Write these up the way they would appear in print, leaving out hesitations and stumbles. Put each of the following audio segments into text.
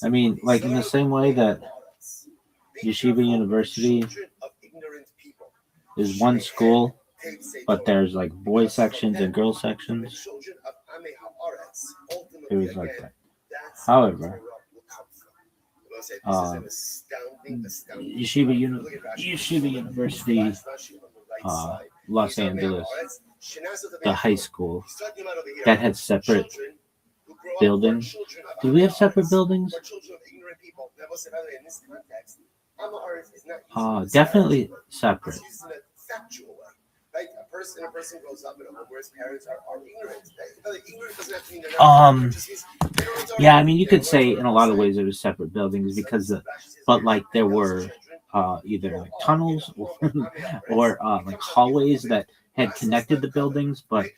I mean, like in the same way that Yeshiva University is one school, but there's like boy sections and girl sections. It was like that. However, Yeshiva University, Los Angeles, the high school, that had separate buildings. Do we have separate buildings? Definitely separate. Yeah, I mean, you could say in a lot of ways it was separate buildings because, but like there were either like tunnels or like hallways that had connected the buildings, but it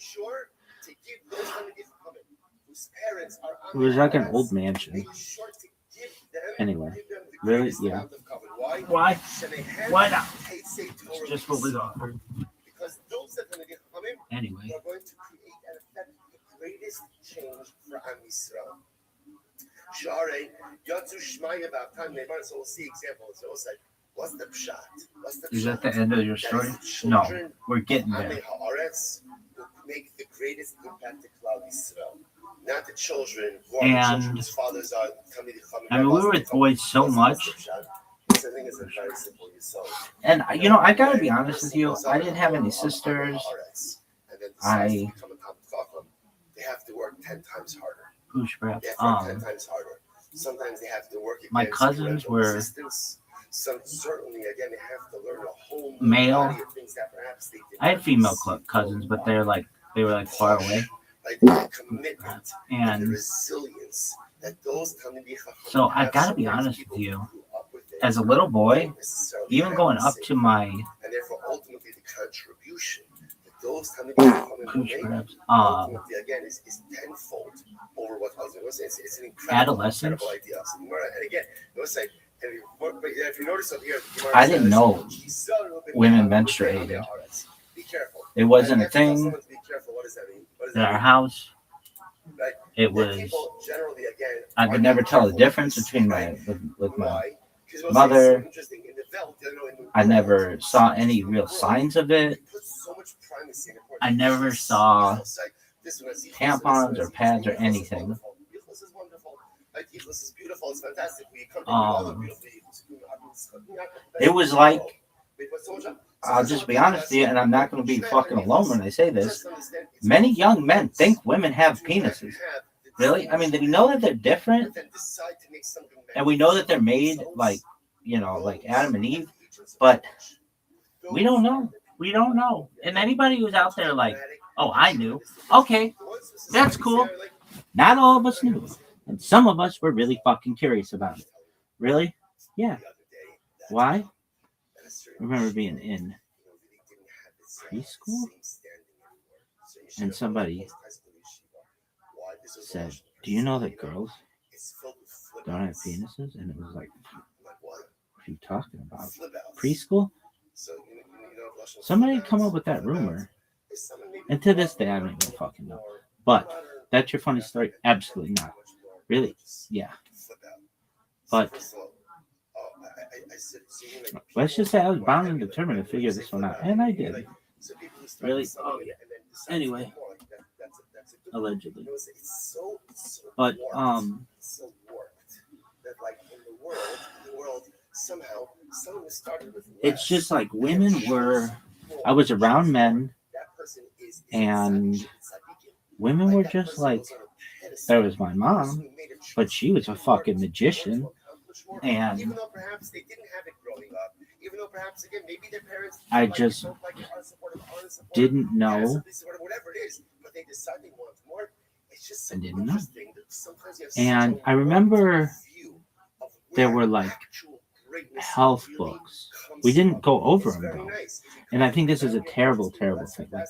was like an old mansion. Anyway, really, yeah. Why? Why not? It's just what we offered. Anyway. Is that the end of your story? No, we're getting there. Make the greatest impact to Klal Yisrael. Not the children And whose fathers are I mean, we were with boys so much. And you know, I gotta be honest with you, I didn't have any sisters. They have to work 10 times harder. Push perhaps. 10 times harder. Sometimes they have to work. My cousins were certainly again they have to learn a whole male. body of things that perhaps they didn't I had female cousins, but they were like far away. Like the commitment and the resilience that those so I gotta be honest with you. As a little boy, even going up to my and therefore ultimately the contribution that those again is tenfold over what I was going to say. It's an incredible adolescence. Idea. And again, it was like, if you notice up here, I didn't know women menstruated. It wasn't a thing in our house. It was. I could never tell the difference between with my mother. I never saw any real signs of it. I never saw tampons or pads or anything. It was like, I'll just be honest with you, and I'm not going to be fucking alone when I say this. Many young men think women have penises. Really? I mean, we know that they're different, and we know that they're made like, you know, like Adam and Eve, but we don't know. We don't know. And anybody who's out there like, oh, I knew. Okay, that's cool. Not all of us knew. And some of us were really fucking curious about it. Really? Yeah. Why? I remember being in preschool and somebody said, do you know that girls don't have penises? And it was like, what are you talking about? Preschool? Somebody come up with that rumor. And to this day, I don't even fucking know. But that's your funny story? Absolutely not. Really? Yeah. But let's just say I was bound and determined to figure this one out. And I did. Really? Oh, yeah. Anyway. Allegedly. But, it's just like women were, I was around men, and women were just like, there was my mom, but she was a fucking magician, and I just didn't know. I didn't know. And I remember there were like health books. We didn't go over them though. And I think this is a terrible, terrible thing. Like,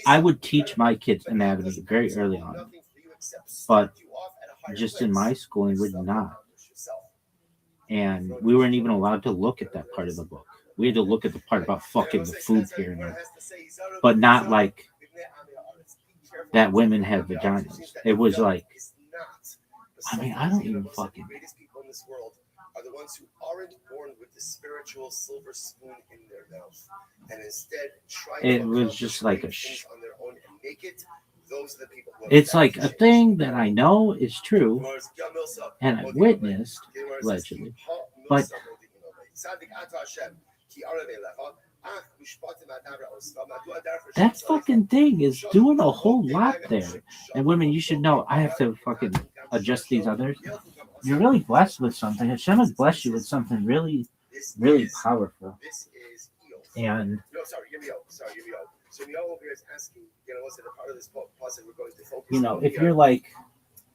I would teach my kids anatomy very early on, but just in my schooling would not. And we weren't even allowed to look at that part of the book. We had to look at the part about fucking the food pyramid, but not like that women have vaginas. It was like, I mean, I don't even fucking. The greatest people in this world are the ones who aren't born with the spiritual silver spoon in their mouth, and instead try to It was accomplish just like great a. things on their own and make it. Those are the people who have It's like found a change. thing that I know is true and I witnessed allegedly, but that fucking thing is doing a whole lot there. And women, you should know. I have to fucking adjust these others. You're really blessed with something. Hashem has blessed you with something really, really powerful. And no, sorry, give me out. So Yo over here is asking, what's the part of this posit we're going to focus you know, on if here? you're like,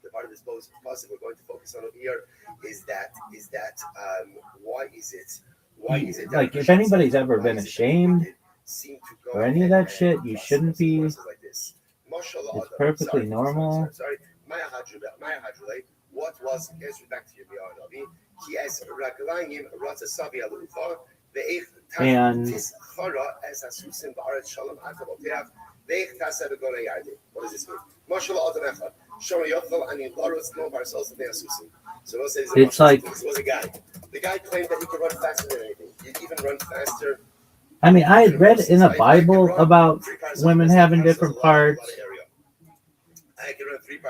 The part of this posit we're going to focus on over here is that why is it that like, if Hashem anybody's said, ever why been is it that ashamed we seem to go or any of ahead that shit, and you fuss shouldn't be. verses like this. Mashallah, It's Adam. perfectly Sorry. normal. Maya Hadrulay, what was answer back to you, Rabbi? He has raglayim rata savi alufa ve'ech And tis chara as asusim ba'aret shalom akaboteach ve'ech taseh v'golei yardim. What does this mean? Mashallah Adam echad shama yochel ani larutz no parcels of asusim. So we'll say it's like, this was a guy. The guy claimed that he could run faster than anything. He'd even run faster. I mean, I had read in the Bible about women having different parts,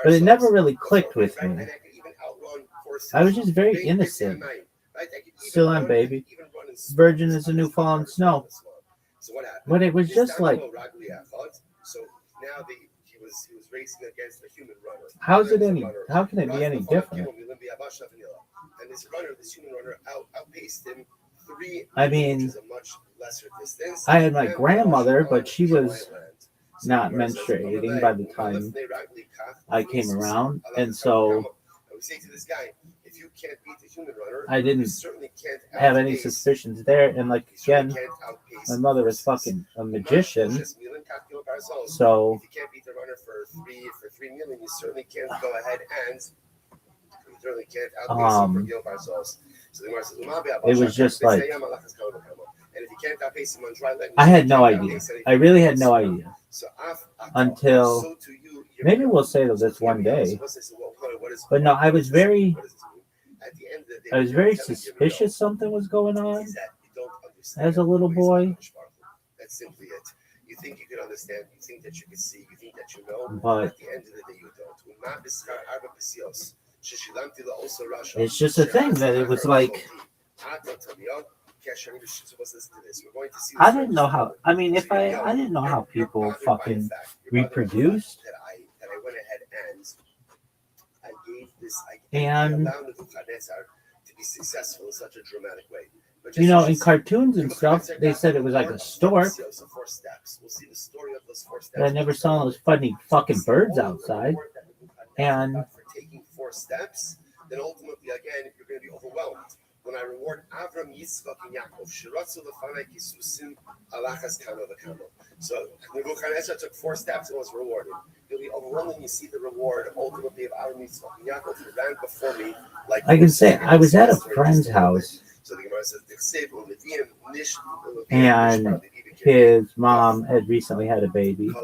but it never really clicked with me. I was just very innocent. Still am, baby. Virgin as the new fallen snow. But it was just like, So now he was racing against a human runner. how can it be any different? And this human runner outpaced him 3 I mean, which is a much lesser distance. I had my grandmother, but she was not menstruating by the time I came around, and so we say to this guy, if you can't beat the human runner, I didn't you certainly can't have any outpace- suspicions there. And like, you certainly again, can't outpace my mother was horses. fucking a magician, So so if you can't beat the runner for 3 million, you certainly can't go ahead and you certainly can't outpace him for Gil Barzols. So the Gemara says, it was just like, and if you can't outpace him on dry land, I had no idea. I really had no idea until so to you, maybe we'll say that this one day. But no, I was very suspicious something was going on as a little boy. That's simply it. You think you can understand, you think that you can see, you think that you know, But at the end of the day you don't. it's just a thing that it was like, I didn't know how. I mean, I didn't know how people fucking reproduced. That I went ahead and I gave this. And allowed Nebuchadnezzar to be successful in such a dramatic way. But you know, in cartoons and stuff, they said it was like a stork. We'll see the story of those 4 steps. But I never saw those funny fucking birds outside. And for taking 4 steps, then ultimately again you're going to be overwhelmed. When I reward Avram, Yitzchak, and Yaakov, Shiratzu lefanai kisusim alachas kano v'kano. So Nebuchadnezzar took 4 steps and was rewarded. You'll be overwhelmed when you see the reward ultimately of Avram, Yitzchak, and Yaakov, who ran before me. Like I can say, I was at a friend's house, so the Gemara says, and his mom had recently had a baby, and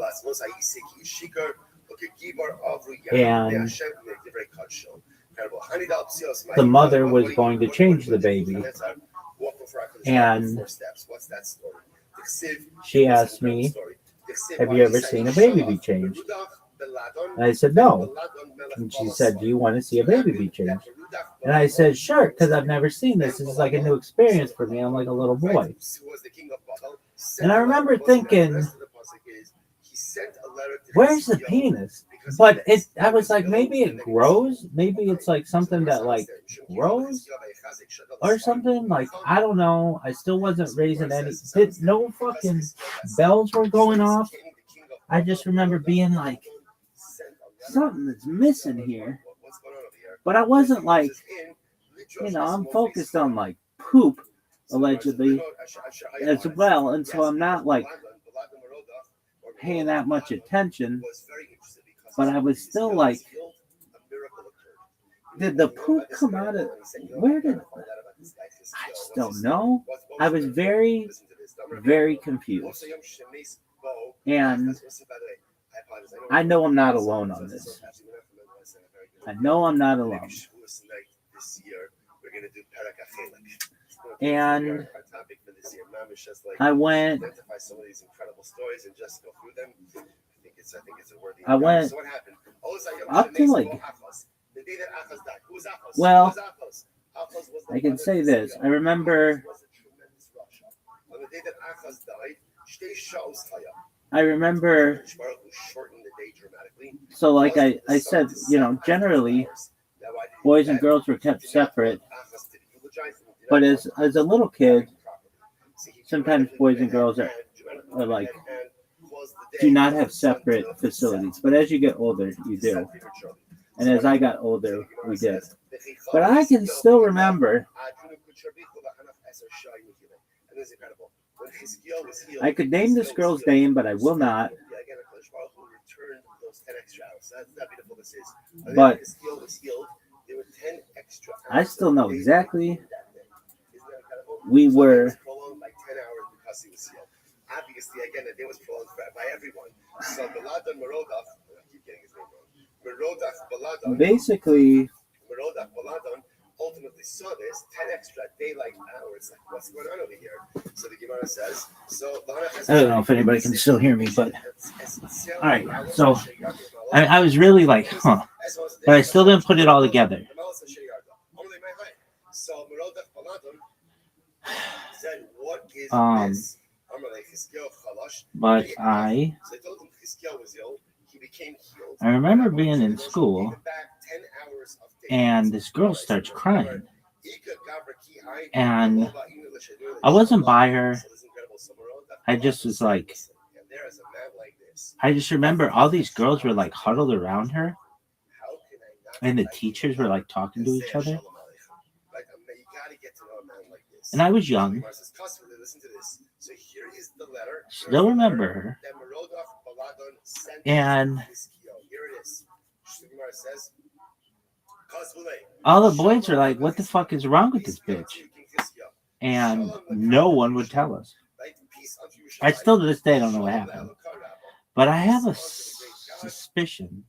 the mother was going to change the baby, and she asked me, have you ever seen a baby be changed? And I said, no. And she said, do you want to see a baby be changed? And I said, sure, because I've never seen this. This is like a new experience for me. I'm like a little boy. And I remember thinking, where's the penis? But I was like, maybe it grows. Maybe it's like something that like grows or something. Like, I don't know. I still wasn't raising any. No fucking bells were going off. I just remember being like, something that's missing here. But I wasn't like, you know, I'm focused on like poop, allegedly, as well. And so I'm not like paying that much attention. But I was still like, did the poop come out of, where did, I just don't know. I was very, very confused. And I know I'm not alone on this. I know I'm not alone. And I went. I went up to like. Well, I can say this. I remember. So like I said, generally boys and girls were kept separate. But as a little kid, sometimes boys and girls are like do not have separate facilities. But as you get older, you do. And as I got older, we did. But I can still remember. I could name this girl's name, but I will not. But I still know exactly. We were. Obviously, again, the day was prolonged by everyone. So Baladon Merodach, I keep getting his name wrong. Merodach Baladon. Basically, Merodach Baladon ultimately saw this 10 extra daylight hours. Like, what's going on over here? So the Gemara says. So I don't know if anybody can still hear me, but all right. So I was really like, huh, but I still didn't put it all together. So Merodach Baladon said, "What is this?" But I remember being in school and this girl starts crying and I wasn't by her. I just was like, I just remember all these girls were like huddled around her and the teachers were like talking to each other. And I was young. Still remember her. And all the boys were like, what the fuck is wrong with this bitch? And no one would tell us. I still to this day don't know what happened. But I have a suspicion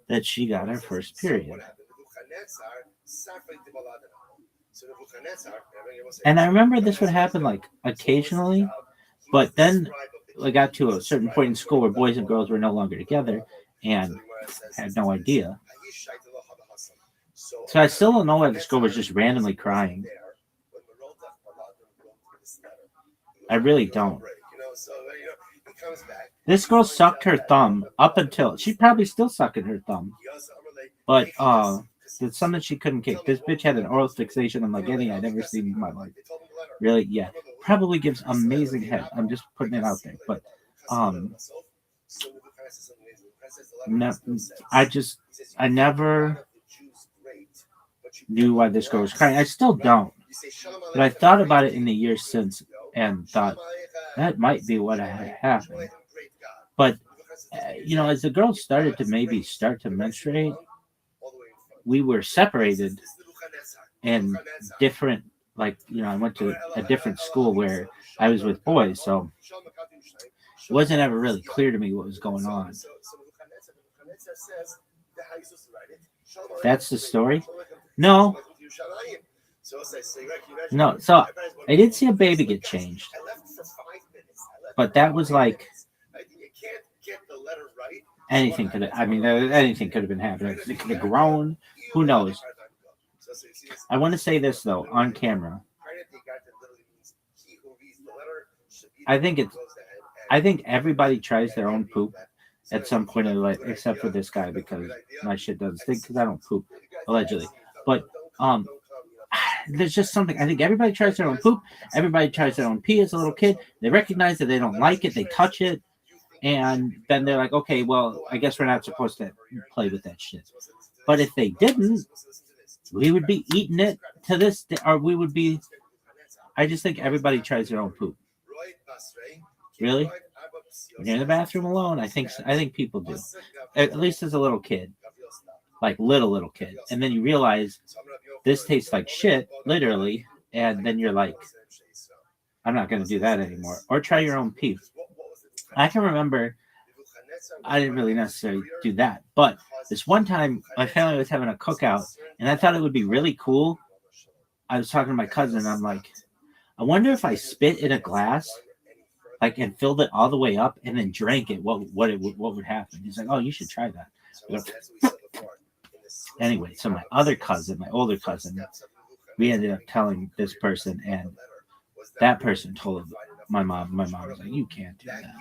that she got her first period. And I remember this would happen like occasionally, but then I got to a certain point in school where boys and girls were no longer together and had no idea. So I still don't know why this girl was just randomly crying. I really don't. This girl sucked her thumb up until she's probably still sucking her thumb, but it's something she couldn't kick. This bitch had an oral fixation unlike anything I'd ever seen in my life. Really, yeah. Probably gives amazing head. I'm just putting it out there. But I never knew why this girl was crying. I still don't. But I thought about it in the years since and thought that might be what had happened. But as the girl started to menstruate, we were separated in different, I went to a different school where I was with boys, so it wasn't ever really clear to me what was going on. That's the story? No. So I did see a baby get changed, but that was like anything could have been happening. It could have grown. Who knows? I want to say this though on camera. I think everybody tries their own poop at some point in life, except for this guy because my shit doesn't stink because I don't poop allegedly. But there's just something. I think everybody tries their own poop. Everybody tries their own pee as a little kid. They recognize that they don't like it. They touch it. And then they're like, okay, well, I guess we're not supposed to play with that shit. But if they didn't, we would be eating it to this day, or we would be. I just think everybody tries their own poop. Really? When you're in the bathroom alone, I think people do. At least as a little kid. Like little kid. And then you realize this tastes like shit, literally. And then you're like, I'm not going to do that anymore. Or try your own pee. I can remember I didn't really necessarily do that. But this one time, my family was having a cookout, and I thought it would be really cool. I was talking to my cousin, and I'm like, I wonder if I spit in a glass, like, and filled it all the way up, and then drank it. What would happen? He's like, oh, you should try that. Anyway, so my other cousin, my older cousin, we ended up telling this person, and that person told my mom. My mom was like, you can't do that.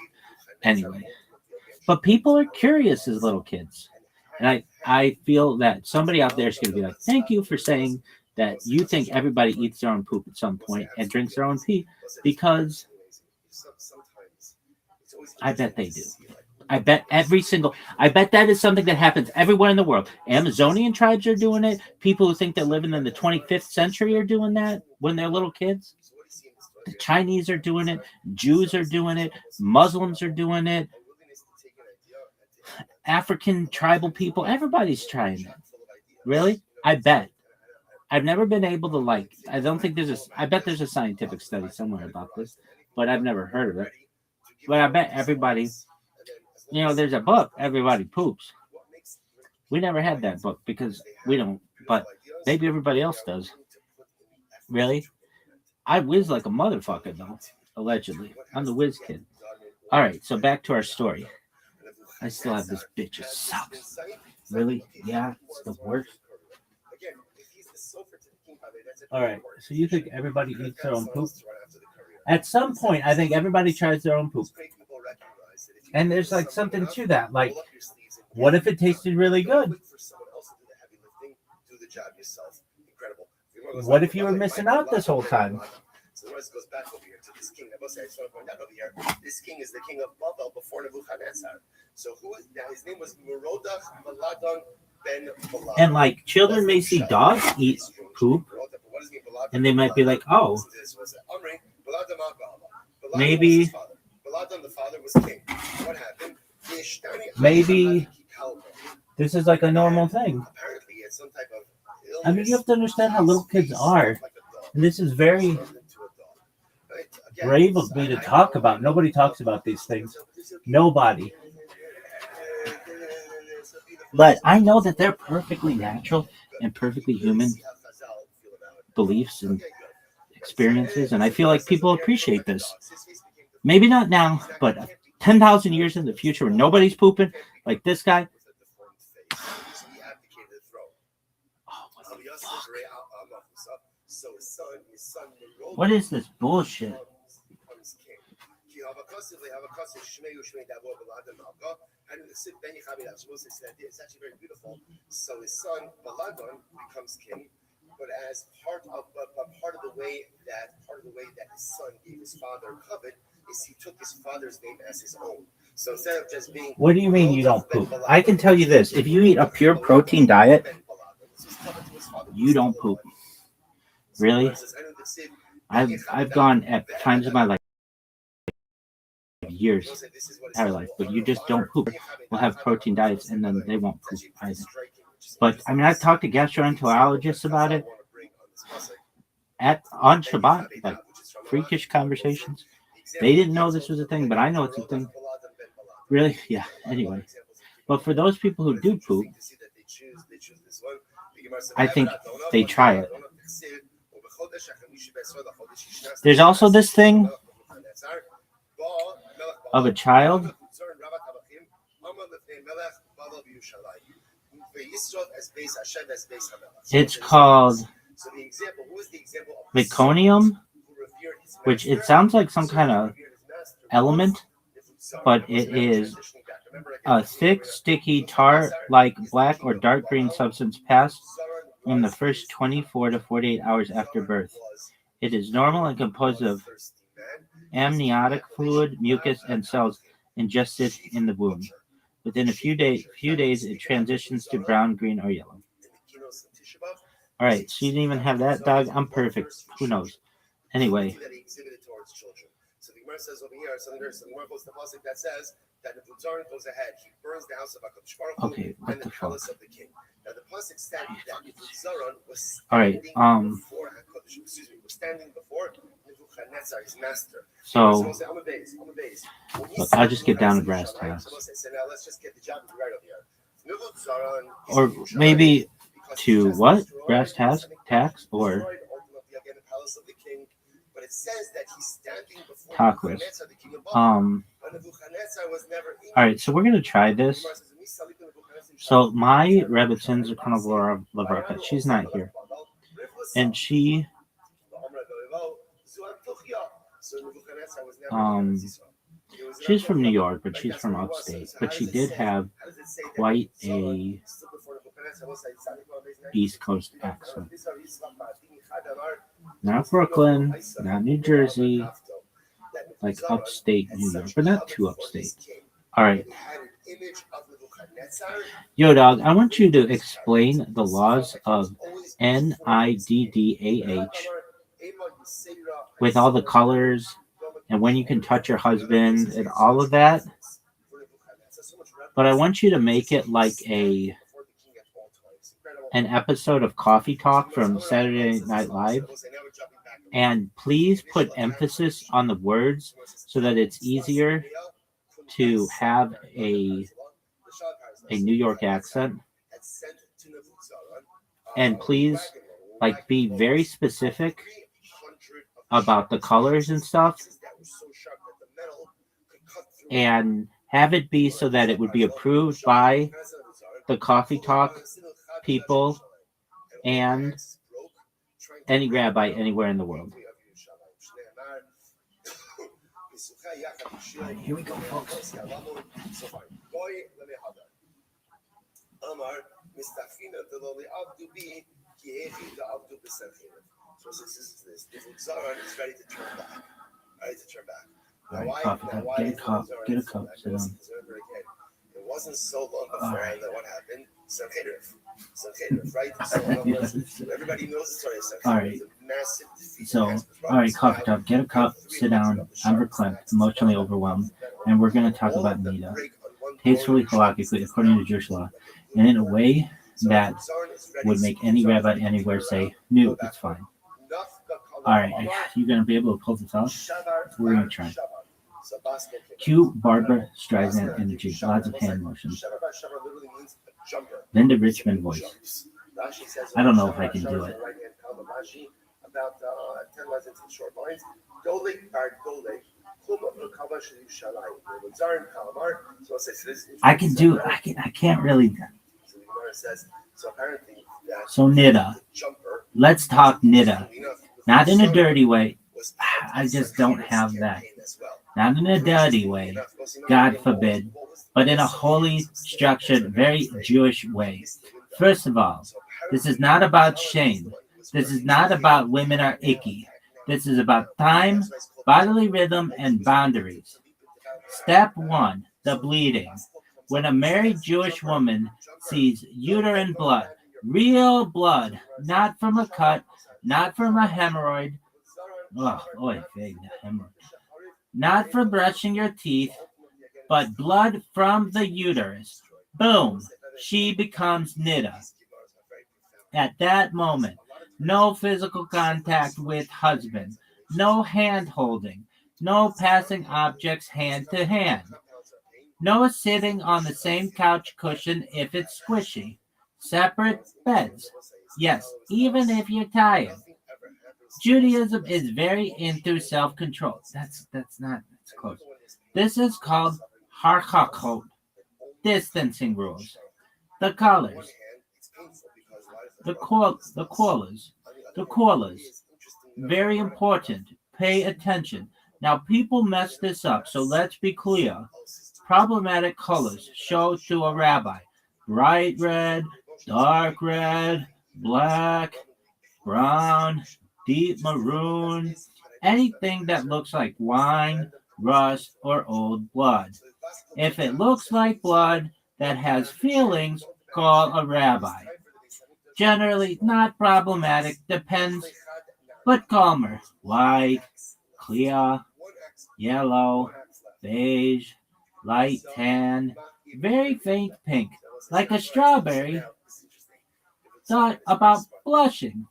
Anyway, but people are curious as little kids. And I feel that somebody out there is going to be like, thank you for saying that you think everybody eats their own poop at some point and drinks their own pee, because I bet they do. I bet that is something that happens everywhere in the world. Amazonian tribes are doing it. People who think they're living in the 25th century are doing that when they're little kids. The Chinese are doing it. Jews are doing it. Muslims are doing it. African tribal people, everybody's trying it. Really? I bet. I've never been able to, like, I bet there's a scientific study somewhere about this, but I've never heard of it. But I bet everybody, there's a book, Everybody Poops. We never had that book because we don't, but maybe everybody else does. Really? I whiz like a motherfucker, though, allegedly. I'm the whiz kid. All right, so back to our story. I still have this bitch. It sucks. Really? Yeah, it's the worst. All right, so you think everybody eats their own poop? At some point, I think everybody tries their own poop. And there's like something to that. Like, what if it tasted really good? What if you were missing out this whole time? So the rest goes back over here to this king. I must say, I just want to point out over here, this king is the king of Babel before Nebuchadnezzar. So his name was Merodach Baladon ben Baladon. And like children may see dogs eat poop, and they might be like, oh, maybe Baladon the father was king. What happened? Maybe this is like a normal thing. Apparently, it's some type of illness. I mean, you have to understand how little kids are. And this is very brave of me to talk about. Nobody talks about these things. Nobody. But I know that they're perfectly natural and perfectly human beliefs and experiences. And I feel like people appreciate this. Maybe not now, but 10,000 years in the future when nobody's pooping, like this guy. What is this bullshit? It's actually very beautiful. So his son Baladon becomes king, but as part of the way that his son gave his father covet is he took his father's name as his own. So instead of just being, what do you mean you don't poop? I can tell you this: if you eat a pure protein diet, you don't poop. Really? I've gone at times in my life, years, our life, but you just don't poop. We'll have protein diets and then they won't poop either. But I mean, I've talked to gastroenterologists about it on Shabbat, like freakish conversations. They didn't know this was a thing, but I know it's a thing. Really? Yeah. Anyway, but for those people who do poop, I think they try it. There's also this thing of a child. It's called meconium, which it sounds like some kind of element, but it is a thick, sticky, tar-like black or dark green substance passed in the first 24 to 48 hours after birth. It is normal and composed of amniotic fluid, mucus, and cells ingested in the womb. Within a few days, it transitions to brown, green, or yellow. All right, so you didn't even have that, dog? I'm perfect. Who knows? Anyway. So the Gemara says over here, so the Gemara goes to the pasuk that says that the Butzarin goes ahead. He burns the house of HaKadosh Baruch Hu and the palace of the king. Now the pasuk said that the Butzarin was standing before HaKadosh. Was standing before So, look, I'll just get down to brass tacks. Or maybe to what? Brass tacks or tacos. All right, so we're gonna try this. So my Rebbitzin Zakonov Lavraka, she's not here, and she's from New York, but she's from upstate. But she did have quite a East Coast accent. Not Brooklyn, not New Jersey, like upstate New York, but not too upstate. All right. Yo, dog, I want you to explain the laws of NIDDAH with all the colors and when you can touch your husband and all of that. But I want you to make it like an episode of Coffee Talk from Saturday Night Live. And please put emphasis on the words so that it's easier to have a New York accent. And please, like, be very specific about the colors and stuff. And have it be so that it would be approved by the Coffee Talk people and any rabbi anywhere in the world. Right, here we go, folks. All right, coffee cup. Get a cup. Get a cup. Sit down. It wasn't so long before that what happened. Sanhedrin, right? So everybody knows the story of Sanhedrin. All right. So, all right, coffee cup. Get a cup. Sit down. I'm verklempt, emotionally overwhelmed, and we're going to talk about Nida, tastefully, halakhically, according to Jewish law, and in a way that would make any rabbi anywhere say, "No, it's fine." All right, you're going to be able to pull this off? We're going to try. Cue Barbara Streisand energy, lots of hand motions. Linda Richmond voice. I don't know if I can do it. I can do it. I can't really. So Nida. Let's talk Nida. Not in a dirty way. I just don't have that. Not in a dirty way, God forbid, but in a holy, structured, very Jewish way. First of all, this is not about shame. This is not about women are icky. This is about time, bodily rhythm, and boundaries. Step 1, the bleeding. When a married Jewish woman sees uterine blood, real blood, not from a cut, not from a hemorrhoid, not from brushing your teeth, but blood from the uterus. Boom, she becomes Nida. At that moment, no physical contact with husband, no hand holding, no passing objects hand to hand, no sitting on the same couch cushion if it's squishy, separate beds. Yes, even if you're tired. Judaism is very into self-control. That's close. This is called harchakot, distancing rules. The colors, the koalas, very important. Pay attention. Now, people mess this up, so let's be clear. Problematic colors show to a rabbi. Bright red, dark red, black, brown, deep maroon, anything that looks like wine, rust, or old blood. If it looks like blood that has feelings, call a rabbi. Generally not problematic, depends, but calmer. White, clear, yellow, beige, light tan, very faint pink, like a strawberry. Thought about blushing.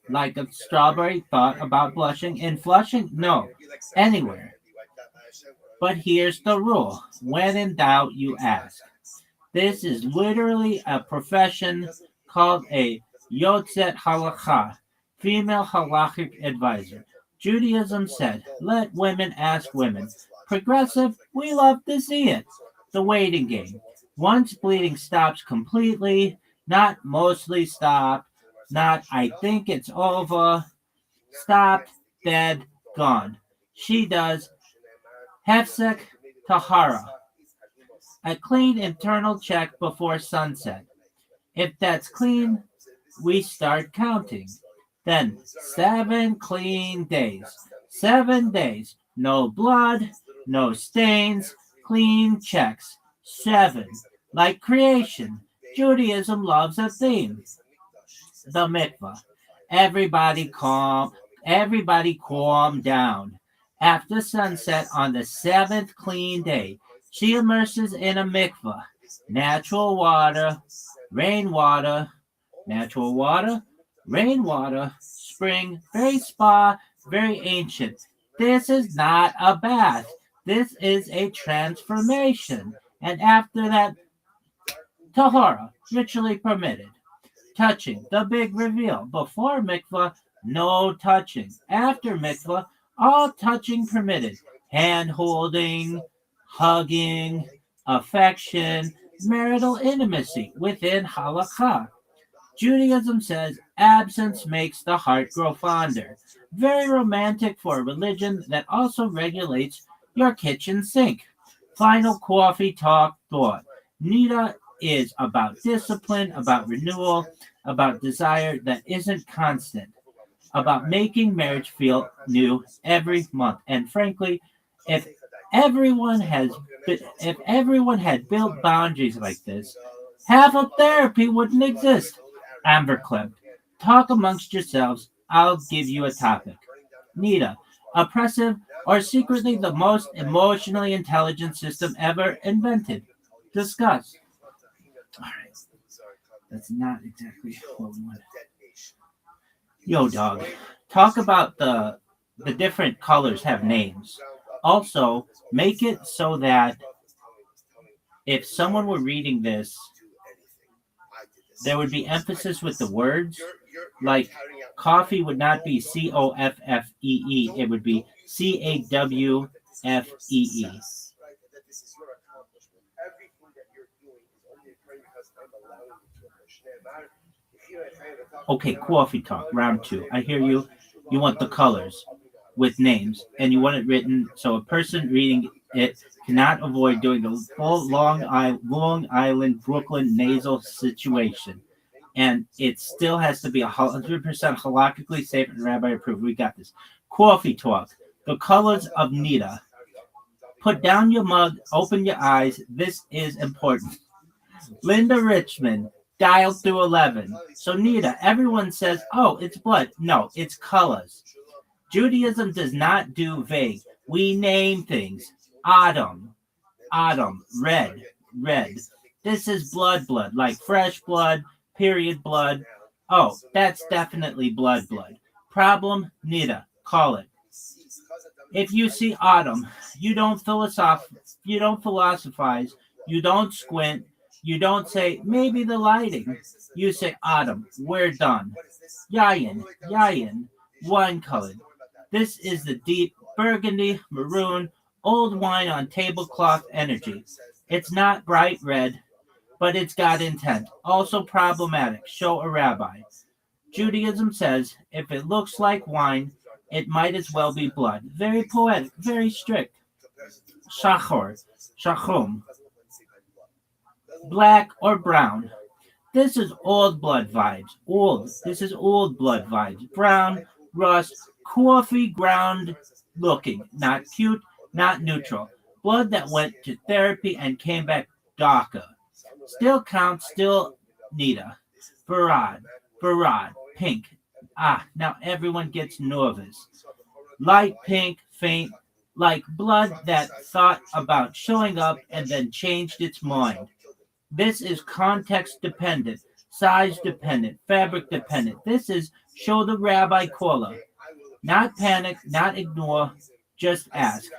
Like a strawberry thought about blushing and flushing? No, anywhere. But here's the rule. When in doubt, you ask. This is literally a profession called a Yotzet Halakha, female halachic advisor. Judaism said, let women ask women. Progressive, we love to see it. The waiting game. Once bleeding stops completely, not mostly stopped, not I think it's over, stopped, dead, gone. She does Hefsek Tahara, a clean internal check before sunset. If that's clean, we start counting. Then 7 clean days. 7 days. No blood, no stains, clean checks. 7. Like creation. Judaism loves a theme. The mikvah. Everybody calm down. After sunset on the 7th clean day, she immerses in a mikvah. Natural water, rainwater, natural water, rainwater, spring, very spa, very ancient. This is not a bath. This is a transformation. And after that, tahara, ritually permitted. Touching, the big reveal. Before mikvah, no touching. After mikvah, all touching permitted. Hand holding, hugging, affection, marital intimacy within halakha. Judaism says absence makes the heart grow fonder. Very romantic for a religion that also regulates your kitchen sink. Final coffee talk thought. Nita is about discipline, about renewal, about desire that isn't constant, about making marriage feel new every month. And frankly, if if everyone had built boundaries like this, half of therapy wouldn't exist. Amber clip. Talk amongst yourselves. I'll give you a topic. Nita. Oppressive or secretly the most emotionally intelligent system ever invented. Discuss. All right. That's not exactly what we want. Yo, dog. Talk about the different colors have names. Also, make it so that if someone were reading this, there would be emphasis with the words. Like coffee would not be COFFEE, it would be CAWFEE. Okay, coffee talk, round two. I hear you. You want the colors with names, and you want it written so a person reading it cannot avoid doing the full Long Island, Brooklyn nasal situation. And it still has to be 100% halakhically safe and rabbi approved. We got this. Coffee talk. The colors of Nita. Put down your mug. Open your eyes. This is important. Linda Richmond. Dialed through 11. So Nita, everyone says, oh, it's blood. No, it's colors. Judaism does not do vague. We name things. Autumn, red. This is blood, like fresh blood, period blood. Oh, that's definitely blood. Problem, Nita, call it. If you see autumn, you don't philosophize, you don't squint, you don't say, maybe the lighting. You say, autumn, we're done. Yayin, wine colored. This is the deep burgundy, maroon, old wine on tablecloth energy. It's not bright red, but it's got intent. Also problematic. Show a rabbi. Judaism says if it looks like wine, it might as well be blood. Very poetic, very strict. Shachum. Black or brown. This is old blood vibes. This is old blood vibes. Brown, rust, coffee ground looking. Not cute, not neutral. Blood that went to therapy and came back darker. Still counts, still Nita. Farad, pink. Now everyone gets nervous. Light pink, faint, like blood that thought about showing up and then changed its mind. This is context dependent. size dependent, fabric dependent. This is show the rabbi caller. Not panic, not ignore, just ask.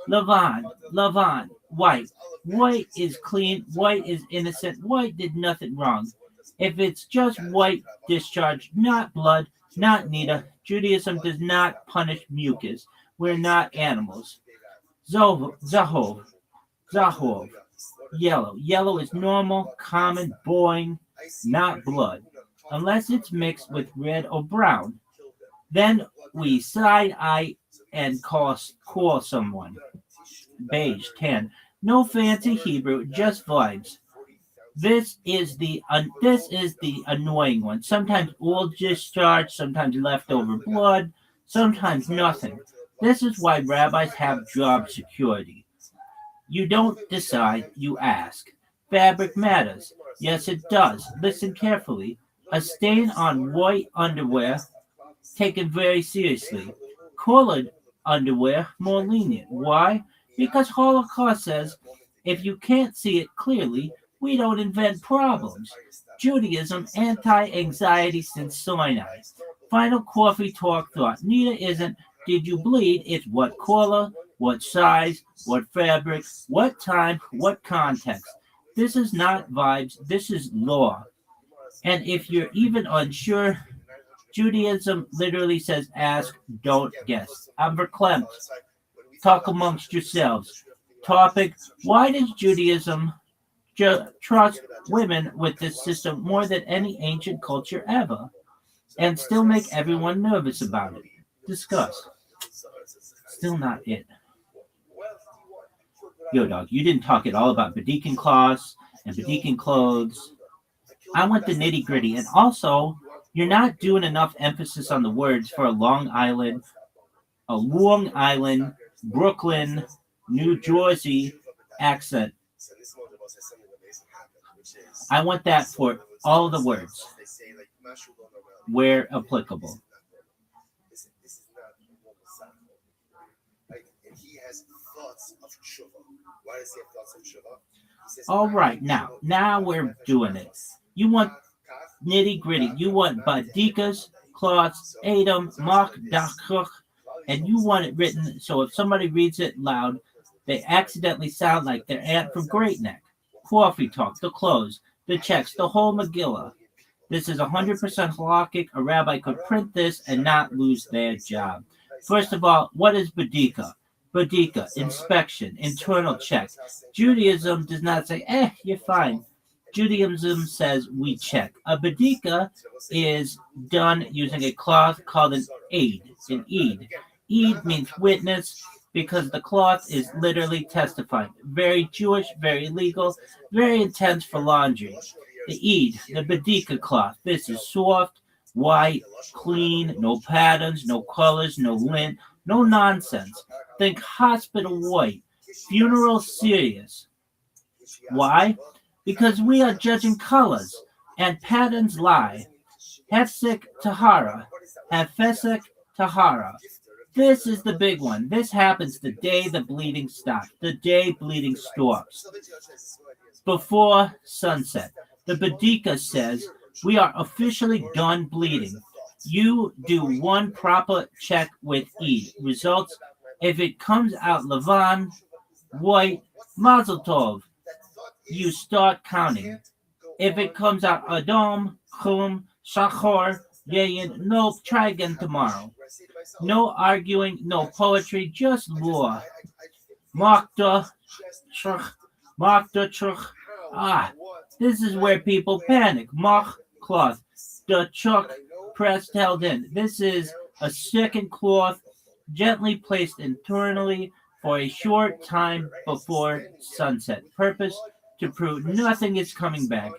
Lavan, white. White is clean, white is innocent, white did nothing wrong. If it's just white discharge, not blood, not nida, Judaism does not punish mucus. We're not animals. Zahov, yellow. Yellow is normal, common, boring, not blood. Unless it's mixed with red or brown. Then we side eye and call someone. Beige, tan. No fancy Hebrew, just vibes. This is the annoying one. Sometimes all discharge, sometimes leftover blood, sometimes nothing. This is why rabbis have job security. You don't decide, you ask. Fabric matters. Yes, it does. Listen carefully. A stain on white underwear, taken very seriously. Colored underwear, more lenient. Why? Because Holocaust says, if you can't see it clearly, we don't invent problems. Judaism, anti-anxiety since Sinai. Final coffee talk thought. Nita isn't, did you bleed? It's what color, what size, what fabric, what time, what context. This is not vibes, this is law. And if you're even unsure, Judaism literally says ask, don't guess. I'm verklempt. Talk amongst yourselves. Topic, why does Judaism trust women with this system more than any ancient culture ever? And still make everyone nervous about it. Discuss. Still not it. Yo, dog, you didn't talk at all about Bedikin cloths and Bedikin clothes. I want the nitty gritty. And also, you're not doing enough emphasis on the words for a Long Island, Brooklyn, New Jersey accent. I want that for all the words, where applicable. All right, now we're doing it. You want nitty gritty. You want badikas, cloths, Adam, Mark, Dachuk, and you want it written so if somebody reads it loud, they accidentally sound like their aunt from Great Neck. Coffee talk, the clothes, the checks, the whole Megillah. This is 100% halakhic. A rabbi could print this and not lose their job. First of all, what is badika? Badika, inspection, internal check. Judaism does not say, you're fine. Judaism says we check. A badika is done using a cloth called an eid. Eid means witness because the cloth is literally testifying. Very Jewish, very legal, very intense for laundry. The eid, the badika cloth. This is soft, white, clean, no patterns, no colors, no lint, no nonsense. Think hospital white, funeral serious. Why? Because we are judging colors and patterns lie. Hefsek Tahara, Hefesek Tahara. This is the big one. This happens the day the bleeding stops, the day bleeding stops. Before sunset, the Badika says, we are officially done bleeding. You do one proper check with Eid. Results, if it comes out Lavan, white, Mazel Tov, you start counting. If it comes out Adam, Chum, Shachor, Yayin, nope, try again tomorrow. No arguing, no poetry, just law. Makta, Chuch. This is where people panic. Mach, cloth. The chuck, pressed, held in. This is a second cloth, gently placed internally for a short time before sunset. Purpose, to prove nothing is coming back.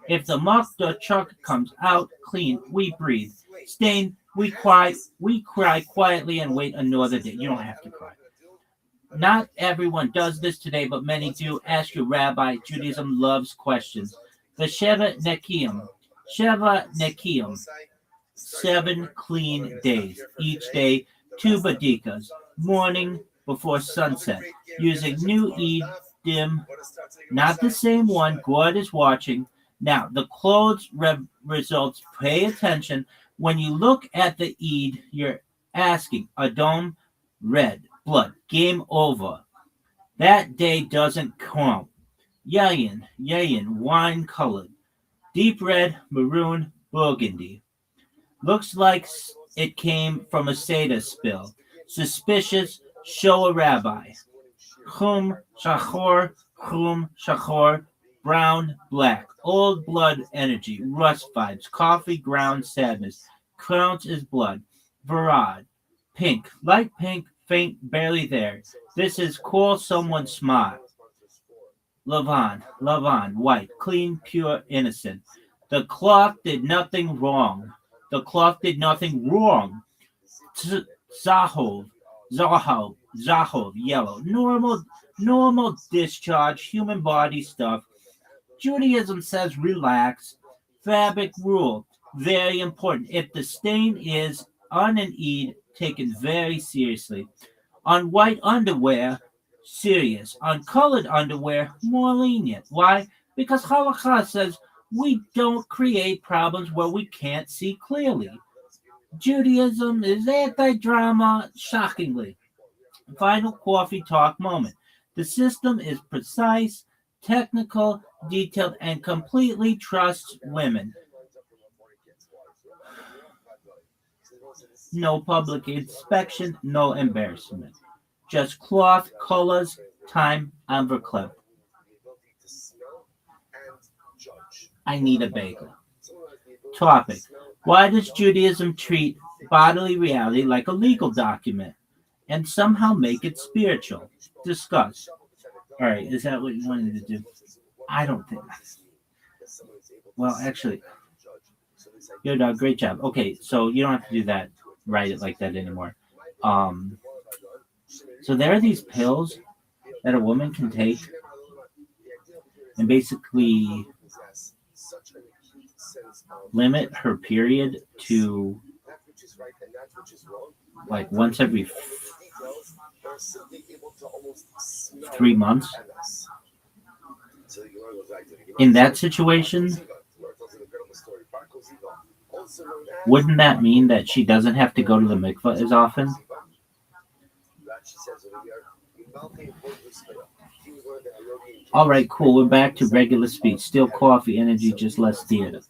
If the Makta chuck comes out clean, we breathe. Stain, we cry quietly and wait another day. You don't have to cry. Not everyone does this today, but many do. Ask your rabbi. Judaism loves questions. The Sheva Nekiim. 7 clean days. Each day, 2 badikas. Morning before sunset. Using new Eid dim. Not the same one. God is watching. Now, the clothes results, pay attention. When you look at the Eid, you're asking, Adom, red, blood, game over. That day doesn't count. Yayin, wine colored, deep red, maroon, burgundy. Looks like it came from a Seder spill. Suspicious, show a rabbi. Chum, shachor, brown, black. Old blood energy, rust vibes, coffee, ground, sadness. Counts as blood. Varad, pink, light pink, faint, barely there. This is call someone smart. Lavan, white, clean, pure, innocent. The cloth did nothing wrong. The cloth did nothing wrong. Zahov, yellow. Normal discharge, human body stuff. Judaism says relax. Fabric rule, very important. If the stain is on an Eid, taken very seriously. On white underwear, serious. On colored underwear, more lenient. Why? Because Halakha says we don't create problems where we can't see clearly. Judaism is anti-drama, shockingly. Final coffee talk moment. The system is precise, technical, detailed, and completely trusts women. No public inspection, no embarrassment. Just cloth, colors, time, envelope. I need a bagel. Topic. Why does Judaism treat bodily reality like a legal document and somehow make it spiritual? Discuss. All right, is that what you wanted to do? I don't think. Well, actually, you're done. Great job. Okay, so you don't have to do that. Write it like that anymore. So there are these pills that a woman can take and basically limit her period to like once every 3 months. In that situation, wouldn't that mean that she doesn't have to go to the mikveh as often? All right, cool. We're back to regular speech. Still coffee, energy, just less theater.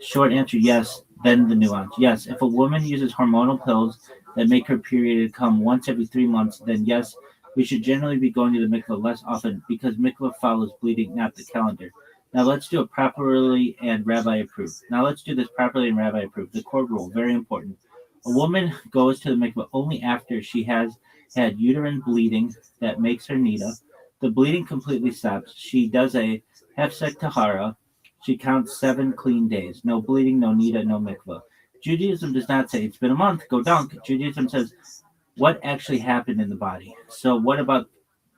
Short answer, yes. Then the nuance. Yes, if a woman uses hormonal pills that make her period come once every 3 months, then yes, we should generally be going to the mikveh less often because mikveh follows bleeding, not the calendar. Now let's do it properly and rabbi approved. The core rule, very important. A woman goes to the mikveh only after she has had uterine bleeding that makes her nida. The bleeding completely stops. She does a hefsek tahara. She counts 7 clean days. No bleeding, no nida, no mikveh. Judaism does not say it's been a month, go dunk. Judaism says what actually happened in the body. So what about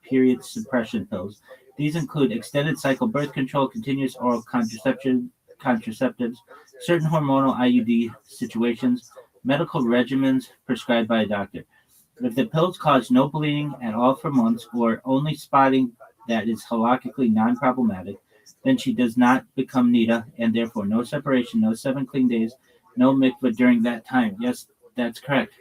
period suppression pills? These include extended cycle birth control, continuous oral contraceptives, certain hormonal IUD situations, medical regimens prescribed by a doctor. If the pills cause no bleeding at all for months or only spotting that is halakhically non-problematic, then she does not become nida and therefore no separation, no 7 clean days, no mikveh during that time. Yes, that's correct.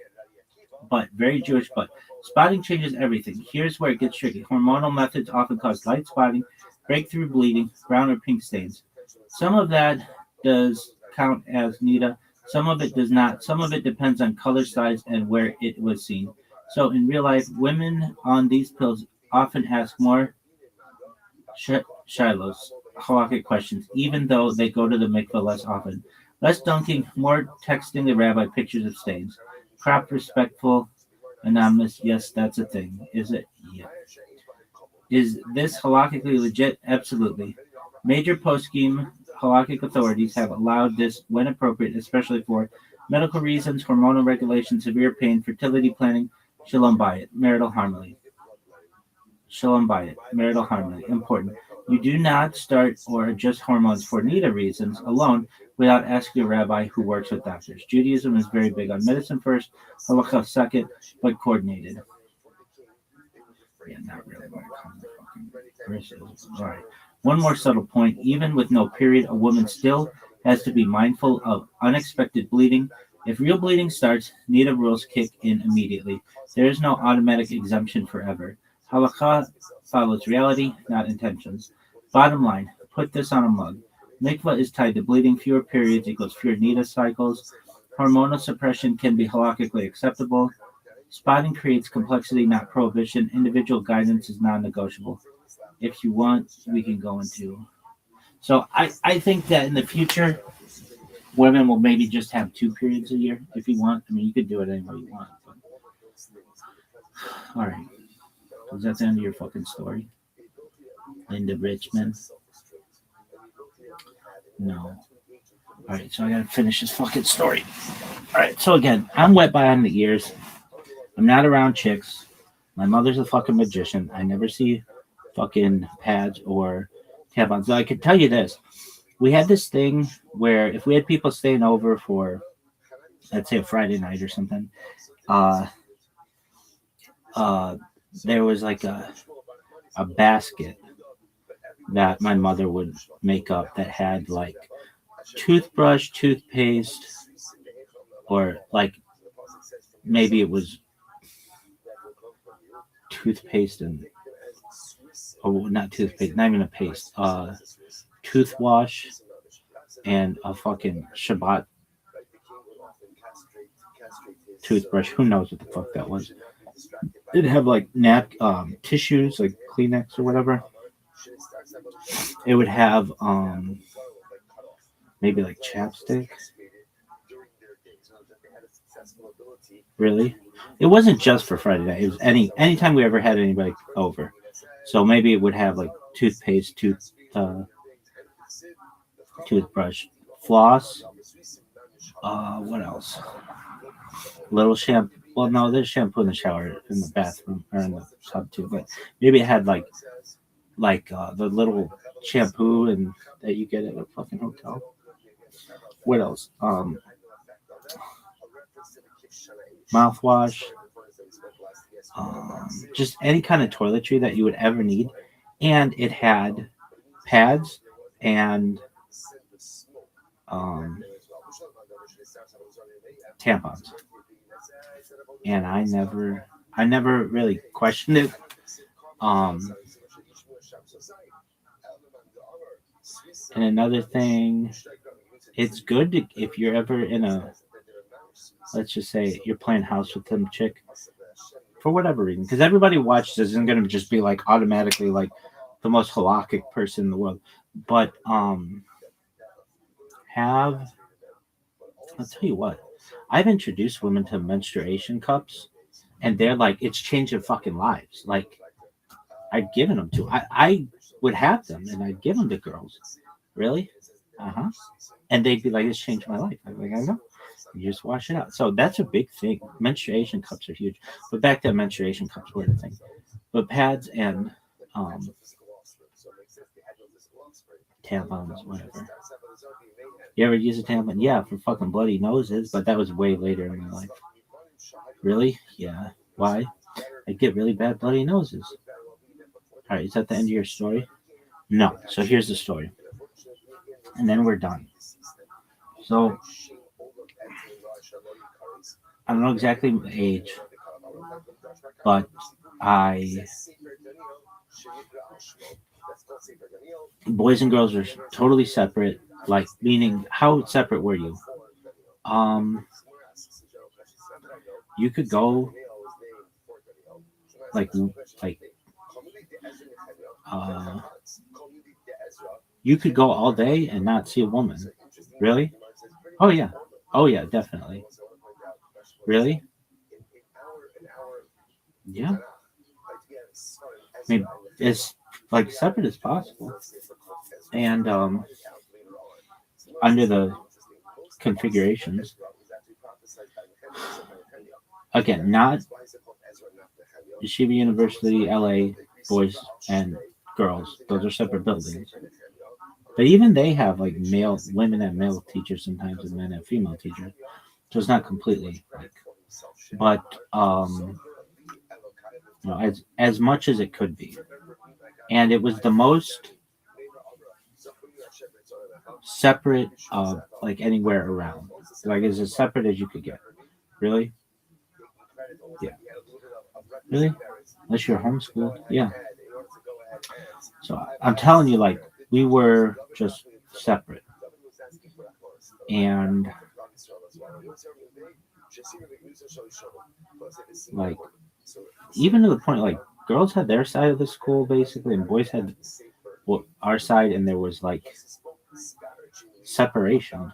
But, very Jewish, but spotting changes everything. Here's where it gets tricky. Hormonal methods often cause light spotting, breakthrough bleeding, brown or pink stains. Some of that does count as nida, some of it does not. Some of it depends on color, size, and where it was seen. So in real life, women on these pills often ask more shilos, halakhic questions, even though they go to the mikveh less often. Less dunking, more texting the rabbi pictures of stains. Cropped, respectful, anonymous. Yes, that's a thing. Is it? Yeah. Is this halakhically legit? Absolutely. Major poskim halakhic authorities have allowed this when appropriate, especially for medical reasons, hormonal regulation, severe pain, fertility planning, shalom bayit, marital harmony. Shalom bayit, marital harmony. Important. You do not start or adjust hormones for nida reasons alone without asking a rabbi who works with doctors. Judaism is very big on medicine first, halakha second, but coordinated. Yeah, not really. All right. One more subtle point. Even with no period, a woman still has to be mindful of unexpected bleeding. If real bleeding starts, Nida rules kick in immediately. There is no automatic exemption forever. Halakha follows reality, not intentions. Bottom line, put this on a mug. Mikvah is tied to bleeding. Fewer periods equals fewer Nida cycles. Hormonal suppression can be halakhically acceptable. Spotting creates complexity, not prohibition. Individual guidance is non-negotiable. If you want, we can go into. So I think that in the future, women will maybe just have 2 periods a year if you want. I mean, you could do it any way you want. But... All right. Is that the end of your fucking story? Linda Richmond? No. All right, so I gotta finish this fucking story. All right, so again, I'm wet behind the ears. I'm not around chicks. My mother's a fucking magician. I never see fucking pads or tampons. So I can tell you this. We had this thing where if we had people staying over for, let's say, a Friday night or something, there was like a basket that my mother would make up that had like toothbrush, toothpaste, or like maybe it was toothpaste and not toothpaste, not even a paste, toothwash and a fucking Shabbat toothbrush. Who knows what the fuck that was? It'd have like tissues, like Kleenex or whatever. It would have maybe like chapstick. Really? It wasn't just for Friday night. It was anytime we ever had anybody over. So maybe it would have like toothpaste, toothbrush, floss. What else? Little shampoo. Well, no, there's shampoo in the shower, in the bathroom, or in the tub too. But maybe it had like the little shampoo and that you get at a fucking hotel. What else? Mouthwash. Just any kind of toiletry that you would ever need, and it had pads and tampons. And I never really questioned it. And another thing, it's good if you're ever in a, let's just say you're playing house with some chick for whatever reason, because everybody watches this isn't going to just be like automatically like the most halakhic person in the world, but I'll tell you what, I've introduced women to menstruation cups, and they're like, it's changing fucking lives. Like, I'd given them to, I would have them, and I'd give them to girls. Really? And they'd be like, it's changed my life. I'm like, I know. You just wash it out. So that's a big thing. Menstruation cups are huge. But back to menstruation cups were the thing. But pads and tampons, whatever. You ever use a tampon? Yeah, for fucking bloody noses, but that was way later in my life. Really? Yeah. Why? I get really bad bloody noses. All right, is that the end of your story? No. So here's the story. And then we're done. So I don't know exactly my age, but boys and girls are totally separate. Like, meaning, how separate were you? You could go you could go all day and not see a woman. Really? Oh yeah, definitely. Really? Yeah. I mean, it's like separate as possible. And under the configurations, again, not Yeshiva University, LA, boys and girls. Those are separate buildings. But even they have like women and male teachers sometimes, and men and female teachers. So it's not completely like, but as much as it could be. and it was the most separate of like anywhere around. Like it's as separate as you could get. Really? Yeah. Really? Unless you're homeschooled? Yeah. So I'm telling you, like we were just separate, and like even to the point like girls had their side of the school basically, and boys had our side, and there was like separation,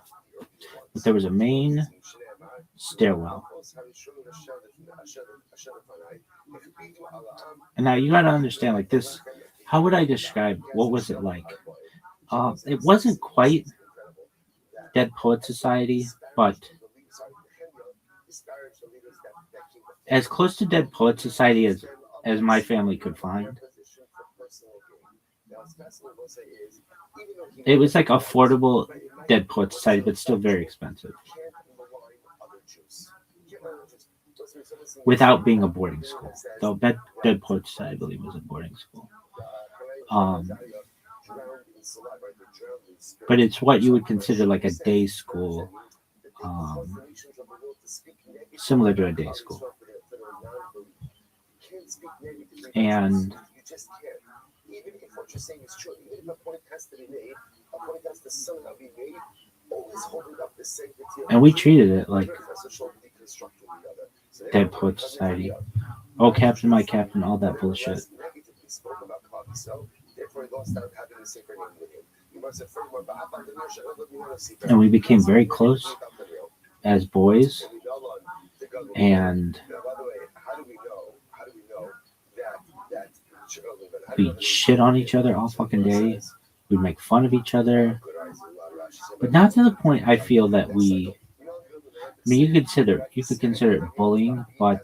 but there was a main stairwell. And now you got to understand, like this. How would I describe what was it like? It wasn't quite Dead Poet Society, but as close to Dead Poet Society as my family could find. It was like affordable Dead Poet Society, but still very expensive. Without being a boarding school, though Dead Poet Society, I believe, was a boarding school. But it's what you would consider like a day school, similar to a day school. And we treated it like Dead Poet Society. Oh, Captain, my Captain, all that bullshit. And we became very close as boys, and we'd shit on each other all fucking day. We'd make fun of each other, but not to the point I feel that we. I mean, you could consider it bullying, but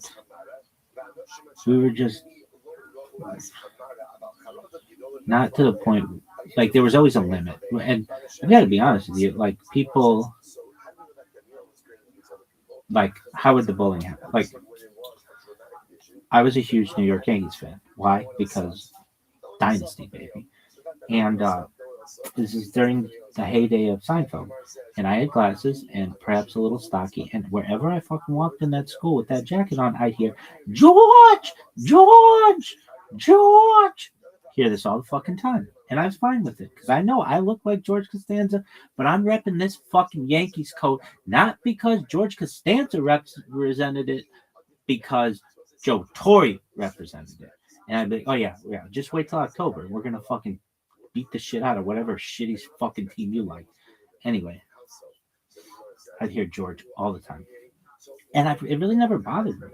we were just not to the point. Like there was always a limit, and I got to be honest with you. Like people, like how would the bullying happen? Like I was a huge New York Yankees fan. Why? Because Dynasty, baby. And this is during the heyday of Seinfeld. And I had glasses and perhaps a little stocky. And wherever I fucking walked in that school with that jacket on, I'd hear, George! George! George! Hear this all the fucking time. And I was fine with it. Because I know I look like George Costanza, but I'm repping this fucking Yankees coat, not because George Costanza represented it, because Joe Torre represented it. And I'd be like, oh yeah, just wait till October. We're going to fucking beat the shit out of whatever shitty fucking team you like. Anyway, I'd hear George all the time. And it really never bothered me.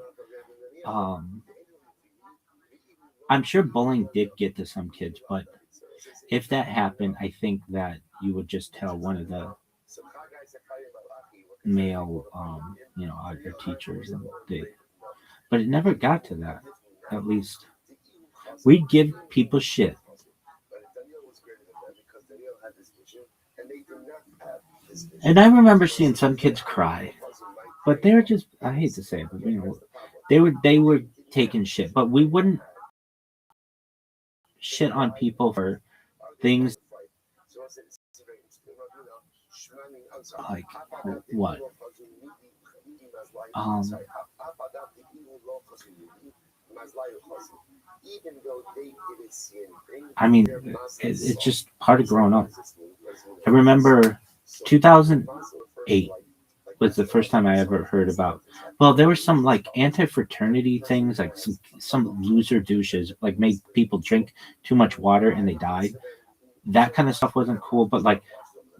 I'm sure bullying did get to some kids, but if that happened, I think that you would just tell one of the male, our teachers. But it never got to that, at least. We'd give people shit. And I remember seeing some kids cry, but they were just, I hate to say it, but they were taking shit, but we wouldn't shit on people for things like what? I mean, it's just part of growing up. I remember 2008 was the first time I ever heard about. Well, there were some like anti-fraternity things, like some loser douches, like made people drink too much water and they died. That kind of stuff wasn't cool, but like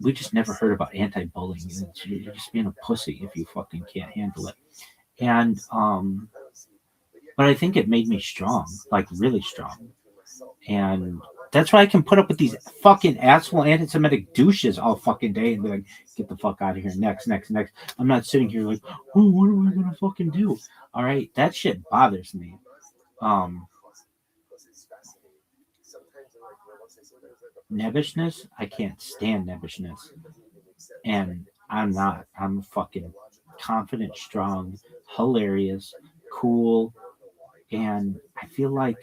we just never heard about anti-bullying. You're just being a pussy if you fucking can't handle it. And but I think it made me strong, like really strong. And that's why I can put up with these fucking asshole anti-Semitic douches all fucking day and be like, get the fuck out of here. Next. I'm not sitting here like, oh, what am I gonna fucking do? All right, that shit bothers me. Nebbishness, I can't stand nebbishness. And I'm not. I'm fucking confident, strong, hilarious, cool. And I feel like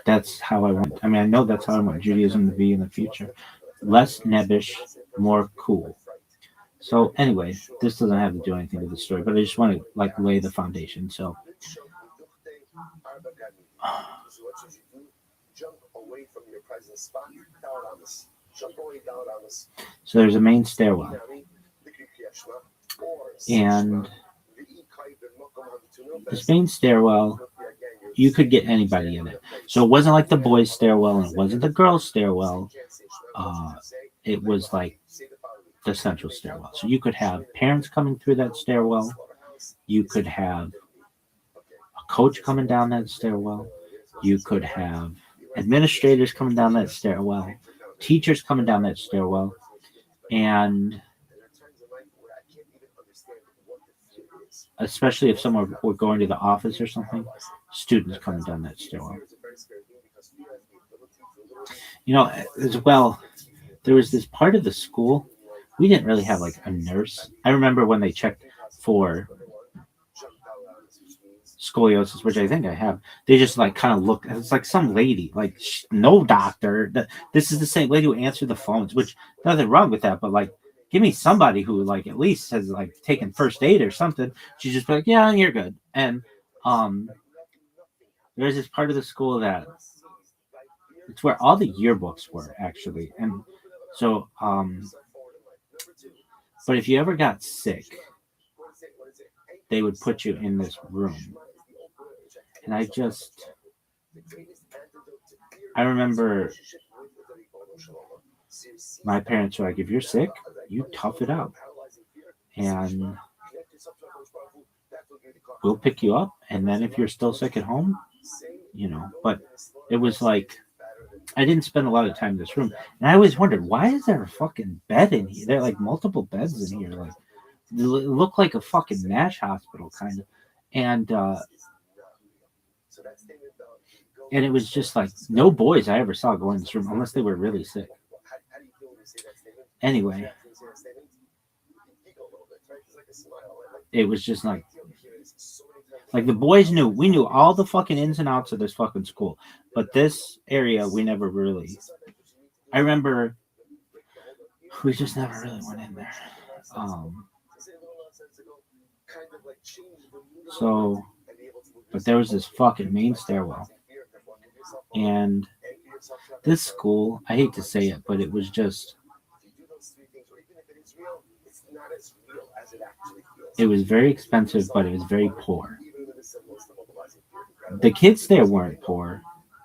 That's how I want. I mean, I know that's how I want Judaism to be in the future. Less nebbish, more cool. So anyway, this doesn't have to do anything with the story, but I just want to like lay the foundation. So there's a main stairwell, and this main stairwell, you could get anybody in it. So it wasn't like the boys' stairwell and it wasn't the girls' stairwell. It was like the central stairwell. So you could have parents coming through that stairwell. You could have a coach coming down that stairwell. You could have administrators coming down that stairwell, teachers coming down that stairwell, and especially if someone were going to the office or something, students coming down that stairwell. You know, as well, there was this part of the school, we didn't really have like a nurse. I remember when they checked for scoliosis, which I think I have, they just like kind of look, it's like some lady, like no doctor. This is the same lady who answered the phones, which nothing wrong with that, but like, give me somebody who like at least has like taken first aid or something. She's just like, yeah, you're good. And there's this part of the school that it's where all the yearbooks were actually. And so but if you ever got sick, they would put you in this room. And I remember my parents were like, if you're sick, you tough it out. And we'll pick you up. And then if you're still sick at home, you know, but it was like, I didn't spend a lot of time in this room. And I always wondered, why is there a fucking bed in here? There are like multiple beds in here. Like, it looked like a fucking MASH hospital kind of. And it was just like no boys I ever saw go in this room unless they were really sick. Anyway, it was just like the boys we knew all the fucking ins and outs of this fucking school, but this area we never really. I remember we just never really went in there. But there was this fucking main stairwell. And this school, I hate to say it, but it was just, it was very expensive, but it was very poor. The kids there weren't poor,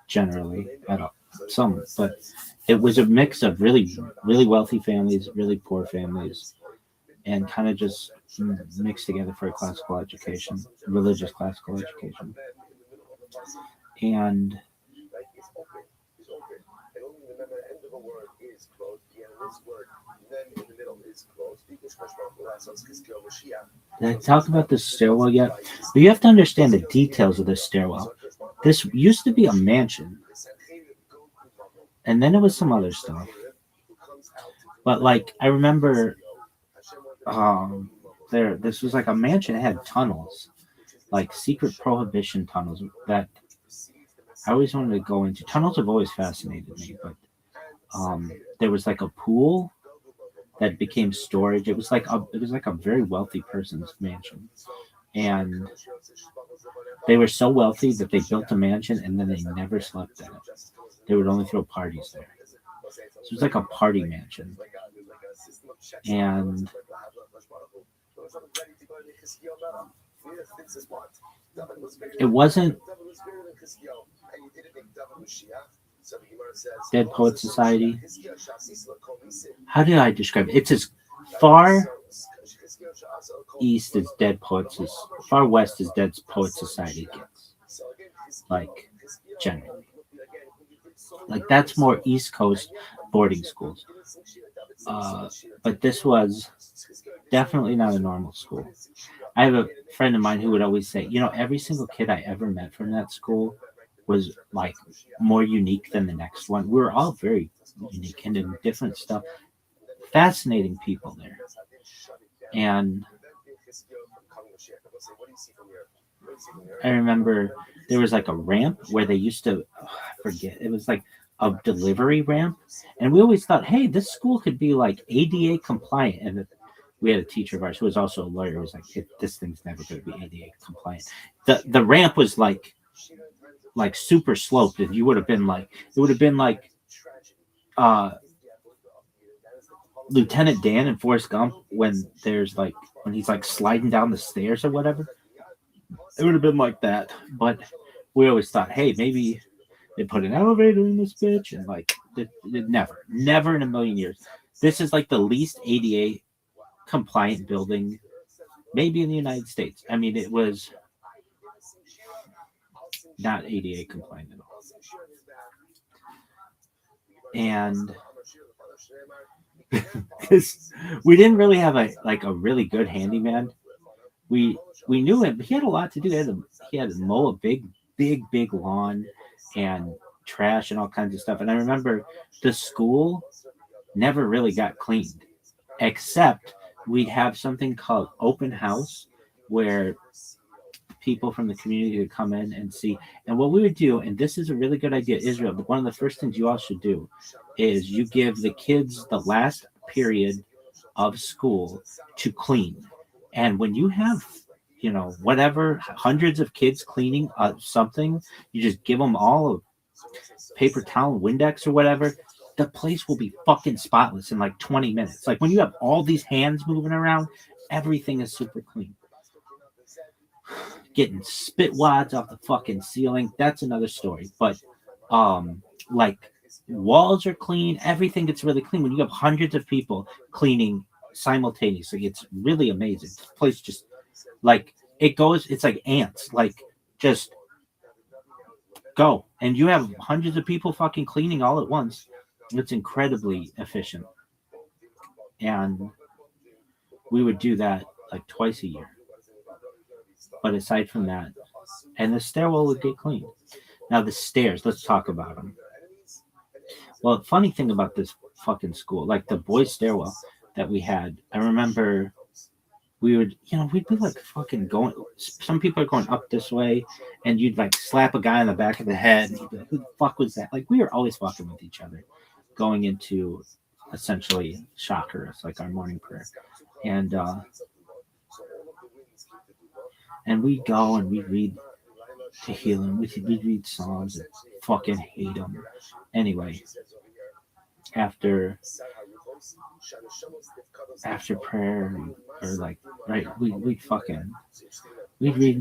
generally, at all. Some, but it was a mix of really, really wealthy families, really poor families, and kind of just mixed together for a classical education, religious classical education. And did I talk about this stairwell yet? But you have to understand the details of this stairwell. This used to be a mansion, and then it was some other stuff. But like I remember, this was like a mansion. It had tunnels, like secret prohibition tunnels that I always wanted to go into. Tunnels have always fascinated me, but there was like a pool that became storage. It was like a very wealthy person's mansion, and they were so wealthy that they built a mansion and then they never slept in it. They would only throw parties there. So it was like a party mansion, and it wasn't Dead Poets Society. How do I describe it? It's as far east as Dead Poets, as far west as Dead Poets Society gets. Like, generally. Like, that's more East Coast boarding schools. But this was definitely not a normal school. I have a friend of mine who would always say, you know, every single kid I ever met from that school was like more unique than the next one. We were all very unique and in different stuff. Fascinating people there. And I remember there was like a ramp where they used to, I forget, it was like a delivery ramp. And we always thought, hey, this school could be like ADA compliant. And we had a teacher of ours who was also a lawyer who was like, this thing's never going to be ADA compliant. The ramp was like super sloped, and you would have been like, it would have been like uh Lieutenant Dan in Forrest Gump when when he's like sliding down the stairs or whatever. It would have been like that. But we always thought, hey, maybe they put an elevator in this bitch, and like never in a million years. This is like the least ADA compliant building maybe in the United States. I mean, it was not ADA compliant at all. And because we didn't really have a really good handyman. We knew him. He had a lot to do. He had to mow a big lawn and trash and all kinds of stuff. And I remember the school never really got cleaned, except we'd have something called open house where people from the community would come in and see. And what we would do, and this is a really good idea, Israel, but one of the first things you all should do is you give the kids the last period of school to clean. And when you have, whatever, hundreds of kids cleaning something, you just give them all a paper towel, Windex or whatever, the place will be fucking spotless in like 20 minutes. Like when you have all these hands moving around, everything is super clean. Getting spit wads off the fucking ceiling, that's another story. But like walls are clean, everything gets really clean when you have hundreds of people cleaning simultaneously. It's really amazing. This place just like it's like ants, like just go, and you have hundreds of people fucking cleaning all at once. It's incredibly efficient. And we would do that like twice a year. But aside from that, and the stairwell would get cleaned. Now the stairs, let's talk about them. Well, the funny thing about this fucking school, like the boys' stairwell that we had, I remember we would, we'd be like fucking going. Some people are going up this way, and you'd like slap a guy on the back of the head, and you'd be like, "Who the fuck was that?" Like we were always fucking with each other, going into essentially Shacharis, like our morning prayer, and we'd go and we'd read Tehillim, we'd read Psalms and fucking hate them. Anyway, after prayer, or like, right, we'd read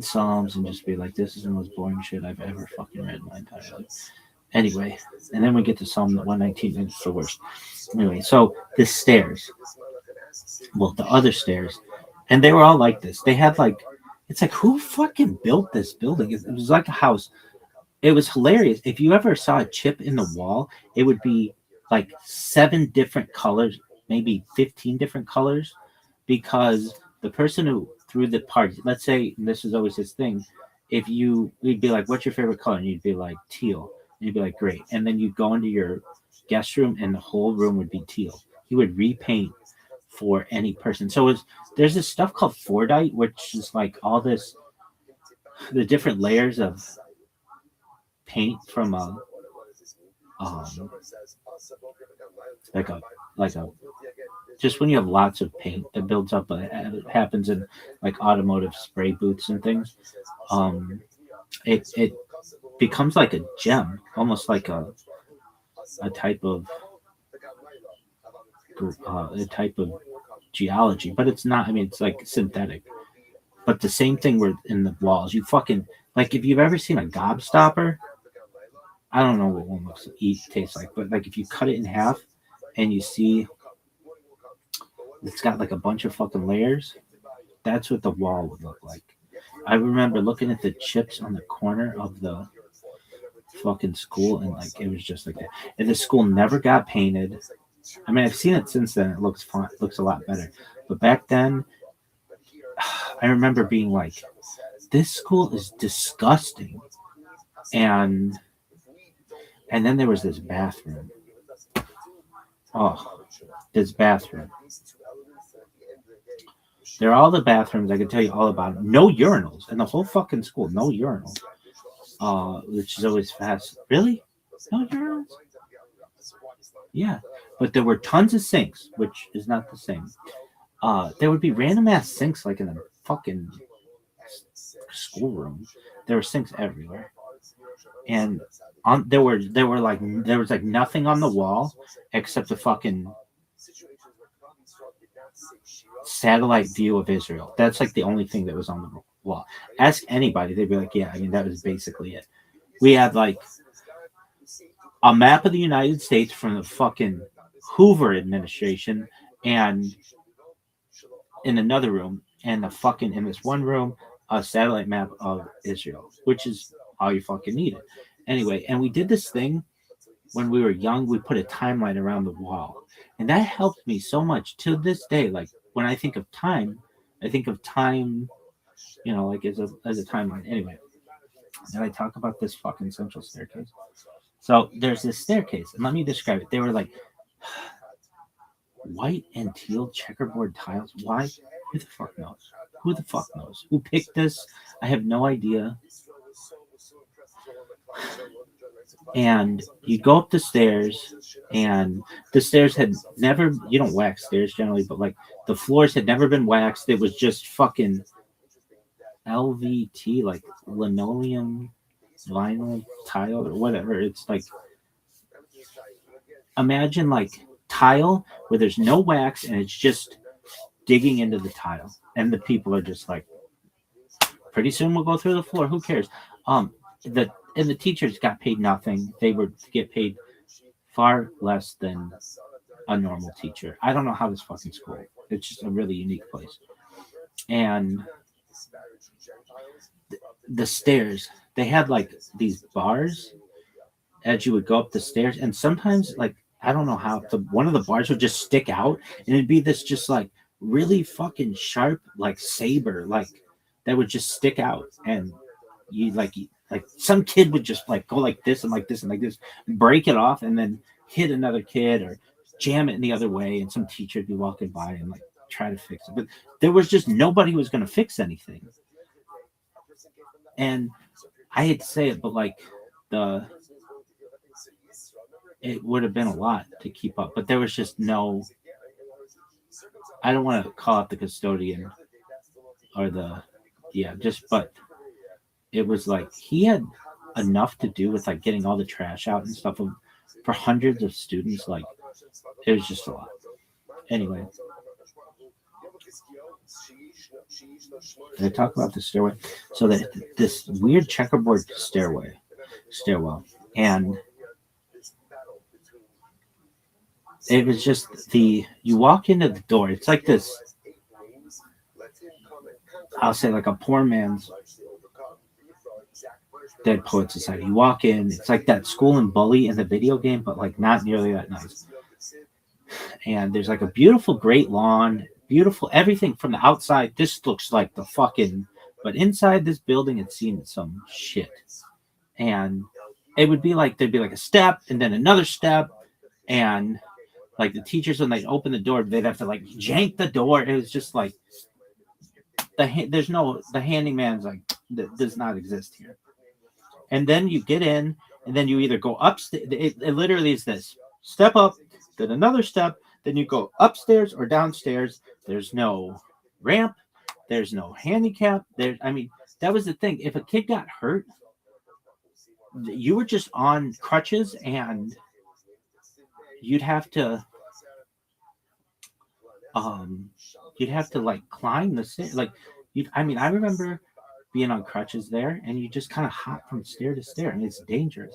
Psalms and just be like, this is the most boring shit I've ever fucking read in my entire life. Anyway, and then we get to Psalm 119, and it's the worst. Anyway, so the stairs, the other stairs, and they were all like this. They had like, it's like, who fucking built this building? It was like a house. It was hilarious. If you ever saw a chip in the wall, it would be like 7 different colors, maybe 15 different colors, because the person who threw the party, let's say, and this is always his thing, we'd be like, what's your favorite color? And you'd be like, teal. And you'd be like, great. And then you'd go into your guest room and the whole room would be teal. He would repaint for any person. So there's this stuff called Fordite, which is like all this, the different layers of paint from just when you have lots of paint that builds up, it happens in like automotive spray booths and things. It becomes like a gem, almost like a type of geology, but it's not. I mean, it's like synthetic. But the same thing with in the walls. You fucking, like, if you've ever seen a gobstopper, I don't know what one tastes like, but like if you cut it in half and you see it's got like a bunch of fucking layers, that's what the wall would look like. I remember looking at the chips on the corner of the fucking school, and like it was just like that. And the school never got painted. I mean, I've seen it since then. It looks fine. It looks a lot better. But back then, I remember being like, this school is disgusting. And then there was this bathroom. Oh, this bathroom. They're all the bathrooms. I can tell you all about them. No urinals in the whole fucking school. No urinals. Which is always fast. Really? No urinals? Yeah. But there were tons of sinks, which is not the same. There would be random ass sinks like in the fucking schoolroom. There were sinks everywhere. And there was like nothing on the wall except a fucking satellite view of Israel. That's like the only thing that was on the wall. Ask anybody, they'd be like, yeah, I mean, that was basically it. We had like a map of the United States from the fucking Hoover administration, and in another room, and in this one room, a satellite map of Israel, which is all you fucking needed. Anyway, and we did this thing when we were young. We put a timeline around the wall, and that helped me so much to this day. Like when I think of time, like as a timeline. Anyway, and I talk about this fucking central staircase. So there's this staircase, and let me describe it. They were like white and teal checkerboard tiles. Why? Who the fuck knows? Who the fuck knows? Who picked this? I have no idea. And you go up the stairs, and the stairs had never, you don't wax stairs generally, but like the floors had never been waxed. It was just fucking LVT, like linoleum vinyl tile or whatever. It's like, imagine like tile where there's no wax and it's just digging into the tile, and the people are just like, pretty soon we'll go through the floor, who cares? The teachers got paid nothing. They would get paid far less than a normal teacher. I don't know how this fucking school, it's just a really unique place. And the stairs, they had like these bars as you would go up the stairs, and sometimes like I don't know how one of the bars would just stick out, and it'd be this just like really fucking sharp like saber like that would just stick out, and you like some kid would just like go like this and like this and like this, break it off, and then hit another kid or jam it in the other way, and some teacher would be walking by and like try to fix it. But there was just nobody who was going to fix anything. And I hate to say it, but like it would have been a lot to keep up, but there was just no, I don't want to call it the custodian or but it was like he had enough to do with like getting all the trash out and stuff for hundreds of students. Like it was just a lot. Anyway, did I talk about the stairway? So that this weird checkerboard stairwell, and it was just you walk into the door. It's like this, I'll say like a poor man's Dead Poet Society. You walk in, it's like that School and Bully in the video game, but like not nearly that nice. And there's like a beautiful great lawn, beautiful everything from the outside. This looks like the fucking, but inside this building it's seen some shit. And it would be like there'd be like a step and then another step, and like the teachers, when they'd open the door, they'd have to like jank the door. It was just like the handyman's like does not exist here. And then you get in, and then you either go upstairs. It literally is this: step up, then another step, then you go upstairs or downstairs. There's no ramp, there's no handicap. That was the thing. If a kid got hurt, you were just on crutches, and you'd have to like climb the stairs. Like I remember being on crutches there, and you just kind of hop from stair to stair, and it's dangerous,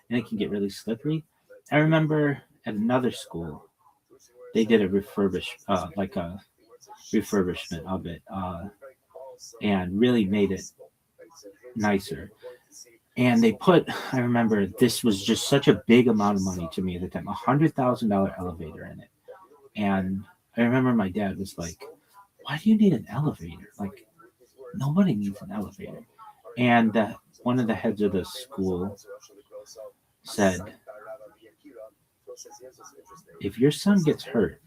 and it can get really slippery. I remember at another school, they did a refurbishment of it, and really made it nicer. And I remember this was just such a big amount of money to me at the time, $100,000 elevator in it. And I remember my dad was like, "Why do you need an elevator? Like, nobody needs an elevator." And one of the heads of the school said, "If your son gets hurt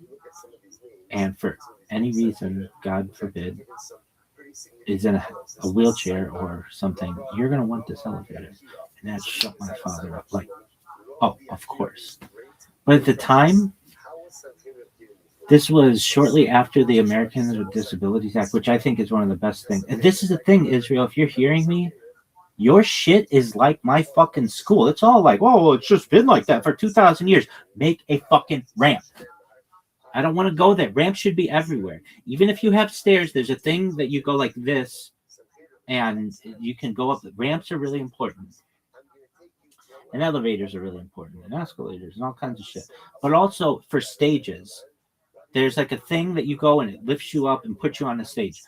and any reason, God forbid, is in a wheelchair or something, you're going to want this elevator. And that shut my father up. Like, oh, of course. But at the time, this was shortly after the Americans with Disabilities Act, which I think is one of the best things. And this is the thing, Israel, if you're hearing me, your shit is like my fucking school. It's all like, oh, well, it's just been like that for 2,000 years. Make a fucking ramp. I don't want to go there. Ramps should be everywhere. Even if you have stairs, there's a thing that you go like this, and you can go up. Ramps are really important. And elevators are really important. And escalators and all kinds of shit. But also for stages, there's like a thing that you go and it lifts you up and puts you on the stage.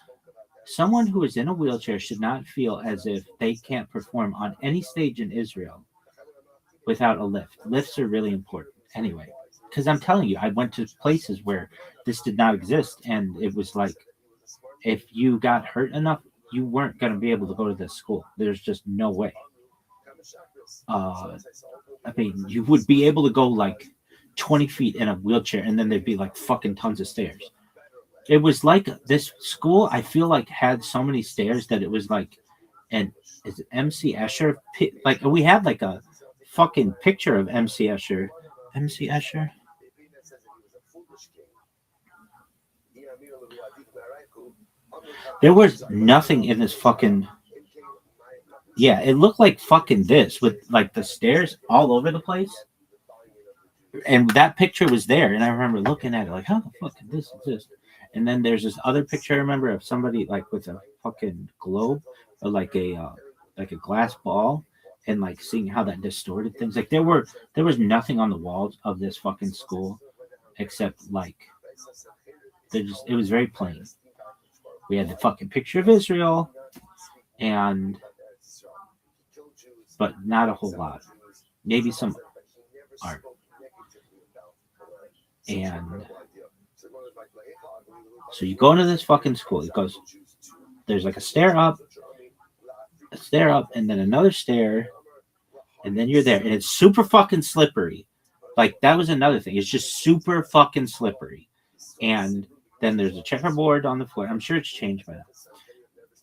Someone who is in a wheelchair should not feel as if they can't perform on any stage in Israel without a lift. Lifts are really important. Anyway, because I'm telling you, I went to places where this did not exist, and it was like, if you got hurt enough, you weren't going to be able to go to this school. There's just no way. I mean, you would be able to go like 20 feet in a wheelchair, and then there'd be like fucking tons of stairs. It was like this school, I feel like, had so many stairs that it was like, and is it MC Escher? Like, we had like a fucking picture of MC Escher. MC Escher? There was nothing in this fucking. Yeah, it looked like fucking this with like the stairs all over the place. And that picture was there, and I remember looking at it like, how the fuck did this exist? And then there's this other picture I remember of somebody like with a fucking globe or like a glass ball, and like seeing how that distorted things. Like there was nothing on the walls of this fucking school except like it was very plain. We had the fucking picture of Israel, but not a whole lot. Maybe some art. And so you go into this fucking school. It goes, there's like a stair up, and then another stair, and then you're there. And it's super fucking slippery. Like, that was another thing. It's just super fucking slippery. And then there's a checkerboard on the floor. I'm sure it's changed by now.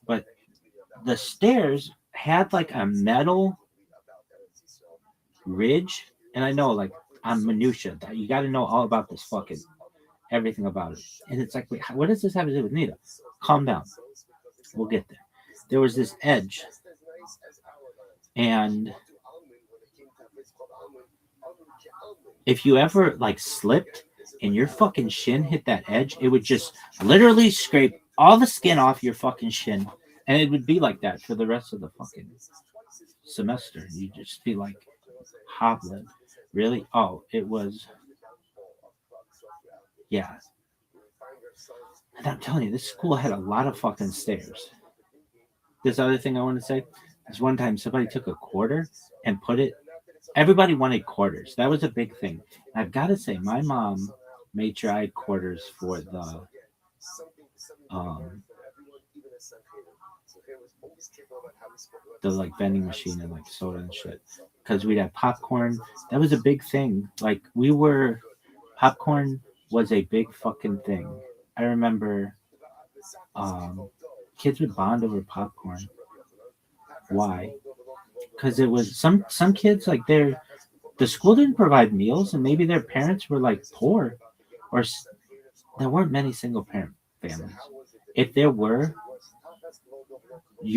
But the stairs had like a metal ridge. And I know, like, I'm minutia. You got to know all about this fucking everything about it. And it's like, wait, what does this have to do with Nita? Calm down. We'll get there. There was this edge. And if you ever like slipped and your fucking shin hit that edge, it would just literally scrape all the skin off your fucking shin. And it would be like that for the rest of the fucking semester. You'd just be like hobbling. Really? Oh, it was. Yeah. And I'm telling you, this school had a lot of fucking stairs. This other thing I want to say is one time somebody took a quarter and put it. Everybody wanted quarters. That was a big thing. And I've got to say, my mom made sure I had quarters for the like vending machine and like soda and shit, because we'd have popcorn. That was a big thing. Like, popcorn was a big fucking thing. I remember kids would bond over popcorn. Why? Because it was some kids, like, the school didn't provide meals, and maybe their parents were like poor, or there weren't many single parent families. If there were,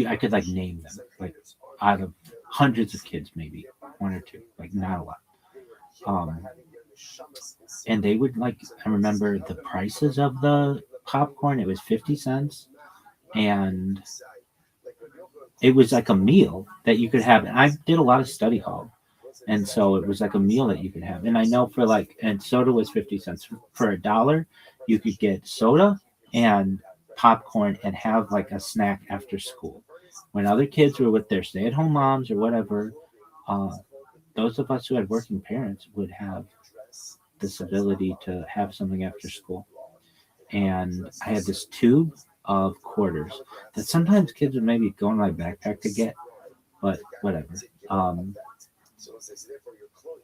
I could like name them, like out of hundreds of kids, maybe one or two, like not a lot. And they would like, I remember the prices of the popcorn. It was 50 cents, and it was like a meal that you could have. And I did a lot of study hall, and so it was like a meal that you could have. And I know for like, and soda was 50 cents. For $1, you could get soda and popcorn and have like a snack after school. When other kids were with their stay-at-home moms or whatever, those of us who had working parents would have this ability to have something after school. And I had this tube of quarters that sometimes kids would maybe go in my backpack to get, but whatever.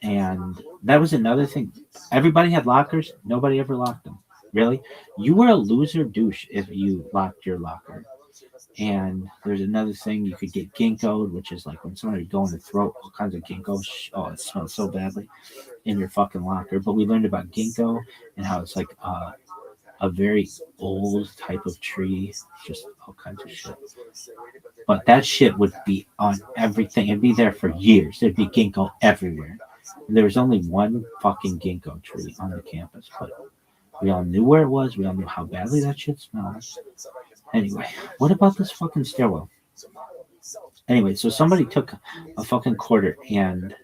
And that was another thing. Everybody had lockers. Nobody ever locked them. Really? You were a loser douche if you locked your locker. And there's another thing, you could get ginkgoed, which is like when somebody going to throw all kinds of ginkgo. Oh, it smells so badly in your fucking locker. But we learned about ginkgo and how it's like a very old type of tree, just all kinds of shit. But that shit would be on everything. It'd be there for years. There'd be ginkgo everywhere. And there was only one fucking ginkgo tree on the campus, but we all knew where it was. We all knew how badly that shit smelled. Anyway, what about this fucking stairwell? Anyway, so somebody took a fucking quarter and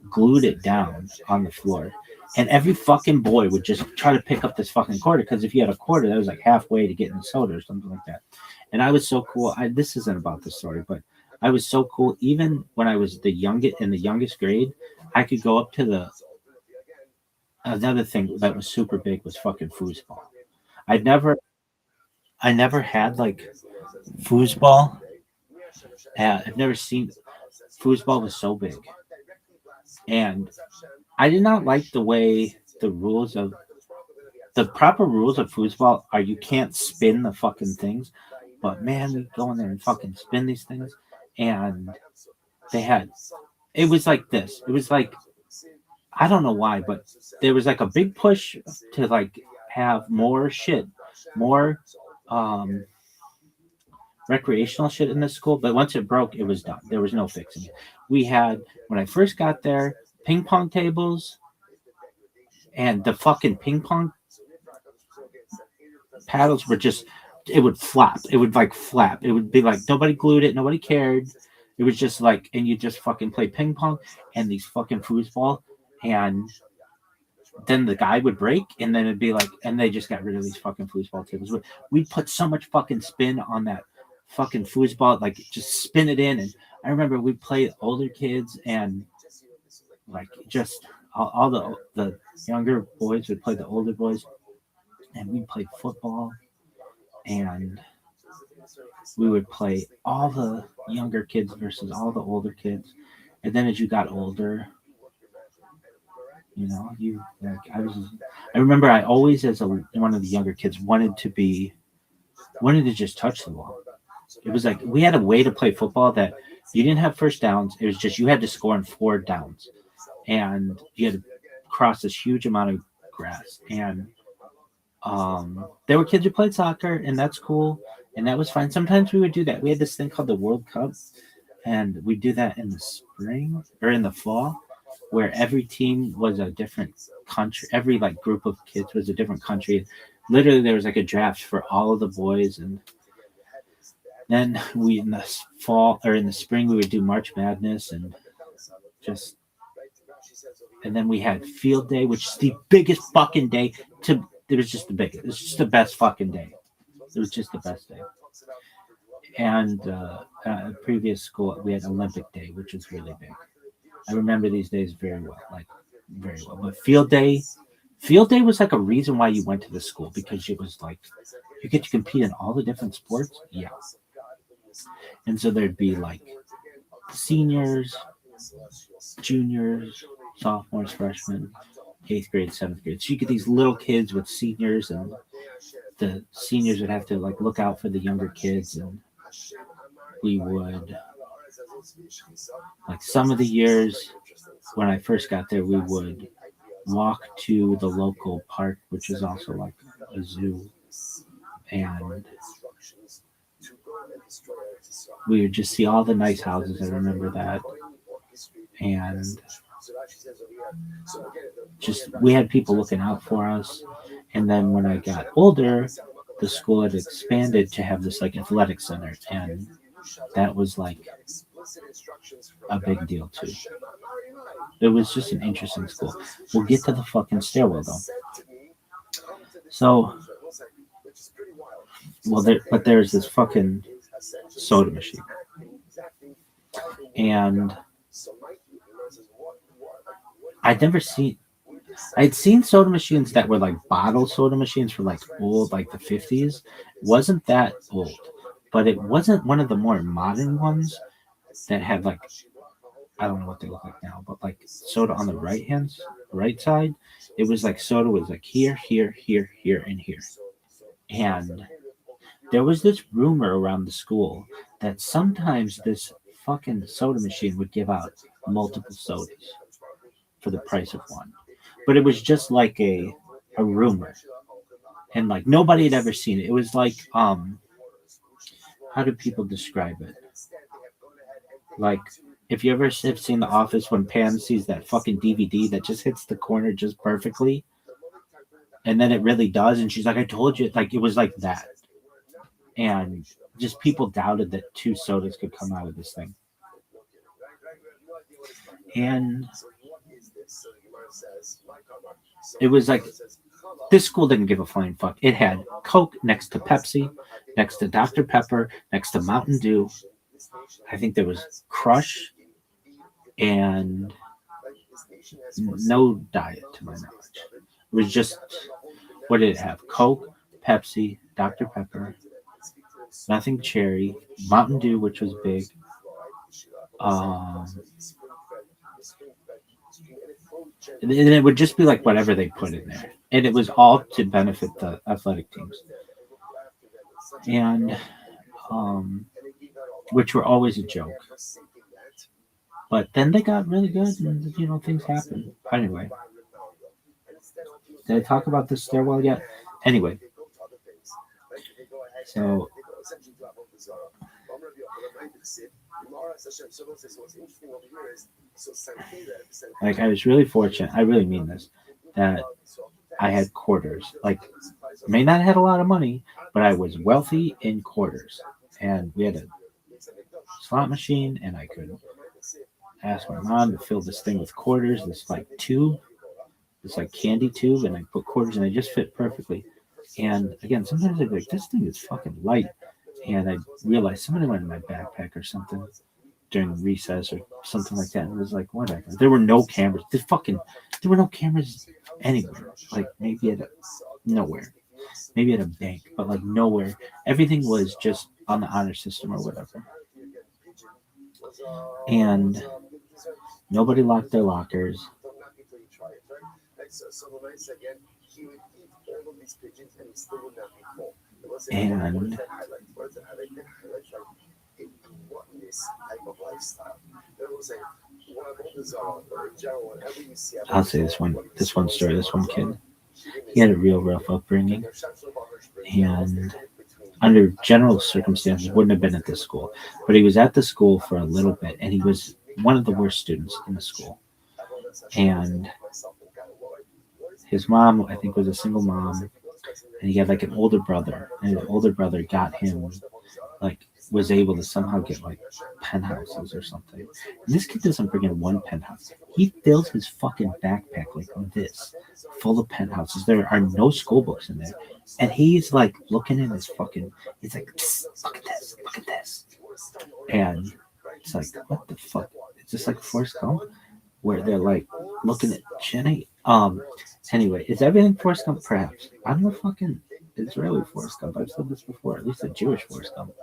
glued it down on the floor. And every fucking boy would just try to pick up this fucking quarter, because if you had a quarter, that was like halfway to getting a soda or something like that. And I was so cool. This isn't about the story, but I was so cool. Even when I was the youngest grade, I could go up to another thing that was super big was fucking foosball. I never had like foosball. I've never seen foosball was so big, and I did not like the way the proper rules of foosball are. You can't spin the fucking things, but man, we go in there and fucking spin these things, and it was like this. It was like, I don't know why, but there was like a big push to like have more recreational shit in this school. But once it broke, it was done. There was no fixing it. We had, when I first got there, ping pong tables, and the fucking ping pong paddles were just, it would flap. It would like flap. It would be like nobody glued it, nobody cared. It was just like, and you just fucking play ping pong and these fucking foosball, and then the guy would break, and then it'd be like, and they just got rid of these fucking foosball tables. We'd put so much fucking spin on that fucking foosball, like just spin it in. And I remember we'd play older kids, and like just all the younger boys would play the older boys, and we'd play football, and we would play all the younger kids versus all the older kids. And then as you got older, you know, I remember I always, as one of the younger kids, wanted to just touch the ball. It was like we had a way to play football that you didn't have first downs. It was just you had to score in 4 downs, and you had to cross this huge amount of grass. And there were kids who played soccer, and that's cool, and that was fine. Sometimes we would do that. We had this thing called the World Cup, and we do that in the spring or in the fall, where every team was a different country. Every like group of kids was a different country. Literally, there was like a draft for all of the boys, and then we in the fall or in the spring we would do March Madness, and then we had field day, which is the biggest fucking day. It was just the biggest. It was just the best fucking day. It was just the best day. And previous school we had Olympic Day, which was really big. I remember these days very well. But field day was like a reason why you went to the school, because it was like you get to compete in all the different sports. Yeah. And so there'd be like seniors, juniors, sophomores, freshmen, 8th grade, 7th grade. So you get these little kids with seniors, and the seniors would have to like look out for the younger kids, and we would, like some of the years when I first got there, we would walk to the local park, which is also like a zoo, and we would just see all the nice houses. I remember that. And just we had people looking out for us. And then when I got older, the school had expanded to have this like athletic center, and that was like a big deal too. It was just an interesting school. We'll get to the fucking stairwell though. So, there's this fucking soda machine, and I'd seen soda machines that were like bottle soda machines for like old, like the 50s. It wasn't that old, but it wasn't one of the more modern ones that had like, I don't know what they look like now, but like soda on the right side. It was like soda was like here, here, here, here, and here. And there was this rumor around the school that sometimes this fucking soda machine would give out multiple sodas for the price of one. But it was just like a rumor. And like nobody had ever seen it. It was like how do people describe it? Like if you ever have seen The Office when Pam sees that fucking DVD that just hits the corner just perfectly, and then it really does, and she's like, "I told you," like it was like that, and just people doubted that two sodas could come out of this thing, and it was like this school didn't give a flying fuck. It had Coke next to Pepsi, next to Dr. Pepper, next to Mountain Dew. I think there was Crush and no diet to my knowledge. It was just, what did it have? Coke, Pepsi, Dr. Pepper, nothing cherry, Mountain Dew, which was big. And it would just be like whatever they put in there. And it was all to benefit the athletic teams. And which were always a joke. But then they got really good and things happened. Anyway. Did I talk about the stairwell yet? Anyway. So like I was really fortunate, I really mean this, that I had quarters. Like may not have had a lot of money, but I was wealthy in quarters. And we had a slot machine and I could ask my mom to fill this thing with quarters, this like tube, this like candy tube, and I put quarters and they just fit perfectly. And again, sometimes I'd be like, this thing is fucking light. And I realized somebody went in my backpack or something during recess or something like that. And it was like, whatever. There were no cameras. There were no cameras anywhere. Like maybe at nowhere. Maybe at a bank, but like nowhere. Everything was just on the honor system or whatever. And nobody locked their lockers. And I'll say this one story, this one kid. He had a real rough upbringing. And under general circumstances wouldn't have been at this school. But he was at the school for a little bit and he was one of the worst students in the school. And his mom, I think, was a single mom, and he had like an older brother, and his older brother got him, like, was able to somehow get like penthouses or something. And this kid doesn't bring in one penthouse. He fills his fucking backpack like this, full of penthouses. There are no school books in there. And he's like looking at his fucking, he's like, look at this, look at this. And it's like, what the fuck? It's just like Forrest Gump, where they're like looking at Jenny. Anyway, is everything Forrest Gump? Perhaps. I'm the fucking Israeli Forrest Gump. I've said this before, at least a Jewish Forrest Gump.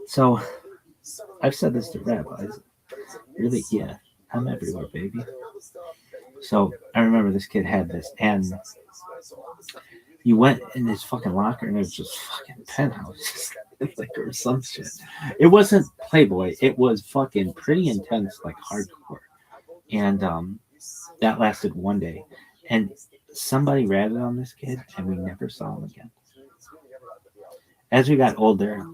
So I've said this to rabbis. Really, yeah, I'm everywhere, baby. So I remember this kid had this, and you went in his fucking locker, and it was just fucking penthouses, like, or some shit. It wasn't Playboy. It was fucking pretty intense, like hardcore. And that lasted one day. And somebody ratted on this kid, and we never saw him again. As we got older,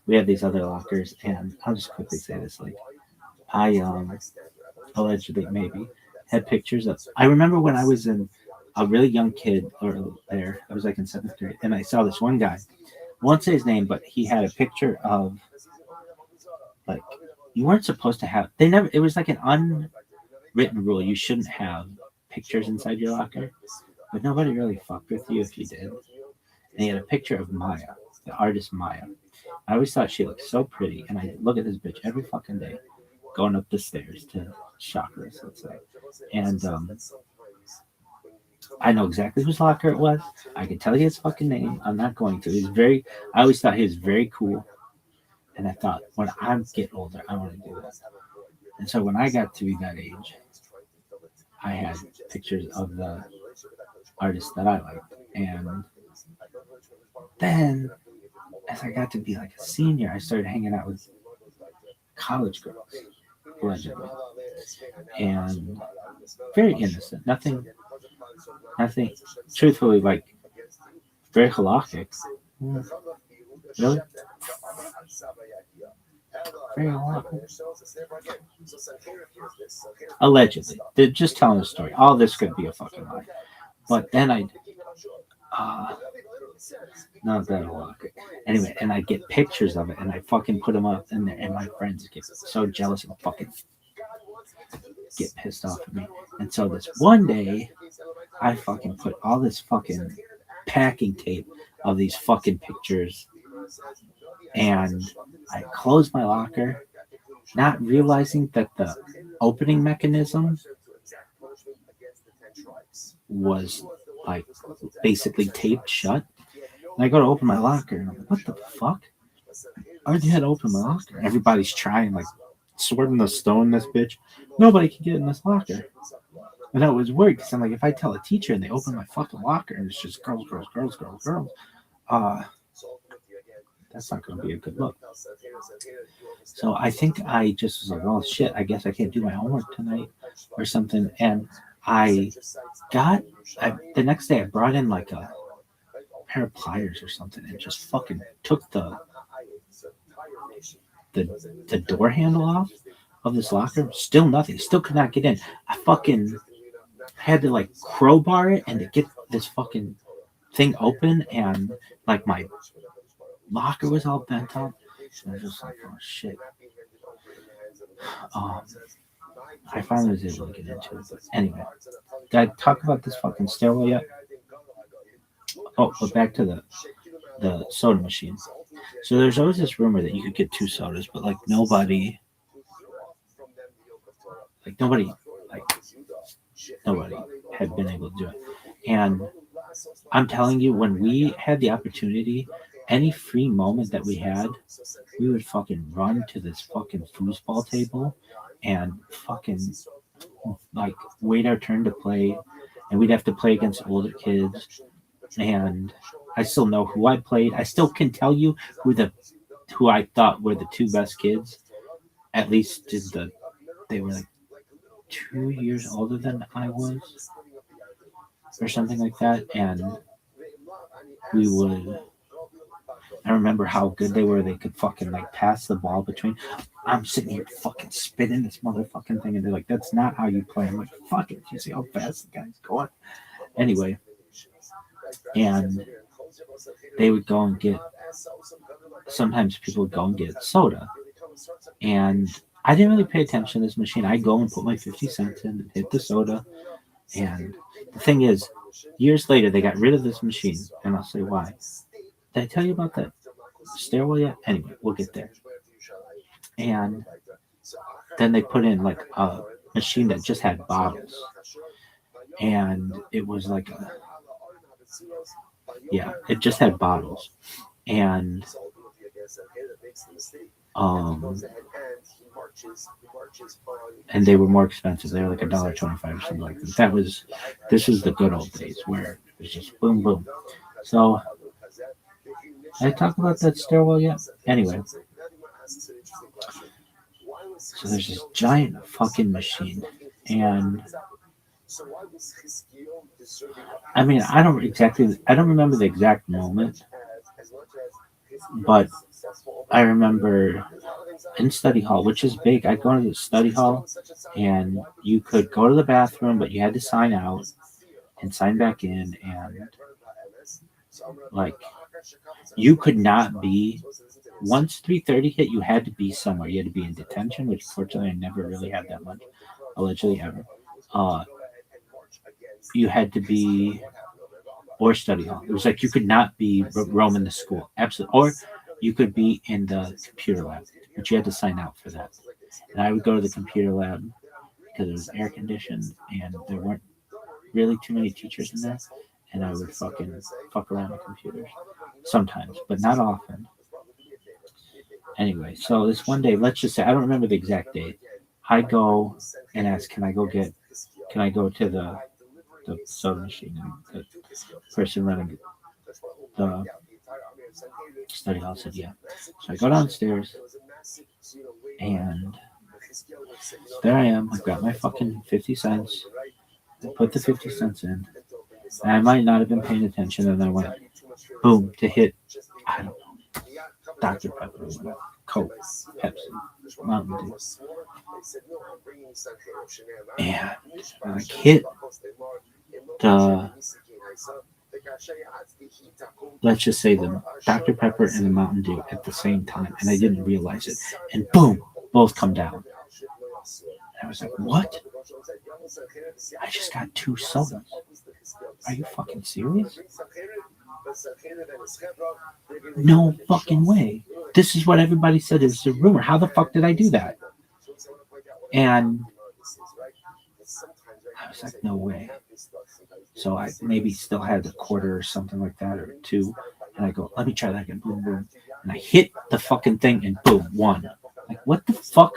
we had these other lockers, and I'll just quickly say this, like, I allegedly maybe had pictures of, I remember when I was in a really young kid or there, I was like in 7th grade, and I saw this one guy, I won't say his name, but he had a picture of, like, you weren't supposed to have, it was like an unwritten rule, you shouldn't have pictures inside your locker, but nobody really fucked with you if you did. And he had a picture of Maya, the artist Maya. I always thought she looked so pretty, and I look at this bitch every fucking day, going up the stairs to chakras, let's say. And I know exactly whose locker it was. I can tell you his fucking name. I'm not going to. I always thought he was very cool. And I thought, when I get older, I want to do this. And so when I got to be that age, I had pictures of the artists that I liked. And then as I got to be like a senior, I started hanging out with college girls, allegedly. And very innocent. Nothing, truthfully, like, very halakhic. Really? Very halakhic. Allegedly. They're just telling a story. All this could be a fucking lie. But then not that halakhic. Anyway, and I get pictures of it, and I fucking put them up in there, and my friends get so jealous and fucking get pissed off at me. And so this one day, I fucking put all this fucking packing tape of these fucking pictures, and I closed my locker, not realizing that the opening mechanism was like basically taped shut. And I go to open my locker, and I'm like, what the fuck? I already had to open my locker. And everybody's trying, like, sword in the stone, this bitch. Nobody can get in this locker. And I was worried because I'm like, if I tell a teacher and they open my fucking locker and it's just girls, that's not going to be a good look. So I think I just was like, oh shit, I guess I can't do my homework tonight or something. And the next day I brought in like a pair of pliers or something and just fucking took the door handle off of this locker. Still nothing. Still could not get in. I fucking had to like crowbar it and to get this fucking thing open, and like my locker was all bent up. And I was just like, oh shit. I finally was able to get into it. But anyway, did I talk about this fucking stairwell yet? Oh, but back to the soda machine. So there's always this rumor that you could get 2 sodas, but like nobody had been able to do it. And I'm telling you, when we had the opportunity, any free moment that we had, we would fucking run to this fucking foosball table and fucking like wait our turn to play, and we'd have to play against older kids. And I still know who I played. I still can tell you who I thought were the 2 best kids. At least they were like 2 years older than I was, or something like that. And I remember how good they were. They could fucking like pass the ball between. I'm sitting here fucking spinning this motherfucking thing, and they're like, that's not how you play. I'm like, fuck it. You see how fast the guy's going? Anyway, and they would go and sometimes people would go and get soda. And I didn't really pay attention to this machine. I'd go and put my 50 cents in and hit the soda. And the thing is, years later, they got rid of this machine. And I'll say why. Did I tell you about that stairwell yet? Anyway, we'll get there. And then they put in like a machine that just had bottles. And it was like it just had bottles. And they were more expensive. They were like $1.25 or something like that. This was the good old days where it was just boom, boom. So did I talk about that stairwell yet? Anyway, so there's this giant fucking machine, and I mean, I don't remember the exact moment, but I remember in study hall, which is big. I'd go to the study hall, and you could go to the bathroom, but you had to sign out and sign back in, and like you could not be. Once 3:30 hit, you had to be somewhere. You had to be in detention, which fortunately I never really had that much, allegedly ever. You had to be, or study hall. It was like you could not be roaming the school, absolutely. Or you could be in the computer lab, but you had to sign out for that. And I would go to the computer lab because it was air conditioned, and there weren't really too many teachers in there. And I would fuck around with computers sometimes, but not often. Anyway, so this one day, let's just say, I don't remember the exact date. I go and ask, can I go get can I go to the soda machine? And the person running the study hall said, yeah. So I go downstairs, and there I am. I've got my fucking 50 cents. I put the 50 cents in. And I might not have been paying attention, and I went, boom, to hit, I don't know, Dr. Pepper, whatever, Coke, Pepsi, Mountain Dew. And I hit the, let's just say the Dr. Pepper and the Mountain Dew at the same time, and I didn't realize it. And boom, both come down. And I was like, what? I just got 2 sodas. Are you fucking serious? No fucking way. This is what everybody said is a rumor. How the fuck did I do that? And I was like, no way. So I maybe still had a quarter or something like that, or 2. And I go, let me try that again. Boom, boom. And I hit the fucking thing, and boom, 1. Like, what the fuck?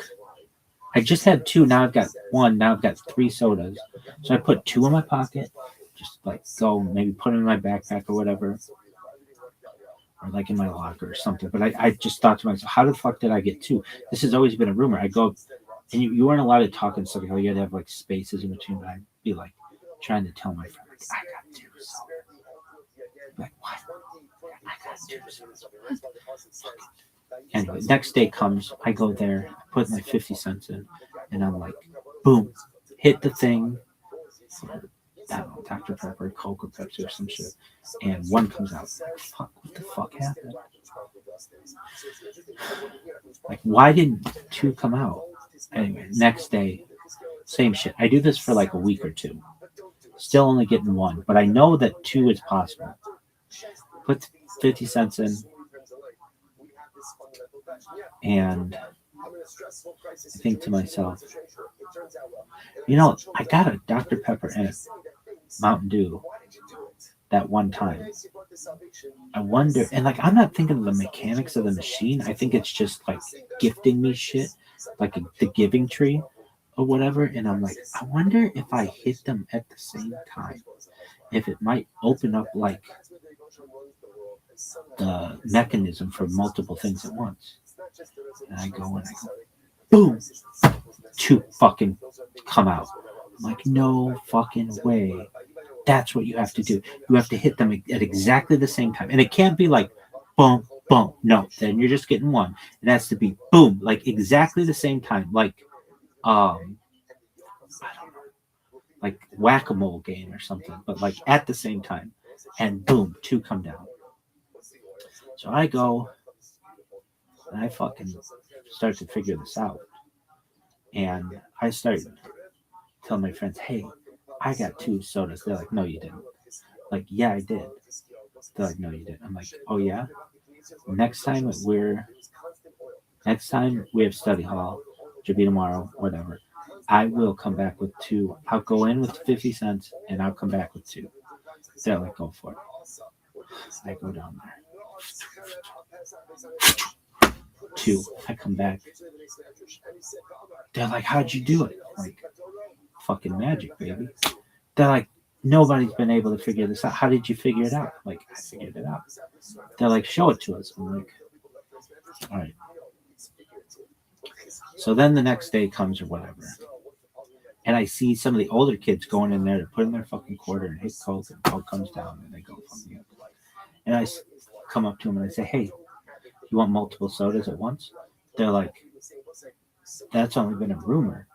I just had 2. Now I've got 1. Now I've got 3 sodas. So I put 2 in my pocket. Just like go, maybe put it in my backpack or whatever. Or like in my locker or something. But I just thought to myself, how the fuck did I get 2? This has always been a rumor. I go, and you weren't allowed to talk and stuff. You had to have like spaces in between. But I'd be like trying to tell my friend, like, I got 2 sodas. Like, what? I got 2 sodas. Anyway, next day comes, I go there, I put my 50 cents in, and I'm like, boom, hit the thing for, I don't know, Dr. Pepper, Coke, or Pepsi, or some shit, and 1 comes out. Like, fuck, what the fuck happened? Like, why didn't 2 come out? Anyway, next day, same shit. I do this for like a week or 2. Still only getting 1, but I know that 2 is possible. Put 50 cents in, and I think to myself, you know, I got a Dr. Pepper and a Mountain Dew that one time. I wonder, and like, I'm not thinking of the mechanics of the machine. I think it's just like gifting me shit, like the giving tree or whatever. And I'm like, I wonder if I hit them at the same time, if it might open up like the mechanism for multiple things at once. And I go, boom, 2 fucking come out. I'm like, no fucking way. That's what you have to do. You have to hit them at exactly the same time. And it can't be like, boom, boom. No, then you're just getting 1. It has to be boom, like exactly the same time. Like, I don't know, like whack-a-mole game or something, but like at the same time. And boom, 2 come down. So I go, and I fucking start to figure this out. And I start telling my friends, hey, I got 2 sodas. They're like, no, you didn't. Like, yeah, I did. They're like, no, you didn't. I'm like, oh, yeah? Next time we have study hall, should be tomorrow, whatever, I will come back with 2. I'll go in with 50 cents, and I'll come back with 2. They're like, go for it. I go down there. 2. I come back. They're like, how'd you do it? Like, fucking magic, baby. They're like, nobody's been able to figure this out. How did you figure it out? Like, I figured it out. They're like, show it to us. I'm like, all right. So then the next day comes or whatever. And I see some of the older kids going in there to put in their fucking quarter and hit Coke, and Coke comes down, and they go from the other. And I come up to them and I say, hey, you want multiple sodas at once? They're like, that's only been a rumor.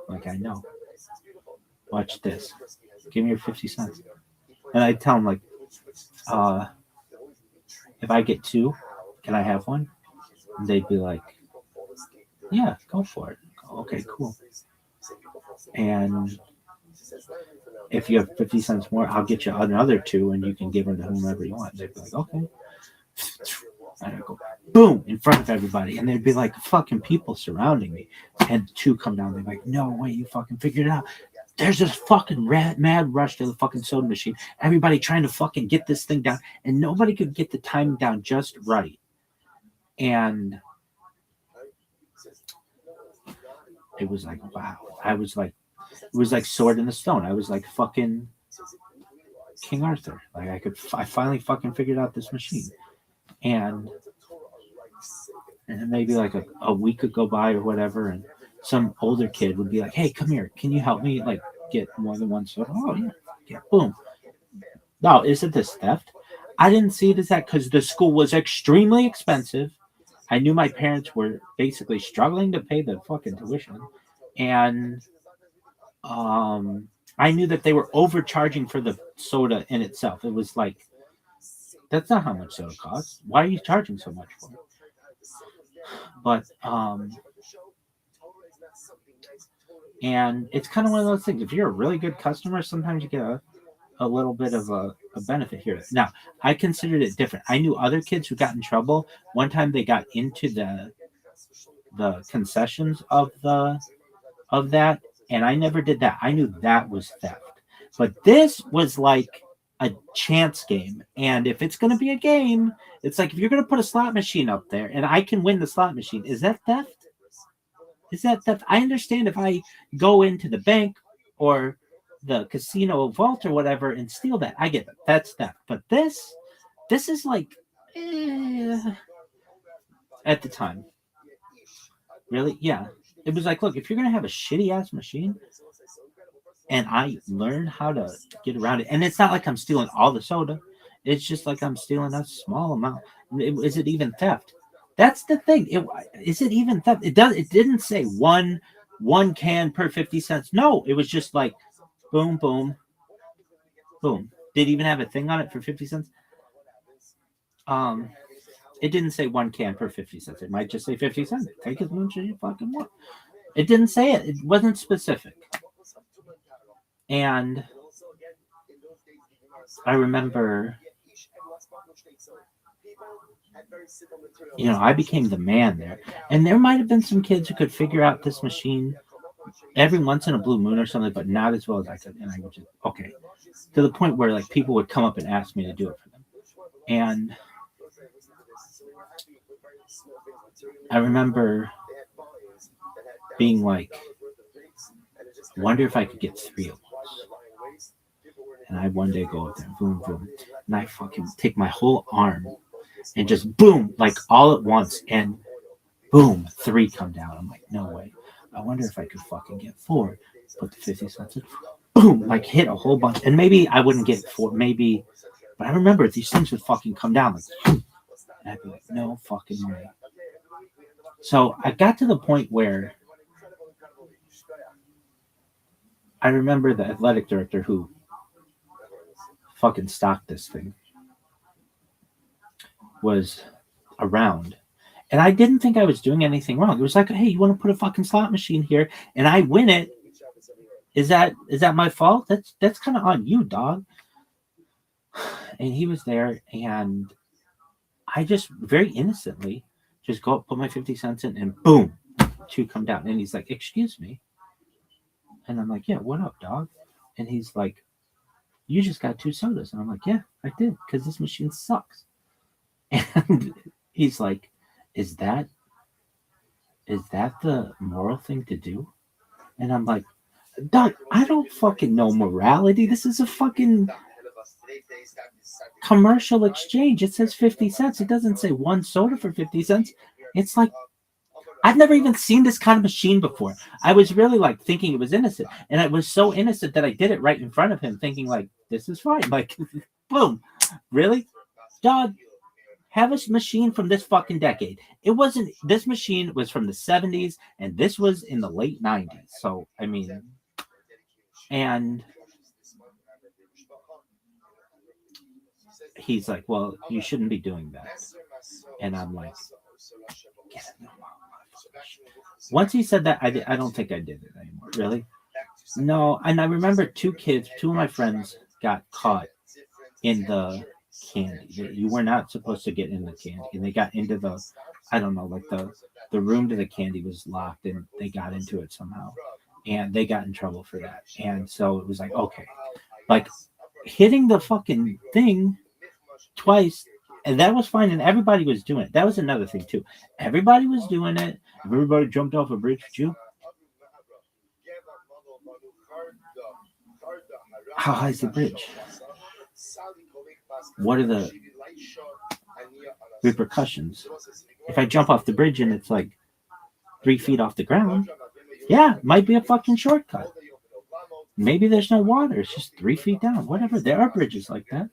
Like, I know. Watch this. Give me your 50 cents. And I tell them, like, if I get 2, can I have 1? And they'd be like, yeah, go for it. Okay, cool. And if you have 50 cents more, I'll get you another 2, and you can give them to whomever you want. They'd be like, okay. And I go, boom, in front of everybody. And they'd be like fucking people surrounding me. And 2 come down. They're like, no way, you fucking figured it out. There's this fucking mad rush to the fucking soda machine. Everybody trying to fucking get this thing down. And nobody could get the timing down just right. And it was like, wow. I was like, It was like Sword in the Stone. I was like fucking King Arthur. Like I finally fucking figured out this machine. And maybe like a week would go by or whatever, and some older kid would be like, "Hey, come here. Can you help me like get more than one soda?" Oh yeah, boom. No, isn't this theft? I didn't see it as that because the school was extremely expensive. I knew my parents were basically struggling to pay the fucking tuition, and I knew that they were overcharging for the soda in itself. It was like, that's not how much soda costs. Why are you charging so much for it? But and it's kind of one of those things. If you're a really good customer, sometimes you get a little bit of a benefit here. Now, I considered it different. I knew other kids who got in trouble. One time they got into the concessions of that, and I never did that. I knew that was theft. But this was like a chance game. And if it's going to be a game, it's like if you're going to put a slot machine up there and I can win the slot machine, is that theft? Is that theft? I understand if I go into the bank or the casino vault or whatever and steal that. I get it. That's theft. But this is like, at the time. Really? Yeah. It was like, look, if you're going to have a shitty ass machine and I learn how to get around it, and it's not like I'm stealing all the soda. It's just like I'm stealing a small amount. Is it even theft? That's the thing. Is it even theft? It didn't say one can per 50 cents. No, it was just like boom, boom, boom. Did it even have a thing on it for 50 cents? It didn't say one can per 50 cents. It might just say 50 cents. Take as much as you fucking want. It didn't say it. It wasn't specific. And I remember, I became the man there. And there might have been some kids who could figure out this machine every once in a blue moon or something, but not as well as I could. And I would just, okay. To the point where like people would come up and ask me to do it for them. And I remember being like, I wonder if I could get 3 of those. And I one day go up there, boom, boom, and I fucking take my whole arm and just boom, like all at once, and boom, 3 come down. I'm like, no way. I wonder if I could fucking get 4. Put the 50 cents in, boom, like hit a whole bunch. And maybe I wouldn't get 4, maybe, but I remember these things would fucking come down like, and I'd be like, no fucking way. So I got to the point where I remember the athletic director who fucking stocked this thing was around, and I didn't think I was doing anything wrong. It was like, hey, you want to put a fucking slot machine here and I win it? Is that my fault? That's kind of on you, dog. And he was there, and I just very innocently just go up, put my 50 cents in, and boom, 2 come down. And he's like, excuse me. And I'm like, yeah, what up, dog? And he's like, you just got 2 sodas. And I'm like, yeah, I did, because this machine sucks. And he's like, is that the moral thing to do? And I'm like, dog, I don't fucking know morality. This is a fucking commercial exchange. It says 50 cents. It doesn't say 1 soda for 50 cents. It's like, I've never even seen this kind of machine before. I was really like thinking it was innocent. And it was so innocent that I did it right in front of him, thinking like, this is fine. Like, boom. Really? Dog, have a machine from this fucking decade. It wasn't, this machine was from the 70s, and this was in the late 90s. So, I mean, and he's like, well, you shouldn't be doing that. And I'm like, get it. Once he said that, I don't think I did it anymore. Really? No. And I remember 2 of my friends got caught in the candy. You were not supposed to get in the candy. And they got into the, I don't know, like the room to the candy was locked, and they got into it somehow. And they got in trouble for that. And so it was like, okay. Like, hitting the fucking thing twice, and that was fine, and everybody was doing it. That was another thing too. Everybody was doing it. Everybody jumped off a bridge with you. How high is the bridge? What are the repercussions? If I jump off the bridge and it's like 3 feet off the ground, yeah, might be a fucking shortcut. Maybe there's no water. It's just 3 feet down. Whatever. There are bridges like that.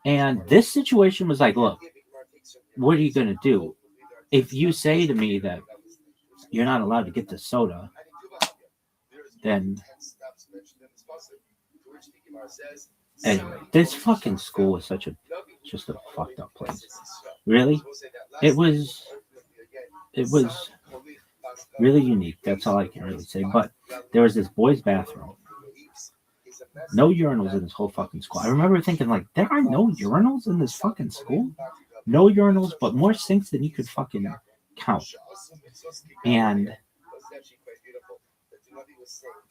And this situation was like, look, what are you going to do? If you say to me that you're not allowed to get the soda, then anyway, this fucking school is just a fucked up place. Really? It was really unique. That's all I can really say. But there was this boys' bathroom. No urinals in this whole fucking school. I remember thinking, like, there are no urinals in this fucking school? No urinals, but more sinks than you could fucking count. And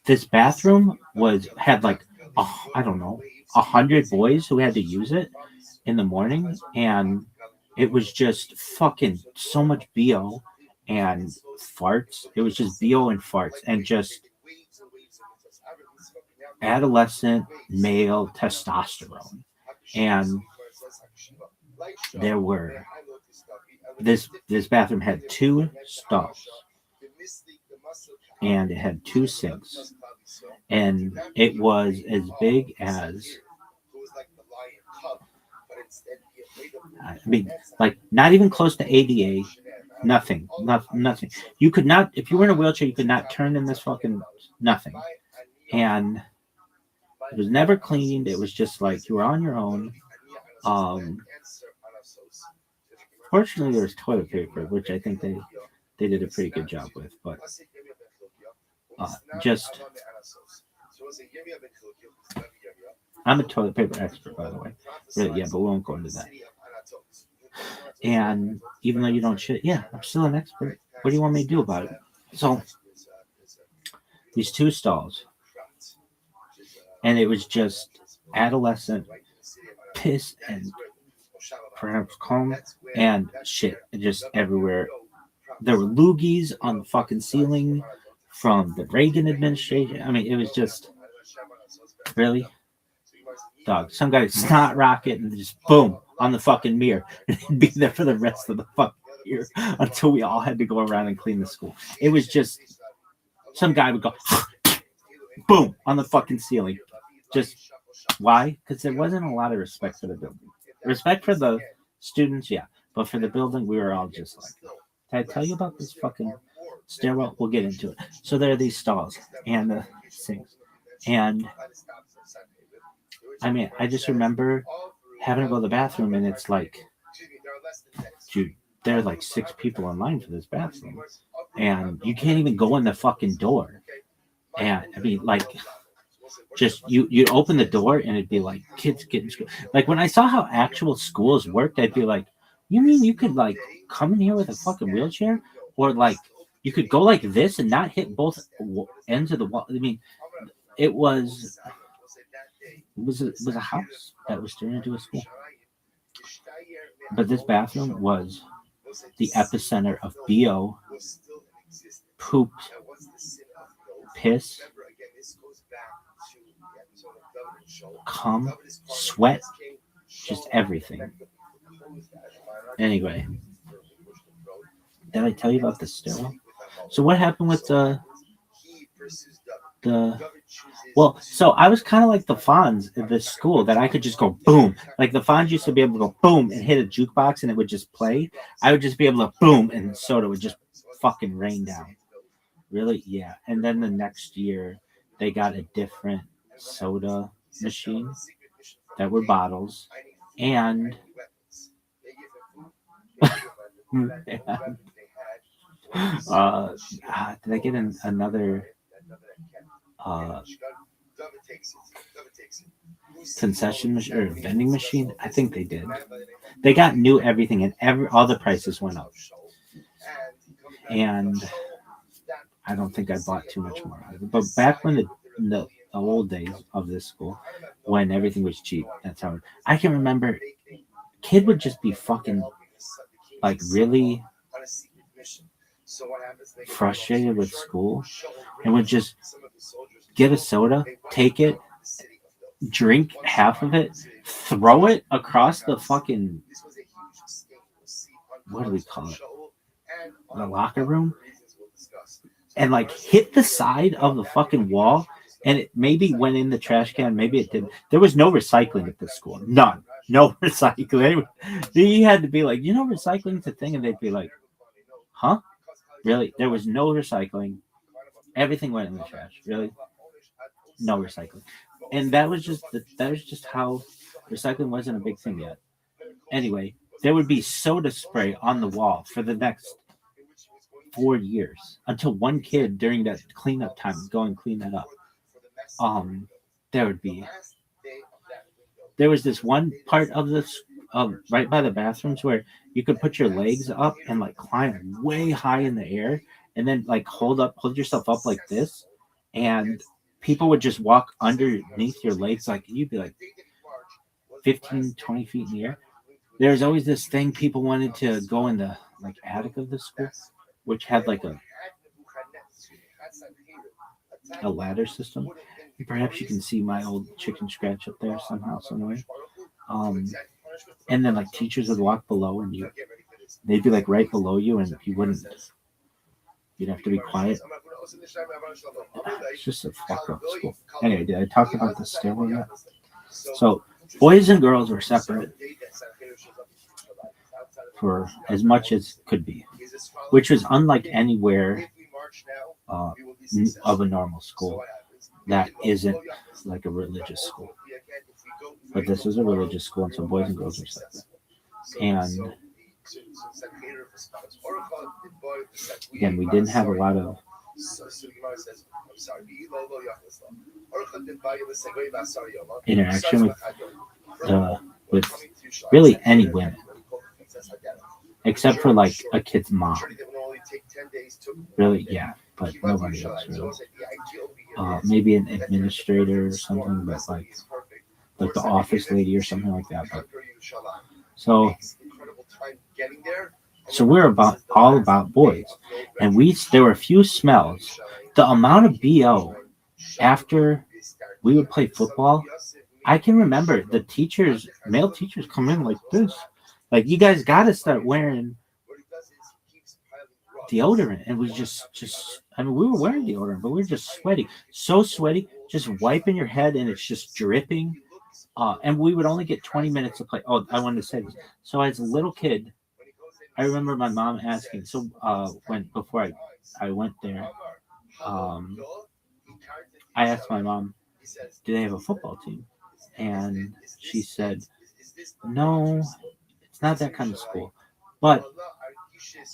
this bathroom had like, I don't know, 100 boys who had to use it in the morning. And it was just fucking so much BO and farts. It was just BO and farts and just adolescent male testosterone. And there were this bathroom had 2 stalls and it had 2 sinks and it was as big as, I mean, like not even close to ADA. Nothing. You could not, if you were in a wheelchair, you could not turn in this fucking nothing. And it was never cleaned. It was just like you were on your own. Fortunately, there was toilet paper, which I think they did a pretty good job with. But I'm a toilet paper expert, by the way. Really, yeah, but we won't go into that. And even though you don't shit, yeah, I'm still an expert. What do you want me to do about it? So these 2 stalls, and it was just adolescent piss and perhaps cum and shit just everywhere. There were loogies on the fucking ceiling from the Reagan administration. I mean, it was just really, dog. Some guy snot rocket and just boom on the fucking mirror and he'd be there for the rest of the fucking year until we all had to go around and clean the school. It was just some guy would go boom on the fucking ceiling. Just why? Because there wasn't a lot of respect for the building. Respect for the students, yeah, but for the building, we were all just like, did I tell you about this fucking stairwell? We'll get into it. So there are these stalls and the sinks, and I mean, I just remember having to go to the bathroom, and it's like, dude, there are like 6 people in line for this bathroom, and you can't even go in the fucking door. And I mean, like, just you open the door and it'd be like kids getting school. Like when I saw how actual schools worked, I'd be like, you mean you could like come in here with a fucking wheelchair, or like you could go like this and not hit both ends of the wall? I mean, it was a house that was turned into a school. But this bathroom was the epicenter of BO, poop, piss, cum, sweat, just everything. Anyway, did I tell you about the stairwell? So what happened with the well, so I was kind of like the Fonz at this school, that I could just go boom. Like the Fonz used to be able to go boom and hit a jukebox and it would just play. I would just be able to boom and the soda would just fucking rain down. Really? Yeah. And then the next year they got a different soda machine that were bottles, and did I get another concession machine or vending machine? I think they did. They got new everything, and all the prices went up. And I don't think I bought too much more out of it. But back when the old days of this school, when everything was cheap, that's how I can remember. Kid would just be fucking like really frustrated with school and would just get a soda, take it, drink half of it, throw it across the fucking, what do we call it? The locker room, and like hit the side of the fucking wall, and it maybe went in the trash can, maybe it didn't. There was no recycling at this school, none, no recycling. You had to be like, recycling's a thing, and they'd be like, huh? Really? There was no recycling. Everything went in the trash. Really? No recycling. And that was just how recycling wasn't a big thing yet. Anyway, there would be soda spray on the wall for the next 4 years until one kid during that cleanup time would go and clean that up. There was this one part of this right by the bathrooms where you could put your legs up and like climb way high in the air and then like hold yourself up like this, and people would just walk underneath your legs, like you'd be like 15, 20 feet in the air. There's always this thing, people wanted to go in the like attic of the school, which had like a ladder system. Perhaps you can see my old chicken scratch up there somehow, somewhere. And then like teachers would walk below, and they'd be like right below you, and you'd have to be quiet. It's just a fuck up school. Anyway, did I talk about the stairwell yet? So boys and girls were separate for as much as could be, which was unlike anywhere of a normal school that isn't like a religious school. But this is a religious school, and so boys and girls are separate. And again, we didn't have a lot of interaction with really any women, except for like a kid's mom. Really, yeah, but nobody else really. Maybe an administrator or something, but like the office lady or something like that. But so we're all about boys, and there were a few smells. The amount of BO after we would play football, I can remember the male teachers come in like this, like, you guys got to start wearing deodorant. And we we were wearing deodorant, but we were just sweaty, so sweaty, just wiping your head, and it's just dripping. And we would only get 20 minutes to play. Oh, I wanted to say this. So as a little kid, I remember my mom asking. So before I went there, I asked my mom, "Do they have a football team?" And she said, "No, it's not that kind of school, but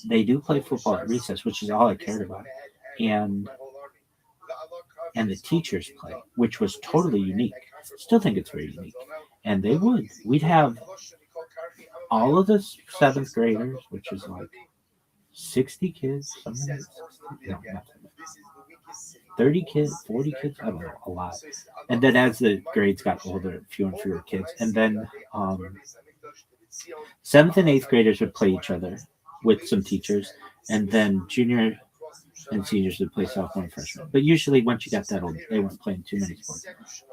they do play football at recess, which is all I cared about, and the teachers play, which was totally unique. Still think it's very unique. And we'd have all of the 7th graders, which is like 60 kids, something like 30 kids, 40 kids, I don't know, a lot. And then as the grades got older, fewer and fewer kids. And then 7th and 8th graders would play each other with some teachers, and then junior and seniors would play sophomore and freshman. But usually once you got that old, they weren't playing too many sports.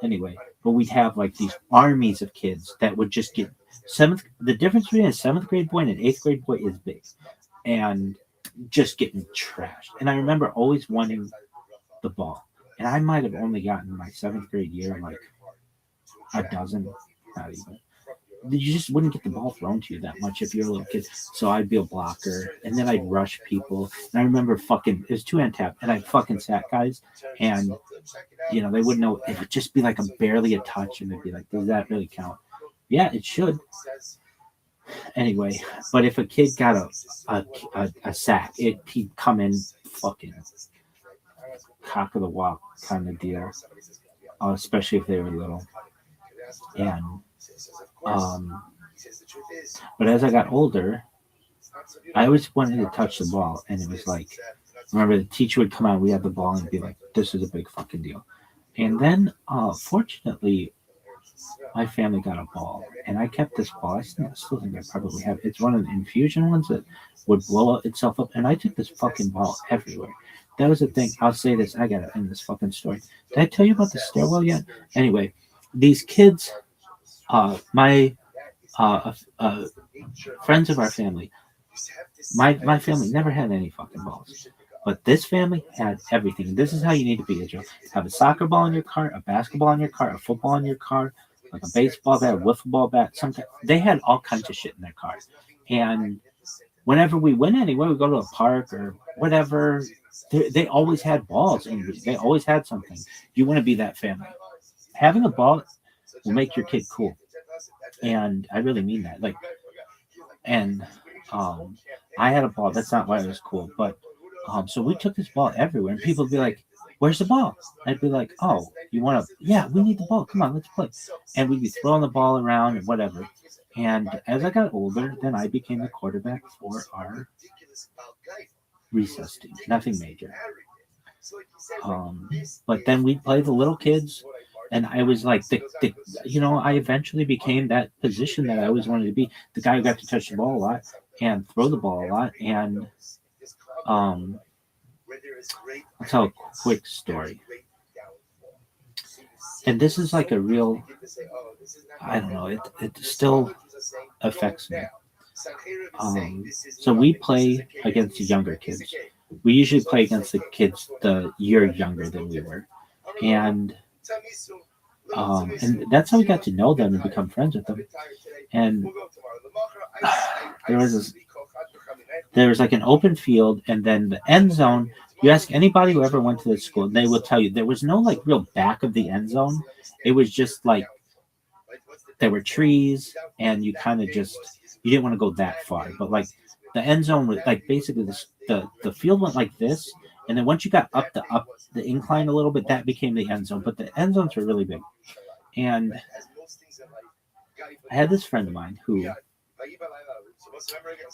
Anyway, but we'd have like these armies of kids that would just get the difference between a 7th grade boy and an 8th grade boy is big, and just getting trashed. And I remember always wanting the ball. And I might have only gotten my 7th grade year like a dozen, not even. You just wouldn't get the ball thrown to you that much if you're a little kid. So I'd be a blocker, and then I'd rush people. And I remember it was 2-hand tap, and I'd fucking sack guys, and they wouldn't know. It would just be like barely a touch, and they'd be like, "Does that really count?" Yeah, it should. Anyway, but if a kid got a sack, he'd come in fucking cock of the walk kind of deal, especially if they were little. And but as I got older, I always wanted to touch the ball, and it was like, remember the teacher would come out, we had the ball, and be like, "This is a big fucking deal." And then, fortunately, my family got a ball, and I kept this ball. I still think I probably have. It's one of the infusion ones that would blow itself up, and I took this fucking ball everywhere. that was the thing. I'll say this. I gotta end this fucking story. Did I tell you about the stairwell yet? Anyway, these kids, my friends of our family, my family never had any fucking balls. But this family had everything. This is how you need to be, Israel. Have a soccer ball in your car, a basketball in your car, a football in your car, like a baseball bat, a wiffle ball bat. They had all kinds of shit in their cars. And whenever we went anywhere, we go to a park or whatever, they always had balls. And they always had something. You want to be that family. Having a ball will make your kid cool. And I really mean that. And I had a ball. That's not why it was cool. But so we took this ball everywhere, and people would be like, "Where's the ball?" I'd be like, "Oh, you want to? Yeah, we need the ball. Come on, let's play." And we'd be throwing the ball around and whatever. And as I got older, then I became the quarterback for our recess team. Nothing major. But then we'd play the little kids, and I was like, I eventually became that position that I always wanted to be, the guy who got to touch the ball a lot and throw the ball a lot. And I'll tell a quick story. And this is like a real, I don't know, it still affects me. So we play against the younger kids. We usually play against the kids the year younger than we were. And that's how we got to know them and become friends with them. And there was like an open field, and then the end zone. You ask anybody who ever went to the school, and they will tell you there was no like real back of the end zone. It was just like there were trees, and you kind of you didn't want to go that far. But like the end zone was like basically the field went like this, and then once you got up the incline a little bit, that became the end zone. But the end zones were really big. And I had this friend of mine who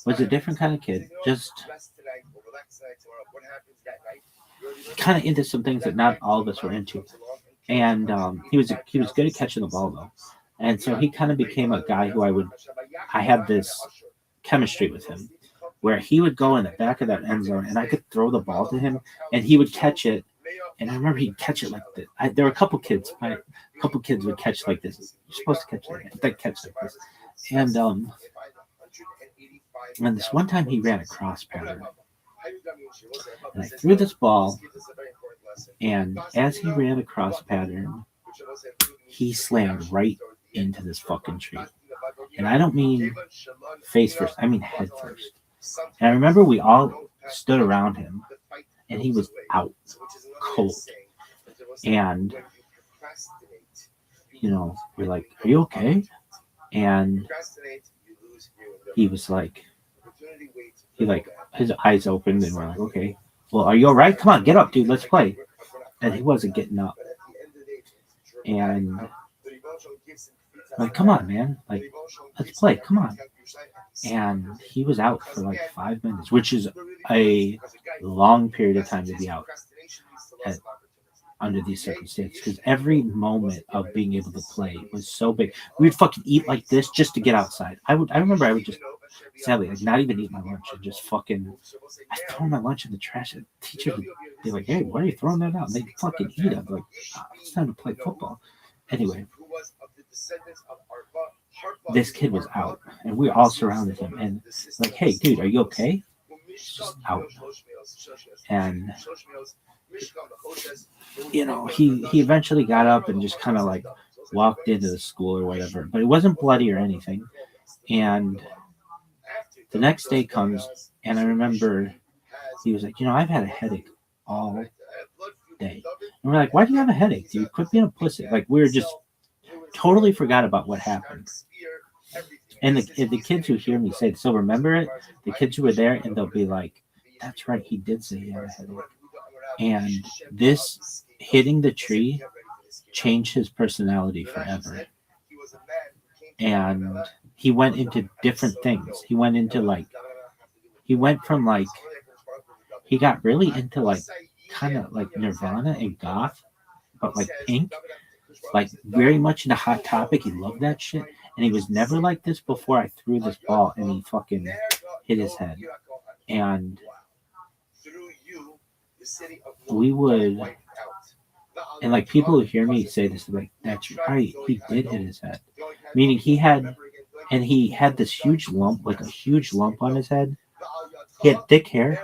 was a different kind of kid, just kind of into some things that not all of us were into. And he was good at catching the ball though. And so he kind of became a guy who I had this chemistry with him where he would go in the back of that end zone and I could throw the ball to him and he would catch it. And I remember he'd catch it like this. There were a couple kids. A couple kids would catch like this. You're supposed to catch like this. And this one time he ran a cross pattern. And I threw this ball, and as he ran a cross pattern, he slammed right into this fucking tree. And I don't mean face first, I mean head first. And I remember we all stood around him, and he was out cold. And, we're like, "Are you okay?" And he was like, his eyes opened, and we're like, "Okay, well, are you all right? Come on, get up, dude, let's play." And he wasn't getting up. And like, "Come on, man, like, let's play, come on." And he was out for like 5 minutes, which is a long period of time to be out under these circumstances, because every moment of being able to play was so big. We'd fucking eat like this just to get outside. I remember I would just sadly like not even eat my lunch and just fucking I throw my lunch in the trash. And the teacher would be like, "Hey, why are you throwing that out?" And they'd fucking eat it. I'm like, it's time to play football. Anyway, this kid was out, and we all surrounded him, and like, "Hey, dude, are you okay?" He's just out. And he eventually got up and just kind of like walked into the school or whatever, but it wasn't bloody or anything. And the next day comes, and I remember he was like, "I've had a headache all day." And we're like, "Why do you have a headache, dude? Quit being a pussy." Like, we were just totally forgot about what happened. And the kids who hear me say it still remember it. The kids who were there, and they'll be like, "That's right, he did say he had a headache." And this hitting the tree changed his personality forever. And he went into different things. He got really into like kind of like Nirvana and goth, but like pink, like very much into Hot Topic. He loved that shit. And he was never like this before I threw this ball and he fucking hit his head. And we would, and like people who hear me say this, like, that's right, he did hit his head. Meaning he had this huge lump, like a huge lump on his head. He had thick hair,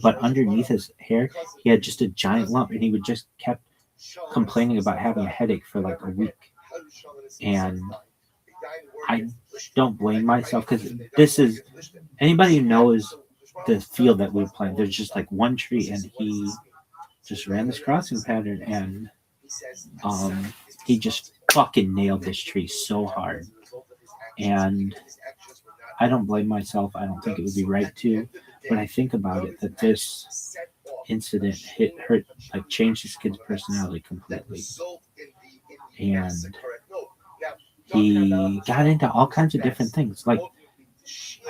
but underneath his hair, he had just a giant lump, and he would just kept complaining about having a headache for like a week. And I don't blame myself, because this is, anybody who knows the field that we were playing, there's just like one tree, and he just ran this crossing pattern, and he just fucking nailed this tree so hard. And I don't blame myself. I don't think it would be right to, but I think about it that this incident changed this kid's personality completely. And he got into all kinds of different things. Like,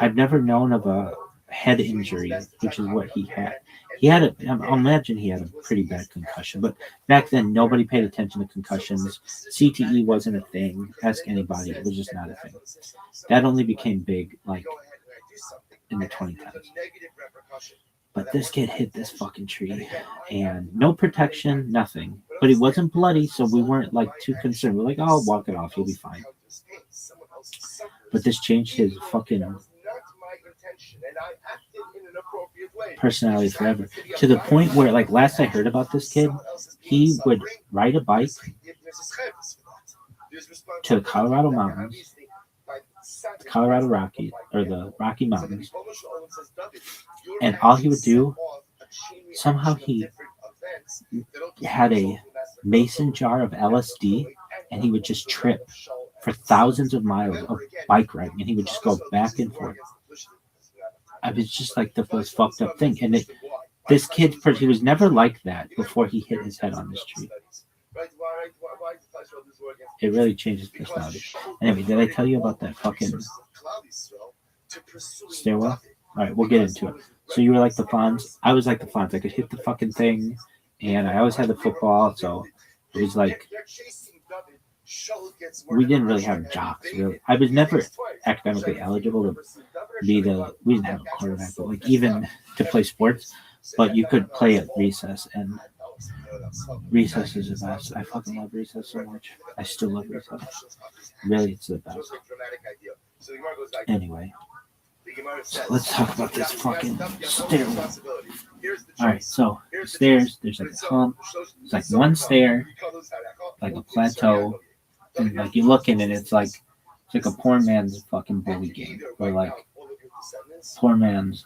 I've never known of a head injury, which is what he had. I'll imagine he had a pretty bad concussion, but back then nobody paid attention to concussions. CTE wasn't a thing. Ask anybody, it was just not a thing. That only became big like in the 2010s. But this kid hit this fucking tree, and no protection, nothing. But it wasn't bloody, so we weren't like too concerned. We're like, oh, walk it off, you'll be fine. But this changed his fucking personality forever, to the point where, like, last I heard about this kid, he would ride a bike to the Colorado mountains, Colorado Rocky, or the Rocky Mountains, and all he would do, somehow he had a mason jar of LSD, and he would just trip for thousands of miles of bike riding, and he would just go back and forth. I was just like the most fucked up thing. And this kid, he was never like that before he hit his head on this tree. It really changed his personality. Anyway, did I tell you about that fucking stairwell? All right, we'll get into it. So you were like the Fonz. I was like the Fonz. I could hit the fucking thing, and I always had the football. So it was like, we didn't really have jocks, really. I was never academically eligible to be we didn't have a quarterback, but like even to play sports, but you could play at recess, and recess is the best. I fucking love recess so much. I still love recess. Really, it's the best. Anyway, so let's talk about this fucking stairwell. Alright, so the stairs, there's like a hump. It's like one stair, like a plateau, and like you look in it, it's like a poor man's fucking bully game, or like poor man's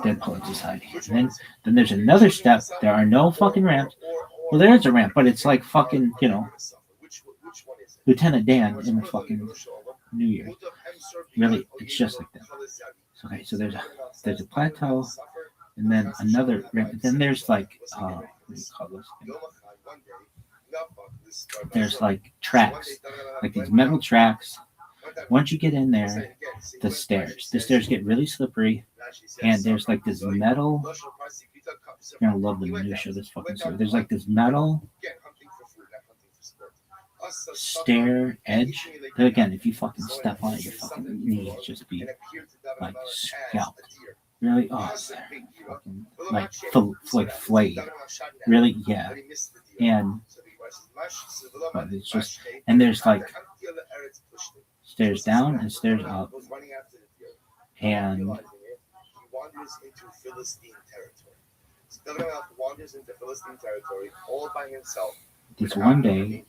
Dead Poet Society. And then there's another step. There are no fucking ramps. Well, there is a ramp, but it's like fucking, Lieutenant Dan in the fucking New Year. Really, it's just like that. Okay, so there's a plateau, and then another ramp. Then there's like what do you call those things? There's like tracks, like these metal tracks. Once you get in there, the stairs get really slippery, and there's like this metal. You're gonna love the minutia of this fucking story. There's like this metal stair edge that, again, if you fucking step on it, your fucking knees just be like scalped. Really, fucking like flayed. Really, yeah. And but it's just, and there's like stairs down and stairs up, and this one day,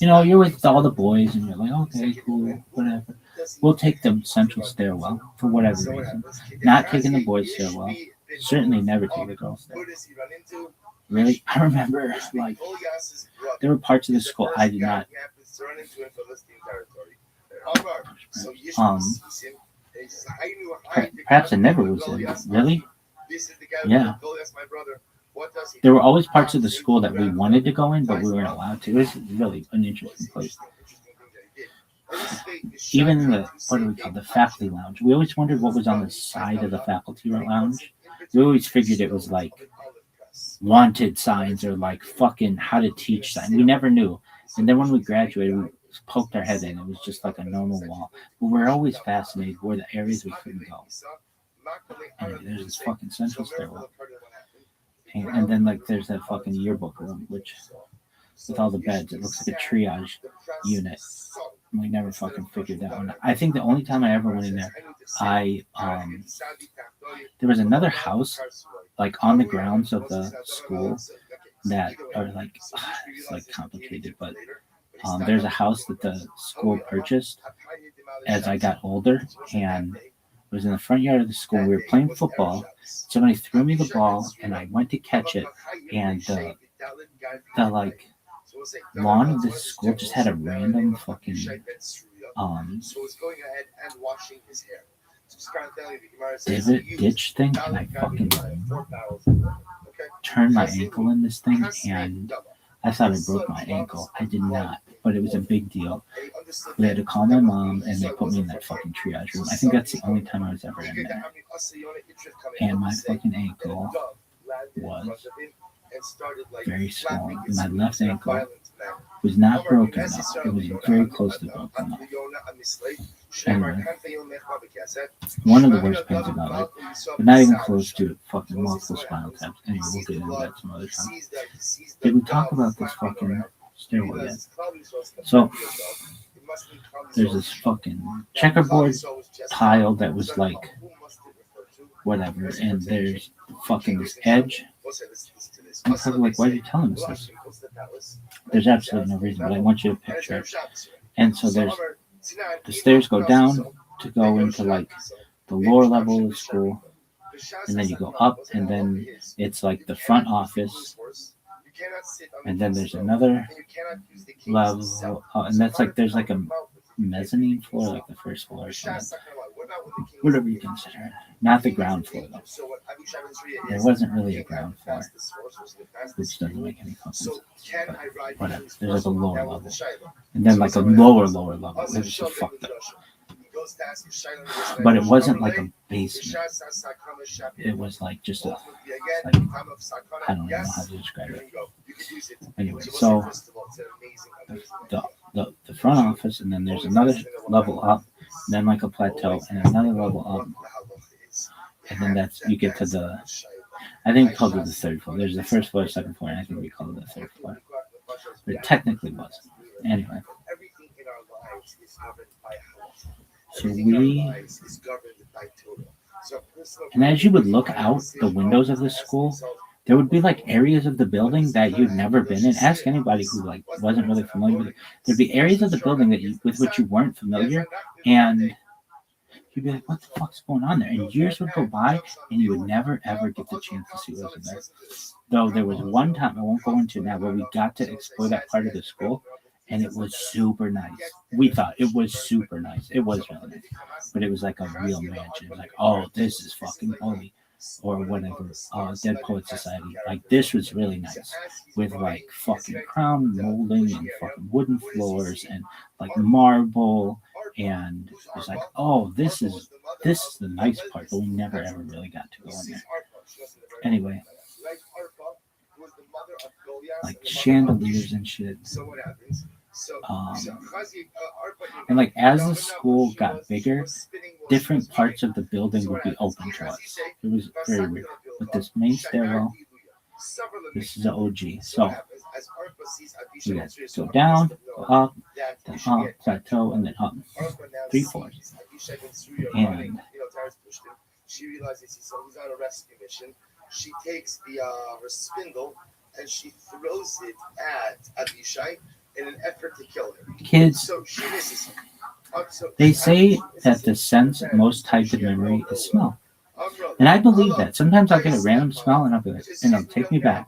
you're with all the boys, and you're like, okay, cool, whatever. We'll take the central stairwell for whatever reason. Not taking the boys' stairwell. Certainly never take the girls' stairwell. Really, I remember, like, there were parts of the school I did not. Perhaps I never was in. Really? Yeah. There were always parts of the school that we wanted to go in, but we weren't allowed to. It was really an interesting place. Even in the, what do we call, the faculty lounge, we always wondered what was on the side of the faculty lounge. We always figured it was like wanted signs or like fucking how to teach signs. We never knew. And then when we graduated, we poked our head in. It was just like a normal wall. But we're always fascinated where the areas we couldn't go. Anyway, there's this fucking central stairwell. And then like there's that fucking yearbook room, which with all the beds, it looks like a triage unit. We never fucking figured that one out. I think the only time I ever went in there, there was another house like on the grounds of the school that are like it's like complicated, but there's a house that the school purchased as I got older, and it was in the front yard of the school. We were playing football. Somebody threw me the ball, and I went to catch it, and the like lawn of this school just had a random fucking ditch thing, and I fucking turned my ankle in this thing, and I thought I broke my ankle. I did not, but it was a big deal. We had to call my mom, and they put me in that fucking triage room. I think that's the only time I was ever in there. And my fucking ankle was very swollen. My left ankle was not broken enough. It was very close to broken enough. Anyway, one of the worst pains about it, but not even close to fucking multiple spinal taps. Anyway, we'll get into that some other time. Did we talk about this fucking stairway yet? So, there's this fucking checkerboard tile that was like whatever, and there's fucking this edge. I'm probably like, why are you telling us this? There's absolutely no reason, but I want you to picture it. And so there's the stairs go down to go into like the lower level of the school, and then you go up, and then it's like the front office, and then there's another level, and that's like there's like a mezzanine floor, like the first floor or something, whatever you consider it. Not the ground floor though. There wasn't really a ground floor, which doesn't make any sense. But whatever. There's like a lower level, and then like a lower level. It was just fucked up. But it wasn't like a basement. It was like just a, like, I don't even know how to describe it. Anyway, so the front office, and then there's another level up, and then like a plateau, and another level up, and then that's you get to the, I think we called it the third floor. There's the first floor, second floor, and I think we called it the third floor. But it technically wasn't. Anyway. So and as you would look out the windows of the school, there would be like areas of the building that you'd never been in. Ask anybody who like wasn't really familiar with it. There'd be areas of the building that with which you weren't familiar, and you'd be like, what the fuck's going on there? And years would go by, and you would never ever get the chance to see what was in there. Though there was one time, I won't go into now, where we got to explore that part of the school, and it was super nice. We thought it was super nice. It was really nice. But it was like a real mansion. It was like, oh, this is fucking holy. Or whatever. Dead Poet Society. Like, this was really nice. With like fucking crown molding and fucking wooden floors and like marble. And it was like, oh, this is the nice part. But we never ever really got to go in there. Anyway. Like chandeliers and shit. And like as the school got bigger, different parts of the building would be open to us. It was very weird. But this main stairwell, this is an OG. So we had to go down, go up, then up, plateau, and then up. 3 floors. And she realizes he's on a rescue mission. She takes her spindle and she throws it at Abishai in an effort to kill him. Kids, so she misses him. They say that the sense most tied to memory is smell. And I believe that. Sometimes I'll get a random smell and I'll be like, and it'll take me back.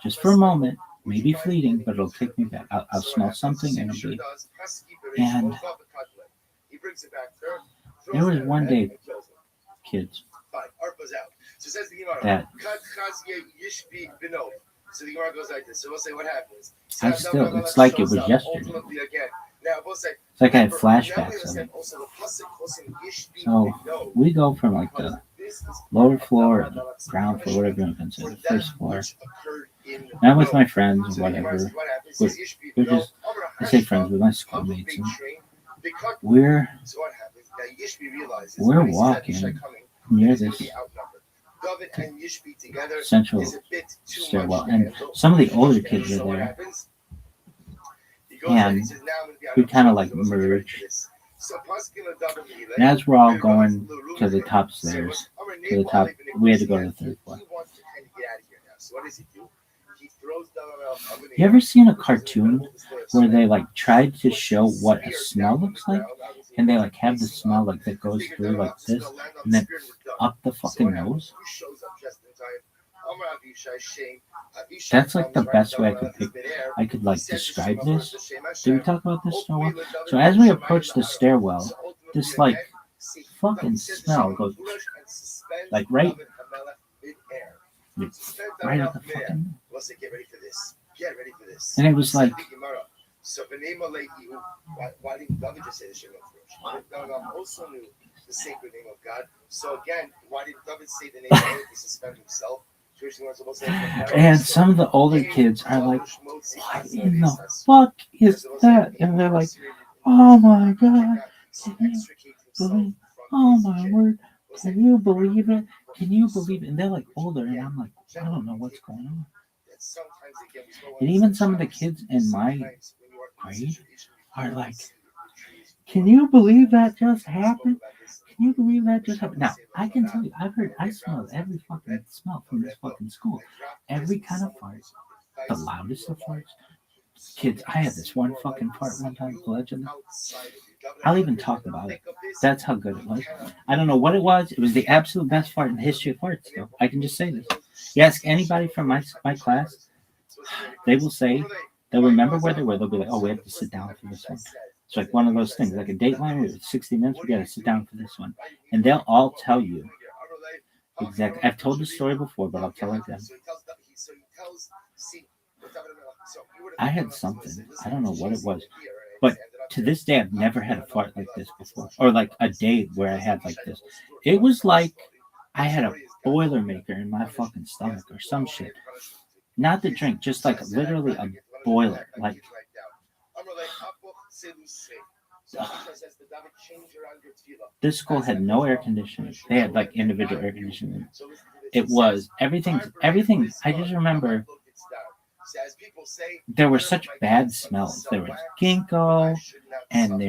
Just for a moment, maybe fleeting, but it'll take me back. I'll smell something and it'll be. And there was one day, kids, that so the Gemara goes like this. So we'll say what happens. It's like it was yesterday. It's like I had flashbacks of it. So we go from like the lower floor, or the ground floor, whatever you want to consider, the first floor. And I'm with my friends or whatever. We're just, I say friends, with my schoolmates. And we're walking near this David and Yishbi together central is a bit too stairwell, much. and some of the older kids So were what there, happens? He goes and he and says, "Now I'm gonna be out we of kind of trouble, like so let's get ready for merged. this." So Paskin and David Mile, And as we're all they're going through to the room top four. stairs, So our to the neighbor top, live in we had to go to Nicosia. the third floor. He wants to kind of get out of here now. So what does he do? He throws down a You ever seen a cartoon where they like tried to show what a smell looks like, and they like have the smell like that goes through like this, and then up the fucking nose? That's like the best way I could like describe this. Did we talk about this in a while? So as we approach the stairwell, this like fucking smell goes like right at the fucking, Get ready for this. Get ready for this. and it was like, So why didn't David just say the Shem of also knew the sacred name of God. So again, why did David say the name of God to suspend himself? and some of the older kids are like, what in the fuck is that? And they're like, oh my god, can you believe, oh my word, can you believe it? Can you believe it? And they're like older, and I'm like, I don't know what's going on. And even some of the kids in my grade are like, can you believe that just happened? Can you believe that just happened? Now, I can tell you, I smelled every fucking smell from this fucking school. Every kind of fart. The loudest of farts. Kids, I had this one fucking fart one time, allegedly. I'll even talk about it. That's how good it was. I don't know what it was. It was the absolute best fart in the history of farts, though. I can just say this. You ask anybody from my class, they will say, they'll remember where they were. They'll be like, oh, we have to sit down for this one. It's like one of those things, like a Dateline. We have 60 minutes. We got to sit down for this one, and they'll all tell you exactly. I've told the story before, but I'll tell it again. I had something. I don't know what it was, but to this day, I've never had a fart like this before, or like a day where I had like this. It was like I had a Boilermaker in my fucking stomach or some shit. Not the drink, just like literally a boiler. Like, this school had no air conditioning. They had like individual air conditioning. It was everything. I just remember there were such bad smells. There was ginkgo, and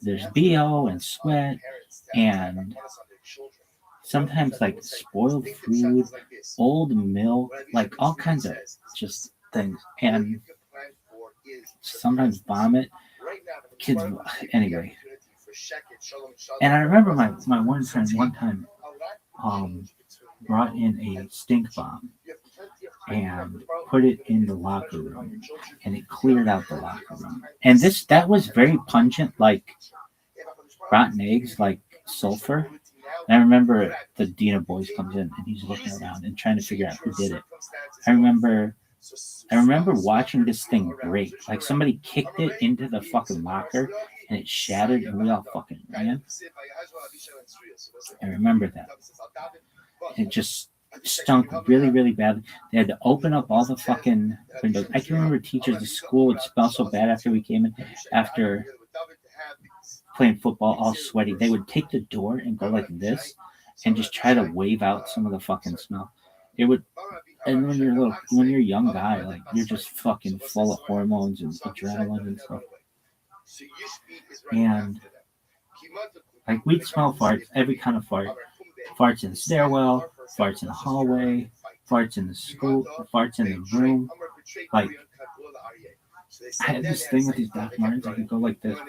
there's BO and sweat, and sometimes like spoiled food, old milk, like all kinds of just things, and sometimes vomit. Kids, anyway. And I remember my one friend one time brought in a stink bomb and put it in the locker room, and it cleared out the locker room. And that was very pungent, like rotten eggs, like sulfur. And I remember the dean of boys comes in and he's looking around and trying to figure out who did it. I remember watching this thing break. Like somebody kicked it into the fucking locker and it shattered and we all fucking ran. I remember that. It just stunk really, really badly. They had to open up all the fucking windows. I can remember teachers at school would smell so bad after we came in, after playing football, all sweaty. They would take the door and go like this and just try to wave out some of the fucking smell. It would, and when you're a young guy, like you're just fucking full of hormones and adrenaline and stuff. And like we'd smell farts, every kind of fart. Farts in the stairwell, farts in the hallway, farts in the school, farts in the room. Like, I had this thing with these Doc Martens. I could go like this,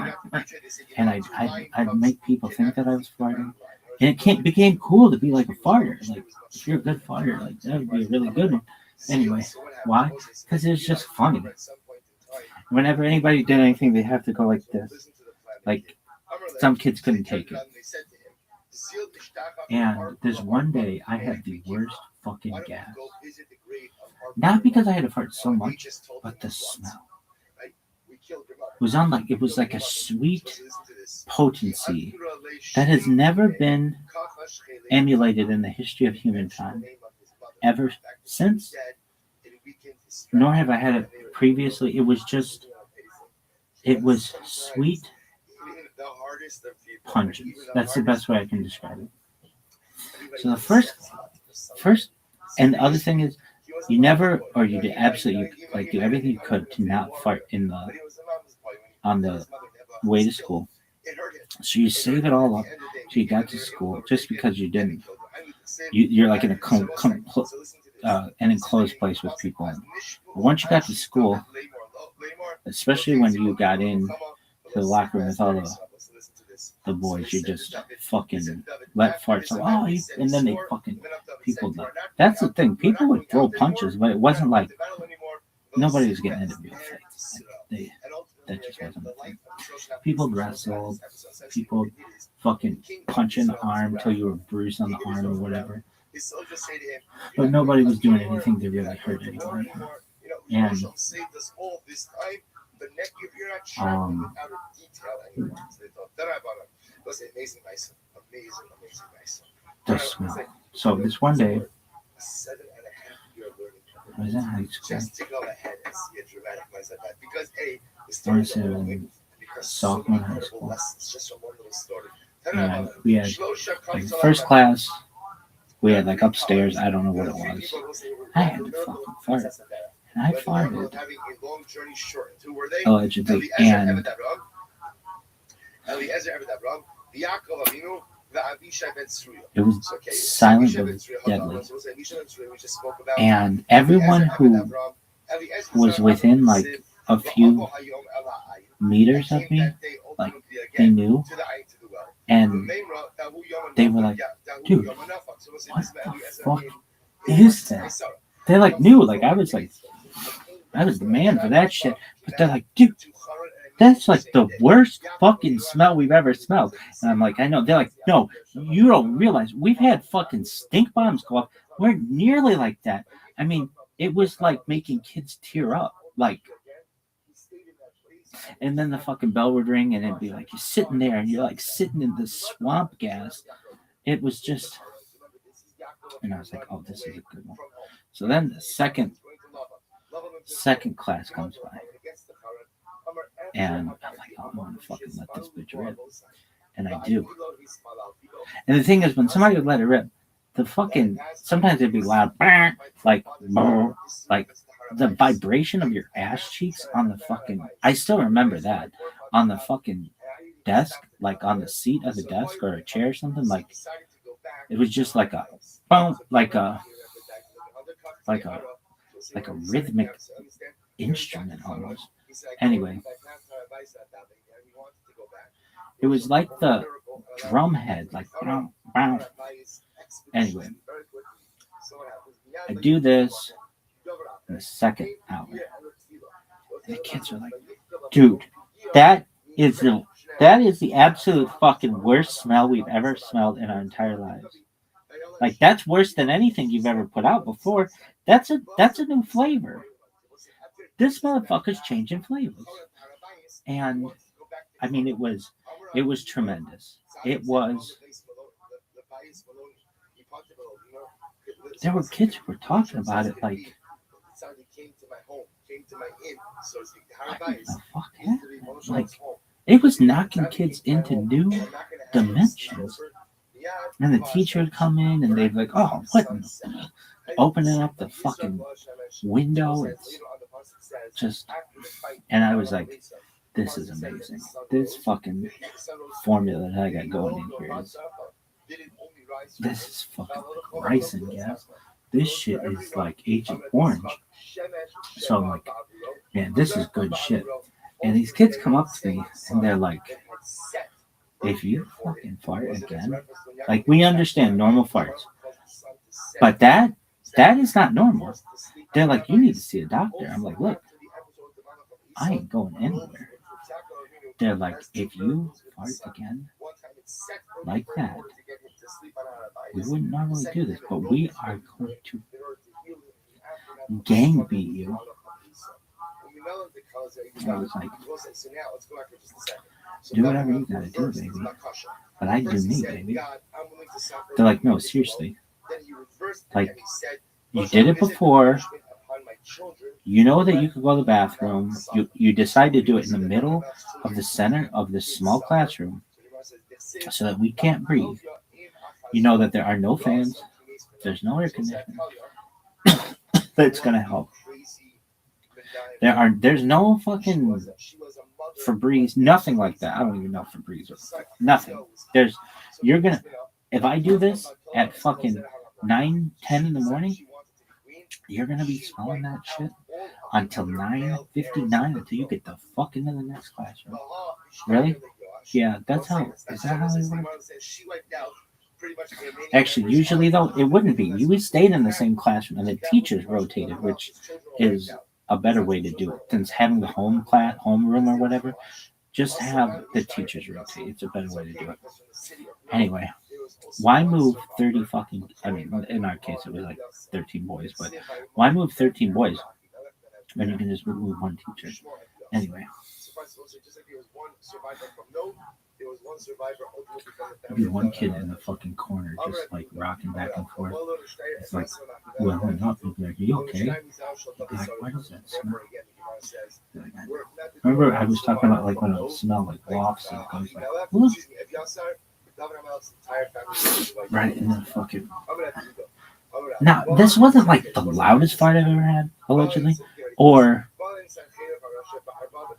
and I'd make people think that I was farting. And it became cool to be like a farter. Like, if you're a good farter, like that would be a really good one. Anyway, why? Because it was just funny. Whenever anybody did anything, they have to go like this. Like, some kids couldn't take it. And this one day, I had the worst fucking gas. Not because I had to fart so much, but the smell. It was like a sweet potency that has never been emulated in the history of humankind ever since, nor have I had it previously. It was sweet pungent. That's the best way I can describe it. So the first, and the other thing is, you never, or you did absolutely, like, do everything you could to not fart on the way to school. So you save it all up till you got to school, just because you didn't. You're like in an enclosed place with people. But once you got to school, especially when you got in to the locker room with all the boys, you just fucking let farts out. And then they fucking people. That's the thing. People would throw punches, but it wasn't like nobody was getting into real fights. That just wasn't the thing. People wrestled. People fucking punch in the arm till you were bruised on the arm or whatever. But nobody was doing anything to really hurt anyone. And the smell. So this one day, I was in high school. I was in sophomore high school. And we had like first class. We had like upstairs. I don't know what it was. I had to fucking fart. And I farted. Allegedly. And it was silent but deadly. And everyone who was within like a few meters of me, like they knew. And they were like, dude, what the fuck is that? They like knew, like I was the man for that shit. But they're like, dude, that's like the worst fucking smell we've ever smelled. And I'm like, I know. They're like, no, you don't realize we've had fucking stink bombs go off. We're nearly like that. I mean, it was like making kids tear up. Like, and then the fucking bell would ring and it'd be like, you're sitting there and you're like sitting in the swamp gas. It was just, and I was like, oh, this is a good one. So then the second class comes by. And I'm like, oh, I'm gonna fucking let this bitch rip. And I do. And the thing is, when somebody would let it rip, the fucking, sometimes it'd be loud, like the vibration of your ass cheeks on the fucking, I still remember that, on the fucking desk, like on the seat of the desk or a chair or something, like, it was just like a, boom, like a rhythmic instrument almost. Anyway, it was like the drum head, like, bow, bow. Anyway, I do this in the second hour. And the kids are like, dude, that is the absolute fucking worst smell we've ever smelled in our entire lives. Like, that's worse than anything you've ever put out before. That's a new flavor. This motherfucker's changing flavors. And I mean, it was tremendous. It was. There were kids who were talking about it like, what the fuck happened? Like, it was knocking kids into new dimensions. And the teacher would come in and they'd be like, oh, what? Opening up the fucking window. It's just, and I was like, this is amazing. This fucking formula that I got going in here is, this is fucking rice and gas. This shit is like Agent Orange. So I'm like, man, this is good shit. And these kids come up to me and they're like, if you fucking fart again, like, we understand normal farts, but that is not normal. They're like, you need to see a doctor. I'm like, look, I ain't going anywhere. They're like, if you fart again like that, we wouldn't normally do this, but we are going to gang beat you. And I was like, do whatever you gotta do, baby. But I do me, baby. They're like, no, seriously. Like, you did it before. You know that you could go to the bathroom. You decide to do it in the middle of the center of this small classroom so that we can't breathe. You know that there are no fans. There's no air conditioning. That's gonna help. There's no fucking Febreze, nothing like that. I don't even know Febreze or nothing. You're gonna, if I do this at fucking 9, 10 in the morning, you're gonna be smelling that shit until 9:59 until you get the fuck into the next classroom. Really? Yeah, that's how. Is that how they work? Actually, usually though, it wouldn't be. You would stay in the same classroom, and the teachers rotated, which is a better way to do it than having the homeroom or whatever. Just have the teachers rotate. It's a better way to do it. Anyway, why move 30 fucking? I mean, in our case, it was like 13 boys, but why move 13 boys when you can just move one teacher? Anyway. There'd be one kid in the fucking corner just like rocking back and forth. It's like, well, not like, are you okay? He'd be like, why does that smell? Like, remember I was talking about like when it would smell like lofts and it goes like, whoa. Right in the fucking. Now, this wasn't like the loudest fart I've ever had, allegedly, or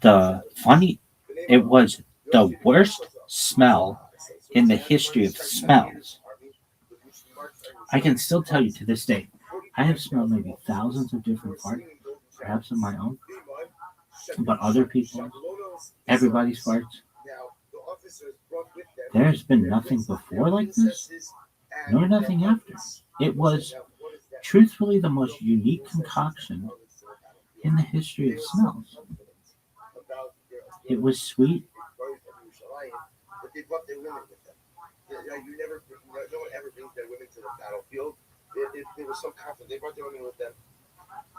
the funny. It was the worst smell in the history of smells. I can still tell you to this day, I have smelled maybe thousands of different farts, perhaps of my own, but other people's, everybody's farts. There's been nothing before like this, nor nothing after. It was truthfully the most unique concoction in the history of smells. It was sweet.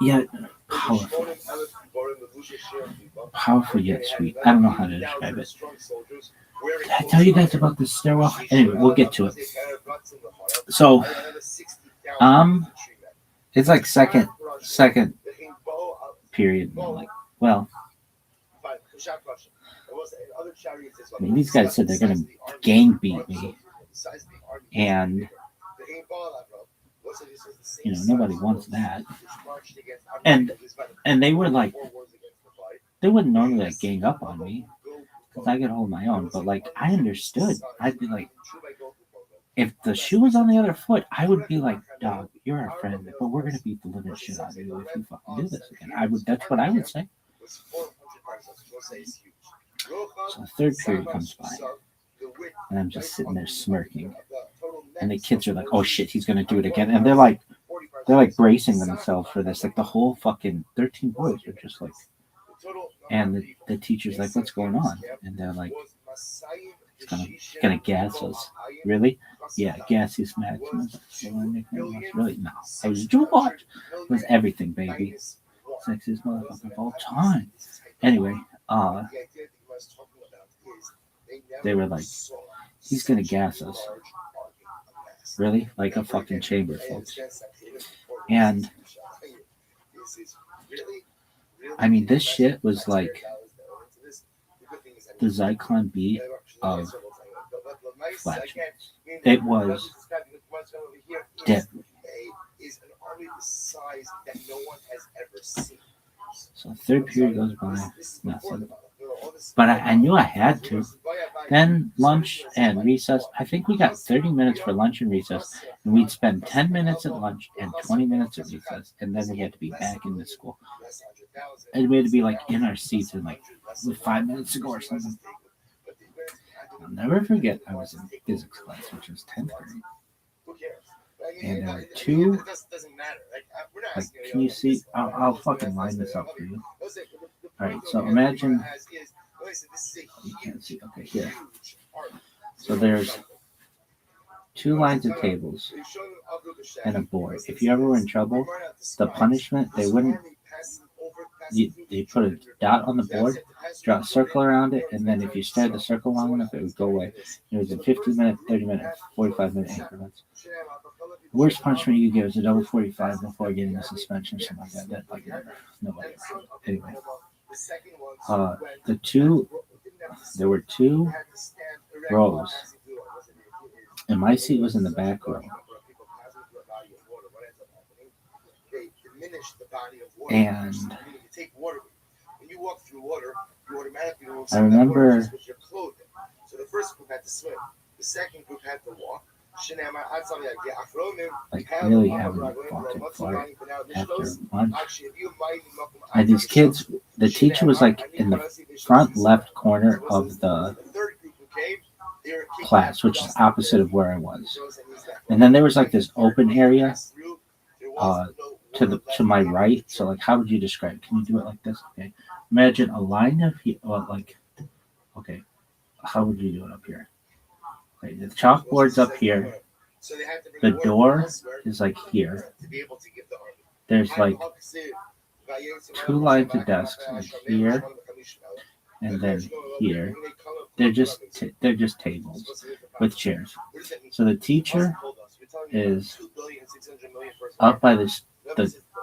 Yet powerful. Powerful yet sweet. I don't know how to describe it. Did I tell you guys about this stairwell? Anyway, we'll get to it. So, it's like second period. Like, well, I mean, these guys said they're gonna gang beat me, and you know nobody wants that. And they were like, they wouldn't normally like gang up on me because I could hold my own. But like, I understood. I'd be like, if the shoe was on the other foot, I would be like, dog, you're our friend, but we're gonna beat the living shit out of you if you fucking do this again. That's what I would say. So the third period comes by, and I'm just sitting there smirking, and the kids are like, "Oh shit, he's gonna do it again," and they're like bracing themselves for this. Like the whole fucking 13 boys are just like, and the teacher's like, "What's going on?" And they're like, "He's gonna gas us." Really? Yeah, gassy smacks. Really? No. I was George. It was everything, baby. Sexiest motherfucker of all time. Anyway, they were like, he's gonna gas us. Really? Like a fucking chamber, folks. And I mean, this shit was like the Zyklon beat of flatulence. It was deadly. So third period goes by, nothing. But I knew I had to. Then lunch and recess. I think we got 30 minutes for lunch and recess, and we'd spend 10 minutes at lunch and 20 minutes at recess, and then we had to be back in the school. And we had to be like in our seats in like 5 minutes to go or something. I'll never forget, I was in physics class, which was 10th grade. And there were two, like, can you see? I'll fucking line this up for you. Alright, so imagine, you can't see, okay, here. So there's two lines of tables and a board. If you ever were in trouble, the punishment, they put a dot on the board, draw a circle around it, and then if you stared the circle long enough, it would go away. It was in 15-minute, 30-minute, 45-minute increments. The worst punishment you get is a double 45 before getting a suspension or something like that. Like, nobody ever. Anyway, there were two rows, And my seat was in the back row. And I remember so the first group had to swim. The second group had to walk. like really having a fucking fart after lunch. And these kids, the teacher was like in the front left corner of the class, which is opposite of where I was. And then there was like this open area to my right. So like, how would you describe it? Can you do it like this? Okay. Imagine a line of okay. How would you do it up here? Okay, the chalkboard's up here. The door is like here. There's like 2 lines of desks, like here and then here. They're just tables with chairs. So the teacher is up by the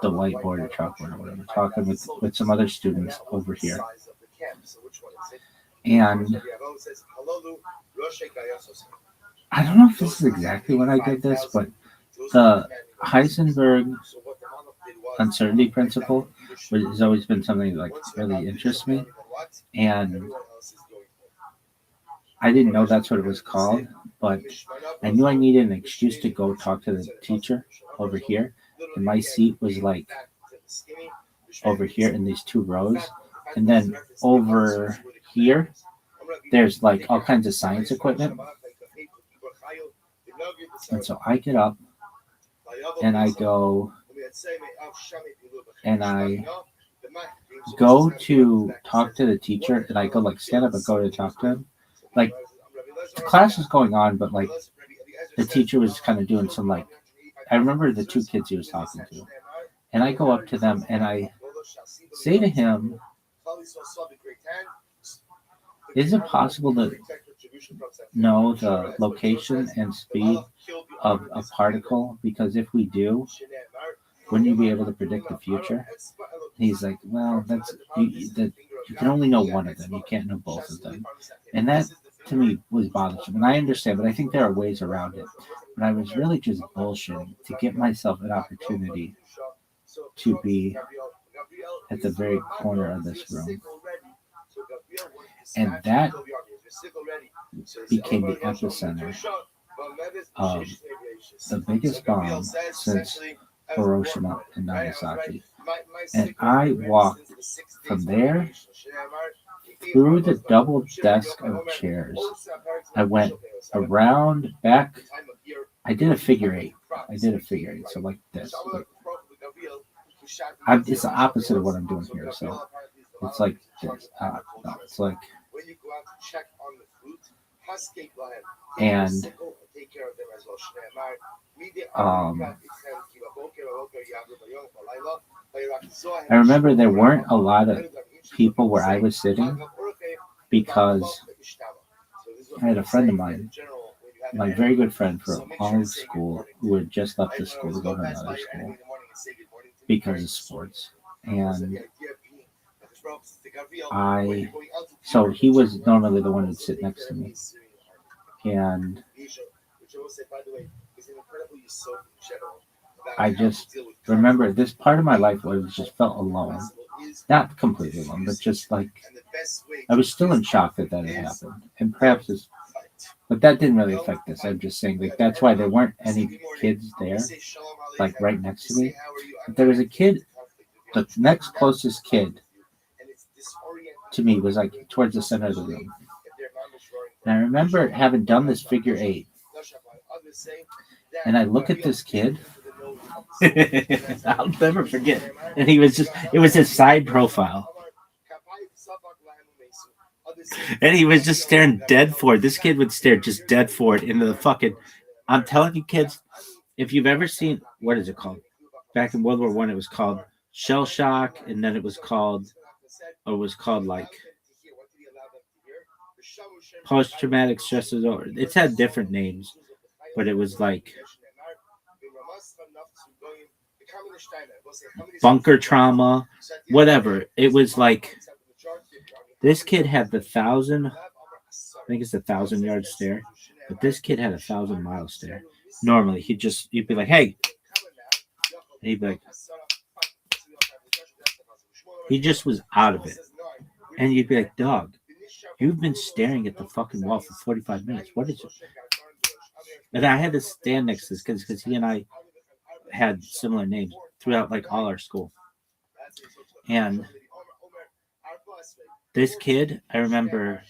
whiteboard or chalkboard or whatever, talking with some other students over here. And I don't know if this is exactly when I did this, but the Heisenberg uncertainty principle has always been something that like really interests me. And I didn't know that's what it was called, but I knew I needed an excuse to go talk to the teacher over here. And my seat was like over here in these 2 rows. And then over here, there's like all kinds of science equipment. And so I get up and I go to talk to the teacher, and I go like stand up and go to talk to him. Like the class is going on, but like the teacher was kind of doing some like, I remember the 2 kids he was talking to, and I go up to them and I say to him, is it possible to know the location and speed of a particle? Because if we do, wouldn't you be able to predict the future? And he's like, well, you can only know one of them. You can't know both of them. And that to me was bothersome. And I understand, but I think there are ways around it. But I was really just bullshitting to get myself an opportunity to be at the very corner of this room. And that became the epicenter of the biggest bomb since Hiroshima and Nagasaki. And I walked from there through the double desk of chairs. I went around back. I did a figure 8. So like this. It's the opposite of what I'm doing here. So it's like this. No, it's like. And I remember there weren't a lot of people where I was sitting because I had a friend of mine, my very good friend from all of school, who had just left the school to go to another school because of sports. And so he was normally the one who'd sit next to me. And I just remember this part of my life where I just felt alone. Not completely alone, but just like I was still in shock that had happened. And perhaps but that didn't really affect this. I'm just saying like that's why there weren't any kids there, like right next to me. But there was a kid, the next closest kid to me was like towards the center of the room. And I remember having done this figure 8. And I look at this kid. I'll never forget. And he was it was his side profile. And he was just staring dead forward. This kid would stare just dead forward into the fucking. I'm telling you, kids, if you've ever seen, what is it called? Back in World War I, it was called shell shock, and then it was called like post-traumatic stress disorder. It's had different names, but it was like bunker trauma, whatever. It was like this kid had the 1,000, I think it's 1,000-yard stare. But this kid had 1,000 mile stare. Normally, you'd be like, hey. And he'd be like, he just was out of it. And you'd be like, dog, you've been staring at the fucking wall for 45 minutes. What is it? And I had to stand next to this because he and I had similar names throughout like all our school. And this kid, I remember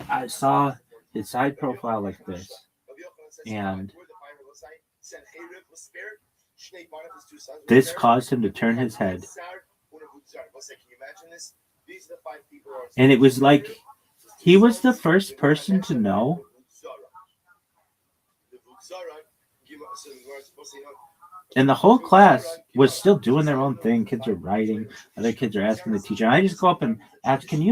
I saw his side profile like this, and this caused him to turn his head. And it was like he was the first person to know. And the whole class was still doing their own thing. Kids are writing. Other kids are asking the teacher. And I just go up and ask, couldn't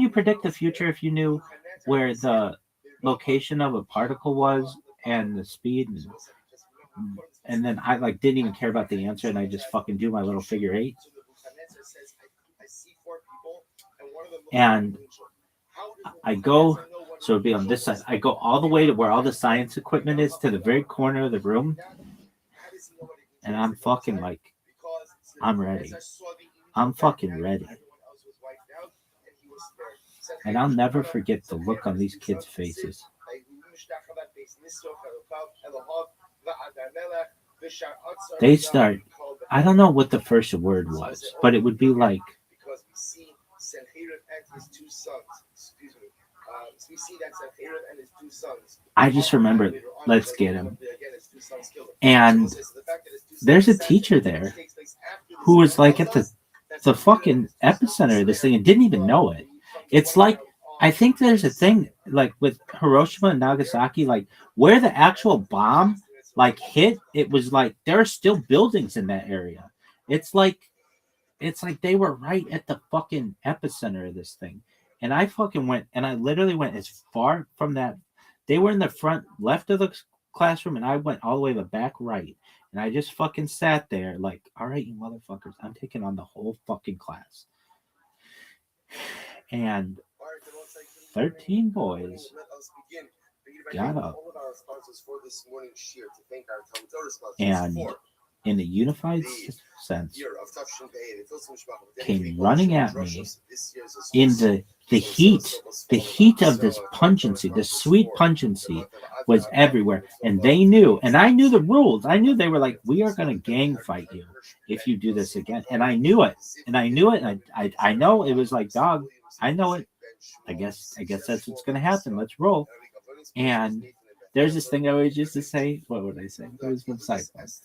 you predict the future if you knew where the location of a particle was and the speed? And then I didn't even care about the answer, and I just fucking do my little figure eight. And I go, so it'd be on this side. I go all the way to where all the science equipment is, to the very corner of the room. And I'm fucking like, I'm ready. I'm fucking ready. And I'll never forget the look on these kids' faces. They start, I don't know what the first word was, but it would be like, I just remember, let's get him. And there's a teacher there who was like at the fucking epicenter of this thing and didn't even know it. It's like, I think there's a thing like with Hiroshima and Nagasaki, like where the actual bomb like hit, it was like there are still buildings in that area. It's like they were right at the fucking epicenter of this thing. And I fucking went, and I literally went as far from that. They were in the front left of the classroom, and I went all the way to the back right. And I just fucking sat there like, all right, you motherfuckers, I'm taking on the whole fucking class. And 13 boys got up and in a unified sense came running at me in the heat of this pungency. The sweet pungency was everywhere, and they knew, and I knew the rules. I knew they were like, we are going to gang fight you if you do this again. And I knew it, and I know it was like, dog, I know it. I guess that's what's going to happen. Let's roll. And there's this thing I always used to say. What would I say? It was from Seinfeld.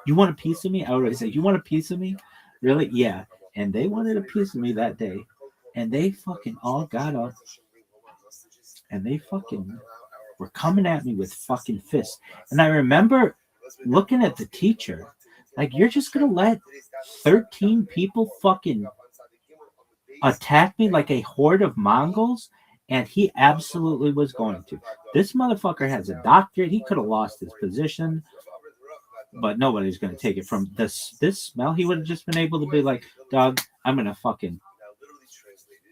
You want a piece of me? I would always say, you want a piece of me? Really? Yeah. And they wanted a piece of me that day. And they fucking all got up. And they fucking were coming at me with fucking fists. And I remember looking at the teacher. Like, you're just going to let 13 people fucking attack me like a horde of Mongols? And he absolutely was going to. This motherfucker has a doctorate. He could have lost his position, but nobody's going to take it from this smell. He would have just been able to be like, dog, I'm going to fucking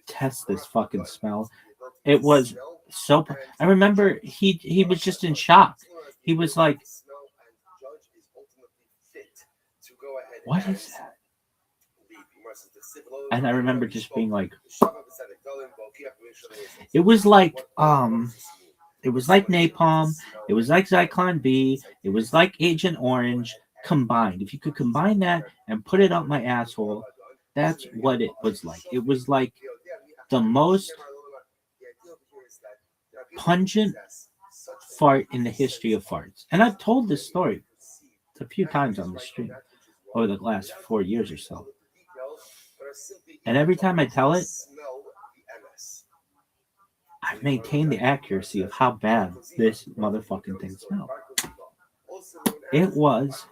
test this fucking smell. It was so... I remember he was just in shock. He was like, what is that? And I remember just being like, it was like napalm, it was like Zyklon B, it was like Agent Orange combined. If you could combine that and put it up my asshole, that's what it was like. It was like the most pungent fart in the history of farts. And I've told this story a few times on the stream over the last 4 years or so. And every time I tell it, I maintain the accuracy of how bad this motherfucking thing smelled. It was...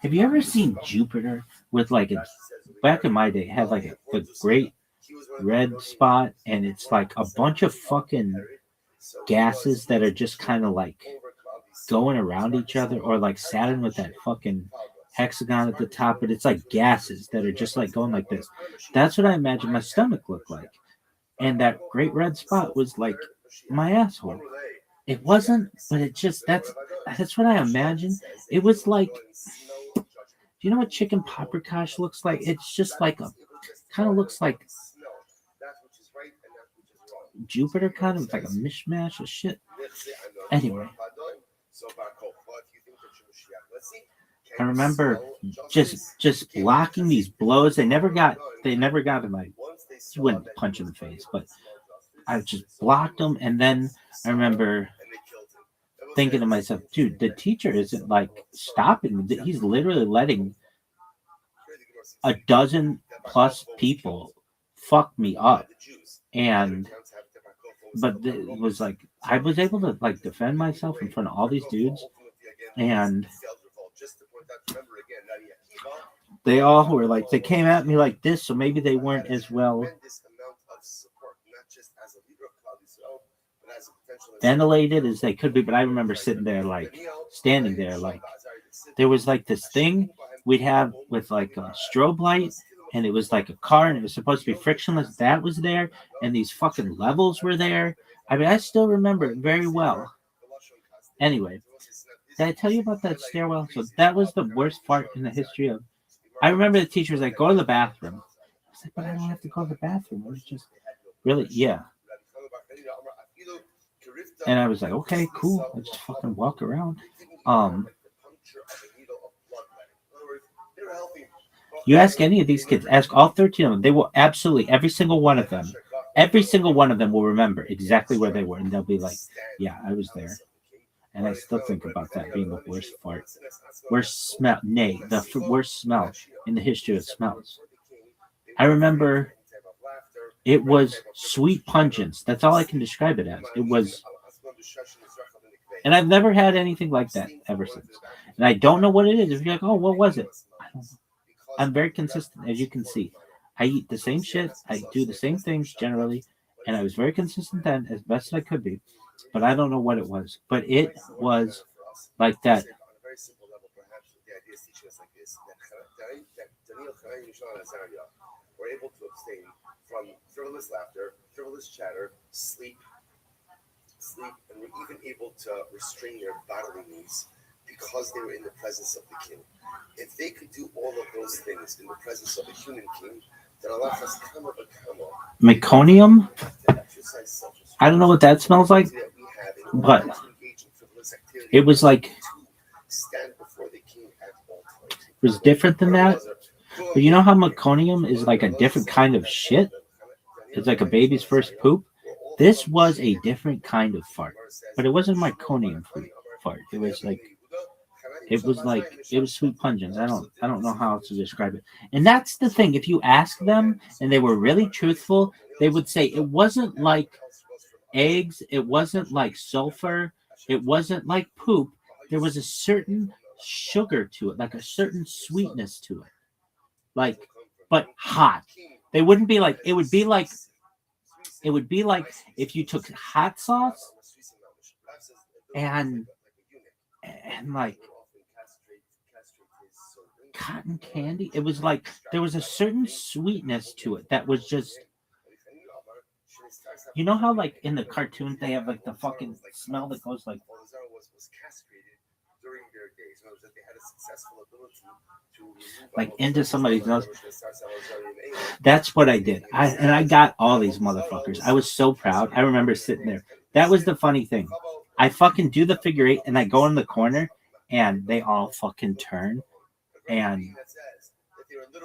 Have you ever seen Jupiter with like a... Back in my day, it had like a great red spot, and it's like a bunch of fucking gases that are just kind of like going around each other, or like Saturn with that fucking hexagon at the top, but it's like gases that are just like going like this. That's what I imagine my stomach looked like. And that great red spot was like my asshole. It wasn't, but it just that's what I imagine. It was like, do you know what chicken paprikash looks like? It's just like a kind of looks like Jupiter, kind of like a mishmash of shit. Anyway, I remember just blocking these blows. They never got to my. You wouldn't punch in the face, but I just blocked them. And then I remember thinking to myself, dude, the teacher isn't like stopping. He's literally letting a dozen plus people fuck me up. But it was like I was able to like defend myself in front of all these dudes, and they all were like, they came at me like this, so maybe they weren't as well ventilated as they could be. But I remember sitting there, like standing there, like there was like this thing we'd have with like a strobe light, and it was like a car, and it was supposed to be frictionless. That was there, and these fucking levels were there. I mean, I still remember it very well. Anyway, did I tell you about that stairwell? So that was the worst part in the history of. I remember the teacher was like, "Go to the bathroom." I was like, "But I don't have to go to the bathroom." It was just really, yeah. And I was like, "Okay, cool. Let's just fucking walk around." You ask any of these kids, ask all 13 of them, they will absolutely, every single one of them will remember exactly where they were, and they'll be like, "Yeah, I was there." And I still think about that being the worst fart. Worst smell in the history of smells. I remember it was sweet pungence. That's all I can describe it as. It was, and I've never had anything like that ever since. And I don't know what it is. If you're like, "Oh, what was it?" I don't know. I'm very consistent, as you can see. I eat the same shit. I do the same things generally. And I was very consistent then, as best as I could be. But I don't know what it was. But it was like that. We're able to abstain from frivolous laughter, frivolous chatter, sleep, and we're even able to restrain their bodily needs because they were in the presence of the king. If they could do all of those things in the presence of a human king, then Allah has come of a camel. Meconium? I don't know what that smells like, but it was like, it was different than that. But you know how meconium is like a different kind of shit? It's like a baby's first poop. This was a different kind of fart, but it wasn't meconium fart. It was sweet pungent. I don't know how else to describe it. And that's the thing. If you ask them and they were really truthful, they would say it wasn't like eggs. It wasn't like sulfur. It wasn't like poop. There was a certain sugar to it, like a certain sweetness to it. Like, but hot. They wouldn't be like, it would be like if you took hot sauce and like cotton candy. It was like there was a certain sweetness to it that was just, you know how like in the cartoons they have like the fucking smell that goes like into somebody's nose. That's what I did. I got all these motherfuckers. I was so proud. I remember sitting there. That was the funny thing. I fucking do the figure eight and I go in the corner and they all fucking turn and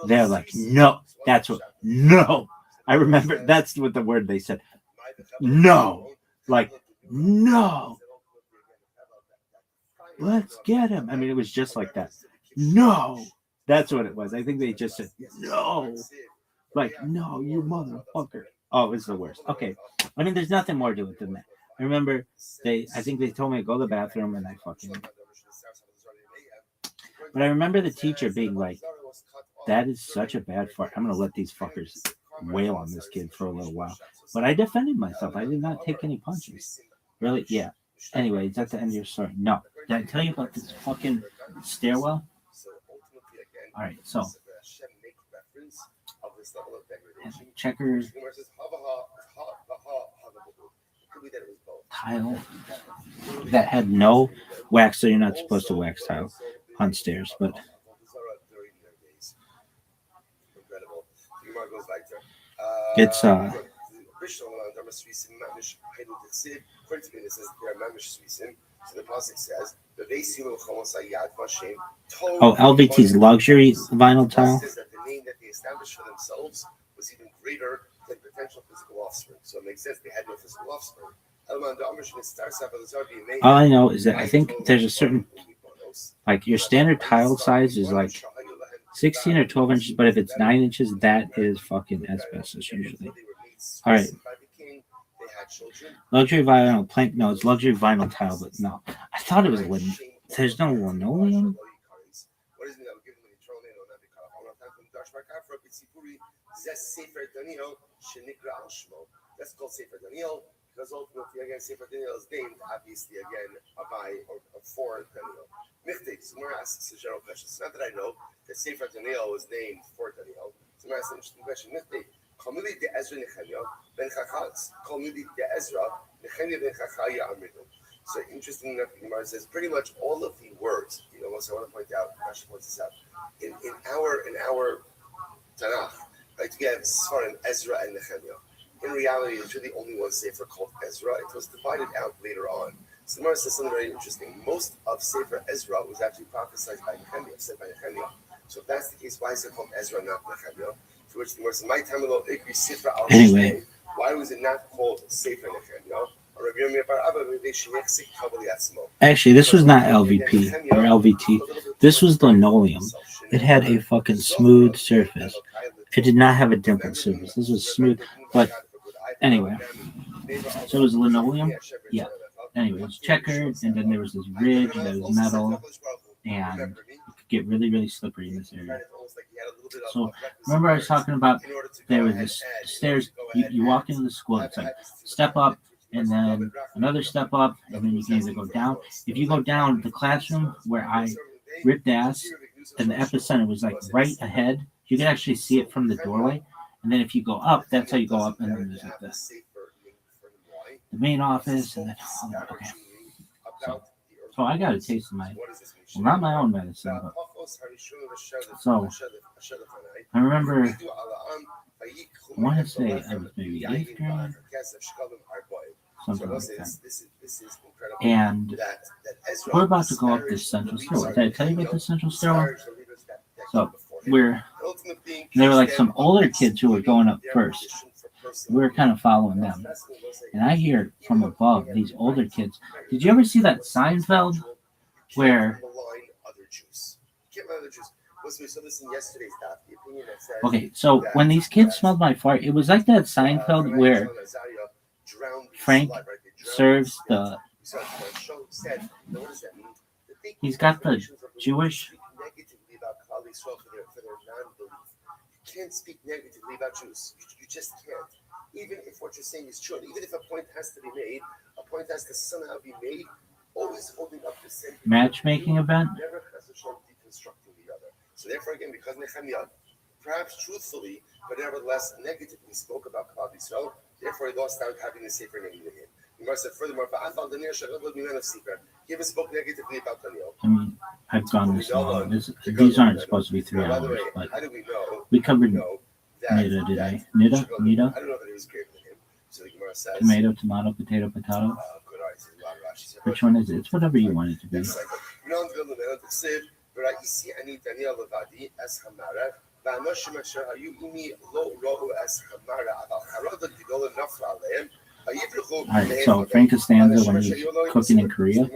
they're like, "No." That's what, no. I remember that's what the word they said. No. Like, no. Let's get him. I mean, it was just like that. No. That's what it was. I think they just said, "No." Like, "No, you motherfucker." Oh, it was the worst. Okay. I mean, there's nothing more to it than that. I remember I think they told me to go to the bathroom and I fucking. But I remember the teacher being like, "That is such a bad fart. I'm going to let these fuckers wail on this kid for a little while." But I defended myself. I did not take any punches. Really? Yeah. Anyway, is that the end of your story? No. Did I tell you about this fucking stairwell? All right, so checkers tile that had no wax, so you're not supposed to wax tile on stairs, but it's so the pasuk says LVT's luxury vinyl tile. says that the name that they established for themselves was even greater than potential physical offspring. So it makes sense they had no physical offspring. All I know is that I think there's a certain, like your standard tile size is like 16 or 12 inches, but if it's 9 inches, that is fucking asbestos usually. All right. Luxury vinyl plank. No, it's luxury vinyl tile, but no. I thought it was there's no linoleum. That's called Sefer Daniel because ultimately, again, Sefer Daniel is named, obviously, again, by or for Daniel. Michtek, Zimmer asks a general question. It's not that I know that Sefer Daniel was named for Daniel. Zimmer asks an interesting question. Michtek, Kalmudi de Ezra Nechemia ben Chachaz. Kalmudi de Ezra Nechemia ben Chachaya Amridu. So interesting enough, the Gemara says pretty much all of the words. Also I want to point out, Rashi points this out, in our Tanakh, right? We have Sfarim Ezra and Nechemia. In reality, it's really only one Sefer called Ezra. It was divided out later on. So the Gemara says something very interesting. Most of Sefer Ezra was actually prophesied by Nehemiah, said by Nehemiah. So if that's the case, why is it called Ezra, not Nehemiah? To which the Gemara says, "My Tamilo Ikri Sefer Al Anyway, why was it not called Sefer Nehemiah?" Actually, this was not LVP or LVT. This was linoleum. It had a fucking smooth surface. It did not have a dimpled surface. This was smooth. But anyway, so it was linoleum. Yeah. Anyway, it was checkered, and then there was this ridge that was metal, and it could get really, really slippery in this area. So remember I was talking about there was this stairs. You walk into the school. It's like step up, and then another step up, and then you can either go down. If you go down, the classroom where I ripped ass, and the epicenter was like right ahead. You can actually see it from the doorway. And then if you go up, that's how you go up, and then there's like the main office, and then okay. So I got a taste of not my own medicine, but so I remember. I want to say I was maybe 8th grade, something like that. And we're about to go up this central stairway. Did I tell you about this central stairway? So there were like some older kids who were going up first. We were kind of following them. And I hear from above these older kids. Did you ever see that Seinfeld where... Okay, so when these kids smelled my fart, it was like that Seinfeld where Frank serves the... He's got the Jewish... You can't speak negatively about Jews. You just can't. Even if what you're saying is true, even if a point has to be made, a point has to somehow be made, always holding up the same matchmaking event. Never has to show deconstructing the other. So therefore, again, because Nehemiah, perhaps truthfully, but nevertheless negatively spoke about Klal Yisrael, therefore he lost out having the Sefer name in him. He must have furthermore, he even spoke negatively about Daniel. I mean, I've gone this long. These aren't supposed to be 3 hours, but we covered Nida, did I? Nida? I don't know that he was greater than him. So the Gemara says, tomato, potato. Which one is it? It's whatever you want it to be. Alright, so Frank Costanza when he was cooking in Korea.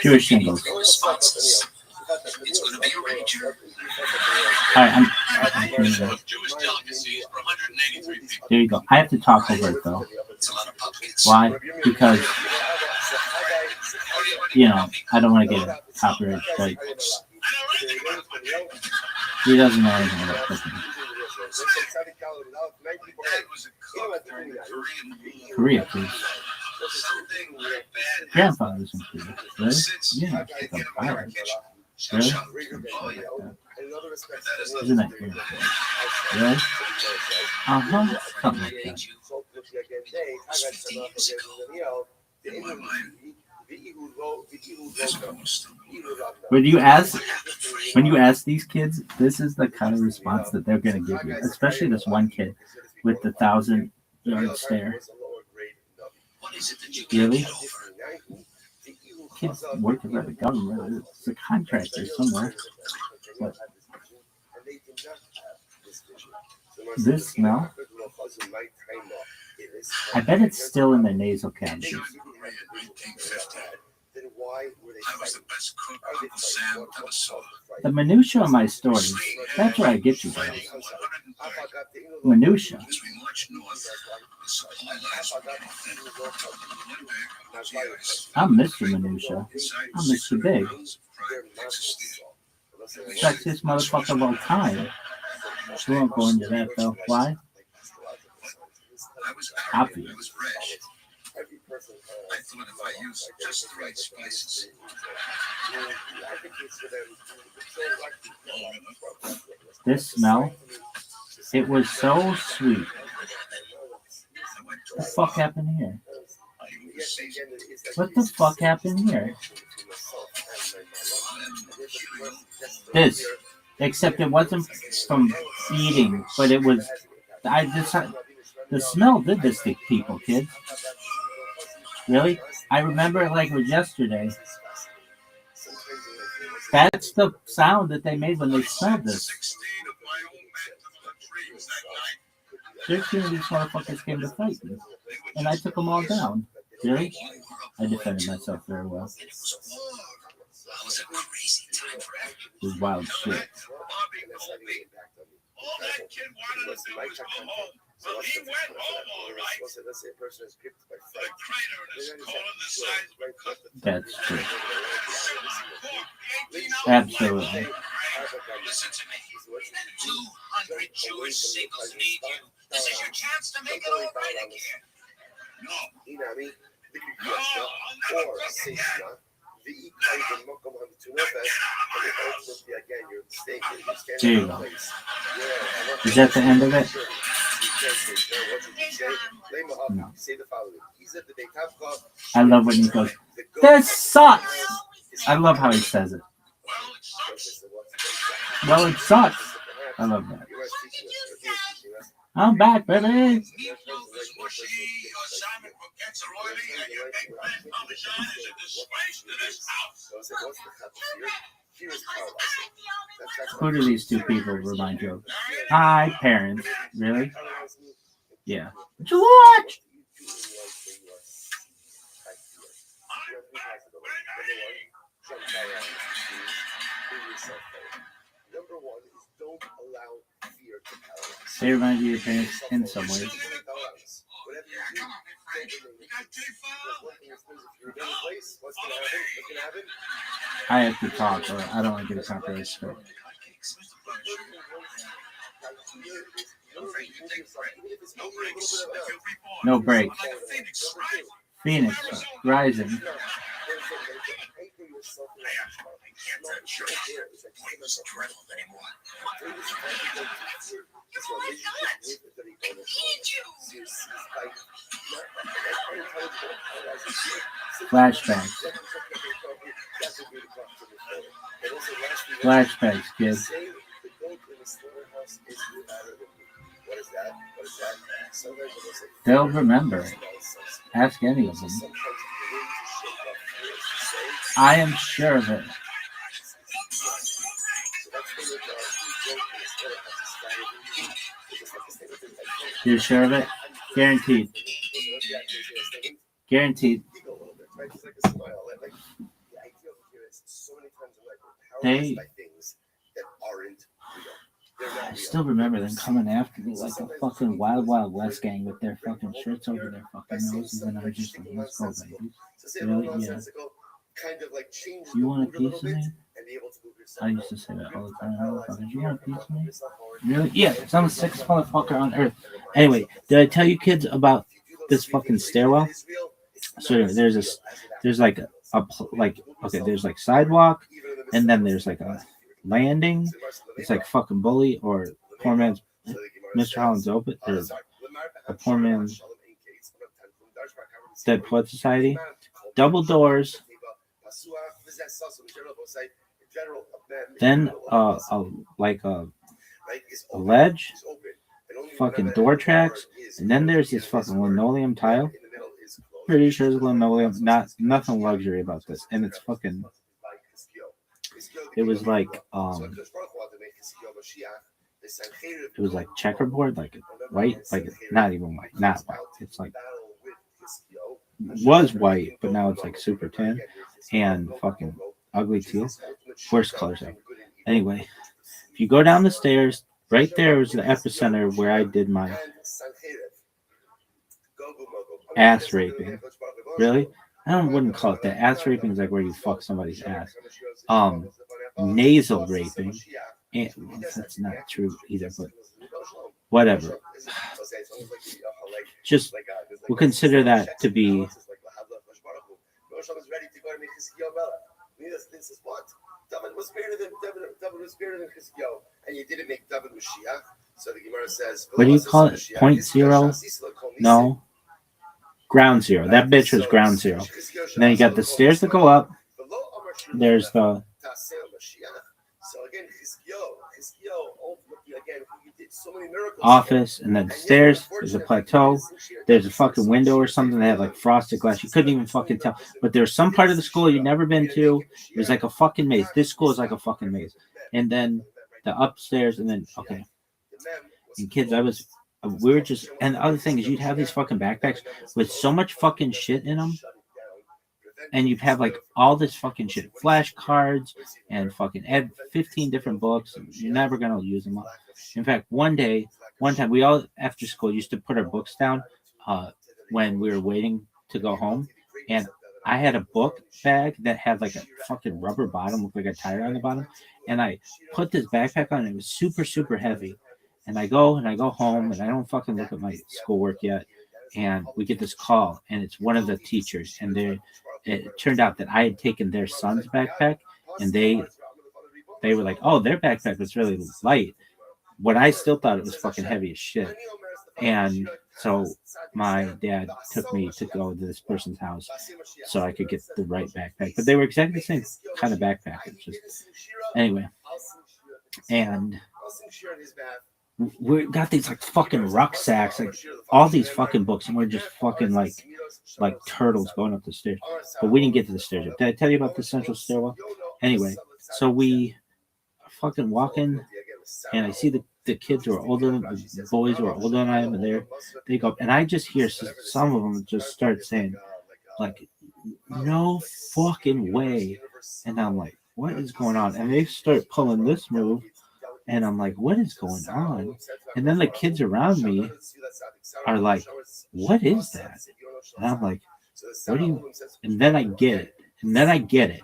Jewish singles. It's going to be a rager. Alright, there you go. I have to talk over it though. Why? Because I don't want to get a copyright strike. He doesn't know anything about cooking. Korea, please. Grandfather's in Korea. Really? Yeah, it's like a virus. Really? Isn't that weird? Really? Uh-huh. Something like that. When you ask these kids, this is the kind of response that they're gonna give you. Especially this one kid with the 1,000-yard stare. Really? Kids working for the government. It's a contractor somewhere. But this smell, I bet it's still in their nasal cavities. The minutia of my stories, that's where I get you guys. Minutia. I'm Mr. Minutia. I'm Mr. Big. Sexiest motherfucker of all time. We won't go into that though. Why? Obvious. I thought if I used just the right spices. This smell, it was so sweet. What the fuck happened here? What the fuck happened here? This, except it wasn't from eating, but it was. The smell did this to people, kids. Really? I remember it like it was yesterday. That's the sound that they made when they smelled this. 13 of these motherfuckers came to fight me, and I took them all down. Really? I defended myself very well. It was wild shit. All that kid wanted to do was go home. Well, he went home all right. The crater in his colon the size of a cup. That's true. Absolutely. Listen to me. 200 Jewish singles need you. This is your chance to make it all right again. No. I'll never cook again. There you go. Is that the end of it? No. I love when he goes, this sucks! I love how he says it. Well, it sucks. I love that. I'm back, baby. Who do these two people remind you of? Hi, parents. Really? Yeah. George! They remind you of your parents in some ways. I have to talk, or I don't want to get a copyright strike. No break. Phoenix rising. Flashbacks. Flashbacks, kids. They'll remember it. Ask any of them. I am sure of it. You're sure of it? Guaranteed. Guaranteed. I still remember them coming after me like a fucking Wild Wild West gang with their fucking shirts over their fucking noses, and I'm just like, let's go, baby. Really? Yeah. You want a piece of me? and be able to move yourself. I used to say that all the time. Motherfucker, you want a piece of me? Really? Yeah, because I'm the sickest motherfucker on earth. Anyway, did I tell you kids about this fucking stairwell? So there's like there's like sidewalk, and then there's like a landing. It's like fucking bully or poor man's Mr. Holland's open or a poor man's Dead Poet Society. Double doors. Then a ledge, fucking door tracks, and then there's this fucking linoleum tile. Pretty sure it's linoleum, nothing luxury about this, and it's fucking. It was like it was like checkerboard, like white, like not even white, not white. It's like was white, but now it's like super tan and fucking ugly teal. Worst colors ever. Anyway, if you go down the stairs, right there was the epicenter where I did my ass raping. Really? Wouldn't call it that. Ass raping is like where you fuck somebody's ass. Nasal raping. And, well, that's not true either, but whatever. Just we'll consider that to be. David was greater than Chizkiyahu, and you didn't make David Mashiach. So the Gemara says, what do you call it? 0.0? No. Ground zero. That bitch was ground zero. And then you got the stairs that go up. There's the office, and then stairs. There's a plateau. There's a fucking window or something that had like frosted glass. You couldn't even fucking tell. But there's some part of the school you've never been to. It was like a fucking maze. This school is like a fucking maze. And then the upstairs, and then okay. And kids, we were just, and the other thing is you'd have these fucking backpacks with so much fucking shit in them. And you'd have like all this fucking shit, flashcards and fucking 15 different books. And you're never going to use them all. In fact, one time we all after school used to put our books down when we were waiting to go home. And I had a book bag that had like a fucking rubber bottom, looked like a tire on the bottom. And I put this backpack on, and it was super, super heavy. And I go home, and I don't fucking look at my schoolwork yet. And we get this call, and it's one of the teachers. And it turned out that I had taken their son's backpack, and they were like, oh, their backpack was really light. What I still thought it was fucking heavy as shit. And so my dad took me to go to this person's house so I could get the right backpack. But they were exactly the same kind of backpack. It's just anyway. And we got these like fucking rucksacks, like all these fucking books, and we're just fucking like turtles going up the stairs. But we didn't get to the stairs. Did I tell you about the central stairwell? Anyway, so we fucking walk in, and I see the kids who are older than the boys who are older than I am, and they go up, and I just hear some of them just start saying like, no fucking way. And I'm like, what is going on? And they start pulling this move. And I'm like, what is going on? And then the kids around me are like, what is that? And I'm like, what do you? And then I get it. And then I get it.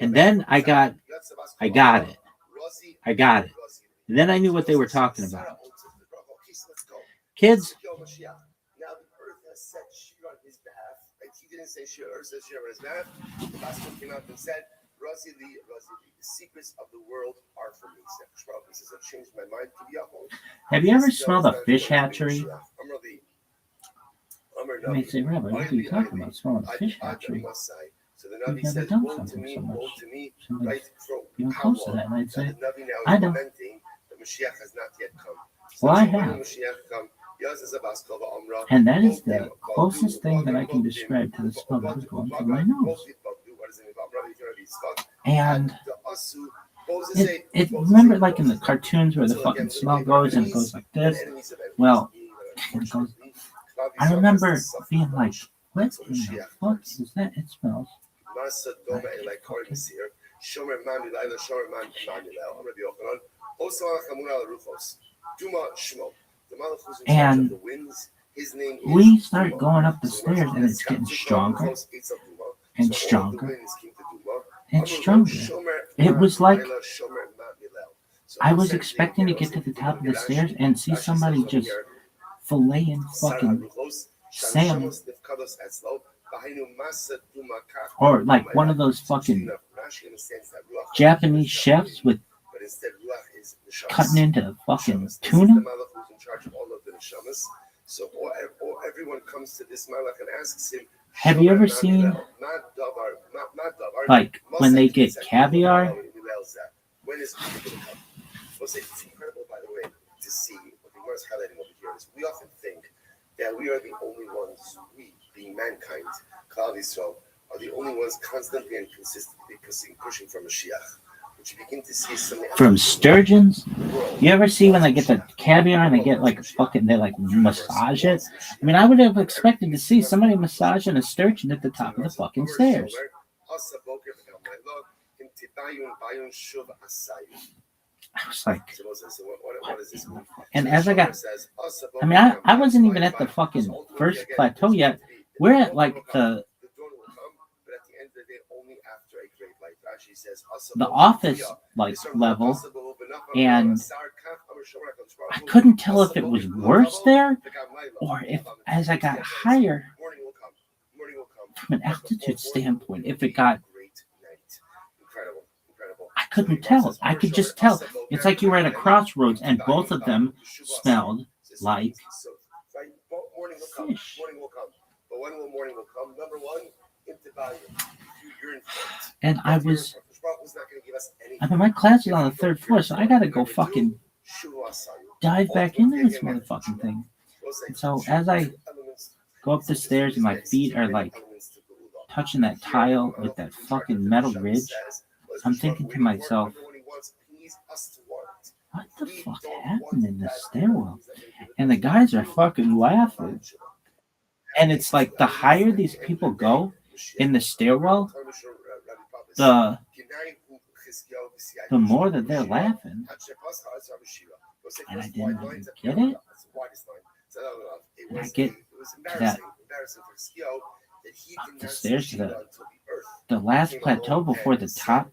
And then I got it. And then I knew what they were talking about. Kids. He didn't say Shir, says Shir on his behalf. The Baskin came out and said, Razi Li, the secrets of the world are for me. He says, I've changed my mind. Have you ever smelled a fish hatchery? You may say, Rabbi, what are you talking about? Smelling a fish hatchery? So the Navi says, woe to me, right? Being close to that, and I'd say, I don't. The Mashiach has not yet come. Well, I have. And that is the closest thing that I can describe to the smell that is going through my nose. And it remember like in the cartoons where the fucking smell goes and it goes like this? Well, it goes, I remember being like, what in the fuck is that? It smells like and we start going up the stairs, and it's getting stronger and stronger. and stronger. It was like I was expecting to get to the top of the stairs and see somebody just filleting fucking salmon. Or like one of those fucking Japanese chefs with cutting into fucking tuna. So everyone comes to this malach and asks him. Have you ever seen like when they get caviar? When is it going to come? It's incredible, by the way, to see what the Gemara is highlighting over here is we often think that we are the only ones, we being mankind, Klal Yisrael, are the only ones constantly and consistently pushing for Mashiach. But you begin to see something from sturgeons. You ever see when they get the caviar and they get like fucking, they like massage it? I mean, I would have expected to see somebody massaging a sturgeon at the top of the fucking stairs. I was like, what is this? And as I got, I mean, I wasn't even at the fucking first plateau yet. We're at like the office like level, and I couldn't tell if it was worse there or if as I got higher from an altitude standpoint, if it got, I couldn't tell. I could just tell. It's like you were at a crossroads and both of them smelled like fish. But when will morning will come? Number one, you're in front. And I mean, my class is on the third floor, so I gotta go fucking dive back into this motherfucking thing. And so as I go up the stairs and my feet are like touching that tile with that fucking metal ridge, I'm thinking to myself, what the fuck happened in this stairwell? And the guys are fucking laughing. And it's like the higher these people go in the stairwell, the more that they're laughing. And I didn't even get it. And I get to that up the stairs to the last plateau before the top,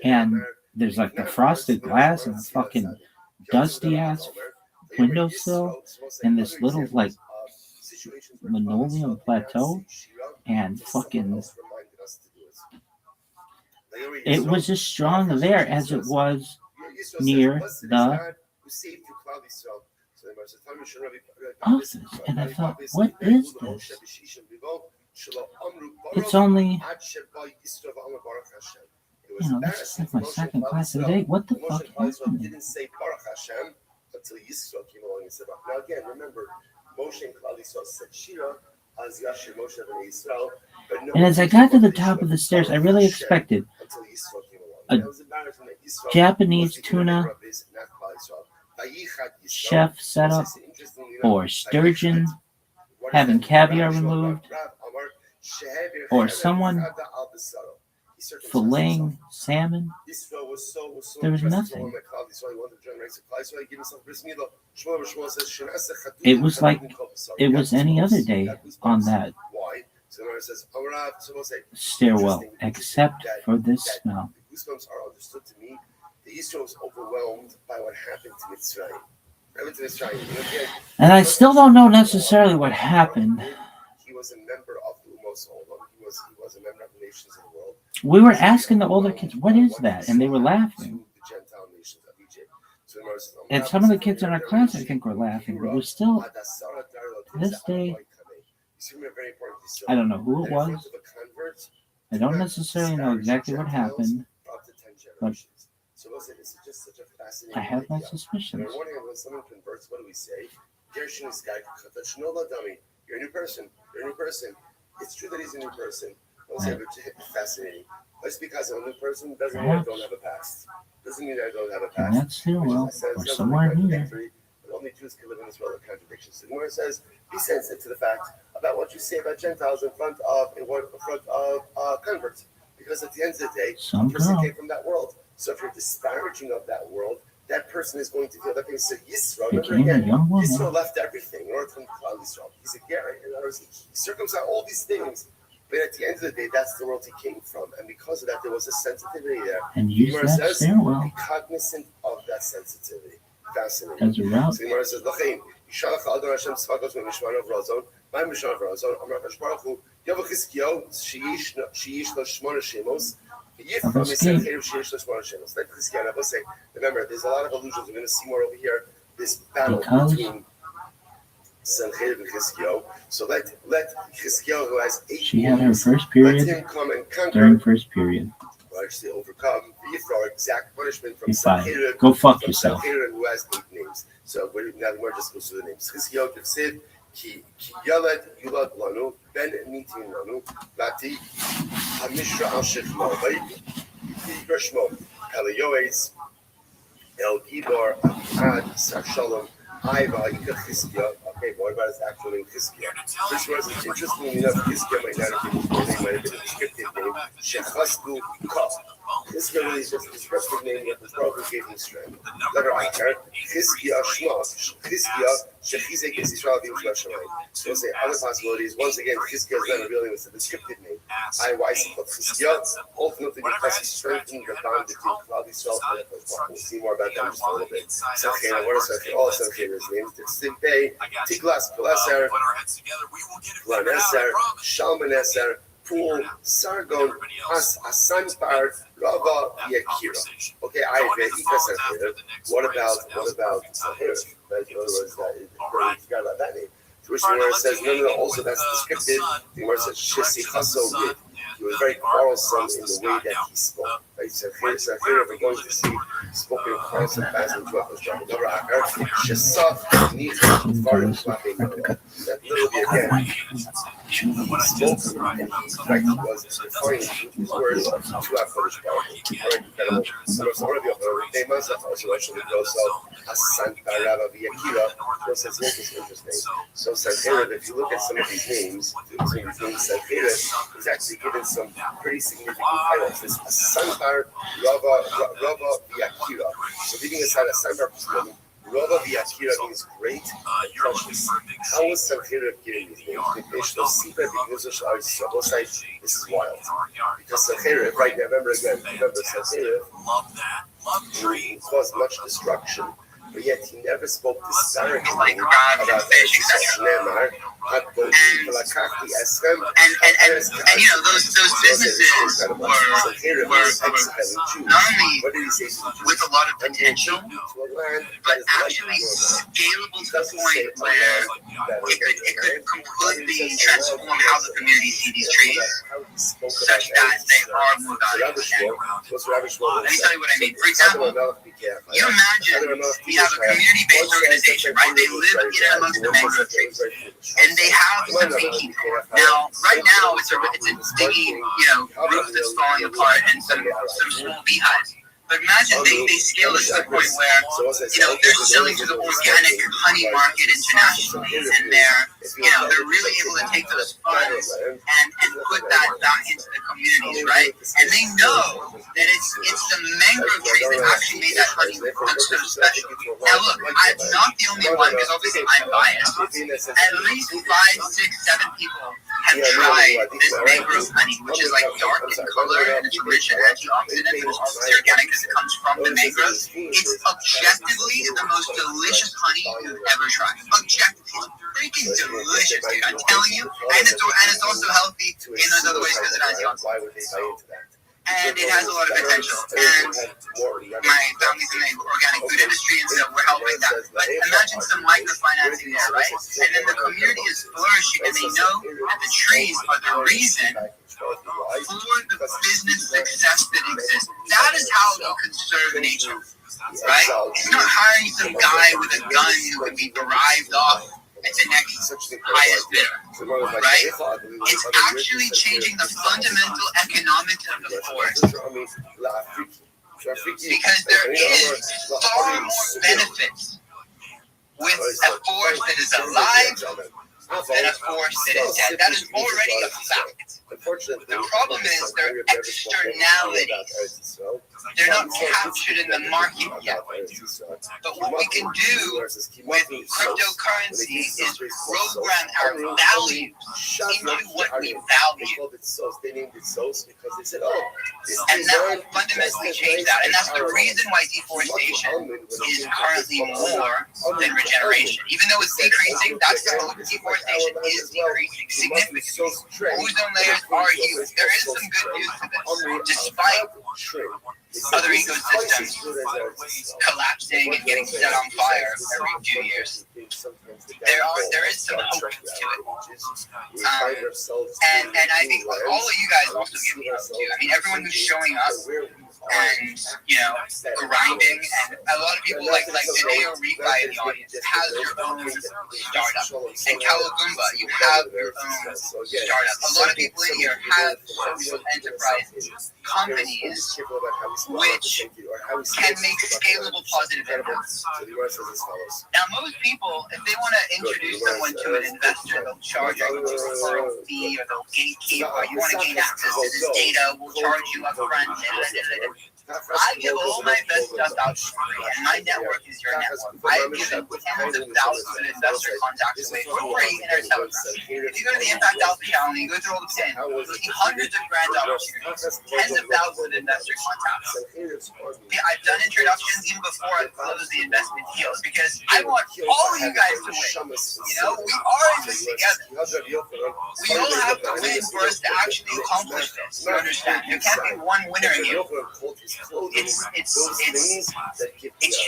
and there's like the frosted glass and a fucking dusty ass windowsill and this little like linoleum plateau, and fucking it was as strong there as it was near the office. And I thought, what is this? It's only, this is like my second class of the day. What the fuck happened? Didn't say Baruch Hashem until Yisro came along and said, now again, remember, Moshe and Klal Yisrael said Shira as Yashir Moshe and Yisrael. And as I got to the top of the stairs, I really expected a Japanese tuna chef setup or sturgeon having caviar removed, or someone filleting salmon. There was nothing. It was like it was any other day on that stairwell, except for this smell. The goosebumps are understood to me. The Yisro was overwhelmed by what happened to Mitzrayim. And I still don't know necessarily what happened. He was a member of the Umos Olam. He was a member of the nations of the world. We were asking the older kids, what is that? And they were laughing. And some of the kids in our class, I think, were laughing. But it was still, to this day, I don't know who it was. I don't necessarily know exactly what happened. But I have my suspicions. When someone converts, what do we say? You're a new person. You're a new person. It's true that he's a new person. Right. Fascinating. Just because I'm a new person doesn't mean I don't have a past. Doesn't mean I don't have a past. And that's here, well, or somewhere here. But only Jews can live in this world of contradictions. And where it says, be sensitive to the fact about what you say about Gentiles in front of converts. Because at the end of the day, a person came from that world. So if you're disparaging of that world, that person is going to feel that thing. So Yisro, remember again, Yisro left everything in order to come to Klal Yisrael. He's a Gary. In other words, he circumcised all these things But at the end of the day, that's the world he came from. And because of that, there was a sensitivity there. And use Gemara that says, stairwell be cognizant of that sensitivity. Fascinating. as a route. So Gemara says, L'chein, Yishalach Adon Hashem Tzvakos Mishmanav Razon, by Mishmanav Razon, Amar Kadosh Baruch Hu, Yavach Chizkiyahu, Sheyish Lo Shmona Shemos, Yifra Misel Cherev Sheyish Lo Shmona Shemos. Like Chizkiyahu, I will say, remember, there's a lot of allusions. We're going to see more over here. This battle between Sancheiriv and Chizkiyahu. So let Chizkiyahu, who has 8 She had her wounds, first let period him come and conquer. during first period. Actually overcome Yifra, exact punishment from Be fine. Sancheiriv. Go fuck yourself. Sancheiriv, who has 8 names. So now the word just goes through the names. Chizkiyahu Kivsid, Ki Yalad Yulad Lanu, Ben Nitin Lanu, Lati, Hamishra Al Shechmo, Yikra Shmo, Eliyoes, El Gibor, Abihad, Sar Shalom, Aiva, Yikra Chizkiyahu. Okay, but what about his actual name, Chizkiyahu? Which was interestingly enough, Chizkiyahu might not have been his name, might have been a descriptive name, Shechasku Ka. This really is just a descriptive name that the Prophet gave him strength. Letter Akar, Chizkiyahu Shma, Chizkiyahu, Shechizek Yisrael B'Yishma Shemayim. So we'll say other possibilities. Once again, Chizkiyahu is not revealing it's a descriptive name. Why is it called Chizkiyahu? Ultimately, because he strengthened the bond between Klal Yisrael and Yaakov. We'll see more about that in just a little bit. Sancheiriv, what are Sancheiriv? All Sancheiriv's names. Tzivbei, Tiglas, Pileser, Planeser, Shalmaneser, Pool, Sargon, Asanpar, Rava, Yakira. Okay, I have Sancheiriv. What about Sancheiriv? In other words, I forgot about that name. To which the Gemara says, no, also that's descriptive. The Gemara says, Shisi Chaso Yid. He was very quarrelsome in the way that he spoke. Right? So here we're going to see spoken in quarrelsome fashion to us. Shesaf Nich Farim Klapim. That little bit again. He spoke and he was referring his words to our Kodesh Baruch. Very incredible. So one of the famous also actually goes out Hasan Parava Viyakira. This is interesting. So Sancheiriv, if you look at some of these names, Sancheiriv is actually given some pretty significant titles. This Asanpar Rava Viyakira. So leaving aside Asanpar, Rava Viyakira means great precious. How was Sancheiriv given these names? This is wild. Because Sancheiriv, right now, remember Sancheiriv caused much destruction. But yet he never spoke disparagingly about Neymar. And you know those businesses were not only with a lot of potential, but actually scalable to the point where it could completely transform how the community see these trees, such that they are more valuable. Let me tell you what I mean. For example, you imagine we have a community-based organization, right? They live in and amongst the mangrove trees, and they have some beekeeping. Now, right now, it's a digging, roof that's falling apart and some small beehives. But imagine they scale this to the point where, they're selling to the organic honey market internationally, and they're really able to take those funds and put that back into the communities, right? And they know that it's the mangrove trees that actually made that honey look so special. Now look, I'm not the only one, because obviously I'm biased. At least 5, 6, 7 people have tried this mangrove honey, which is like dark in color and it's rich in antioxidants, and it's obviously organic because it comes from the mangroves. It's objectively the most delicious honey you've ever tried. Objectively, it's freaking delicious, dude. I'm telling you, and it's also healthy in those other ways because it has antioxidants. And it has a lot of potential. And my family's in the organic food industry, and so we're helping that. But imagine some microfinancing there, right? And then the community is flourishing, and they know that the trees are the reason for the business success that exists. That is how you conserve nature, right? It's not hiring some guy with a gun who can be derived off at the next highest bidder, right? It's actually changing the fundamental economics of the forest, because there is far more benefits with a forest that is alive than a forest that is dead. That is already a fact. The problem is there are externalities they're not captured in the market yet. But what we can do with cryptocurrency is program our values into what we value. And that will fundamentally change that. And that's the reason why deforestation is currently more than regeneration. Even though it's decreasing, that's the hope. Deforestation is decreasing significantly. Ozone layers are huge. There is some good news to this. Despite other ecosystems collapsing and getting set on fire every few years, there is some hope to it. And I think all of you guys also give me hope too. I mean, everyone who's showing up and, grinding, and a lot of people like ViralRabbi in the audience has your own startup. And Kalagumba, you have your own startup. A lot of people in here have social enterprises, companies, which can make scalable positive impacts. Now, most people, if they want to introduce someone to an investor, they'll charge a referral fee, or they'll gatekeep, or you want to gain access to this data, we'll charge you up front. I give all my best stuff out for free, and my network is your network. I've given tens of thousands of investor contacts away for free in our Telegram. If you go to the Impact Alpha channel and you go through all the pins, you'll see hundreds of grant opportunities, tens of thousands of investor contacts. I've done introductions even before I close the investment deals because I want all of you guys to win. We are in this together. We all have to win for us to actually accomplish this. You understand? There can't be one winner here. It's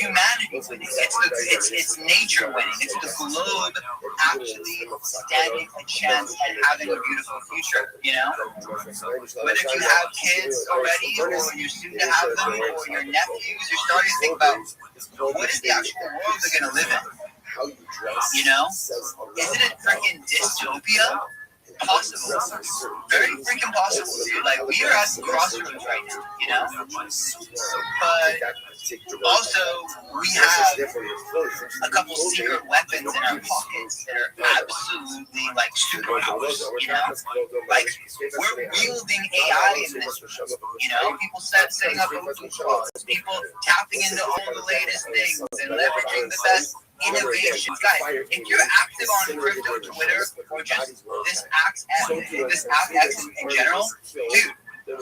humanity winning. It's nature winning. It's the globe actually standing a chance at having a beautiful future. But if you have kids already, or you're soon to have them, or your nephews, you're starting to think about what is the actual world they're going to live in. Is it a freaking dystopia? Possible. Very freaking possible, dude. Like, we are at the crossroads right now, But also, we have a couple secret weapons in our pockets that are absolutely, like, superpowers, Like, we're wielding AI in this, People setting up open clause, people tapping into all the latest things and leveraging the best innovations. Guys, if you're active on crypto Twitter or just this app X in general, dude, if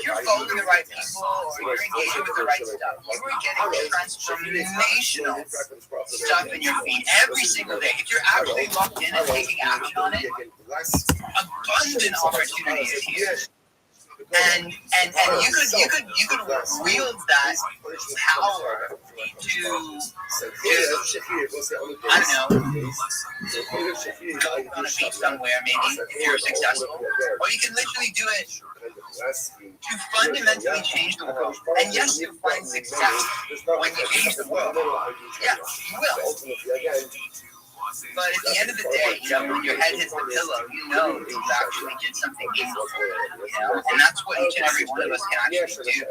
you're following the right people or you're engaging with the right stuff, you are getting transformational stuff in your feed every single day. If you're actually locked in and taking action on it, abundant opportunity is here. And you could wield that power to I don't know, go on a beach somewhere maybe if you're successful, or you can literally do it to fundamentally change the world. And yes, you'll find success when you change the world. Yeah, you will. But at the end of the day, when your head hits the pillow, that you actually did something meaningful. And that's what each and every one of us can actually do.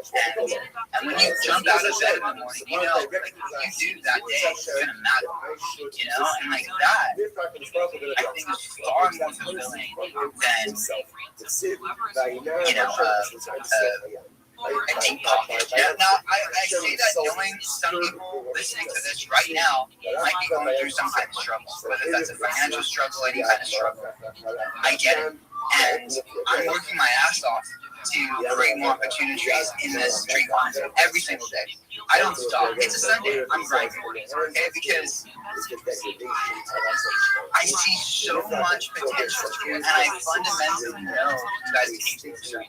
And when you jump out of bed in the morning, what you do that day is going to matter. And like that, I think is far more fulfilling than, Now, I say that knowing some people listening to this right now might be going through some kind of struggle, whether that's a financial struggle, any kind of struggle. I get it. And I'm working my ass off to create more opportunities in this street line every single day. I don't stop. It's a Sunday. I'm grinding. Okay? Because I see so much potential here, and I fundamentally know you guys can take things so much.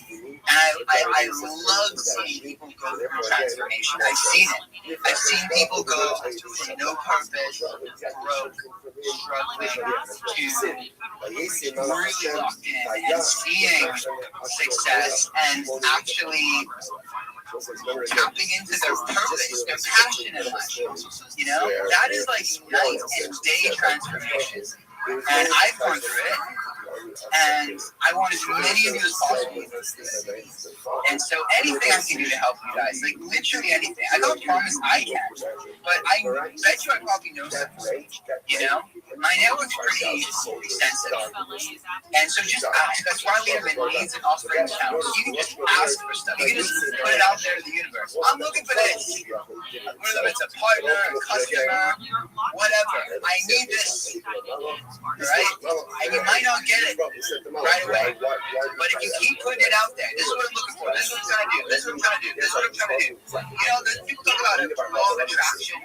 And I love seeing people go through transformation. I've seen it. I've seen people go from no purpose, broke, struggling, to really locked in and seeing success and actually tapping into their purpose, their passion in life. That is like night and day transformation. And I've gone through it. and I want as many of you as possible. And so anything I can do to help you guys, like literally anything. I don't promise I can, but I bet you I probably know something. You know, my network's pretty extensive, and so just ask. That's why we have in leads and offering channels. You can just ask for stuff. You can just put it out there to the universe. I'm looking for this. Whether it's a partner, a customer, whatever. I need this. Right? And you might not get it right away. But if you keep putting it out there, this is what I'm looking for. This is what I'm trying to do. This is what I'm trying to do. This is what I'm trying to do. You know, people talk about it, law of attraction.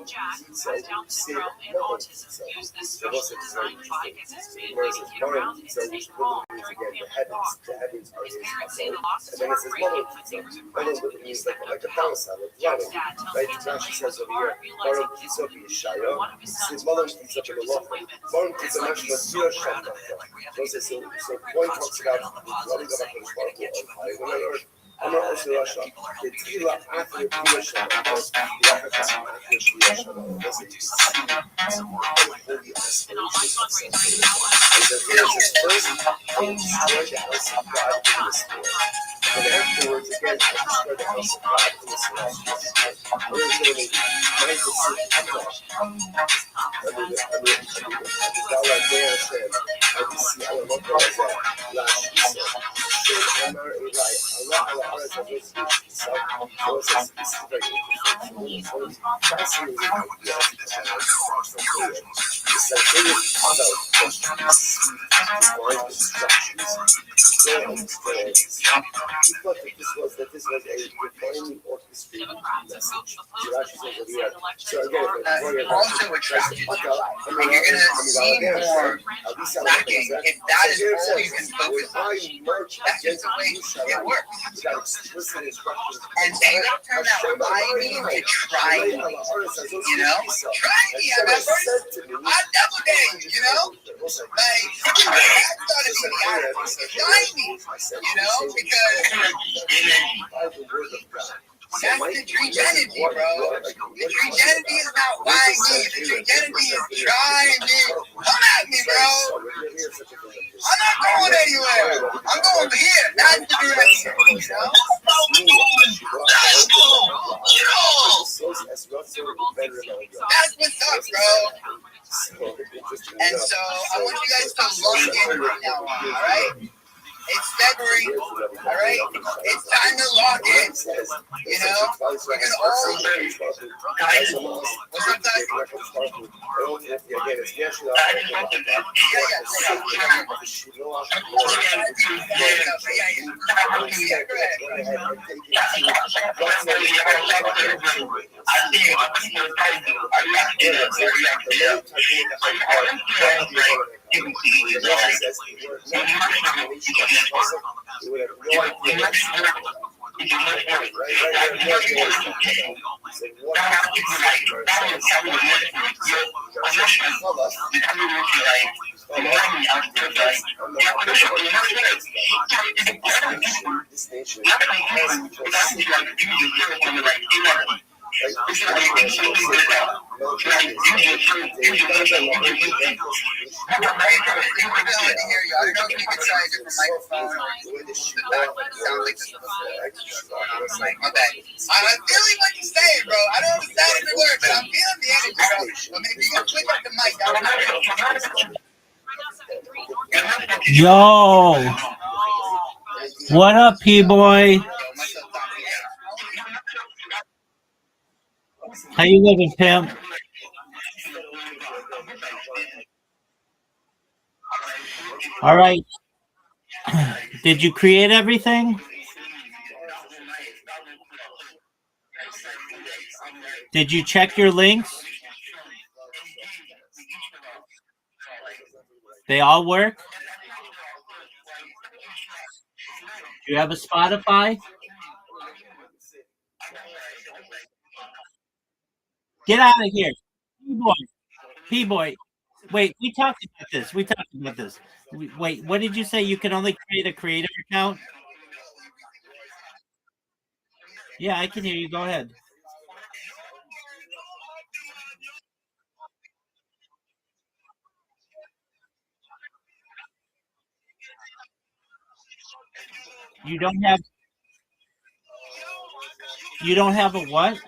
Jack, who has Down syndrome and autism, used this special design bike as his main way to get around his state home during the walk. His parents say the loss is heartbreaking, but they were surprised when he stepped up to help. Jack's dad tells him that he was hard, realizing his one of his sons first major disappointments as a he was so proud of it. Entonces, su point talks about loving God and أنا أصلا شاطر كتير أكثر كل شيء بس واحد أكثر شيء بس and afterwards, again, I destroyed the house of God in this house. Originally, this was a divinely orchestrated message. So again, also attracted to, and you're gonna see more lacking if that is all you can focus on. That's just the way it works. And they don't turn that by me to try me. You know? Try me, I'm at first. I double dare you, you know? Like, that's gotta be the attitude. Try me, you know? Because that's the Trigenity, bro. The Trigenity is not why me. The Trigenity is try me. Come at me, bro. I'm not going anywhere. I'm going here. That's the direction, you know? Let's go. That's what's up, bro. And so I want you guys to log in right now, all right? It's February, all right? It's time to log in, you know? We're going to all... What's up, guys? I'm feeling what you're saying, bro. I don't understand every word, but I'm feeling the energy, bro. I mean, if you can click up the mic, Yo, what up, P-boy? How you living, pimp? All right. Did you create everything? Did you check your links? They all work? Do you have a Spotify? Get out of here. P-boy. P-boy. Wait, we talked about this. Wait, what did you say? You can only create a creator account? Yeah, I can hear you. Go ahead. You don't have. You don't have a what?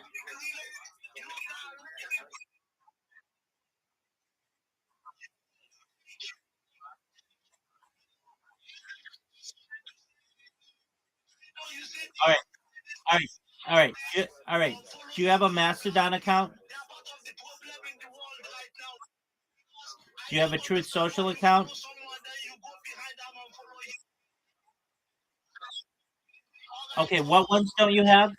All right. All right. All right. All right. Do you have a Mastodon account? Do you have a Truth Social account? Okay. What ones don't you have?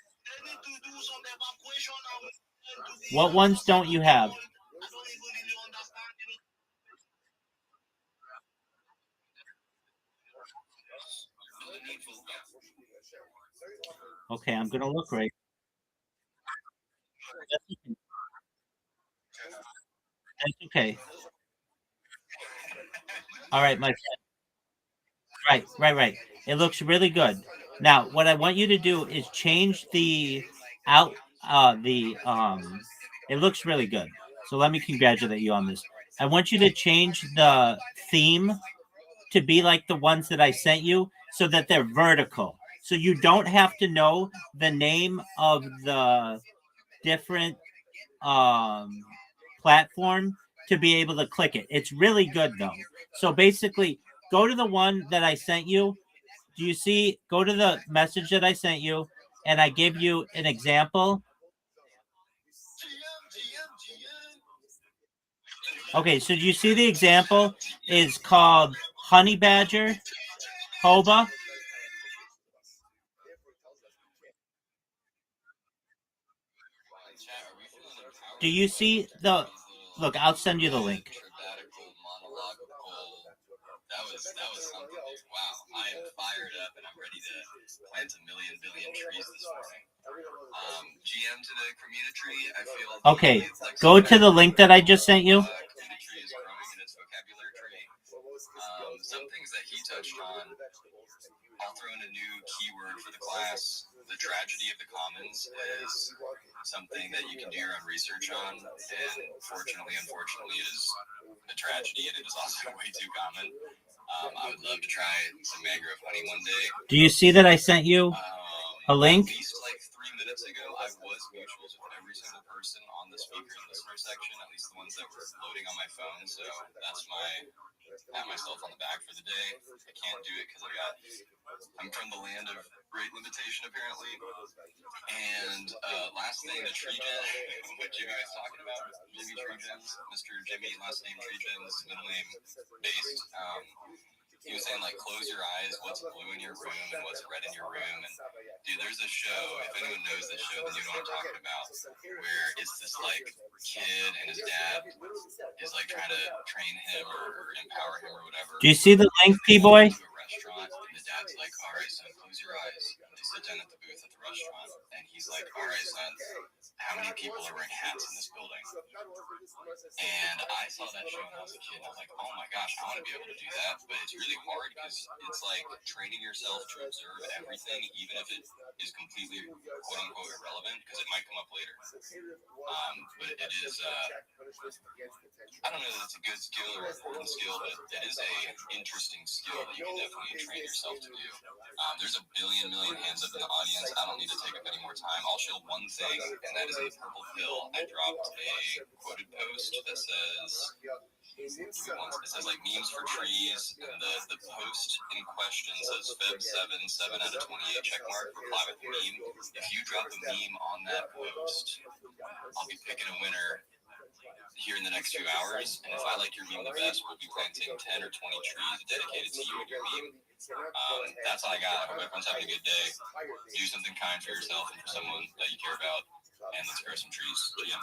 What ones don't you have? Okay, I'm gonna look right. That's okay. All right, my right, right, right. It looks really good. Now, what I want you to do is change the out the it looks really good. So let me congratulate you on this. I want you to change the theme to be like the ones that I sent you so that they're vertical. So you don't have to know the name of the different platform to be able to click it. It's really good though. So basically, go to the one that I sent you. Do you see? Go to the message that I sent you, and I give you an example. Okay, so do you see the example is called Honey Badger Hoba? Do you see the look? I'll send you the link. That was something. Wow, I am fired up and I'm ready to plant a million billion trees this morning. GM to the community tree. I feel okay. Go to the link that I just sent you. Community tree is growing in its vocabulary tree. Some things that he touched on. I'll throw in a new keyword for the class. The tragedy of the commons is something that you can do your own research on, and unfortunately, it is a tragedy, and it is also way too common. I would love to try some mangrove honey one day. Do you see that I sent you a link? At least like 3 minutes ago, I was mutuals with every single person on the speaker and listener section, at least the ones that were loading on my phone. So that's pat myself on the back for the day. I can't do it because I'm from the land of great limitation apparently. And last thing, the tree gen, what Jimmy was talking about, Jimmy Tree Gens, Mr. Jimmy, last name Tree Gens, middle name based. He was saying like close your eyes, what's blue in your room and what's red in your room. And dude, there's a show, if anyone knows this show, then you know what I'm talking about, where it's this like kid and his dad is like trying to train him or empower him or whatever. Do you see the link, P-Boy? To a restaurant, and the dad's like, all right, son, close your eyes. And they sit down at the booth at the restaurant, and he's like, all right, son, how many people are wearing hats in this building? And I saw that show when I was a kid, and I was like, oh my gosh, I want to be able to do that. But it's really hard because it's like training yourself to observe everything, even if it is completely quote unquote irrelevant, because it might come up later. But it is, I don't know that it's a good skill or an important skill, but it is a interesting skill that you can definitely train yourself to do. There's a billion million hands up in the audience. I don't need to take up any more time. I'll show one thing, and that is in the purple pill. I dropped a quoted post that says, it says like memes for trees, and the post in question says Feb 7 out of 28 checkmark, reply with meme. If you drop a meme on that post, I'll be picking a winner here in the next 2 hours, and if I like your meme the best, we'll be planting 10 or 20 trees dedicated to you and your meme. That's all I got. I hope everyone's having a good day. Do something kind for yourself and for someone that you care about, and let's grow some trees. GM.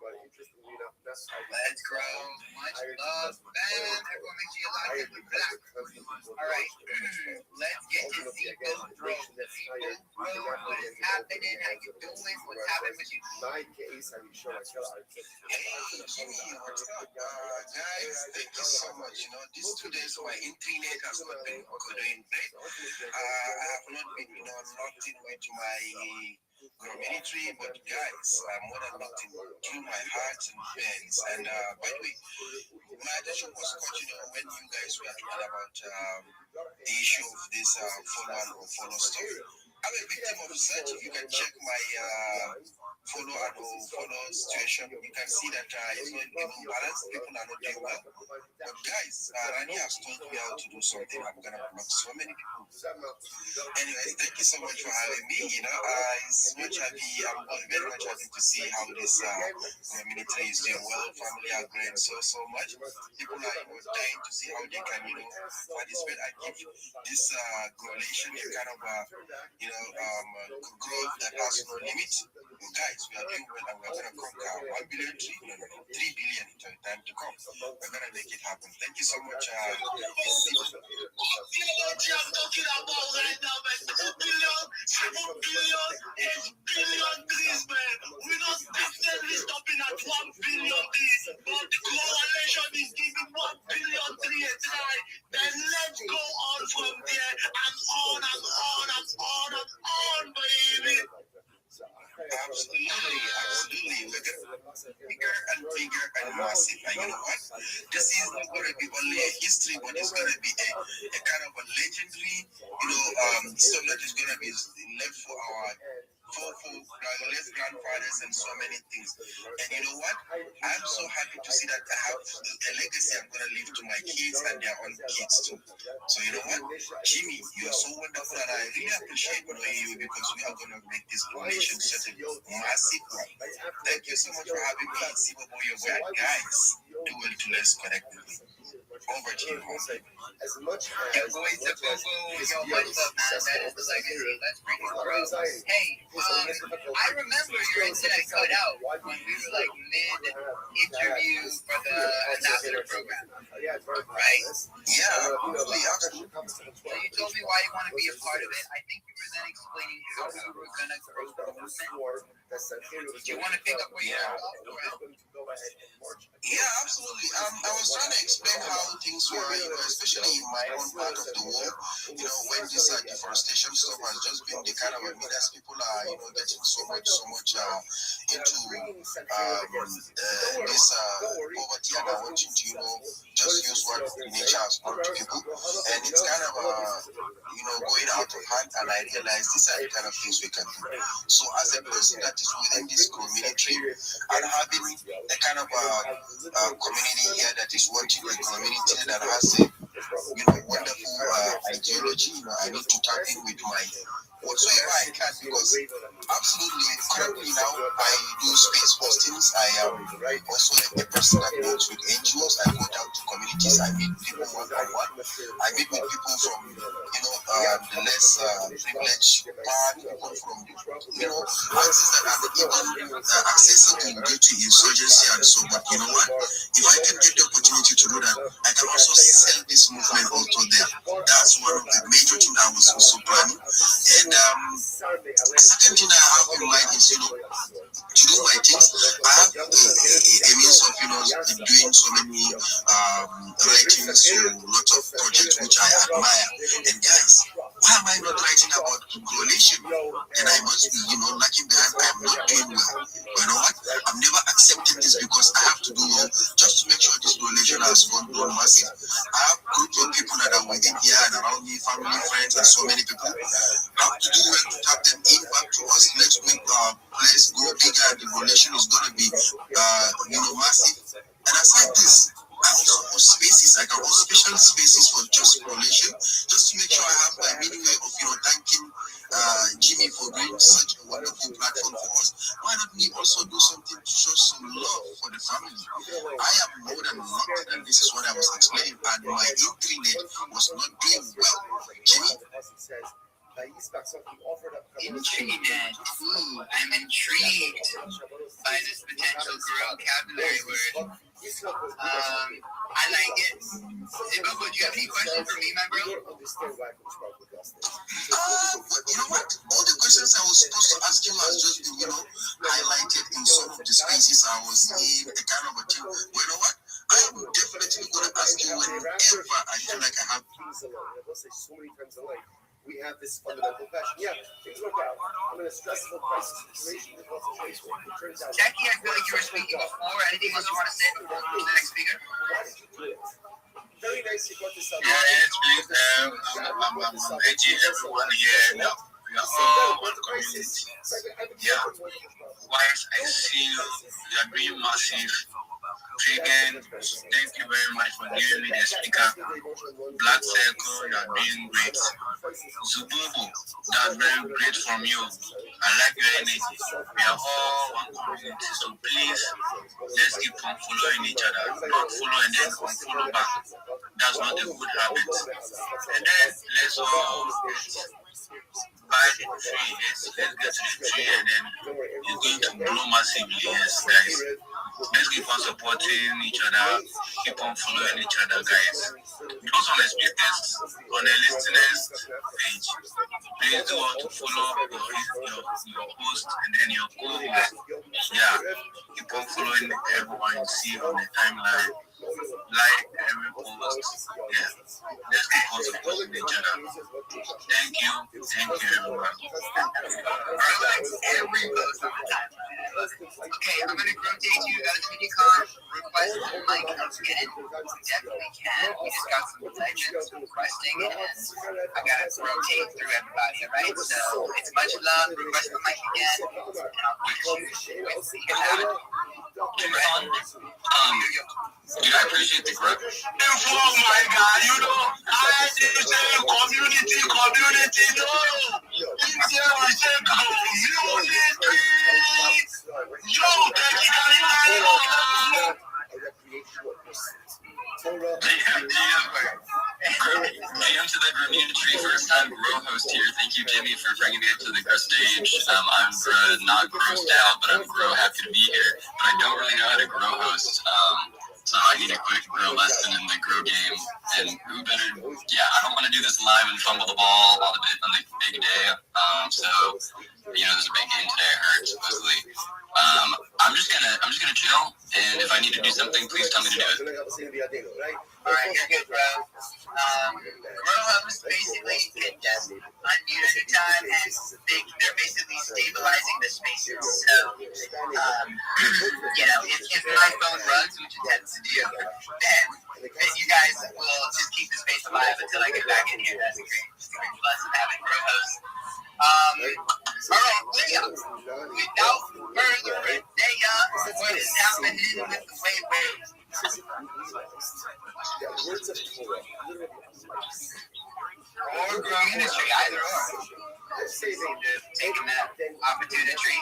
Let's grow much love, man. Everyone make sure you like it. All right, let's get to Zico Bro. Zico Bro, what is happening? How you doing? What's happening with you? Hey, Jimmy, what's up? Guys, thank you so much. You know, these 2 days, my internet has not been doing great. I have not been, locked in with my community, but guys, I'm more than locked in through my heart. hats and pens. And by the way, my attention was caught, when you guys were talking about the issue of this follow and unfollow stuff. I'm a victim of such. If you can check my follow and unfollow situation, you can see that it's not even balanced. People are not doing well. But guys, Rani has told me how to do something. I'm gonna block so many people. Anyways, thank you so much for having me. It's much happy. I'm very much happy to see how this community is doing well. Family are growing so much. People are dying to see how they can participate. I give this correlation a kind of growth that has no limit. Guys, we are doing well and we're gonna conquer 1 billion tree. No, 3 billion in time to come. We're gonna make it happen. Thank you so much. You know what I'm talking about right now, man? 2 billion, 7 billion, 8 billion trees, man. We're not definitely stopping at 1 billion trees, but the coalition is giving 1 billion trees a try. Then let's go on from there and on and on and on and on, baby. Absolutely. We're getting bigger and bigger and massive. And you know what? This is not going to be only a history, but it's going to be a kind of a legendary, stuff that is going to be left for our less grandfathers and so many things. And you know what? I'm so happy to see that I have a legacy I'm going to leave to my kids and their own kids too. So you know what? Jimmy, you are so wonderful and I really appreciate knowing you because we are going to make this donation such a massive one. Thank you so much for having me. See what your word, guys. Do well to let's connect with me. Over to you. As much Your boys are yo, what's up, man? That is the legacy. Let's bring it, bro. Hey, I remember your internet cut out when we were like mid-interview for the ambassador program, right? Yeah, absolutely. You told me why you want to be a part of it. I think you were then explaining how we were going to grow the movement. Do you want to pick up where you left off? Yeah, absolutely. I was trying to explain how things were, especially in my own part of the world, when this deforestation stuff has just been the kind of as people are, getting so much into this poverty and are wanting to, just use what nature has brought to people. And it's kind of, going out of hand. And I realized these are the kind of things we can do. So as a person that is within this community and having a kind of community here that is wanting a community that has a wonderful ideology, I need to tap in with my whatsoever I can because absolutely currently now I do space postings. I am also a person that works with NGOs. I go down to communities. I meet people one on one. I meet with people from the less privileged part, people from axes that are even accessible due to insurgency and so. But you know what? If I can get the opportunity to do that, I can also sell this movement also there. That's one of the major things I was also planning. And second thing I have in mind is to do my things. I have a means of doing so many writings to lots of projects which I admire. And guys, why am I not writing about coalition? And I must be lacking behind. I am not doing well. But you know what? I'm never accepting this because I have to do well just to make sure this coalition has grown massive. I have groups of people that are within here and around me, family, friends, and so many people. I have to do well to tap them in back to us. Let's make our place grow bigger and the coalition is going to be massive. And aside this, I also host spaces. I can host special spaces for just coalition, just to make sure I have my mini way of thanking Jimmy for doing such a wonderful platform for us. Why not me also do something to show some love for the family? I am more than lucky, and this is what I was explaining. And my internet was not doing well. Jimmy. Internet. Ooh, I'm intrigued by this potential vocabulary word. I like it. Zimbabwe, do you have any questions for me, my bro? You know what? All the questions I was supposed to ask you has just been, highlighted in some of the spaces I was in, a kind of a thing. But you know what? I am definitely going to ask you whenever I feel like I have. we have this fundamental question. Yeah, things work out. I'm in a stressful crisis situation with concentration. It turns out. Jackie, I feel like you were speaking before. Anything else you want to say before we go to the next speaker? Why did you do it? Very nice you got this up. Yeah, it's been, I'm hating everyone here. We are all one community. Yeah. Whilst I see you are doing massive. Again, thank you very much for giving me the speaker. Black Circle, you are doing great. Zububu, that's very great from you. I like your energy. We are all one community, so please, let's keep on following each other. Don't follow and then unfollow back. That's not a good habit. And then let's all buy the tree. Yes, let's get to the tree and then it's going to blow massively. Yes, guys. Let's keep on supporting each other, keep on following each other, guys. Those on the speakers, on the listeners page, please do want to follow your host and then your co-host. Yeah, keep on following everyone you see on the timeline. Like every post. Yeah, let's keep on supporting each other. Thank you, everyone. Every post on the timeline. Okay, I'm going to rotate you as a mini con. Request a mic. Let's get it. We definitely can. We just got some legends requesting, and I got to rotate through everybody, alright? So it's much love. Request the mic again, and I'll get you with the other. Dude, I appreciate the grip. Oh my God, you know, I did say community, no. It's a community. Yo, DM to the community, first time grow host here. Thank you, Jimmy, for bringing me up to the grow stage. I'm not grossed out, but I'm grow happy to be here. But I don't really know how to grow host. So I need a quick grow lesson in the grow game. And who better? Yeah, I don't want to do this live and fumble the ball on the big day. So there's a big game today. I heard supposedly. I'm just gonna chill, and if I need to do something, please tell me to do it. Alright, you're good, bro. Grow host basically can just unmute at a time, and they're basically stabilizing the spaces. So, if my phone runs, which it tends to do, then you guys will just keep the space alive until I get back in here. That's a great plus of having grow hosts. Alright, without further ado, what is happening with the waves? Or grow industry, either or. Taking that opportunity.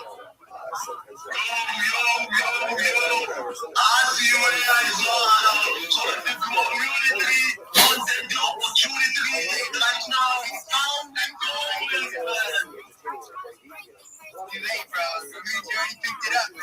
Too late, bro. You already picked it up, man.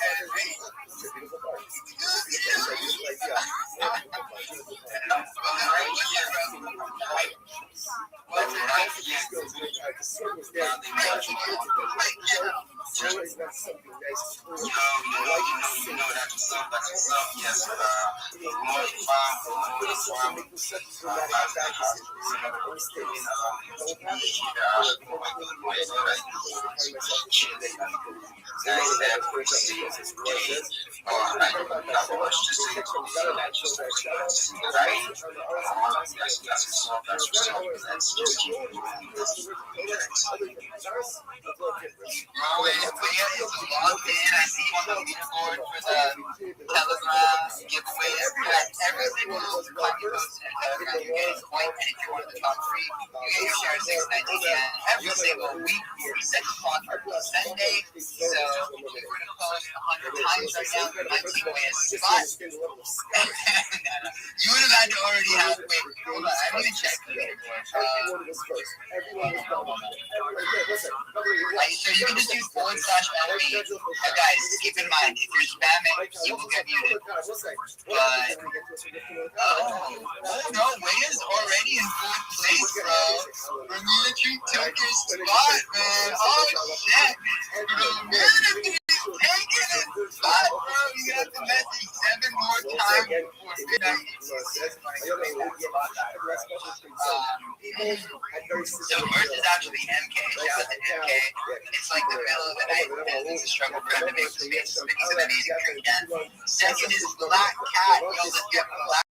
I see on the leaderboard for the Telegram giveaway. Every single time you post in Telegram, you get a point, and if you're one of the top 3, you get your share of 690. And every single week, we set the clock for Sunday. So if we were to post 100 times right now, we might take away a spot. You would have had to already have. Wait, hold on. I haven't even checked the leaderboard. So you can just use /LB. Guys, keep in mind, if you're spamming, you will get muted. But, no, Way is already in 4th place, bro. Military took your spot, man. Oh, shit. Military taking his spot, bro. You have to message 7 more times So first is actually MK. Shout out to MK. It's like the middle of the night, and it's a struggle for him to make the space. He's an amazing drink again. Second is Black Cat. Yo, let's get Black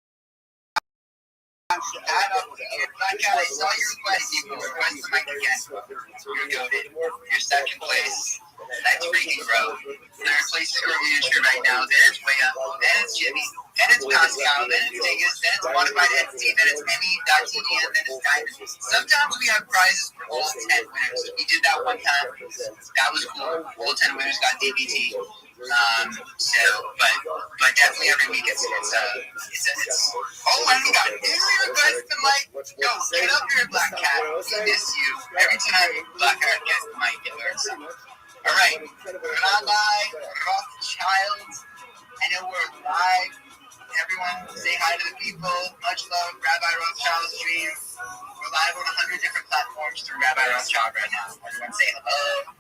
Cat up here. Black Cat, I saw your request. You request the mic again. You're goated. You're second place. That's freaking bro. Third place is Girl Leadership right now. Then it's Wea. Then it's Jimmy. Then it's Pascal. Then it's Dingus. Then it's Modified Entity. Then it's Emmy.td. And then it's Diamond. Sometimes we have prizes for all 10 winners. We did that one time. That was cool. All 10 winners got DBT. But definitely every week it's oh my god, did you request the mic? Yo, get up here, Black Cat. We miss you. Every time Black Cat gets the mic, it learns something. Alright, Rabbi Rothschild. I know we're live. Everyone say hi to the people. Much love, Rabbi Rothschild stream. We're live on 100 different platforms through Rabbi Rothschild right now. Everyone say hello.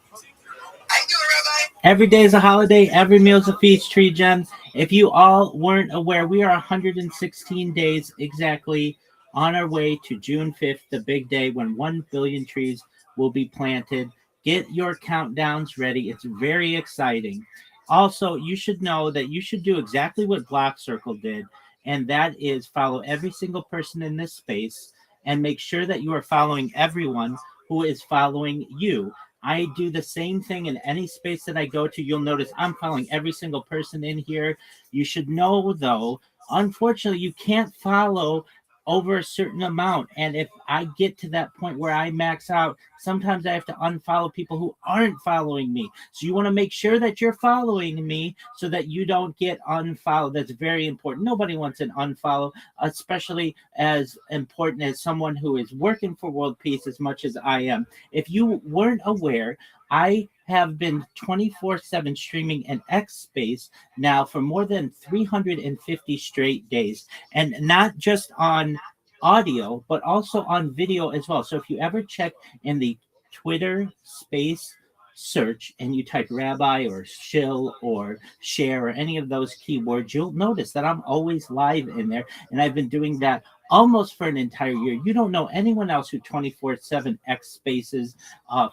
How you doing, Rabbi? Every day is a holiday. Every meal is a feast, Tree Gems. If you all weren't aware, we are 116 days exactly on our way to June 5th, the big day when 1 billion trees will be planted. Get your countdowns ready. It's very exciting. Also, you should know that you should do exactly what Block Circle did, and that is follow every single person in this space and make sure that you are following everyone who is following you. I do the same thing in any space that I go to. You'll notice I'm following every single person in here. You should know, though, unfortunately, you can't follow over a certain amount. And if I get to that point where I max out, sometimes I have to unfollow people who aren't following me. So you want to make sure that you're following me so that you don't get unfollowed. That's very important. Nobody wants an unfollow, especially as important as someone who is working for world peace as much as I am. If you weren't aware, I have been 24/7 streaming an X space now for more than 350 straight days, and not just on audio, but also on video as well. So if you ever check in the Twitter space search and you type Rabbi or Shill or Share or any of those keywords, you'll notice that I'm always live in there, and I've been doing that almost for an entire year. You don't know anyone else who 24/7 X spaces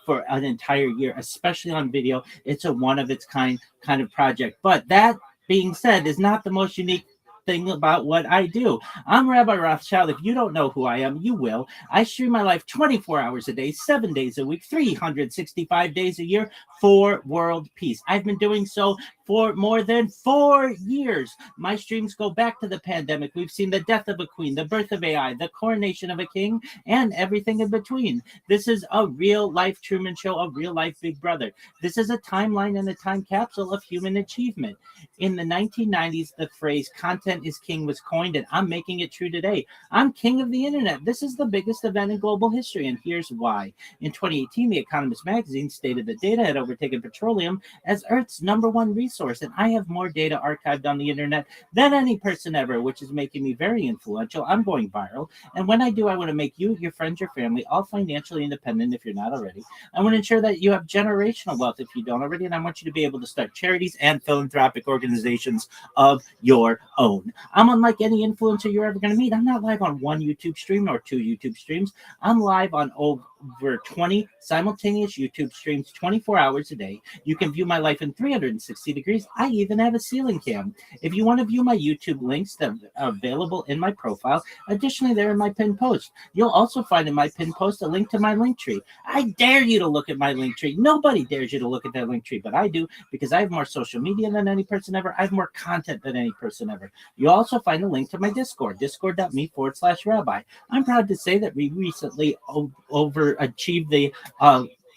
for an entire year, especially on video. It's a one of its kind of project. But that being said, is not the most unique thing about what I do. I'm Rabbi Rothschild. If you don't know who I am, you will. I stream my life 24 hours a day, 7 days a week, 365 days a year for world peace. I've been doing so for more than 4 years. My streams go back to the pandemic. We've seen the death of a queen, the birth of AI, the coronation of a king, and everything in between. This is a real life Truman Show, a real life Big Brother. This is a timeline and a time capsule of human achievement. In the 1990s, the phrase content is king was coined, and I'm making it true today. I'm king of the internet. This is the biggest event in global history, and here's why. In 2018, The Economist magazine stated that data had overtaken petroleum as Earth's #1 resource, and I have more data archived on the internet than any person ever, which is making me very influential. I'm going viral, and when I do, I want to make you, your friends, your family, all financially independent if you're not already. I want to ensure that you have generational wealth if you don't already, and I want you to be able to start charities and philanthropic organizations of your own. I'm unlike any influencer you're ever going to meet. I'm not live on one YouTube stream or 2 YouTube streams. I'm live on over 20 simultaneous YouTube streams 24 hours a day. You can view my life in 360 degrees. I even have a ceiling cam. If you want to view my YouTube links that are available in my profile, additionally, they're in my pinned post. You'll also find in my pinned post a link to my link tree. I dare you to look at my link tree. Nobody dares you to look at that link tree, but I do, because I have more social media than any person ever. I have more content than any person ever. You'll also find a link to my Discord, discord.me/rabbi. I'm proud to say that we recently overachieved the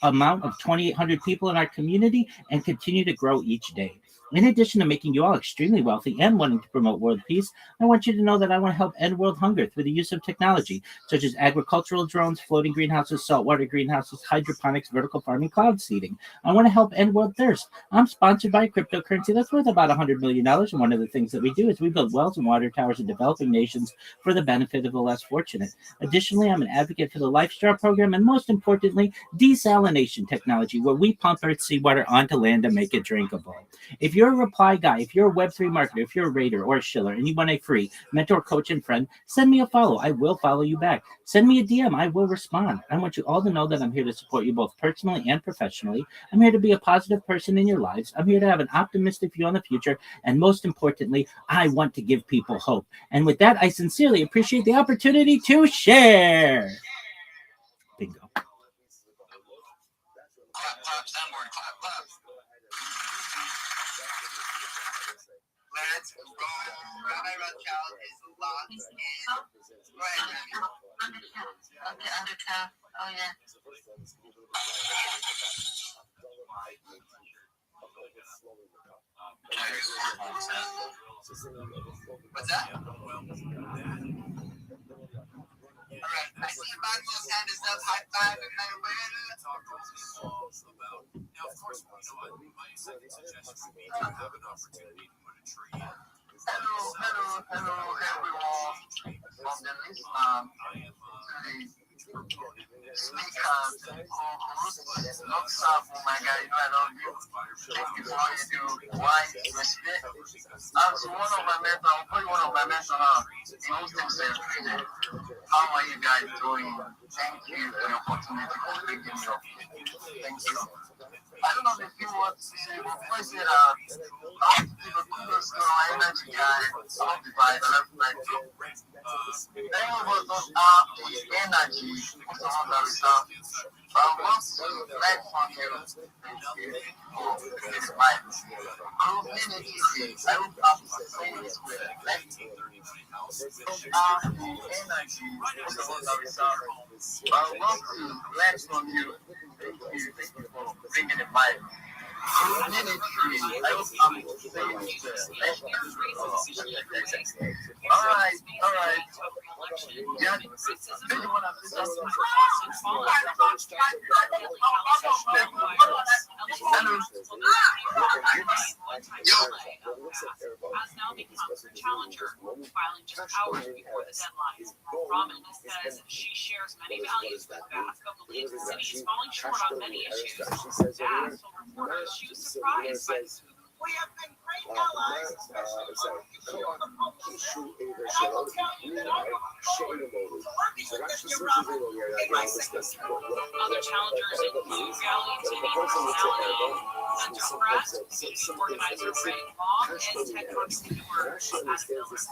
amount of 2,800 people in our community and continue to grow each day. In addition to making you all extremely wealthy and wanting to promote world peace, I want you to know that I want to help end world hunger through the use of technology, such as agricultural drones, floating greenhouses, saltwater greenhouses, hydroponics, vertical farming, cloud seeding. I want to help end world thirst. I'm sponsored by a cryptocurrency that's worth about $100 million, and one of the things that we do is we build wells and water towers in developing nations for the benefit of the less fortunate. Additionally, I'm an advocate for the Life Straw program, and most importantly, desalination technology, where we pump Earth's seawater onto land and make it drinkable. If you're you're a reply guy, if you're a Web3 marketer, if you're a raider or a shiller, and you want a free mentor, coach, and friend, send me a follow. I will follow you back. Send me a DM. I will respond. I want you all to know that I'm here to support you both personally and professionally. I'm here to be a positive person in your lives. I'm here to have an optimistic view on the future. And most importantly, I want to give people hope. And with that, I sincerely appreciate the opportunity to share. Bingo. Clap, clap, soundboard, clap, clap. Let's go. Rabbi Rothschild is locked in. Go ahead, Rabbi. Okay, undertow. Oh, yeah. What's that? All right, I see your body just hand is up, high five, and kind of weird. Now, of course, you know what? My second suggestion would be to have an opportunity to put a tree in. Hello, everyone. From the listener to the speaker, co-host, Rothschild, oh my God, you know I love you. Thank you for all you do. Why? Respect. As one of my mentors, I'm probably one of my mentors now. He hosting Restream. How are you guys doing? Thank you for the opportunity for bringing me up. Thank you. I don't know if you want to say, but first, I want to give a kudos to my energy guy. I love the vibe. I love my job. Many of us don't have the energy for someone that we have. But I want to learn from you. For this vibe. Group ministry. I hope I'm saying this well. Don't have the energy for someone that we have. But I want to learn from you. Thank you for bringing the vibe. Ministry. I hope I'm saying this well. All right. Yeah, do you want to say something? Has now become the challenger, filing just hours before the deadline. Robin says she shares many values with Beth, but believes the city is falling short on many issues. Beth told reporters she was surprised by the move. We have been great allies, especially on issue of the homeless. And I will tell you that I look forward to working with Mr. Robin in my second term. Other challengers include reality TV personality Sandra Pratt, media organizer Ray Long, and tech entrepreneur Pat Miller.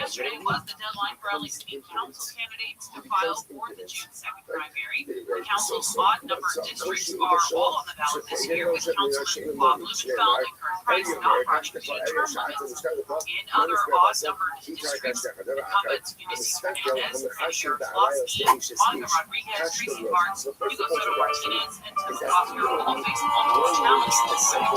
Yesterday was the deadline for LA City Council candidates to file for the June 2nd primary. The council's odd number districts are all on the ballot this year, with Councilman Bob Blumenfeld and Kurt Price not running to term limits. In other odd-numbered districts, incumbents Eunice Hernandez and Sheriff Lofsky, Monica Rodriguez, Tracy Barnes, Hugo Soto Martinez, and Tessa Oscar face multiple challenges this week.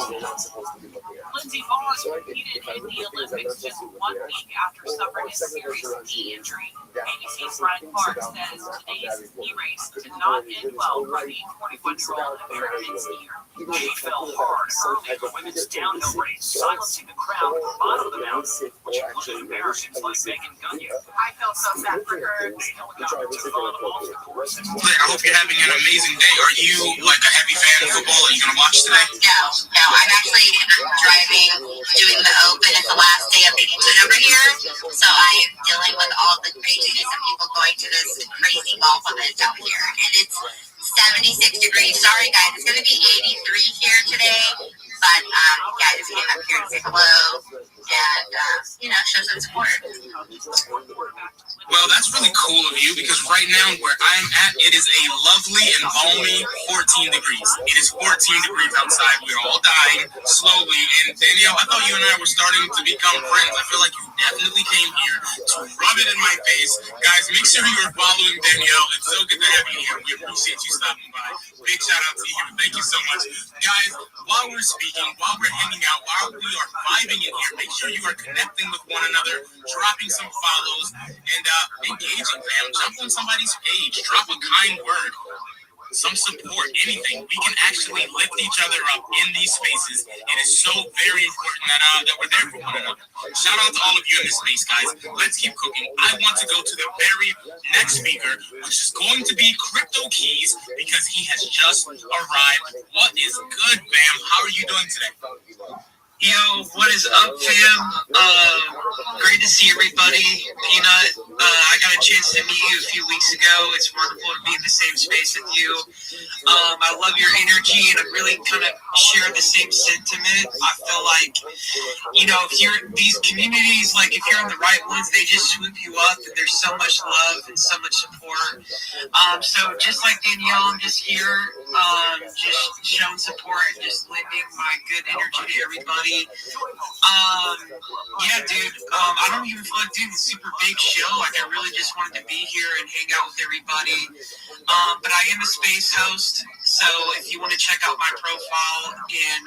Lindsey Vaughn competed in the Olympics just 1 week after suffering a serious knee injury. ABC's Brian Clark says today's ski race did not end well for the 41-year-old American skier. She fell hard early in the women's downhill race, silencing the crowd at the bottom of the mountain, which included Americans like Megan Gagne. I felt so sad for her. The helicopter took on off the course. I hope you're having an amazing day. Are you like a heavy fan of football? Are you going to watch today? No, I'm actually driving, doing the Open. It's the last day of the Open over here, so I am dealing with all the craziness of people going to this crazy golf event out here, and it's 76 degrees. Sorry, guys, it's going to be 83 here today, but yeah, I just came up here to say hello and show some support. Well, that's really cool of you, because right now where I'm at, it is a lovely and balmy 14 degrees. It is 14 degrees outside. We're all dying slowly. And Danielle, I thought you and I were starting to become friends. I feel like you definitely came here to rub it in my face. Guys, make sure you're following Danielle. It's so good to have you here. We appreciate you stopping by. Big shout out to you. Thank you so much. Guys, while we're speaking, while we're hanging out, while we are vibing in here, make sure you are connecting with one another, dropping some follows, and engaging, fam. Jump on somebody's page, drop a kind word, some support, anything. We can actually lift each other up in these spaces. It is so very important that we're there for one another. Shout out to all of you in this space, guys. Let's keep cooking. I want to go to the very next speaker, which is going to be Crypto Keys, because he has just arrived. What is good, fam? How are you doing today? Yo, what is up, fam? Great to see everybody. Peanut, I got a chance to meet you a few weeks ago. It's wonderful to be in the same space with you. I love your energy, and I really kind of share the same sentiment. I feel like, if you're these communities, like if you're in the right ones, they just swoop you up, and there's so much love and so much support. So just like Danielle, I'm just here, just showing support and just lending my good energy to everybody. Yeah, dude. I don't even feel like doing a super big show. Like, I really just wanted to be here and hang out with everybody. But I am a space host, so if you want to check out my profile, and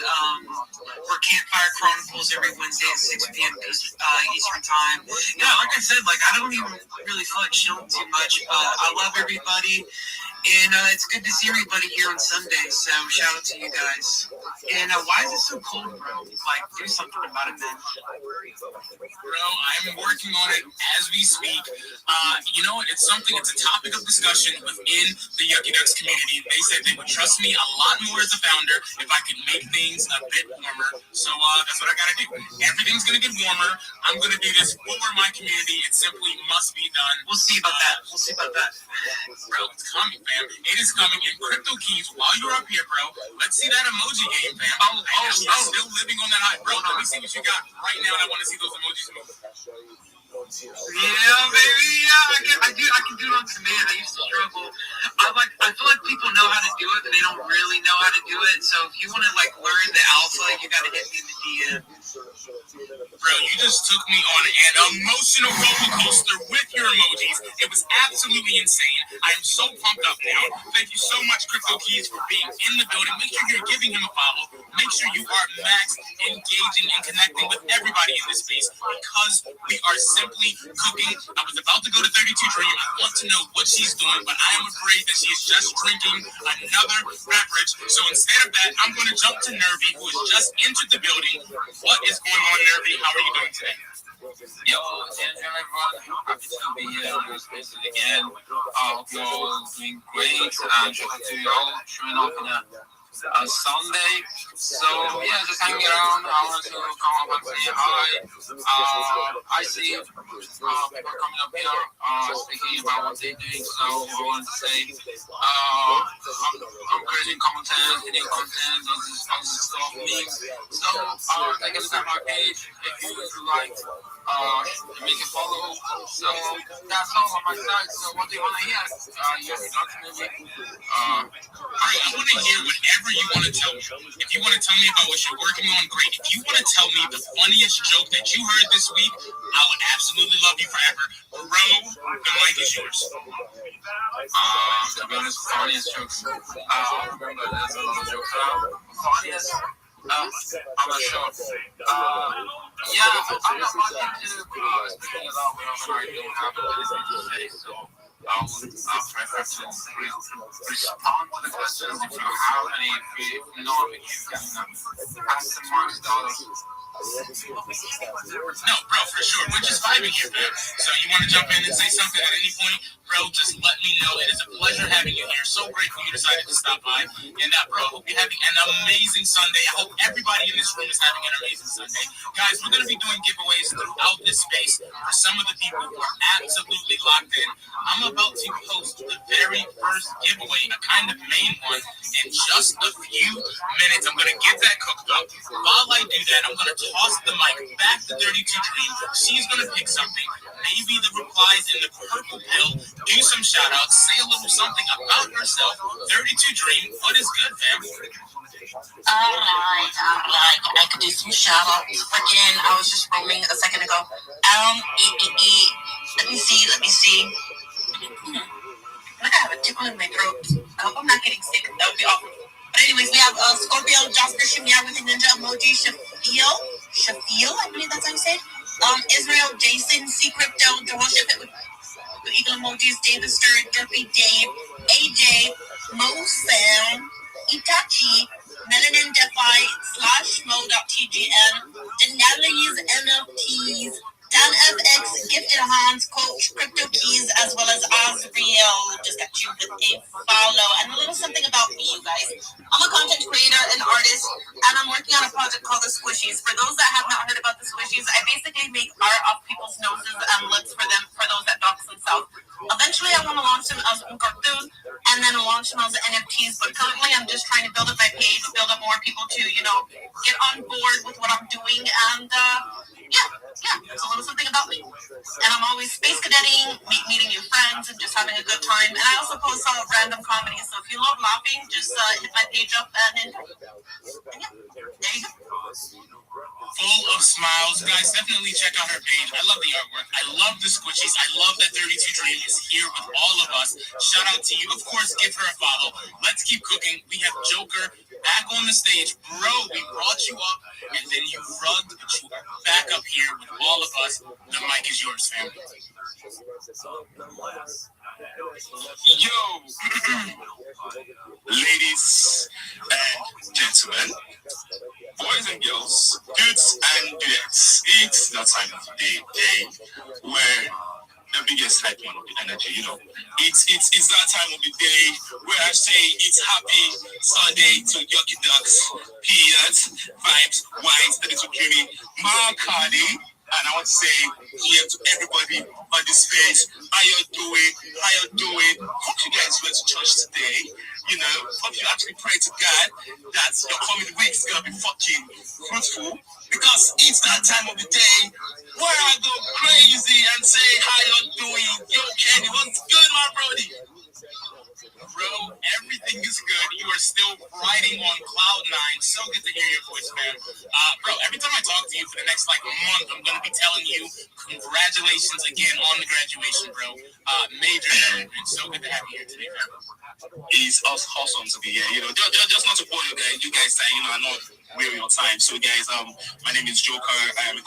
we're Campfire Chronicles every Wednesday at 6 p.m. Eastern Time. Yeah, like I said, I don't even really feel like chilling too much, but I love everybody. And it's good to see everybody here on Sunday, so shout out to you guys. And why is it so cold, bro? Do something about it, man. Bro, I'm working on it as we speak. You know what? It's a topic of discussion within the Yucky Ducks community. They said they would trust me a lot more as a founder if I could make things a bit warmer. So that's what I gotta do. Everything's gonna get warmer. I'm gonna do this for my community. It simply must be done. We'll see about that. Bro, it's coming, fam. It is coming. And Crypto Keys, while you're up here, bro, let's see that emoji game, fam. You're still living on that high. Bro, let me see what you got right now. I want to see those emojis move. Yeah, baby. Yeah, I can do it on command. I used to struggle. I feel like people know how to do it, but they don't really know how to do it. So if you want to learn the alpha, you got to hit me in the DM. Bro, you just took me on an emotional roller coaster with your emojis. It was absolutely insane. I am so pumped up now. Thank you so much, Crypto Keys, for being in the building. Make sure you're giving him a follow. Make sure you are max engaging and connecting with everybody in this space, because we are simply cooking. I was about to go to 32 Dream. I want to know what she's doing, but I am afraid that she is just drinking another beverage. So instead of that, I'm going to jump to Nervy, who has just entered the building. What is going on, Nervy? How are you doing today? Yo, everyone. Happy to be here on your space again. Hope you're all doing great. And shout out to you all showing up on a Sunday. So, yeah, just hanging around. I want to come up and say hi. I see people coming up here speaking about what they're doing. So, I want to say I'm creating content, hitting content, all this stuff, memes. So, take a look at my page if you would like. Make a follow. So that's all on my side. So what do you want to hear? Your introduction, maybe? I want to hear whatever you want to tell me. If you want to tell me about what you're working on, great. If you want to tell me the funniest joke that you heard this week, I would absolutely love you forever. Bro, the mic is yours. To be honest, funniest jokes. I remember there's a lot of jokes around. Funniest. I'm not sure. Yeah, I'm not much into speaking about whatever I don't have anything to say, so I would prefer to respond to the questions if you have any. If not, you can pass the marks down. No, bro, for sure. We're just vibing here, man. So you want to jump in and say something at any point? Bro, just let me know. It is a pleasure having you here. So grateful you decided to stop by. And bro, I hope you're having an amazing Sunday. I hope everybody in this room is having an amazing Sunday. Guys, we're going to be doing giveaways throughout this space for some of the people who are absolutely locked in. I'm about to post the very first giveaway, a kind of main one, in just a few minutes. I'm going to get that cooked up. While I do that, I'm going to toss the mic back to 32 Dream. She's going to pick something. Maybe the replies in the purple pill. Do some shout outs. Say a little something about yourself. 32 Dream. What is good, fam? All right. I could do some shout outs. Again, I was just roaming a second ago. Let me see. Look, I have a tickle in my throat. I hope I'm not getting sick. That would be awful. But anyways, we have Scorpio, Jasper, Shimia with a ninja emoji, Shafiel, I believe that's how you say it. Israel, Jason, C Crypto, the worship it with eagle emojis, David Sturt, Derpy Dave, AJ, Mo Sam, Itachi, Melanin Defi, /mo.tgn, Denali's NFTs, Dan FX, Gifted Hans, Coach, Crypto Keys, as well as Azriel. Just got you with a follow. And a little something about me, you guys. I'm a content creator and artist, and I'm working on a project called The Squishies. For those basically make art of people's noses and lips for them, for those that dox themselves. Eventually, I want to launch them as un cartoon and then launch them as NFTs. But currently, I'm just trying to build up my page, build up more people to, get on board with what I'm doing. And it's a little something about me. And I'm always space cadetting, meeting new friends, and just having a good time. And I also post some random comedy. So if you love laughing, just hit my page up and enjoy. And there you go. Full of smiles. Guys, definitely check out her page. I love the artwork. I love the squishies. I love that 32 Dream is here with all of us. Shout out to you. Of course, give her a follow. Let's keep cooking. We have Joker back on the stage. Bro, we brought you up, and then you rugged you back up here with all of us. The mic is yours, fam. Yo, ladies and gentlemen, boys and girls, dudes and dudettes, it's that time of the day where the biggest hype man of the energy, it's that time of the day where I say it's happy Sunday to Yucky Ducks, peanuts, vibes, wines, that is creamy, Marcani. And I want to say here to everybody on this space, how you doing? Hope you guys went to church today. Hope you actually pray to God that your coming week is gonna be fucking fruitful, because it's that time of the day where I go crazy and say how you doing. Yo, Kenny, what's good, my brody? Bro, everything is good. You are still riding on cloud nine. So good to hear your voice, man. Bro, every time I talk to you for the next month, I'm gonna be telling you congratulations again on the graduation, bro. Major. It's so good to have you here today, man. It's awesome to be here. Just not to bore you guys saying, I know we're your time. So guys, my name is Joker. I am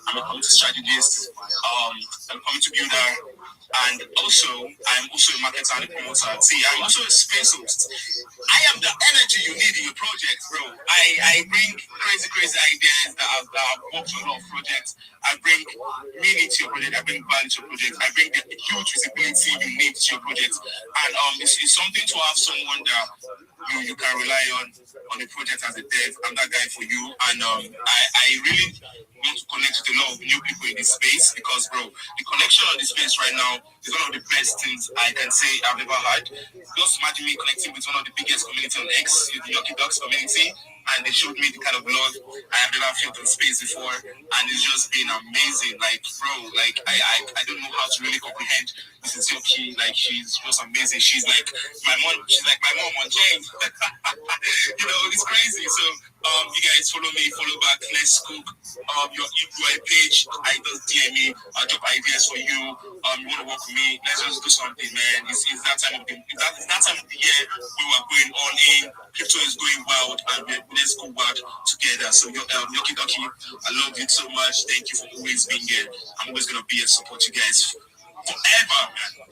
I'm a community strategist, I'm a community builder, and I'm also a marketer and a promoter. See, I'm also a space host. I am the energy you need in your project, bro. I bring crazy ideas that I've worked on a lot of projects. I bring meaning to your project. I bring value to your project. I bring the huge visibility you need to your project. And it's something to have someone that you can rely on the project as a dev. I'm that guy for you. And I really want to connect with a lot of new people in this space, because, bro, the connection on this space right now is one of the best things I can say I've ever had. Just imagine me connecting with one of the biggest community on X, the Yucky Ducks community, and they showed me the kind of love I have never felt in space before, and it's just been amazing. Like, bro, I don't know how to really comprehend Mrs. Yucky. Like, she's just amazing. She's like my mom on chain. It's crazy. So you guys follow me, follow back, let's cook. Your UI page, I just DM me, I'll drop ideas for you. You want to work with me, let's just do something, man. It's that time of the year we were going all in. Crypto is going wild, and let's go wild together. So Yucky Ducky, I love you so much. Thank you for always being here. I'm always gonna be here to support you guys forever, man.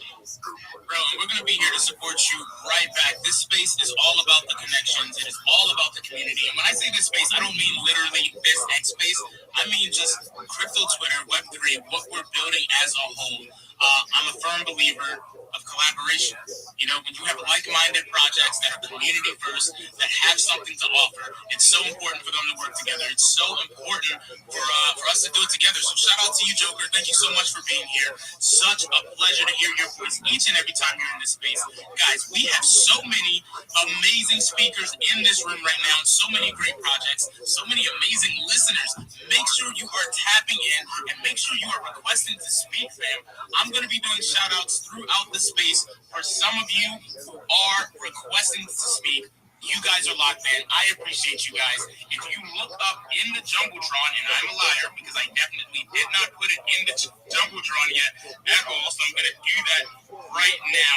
Bro, and we're going to be here to support you right back. This space is all about the connections. It is all about the community. And when I say this space, I don't mean literally this X space. I mean just crypto, Twitter, Web3, what we're building as a whole. I'm a firm believer of collaboration. When you have like-minded projects that are community first, that have something to offer, it's so important for them to work together. It's so important for us to do it together. So shout out to you, Joker. Thank you so much for being here. Such a pleasure to hear your voice each and every time you're in this space. Guys, we have so many amazing speakers in this room right now, so many great projects, so many amazing listeners. Make sure you are tapping in and make sure you are requesting to speak, fam. I'm going to be doing shout outs throughout the space for some of you who are requesting to speak. You guys are locked in. I appreciate you guys. If you look up in the Jumbotron, and I'm a liar because I definitely did not put it in the Jumbotron yet at all, so I'm going to do that right now.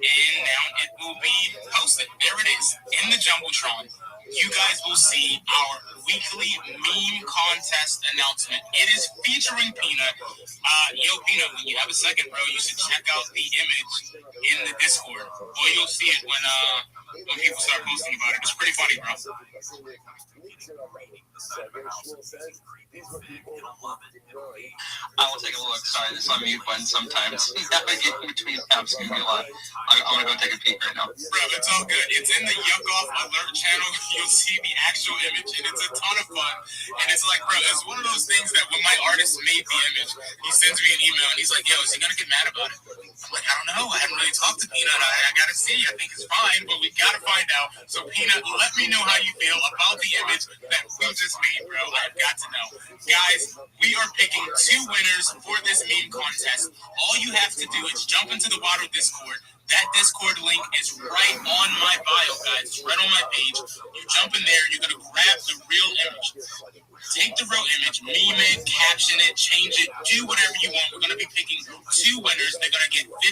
And now it will be posted. There it is, in the Jumbotron. You guys will see our weekly meme contest announcement. It is featuring Peanut. Yo, Peanut, when you have a second, bro, you should check out the image in the Discord. Or you'll see it when people start posting about it. It's pretty funny, bro. I will take a look. Sorry, this unmute button sometimes navigating between apps can be a lot. I'm gonna go take a peek right now. Bro, it's all good. It's in the Yuck Off Alert channel. You'll see the actual image, and it's a ton of fun. And it's like, bro, it's one of those things that when my artist made the image, he sends me an email, and he's like, yo, is he gonna get mad about it? I'm like, I don't know. I haven't really talked to Peanut. I gotta see. I think it's fine, but we gotta find out. So, Peanut, let me know how you feel about the image that we just made, bro. I've got to know. Guys, we are picking 2 winners for this meme contest. All you have to do is jump into the Waddle Discord. That Discord link is right on my bio, guys. It's right on my page. You jump in there, you're going to grab the real image. Take the real image, meme it, caption it, change it, do whatever you want. We're going to be picking 2 winners. They're going to get $50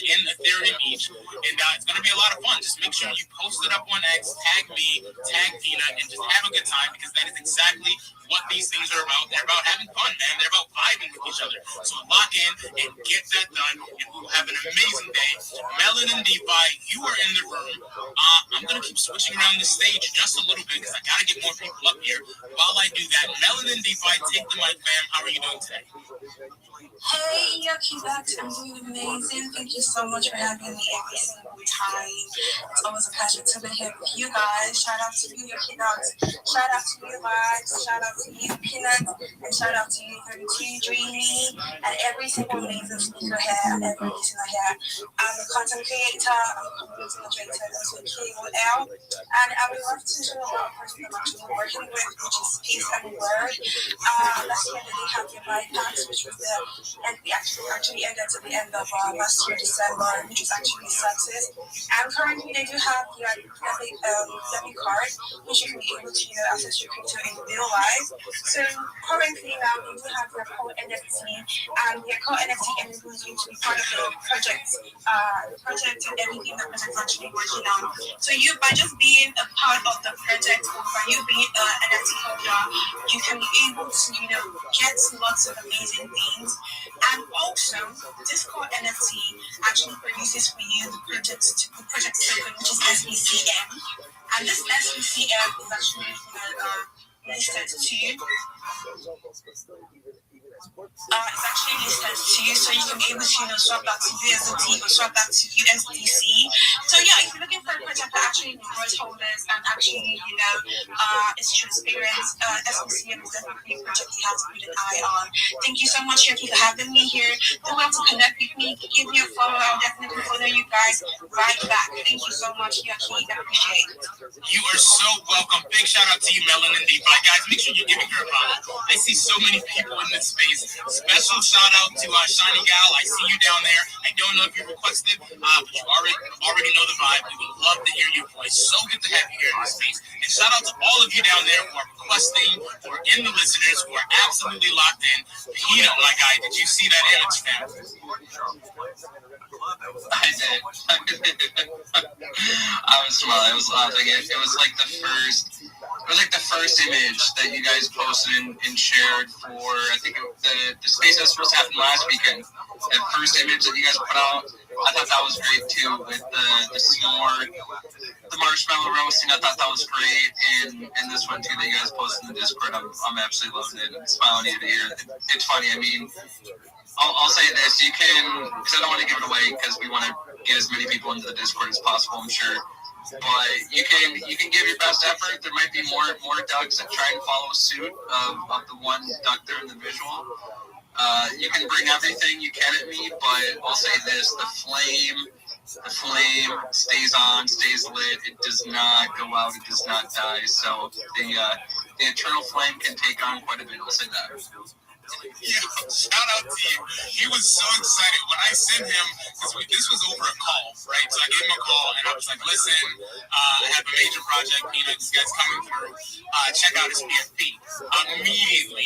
in Ethereum each. And it's going to be a lot of fun. Just make sure you post it up on X, tag me, tag Peanut, and just have a good time because that is exactly what these things are about. They're about having fun, man. They're about vibing with each other. So lock in and get that done, and we'll have an amazing day. Melon and DeFi, you are in the room. I'm going to keep switching around the stage just a little bit because I got to get more people up here. While I do that, Melon and DeFi, take the mic, fam. How are you doing today? Hey, Yucky Ducks, I'm doing amazing. Thank you so much for having me every single time. It's always a pleasure to be here with you guys. Shout out to you, Yucky Ducks. Shout out to you, Vibes. Shout out to you, Peanut. And shout out to you, 32 Dreamy. And every single amazing speaker here and every listener here. I'm a content creator, I'm a content moderator, that's with KOL. And I would love to know what person I'm actually working with, which is Peace and Word. Last year, they had the bypass, which was and we actually ended at the end of last year, December, which is actually success. And currently, they do have the Rabbi card, which you can be able to access your crypto in real life. So currently now, they do have their core NFT, and their core NFT enables you to be part of the project and everything the project is actually working on. So you, by just being a part of the project, or by you being an NFT holder, you can be able to, get lots of amazing things. And also, Discord NFT actually produces for you the project token, which is SBCM. And this SBCM is actually listed to you. It's actually listed to you, so you can be able to swap that to USDT or swap that to USDC. So yeah, if you're looking for a project that actually rewards holders and actually is transparent, SBCM is definitely a project you have to put an eye on. Thank you so much, Yuki, for having me here. Don't want to connect with me, give me a follow. I'll definitely follow you guys right back. Thank you so much, Yuki. I appreciate it. You are so welcome. Big shout out to you, Melon and DeFi. Guys, make sure you're giving her a follow. I see so many people in this space. Special shout out to Shiny Gal. I see you down there. I don't know if you requested, but you already know the vibe. We would love to hear your voice. So good to have you here in this space. And shout out to all of you down there who are requesting, who are in the listeners, who are absolutely locked in. Peanut, my guy, did you see that image, fam? I did. I was smiling. I was laughing. It was like the first. It was like the first image that you guys posted and shared for. I think the space that was supposed to happen last weekend. That first image that you guys put out. I thought that was great too, with the s'more, the marshmallow roasting. I thought that was great, and this one too that you guys posted in the Discord. I'm absolutely loving it. I'm smiling ear to ear. It's funny. I mean, I'll say this: you can, because I don't want to give it away, because we want to get as many people into the Discord as possible. I'm sure. But you can give your best effort. There might be more ducks that try and follow suit of the one duck there in the visual. You can bring everything you can at me, but I'll say this: the flame stays on, stays lit. It does not go out. It does not die. So the eternal flame can take on quite a bit. I'll say that. Yeah, shout out to you. He was so excited when I sent him, because this was over a call, right? So I gave him a call and I was like, listen, I have a major project, Peanut, this guy's coming through. Check out his PFP. Immediately,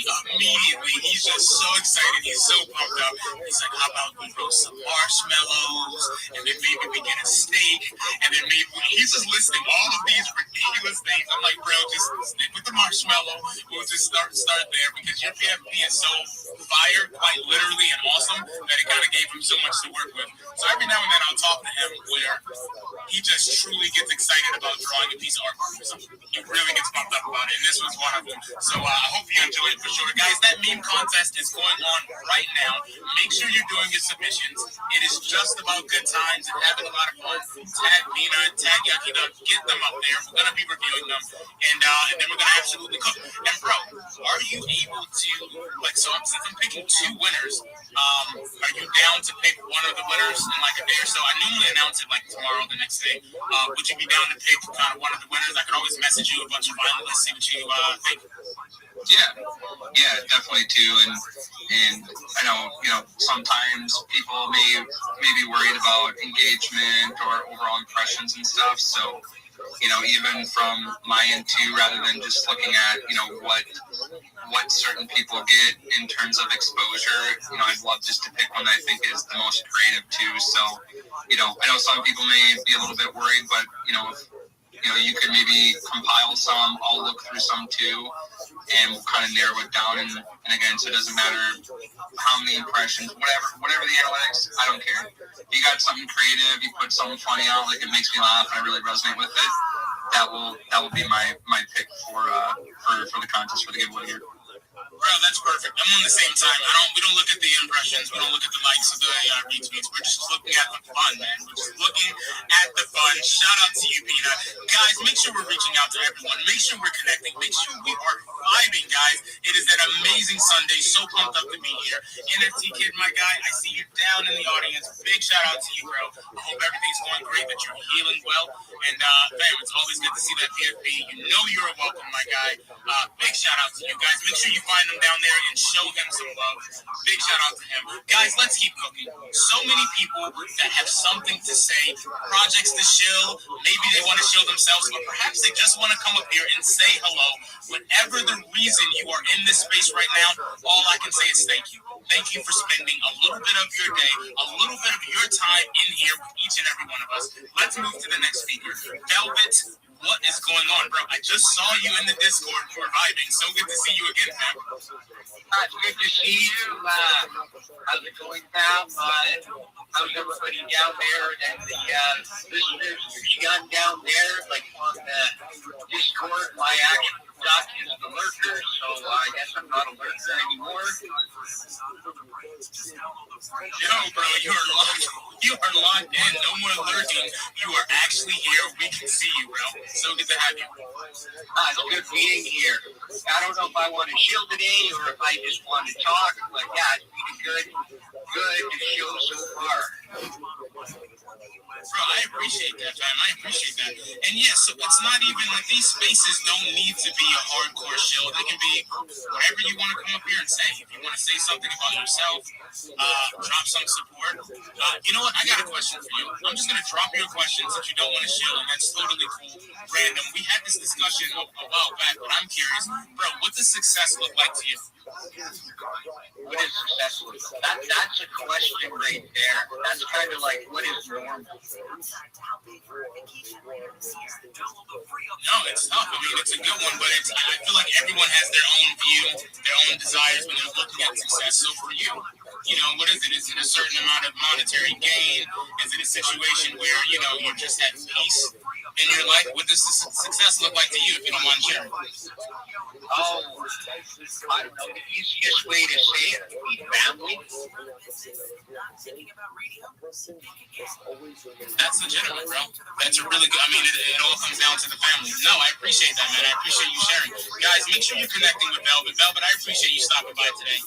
he's just so excited. He's so pumped up. He's like, how about we roast some marshmallows, and then maybe we get a steak, and then maybe he's just listing all of these ridiculous things. I'm like, bro, just stick with the marshmallow. We'll just start there, because your PFP is so fire, quite literally, and also awesome that it kind of gave him so much to work with. So every now and then I'll talk to him where he just truly gets excited about drawing a piece of artwork or something. He really gets pumped up about it, and this was one of them. So I hope you enjoy it for sure. Guys, that meme contest is going on right now. Make sure you're doing your submissions. It is just about good times and having a lot of fun. Tag Mina, tag Yakida, get them up there. We're going to be reviewing them, and then we're going to absolutely cook. And bro, are you able to, like, so since I'm picking two winners, are you down to pick one of the winners in like a day or so? I normally announce it like tomorrow, the next day. Would you be down to pick kind of one of the winners? I could always message you a bunch of finalists, see what you think. Yeah, definitely too. And I know, sometimes people may be worried about engagement or overall impressions and stuff. So, even from my end too, rather than just looking at, what certain people get in terms of exposure, I'd love just to pick one that I think is the most creative too. So, I know some people may be a little bit worried, but, you could maybe compile some, I'll look through some too, and we'll kind of narrow it down. And again, so it doesn't matter how many impressions, whatever the analytics, I don't care. If you got something creative, you put something funny out, like it makes me laugh and I really resonate with it, that will be my pick for the contest, for the giveaway here. Bro, that's perfect. I'm on the same time. We don't look at the impressions. We don't look at the likes of the retweets. We're just looking at the fun, man. We're just looking at the fun. Shout out to you, Pina. Guys, make sure we're reaching out to everyone. Make sure we're connecting. Make sure we are vibing, guys. It is an amazing Sunday. So pumped up to be here. NFT Kid, my guy, I see you down in the audience. Big shout out to you, bro. I hope everything's going great, that you're healing well. And, fam, it's always good to see that PFP. You know you're welcome, my guy. Big shout out to you guys. Make sure you find him down there and show him some love. Big shout out to him. Guys, let's keep cooking. So many people that have something to say, projects to shill, maybe they want to shill themselves, but perhaps they just want to come up here and say hello. Whatever the reason you are in this space right now, all I can say is thank you. Thank you for spending a little bit of your day, a little bit of your time in here with each and every one of us. Let's move to the next speaker. Velvet, what is going on, bro? I just saw you in the Discord. You were vibing. So good to see you again, man. It's good to see you. How's it going, pal? How's everybody down there? And the listeners, John down there, like on the Discord, my actual doc is the lurker, so I guess I'm not a lurker anymore. Yo, bro, you are locked in. No more lurking. You are actually here. We can see you, bro. So good to have you. It's good being here. I don't know if I want to chill today or if I just want to talk, but yeah, it's been good show so far. Bro, I appreciate that, fam. I appreciate that. And yes, so it's not even like these spaces don't need to be a hardcore show. They can be whatever you want to come up here and say. If you want to say something about yourself, drop some support. You know what? I got a question for you. I'm just going to drop your question since you don't want to chill, and that's totally cool. Random. We had this discussion a while back, but I'm curious. Bro, what does success look like to you? What is success look like? That's a question right there. That's kind of like, what is normal? No, it's tough. I mean, it's a good one, but I feel like everyone has their own view, their own desires when they're looking at success. So for you, what is it? Is it a certain amount of monetary gain? Is it a situation where, you're just at peace in your life? What does success look like to you, if you don't mind sharing? I don't know, the easiest way to say it would be family. That's legitimate, bro. That's a really good, it all comes down to the family. No, I appreciate that, man. I appreciate you sharing. Guys, make sure you're connecting with Velvet. Velvet, I appreciate you stopping by today.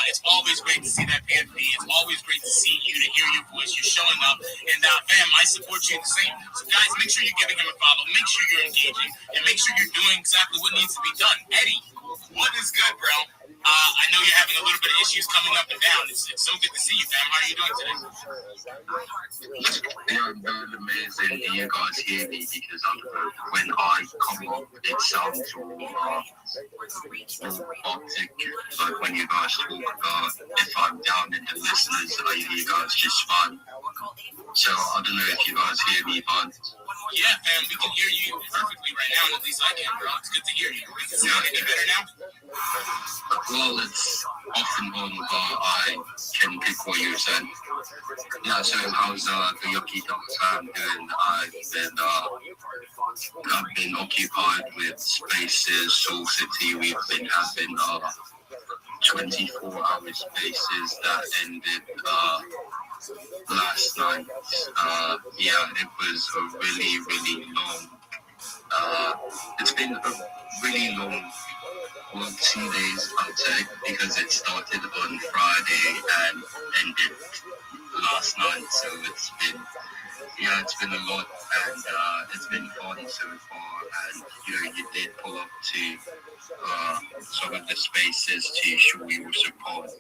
It's always great to see that PFP. It's always great to see you, to hear your voice. You're showing up. And, fam, I support you the same. So, guys, make sure you're giving him a follow. Make sure you're engaging. And make sure you're doing exactly what needs to be done. Eddie, what is good, bro? I know you're having a little bit of issues coming up and down. It's so good to see you, fam. How are you doing today? Yeah, I'm doing amazing. Do you guys hear me? Because when I come up, it sounds all optic. But when you guys talk about if I'm down in the listeners, I hear you guys just fun. So I don't know if you guys hear me, but yeah, fam, we can hear you perfectly right now. At least I can, bro. It's good to hear you. Is it any better now? Well, it's often on, but I can pick what you said. Yeah, so how's the Yucky Dog fam doing? I've been occupied with Spaces, Soul City. We've been having 24-hour spaces that ended last night. Yeah, it was a really, really long. It's been a really long, well, 2 days, I'd say, because it started on Friday and ended last night. So it's been a lot, and it's been fun so far. And you did pull up to some of the spaces to show your support,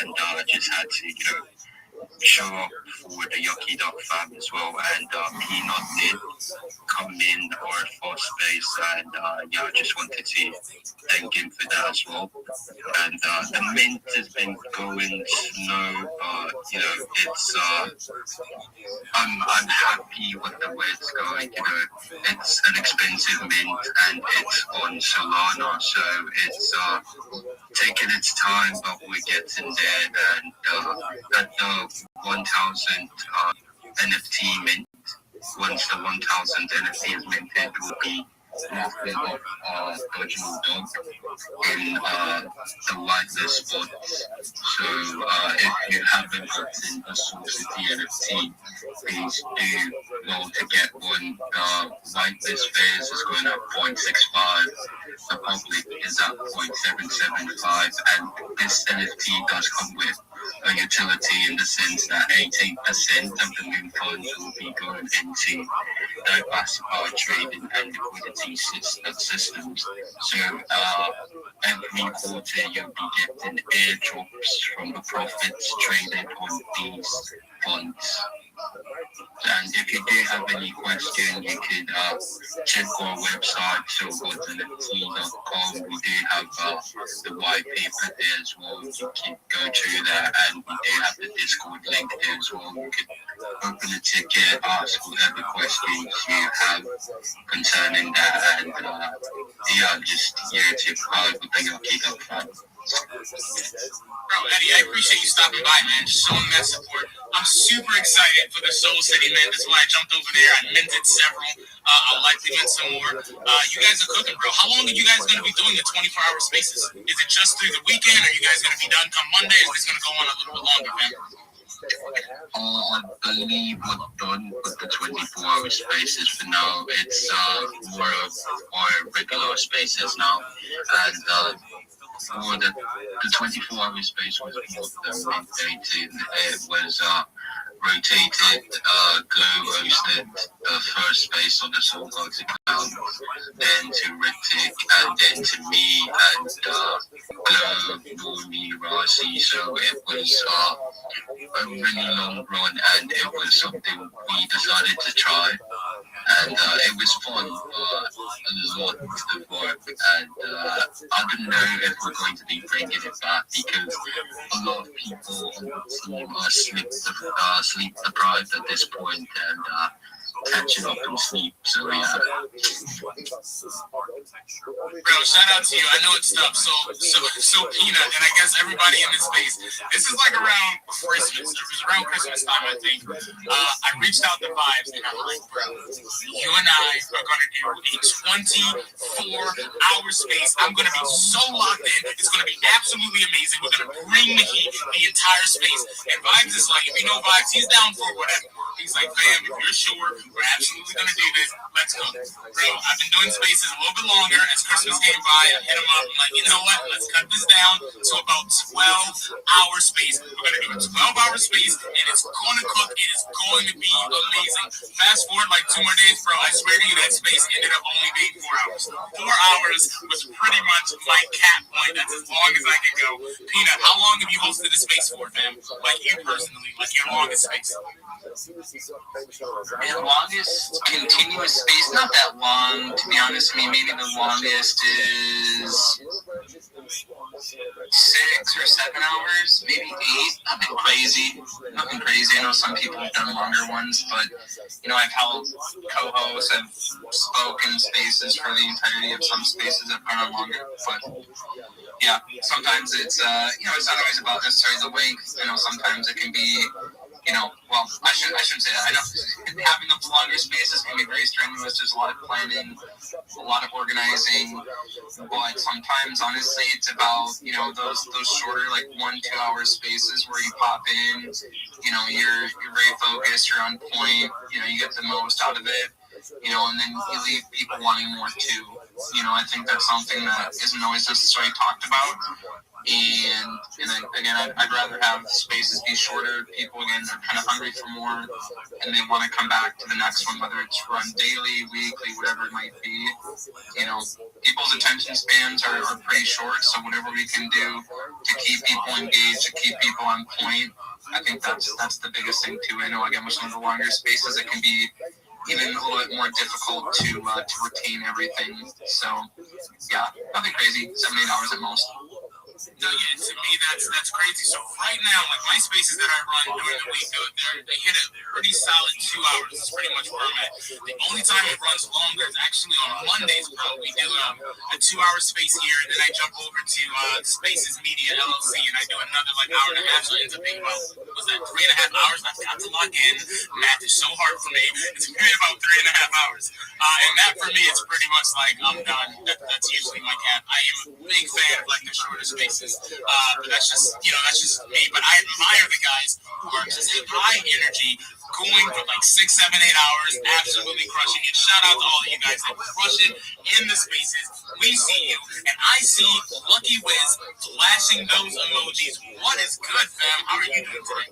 and just had to show up for the Yucky Dog fam as well. And Peanut did come in our first space, and I just wanted to thank him for that as well. And the mint has been going slow, but it's I'm happy with the way it's going. It's an expensive mint, and it's on Solana, so it's taking its time, but we're getting there. And at the 1,000 NFT mint, once the 1,000 NFT is minted, will be nothing of Original Dog in the whitelist spot. So if you haven't gotten a Soul City NFT, please do well to get one. The whitelist phase is going at 0.65. The public is at 0.775, and this NFT does come with a utility in the sense that 18% of the moon funds will be going into diversified trading and liquidity systems. So every quarter you'll be getting airdrops from the profits traded on these funds. And if you do have any question, you can check our website, showgodsnft.com. We do have the white paper there as well. You can go through that, and we do have the Discord link there as well. You can open a ticket, ask whatever questions you have concerning that, and just here to provide with the Yucky Dog fam. Bro, Eddie, I appreciate you stopping by, man. Just showing that support. I'm super excited for the Soul City mint. That's why I jumped over there. I minted several. I'll likely mint some more. You guys are cooking, bro. How long are you guys going to be doing the 24-hour spaces? Is it just through the weekend? Are you guys going to be done come Monday? Or is this going to go on a little bit longer, man? I believe we're done with the 24-hour spaces for now. It's more of our regular spaces now. And for the 24-hour space was more the mint-dated. It was rotated, Glow hosted the first space on the Soul Gods account, then to Ritik, and then to me, and Glow, Normi, Rasi. So it was a really long run, and it was something we decided to try. And it was fun, a lot of work, and I don't know if we're going to be bringing it back, because a lot of people on the team are sleep deprived at this point, and catching up on sleep. So yeah. Bro, shout out to you. I know it's tough. So Peanut, and I guess everybody in this space. This is like around Christmas. It was around Christmas time, I think. I reached out to Vibes, and I'm like, bro, you and I are gonna do a 24-hour space. I'm gonna be so locked in. It's gonna be absolutely amazing. We're gonna bring the heat, the entire space. And Vibes is like, if you know Vibes, he's down for whatever. He's like, fam, if you're sure, we're absolutely going to do this. Let's go. Bro, I've been doing spaces a little bit longer. As Christmas came by, I hit him up. I'm like, you know what? Let's cut this down to about 12-hour space. We're going to do a 12-hour space, and it's going to cook. It is going to be amazing. Fast forward like 2 more days, bro. I swear to you, that space ended up only being 4 hours. 4 hours was pretty much my cap point. That's as long as I can go. Peanut, how long have you hosted the space for, fam? Like you personally, like your longest space? As long longest continuous space, not that long, to be honest. I mean, maybe the longest is 6 or 7 hours, maybe 8. Nothing crazy. Nothing crazy. I know some people have done longer ones, but, you know, I've held co-hosts, I've spoken spaces for the entirety of some spaces I've gone on longer, but yeah, sometimes it's, you know, it's not always about necessarily the length. You know, sometimes it can be, you know, well, I shouldn't say that. I know having the longer spaces can be very strenuous. There's a lot of planning, a lot of organizing, but sometimes, honestly, it's about, you know, those shorter, like 1-2 hour spaces where you pop in, you know, you're very focused, you're on point, you know, you get the most out of it, you know, and then you leave people wanting more too. You know, I think that's something that isn't always necessarily talked about. And I'd rather have spaces be shorter. People, again, are kind of hungry for more, and they want to come back to the next one, whether it's run daily, weekly, whatever it might be. You know, people's attention spans are pretty short, so whatever we can do to keep people engaged, to keep people on point, I think that's the biggest thing too. I know, again, with some of the longer spaces, it can be even a little bit more difficult to retain everything. So, yeah, nothing crazy, 7-8 hours at most. No, yeah, to me that's crazy. So right now, like my spaces that I run during the week, they hit a pretty solid 2 hours. That's pretty much where I'm at. The only time it runs longer is actually on Mondays, bro. We do a 2 hour space here, and then I jump over to Spaces Media LLC, and I do another like hour and a half. So it ends up being about, was that 3.5 hours? I forgot to log in. Math is so hard for me. It's been about 3.5 hours. And that for me, it's pretty much like I'm done. That's usually my cap. I am a big fan of like the shorter spaces. But that's just, you know, that's just me. But I admire the guys who are just high energy, going for like 6, 7, 8 hours, absolutely crushing it. Shout out to all of you guys that crush it in the spaces. We see you, and I see Lucky Wiz flashing those emojis. What is good, fam? How are you doing today?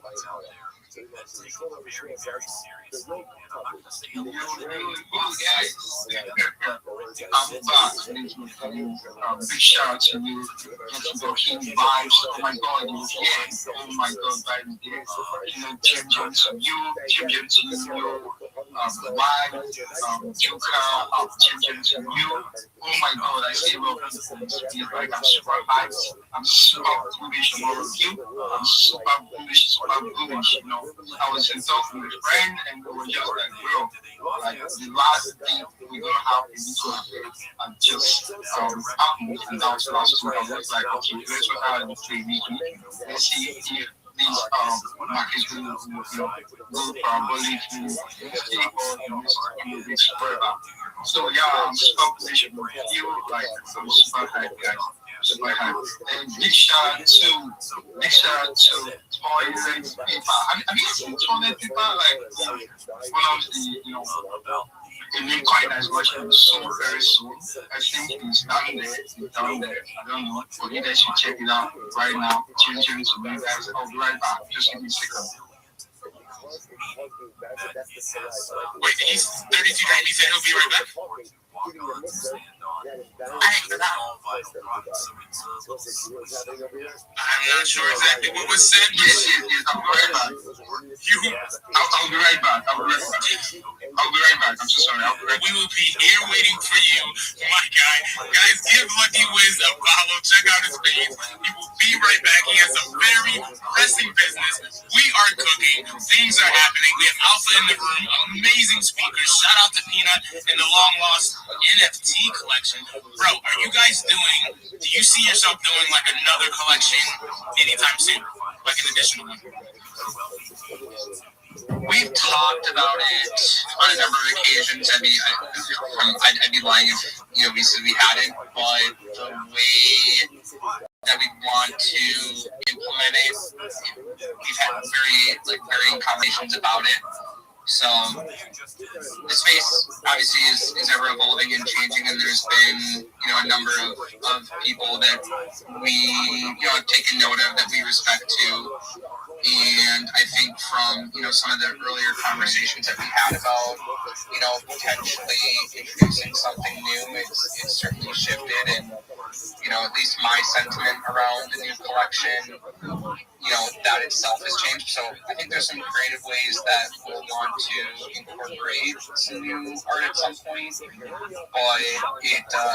I'm back. Big shout out to you. Just working vibes. Oh my god, you here. Oh my god, baby. You know, champions to you, champions to you. Rabbi, Juka, champions to you. Oh my god, I see real people. Like, I'm super hyped. I'm super bullish on all of you. I'm super bullish, you know. I was in talk with a friend, and we were just like, bro, like the last thing we're gonna have in this one and just happened, and that was last week. I was like, okay, let's work out in the 3 weeks. Let's see if these markets will, you know, go parabolic to stay or the next weeks forever. So yeah, I'm super bullish with you. Like, I'm super hyped, guys. Super hyped. And big shout out to toilet paper. Have you seen toilet paper? Like, one of the, you know, the new coin that's watching so very soon. I think it's down there. It's down there. I don't know. For you guys should check it out right now. Change to you guys. I'll be right back. Just give me a second. Wait, he's 32 He said he'll be right back. I'm not sure exactly what was said. Yes, I'll be right back. I'll be right back. I'll be right back. I'm so sorry. I'll be right back. We will be here waiting for you, my guy. Guys, give Lucky Wiz a follow. Check out his page. He will be right back. He has a very pressing business. We are cooking. Things are happening. We have Alpha in the room. Amazing speakers. Shout out to Peanut and the long lost NFT collection. Bro, are you guys do you see yourself doing like another collection anytime soon? Like an additional one? We've talked about it on a number of occasions. I'd be lying if, you know, we said we hadn't, but the way that we want to implement it, we've had varying conversations about it. So the space obviously is ever evolving and changing, and there's been, you know, a number of people that we, you know, have taken note of, that we respect to. And I think from, you know, some of the earlier conversations that we had about, you know, potentially introducing something new, it's certainly shifted, and at least my sentiment around the new collection, that itself has changed. So I think there's some creative ways that we'll want to incorporate some new art at some point. But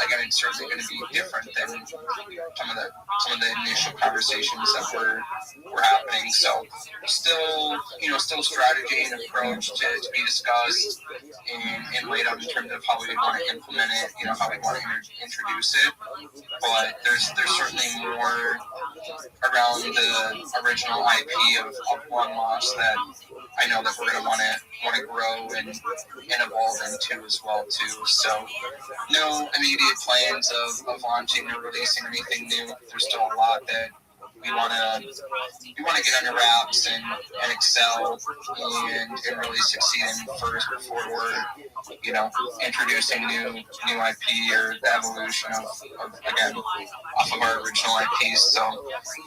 again, it's certainly going to be different than some of the initial conversations that were happening. So still strategy and approach to be discussed and laid out in terms of how we want to implement it, how we want to introduce it. But there's certainly more around the original IP of Long Lost that I know that we're going to want to grow and evolve into as well too. So no immediate plans of launching or releasing anything new. There's still a lot that we want to get under wraps and excel and really succeed in first before we're introducing new IP or the evolution of again off of our original IPs. So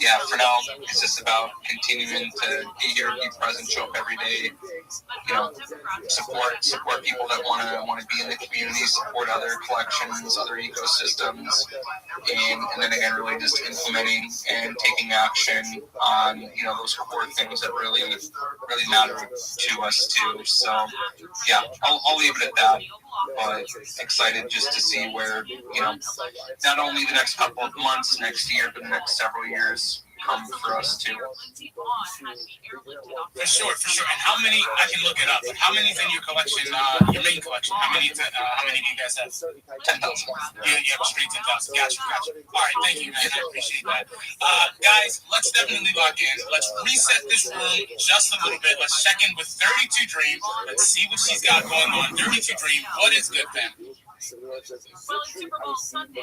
yeah, for now it's just about continuing to be here, be present, show up every day. Support people that want to be in the community, support other collections, other ecosystems, and then again really just implementing and taking action on those core things that really matter to us too. So yeah, I'll leave it at that. But excited just to see where not only the next couple of months, next year, but the next several years come for us too. For sure. And how many? I can look it up. But how many's in your collection? Your main collection? How many do you guys have? 10,000. Yeah, straight 10,000. Gotcha. All right, thank you, man. I appreciate that. Guys, let's definitely lock in. Let's reset this room just a little bit. Let's check in with 32 Dream. Let's see what she's got going on. 32 Dream, what is good, fam? Well, it's Super Bowl Sunday.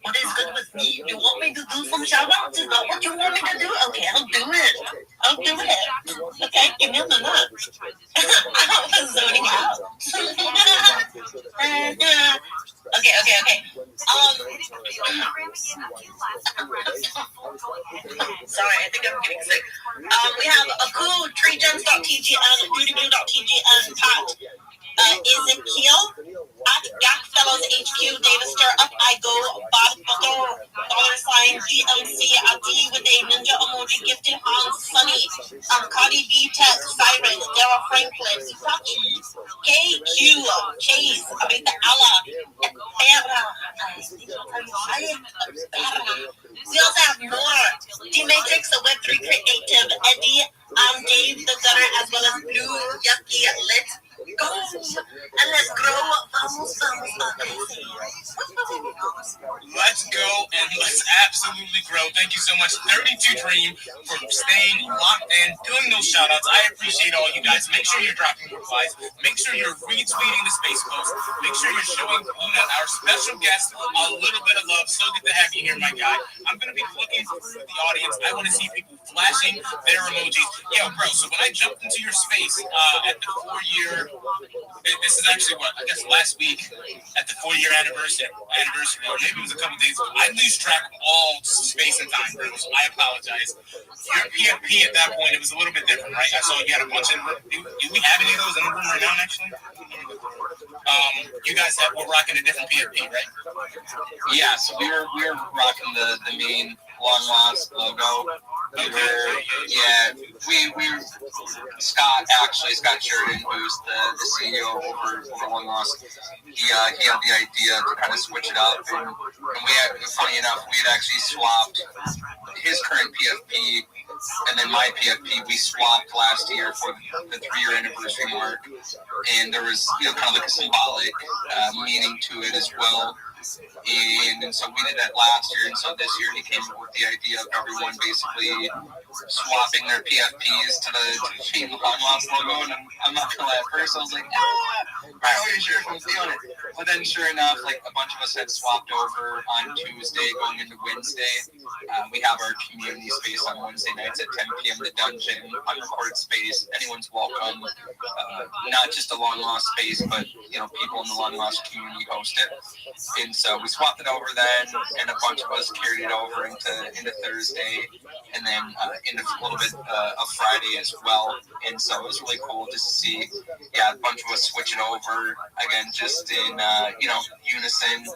What is good with me? You want me to do some shout-outs? Is that what you want me to do? Okay, I'll do it. Okay, give me a minute. I was zoning out. Okay. Sorry, I think I'm getting sick. We have Aku, treegems.tg, and beautyblue.tg, and Pat. Ezekiel at Yak Fellows HQ, Davis Stir Up, I Go, Bob Booker, $GMC, Adi with a ninja emoji, Gifted Hans, Sunny, Cardi B Tech, Siren, Dara Franklin, KQ, Chase, Abita Allah, Farah. We also have more. D-Matrix, the Web3 Creative, Eddie, Dave the Gunner, as well as Blue Yucky Lit. Go and let's grow. Vamos. Let's go and let's absolutely grow. Thank you so much, 32 Dream, for staying locked in, doing those shout outs. I appreciate all you guys. Make sure you're dropping replies. Make sure you're retweeting the space post. Make sure you're showing Luna, our special guest, a little bit of love. So good to have you here, my guy. I'm going to be looking through the audience. I want to see people flashing their emojis. Yo, bro, so when I jumped into your space at the 4-year, this is actually what, I guess last week at the 4-year anniversary, or maybe it was a couple days ago. I lose track of all space and time, bro, so I apologize. Your PFP at that point, it was a little bit different, right? I saw you had a bunch of, do we have any of those in the room right now, actually? You guys were rocking a different PFP, right? Yeah, so we were rocking the main Long Lost logo. Scott Sheridan, who's the CEO over Long Lost, he had the idea to kind of switch it up, and we had, funny enough, we had actually swapped his current PFP and then my PFP. We swapped last year for the 3-year anniversary mark, and there was kind of like a symbolic meaning to it as well. And so we did that last year, and so this year he came up with the idea of everyone basically swapping their PFPs to the Long Lost logo. And I'm not gonna lie, at first I was like, I wasn't sure if I was feeling it. But then sure enough, like a bunch of us had swapped over on Tuesday going into Wednesday. We have our community space on Wednesday nights at 10 p.m. The Dungeon, unrecorded space. Anyone's welcome. Not just a Long Lost space, but people in the Long Lost community host it. And so we swapped it over then, and a bunch of us carried it over into Thursday, and then into a little bit of Friday as well. And so it was really cool just to see, a bunch of us switch it over again, just in unison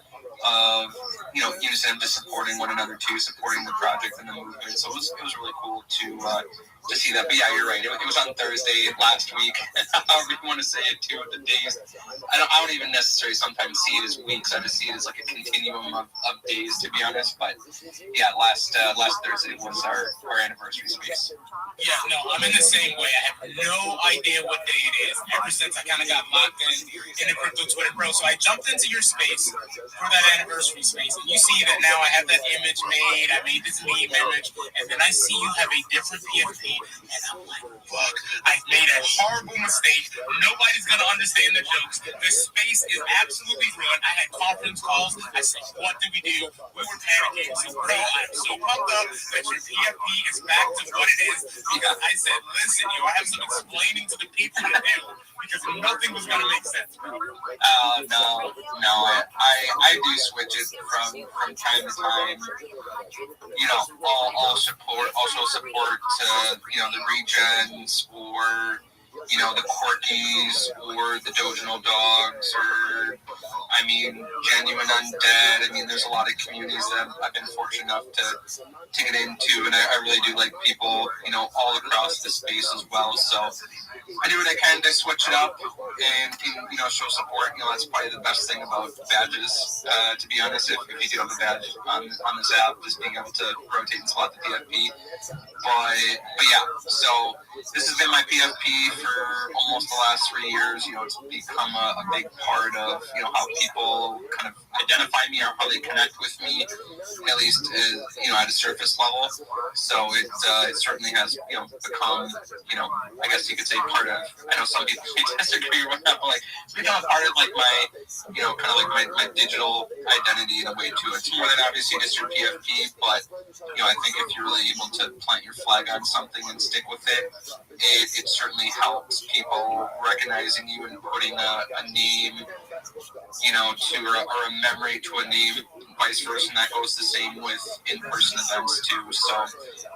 of unison, just supporting one another too, supporting the project and the movement. So it was really cool to see that. But yeah, you're right. It was on Thursday last week. However you want to say it too, the days. I don't even necessarily sometimes see it as weeks. I just see it as like a continuum of days, to be honest. But yeah, last Thursday was our anniversary space. Yeah, no, I'm in the same way. I have no idea what day it is ever since I kind of got locked in the crypto Twitter, bro. So I jumped into your space for that anniversary space, and you see that now I have that image made. I made this meme image, and then I see you have a different PFP, and I'm like, fuck, I've made a horrible mistake. Nobody's gonna understand the jokes. The space is absolutely ruined. I had conference calls. I said, what do we do? We were panicking. So, bro, I'm so pumped up that your PFP is back to what it is. Because I said, listen, I have some explaining to the people to do because nothing was going to make sense, bro. No. I do switch it from time to time. I'll also support the regions or the Corkies or the Dojonal Dogs or Genuine Undead. There's a lot of communities that I've been fortunate enough to get into, and I really do like people, all across the space as well. So I do what I can to switch it up and show support. That's probably the best thing about badges, to be honest. If you do have a badge on this app, just being able to rotate and slot the PFP. But yeah, so this has been my PFP for almost the last 3 years. It's become a big part of how people kind of identify me or how they connect with me, at least at a surface level. So it certainly has become I guess you could say part of. I know some people disagree with that, but it's become a part of my digital identity in a way too. It's more than obviously just your PFP, but I think if you're really able to plant your flag on something and stick with it, it certainly helps people recognizing you and putting a name, or a memory to a name, vice versa, and that goes the same with in-person events too. So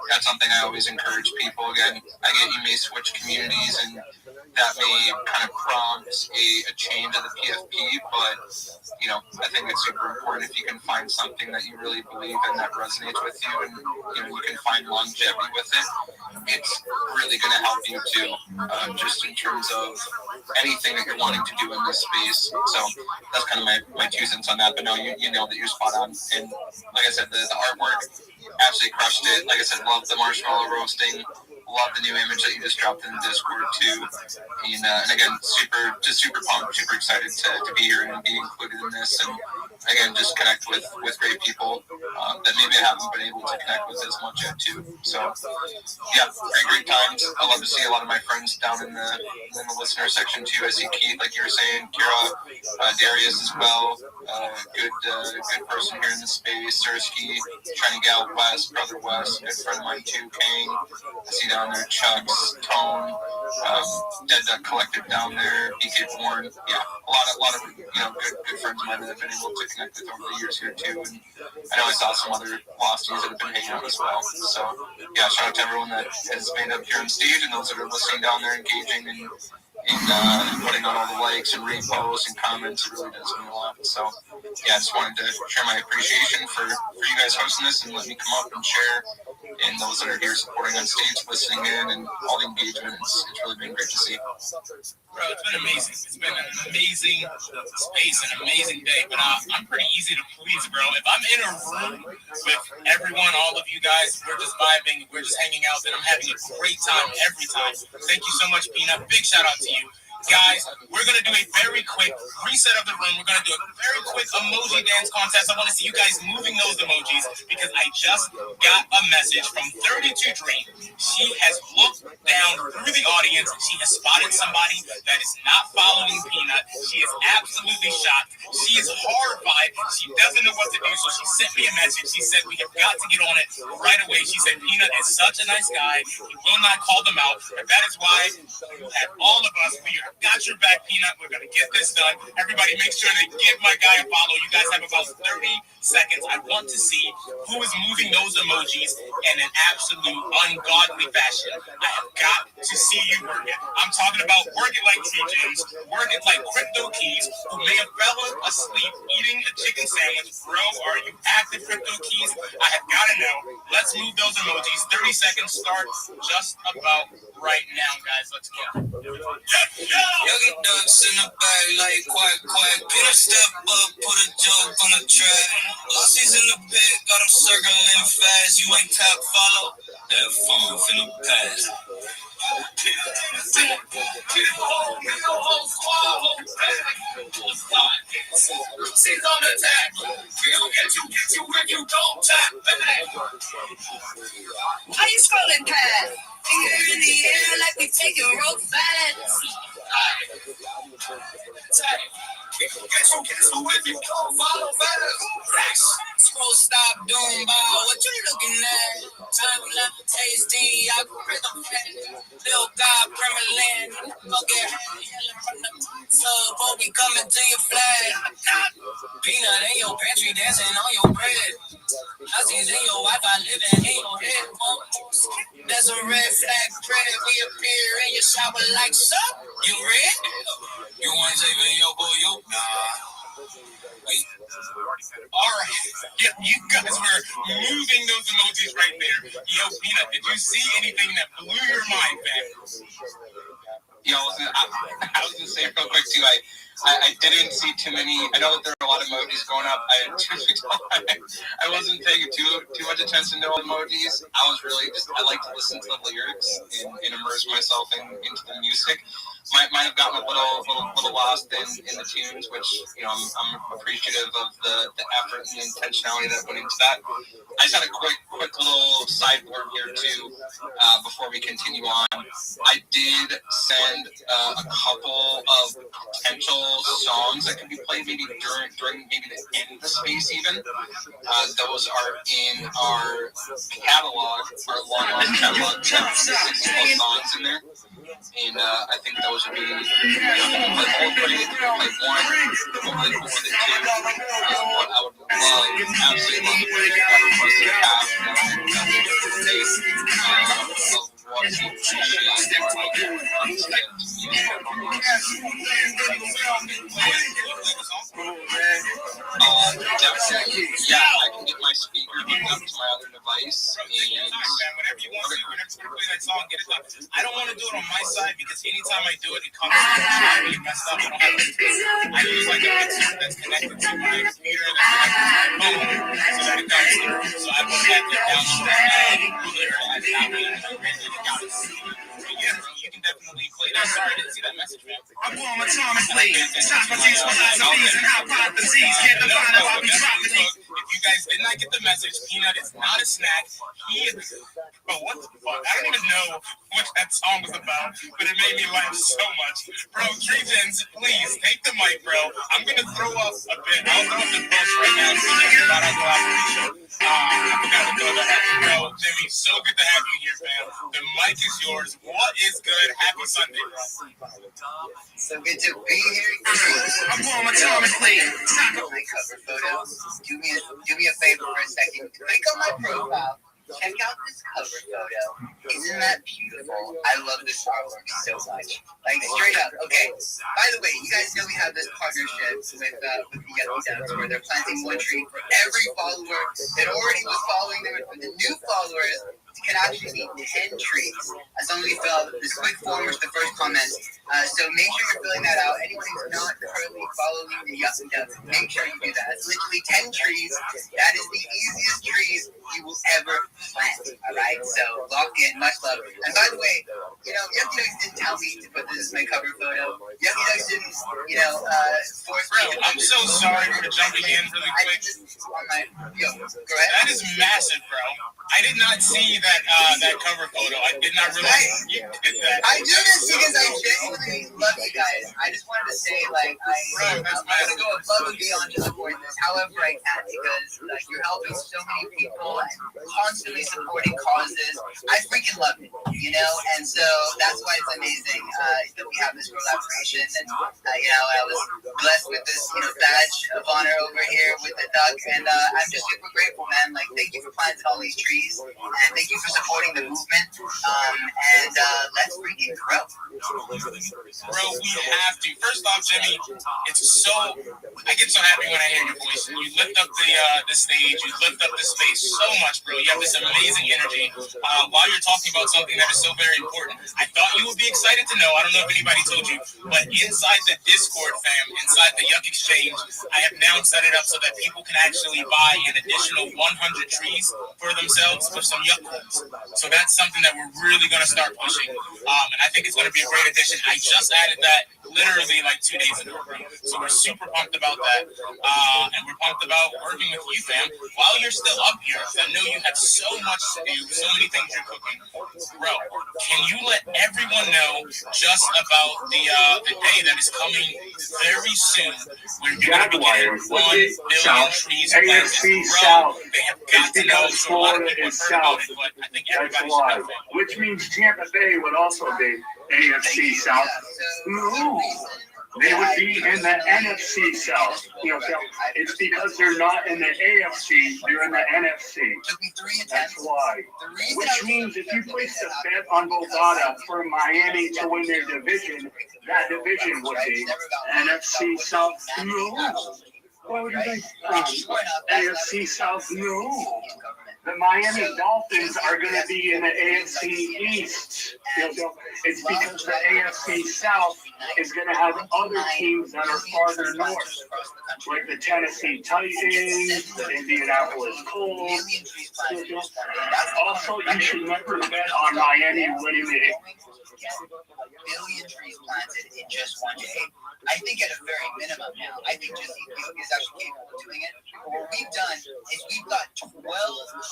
that's something I always encourage people. Again, I get you may switch communities, and that may kind of prompt a change of the PFP, but I think it's super important if you can find something that you really believe in that resonates with you, and you can find longevity with it. It's really going to help you too, just in terms of anything that you're wanting to do in this space. So that's kind of my 2 cents on that. But no, you know that you're spot on. And like I said, the artwork absolutely crushed it. Like I said, love the marshmallow roasting. Love the new image that you just dropped in the Discord too. And again, super pumped, super excited to be here and be included in this. And again, just connect with great people that maybe I haven't been able to connect with as much yet too. So yeah, great times. I love to see a lot of my friends down in the listener section too. I see Keith, like you were saying, Kira, Darius as well. Good person here in the space. Sersky, Shiny Gal West, Brother West, good friend of mine too, Kang. I see down there Chucks, Tone, Dead Duck Collective down there, BK Born. Yeah, a lot of good friends of mine that I've been able to connect with over the years here too. And I know I saw some other losties that have been hanging out as well. So yeah, shout out to everyone that has made up here on stage and those that are listening down there, engaging and putting on all the likes and reposts and comments. It really does mean a lot. So yeah, I just wanted to share my appreciation for you guys hosting this and letting me come up and share, and those that are here supporting on stage, listening in, and all the engagement. It's really been great to see. Bro, it's been amazing. It's been an amazing space, an amazing day. But I'm pretty easy to please, bro. If I'm in a room with everyone, all of you guys, we're just vibing, we're just hanging out, then I'm having a great time every time. Thank you so much, Peanut. Big shout out to you. Guys, we're going to do a very quick reset of the room. We're going to do a very quick emoji dance contest. I want to see you guys moving those emojis because I just got a message from 32 Dream. She has looked down through the audience. She has spotted somebody that is not following Peanut. She is absolutely shocked. She is horrified. She doesn't know what to do, so she sent me a message. She said, we have got to get on it right away. She said, Peanut is such a nice guy. He will not call them out. And that is why you have all of us. We are got your back, Peanut. We're going to get this done. Everybody make sure to give my guy a follow. You guys have about 30 seconds. I want to see who is moving those emojis in an absolute ungodly fashion. I have got to see you work it. I'm talking about work it like TJs, work it like Crypto Keys, who may have fell asleep eating a chicken sandwich. Bro, are you active, Crypto Keys? I have got to know. Let's move those emojis. 30 seconds start just about right now, guys. Let's go. Yogi ducks in the bag like quack. Get a step up, put a joke on the track. Lossies in the pit, got them circling fast. You ain't tap follow, that phone finna pass. She's on the tag. We'll get you when you don't tap back. Why you scrolling past? Finger in the air like we taking rope fast. Get you when you don't follow fast. Scroll stop doing by what you looking at? Time left tasty, algorithm fat. Lil God Premier go get hella from the sub, oh, we coming to your flag. Peanut in your pantry, dancing on your bread. Nazis in your Wi-Fi, living in your head. There's a red flag spread. We appear in your shower like sup. You red? You ain't saving your boy, you nah. All right. Yeah, you guys were moving those emojis right there. Yo, Peanut, did you see anything that blew your mind, man? Yo, I was gonna say real quick too. I didn't see too many. I know that there are a lot of emojis going up. I wasn't paying too much attention to all the emojis. I was really I like to listen to the lyrics and immerse myself into the music. Might have gotten a little lost in the tunes, which I'm appreciative of the effort and the intentionality that went into that. I just had a quick little sideboard here too before we continue on. I did send a couple of potential songs that could be played maybe during maybe the end of the space even. Those are in our catalog, our long catalog. 60 songs in there. And I think those would be all three, like one, hopefully more than two. What I would love, absolutely love for us to have yeah, I can get my speaker hooked up to my other device. Whenever you want to play that song, get it done. I don't want to do it on my side because anytime I do it, it comes really messed up. I don't have I use like a mixer that's connected to my computer that's connected to my phone so that it comes through. So I will have to download that earlier and yeah, bro, you can definitely play that. Sorry, I didn't see that message, man. I'm going atomically. Socrates, philosophies, and hypotheses. Can't define how I be dropping these. If you guys did not get the message, Peanut is not a snack. He is. Bro, what the fuck? I don't even know what that song was about, but it made me laugh so much. Bro, Tregens, please take the mic, bro. I'm gonna throw up a bit. I'll throw up the post right now. So I about our collaboration. I forgot to throw that out. Bro, Jimmy, so good to have you here, fam. The mic is yours. What is good? Happy Sunday, bro. So good to be here. I'm going atomically. Stop my cover photo. Do me a favor for a second. Click on my profile. Check out this cover photo. Isn't that beautiful? I love this artwork so much. Like, straight up. Okay, by the way, you guys know we have this partnership with the Yellow Ducks where they're planting one tree for every follower that already was following them. For the new followers, can actually be 10 trees as long as you fill out this quick form with the first comment. So make sure you're filling that out. Anyone who's not currently following the Yellow Ducks, make sure you do that. It's literally 10 trees. That is the easiest trees you will ever plant. All right, so lock in. Much love. And by the way, Yucky Ducks didn't tell me to put this as my cover photo. Yucky Ducks didn't, force me. I'm so sorry for jumping in really quick. Go ahead. That is massive, bro. I did not see that cover photo. I did not realize you did that. I do this because I genuinely love you guys. I just wanted to say, I'm going to go above and beyond to support this, however I can, because you're helping so many people and constantly supporting causes. I freaking love it, you know, and so that's why it's amazing that we have this collaboration. And you know, I was blessed with this, you know, badge of honor over here with the duck, and I'm just super grateful, man. Like, thank you for planting all these trees, and thank you for supporting the movement. And let's freaking grow. Bro, we have to. First off, Jimmy, I get so happy when I hear your voice. You lift up the stage, you lift up the space so much, bro. You have this amazing energy while you're talking about something that is so very important. I thought you would be excited to know, I don't know if anybody told you, but inside the Discord fam, inside the Yuck Exchange, I have now set it up so that people can actually buy an additional 100 trees for themselves with some Yuck coins. So that's something that we're really going to start pushing. And I think it's going to be a great addition. I just added that literally like 2 days ago, bro. So we're super pumped about that. And we're pumped about working with you, fam. While you're still up here, I know you have so much to do, so many things you're cooking. Bro, can you let everyone know just about the day that is coming very soon where you're going to be getting 1 billion trees planted? Bro, they have got to know. So a lot of people have heard about it, but I think everybody should know. Which means Tampa Bay would also be AFC South. No. They would be in the NFC South. You know, it's because they're not in the AFC, they're in the NFC. That's why. Which means if you place a bet on Bovada for Miami to win their division, that division would be NFC South. No. What would you think? AFC South. No. The Miami Dolphins are going to be in the AFC East. It's because the AFC South is going to have other teams that are farther north, like the Tennessee Titans, the Indianapolis Colts. Also, you should never bet on Miami winning the billion trees planted in just 1 day. I think at a very minimum now, I think just Ethiopia is actually capable of doing it. But what we've done is we've got 12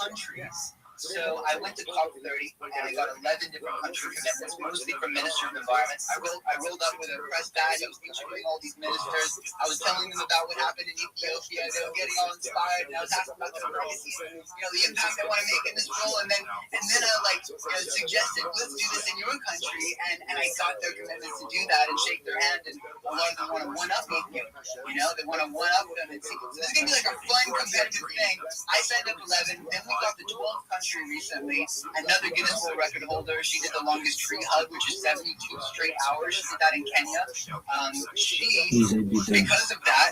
countries. So I went to COP30 and I got 11 different country commitments, mostly from Minister of Environment. I rolled up with a press badge. I was interviewing all these ministers. I was telling them about what happened in Ethiopia. They were getting all inspired, and I was asking about their legacy, the impact they want to make in this role. And then I suggested, let's do this in your country. And I got their commitments to do that and shake their hand. And a lot of them want to one-up Ethiopia. They want to one-up them. And see. So this is going to be like a fun, competitive thing. I signed up 11. Then we got the 12th country recently. Another Guinness World Record holder. She did the longest tree hug, which is 72 straight hours. She did that in Kenya. She, because of that,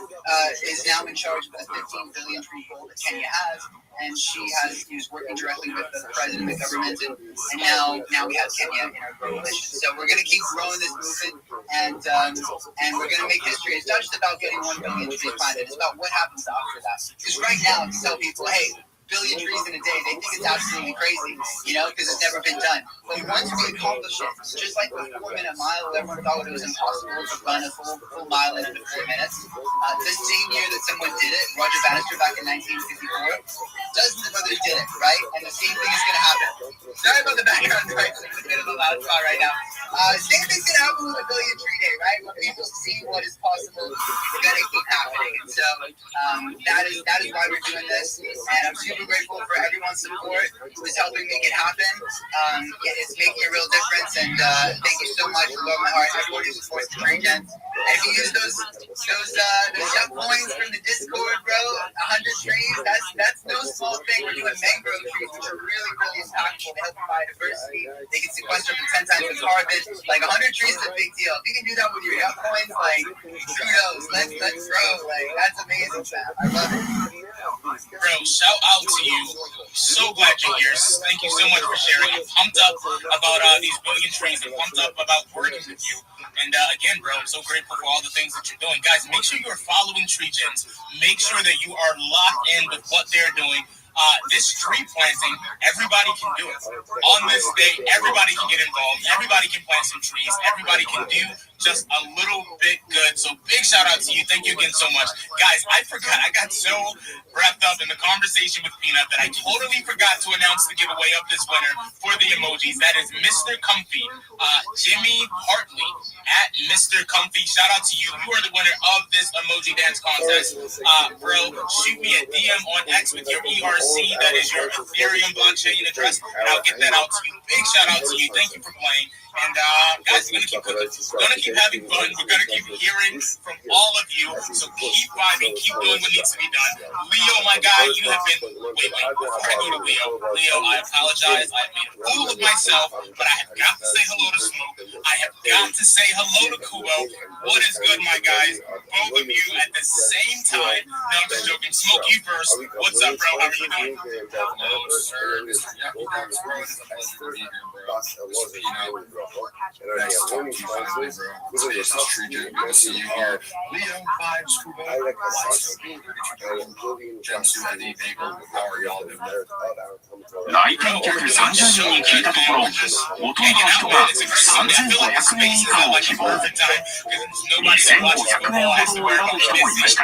is now in charge of the 15 billion tree goal that Kenya has. And she is working directly with the president of the government, and now we have Kenya in our coalition. So we're going to keep growing this movement, and we're going to make history. It's not just about getting 1 billion trees planted. It's about what happens after that. Because right now, to tell people, hey, billion trees in a day, they think it's absolutely crazy, because it's never been done. But once we accomplish it, just like the 4-minute mile, everyone thought it was impossible to run a full mile in under 4 minutes. The same year that someone did it, Roger Bannister back in 1954, dozens of others did it, right? And the same thing is going to happen. Sorry about the background noise, it's a bit of a loud spot right now. Same thing's going to happen with a billion tree day, right? When people see what is possible, it's going to keep happening. And so that is why we're doing this, and I'm super grateful for everyone's support who is helping make it happen. It's making a real difference, and thank you so much with all my heart. Everybody who supports the tree gens. And if you use those duck coins from the Discord, bro, 100 trees, that's no small thing. We're doing mangrove trees, which are really, really impactful. They help provide diversity. They can sequester up to 10 times the carbon. Like 100 trees is a big deal. If you can do that with your duck coins, like kudos, let's grow. Like that's amazing, man. I love it. Bro, shout out to you. So glad you're here. Thank you so much for sharing. I'm pumped up about these billion trees. I'm pumped up about working with you. And again, bro, I'm so grateful for all the things that you're doing. Guys, make sure you're following Tree Gens. Make sure that you are locked in with what they're doing. This tree planting, everybody can do it. On this day, everybody can get involved. Everybody can plant some trees. Everybody can do just a little bit good. So big shout out to you. Thank you again so much. Guys, I forgot. I got so wrapped up in the conversation with Peanut that I totally forgot to announce the giveaway of this winner for the emojis. That is Mr. Comfy, Jimmy Hartley at Mr. Comfy. Shout out to you. You are the winner of this emoji dance contest. Bro, shoot me a DM on X with your ERC. That is your Ethereum blockchain address, and I'll get that out to you. Big shout out to you. Thank you for playing. And guys, we're gonna keep cooking. We're gonna keep having fun. We're gonna keep hearing from all of you. So keep vibing, keep doing what needs to be done. Leo, my guy, you have been. Wait. Before I go to Leo, I apologize. I made a fool of myself, but I have got to say hello to Smoke. I have got to say hello to Kubo. What is good, my guys? Both of you at the same time. No, I'm just joking. Smoke, you first. What's up, bro? How are you doing? Hello, sir. Mr. Yucky Dogs, bro. It is a pleasure to be here, bro. Mr. Peanut. Nice to talk to you finally, bro. It's a treat to see you here. Leo, Vibes, Kubo, Jumpsuit, Eddie, Bagel, how are y'all doing? 来店客30人に聞いたところ、ほとんどの人が3500円以下を希望。2500円ほどを選ぶ人もいました。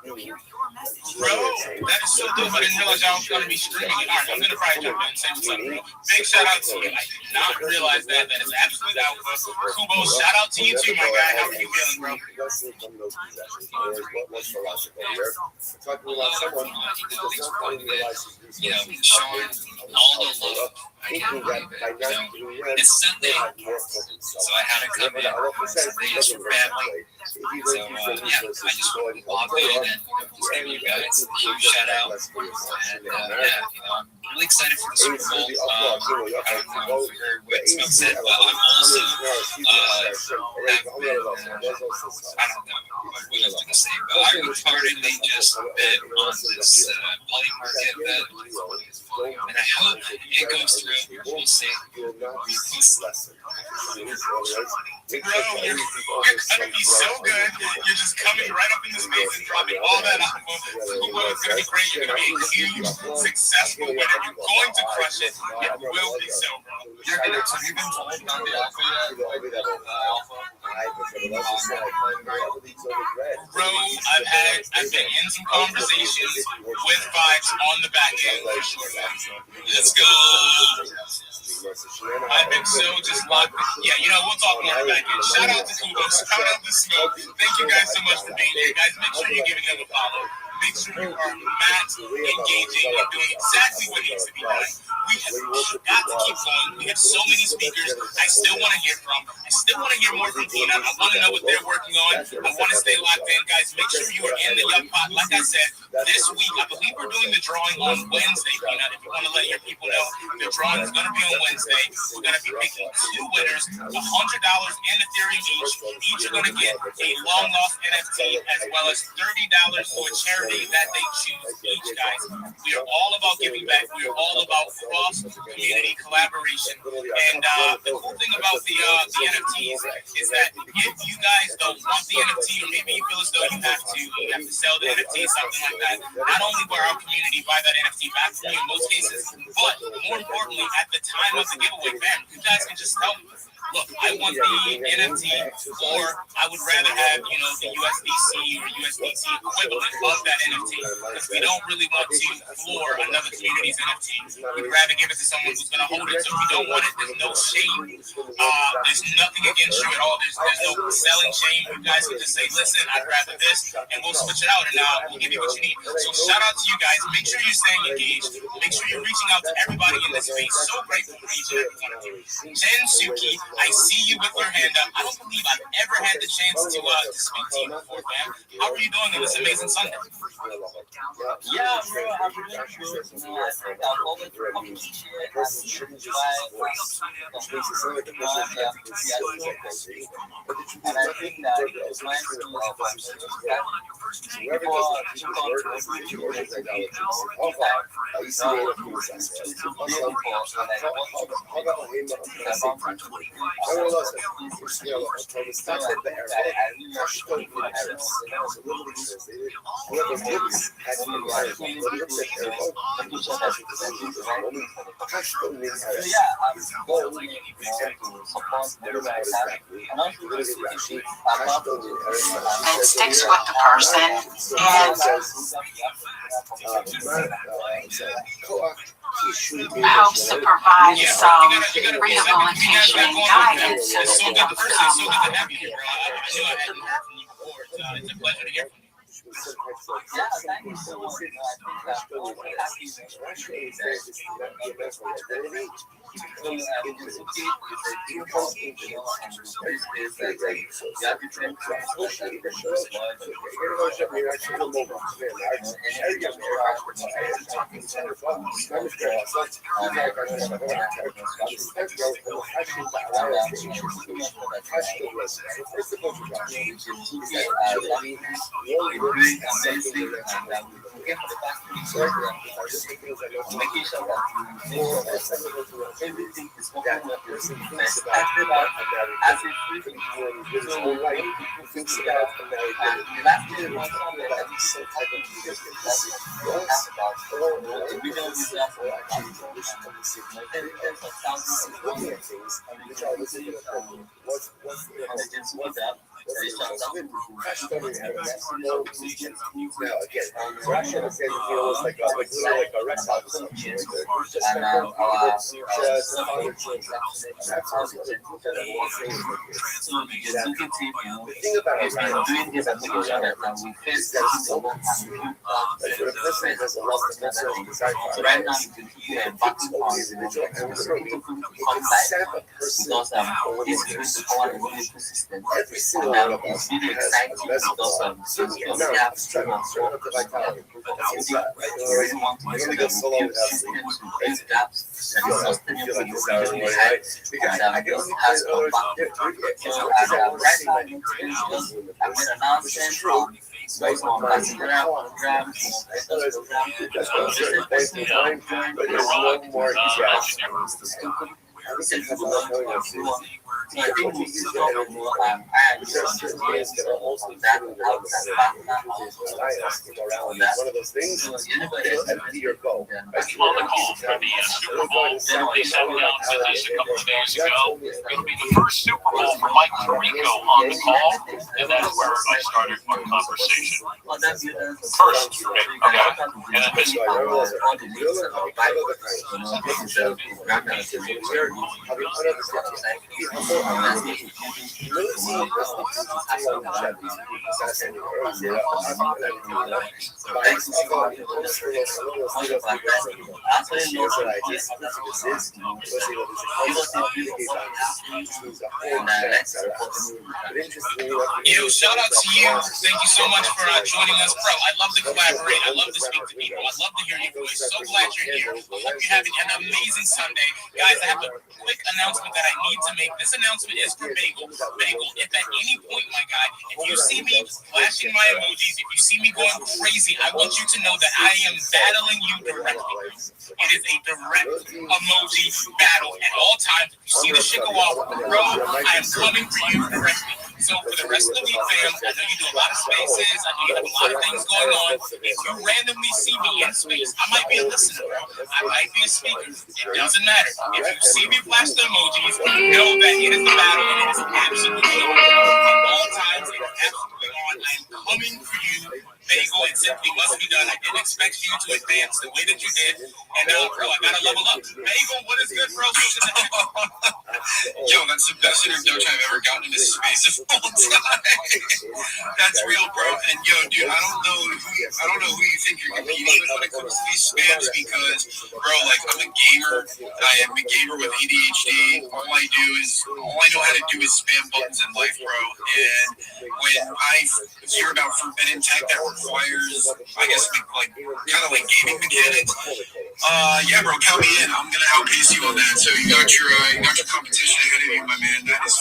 Bro, that is so dope. I didn't realize I was going to be streaming it. All right, I'm going to probably jump in and say what's up, bro. Big shout out to you. I did not realize that. That is absolute alpha. Kubo, shout out to you too, my guy. How are you feeling, bro? You know, showing all the love. I can't believe it. You know, it's Sunday, so I had to come in. Sunday is for family. So, yeah, I just wanted to log in and just give you guys a huge shout out. And, yeah, you know, I'm really excited for the Super Bowl. I don't know if you heard what Smoke said, but I'm also, I don't know what we was going to say, but I reportedly just bet on this money market bet, and I hope it goes through. We'll see. Bro, you're gonna be so good. You're just coming right up in the space and dropping all that alpha. It's gonna be great. You're gonna be a huge, successful winner. You're going to crush it. It will be so, bro. Have you been told about the alpha yet? Bro, I've been in some conversations with Vibes on the back end for sure, man. Let's go. I've been so just locked in. Yeah, you know, we'll talk more on the back end. Shout out to Kubo. Shout out to Smoke. Thank you guys so much for being here. Guys, make sure you're giving them a follow. Make sure you are engaging and doing exactly what needs to be done. We have got to keep going. We have so many speakers I still want to hear from. I still want to hear more from Peanut. I want to know what they're working on. I want to stay locked in. Guys, make sure you are in the Yuck Pot. Like I said, this week, I believe we're doing the drawing on Wednesday, Peanut. If you want to let your people know, the drawing is going to be on Wednesday. We're going to be picking 2 winners, $100 in Ethereum each. Each are going to get a long lost NFT as well as $30 for a charity that they choose each, guys. We are all about giving back. We are all about cross-community collaboration. And the cool thing about the NFTs is that if you guys don't want the NFT, or maybe you feel as though you have to sell the NFT, something like that, not only will our community buy that NFT back from you in most cases, but more importantly, at the time of the giveaway, man, you guys can just tell me, look, I want the NFT, or I would rather have, you know, the USDC or USDT equivalent of that NFT, because we don't really want to floor another community's NFT. We'd rather give it to someone who's going to hold it. So if you don't want it, there's no shame. There's nothing against you at all. There's no selling shame. You guys can just say, listen, I'd rather this, and we'll switch it out, and we'll give you what you need. So shout out to you guys. Make sure you're staying engaged. Make sure you're reaching out to everybody in this space. So grateful for each and every one of you. Jen Suki, I see you with your hand up. I don't believe I've ever had the chance to speak to you before, fam. How are you doing on this amazing Sunday? Yeah, bro, I'm really good. I think I'll go with fucking shit. And I think that it reminds me of It sticks with the person, and helps to provide some rehabilitation and guidance in the It's a pleasure to hear from you. Yeah, thank you so much. I think that all the happy everything is that person thinks about as if thinks about Russia was like a reptile. The thing about it is that the person has a lot of mental desire for right now, set up a person every single one of us has a message. Certainly now, straight up to vitality. You only go so long without sleep. I feel like this hour away, right? Because I can only play one of those things, it'll empty your bowl. On the call for the Super Bowl 37 announced a couple of days ago. It'll be the first Super Bowl for Mike Tirico on the call, and that's where I started our conversation. First for me, okay? And then this Yo, shout out to you. Thank you so much for joining us, bro. I love to collaborate. I love to speak to people. I love to hear your voice. So glad you're here. Hope you're having an amazing Sunday. Guys, I have a quick announcement that I need to make. This announcement is for Bagel. Bagel, if at any point, my guy, if you see me flashing my emojis, if you see me going crazy, I want you to know that I am battling you directly. It is a direct emoji battle at all times. If you see the shit go off, bro, I am coming for you directly. So for the rest of the week, fam, I know you do a lot of spaces. I know you have a lot of things going on. If you randomly see me in space, I might be a listener, bro. I might be a speaker. It doesn't matter. If you see me flash the emojis, know that it is the battle and it is absolutely on. At all times, it is absolutely on. I am coming for you. Bagel, it simply must be done. I didn't expect you to advance the way that you did. And bro, I gotta level up. Bagel, what is good, bro? Yo, that's the best introduction I've ever gotten in this space of all time. That's real, bro. And yo, dude, I don't know who you think you're competing with when it comes to these spams, because, bro, like, I'm a gamer. I am a gamer with ADHD. All I know how to do is spam buttons in life, bro. And when I hear about forbidden tech that requires I guess like kind of like gaming mechanics. Yeah, bro, count me in. I'm gonna outpace you on that. So you got your competition ahead of you, my man. That is.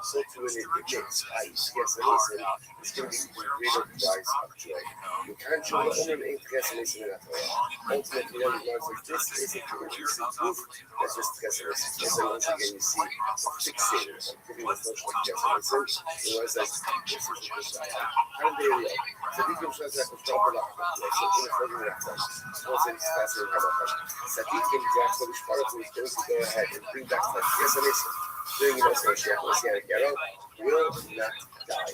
So to an ignorance, yes, listen, it's going to be the greater price of joy. You can't show the woman ain't guessing in that way. Ultimately, what it was this is a proof. That's just guessing. And then once again, you see fixated on giving the social guessing. It was like, this is a good guy. How did they react? So we can trust that control the lock. So in a further reaction, suppose it's fascinating how much. So we can grab the part of it, goes to go ahead and bring back that guessing. Doing the Messianic era will not die.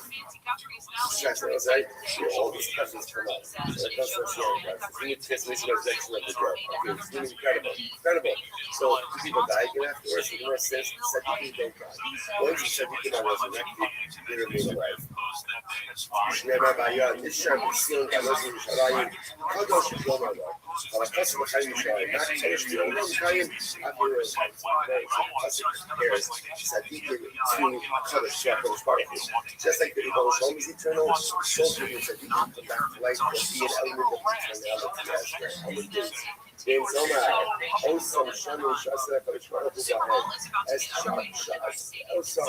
Stress it, right? All these questions come up. When it comes to Messianic era, we need to get some resurrection of the dead. Okay, it's really incredible. So people die again afterwards. In more sense, Sadiqim don't die. Once the Sadiqim are resurrected, they remain alive. שנאמר בעיה, נשאר בציון גלוז ירושלים, קדוש שלום עליו. אבל הקוסם החיים ירושלים, מה שיש לי עולם חיים, אפילו Sadiqim to Kadosh, Kadosh Baruch Hu. Just like the Rebbe Shalom is eternal, so too is Sadiqim come back to life and be an element of eternality as their own days. In Zomar, Osam Shanu Shasa Kadosh Baruch Hu Gahed, as Osam Shanu Shasa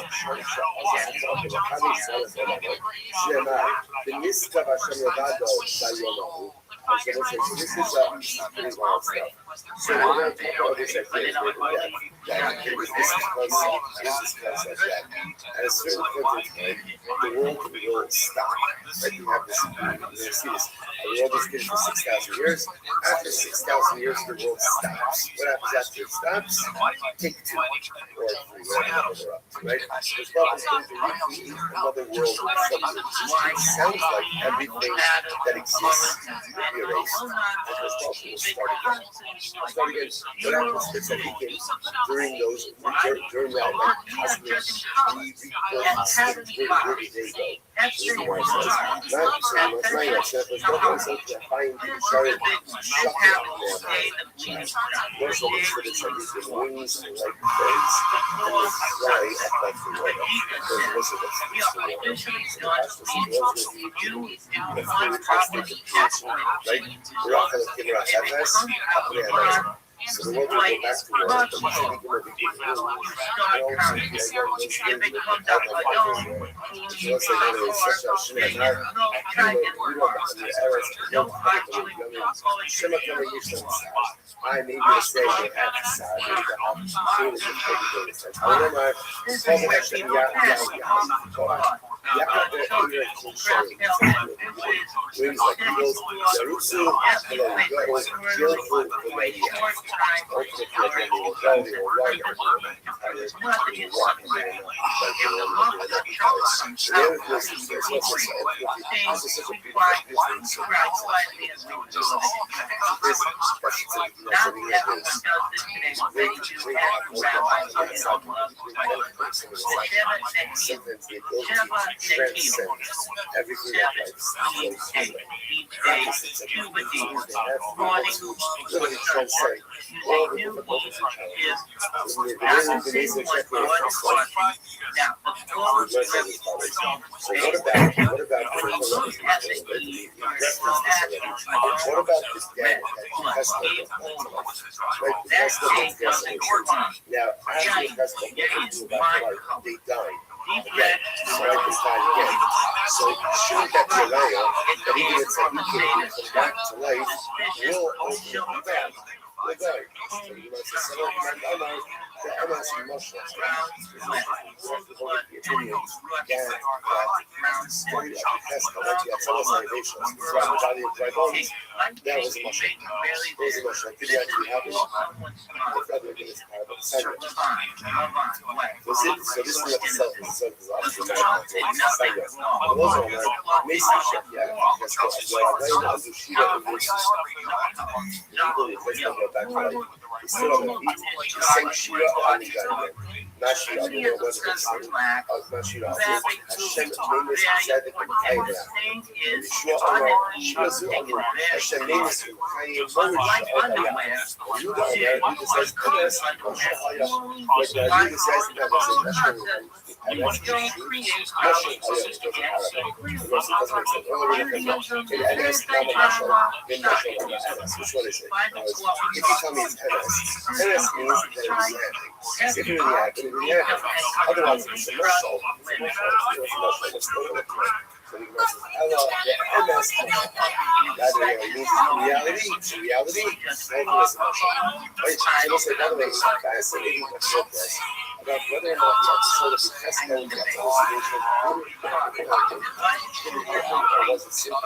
Shemar, the Niskav Hashem Yavado Bayomahu. So this is pretty wild stuff. So we're going to talk about this idea that this concept that at a certain point in time, the world will stop. Right? You have this, you're going to see this. The world is good for 6,000 years. After 6,000 years, the world stops. What happens after it stops? Take two or three, whatever they're up to, right? There's probably going to recreate another world with something. It sounds like everything that exists will be erased. And this also will start again. What happens to Sadiqim during that like cosmic rebirth state? Where do they go? So the world will go back to war, but the Sadiqim will be given rules. And also, the idea of those things will come down on so let's say that it is such a Shemar, I made a mistake with Akasar, wings like eagles, Zarutsu, everything that now, they died. Again, so shouldn't that be a liar that even if he can come back to life, will ultimately die? Will die. So you might say, the MS Muslims, the opinions, that's almost innovation. That was a Muslim. It was a Muslim. Did it actually happen? The brother did his parable. So this is what the self is also about. It was on that. Mason Shep, yeah. That's what I do. She got the voices. People, they go back to life. They still on the feet. The same Shira on the guy again. Which one is it? If you tell me it's MS, MS means that it was happening. If you're reacting, it really happens. Otherwise, it's emotional. So we can say, hello, the MS that means reality. Reality. Right? So let's say, by the way, it's fascinating about whether or not the episode of the testimony of the hallucination was a simple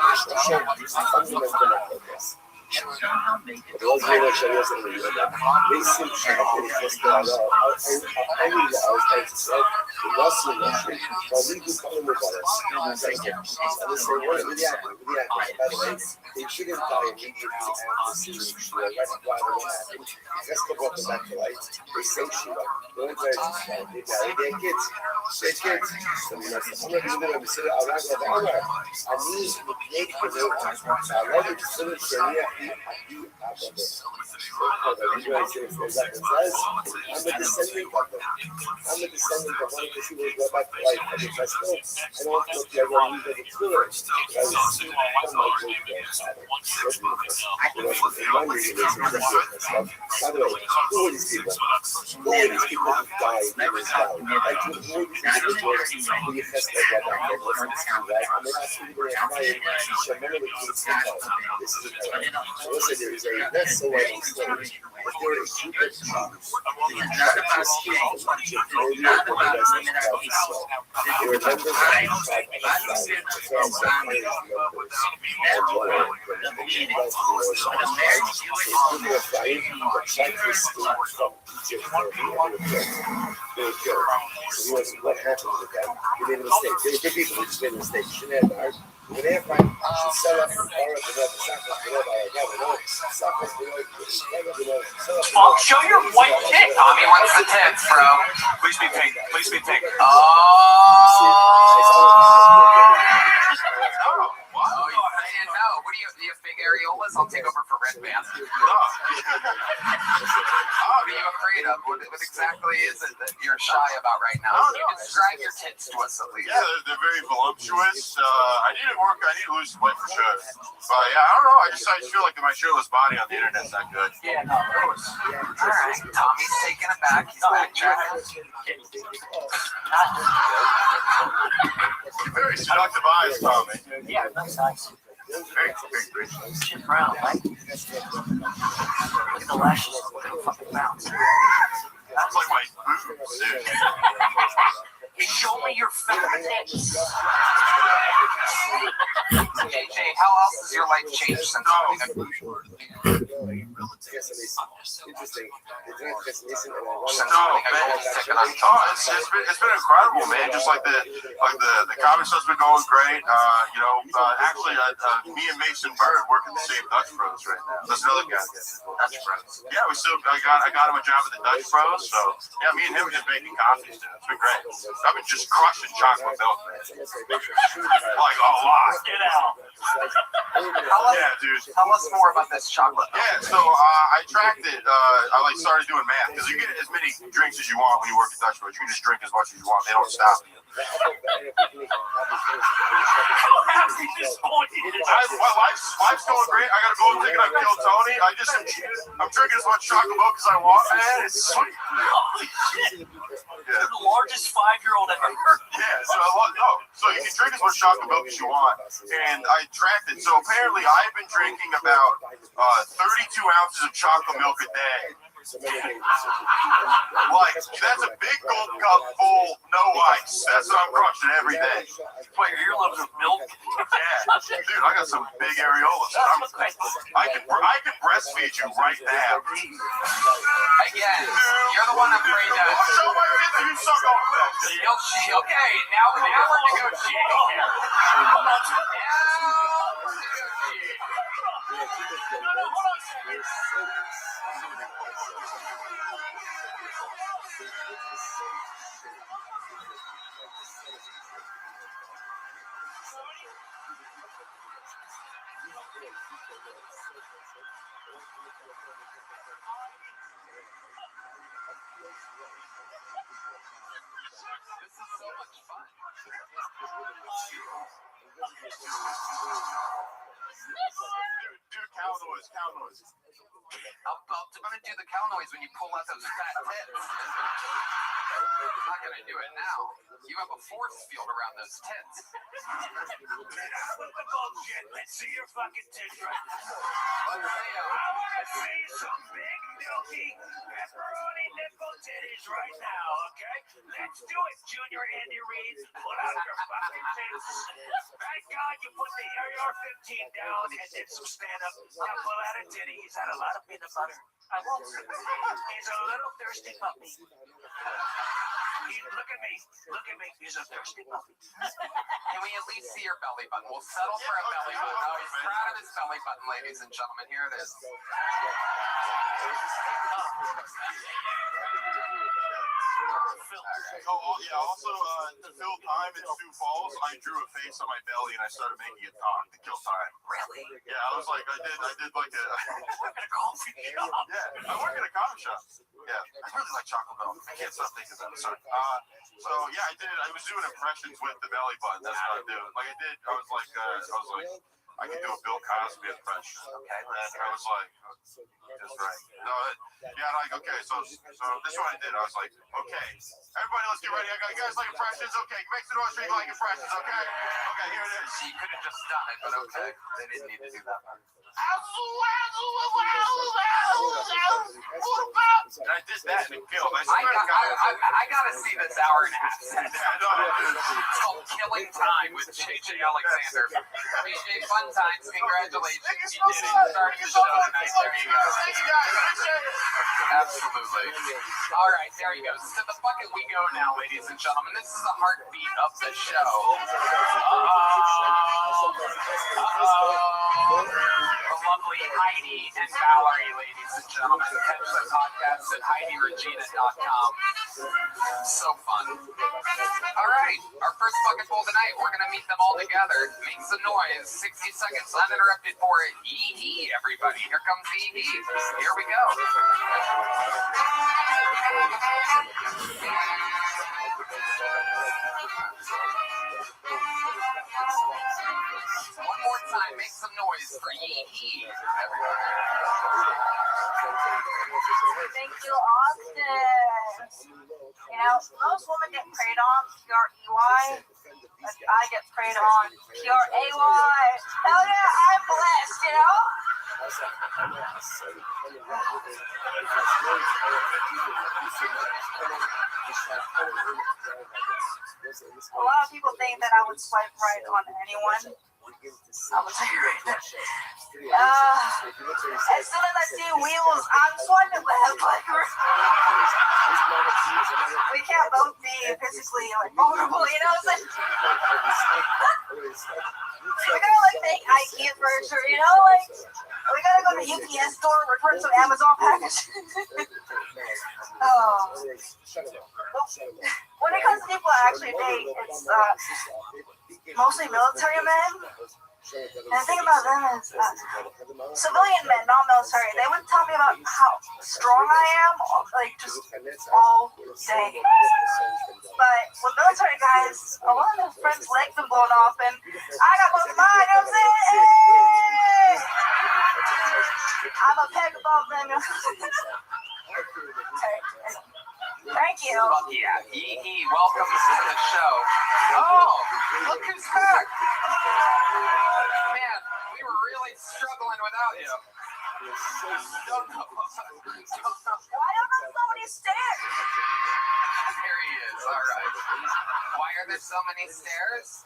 fundamental progress. Those very much areas in the basic manifest I was trying to say the Russell mission, but we do come with us. And they say, what are the actors? By the way, they shouldn't die immediately after seeing Shiva. That's why they happened. Let's go back to life. They say Shiva. The only way they marry their kids. Their kids. So we must say, I'm not going to say, I'm not going to I need to make the new one. I love it to finish Sharia. I'm a descendant of them. I'm a descendant of one of the people who go back to life. I mean, that's cool. I don't feel like I want to leave the thriller. I was from my great grandfather. By the way, who are these people? Who are these people who died in this valley? Like, who are these individuals who you test their brother and listen to, right? I'm not asking you to admire this is a so listen, there is a that's so I story. If there is a group of Jews who try to escape from Egypt, they live in the rest of the Israel. They were members of the tribe of Restream, the friends of Mary's members, and more than the Jews of the Lord. So it's good to find the tribe to escape from Egypt for the other they were killed. So what happened with them? They made a mistake. They were good people who just made a mistake. Shouldn't have when they find sell up the I'll show your white tit, Tommy. What's the tits, bro? Please be pink. Please be pink. Oh, I didn't know. What do you have big areolas? I'll take over for Red Band. What are you afraid of? What exactly is it that you're shy about right now? Can you describe your tits to us at least? Yeah, they're very voluptuous. I need to lose some weight for sure. But yeah, I don't know. I just feel like my shirtless body on the internet's not good. Yeah, no, of course. All right, Tommy's taking it back. He's backtracking. Very seductive eyes, Tommy. Yeah, that's nice. Very Jim Brown, right? Look at the lashes. Look at the fucking bounce. That's like my boobs, dude. Show me your fat tits. JJ, how else has your life changed since It's been incredible, man. Just like the comic stuff's been going great. Actually, me and Mason Bird work at the same Dutch Bros right now. That's another guy. Dutch Bros. Yeah, I got him a job at the Dutch Bros. So yeah, me and him are just making coffees. It's been great. I've been just crushing chocolate milk, man. Like a lot. Get out. Yeah, dude. Tell us more about this chocolate milk. Yeah, so I tracked it. I started doing math because you get as many drinks as you want when you work at Dutch Bros. You can just drink as much as you want. They don't stop you. Life's going great. I gotta go and think I kill Tony. I'm drinking as much chocolate milk as I want, man. It's sweet. You're the largest 5-year-old ever heard. Yeah, so you can drink as much chocolate milk as you want. And I tracked it. So apparently I've been drinking about 32 ounces of chocolate milk a day. Like, that's a big gold cup full, no ice. That's what I'm crushing every day. Wait, your earlobes of milk? Yeah. Dude, I got some big areolas. I can breastfeed you right now. Again, you're the one that prayed that. I'll show my kids that you suck on milk. Okay, now we're negotiating here. This is so much fun. Do cow noise, cow noise. I'm gonna do the cow noise when you pull out those fat tits. I'm not gonna do it now. You have a force field around those tits. Bullshit. Let's see your fucking tits right now. Let's see 'em. I wanna see some big, milky, pepperoni nipple titties right now, okay? Let's do it, Junior Andy Reid. Pull out your fucking tits. Thank God you put the AR-15 down and did some stand-up. Now pull out a titty. He's had a lot of peanut butter. I won't. He's a little thirsty puppy. Look at me. Look at me. He's a thirsty puppy. Can we at least see your belly button? We'll settle for a belly button. Oh, he's proud of his belly button, ladies and gentlemen. Here it is. Oh, yeah. Also, to fill time in Sioux Falls, I drew a face on my belly and I started making it talk to kill time. Really? Yeah, I was like, I did like a. Work at a coffee shop. Yeah, I work at a coffee shop. Yeah, I really like chocolate milk. I can't stop thinking about it. Sorry. So yeah, I was doing impressions with the belly button. That's what I do. Like I was like, I could do a Bill Cosby impression. Okay, And I was like, just right. No, okay. So this is what I did. I was like, okay, everybody, let's get ready. You guys like impressions? Okay, make some noise for you like impressions. Okay, here it is. You could have just done it, but okay. They didn't need to do that. And I did that and it killed. I gotta see this hour and a half set. It's called Killing Time with JJ Alexander. JJ, fun times. Congratulations. You did it. Starting the show tonight. There you go. Thank you guys. Absolutely. All right, there you go. To the bucket we go now, ladies and gentlemen. This is the heartbeat of the show. The lovely Heidi and Valerie, ladies and gentlemen. Catch the podcast at HeidiRegina.com. So fun. All right, our first bucket bowl tonight. We're going to meet them all together. Make some noise. 60 seconds uninterrupted for Yee-Hee, everybody. Here comes Yee-Hee. Here we go. One more time, make some noise for Yee-Hee, everybody. Thank you, Austin. You know, most women get preyed on PREY, but I get preyed on PRAY. Hell yeah, I'm blessed, you know? A lot of people think that I would swipe right on anyone. I would say right now. As soon as I see wheels, I'm swiping left. Like, we can't both be physically like vulnerable, you know what I'm saying? We gotta like make IKEA furniture, you know, like we gotta go to the UPS store, return some Amazon package. When it comes to people I actually date, it's mostly military men. And the thing about them is civilian men, not military, they would tell me about how strong I am, like just all day. But with military guys, a lot of their friends' legs have blown off, and I got both of mine, you know what I'm saying? Hey! I'm a peg above them. Thank you. Yeah, Yee-Hee, welcome to the show. Oh, look who's back. Man, we were really struggling without you. Don't know. Why don't there so many stairs? There he is, all right. Why are there so many stairs?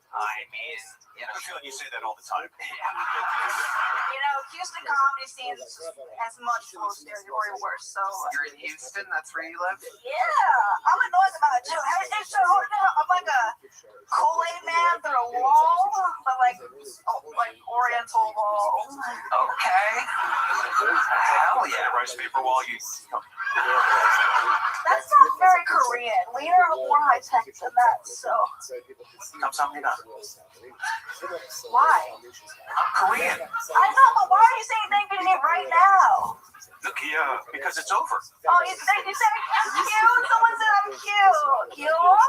I mean, you know. I feel like you say that all the time. Yeah. You know, Houston comedy scene has much more stairs or worse, so. You're in Houston? That's where you live? Yeah, I'm annoyed about it too. It's so hard now. I'm like a Kool-Aid man through a wall, but like Oriental wall. Okay. Hell yeah. Rice paper wall, you That's not very Korean. We are more high tech than that, so. 감사합니다. Why? I'm Korean. I know, but why are you saying thank you to me right now? Look, because it's over. Oh, you said I'm cute? Someone said I'm cute. Cute?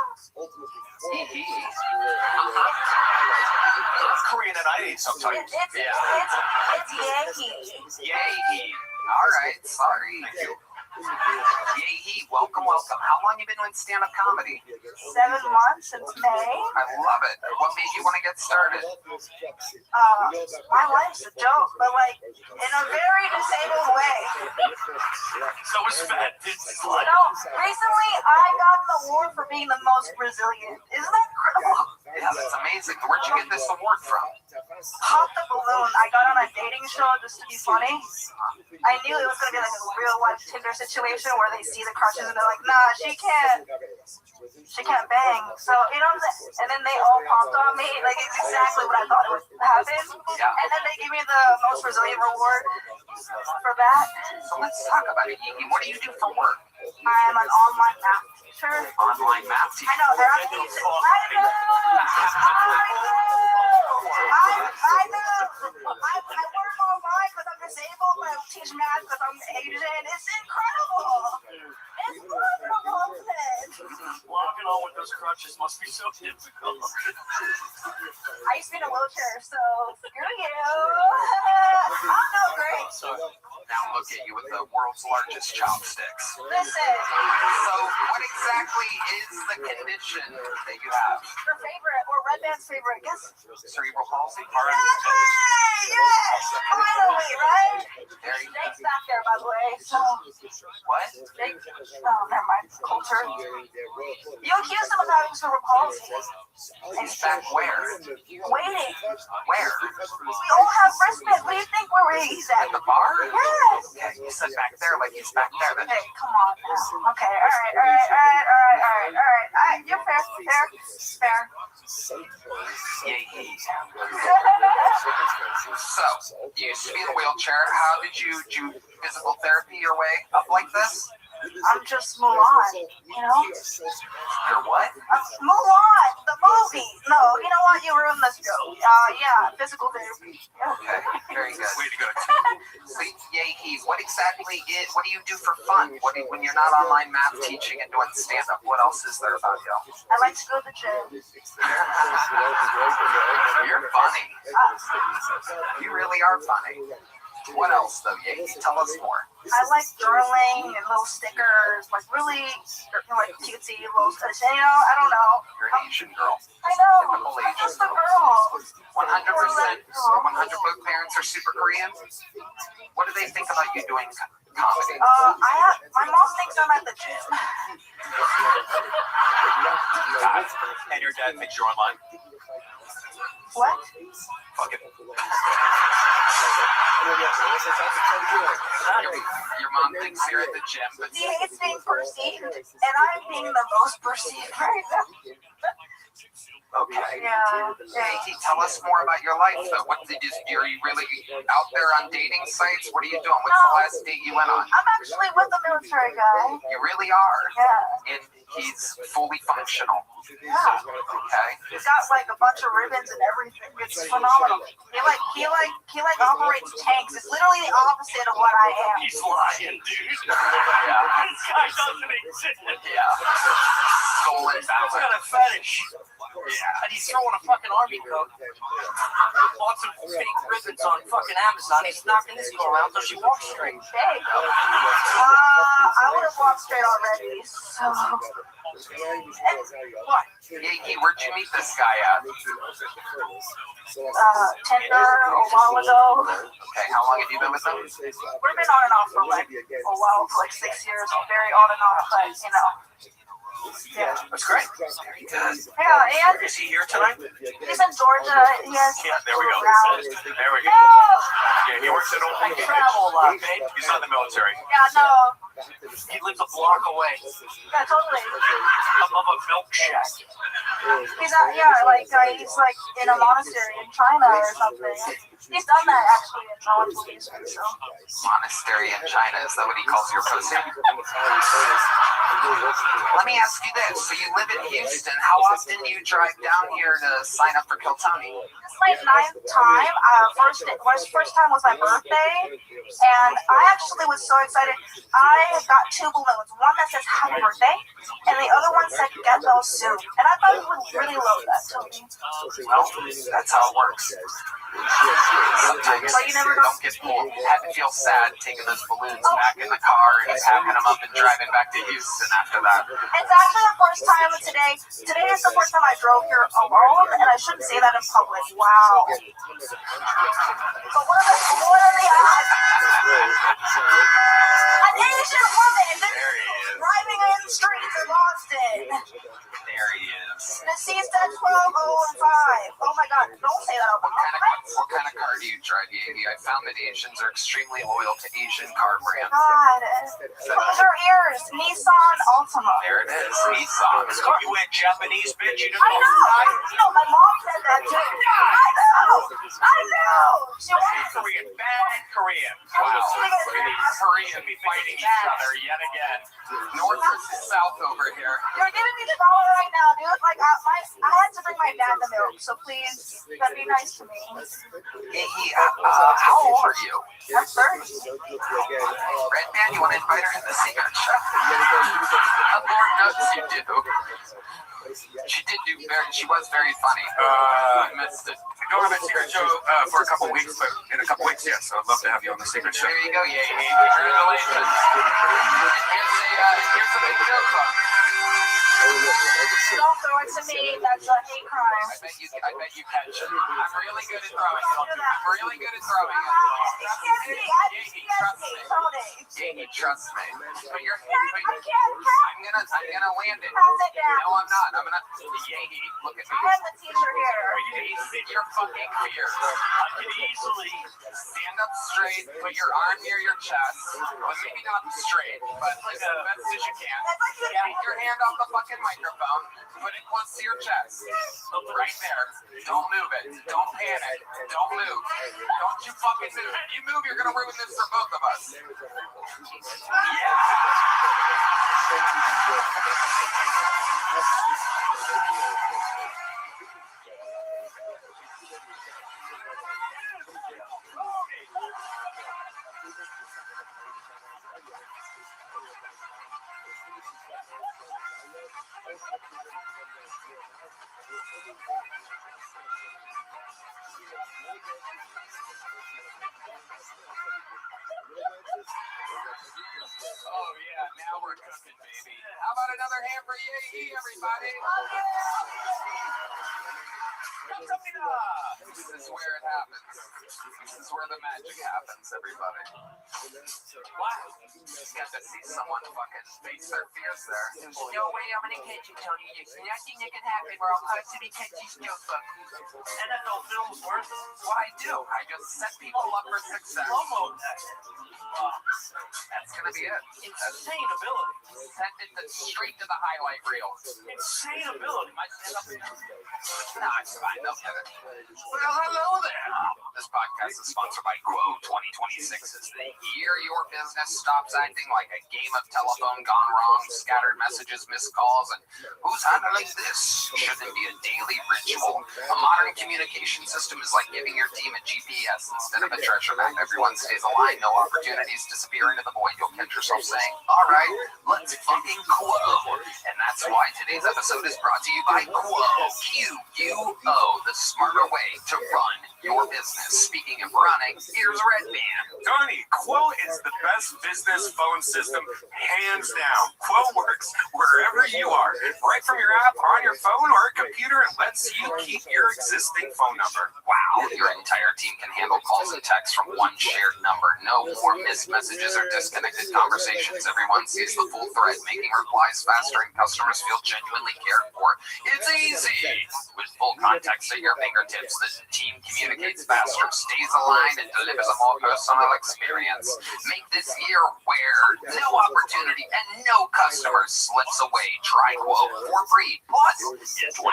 Korean and I need sometimes. It's Yankee. Yay. All right, sorry. Thank you. Yay, welcome. How long you been doing stand-up comedy? 7 months since May. I love it. What made you want to get started? My life's a joke, but like in a very disabled way. So was fat. Recently I got an award for being the most resilient. Isn't that incredible? Yeah, that's amazing. Where'd you get this award from? Pop the balloon. I got on a dating show just to be funny. I knew it was going to be like a real life Tinder situation where they see the crushes and they're like, nah, she can't bang. So, you know what I'm saying? And then they all popped on me. Like, it's exactly what I thought would happen. And then they gave me the most resilient reward for that. So let's talk about it, Yiki. What do you do for work? I am an online math teacher. Online math teacher? I know, they're on the I work online because I'm disabled, but I teach math because I'm Asian. It's incredible. It's wonderful. Walking on with those crutches must be so difficult. I used to be in a wheelchair, so screw you. I'm no great. So now look at you with the world's largest chopsticks. Listen. So what exactly is the condition that you have? Your favorite, or Red Band's favorite, I guess. Cerebral palsy? Yes! Finally, right? Jake's back there, by the way. So. What? Jake? Oh, never mind. Coulter. You accused him of having cerebral palsy. He's back where? Waiting. Where? We all have wristbands. What do you think he's at? At the bar? Yes. Yeah, you said back there like he's back there. Then. Hey, come on now. Okay, all right. You're fair. Yay. So, you used to be in a wheelchair. How did you do physical therapy your way up like this? I'm just Mulan, you know? You're what? Mulan, the movie. No, you know what? You ruined this joke. Yeah, physical therapy. Okay, very good. Way to go. So, Yay, what do you do for fun? When you're not online math teaching and doing stand-up, what else is there about you? I like to go to the gym. You're funny. You really are funny. What else, though, Yay? Tell us more. I like journaling and little stickers, like really, like cutesy little, I don't know. You're an Asian girl. I know. Typical Asian Just a girl. 100%. 100 book parents are super Korean. What do they think about you doing comedy? My mom thinks I'm at the gym. And your dad thinks you're online? What? Fuck it. Your mom thinks you're at the gym, but He hates being perceived, and I'm being the most perceived right now. okay. Yeah. Hey, tell us more about your life, though. Are you really out there on dating sites? What are you doing? What's the last date you went on? I'm actually with a military guy. You really are? Yeah. And he's fully functional. Yeah. Okay. He's got like a bunch of ribbons and everything. It's phenomenal. He operates tanks. It's literally the opposite of what I am. He's lying, dude. Yeah. This guy doesn't exist. Yeah. Stolen power. He's got a fetish. Yeah. And he's throwing a fucking army coat. Lots of fake ribbons on fucking Amazon. He's knocking this girl around so she walks straight. There you go. I would have walked straight already. So. What? Yay, where'd you meet this guy at? Tinder a while ago. Okay, how long have you been with him? We've been on and off for like a while, for like 6 years. Very on and off, but you know. Yeah. That's great. Very good. Yeah, and Is he here tonight? he's in Georgia. He has Yeah, there we go. route. There we go. Yeah, he works at I Old travel a lot, babe. He's not in the military. Yeah, no. He lives a block away Yeah, totally. above a milk shack. He's not, he's like in a monastery in China or something. He's done that actually in Philippines. So. Monastery in China, is that what he calls your pussy? Let me ask you this. So you live in Houston. How often do you drive down here to sign up for Kiltony? This is my 9th time. First time was my birthday, and I actually was so excited. I got 2 balloons. One that says happy birthday, and the other one said get well soon. And I thought he would really love that to me. Well, that's how it works. Sometimes But you never don't get pulled. Had to feel sad taking those balloons back in the car and packing them up and driving back to Houston after that. It's actually the first time today. Today is the first time I drove here alone, and I shouldn't say that in public. Wow. But what are the odds? An Asian woman driving in the streets of Boston. There he is. Deceased at 12:05. Oh my God! Don't say that out loud. What kind of car do you drive, Yankee? I found that Asians are extremely loyal to Asian car brands. God, close your ears. Nissan Altima. There it is, Nissan. You went Japanese, bitch. You didn't I know. My mom said that too. I know. She Bad Korean. Bad Korean. Wow. Korean fighting each other yet again. North versus South over here. You're giving me the dollar right now, dude. Like I had to bring my dad the milk, so please, be nice to me. How old are you? I'm 30. Red Man, you want to invite her to the secret show? Lord knows you do. She was very funny. I missed it. We don't have a secret show for a couple weeks, but in a couple weeks, yes. I'd love to have you on the secret show. There you go, Yankee. Congratulations. Here's a big joke. Don't throw it to me. That's a hate crime. I bet you catch it. I'm really good at throwing it. Yankee, trust me. Put your hand. I'm gonna land it. No, I'm not. Yankee, look at me. I am the teacher here. You're fucking weird. I can easily stand up straight, put your arm near your chest, well, maybe not straight, but like as best as you can. Take your hand off the fucking microphone, put it close to your chest. Right there. Don't move it. Don't panic. Don't move. Don't you fucking move. If you move, you're gonna ruin this for both of us. Yeah. Oh yeah, now we're cooking, baby. How about another hand for Yee, everybody? This is where it happens. This is where the magic happens, everybody. Wow. You got to see someone fucking face their fears there. There's no way I'm gonna catch you, Tony. There's nothing that can happen where I'll constantly catch these jokes. NFL films worth it? What I do, I just set people up for success. That's gonna be it. Insane ability. Send it straight to the highlight reel. Insane ability. My stand-up. No, it's fine. They'll get it. Well, hello there. This podcast is sponsored by Quo. 2026 is the year your business stops acting like a game of telephone gone wrong, scattered messages, missed calls, and who's handling this? Shouldn't be a daily ritual. A modern communication system is like giving your team a GPS instead of a treasure map. Everyone stays aligned, no opportunities disappear into the void. You'll catch yourself saying, all right, let's fucking Quo. And that's why today's episode is brought to you by Quo. Q-U-O, the smarter way to run your business. Speaking of running, here's Red Man. Tony, Quo is the best business phone system, hands down. Quo works wherever you are, right from your app on your phone or a computer, and lets you keep your existing phone number. Wow, Now your entire team can handle calls and texts from one shared number. No more missed messages or disconnected conversations. Everyone sees the full thread, making replies faster and customers feel genuinely cared for. It's easy! With full context at your fingertips, the team communicates faster, stays aligned, and delivers a more personal experience. Make this year where no opportunity and no customer slips away. Try Quote for free. Plus, get 20%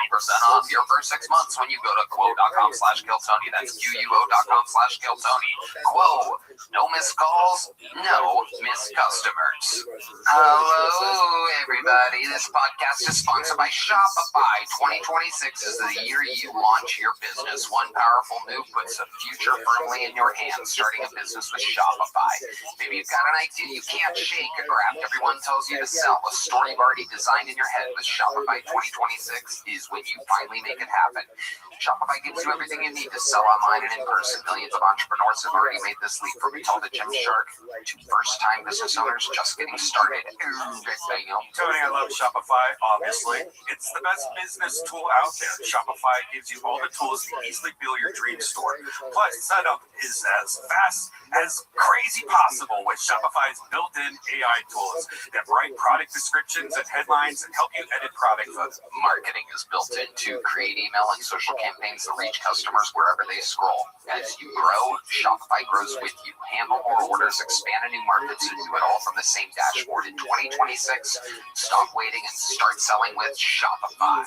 off your first 6 months when you go to quo.com/KillTony. That's QUO.com/KillTony. Quo. No missed calls, no missed customers. Hello, everybody. This podcast is sponsored by Shopify. 2026 is the year you launch your business. One powerful move puts the future firmly in your hands. Starting a business with Shopify. Maybe you've got an idea you can't shake, a graph everyone tells you to sell, a story you've already designed in your head. With Shopify 2026 is when you finally make it happen. Shopify gives you everything you need to sell online and in person. Millions of entrepreneurs have already made this leap from Tell the Gymshark to first-time business owners just getting started. Tony, I love Shopify, obviously. It's the best business tool out there. Shopify gives you all the tools to easily build your dream store. Plus, setup is as fast as crazy possible with Shopify's built-in AI tools that write product descriptions and headlines and help you edit product photos. Marketing is built in to create email and social campaigns that reach customers wherever they scroll. As you grow, Shopify grows with you. Handle more orders, expand to new markets, and do it all from the same dashboard. In 2026, stop waiting and start selling with Shopify.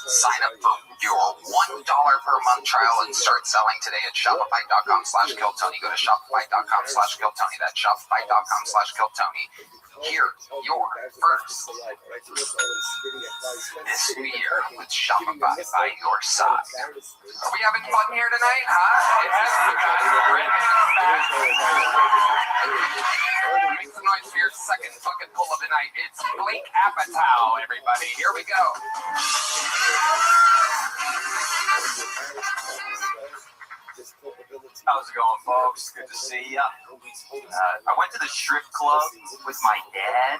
Sign up for your $1 per month trial and start selling today at shopify.com/KillTony. Go to shopify.com/KillTony. That's shopify.com/KillTony. Hear your first this new year with Shopify by your side. Are we having fun here tonight, huh? Make some noise for your second fucking pull of the night. It's Blake Apatow, everybody. Here we go. How's it going, folks? Good to see ya. I went to the strip club with my dad.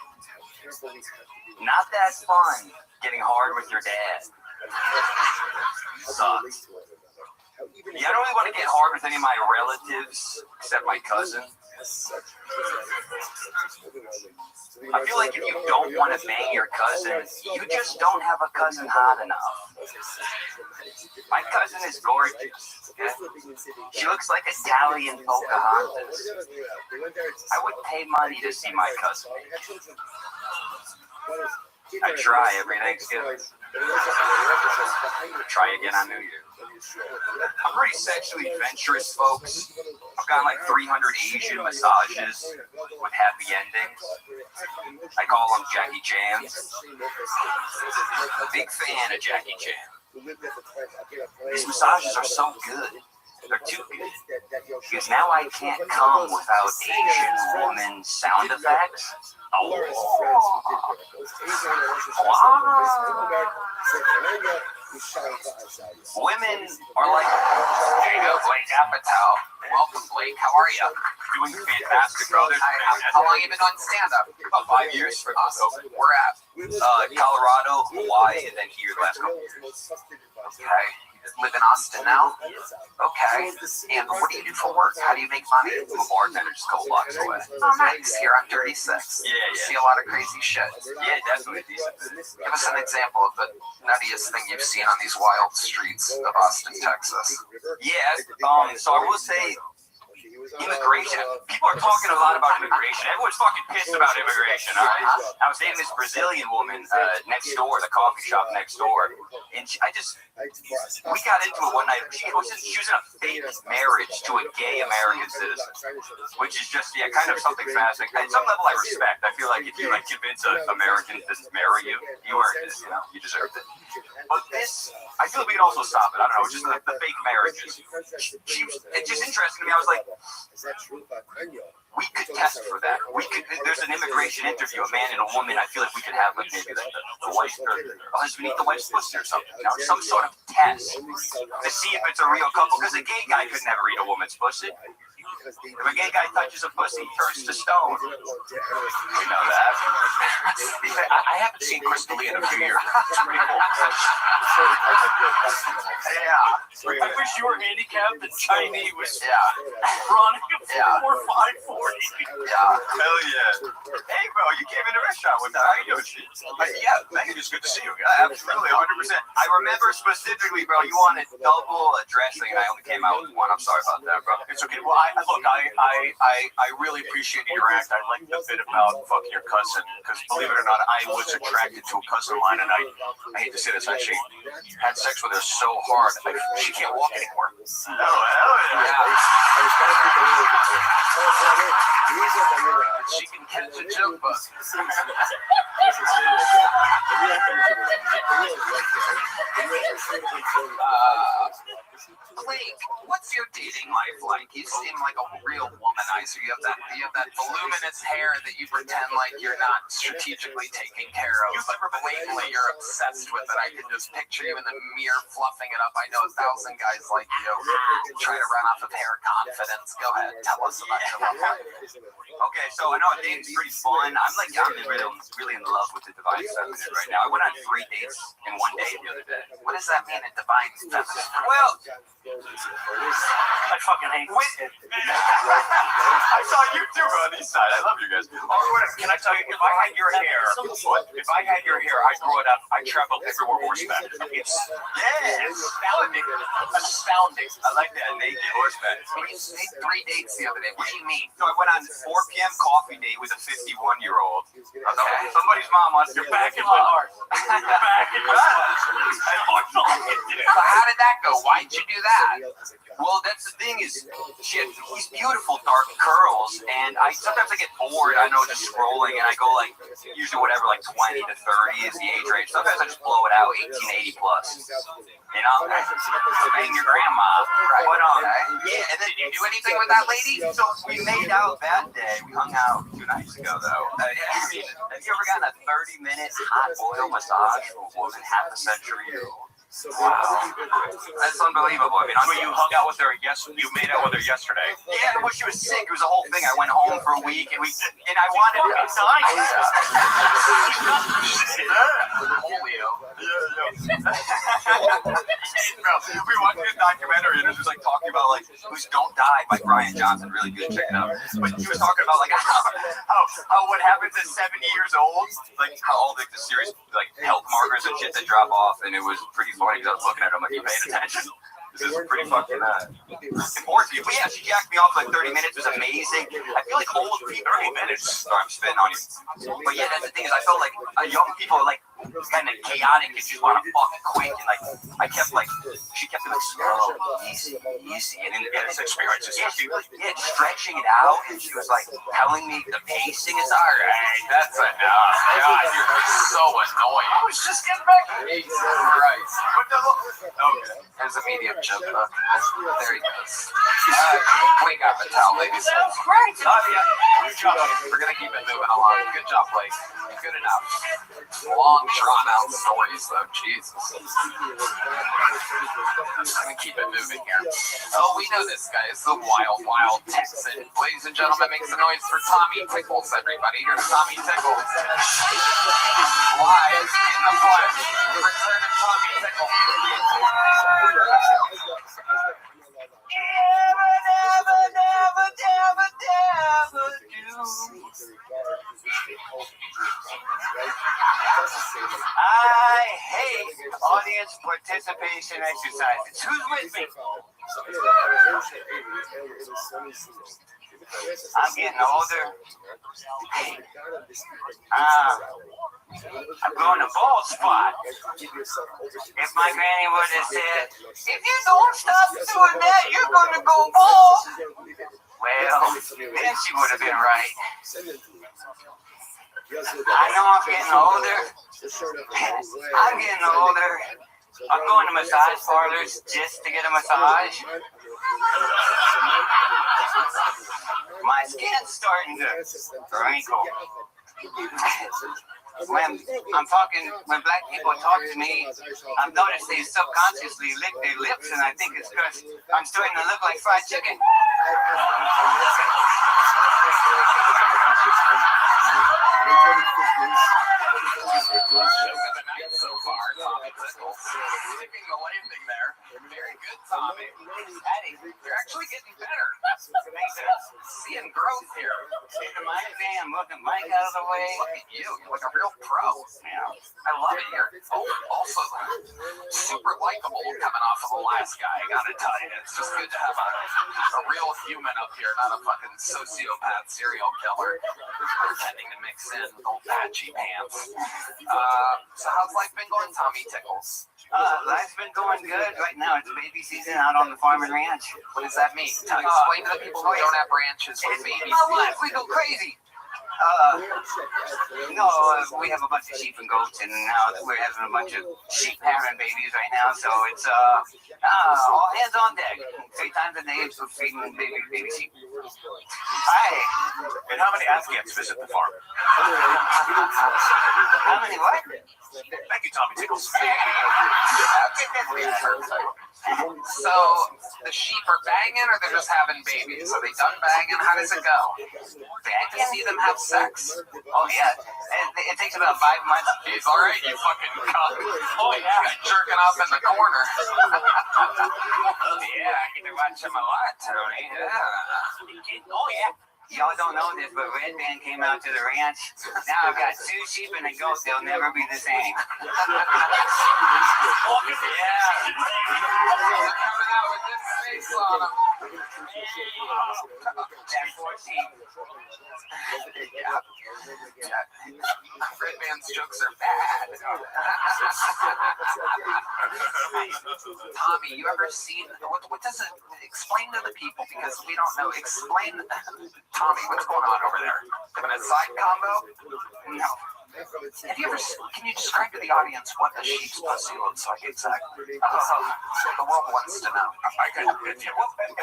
Not that fun getting hard with your dad. Sucks. Yeah, I don't really want to get hard with any of my relatives except my cousin. I feel like if you don't want to bang your cousin, you just don't have a cousin hot enough. My cousin is gorgeous. Okay? She looks like Italian Pocahontas. I would pay money to see my cousin. I try every Thanksgiving. Try again on New Year. I'm pretty sexually adventurous, folks. I've gotten like 300 Asian massages with happy endings. I call them Jackie Chan's. Big fan of Jackie Chan. These massages are so good. They're too good. Because now I can't come without Asian woman sound effects. Oh. Wow. Women are like, there you go, Blake Apatow. Welcome, Blake. How are you? Doing fantastic, brother. How long have you been on stand-up? About 5 years for awesome. Where at? Colorado, Hawaii, and then here last couple years. Okay. Live in Austin now? Okay. And what do you do for work? How do you make money? I'm a bartender just a couple blocks away. Oh, nice. Here on 36. Yeah. See a lot of crazy shit. Yeah, definitely. Give us an example of the nuttiest thing you've seen on these wild streets of Austin, Texas. Yeah, so I will say, immigration. People are talking a lot about immigration. Everyone's fucking pissed about immigration, all right? I was dating this Brazilian woman next door, the coffee shop next door, and we got into it one night. She was in a fake marriage to a gay American citizen, which is just, kind of something fascinating. At some level, I respect. I feel like if you, convince an American to marry you, you earned it, you deserved it. But this, I feel like we can also stop it. I don't know, just the fake marriages. It's just interesting to me. I was like, we could test for that. There's an immigration interview, a man and a woman. I feel like we could have maybe the wife or the husband eat the wife's pussy or something. Some sort of test to see if it's a real couple. Because a gay guy could never eat a woman's pussy. If a gay guy touches a pussy, he turns to stone. You know that. I haven't seen Crystal Lee in a few years. It's pretty cool. Yeah. I wish you were handicapped and Chinese was Yeah. running Yeah. 4.540. Yeah. Hell yeah. Hey, bro, you came in the restaurant with that. How you doing, shit? Yeah, man, it's good to see you. Absolutely, 100%. I remember specifically, bro, you wanted double dressing, and I only came out with one. I'm sorry about that, bro. It's okay. Well, I really appreciate your act. I like the bit about fucking your cousin, because believe it or not, I was attracted to a cousin of mine, and I hate to say this, I actually had sex with her so hard, she can't walk anymore. Oh, hell yeah. She can catch a jump bug. Blake, what's your dating life like? You seem like a real womanizer. You have that voluminous hair that you pretend like you're not strategically taking care of, but blatantly you're obsessed with it. I can just picture you in the mirror fluffing it up. I know 1,000 guys like you try to run off of hair confidence. Go ahead, tell us about your love life. Okay, so I know dating's pretty fun. I'm really in love with the divine feminine right now. I went on 3 dates in one day the other day. What does that mean, a divine feminine? Well, I fucking hate this. I saw you too on the east side. I love you guys. Can I tell you, if I had your hair, I'd grow it up. I traveled everywhere horseback. It's astounding. Astounding. I like that naked horseback. You made 3 dates the other day. What do you mean? So I went on 4 p.m. coffee date with a 51-year-old. Okay. Somebody's mom wants to. You're back in my heart. You're back in my heart. So how did that go? Why'd you do that? Well, that's the thing is, she had these beautiful dark curls, and sometimes I get bored. I know just scrolling, and I go like usually whatever, like 20 to 30 is the age range. Sometimes I just blow it out, 1880 plus. You know, bang your grandma. Right. But yeah. And then did you do anything with that lady? So we made out that day. We hung out 2 nights ago, though. Have you ever gotten a 30-minute hot oil massage from a woman half a century old? Wow, that's unbelievable. I mean, so you hung out with her you made out with her yesterday. Yeah, well, she was sick. It was a whole thing. I went home for a week, and I wanted to be polio. We watched this documentary, and it was like talking about like Who's Don't Die by Brian Johnson. Really good. Check it out. But he was talking about like how what happens at 70 years old, like how all the serious like health markers and shit that drop off, and it was pretty funny because I was looking at him like, you paid attention? This is pretty fucking important. But yeah, she jacked me off like 30 minutes. It was amazing. I feel like old people, 30 minutes. Sorry, I'm spitting on you. But yeah, that's the thing is, I felt like young people are like kind of chaotic and just want to fuck quick. And like, she kept me like slow, easy. And then it's experiences. Yeah, stretching it out. And she was like telling me the pacing is all right. That's enough. God, you're so annoying. I was just getting back. Right. Okay. There's a medium jump. There he goes. We got the towel, ladies. Sounds great. Yeah. Good job. We're going to keep it moving along. Good job, Blake. Good enough. Long, drawn-out stories, though. Jesus. I'm going to keep it moving here. Oh, we know this guy. It's the wild, wild Texan. Ladies and gentlemen, make some noise for Tommy Tickles, everybody. Here's Tommy Tickles. Live in the flesh. Return of Tommy Tickles. I hate audience participation exercises. Who's with me? I'm getting older. I'm going to bald spot. If my granny would have said, if you don't stop doing that, you're going to go bald. Well, then she would have been right. I know I'm getting older. I'm getting older. I'm going to massage parlors just to get a massage. My skin's starting to wrinkle. when black people talk to me, I've noticed they subconsciously lick their lips, and I think it's because I'm starting to look like fried chicken. So far, Tommy Pickles. Sticking the landing there. Very good, Tommy. Eddie, you're actually getting better. Seeing growth here. Taking my exam, looking Mike out of the way. Look at you. You're like a real pro. Yeah. I love it. You're also super likable coming off of the last guy, I gotta tell you. It's just good to have a real human up here, not a fucking sociopath serial killer pretending to mix in with old patchy pants. So how's life been going, Tommy Tickles? Life's been going good. Right now, it's baby season out on the farm and ranch. What does that mean? Explain to the people who don't have ranches what baby season. We go crazy. We have a bunch of sheep and goats, and now we're having a bunch of sheep having babies right now. So it's all hands on deck. 3 times a day for feeding baby sheep. Hi. And how many Afghans visit the farm? How many what? Thank you, Tommy Tickles. So the sheep are banging, or they're just having babies? Are they done banging? How does it go? To see them have sex. Oh yeah, it takes about 5 months. It's all right, you fucking cunt. Oh yeah, jerking off in the corner. Yeah, I get to watch them a lot, Tony. Yeah. Oh yeah. Y'all don't know this, but Red Band came out to the ranch. Now I've got 2 sheep and a goat. They'll never be the same. Yeah. They're coming out with this face on them. That's 4 sheep. Yeah. Red Band's jokes are bad. Tommy, you ever seen what does it explain to the people, because we don't know. Explain, Tommy, what's going on over there? Having a side combo? No. Have you ever? Can you describe to the audience what a sheep's pussy looks like exactly? The world wants to know.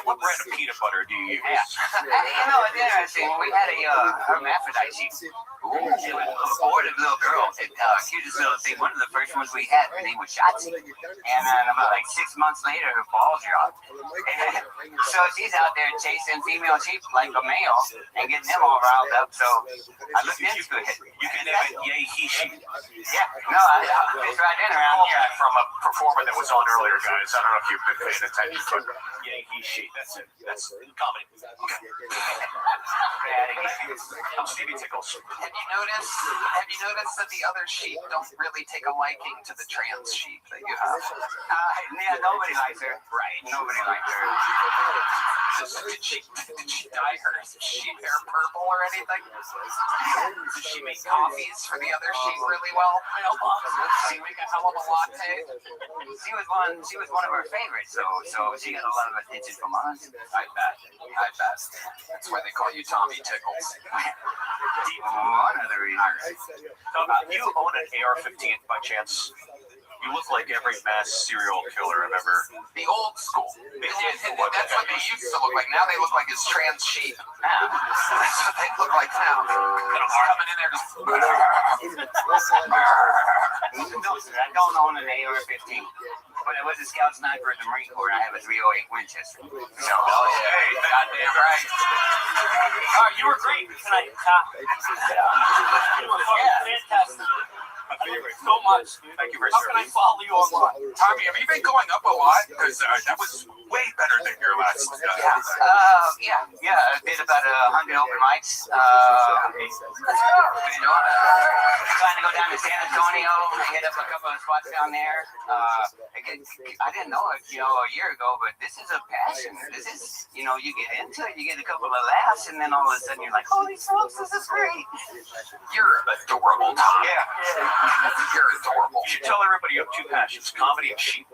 What brand of peanut butter do you use? Yeah. It's interesting. We had a hermaphrodite sheep. She was a aborted little girl. Cutest little thing. One of the first ones we had, her name was Shotzi. And then about 6 months later, her balls dropped. So she's out there chasing female sheep like a male and getting them all riled up. So I looked into it. You can name it Yay He Sheep. Yeah, no, it's right in around here. From a performer that was on earlier, guys. I don't know if you've been paying attention, but Yay He Sheep. That's it. That's comedy. Stevie Tickles. Have you noticed that the other sheep don't really take a liking to the trans sheep that you have? Yeah, nobody likes her. Right. Nobody likes her. Did she dye her sheep hair purple or anything? Did she make coffees for the other sheep really well? Did she make a hell of a latte? She was one of our favorites, so she got a lot of attention from us. I bet. That's why they call you Tommy Tickles. One of the reasons. You own an AR-15 by chance? You look like every mass serial killer I've ever. The old school. That's what they used to look like. Now they look like his trans sheep. That's what they look like now. Coming in there just. I don't own an AR-15, but I was a scout sniper in the Marine Corps, and I have a 308 Winchester. So, hey, goddamn right. You were great tonight, Tom. You were fucking fantastic. My favorite. So much. Thank you very How much. can I follow you online? Tommy, have you been going up a lot? Because that was way better than your last. Yeah. I did about 100 open mics. Trying to go down to San Antonio, hit up a couple of spots down there. I didn't know it, a year ago, but this is a passion. This is, you get into it, you get a couple of laughs, and then all of a sudden you're like, holy smokes, this is great. You're adorable, Tom. Yeah. You're adorable. You should tell everybody you have two passions, comedy and sheep.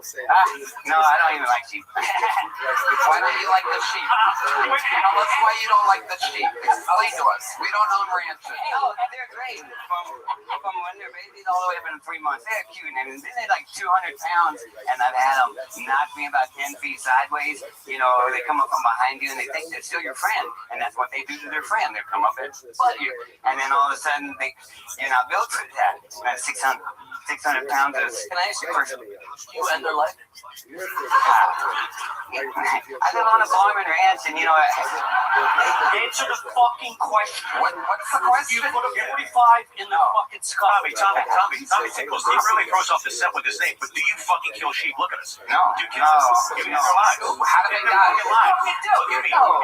No, I don't even like sheep. Why don't you like the sheep? Tell us why you don't like the sheep. Explain to us. We don't own ranches. Oh, they're great. From when they're babies all the way up in 3 months. They're cute. And then they're like 200 pounds. And I've had them knock me about 10 feet sideways. You know, they come up from behind you and they think they're still your friend. And that's what they do to their friend. They come up and butt you. And then all of a sudden, you're not built for that. And 600 pounds of... Can I ask you a question? You end their life? I live on a farm in ranch, and you know... Answer the fucking question. What's the question? You put a 45 in the fucking sky. Tommy Tickles, he really throws off the set with his name, but do you fucking kill sheep? Look at us. No. Do you kill us? Give me their lives. How do they die? Fucking do. Give me. All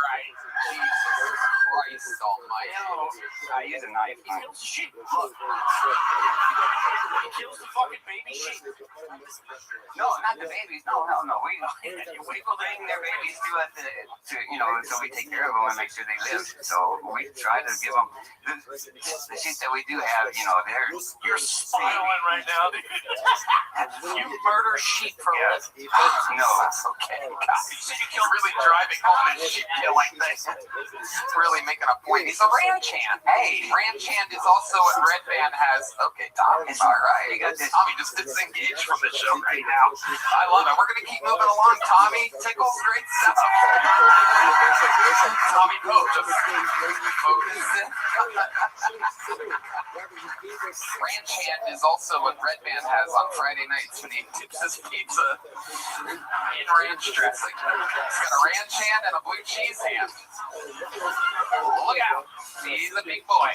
right. Jesus Christ almighty. I use a knife. He kills the sheep. Look. He kills the fucking baby sheep. No, not the babies. No. We bring their babies to so we take care of them and make sure they live. So we try to give them the sheep that we do have. You know, You're smiling right now, dude. You murder sheep for a living. No, okay. God. You said you killed really driving home this sheep killing thing. Really making a point. He's a ranch hand. Hey, ranch hand is also what Red Band has. Okay, Tom, it's all right. You got this. Tommy just disengaged from the show right now. I love it. We're going to keep moving along. Tommy Tickles, great stuff. Tommy Pope just focused in. Ranch hand is also what Red Band has on Friday nights when he dips his pizza in ranch dressing. He's got a ranch hand and a blue cheese hand. Look out. He's a big boy.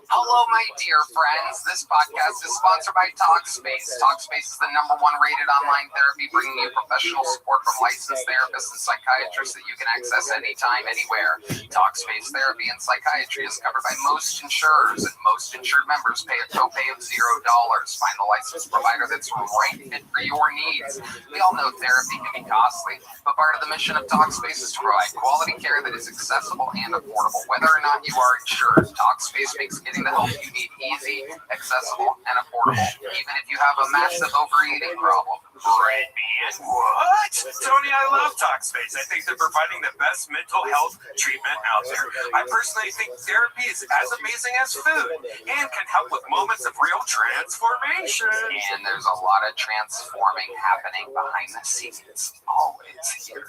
Hello, my dear friends. This podcast is sponsored by Talkspace. Talkspace is the #1 rated online therapy, bringing you professional support from licensed therapists and psychiatrists that you can access anytime, anywhere. Talkspace therapy and psychiatry is covered by most insurers, and most insured members pay a copay of $0. Find the licensed provider that's right fit for your needs. We all know therapy can be costly, but part of the mission of Talkspace is to provide quality care that is accessible and affordable, whether or not you are insured. Talkspace makes getting the help you need easy, accessible, and affordable, even if you have a massive overeating problem. Red Band. What? Tony, I love Talkspace. I think they're providing the best mental health treatment out there. I personally think therapy is as amazing as food and can help with moments of real transformation. And there's a lot of transforming happening behind the scenes, always here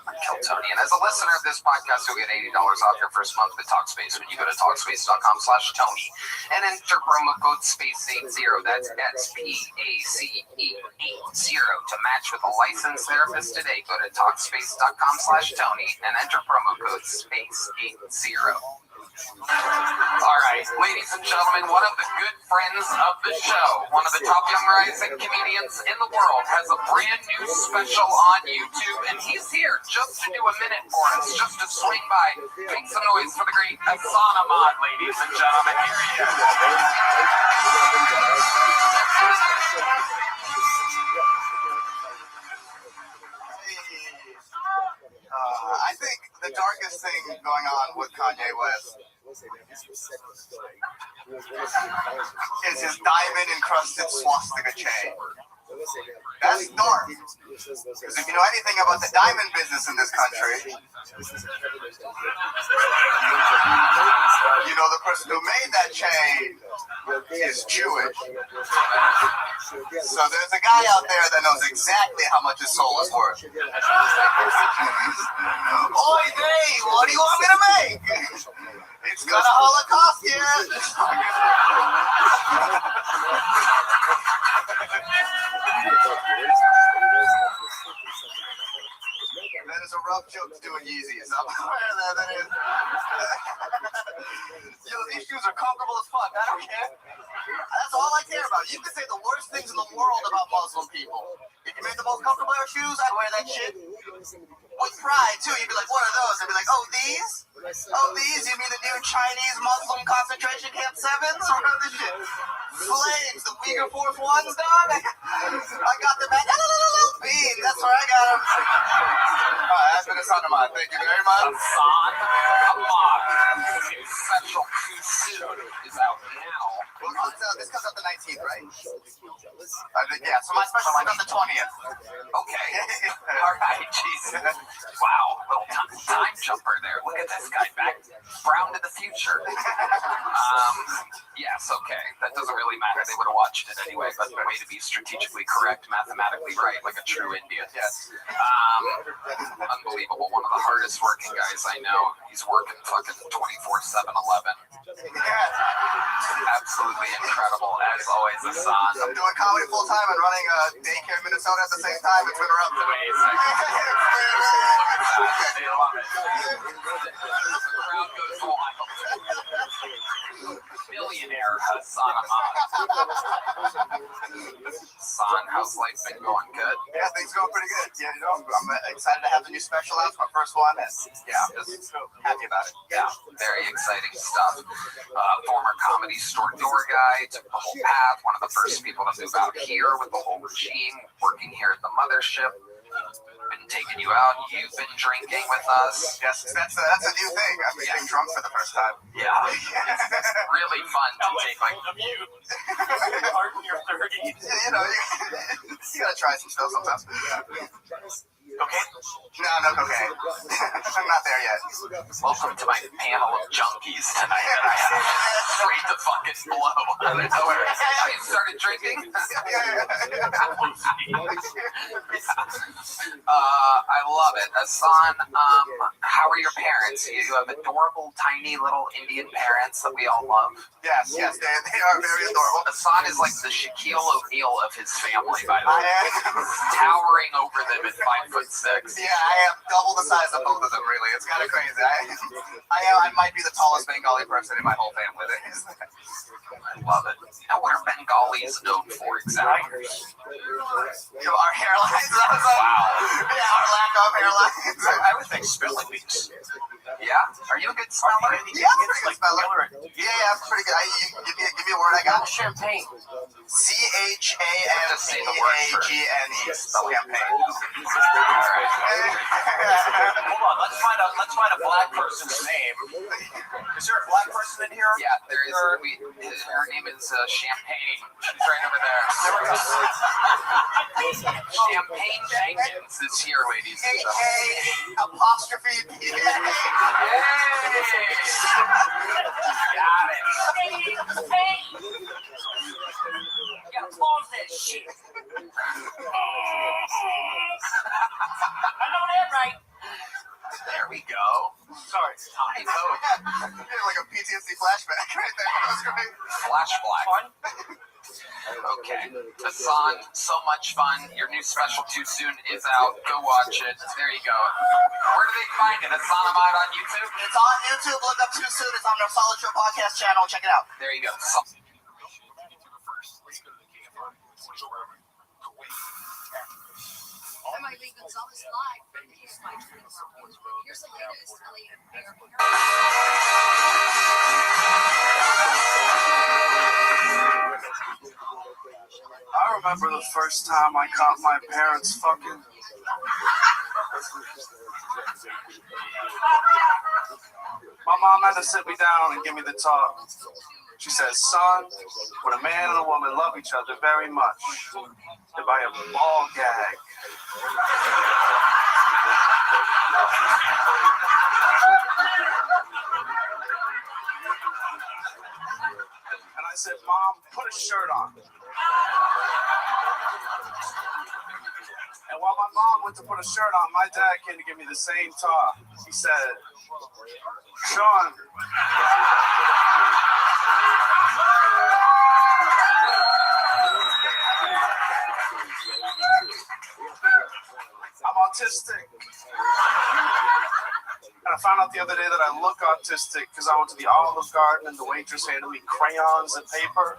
on Tony. And as a listener of this podcast, you'll get $80 off your first month with Talkspace when you go to Talkspace.com/Tony and enter promo code SPACE80. That's SPACE80 to match with a licensed therapist today. Go to Talkspace.com/Tony and enter promo code SPACE80. All right, ladies and gentlemen, one of the good friends of the show, one of the top young rising comedians in the world, has a brand new special on YouTube, and he's here just to do a minute for us, just to swing by. Make some noise for the great Hassan Ahmad, ladies and gentlemen. Here he is. I think the darkest thing going on with Kanye West is his diamond-encrusted swastika chain. That's dark. Because if you know anything about the diamond business in this country, you know the person who made that chain is Jewish. So there's a guy out there that knows exactly how much his soul is worth. Oy vey, what do you want me to make? It's got a Holocaust yet. That is a rough joke to do in Yeezys. I'm aware that is. Yo, these shoes are comfortable as fuck. I don't care. That's all I care about. You can say the worst things in the world about Muslim people. If you made the most comfortable pair of shoes, I'd wear that shit. With pride, too. You'd be like, what are those? I'd be like, oh, these? Oh, these? You mean the new Chinese Muslim concentration camp 7s? What are this shit? Flames, the Uyghur Force 1s, dog? I got them at Bean. That's where I got them. That's been a son of mine. Thank you very much. Hassan Ahmad. Special too soon is out now. Well, this comes out the 19th, right? Yeah, so my special is on the 20th. Okay. All right, Jesus. Wow, little time jumper there. Look at this guy back. Brown to the future. Yes, okay. That doesn't really matter. They would have watched it anyway, but the way to be strategically correct, mathematically right, like a true Indian. Yes. Unbelievable. One of the hardest working guys I know. He's working fucking 24/7/11. Absolutely incredible, as always, Hassan. I'm doing comedy full time and running a daycare in Minnesota at the same time. It's been rough. Amazing. They love it. The crowd goes wild. Millionaire Hassan Ahmad. Hassan, how's life been going? Good? Yeah, things going pretty good. Yeah, you know, I'm excited to have the new special out. It's my first one, and yeah, I'm just happy about it. Yeah, very exciting stuff. Former Comedy Store door guy, took the whole path, one of the first people to move out here with the whole regime, working here at the mothership. Been taking you out. You've been drinking with us. Yes, that's a new thing. I've been getting drunk for the first time. Yeah, it's really fun to take like you in your 30s. You know, you gotta try some stuff sometimes. Okay? No, no cocaine. I'm not there yet. Welcome to my panel of junkies tonight that I have straight to fucking blow. Out of nowhere. I started drinking. I love it. Hassan, how are your parents? You have adorable, tiny little Indian parents that we all love. Yes, they are very adorable. Hassan is like the Shaquille O'Neal of his family, by the way. Towering over them at 5'6". Yeah, I am double the size of both of them, really. It's kind of crazy. I might be the tallest Bengali person in my whole family. I love it. Now, what are Bengalis known for exactly? You know, our hairlines. Wow. Yeah, our lack of hairlines. I would think spelling bees. Yeah? Are you a good speller? Yeah, I'm a pretty good speller. Yeah, I'm pretty good. Give me a word I got. Champagne. CHAMPAGNE. Spell campaign. Hold on, let's find a black person's name. Is there a black person in here? Yeah, there is. Her name is Champagne. She's right over there. Champagne Jenkins is here, ladies and gentlemen. Apostrophe P. Got it. Yeah, pause that shit. I know that right. There we go. Sorry, Tommy Vogue. Like a PTSD flashback right there. That was great. Flashback. Okay. Hassan, so much fun. Your new special Too Soon is out. Go watch it. There you go. Where do they find it? Hassan Ahmad on YouTube? It's on YouTube. Look up Too Soon. It's on our Solid Show podcast channel. Check it out. There you go. Here's the latest. I remember the first time I caught my parents fucking. My mom had to sit me down and give me the talk. She says, son, when a man and a woman love each other very much, they buy a ball gag. And I said, Mom, put a shirt on. And while my mom went to put a shirt on, my dad came to give me the same talk. He said, Sean, I'm autistic. And I found out the other day that I look autistic because I went to the Olive Garden and the waitress handed me crayons and paper.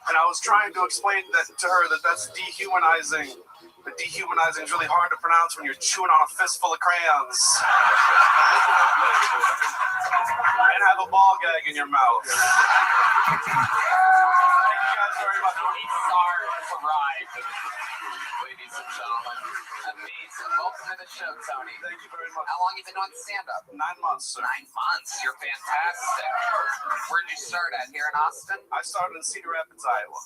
And I was trying to explain that to her that that's dehumanizing. But dehumanizing is really hard to pronounce when you're chewing on a fistful of crayons. And have a ball gag in your mouth. Thank you guys very much. Tony Starr has arrived. Ladies and gentlemen, amazing. Welcome to the show, Tony. Thank you very much. How long have you been doing stand-up? 9 months, sir. 9 months. You're fantastic. Where'd you start at? Here in Austin? I started in Cedar Rapids, Iowa.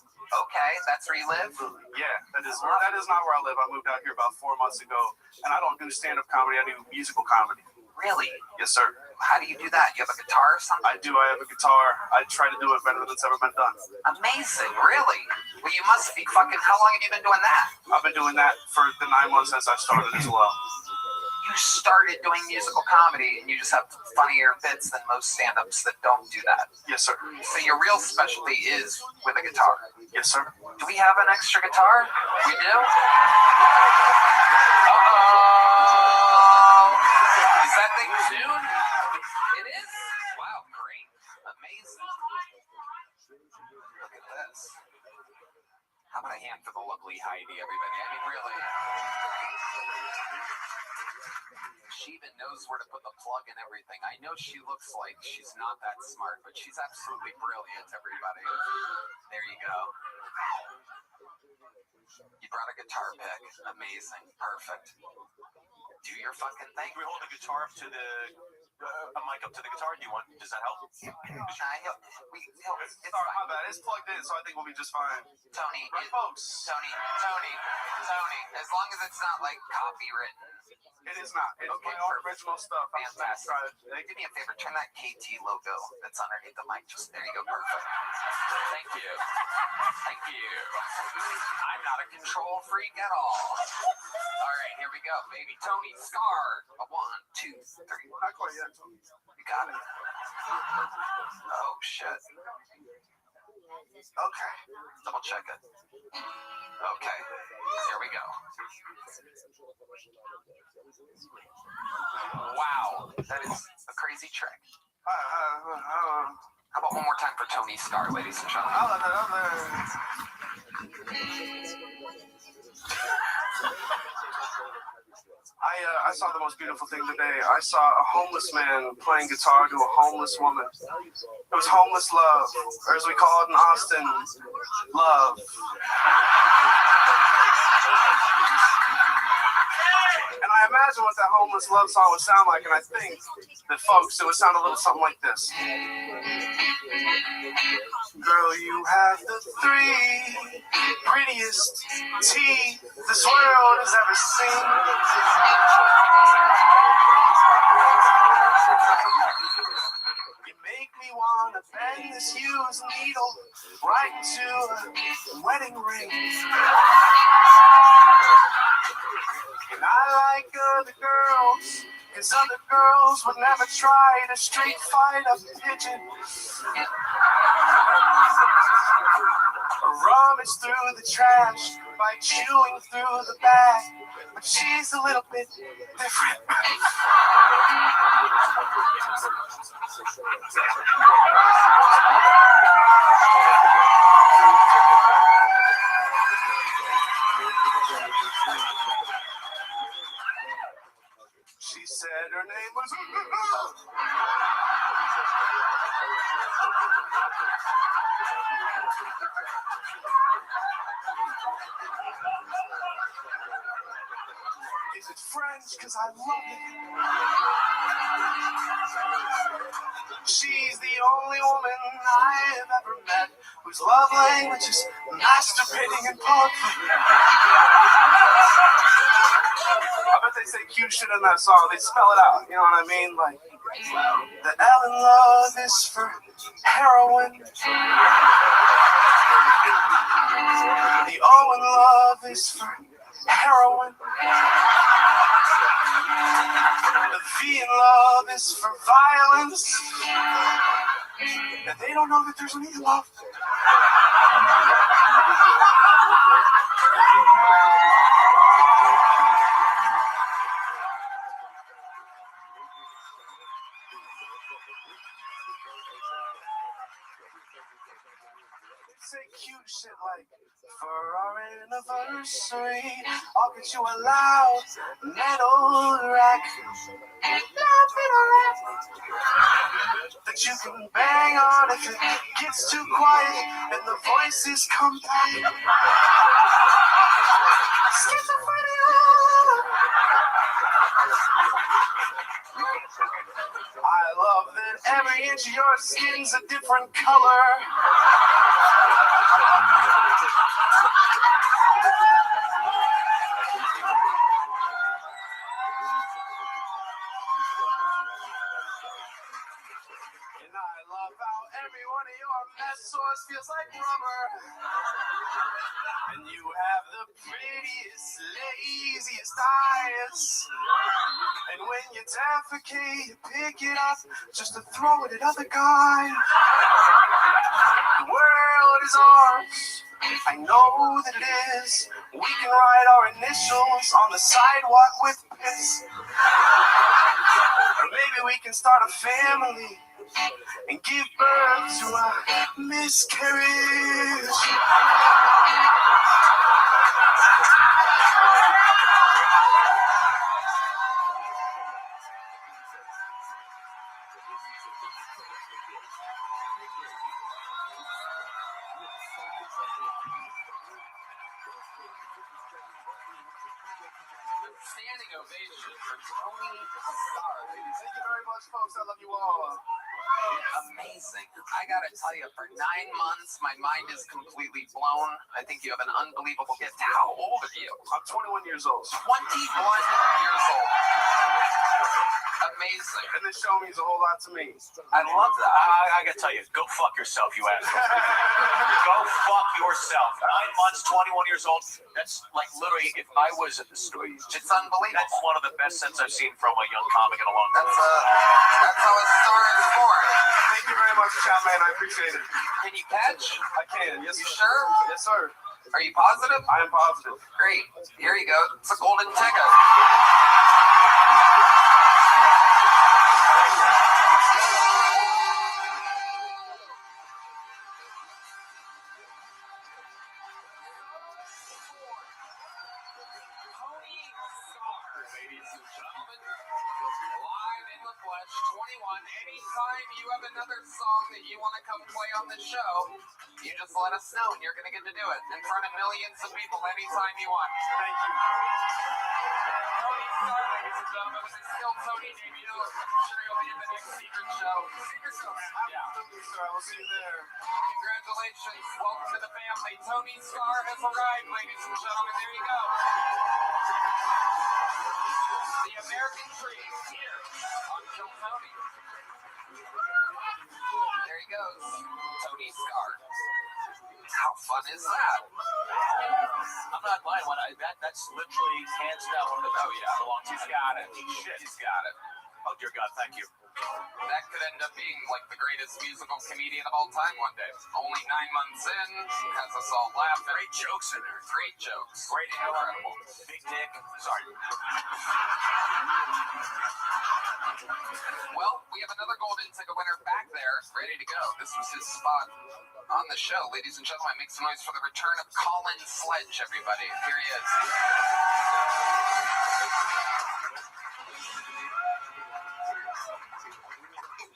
Okay, that's where you live? Yeah, that is not where I live. I moved out here about 4 months ago, and I don't do stand-up comedy. I do musical comedy. Really? Yes, sir. How do you do that? You have a guitar or something? I do. I have a guitar. I try to do it better than it's ever been done. Amazing, really? Well, you must be fucking... How long have you been doing that? I've been doing that for the 9 months since I started as well. You started doing musical comedy, and you just have funnier bits than most stand-ups that don't do that. Yes, sir. So your real specialty is with a guitar? Yes, sir. Do we have an extra guitar? We do? Is that thing tuned? It is? Wow, great. Amazing. Look at this. How about a hand for the lovely Heidi, everybody? I mean, really. She even knows where to put the plug and everything. I know she looks like she's not that smart, but she's absolutely brilliant, everybody. There you go. You brought a guitar pick. Amazing. Perfect. Do your fucking thing. We hold the guitar up to the a mic up to the guitar. Does that help? It's fine. Sorry, my bad. It's plugged in, so I think we'll be just fine. Tony, right, folks? Tony. As long as it's not like copywritten. It is not. It's my own original stuff. Fantastic. Do me a favor. Turn that KT logo that's underneath the mic. Just there you go. Perfect. Thank you. I'm not a control freak at all. All right, here we go, baby. Tony Starr. 1, 2, 3. Not quite yet. You got it. Oh shit. Okay. Double check it. Okay. Here we go. Wow. That is a crazy trick. How about one more time for Tony Starr, ladies and gentlemen? I saw the most beautiful thing today. I saw a homeless man playing guitar to a homeless woman. It was homeless love, or as we call it in Austin, love. And I imagine what that homeless love song would sound like, and I think that, folks, it would sound a little something like this. Girl, you have the 3 prettiest teeth this world has ever seen. You make me want to bend this used needle right into a wedding ring. And I like other girls, cause other girls would never try to street fight a pigeon. Or rummage through the trash by chewing through the bag. But she's a little bit different. She said her name was... Is it French? Cause I love it. She's the only woman I've ever met whose love language is masturbating and poetry. I bet they say cute shit in that song. They spell it out. You know what I mean? Like, the L in love is for heroin. The O in love is for heroin. The V in love is for violence. And they don't know that there's any love. Say cute shit like, for our anniversary, I'll get you a loud metal rack. Loud metal rack. that you can bang on if it gets too quiet and the voices come back. Schizophrenia. I love that every inch of your skin's a different color. And I love how every one of your mess sores feels like rubber. And you have the prettiest, laziest eyes. And when you defecate, you pick it up just to throw it at other guys. The world is ours. I know that it is. We can write our initials on the sidewalk with piss. Or maybe we can start a family and give birth to a miscarriage. Standing ovation for Tony Starr, ladies. Thank you very much, folks. I love you all. Amazing. I gotta tell you, for 9 months, my mind is completely blown. I think you have an unbelievable gift. How old are you? I'm 21 years old. 21 years old. Amazing. And this show means a whole lot to me. I love that. I gotta tell you, go fuck yourself, you asshole. Go fuck yourself. 9 months, 21 years old. That's like literally, if I was at the store, It's unbelievable. that's one of the best sets I've seen from a young comic in a long time. That's how a star is born. Thank you very much, Chapman. I appreciate it. Can you catch? I can. Yes, You sir. sure? Yes, sir. Are you positive? I am positive. Great. Here you go. It's a golden ticket. Ladies and gentlemen, live in the flesh, 21. Anytime you have another song that you want to come play on the show, you just let us know and you're going to get to do it in front of millions of people anytime you want. Thank you. Tony Starr, ladies and gentlemen, with his Still Tony debut. I'm sure you'll be in the next Secret Show. Secret Show, man. Yeah. Absolutely, sir. I will see you there. Congratulations. Welcome to the family. Tony Starr has arrived, ladies and gentlemen. There you go. The American Dream here on Kill Tony. There he goes. Tony Starr. How fun is that? I'm not lying. That's literally hands down one of the best. He's got it. Shit. He's got it. Oh, dear God, thank you. That could end up being like the greatest musical comedian of all time one day. Only 9 months in, has us all laughing. Great jokes in there. Great jokes. Great, incredible. Big dick. Sorry. Well, we have another golden ticket winner back there, ready to go. This was his spot on the show. Ladies and gentlemen, make some noise for the return of Colin Sledge, everybody. Here he is.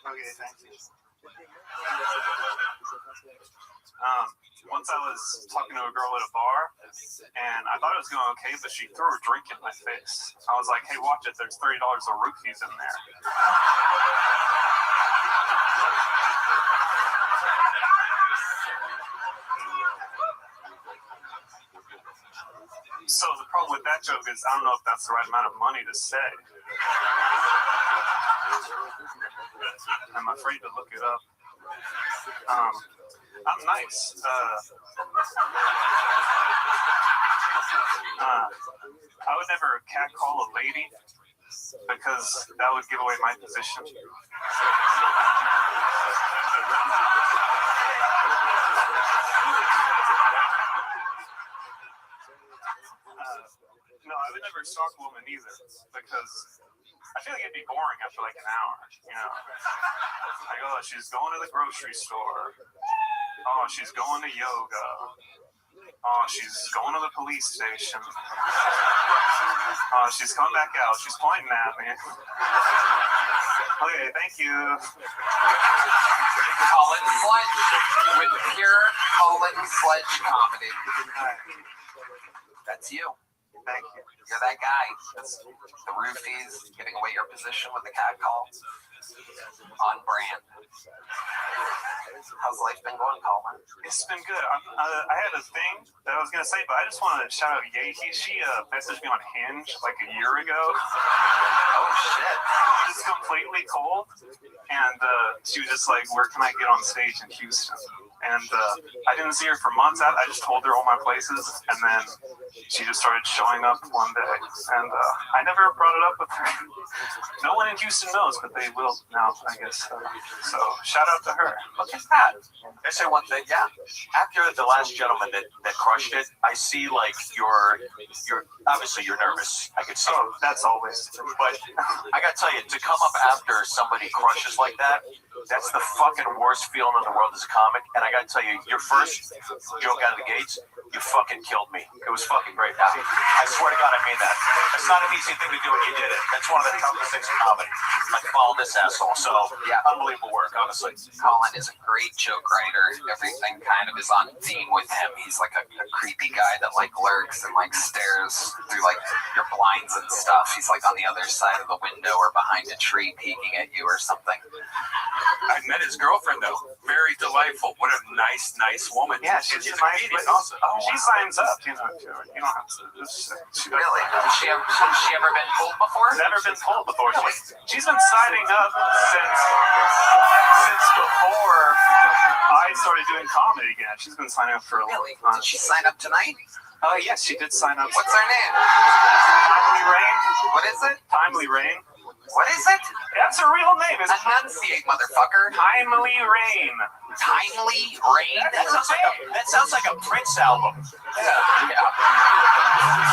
Okay, thank you. Once I was talking to a girl at a bar, and I thought it was going okay, but she threw a drink in my face. I was like, hey, watch it, there's $30 of roofies in there. So the problem with that joke is I don't know if that's the right amount of money to say. I'm afraid to look it up. I'm nice. I would never catcall a lady because that would give away my position. No, I would never stalk a woman either because I feel like it'd be boring after like an hour, you know. Like, oh, she's going to the grocery store. Oh, she's going to yoga. Oh, she's going to the police station. Oh, she's coming back out. She's pointing at me. Okay, thank you. Colin Sledge with pure Colin Sledge comedy. That's you. Thank you. You're that guy. That's the roofies giving away your position with the cat call. On brand. How's life been going, Colin? It's been good. I had a thing that I was going to say, but I just want to shout out Yahi. She messaged me on Hinge like a year ago. Oh, shit. Just completely cold. And she was just like, where can I get on stage in Houston? And I didn't see her for months. I just told her all my places. And then she just started showing up one day. And I never brought it up with her. No one in Houston knows, but they will now, I guess. So shout out to her. Look at that. I say one thing. Yeah. After the last gentleman that crushed it, I see like you're obviously you're nervous. I could see. Oh, that's always. But I gotta tell you, to come up after somebody crushes like that, that's the fucking worst feeling in the world as a comic. And I gotta tell you, your first joke out of the gates, you fucking killed me. It was fucking great. I swear to God, I mean that. It's not an easy thing to do when you did it. That's one of the toughest things in comedy. Like follow this asshole. So yeah, unbelievable work, honestly. Colin is a great joke writer. Everything kind of is on theme with him. He's like a creepy guy that like lurks and like stares through like your blinds and stuff. He's like on the other side of the window or behind a tree peeking at you or something. I met his girlfriend though. Very delightful. What a nice woman. Yeah, she's a nice but also she signs up, you know. You don't have to really? Has she ever been pulled before? Never been pulled before. She's been signing up since before I started doing comedy again. She's been signing up for a long time. Did she sign up tonight? Yes, she did sign up. What's her name? Timely Rain. What is it? Timely Rain. What is it? That's her real name. Enunciate, motherfucker. Timely Rain. Timely Rain? That sounds like a Prince album. Yeah.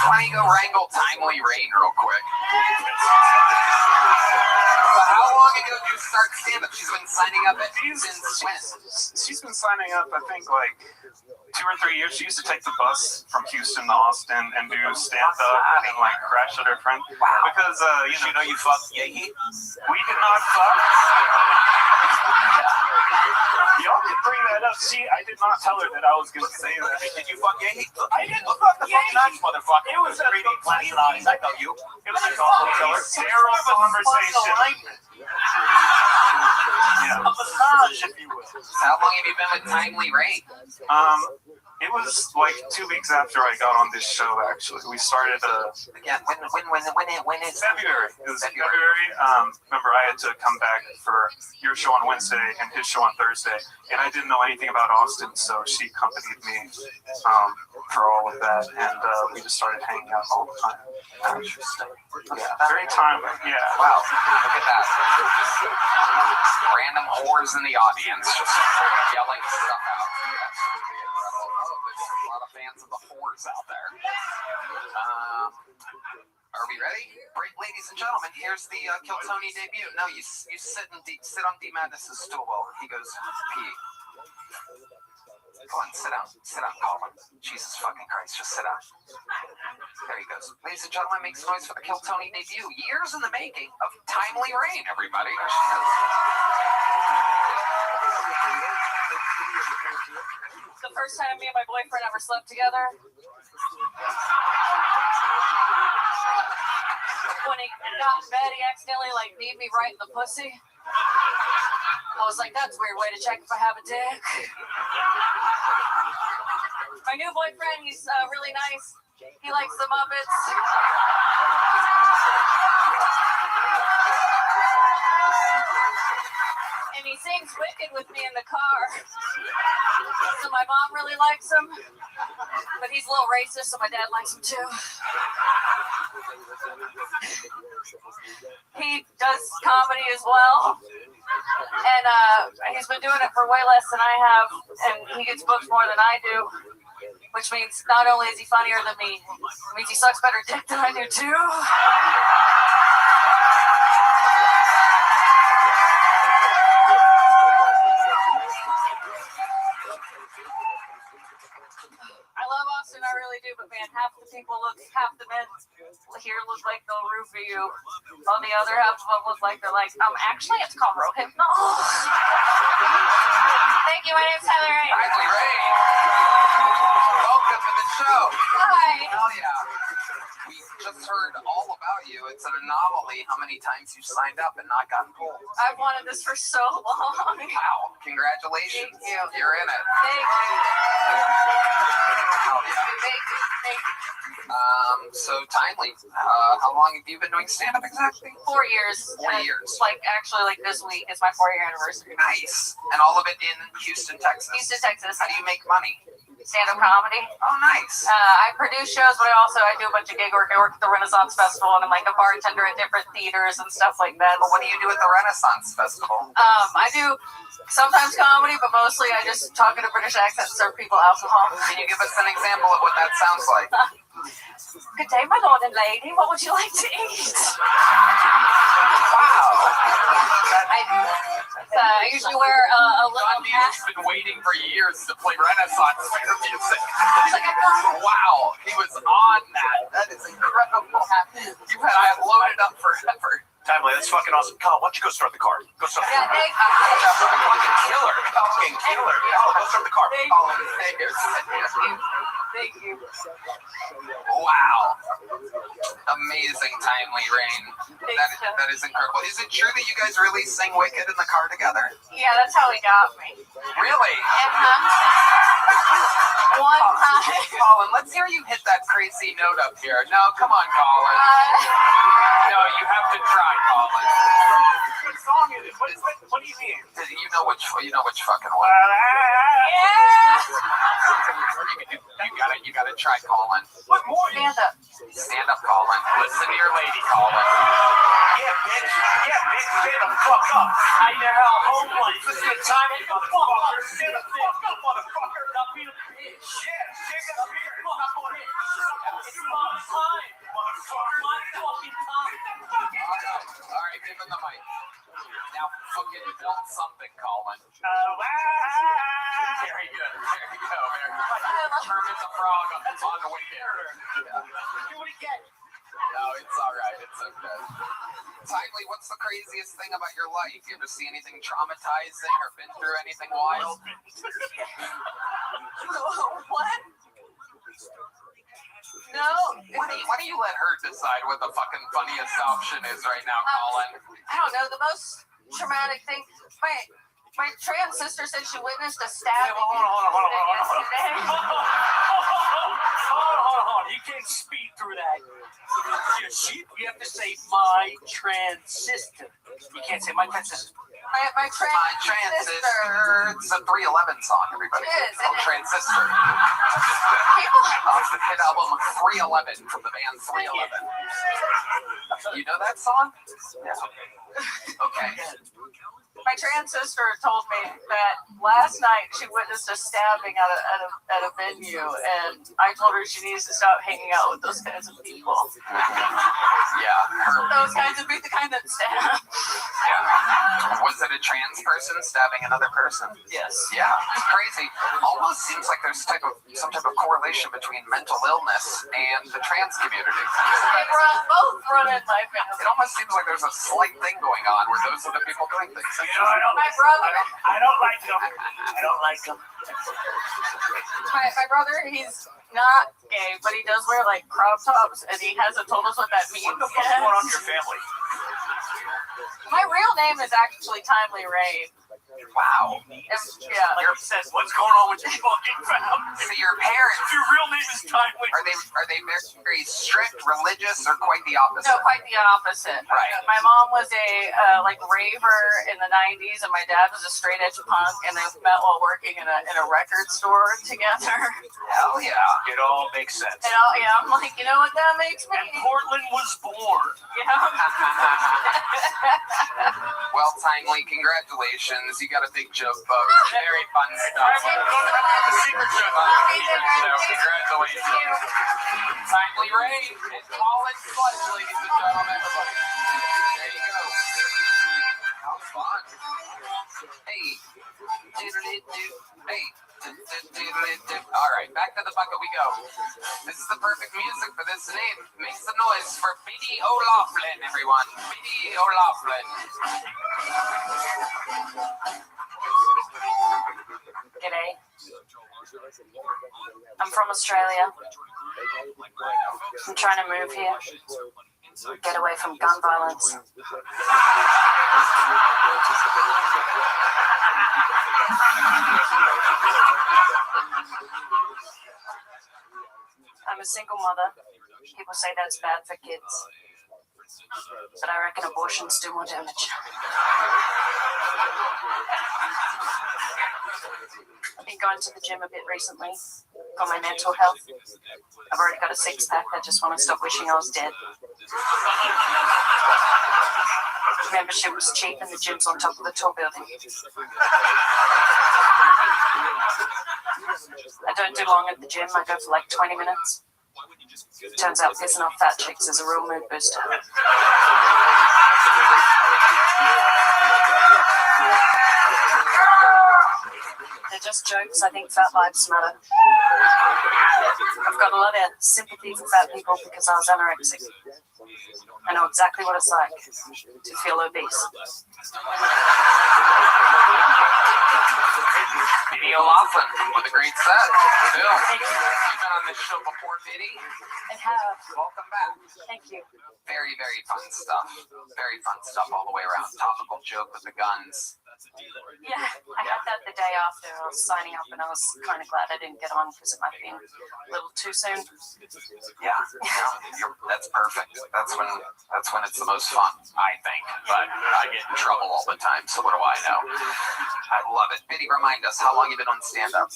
Why don't you go wrangle Timely Rain real quick? How long ago did you start stand-up? She's been signing up since when? She's been signing up, I think, like 2 or 3 years. She used to take the bus from Houston to Austin and do stand-up and like crash at her friend. Because, you know, you fucked Yahi. We did not fuck. Y'all can bring that up. I did not tell her that I was going to say that. Did you fuck Yahi? I didn't fuck Yahi. Nuts, motherfucker. It was a Planet Eyes. I know you. It was a sterile conversation. Yeah. A massage, if you will. How long have you been with Timely Rain? It was like 2 weeks after I got on this show. Actually, we started. Again, when is February? It was February. Remember, I had to come back for your show on Wednesday and his show on Thursday, and I didn't know anything about Austin, so she accompanied me for all of that, and we just started hanging out all the time. Interesting. Yeah, very timely. Yeah. Wow. Look at that. Random whores in the audience just yelling stuff out. Absolutely incredible. Oh, there's a lot of fans of the whores out there. Are we ready? Great, ladies and gentlemen, here's the Kill Tony debut. No, you sit on D Madness's stool while he goes pee. Go on, sit down, Colin. Jesus fucking Christ, just sit down. There he goes. Ladies and gentlemen, make some noise for the Kill Tony debut. Years in the making of Timely Rain, everybody. There she is. The first time me and my boyfriend ever slept together. When he got in bed, he accidentally kneed me right in the pussy. I was like, that's a weird way to check if I have a dick. My new boyfriend, he's really nice. He likes the Muppets. And he sings Wicked with me in the car. So my mom really likes him. But he's a little racist, so my dad likes him too. He does comedy as well. And he's been doing it for way less than I have. And he gets booked more than I do. Which means not only is he funnier than me, it means he sucks better dick than I do too. I love Austin, I really do, but man, half the men here look like they'll roof for you. On the other half of them was like, they're like, actually, it's called Rohypnol. Thank you. My name's Tyler Ray. Tyler Ray. Welcome to the show. Hi. Hell yeah. We just heard all about you. It's an anomaly how many times you've signed up and not gotten pulled. I've wanted this for so long. Wow. Congratulations. Thank you. You're in it. Thank you. Hell yeah. Thank you. Thank you. So timely. How long have you been doing stand-up exactly? 4 years. 4 years. Like, actually, like this week is my 4-year anniversary. Nice. And all of it in Houston, Texas. Houston, Texas. How do you make money? Stand-up comedy. Oh, nice. I produce shows, but I do a bunch of gig work. I work at the Renaissance Festival, and I'm like a bartender at different theaters and stuff like that. But what do you do at the Renaissance Festival? I do sometimes comedy, but mostly I just talk in a British accent and serve people alcohol. Can you give us an example of what that sounds like? Good day, my lord and lady. What would you like to eat? Wow. I usually wear a little hat. He's been waiting for years to play Renaissance fair music. Wow, he was on that. That is incredible. I have loaded up forever. Timely, that's fucking awesome. Colin, why don't you go start the car? Go start the car. Thank you. Fucking killer. Fucking killer. Go start the car. Thank you. Wow. Amazing Timely Rain. That is incredible. Is it true that you guys really sing Wicked in the car together? Yeah, that's how he got me. Really? One time. Colin, let's hear you hit that crazy note up here. No, come on, Colin. No, you have to try, Colin. What song is it? What do you mean? You know which fucking one. Yeah. You gotta try, Colin. What more? Stand up. Stand up, Colin. Listen to your lady, Colin. Yeah, bitch. Stand the fuck up. How you hell home life? Listen to time, motherfucker. Stand the fuck up, motherfucker. Now be a bitch. Yeah, shake it up here. Stop on it. It's my time, motherfucker. My fucking time. All right, give him the mic. Now fucking build something, Colin. Very good. There you go. Kermit the Frog on the Wicked. Do it again. No, it's all right. It's okay. Timely, what's the craziest thing about your life? You ever see anything traumatizing or been through anything wild? What? No. Why do you let her decide what the fucking funniest option is right now, Colin? I don't know. The most traumatic thing. My trans sister said she witnessed a stabbing. Hold on. You can't speed through that. You're sheep. You have to say my trans sister. You can't say my trans sister. My trans sister. It's a 311 song, everybody. It is. Oh, Transistor. Off the hit album 311 from the band 311. You know that song? Yeah. Okay. My trans sister told me that last night she witnessed a stabbing at a venue, and I told her she needs to stop hanging out with those kinds of people. Yeah. Those kinds of people, the kind that stab. Yeah. Was it a trans person stabbing another person? Yes. Yeah. It's crazy. Almost seems like there's some type of correlation between mental illness and the trans community. They both run in my family. It almost seems like there's a slight thing going on where those are the people doing things. My brother. I don't like them. My brother, he's not gay, but he does wear like crop tops, and he hasn't told us what that means. What the fuck's going on in your family? My real name is actually Timely Rain. Wow. Yeah. Like he says, what's going on with your fucking family? So your parents. Your real name is Timely. Are they very strict, religious, or quite the opposite? No, quite the opposite. Right. My mom was a raver in the 90s, and my dad was a straight edge punk, and they met while working in a record store together. Hell yeah. It all makes sense. And I'm like, you know what that makes me? And Portland was born. Yeah. Well, Timely, congratulations. You got a big joke book. Very fun stuff. The secret joke. Congratulations. Timely Rain and Colin Fudge, ladies and gentlemen. There you go. fun. Hey. Hey. All right, back to the bucket we go. This is the perfect music for this name. Make some noise for B.D. O'Loughlin, everyone. B.D. O'Loughlin. G'day. I'm from Australia. I'm trying to move here. Get away from gun violence. I'm a single mother. People say that's bad for kids. But I reckon abortions do more damage. I've been going to the gym a bit recently for my mental health. I've already got a six-pack. I just want to stop wishing I was dead. Membership was cheap and the gym's on top of the tall building. I don't do long at the gym. I go for like 20 minutes. Turns out pissing off fat chicks is a real mood booster. They're just jokes. I think fat lives matter. I've got a lot of sympathy for fat people because I was anorexic. I know exactly what it's like to feel obese. B.D. O'Loughlin with a great set. Bill, you've been on this show before, B.D. I have. Welcome back. Thank you. Very, very fun stuff. Very fun stuff all the way around. Topical joke with the guns. Yeah, I had that the day after I was signing up, and I was kind of glad I didn't get on because it might have been a little too soon. Yeah, that's perfect. That's when it's the most fun, I think. But I get in trouble all the time, so what do I know? I love it. Biddy, remind us, how long you been on stand-up?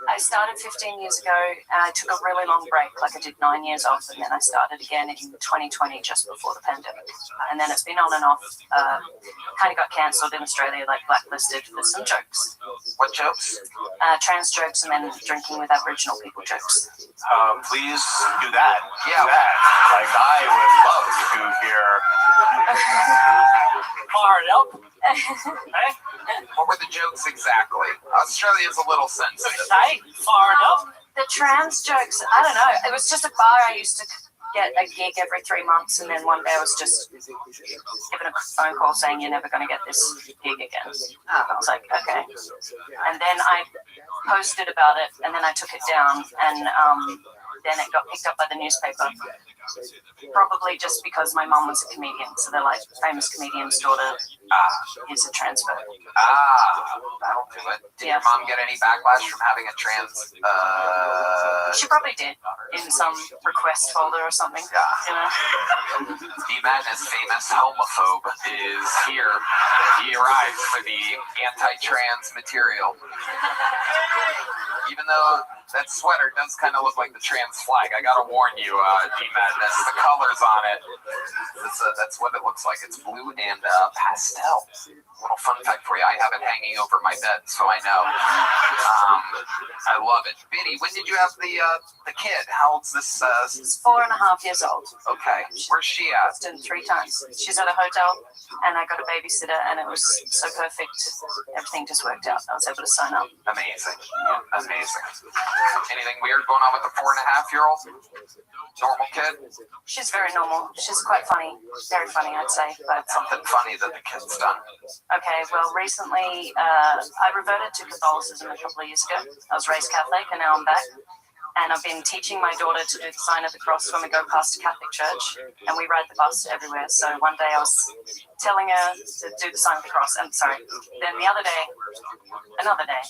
I started 15 years ago, and I took a really long break, like I did 9 years off, and then I started again in 2020, just before the pandemic. And then it's been on and off. Kind of got cancelled in Australia, like blacklisted for some jokes. What jokes? Trans jokes and then drinking with Aboriginal people jokes. Please do that. Yeah. Do that. Like, I would love to hear. Fire it up. Hey? What were the jokes exactly? Australia's a little sensitive. Hey, fire it up. The trans jokes, I don't know. It was just a bar I used to get a gig every 3 months, and then one day I was just given a phone call saying you're never going to get this gig again. I was like, okay. And then I posted about it, and then I took it down, and then it got picked up by the newspaper. Probably just because my mom was a comedian, so they're like, famous comedian's daughter is a transfer. That'll do it. Did your mom get any backlash from having a trans? She probably did, in some request folder or something. You know? D-Madness, famous homophobe, is here. He arrives for the anti-trans material. Even though that sweater does kind of look like the trans flag, I gotta warn you, D-Madness, the colors on it, that's what it looks like. It's blue and pastel. Little fun fact for you, I have it hanging over my bed, so I know. I love it. Biddy, when did you have the kid? How old's this? She's 4.5 years old. Okay, where's she at? I've done 3 times. She's at a hotel, and I got a babysitter, and it was so perfect. Everything just worked out. I was able to sign up. Amazing. Amazing. Anything weird going on with the 4.5-year-old? Normal kid? She's very normal. She's quite funny. Very funny, I'd say. But something funny that the kid's done. Okay, well, recently I reverted to Catholicism a couple of years ago. I was raised Catholic, and now I'm back. And I've been teaching my daughter to do the sign of the cross when we go past a Catholic church, and we ride the bus everywhere. So one day I was telling her to do the sign of the cross. I'm sorry. Then another day,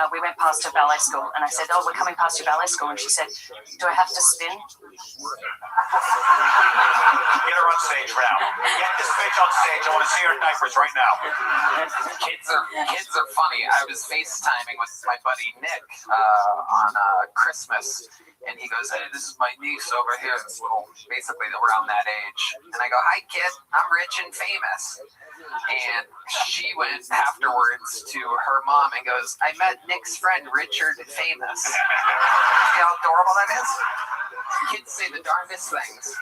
we went past her ballet school, and I said, "Oh, we're coming past your ballet school," and she said, "Do I have to spin?" Get her on stage now. Get this bitch on stage. I want to see her in diapers right now. Kids are funny. I was FaceTiming with my buddy Nick on Christmas, and he goes, "Hey, this is my niece over here." This little, basically around that age. And I go, "Hi, kid. I'm rich and famous." And she went afterwards to her mom and goes, "I met Nick's friend Richard Famous." See how adorable that is? Kids say the darndest things.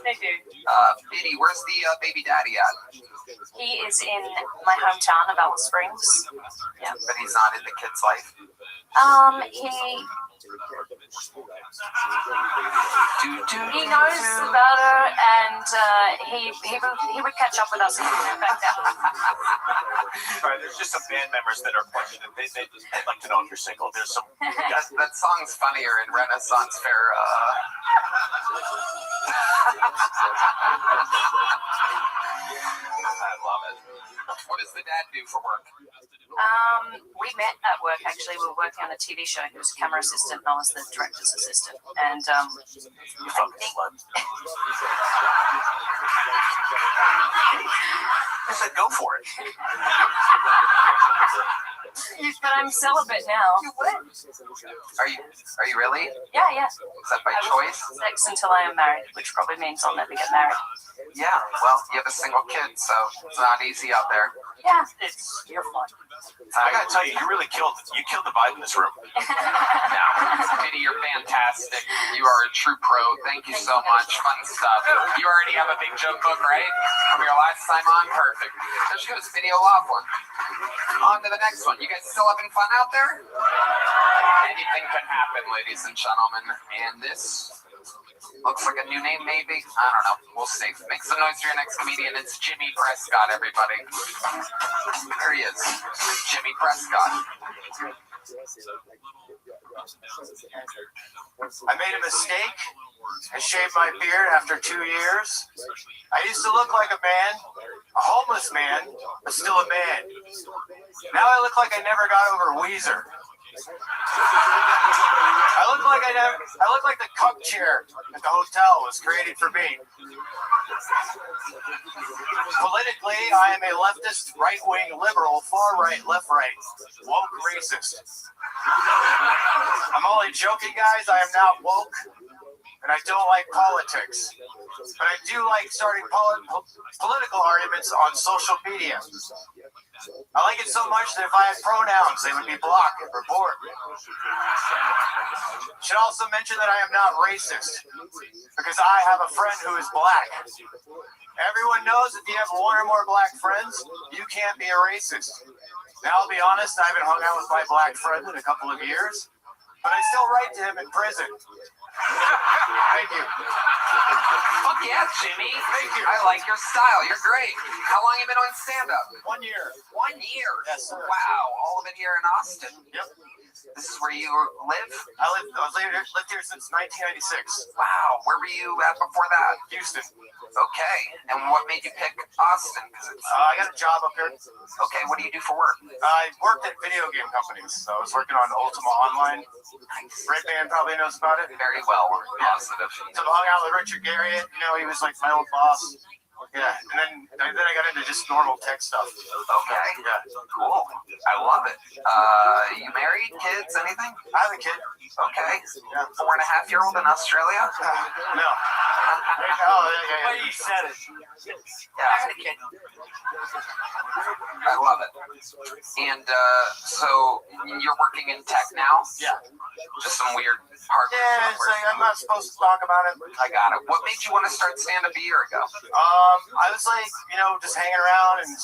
They do. Biddy, where's the baby daddy at? He is in my hometown of Alice Springs. Yeah. But he's not in the kid's life. He knows about her, and he would catch up with us if we went back down. All right, there's just some band members that are questioning. They'd like to know if you're single. There's some. That song's funnier in Renaissance Fair. I love it. What does the dad do for work? We met at work, actually. We were working on a TV show. He was a camera assistant, and I was the director's assistant. And I said, go for it. But I'm celibate now. You would? Are you really? Yeah. Is that by choice? Sex until I am married, which probably means I'll never get married. Yeah, well, you have a single kid, so it's not easy out there. Yeah, you're fun. I gotta tell you, you killed the vibe in this room. Biddy, you're fantastic. You are a true pro. Thank you so much. Fun stuff. You already have a big joke book, right? From your last time on? Perfect. Let's go to Video Laughlin. On to the next one. You guys still having fun out there? Anything can happen, ladies and gentlemen. And this looks like a new name, maybe? I don't know. We'll see. Make some noise for your next comedian. It's Jimmy Prescott, everybody. There he is. Jimmy Prescott. I made a mistake. I shaved my beard after 2 years. I used to look like a man, a homeless man, but still a man. Now I look like I never got over Weezer. I look like the cup chair at the hotel was created for me. Politically, I am a leftist, right-wing, liberal, far-right, left-right, woke racist. I'm only joking, guys. I am not woke, and I don't like politics. But I do like starting political arguments on social media. I like it so much that if I had pronouns, they would be blocked or bored. Should also mention that I am not racist, because I have a friend who is black. Everyone knows if you have one or more black friends, you can't be a racist. Now, I'll be honest, I haven't hung out with my black friend in a couple of years, but I still write to him in prison. Thank you. Fuck yeah, Jimmy. Thank you. I like your style. You're great. How long have you been on stand-up? 1 year. 1 year? Yes, sir. Wow. All of it here in Austin. Yep. This is where you live? I lived here since 1996. Wow. Where were you at before that? Houston. Okay. And what made you pick Austin? I got a job up here. Okay. What do you do for work? I worked at video game companies. So I was working on Ultima Online. Red Band probably knows about it. Very well. We're positive. So I hung out with Richard Garriott. You know, he was like my old boss. Yeah, and then I got into just normal tech stuff. Okay. Yeah. Cool. I love it. You married? Kids? Anything? I have a kid. Okay. Yeah. 4.5-year-old in Australia? No. Yeah. But you said it. Yeah. I had a kid. I love it. And so you're working in tech now? Yeah. Just some weird hardware. Yeah, it's like, I'm not supposed to talk about it. I got it. What made you want to start stand-up a year ago? I was like, just hanging around, and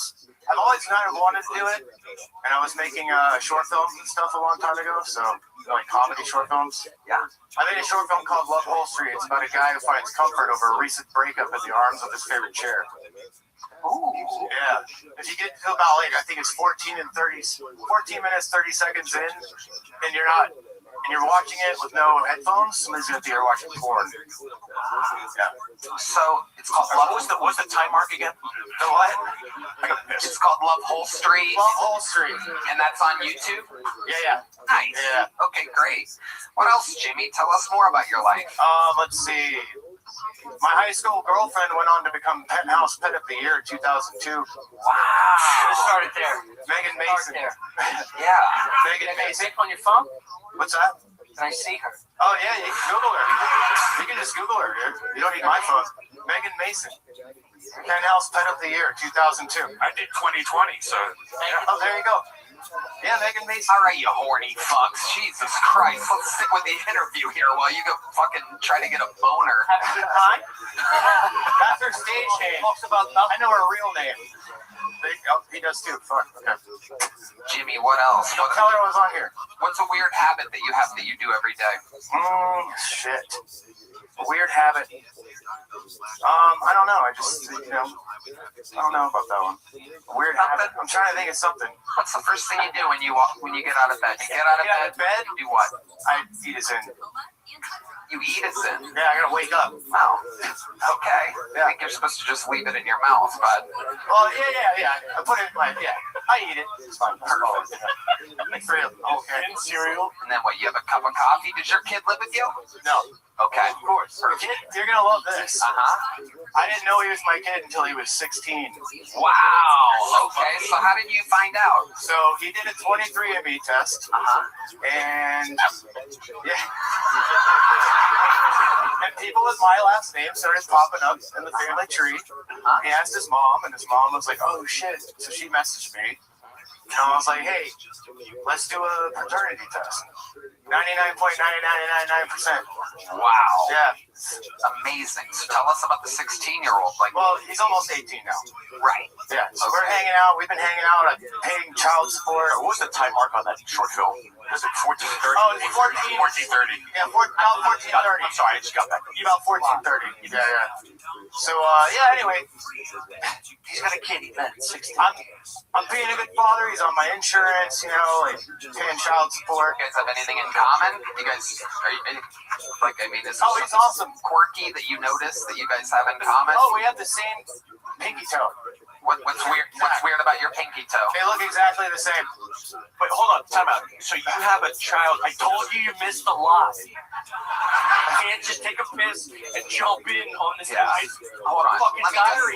I've always kind of wanted to do it. And I was making short films and stuff a long time ago, so like comedy short films. Yeah. I made a short film called Love Holstery. It's about a guy who finds comfort over a recent breakup in the arms of his favorite chair. Ooh. Yeah. If you get to about I think it's 14 minutes, 30 seconds in, and you're watching it with no headphones, somebody's gonna think you're watching porn. Yeah. So it's called Love. What's the time mark again? The what? I got pissed. It's called Love Holstery. Love Holstery. And that's on YouTube? Yeah. Nice. Yeah. Okay, great. What else, Jimmy? Tell us more about your life. Let's see. My high school girlfriend went on to become Penthouse Pet of the Year 2002. Wow. Should have started there. Megan Mason. Yeah. Megan Mason. On your phone? What's that? Can I see her? Oh, yeah, you can Google her. You can just Google her, dude. You don't need my phone. Megan Mason. Penthouse Pet of the Year 2002. I did 2020, so. Oh, there you go. Yeah, Megan Mason. All right, you horny fucks. Jesus Christ. Let's stick with the interview here while you go fucking try to get a boner. Have a good time. That's her stage name. Talks about nothing. I know her real name. He does too. Fuck. Okay. Jimmy, what else? Don't tell her I was on here. What's a weird habit that you have that you do every day? Shit. A weird habit. I don't know. I just, I don't know about that one. A weird habit. I'm trying to think of something. What's the first thing you do when you get out of bed? You get out of bed? Do what? I eat a Zen. You eat a Zen? Yeah, I gotta wake up. Oh, okay. I think you're supposed to just leave it in your mouth, but. Well, yeah. I put it in my, I eat it. It's fine. Perfect. Like real. Okay. And cereal. And then what? You have a cup of coffee? Does your kid live with you? No. Okay. Of course. Kid, you're gonna love this. I didn't know he was my kid until he was 16. Wow. Okay. So how did you find out? So he did a 23andMe test. And yeah. And people with my last name started popping up in the family tree. He asked his mom, and his mom was like, "Oh shit!" So she messaged me, and I was like, "Hey, let's do a paternity test." 99.9999%. Wow. Yeah. Amazing. So tell us about the 16-year-old. Well, he's almost 18 now. Right. Yeah. So we're hanging out. We've been hanging out. I'm paying child support. What was the time mark on that short film? Is it 14:30? Oh, it's 14:30. Yeah, about 14:30. I'm sorry, I just got back. About 14:30. Yeah. So, anyway. He's got a kid, man. 16. I'm being a good father. He's on my insurance, paying child support. You guys have anything in common? You guys, is he's awesome. Quirky that you notice that you guys have in common? Oh, we have the same pinky toe. What's weird? What's weird about your pinky toe? They look exactly the same. Wait, hold on, time out. So you have a child. I told you missed a lot. You can't just take a piss and jump in on this guy's Hold on. fucking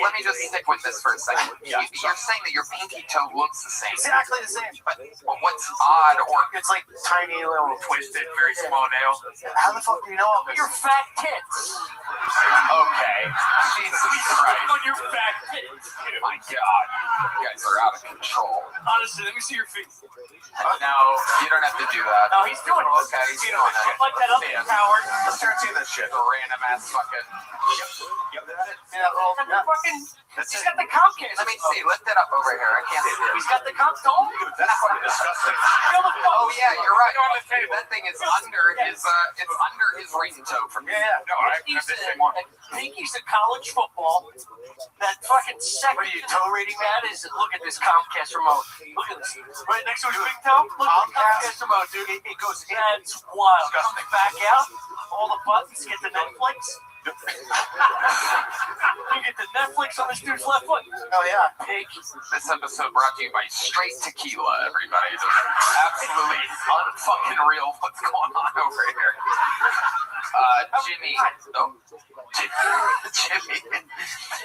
Let me just stick with this for a second. You're saying that your pinky toe looks the same. Exactly the same. But what's odd, or it's like tiny little twisted, very small nail. How the fuck do you know all this? Your fat tits. Okay. Jesus Christ. On your fat tits. My God. You guys are out of control. Honestly, let me see your feet. No, you don't have to do that. No, he's doing it. Okay, he's doing it. Like that other coward. Let's start seeing this shit. The random ass fucking. Yep, that's it. He's got the Comcast. Let me see. Lift it up over here. I can't see it. He's got the Comcast. That's fucking disgusting. Oh yeah, you're right. That thing is under his. It's under his ring toe from me. Yeah. No, Pinky's at college football. That fucking second. What are you, toe reading that? Is look at this Comcast remote. Look at this. Right next to his big toe. Look at the Comcast remote, dude. It goes. That's wild. Comes back out. All the buttons. Get the Netflix. You get the Netflix on this dude's left foot. Oh yeah. Pig. This episode brought to you by Straight Tequila, everybody. This is absolutely unfucking real what's going on over here. Jimmy. Oh, Jimmy.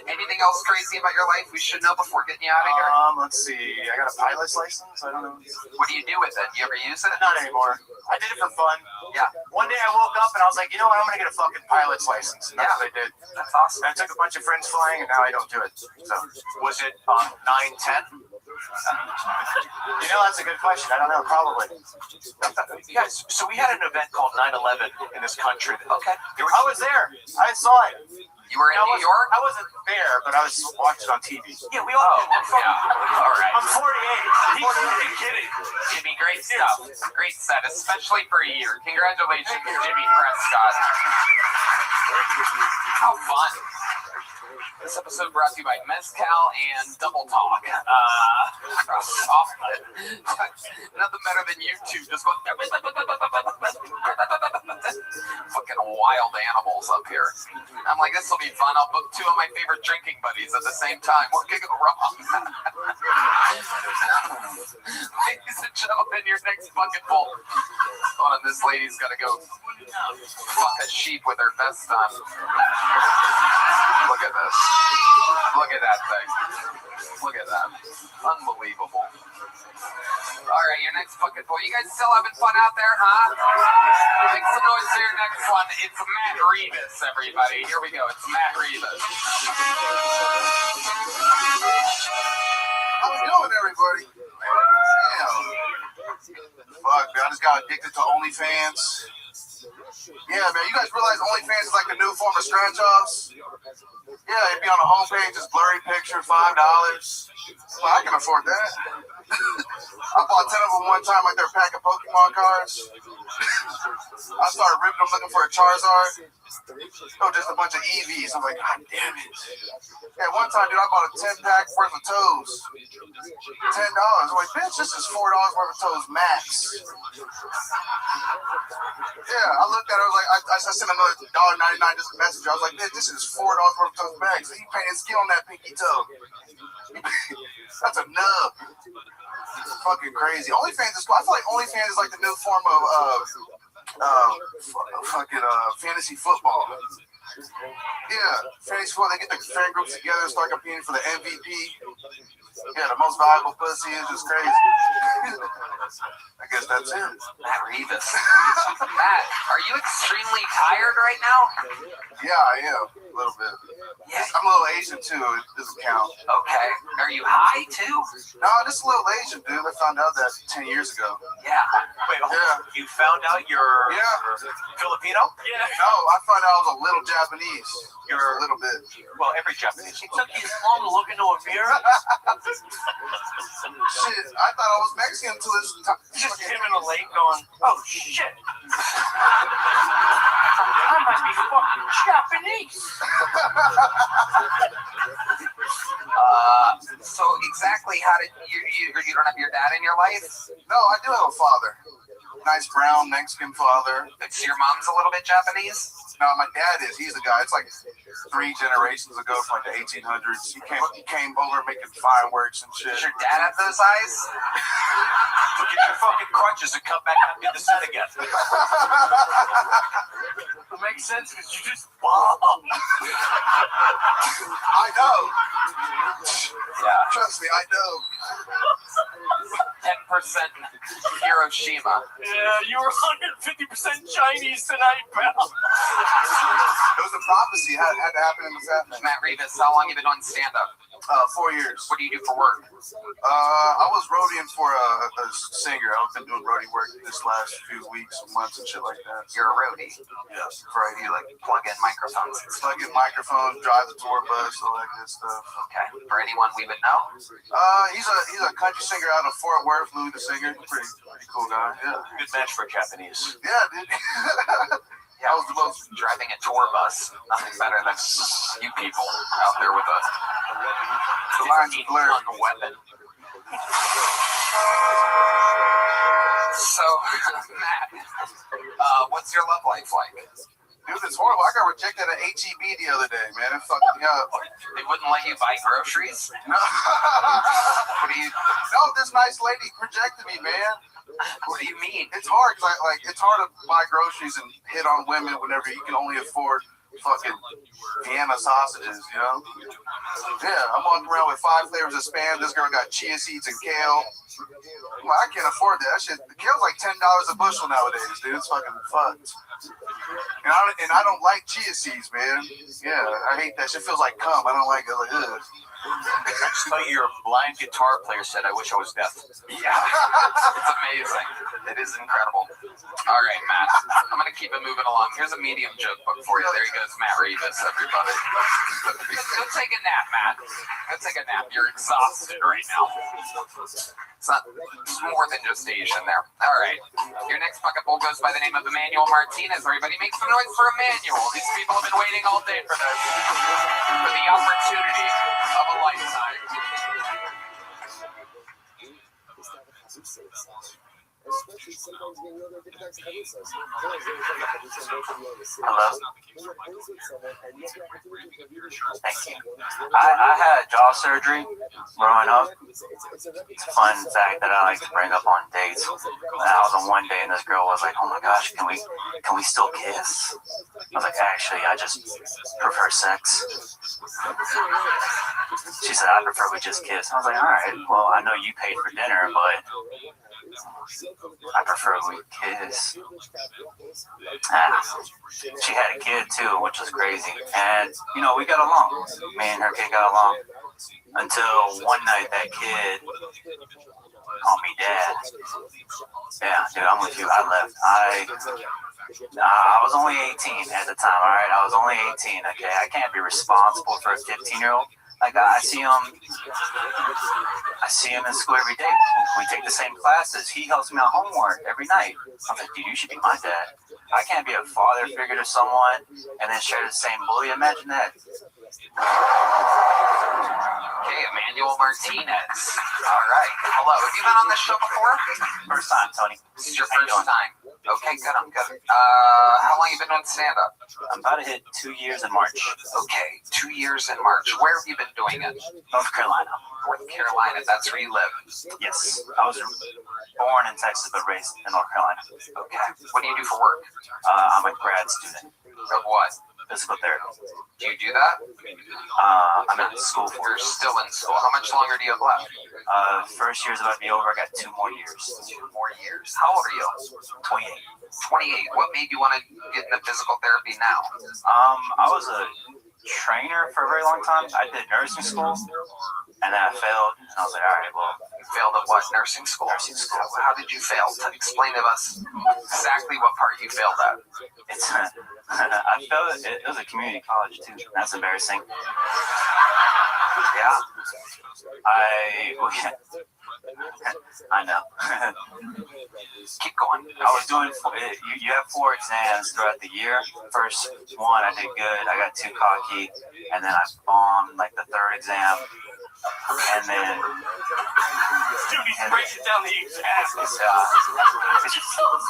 Anything else crazy about your life we should know before getting you out of here? Let's see. I got a pilot's license. I don't know. What do you do with it? Do you ever use it? Not anymore. I did it for fun. Yeah. One day I woke up and I was like, you know what? I'm gonna get a fucking pilot's license. And that's what I did. That's awesome. And I took a bunch of friends flying, and now I don't do it. So, was it 9/10? That's a good question. I don't know. Probably. Yes. So we had an event called 9/11 in this country. Okay. I was there. I saw it. You were in New York? I wasn't there, but I was watching on TV. Yeah, we all did. All right. I'm 48. He's kidding. Jimmy, great stuff. Great set, especially for a year. Congratulations, Jimmy Prescott. How fun. This episode brought to you by Mezcal and Double Talk. Nothing better than YouTube just going fucking wild animals up here. I'm like, this will be fun. I'll book two of my favorite drinking buddies at the same time. What could go wrong? Ladies and gentlemen, your next fucking bowl. Hold on, this lady's got to go fuck a sheep with her vest on. Look at this. Look at that thing. Look at that. Unbelievable. All right, your next fucking boy. You guys still having fun out there, huh? Make some noise for your next one. It's Matt Revis, everybody. Here we go. It's Matt Revis. How we doing, everybody? Damn. Fuck, man, I just got addicted to OnlyFans. Yeah, man, you guys realize OnlyFans is like the new form of scratch offs? Yeah, it'd be on the homepage, just blurry picture, $5. Well, I can afford that. I bought 10 of them one time, like they're a pack of Pokemon cards. I started ripping them looking for a Charizard. Oh, just a bunch of EVs. I'm like, God damn it. Yeah, one time, dude, I bought a 10-pack worth of toes. $10. I'm like, bitch, this is $4 worth of toes max. Yeah, I looked at it, I was like, I sent another $1.99 just a message. I was like, bitch, this is $4 worth of toes max. He paying skin on that pinky toe. That's a nub. It's fucking crazy. OnlyFans is cool. I feel like OnlyFans is like the new form of fantasy football. Yeah, fantasy football. They get the fan groups together and start competing for the MVP. Yeah, the most valuable pussy is just crazy. I guess that's it. Matt Revis. Matt, are you extremely tired right now? Yeah, I am. A little bit. Yeah. I'm a little Asian too. It doesn't count. Okay. Are you high too? No, just a little Asian, dude. I found out that 10 years ago. Yeah. Wait, hold on. You found out you're Filipino? Yeah. No, I found out I was a little Japanese. You're a little bit. Well, every Japanese. It took you this long to look into a mirror? Shit, I thought I was Mexican until this time. Just him in the lake going, oh shit. I might be fucking Japanese. So exactly how did you don't have your dad in your life? No, I do have a father. Nice brown Mexican father. So your mom's a little bit Japanese? No, my dad is. He's the guy. It's like 3 generations ago from like the 1800s. He came over making fireworks and shit. Does your dad have those eyes? Look at your fucking crutches and come back out and get the set again. It makes sense because you just bombed. I know. Yeah. Trust me, I know. 10% Hiroshima. Yeah, you were 150% Chinese tonight, pal. It was a prophecy. It had to happen in the family. Matt Revis, how long have you been on stand-up? 4 years. What do you do for work? I was roadieing for a singer. I've been doing roadie work this last few weeks, months, and shit like that. You're a roadie? Yes. Right, you like plug in microphones. Plug in microphones, drive the tour bus, all that good stuff. Okay. For anyone we would know? He's a country singer out of Fort Worth, Louis the Singer. Pretty cool guy. Yeah. Good match for Japanese. Yeah, dude. Yeah, I was the most driving a tour bus. Nothing better than you people out there with a weapon. So, Matt, what's your love life like? Dude, it's horrible. I got rejected at HEB the other day, man. It fucked me up. They wouldn't let you buy groceries? No. What do you... No, this nice lady rejected me, man. What do you mean? It's hard. It's hard to buy groceries and hit on women whenever you can only afford fucking Vienna sausages, you know? Yeah, I'm walking around with 5 flavors of Spam. This girl got chia seeds and kale. Well, I can't afford that. Shit, the kale's like $10 a bushel nowadays, dude. It's fucking fucked. And I don't like chia seeds, man. Yeah, I hate that shit. Feels like cum. I don't like it. Like, ugh. I just thought your blind guitar player said, I wish I was deaf. Yeah, it's amazing. It is incredible. All right, Matt, I'm going to keep it moving along. Here's a medium joke book for you. There he goes, Matt Revis, everybody. Go take a nap, Matt. Go take a nap. You're exhausted right now. It's more than just Asian there. All right. Your next bucket bowl goes by the name of Emmanuel Martinez. Everybody make some noise for Emmanuel. These people have been waiting all day for this. For the opportunity of a lifetime. Hello. Thank you. I had jaw surgery growing up. It's a fun fact that I like to bring up on dates. I was on one day and this girl was like, "Oh my gosh, can we still kiss?" I was like, "Actually, I just prefer sex." She said, "I prefer we just kiss." I was like, "All right, well, I know you paid for dinner, but I prefer we kiss." She had a kid too, which was crazy. And, we got along. Me and her kid got along. Until one night that kid called me dad. Yeah, dude, I'm with you. I left. I was only 18 at the time, all right? I was only 18, okay? I can't be responsible for a 15-year-old. Like, I see him in school every day. We take the same classes. He helps me out homework every night. I was like, dude, you should be my dad. I can't be a father figure to someone and then share the same bully. Imagine that. Okay, Emmanuel Martinez. All right. Hello. Have you been on this show before? First time, Tony. This is your first time. Okay, good. I'm good. How long have you been doing stand-up? I'm about to hit 2 years in March. Okay, 2 years in March. Where have you been doing it? North Carolina. North Carolina. That's where you live. Yes. I was born in Texas, but raised in North Carolina. Okay. What do you do for work? I'm a grad student. Of what? Physical therapy. Do you do that? I'm in school for You're still in school. How much longer do you have left? First year's about to be over. I got 2 more years. 2 more years. How old are you? 28. 28. What made you want to get into physical therapy now? I was a trainer for a very long time. I did nursing school, and then I failed. And I was like, all right, well. You failed at what? Nursing school? Nursing school. How did you fail? Explain to us exactly what part you failed at. It's I failed. It was a community college too. That's embarrassing. Yeah. I know. Keep going. I was doing. You have 4 exams throughout the year. First one I did good. I got too cocky, and then I bombed like the 3rd exam. And then, Dude, he's breaking down the exams.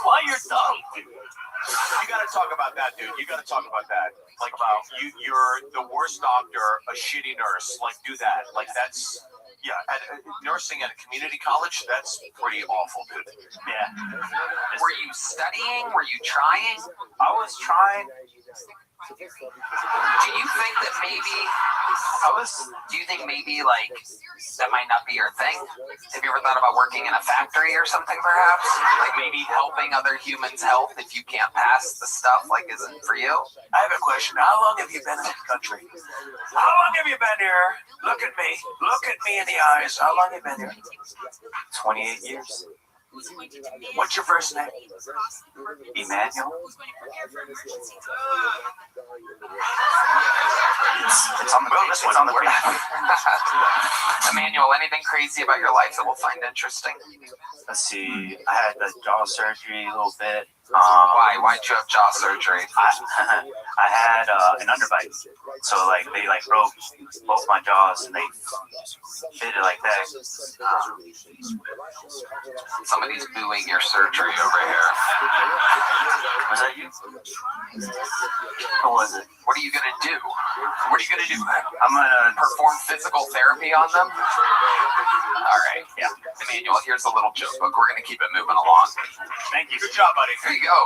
Why you're dumb? You gotta talk about that, dude. You gotta talk about that. Like, about you're the worst doctor, a shitty nurse. Like, do that. Like, that's, yeah. Nursing at a community college, that's pretty awful, dude. Yeah. Were you studying? Were you trying? I was trying. Do you think that maybe do you think maybe like that might not be your thing? Have you ever thought about working in a factory or something, perhaps? Like maybe helping other humans' health if you can't pass the stuff like isn't for you? I have a question. How long have you been in the country? How long have you been here? Look at me. Look at me in the eyes. How long have you been here? 28 years. What's your first name? Emmanuel. It's on the this one's on the Emmanuel, anything crazy about your life that we'll find interesting? Let's see. I had the jaw surgery a little bit. Why? Why'd you have jaw surgery? I had an underbite. So like they like broke both my jaws and they fit it like that. Somebody's booing your surgery over here. Was that you? Or was it? What are you gonna do? What are you gonna do? I'm gonna perform physical therapy on them? All right. Yeah. Emmanuel, here's a little joke, but we're gonna keep it moving along. Thank you. Good job, buddy. Here you go.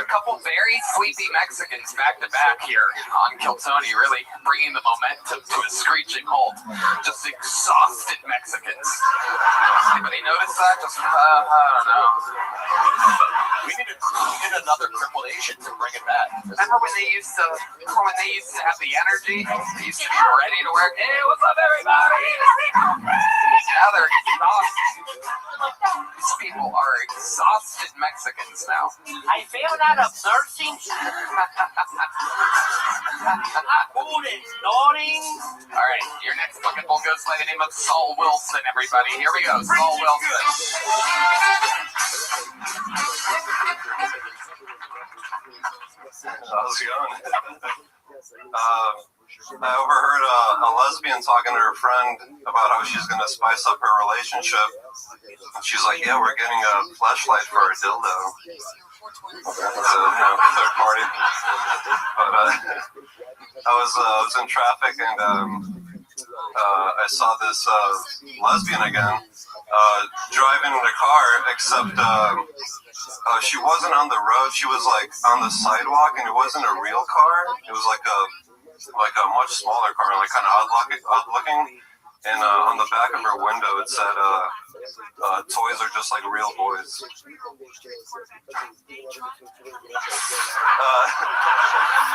A couple very sleepy Mexicans back to back here on Kiltony, really bringing the momentum to a screeching halt. Just exhausted Mexicans. Anybody notice that? Just I don't know. We need another crippled Asian to bring it back. Remember when they used to have the energy? They used to be ready to work. Hey, what's up, everybody? Now they're exhausted. These people are exhausted Mexicans now. I found out of nursing. Food and snorting. All right, your next bucket bowl goes by the name of Saul Wilson, everybody. Here we go, Saul Wilson. How's it going? I overheard a lesbian talking to her friend about how she's going to spice up her relationship. She's like, yeah, we're getting a fleshlight for our dildo. It's a third party. But I was in traffic and I saw this lesbian again driving in a car, except she wasn't on the road. She was like on the sidewalk, and it wasn't a real car. It was like a much smaller car, like kind of odd looking. and on the back of her window it said, "Toys are just like real boys."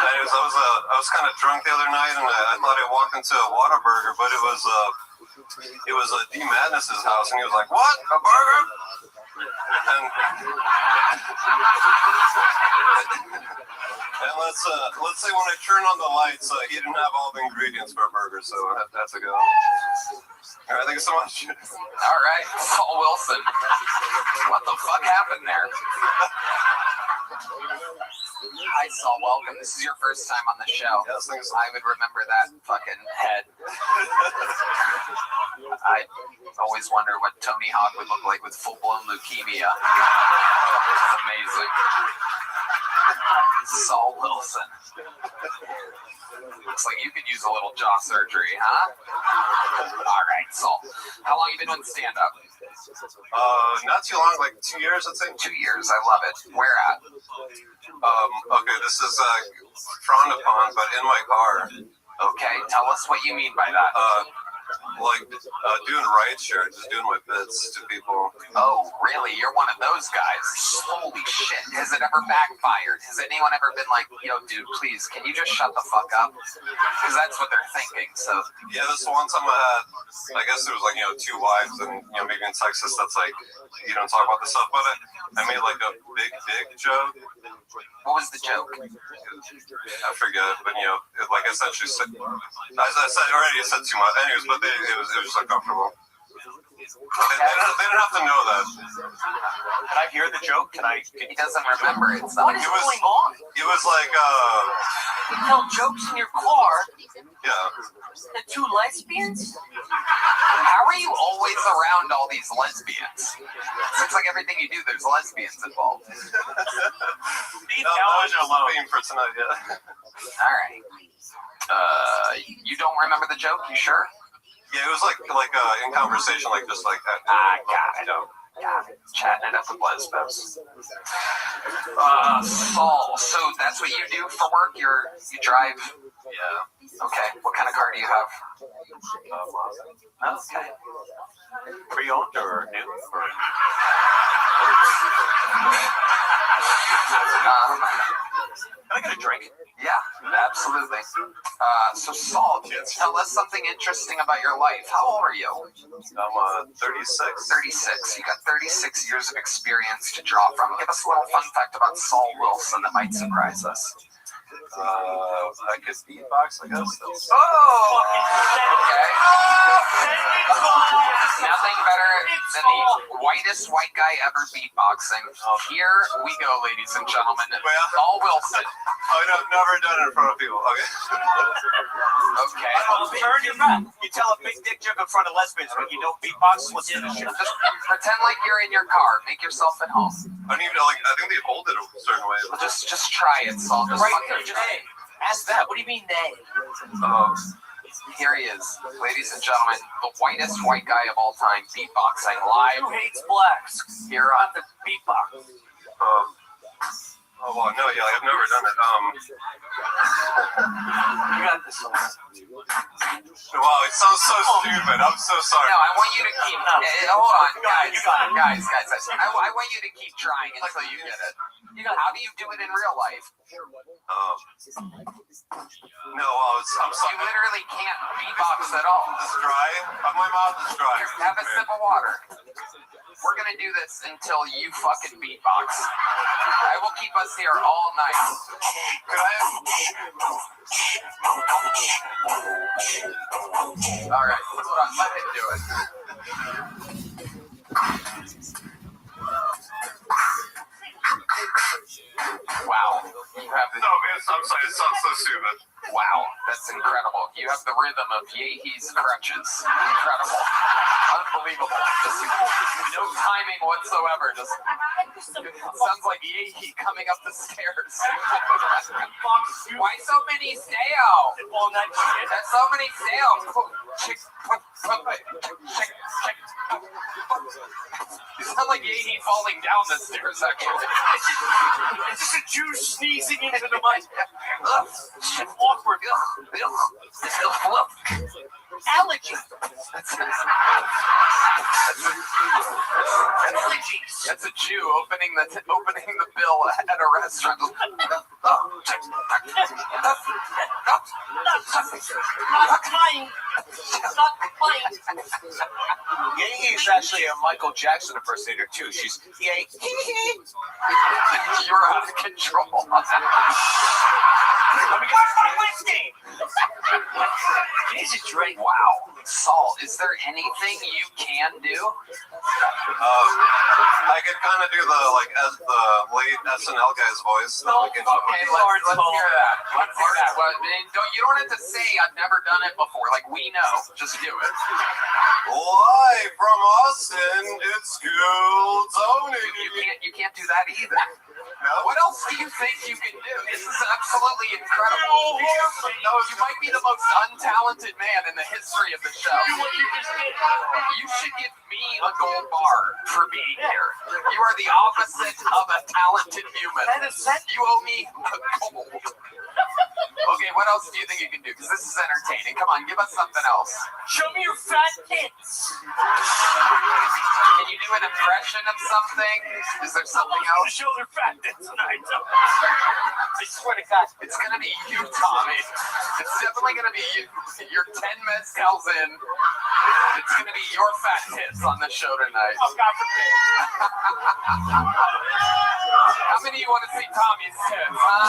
Anyways, I was kind of drunk the other night, and I thought I walked into a Whataburger, but it was D Madness's house, and he was like, "What? A burger?" And let's say when I turn on the lights, he didn't have all the ingredients for a burger, so that's a go. All right, thank you so much. All right, Saul Wilson. What the fuck happened there? Hi, Saul. Welcome. This is your first time on the show. Yes, thanks. I would remember that fucking head. I always wonder what Tony Hawk would look like with full-blown leukemia. It's amazing. Saul Wilson. Looks like you could use a little jaw surgery, huh? All right, Saul. How long have you been doing stand-up? Not too long, like 2 years, I'd say. 2 years. I love it. Where at? Okay, this is frowned upon, but in my car. Okay, tell us what you mean by that. Doing rideshare, just doing my bits to people. Oh, really? You're one of those guys? Holy shit. Has it ever backfired? Has anyone ever been like, yo, dude, please, can you just shut the fuck up? Because that's what they're thinking, so. Yeah, this one time I guess there was like, 2 wives, and, maybe in Texas that's like, you don't talk about this stuff, but I made like a big dick joke. What was the joke? I forget, but, like I said, I said already, I said too much. Anyways, but it was just uncomfortable. They didn't have to know that. Can I hear the joke? He doesn't remember it. So. What is going on? It was like, You tell jokes in your car? Yeah. The 2 lesbians? How are you always around all these lesbians? Looks like everything you do, there's lesbians involved. No, alone for tonight, yeah. All right. You don't remember the joke? You sure? Yeah, it was like in conversation, like just like that. Got it. Got it. Chatting it up with lesbos. Saul, so that's what you do for work? You drive? Yeah. Okay. What kind of car do you have? Okay. Pre-owned or new? Can I get a drink? Yeah, absolutely. So Saul, tell us something interesting about your life. How old are you? I'm 36. 36. You got 36 years of experience to draw from. Give us a little fun fact about Saul Wilson that might surprise us. I could beatbox, I guess. Oh! Okay. Nothing better than the whitest white guy ever beatboxing. Here we go, ladies and gentlemen. Saul Wilson. I've never done it in front of people. Okay. Okay. Turn your back. You tell a big dick joke in front of lesbians, but you don't beatbox. Let's do this shit. Just pretend like you're in your car. Make yourself at home. I don't even know, I think they hold it a certain way. Just try it, Saul. Just Right fucking there. Ask that. What do you mean, nay? Here he is, ladies and gentlemen, the whitest white guy of all time, beatboxing live. Who hates blacks? Here on the beatbox. Oh, well, no, yeah, I've never done it. You got this one. Wow, it sounds so stupid. I'm so sorry. No, I want you to keep. Hold on, guys. You got it. Guys. I want you to keep trying until you get it. How do you do it in real life? No, I'm sorry. You literally can't beatbox at all. It's dry. My mouth is dry. Here, have a sip of water. We're gonna do this until you fucking beatbox. I will keep us here all night. Could I? All right, hold on. Let him do it. Wow. You have the... No, man, I'm sorry. It sounds so stupid. Wow, that's incredible. You have the rhythm of Yehi's crutches. Incredible. Unbelievable. Just no timing whatsoever. Just sounds like Yehi coming up the stairs. Why so many sales? There's so many sales. You sound like Yehi falling down the stairs, actually. It's just a Jew sneezing into the mic. Awkward. Allergies. That's a Jew opening the bill at a restaurant. Not mine. Not mine. Yay is actually a Michael Jackson impersonator too. She's yay. You're out of control. Let me get some whiskey. Jesus, right. Wow. Saul, is there anything you can do? I could kind of do the late SNL guy's voice. Okay, let's hear that. Let's hear that. Well, you don't have to say I've never done it before. Like, we know. Just do it. Live from Austin, it's School Tony. You can't do that either. What else do you think you can do? This is absolutely incredible. No, you might be the most untalented man in the history of the show. You should give me a gold bar for being here. You are the opposite of a talented human. You owe me a gold. Okay, what else do you think you can do? Because this is entertaining. Come on, give us something else. Show me your fat tits. Can you do an impression of something? Is there something else? Show their fat tits tonight. I swear to God. It's going to be you, Tommy. It's definitely going to be you. You're 10 mezcals in. It's going to be your fat tits on the show tonight. Oh, God forbid. How many of you want to see Tommy's tits, huh?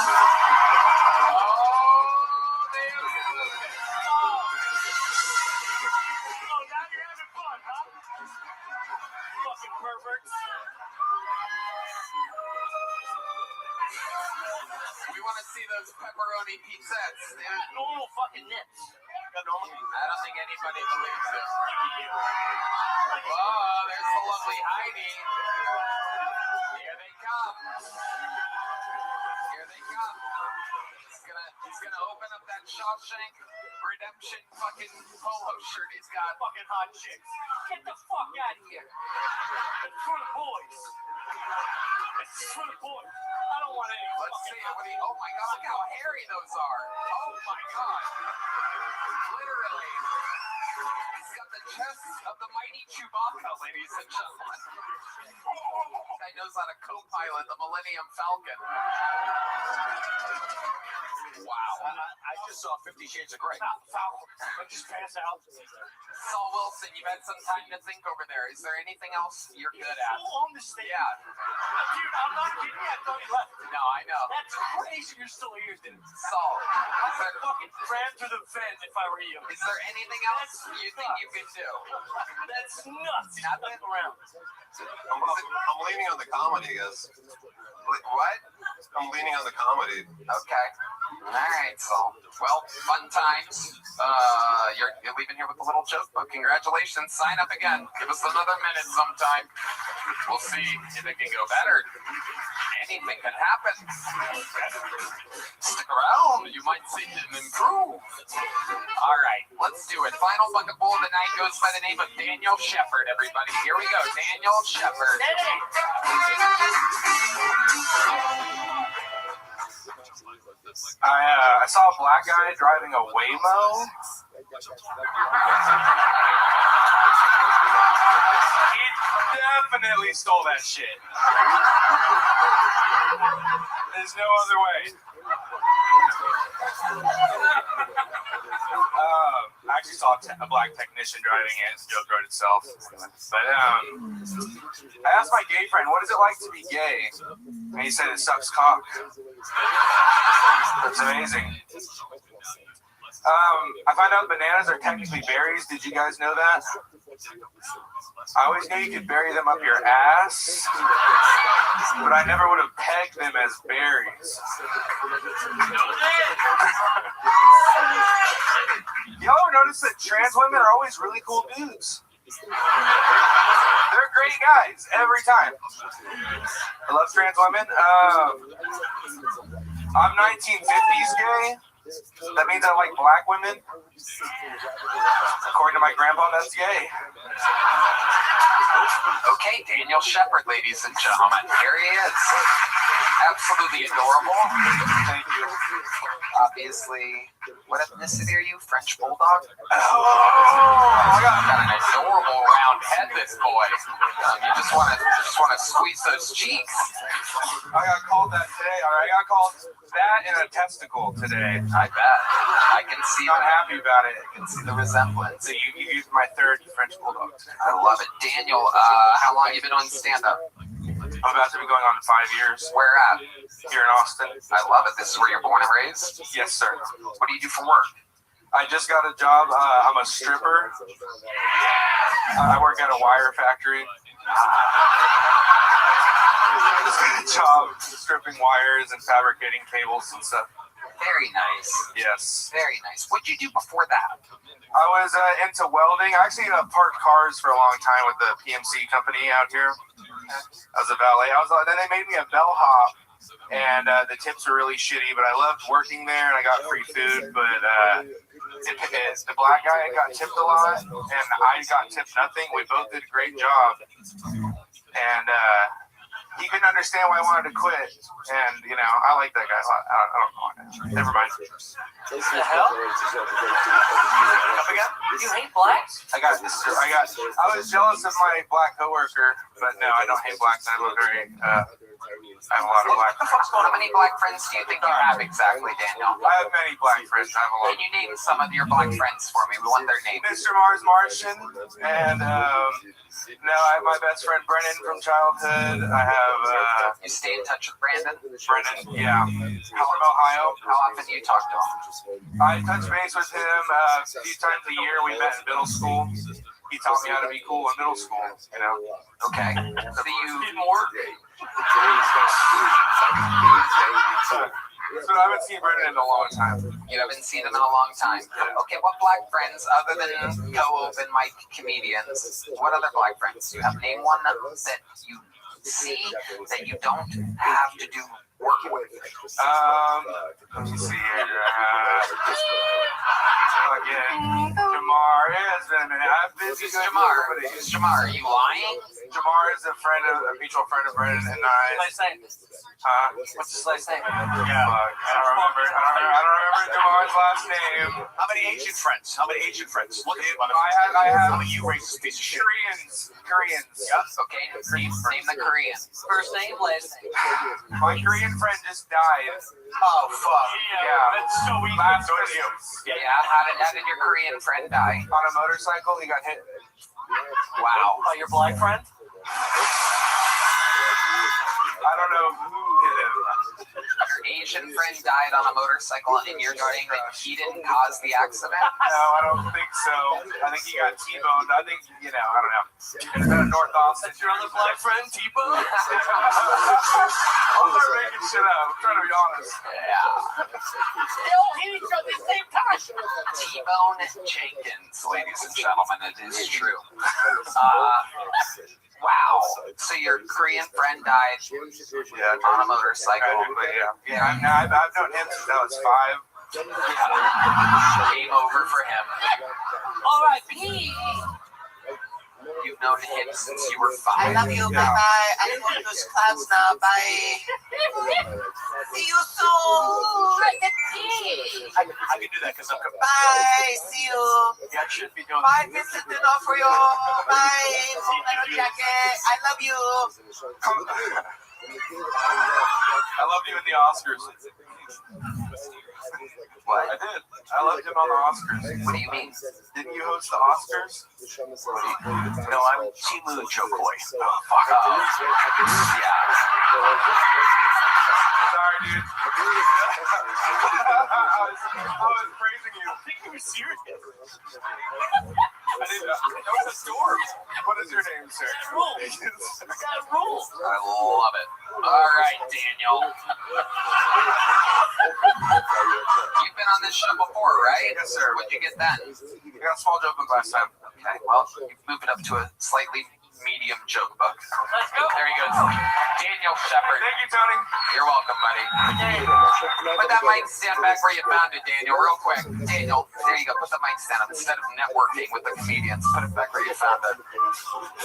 We want to see those pepperoni pizzettes. Normal fucking nips. I don't think anybody believes it. Oh, there's the lovely Heidi. Here they come. Here they come. He's gonna open up that Shawshank Redemption fucking polo shirt he's got. Fucking hot chicks. Get the fuck out of here. It's for the boys. It's for the boys. I don't want any. Let's see. Oh my God, look how hairy those are. Oh my God. Literally. He's got the chest of the mighty Chewbacca, ladies and gentlemen. Guy knows how to co-pilot the Millennium Falcon. Wow. I just saw 50 Shades of Grey. I just passed out. Saul Wilson, you've had some time to think over there. Is there anything else you're good at? On the stage. Yeah. Dude, I'm not kidding you. I thought you left. No, I know. That's crazy. You're still here, dude. Saul, I would fucking ran through the vent if I were you. Is there anything else you think you can do? That's nuts. Nothing around. I'm leaning on the comedy, guys. What? I'm leaning on the comedy. Okay. All right, so, well, fun times. You're leaving here with a little joke book. Congratulations. Sign up again. Give us another minute sometime. We'll see if it can go better. Anything can happen. Stick around. You might see it improve. All right, let's do it. Final bucket bowl of the night goes by the name of Daniel Shepard, everybody. Here we go. Daniel Shepard. I saw a black guy driving a Waymo. He definitely stole that shit. There's no other way. I actually saw a black technician driving it. The joke wrote itself. But I asked my gay friend, what is it like to be gay? And he said it sucks cock. That's amazing. I found out bananas are technically berries. Did you guys know that? I always knew you could bury them up your ass, but I never would have pegged them as berries. Y'all ever notice that trans women are always really cool dudes? They're great guys every time. I love trans women. I'm 1950s gay. That means I like black women. According to my grandpa, that's gay. Okay, Daniel Shepard, ladies and gentlemen. Here he is. Absolutely adorable. Thank you. Obviously. What ethnicity are you? French bulldog? Oh, I got an adorable round head, this boy. You just want to squeeze those cheeks. I got called that today. All right, I got called that and a testicle today. I bet. I can see. Not happy about it. I can see the resemblance. So you used my third French bulldog. I love it, Daniel. How long you been on stand-up? I'm about to be going on 5 years. Where at? Here in Austin. I love it. This is where you're born and raised? Yes, sir. What do you do for work? I just got a job. I'm a stripper. I work at a wire factory. I just got a job stripping wires and fabricating cables and stuff. Very nice. Yes. Very nice. What did you do before that? I was into welding. I actually parked cars for a long time with the PMC company out here. I was a valet. Then they made me a bellhop, and the tips were really shitty, but I loved working there, and I got free food. But the black guy got tipped a lot, and I got tipped nothing. We both did a great job, and he couldn't understand why I wanted to quit. And I like that guy a lot. I don't know. Never mind. What the hell? You hate blacks? I was jealous of my black coworker, but no, I don't hate blacks. I have a lot of black friends. How many black friends do you think you have exactly, Daniel? I have many black friends. I have a lot. Can you name some of your black friends for me? We want their names. Mr. Mars Martian, and I have my best friend Brennan from childhood. I have. You stay in touch with Brandon? Brennan, yeah. From Ohio. How often do you talk to him? I touch base with him a few times a year. We met in middle school. He taught me how to be cool in middle school. Okay. So you didn't work. So I haven't seen Brendan in a long time. You haven't seen him in a long time. Okay, what black friends, other than co-open mic comedians, what other black friends do you have? Name one that you see that you don't have to do work with. Let me see here. Again, Jamar has been a minute. I've been Who's Jamar? Who's Jamar? Are you lying? Jamar is a mutual friend of Brendan and I. What's his last name? Yeah. I don't remember Jamar's last name. How many Asian friends? Look at you, I have how many you racist piece of shit? Koreans. Yes. Okay. Name the Korean. First name, last name. My Korean friend just died. Oh fuck. Yeah. That's so easy. Last Christmas. Yeah. How did your Korean friend die? On a motorcycle, he got hit. Wow. Oh, your black friend? I don't know who hit him. Your Asian friend died on a motorcycle, and you're saying that he didn't cause the accident? No, I don't think so. I think he got T-boned. I think, I don't know. It's been a North Austin. That's your other black friend, T-Bone? I'm not making shit up. I'm trying to be honest. Yeah. They all hate each other at the same time. T-Bone Jenkins, ladies and gentlemen, it is true. Wow. So your Korean friend died on a motorcycle. Yeah, I've known him since I was 5. Game over for him. R.I.P. You've known him since you were 5. I love you. Bye bye. I'm going to those clouds now. Bye. See you soon. I can do that because I'm coming. Bye. See you. Yeah, I should be doing Bye. Visit dinner for you. Bye. I love you. I loved you in the Oscars. What? I did. I loved him on the Oscars. What do you mean? Didn't you host the Oscars? No, I'm Timu Jokoi. Oh, fuck. Yeah. Sorry, dude. I was praising you. I think you were serious. I didn't know. That was adorable. What is your name, sir? Rules. That rules. I love it. All right, Daniel. You've been on this show before, right? Yes, sir. What'd you get then? I got a small joke last time. Okay, well, you've moved it up to a slightly medium joke book. There he goes. Daniel Shepard. Thank you, Tony. You're welcome, buddy. Put that mic stand back where you found it, Daniel, real quick. Daniel, there you go. Put the mic stand up. Instead of networking with the comedians, put it back where you found it.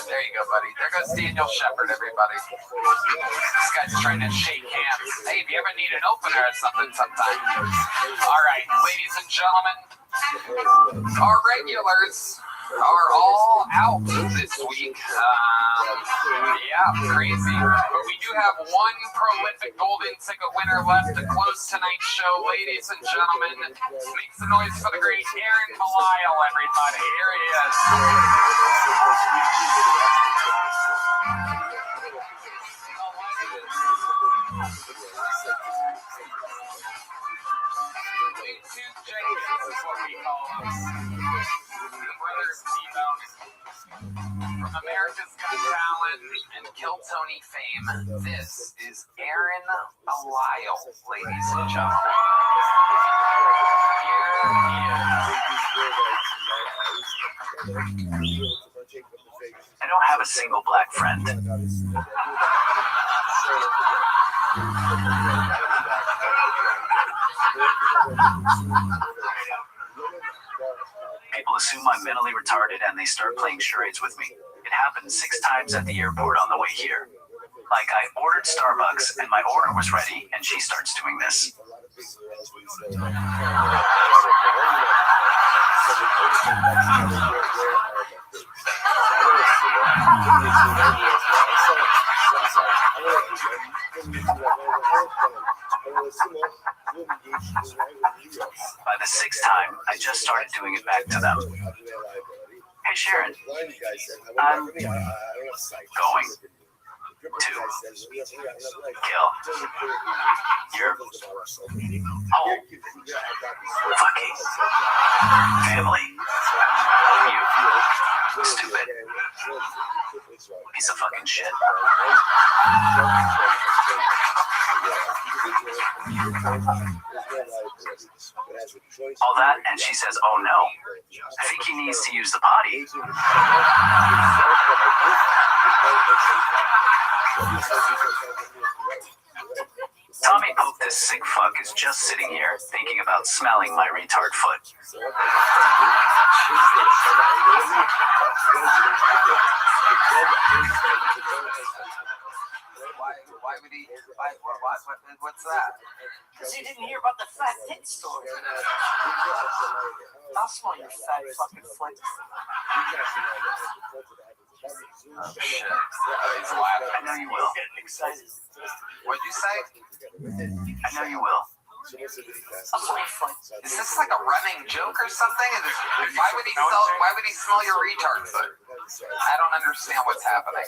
There you go, buddy. There goes Daniel Shepard, everybody. This guy's trying to shake hands. Hey, if you ever need an opener or something sometime. All right, ladies and gentlemen, our regulars are all out this week. Yeah, crazy. But we do have one prolific golden ticket winner left to close tonight's show. Ladies and gentlemen, make some noise for the great Aaron Malayal, everybody. Here he is. From America's Got Talent and Kill Tony fame, this is Aaron Malayal, ladies and gentlemen. Here he is. I don't have a single black friend. People assume I'm mentally retarded and they start playing charades with me. It happened 6 times at the airport on the way here. Like I ordered Starbucks and my order was ready and she starts doing this. By the 6th time, I just started doing it back to them. Hey Sharon, I'm going to kill your whole fucking family. You stupid piece of fucking shit. All that, and she says, oh no, I think he needs to use the potty. Tommy Pope, this sick fuck, is just sitting here thinking about smelling my retard foot. Why would he? What's that? Because you didn't hear about the fat tit story. I'll smell your fat fucking foot. Oh shit. He's laughing. I know you will. Excited. What'd you say? I know you will. Is this like a running joke or something? Why would he smell your retard foot? I don't understand what's happening.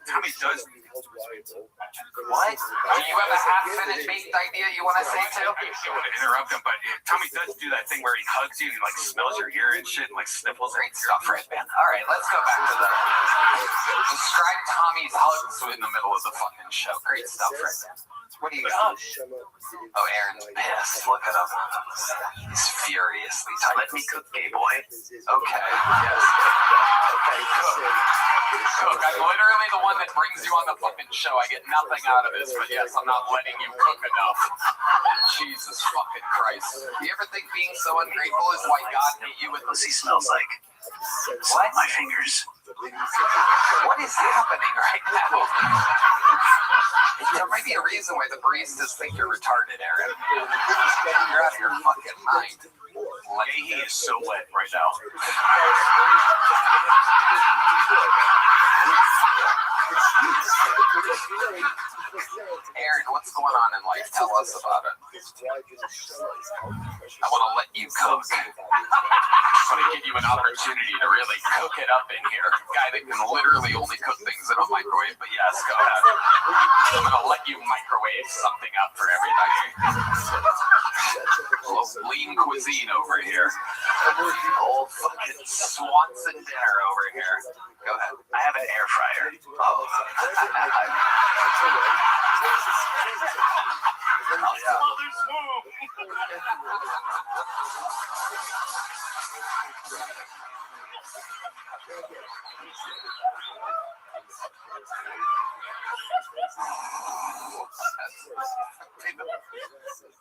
Tommy does. What? Do you have a half-finished baked idea you want to say too? I don't want to interrupt him, but Tommy does do that thing where he hugs you and he like smells your ear and shit and like sniffles. Great stuff, Fred, man. All right, let's go back to the describe Tommy's hugs in the middle of the fucking show. Great stuff, Fred. What do you got? Oh, Aaron's pissed. Look at him. He's furiously tight. Let me cook, gay boy. Okay. Yes. Okay, cook. I'm literally the one that brings you on the fucking show. I get nothing out of this, but yes, I'm not letting you cook enough. Jesus fucking Christ. You ever think being so ungrateful is why God hit you with Pussy smells like. what? My fingers. What is happening right now? There might be a reason why the baristas think you're retarded, Aaron. You're out of your fucking mind. He is so wet right now. Aaron, what's going on in life? Tell us about it. I want to let you cook. I want to give you an opportunity to really cook it up in here. A guy that can literally only cook things in a microwave, but yes, go ahead. I'm going to let you microwave something up for everybody. A little lean cuisine over here. Old fucking Swanson dinner over here. Go ahead. I have an air fryer. Oh.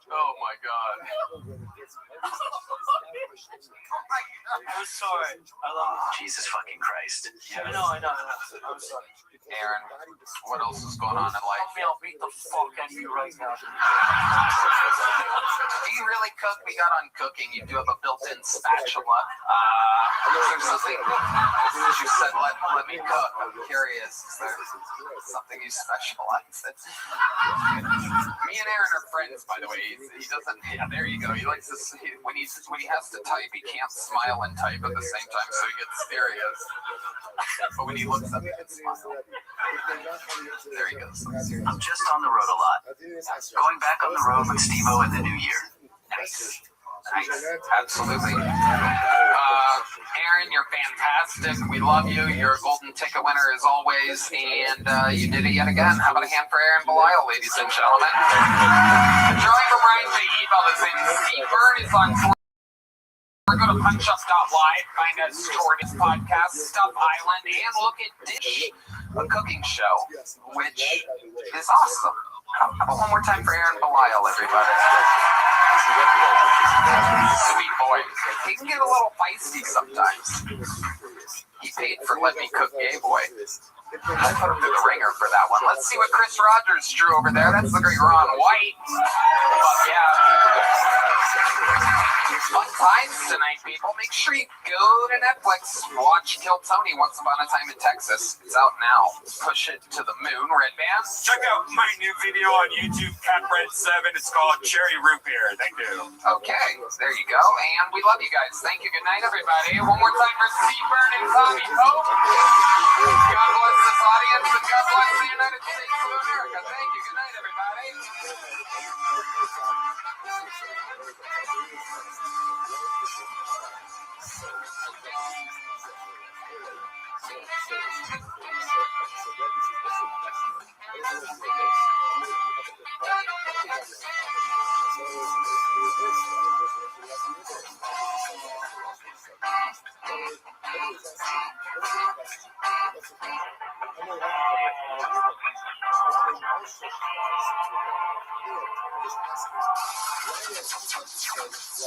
Oh my god. I'm sorry. I love you. Jesus fucking Christ. I know. I'm sorry. Aaron, what else is going on in life? I'll beat the fuck out of you right now. Do you really cook? We got on cooking. You do have a built-in spatula. There's something you said, let me cook. I'm curious. Is there something you specialize in? Me and Aaron are friends, by the way. He doesn't. Yeah, there you go. He likes to see when he has to type, he can't smile and type at the same time, so he gets serious. But when he looks at me, he can smile. There he goes. I'm just on the road a lot. Going back on the road with Steve-O in the new year. Nice. Absolutely. Aaron, you're fantastic. We love you. You're a golden ticket winner as always, and you did it yet again. How about a hand for Aaron Belial, ladies and gentlemen? The drawing for Brian J. Ebel is in. Steve Byrne is on tour. Go to punchup.live, find us Jordan's podcast, Stuff Island, and look at Dish, a cooking show, which is awesome. How about one more time for Aaron Belial, everybody? Sweet boy. He can get a little feisty sometimes. He paid for Let Me Cook Gay Boy. I put him through the ringer for that one. Let's see what Chris Rogers drew over there. That's the great Ron White. But yeah. Fun times tonight, people. Make sure you go to Netflix. Watch Kill Tony, Once Upon a Time in Texas. It's out now. Push it to the moon, Red Band. Check out my new video on YouTube, CatBread7. It's called Cherry Root Beer. Thank you. Okay, there you go. And we love you guys. Thank you. Good night, everybody. One more time for Steve Byrne and Tommy Pope. God bless this audience and God bless the United States of America. Thank you. Good night, everybody.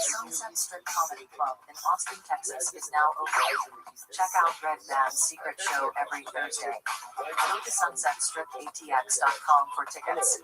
Sunset Strip Comedy Club in Austin, Texas is now open. Check out Red Band's secret show every Thursday. Go to sunsetstripatx.com for tickets.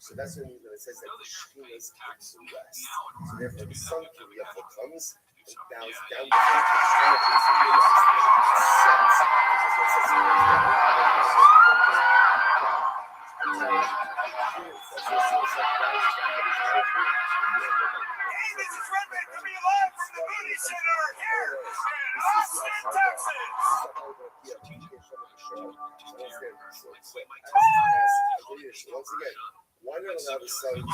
So that's when it says that the Shekhinah is in the west. So therefore the sun Kiviyachol comes and bows down the Hey, this is Redman coming live from the Moody Center here in Austin, Texas. Once again, why not allow the sun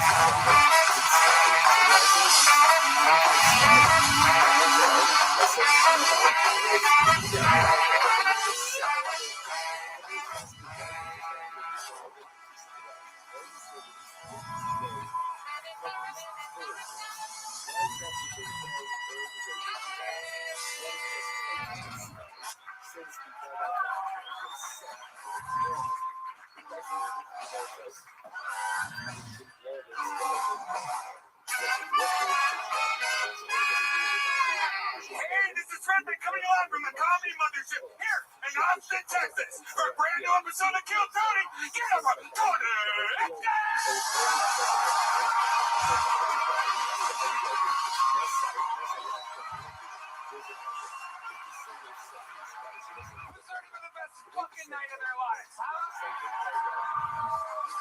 Hey, this is Redman coming live from the Comedy Mothership here in Austin, Texas for a brand new episode of Kill Tony. Get up, Tony! Who's ready for the best fucking night of their lives, huh?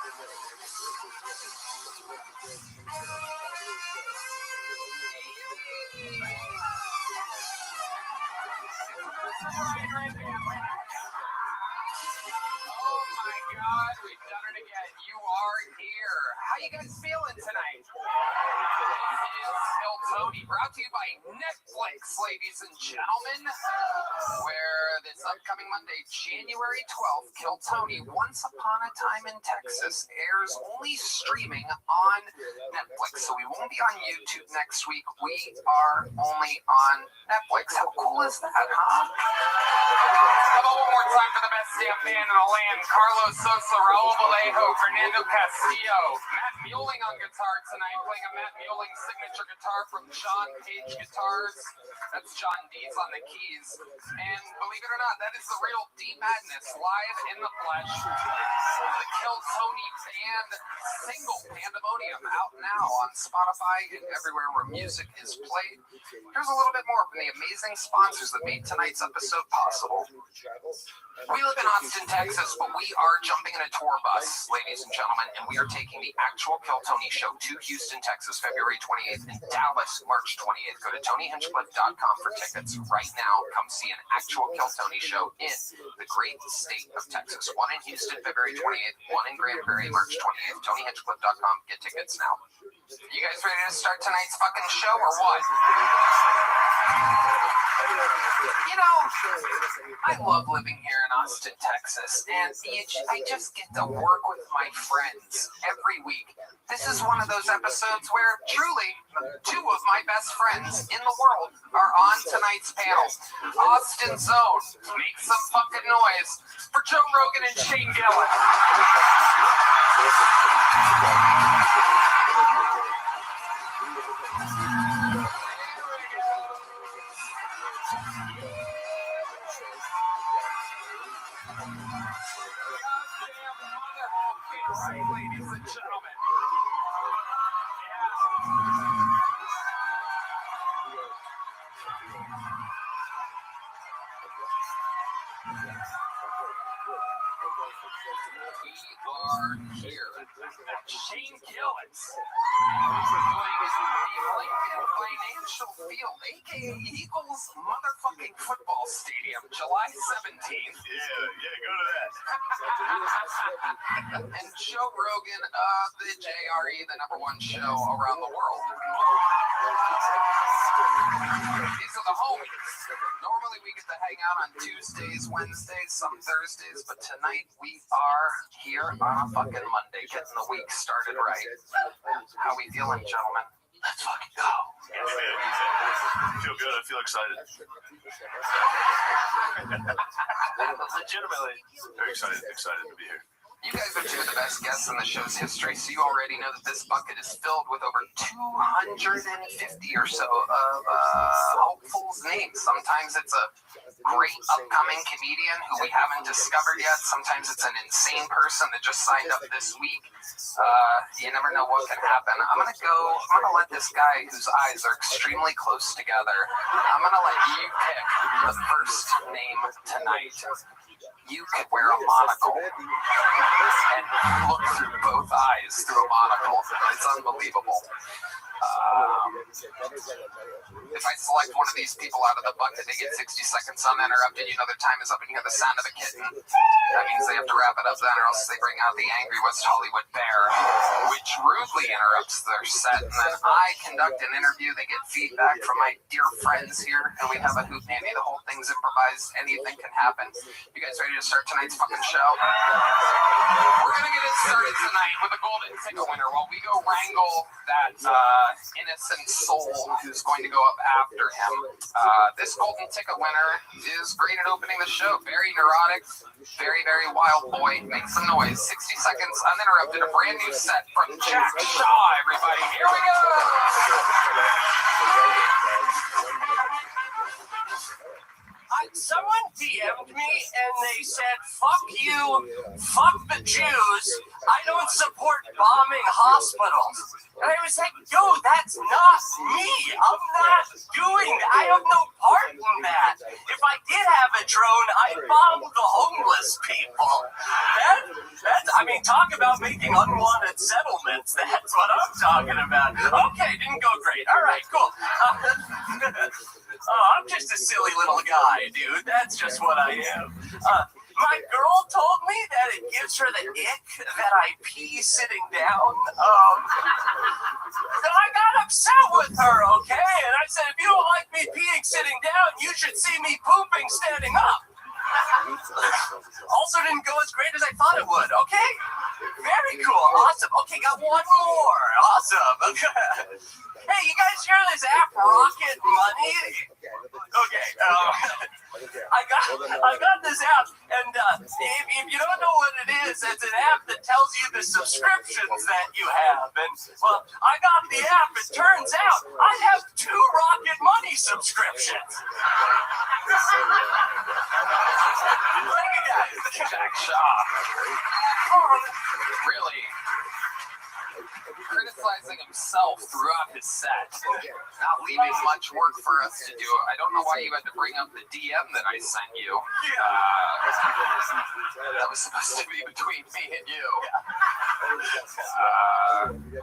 Oh my God, we've done it again. You are here. How you guys feeling tonight? It is Kill Tony, brought to you by Netflix, ladies and gentlemen, where this upcoming Monday, January 12th, Kill Tony, Once Upon a Time in Texas, airs only streaming on Netflix. So we won't be on YouTube next week. We are only on Netflix. How cool is that, huh? How about one more time for the best damn band in the land? Carlos Sosa, Raul Vallejo, Fernando Castillo, Matt Mueling on guitar tonight, playing a Matt Mueling signature guitar from John Page Guitars. That's John Dees on the keys. And believe it or not, that is the real D Madness live in the flesh. The Kill Tony Band single Pandemonium out now on Spotify and everywhere where music is played. Here's a little bit more from the amazing sponsors that made tonight's episode possible. We live in Austin, Texas, but we are jumping in a tour bus, ladies and gentlemen, and we are taking the actual Kill Tony show to Houston, Texas, February 28th, and Dallas, March 28th. Go to TonyHinchcliffe.com for tickets right now. Come see an actual Kill Tony show in the great state of Texas. One in Houston, February 28th, one in Grand Prairie, March 28th. TonyHinchcliffe.com. Get tickets now. You guys ready to start tonight's fucking show or what? You know, I love living here in Austin, Texas, and I just get to work with my friends every week. This is one of those episodes where truly two of my best friends in the world are on tonight's panel. Austin Zone, make some fucking noise for Joe Rogan and Shane Gillis. Right, ladies and gentlemen. We are here. Shane Gillis. The Financial Field, aka Eagles motherfucking football stadium, July 17th. Yeah, go to that. And Joe Rogan of the JRE, the #1 show around the world. These are the homies. Normally we get to hang out on Tuesdays, Wednesdays, some Thursdays, but tonight we are here on a fucking Monday, getting the week started right. How we feeling, gentlemen? Let's fucking go. I feel good. I feel excited. Legitimately very excited to be here. You guys are two of the best guests in the show's history, so you already know that this bucket is filled with over 250 or so of hopefuls' names. Sometimes it's a great upcoming comedian who we haven't discovered yet. Sometimes it's an insane person that just signed up this week. You never know what can happen. I'm gonna let this guy whose eyes are extremely close together, I'm gonna let you pick the first name tonight. You could wear a monocle and look through both eyes through a monocle. It's unbelievable. If I select one of these people out of the bucket, they get 60 seconds uninterrupted. You know their time is up and you hear the sound of a kitten. That means they have to wrap it up then or else they bring out the angry West Hollywood bear, which rudely interrupts their set. And then I conduct an interview. They get feedback from my dear friends here, and we have a hootenanny. The whole thing's improvised. Anything can happen. You guys ready to start tonight's fucking show? We're going to get it started tonight with a golden ticket winner while we go wrangle that innocent soul who's going to go up after him. This golden ticket winner is great at opening the show. Very neurotic, very, very wild boy. Make some noise. 60 seconds uninterrupted. A brand new set from Jack Shaw, everybody. Here we go! Someone DM'd me and they said, fuck you, fuck the Jews, I don't support bombing hospitals. And I was like, yo, that's not me. I'm not doing that. I have no part in that. If I did have a drone, I'd bomb the homeless people. I I mean, talk about making unwanted settlements. That's what I'm talking about. Okay, didn't go great. All right, cool. I'm just a silly little guy, dude. That's just what I am. My girl told me that it gives her the ick that I pee sitting down. So I got upset with her, okay? And I said, if you don't like me peeing sitting down, you should see me pooping standing up. Also didn't go as great as I thought it would, okay? Very cool, awesome. Okay, got one more. Awesome. Okay. Hey, you guys hear this app, Rocket Money? Okay, I got this app, and if you don't know what it is, it's an app that tells you the subscriptions that you have. And, well, I got the app. It turns out I have 2 Rocket Money subscriptions. Thank you guys. Jack Shaw. Really? Criticizing himself throughout his set, not leaving much work for us to do. I don't know why you had to bring up the DM that I sent you. That was supposed to be between me and you.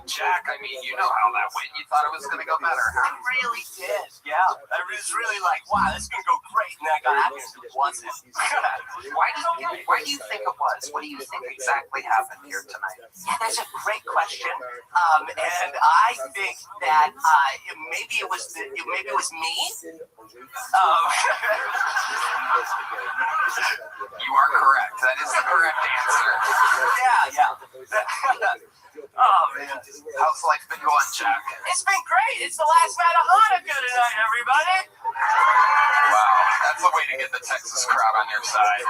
Jack, I mean, you know how that went. You thought it was going to go better. I really did, yeah. I was really like, wow, this is going to go great. And I got happy. It wasn't. Why do you think it was? What do you think exactly happened here tonight? Yeah, that's a great question. And I think that maybe it was me. You are correct. That is the correct answer. Yeah. Oh man, how's life been going, Jack? It's been great. It's the last night of Hanukkah tonight, everybody. Wow, that's a way to get the Texas crowd on your side.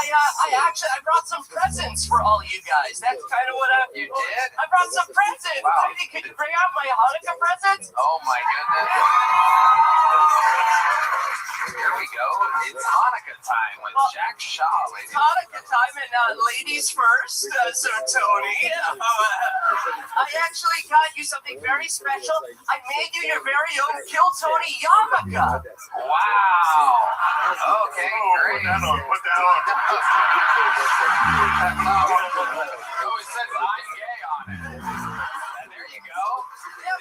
I brought some presents for all you guys. That's kind of what You did? I brought some presents. Wow. Lady, could you bring out my Hanukkah presents? Oh my goodness. Here we go. It's Hanukkah time with Jack Shaw, ladies. It's Hanukkah time, and ladies first. So Tony, I actually got you something very special. I made you your very own Kill Tony yarmulke. Wow. Okay, great. Put that on. Oh, it says I'm gay on it. And there you go.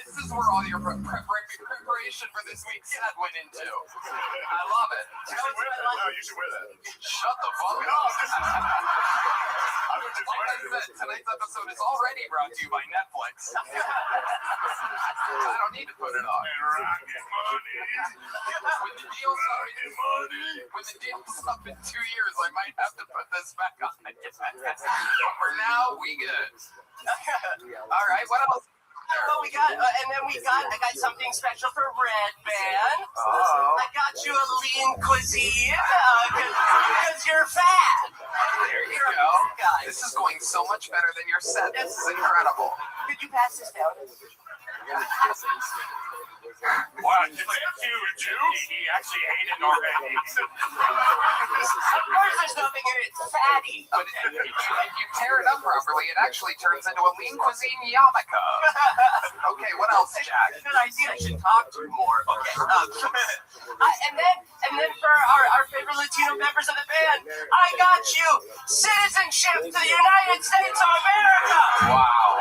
This is where all your preparation for this week's set went into. I love it. You should wear that. Shut the fuck up. Like I said, tonight's episode is already brought to you by Netflix. I don't need to put it on. When the deal's up in 2 years, I might have to put this back on. For now, we good. All right, what else? Oh, I got something special for Red Band. I got you a lean cuisine, because you're fat. There you go. Guys. This is going so much better than your set. This is incredible. Could you pass this down? Wow, it's you, Jew? He actually ate it already. Of course there's nothing in it. It's fatty. But if you tear it up properly, it actually turns into a lean cuisine yarmulke. Okay, what else, Jack? Good idea. I should talk to you more. Okay. And then for our favorite Latino members of the band, I got you citizenship to the United States of America. Wow.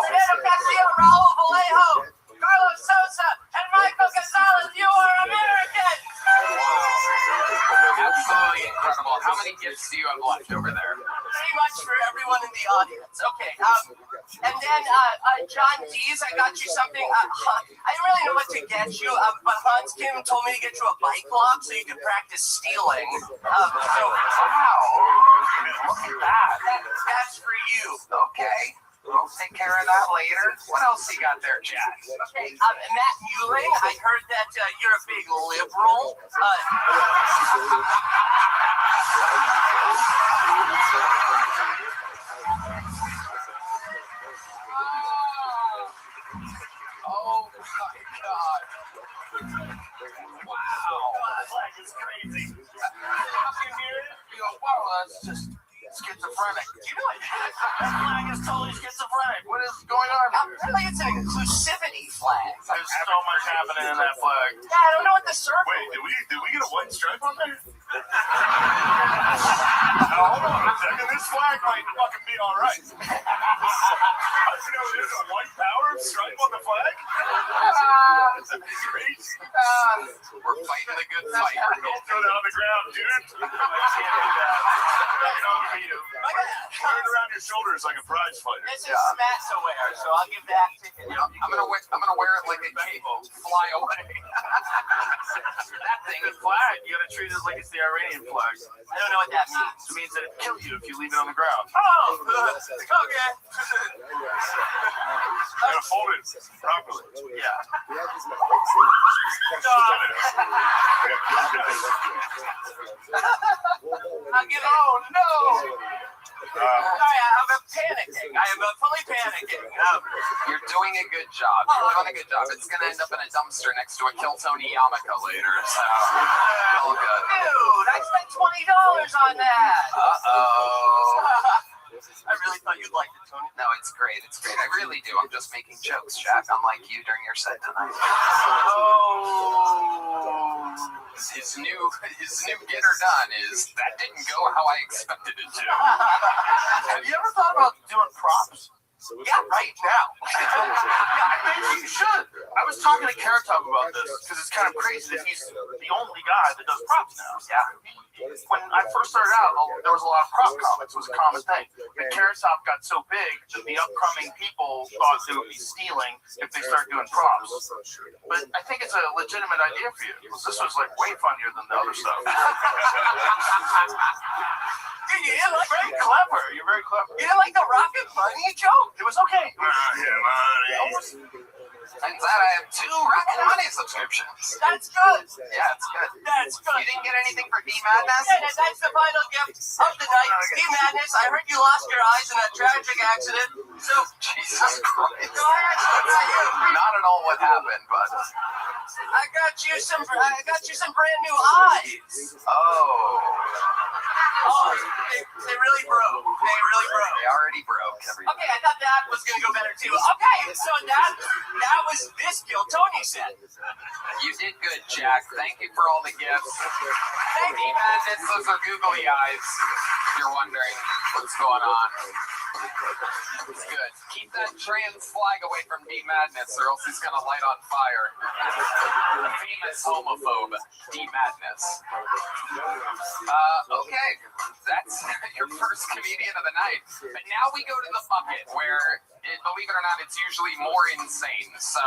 Fernando Castillo, Raul Vallejo, Carlos Sosa, and Michael Gonzalez, you are American! Absolutely incredible. How many gifts do you have left over there? Pretty much for everyone in the audience. Okay, and then John Dees, I got you something. I didn't really know what to get you, but Hans Kim told me to get you a bike lock so you can practice stealing. Wow. Look at that. That's for you. Okay. We'll take care of that later. What else you got there, Jack? Okay, Matt Mueling, I heard that you're a big liberal. Oh my God. Wow. That flag is crazy. You hear it? You go, wow, that's just schizophrenic. You know it. That flag is totally schizophrenic. What is going on? Apparently it's an inclusivity flag. There's so much happening in that flag. Yeah, I don't know what the circle Wait, did we get a white stripe on there? And this flag might fucking be all right. You know, there's a white power stripe on the flag. That's great. We're fighting the good fight. Don't throw that on the ground, dude. Wear it around your shoulders like a prize fighter. This is Matt to wear, so I'll give that to him. I'm gonna wear it like a cable. Fly away. That thing, the flag, you gotta treat it like it's the Iranian flag. I don't know what that means. It means that it'll kill you if you leave it on the ground. Oh, okay. You gotta fold it properly. Yeah. Oh no! Sorry, I'm panicking. I am fully panicking. You're doing a good job. You're doing a good job. It's gonna end up in a dumpster next to a Kiltony yarmulke later. So all good. Dude, I spent $20 on that. I really thought you'd like it, Tony. No, it's great. It's great. I really do. I'm just making jokes, Jack. Unlike you during your set tonight. Oh. His new get her done is that didn't go how I expected it to. Have you ever thought about doing props? Yeah, right now. I think you should. I was talking to Carrot Top about this because it's kind of crazy that he's the only guy that does props now. Yeah. When I first started out, there was a lot of prop comics. It was a common thing. And Carrot Top got so big that the upcoming people thought they would be stealing if they start doing props. But I think it's a legitimate idea for you because this was like way funnier than the other stuff. You're like very clever. You're very clever. You didn't like the Rocket Money joke? It was okay. Turns out I have 2 Rocket Money subscriptions. That's good. Yeah, it's good. That's good. You didn't get anything for D-Madness? Yeah, that's the final gift of the night. D-Madness, I heard you lost your eyes in that tragic accident. So, Jesus Christ. No, I actually got you. Not at all what happened, but I got you some brand new eyes. oh. Oh, they really broke. They really broke. They already broke. Everybody. Okay, I thought that was gonna go better too. Okay, so that was this Gil Tony said. You did good, Jack. Thank you for all the gifts. Thank you, Madness. Those are googly eyes. If you're wondering what's going on. It's good. Keep that trans flag away from D-Madness or else he's gonna light on fire. The famous homophobe, D-Madness. Okay, that's your first comedian of the night. But now we go to the bucket where, believe it or not, it's usually more insane. So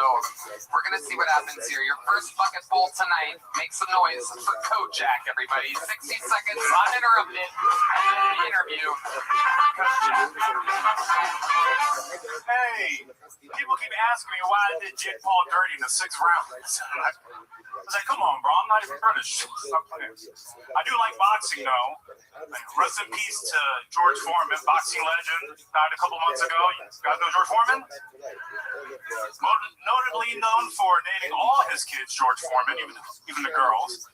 we're gonna see what happens here. Your first bucket bowl tonight. Make some noise for Kojak, everybody. 60 seconds uninterrupted interview. Kojak. Hey, people keep asking me why I did Jake Paul dirty in the 6th round. I was like, come on, bro, I'm not even British. Stop playing. I do like boxing, though. Rest in peace to George Foreman, boxing legend. Died a couple months ago. You guys know George Foreman? Notably known for naming all his kids George Foreman, even the girls.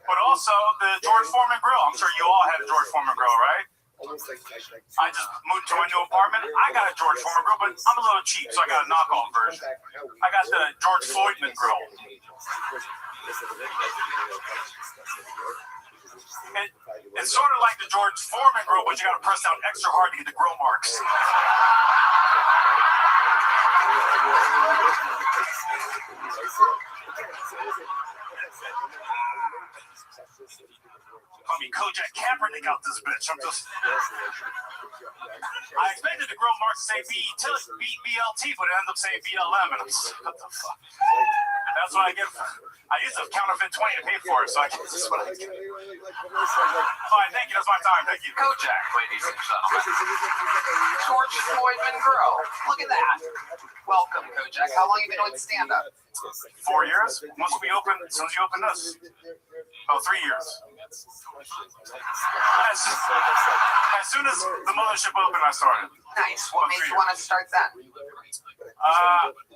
But also the George Foreman grill. I'm sure you all had a George Foreman grill, right? I just moved to a new apartment. I got a George Foreman grill, but I'm a little cheap, so I got a knockoff version. I got the George Floydman grill. It's sort of like the George Foreman grill, but you got to press down extra hard to get the grill marks. Call me Kojak Kaepernick out this bitch. I expected the grill marks to say BLT, but it ended up saying BLM. And I'm just, what the fuck? That's what I get. I used to counterfeit 20 to pay for it, so I guess this is what I get. All right, thank you. That's my time. Thank you. Kojak, ladies and gentlemen. George Floydman Grill. Look at that. Welcome, Kojak. How long have you been doing stand-up? 4 years. Once we open, as soon as you open this. Oh, 3 years. As soon as the mothership opened, I started. Nice. What made you want to start that?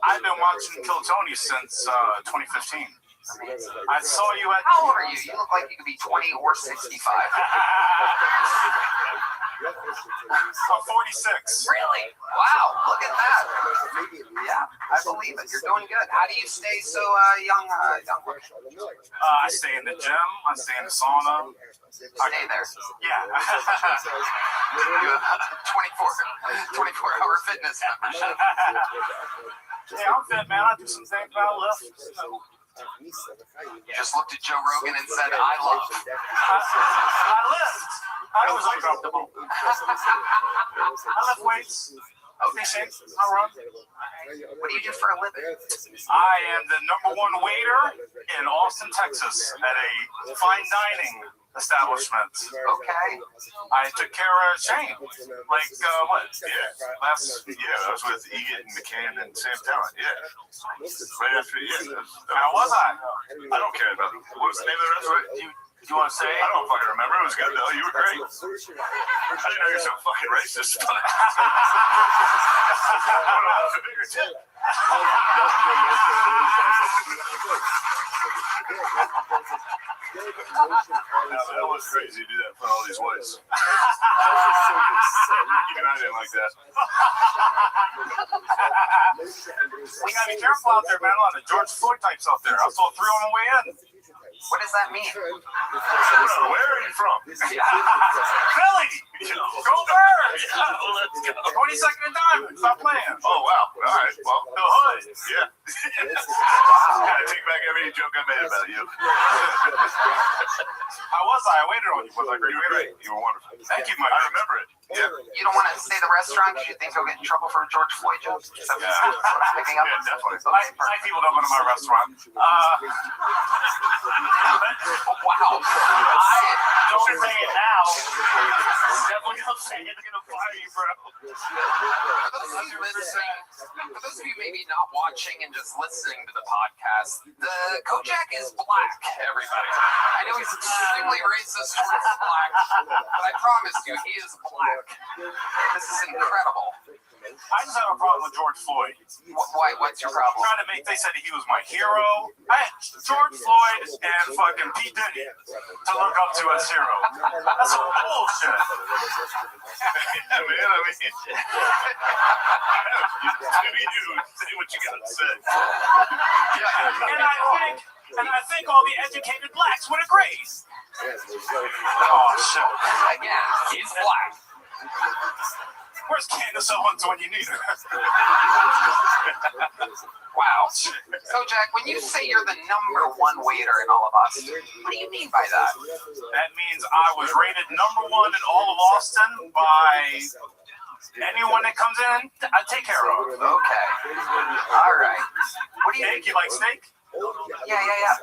I've been watching Kill Tony since 2015. I saw you at... How old are you? You look like you could be 20 or 65. I'm 46. Really? Wow, look at that. Yeah, I believe it. You're doing good. How do you stay so young? I stay in the gym. I stay in the sauna. Stay there. Yeah. You have 24-hour fitness membership. Hey, I'm fit, man. I do some things about lift. You just looked at Joe Rogan and said, I love. I lift. I was uncomfortable. I lift weights. Okay, Shane. I run. What do you do for a living? I am the #1 waiter in Austin, Texas, at a fine dining establishment. Okay. I took care of Shane. Like, what? Yeah. Last year, I was with Egan, McCann, and Sam Talent. Yeah. Right after, yeah. How was I? I don't care about it. What was the name of the restaurant? Do you want to say? I don't fucking remember. It was good, though. You were great. I didn't know you were so fucking racist. I don't know. That was a bigger tip. That was crazy to do that in front of all these whites. Even I didn't like that. We gotta be careful out there, man. A lot of George Floyd types out there. I saw 3 on the way in. What does that mean? Where are you from? Philly! Go Birds! Let's go. 22nd and Diamond. Stop playing. Oh, wow. All right. Well, the hood. Yeah. I take back every joke I made about you. How was I? I waited on you. Was I great? Great. You were wonderful. Thank you, Mike. I remember it. Yeah. You don't want to say the restaurant because you think you'll get in trouble for a George Floyd joke? So yeah. Picking up? Yeah, definitely. Nice people don't go to my restaurant. Wow. Don't say it now. Definitely don't say it. They're gonna fire you, bro. For those of you maybe not watching and just listening to the podcast, the Kojak is black, everybody. I know he's extremely racist towards black, but I promise you, he is black. This is incredible. I just have a problem with George Floyd. Why? What's your problem? They said he was my hero. I had George Floyd and fucking P. Diddy to look up to as hero. That's some bullshit. Yeah, man, I mean, you say what you gotta say. And I think all the educated blacks would agree. Oh, shit. Yeah, he's black. Where's Candace Owens when you need her? Wow. Kojak, when you say you're the #1 waiter in all of us, what do you mean by that? That means I was rated #1 in all of Austin by anyone that comes in, I take care of. Okay. All right. What do you think? You like steak? Yeah.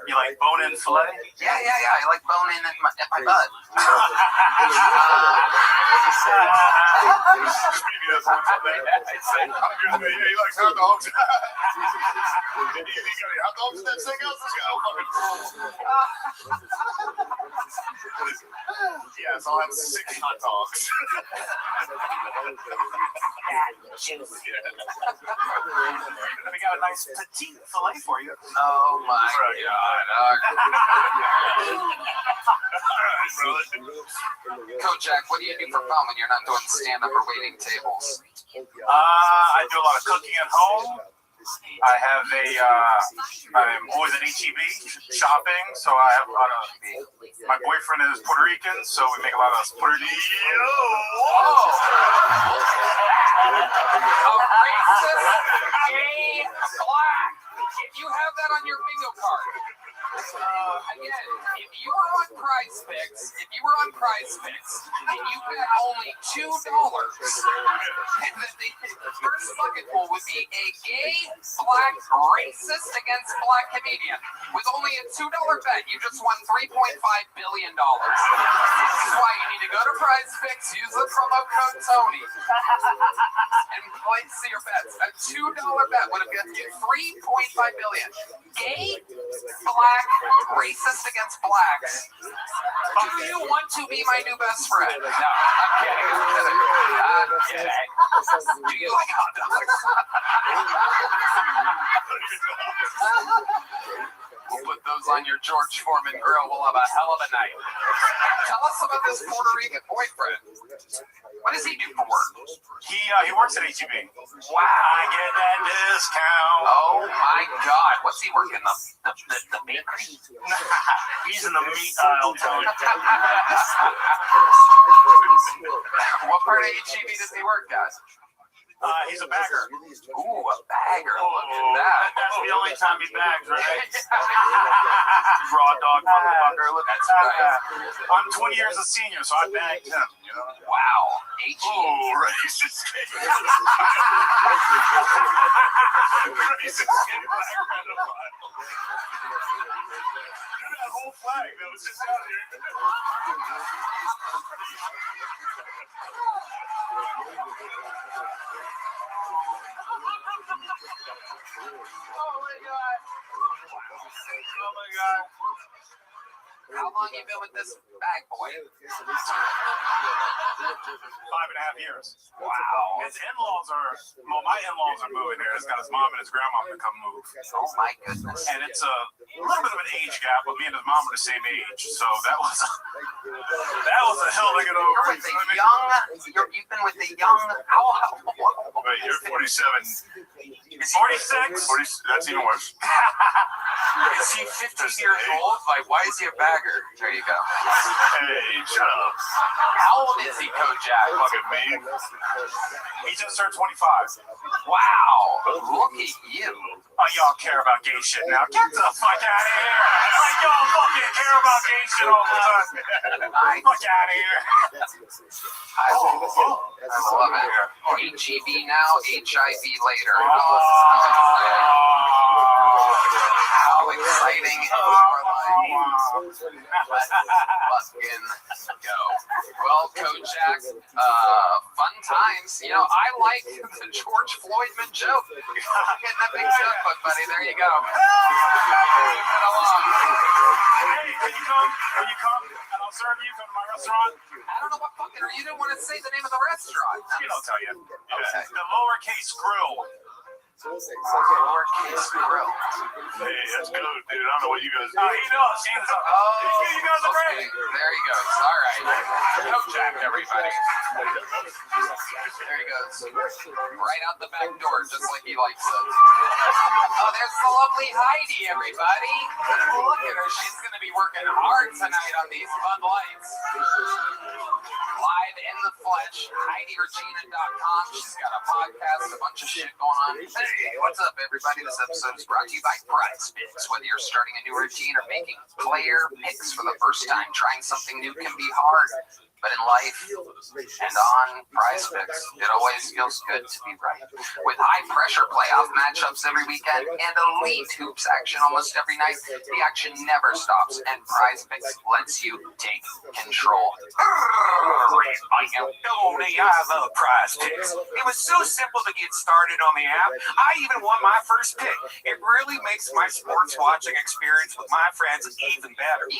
You like bone-in filet? Yeah. I like bone in my butt. Maybe that's what's up there. He likes hot dogs. You got any hot dogs in that steakhouse? Yes, I'll have 6 hot dogs. We got a nice petite filet for you. Oh my God. Kojak, what do you do for fun when you're not doing stand-up or waiting tables? I do a lot of cooking at home. I have I'm always at HEB shopping, so I have a lot of, my boyfriend is Puerto Rican, so we make a lot of Puerto Rican. Gay black. If you have that on your bingo card, again, if you were on Prize Picks, and you bet only $2, then the first bucket pool would be a gay, black, racist against black comedian. With only a $2 bet, you just won $3.5 billion. This is why you need to go to Prize Picks, use the promo code Tony, and place your bets. A $2 bet would have given you $3.5 billion. Gay, black, racist against blacks. Do you want to be my new best friend? No, I'm kidding. Do you like hot dogs? We'll put those on your George Foreman grill. We'll have a hell of a night. Tell us about this Puerto Rican boyfriend. What does he do for work? He works at HEB. Wow. I get that discount. Oh my God. What's he working? The bakery? He's in the meat aisle, Tony. What part of HEB does he work at? He's a bagger. Ooh, a bagger. Look at that. That's the only time he bags, right? Raw dog motherfucker. Look at that. I'm 20 years a senior, so I bagged him. You know? Wow. HEB. Oh, racist. Racist. That whole flag that was just out here. Oh my God. Oh my God. How long you been with this bag boy? 5.5 years. Wow. His in-laws are, well, my in-laws are moving there. He's got his mom and his grandma to come move. Oh my goodness. And it's a little bit of an age gap, but me and his mom are the same age. So that was a hell of a good over. You're with the young, you've been with the young, Wait, you're 47. 46? That's even worse. Is he 15 years old? Like, why is he a bagger? There you go. Hey, shut up. How old is he, Kojak? Look at me. He just turned 25. Wow. Look at you. Oh, y'all care about gay shit now. Get the fuck out of here. Like, y'all fucking care about gay shit all the time. Fuck out of here. I love it. HEB now, HIV later. How exciting is our life? Fucking go. Well, Kojak, fun times. You know, I like the George Floydman joke. Getting that big joke, but buddy, there you go. Hey, can you come? Can you come? And I'll serve you. Come to my restaurant. I don't know what fucking, you didn't want to say the name of the restaurant. I'll tell you. Okay. The Lowercase Grill. Lowercase Grill. Hey, that's good, dude. I don't know what you guys do. He knows. You guys are great. There he goes. All right. Kojak, everybody. There he goes. Right out the back door, just like he likes it. Oh, there's the lovely Heidi, everybody. Look at her. She's going to be working hard tonight on these Bud Lights. Live in the flesh. HeidiRegina.com. She's got a podcast, a bunch of shit going on. Hey, what's up, everybody? This episode is brought to you by Prize Picks. Whether you're starting a new routine or making player picks for the first time, trying something new can be hard. But in life and on Prize Picks, it always feels good to be right. With high-pressure playoff matchups every weekend and elite hoops action almost every night, the action never stops, and Prize Picks lets you take control. Tony, I love Prize Picks. It was so simple to get started on the app. I even won my first pick. It really makes my sports watching experience with my friends even better.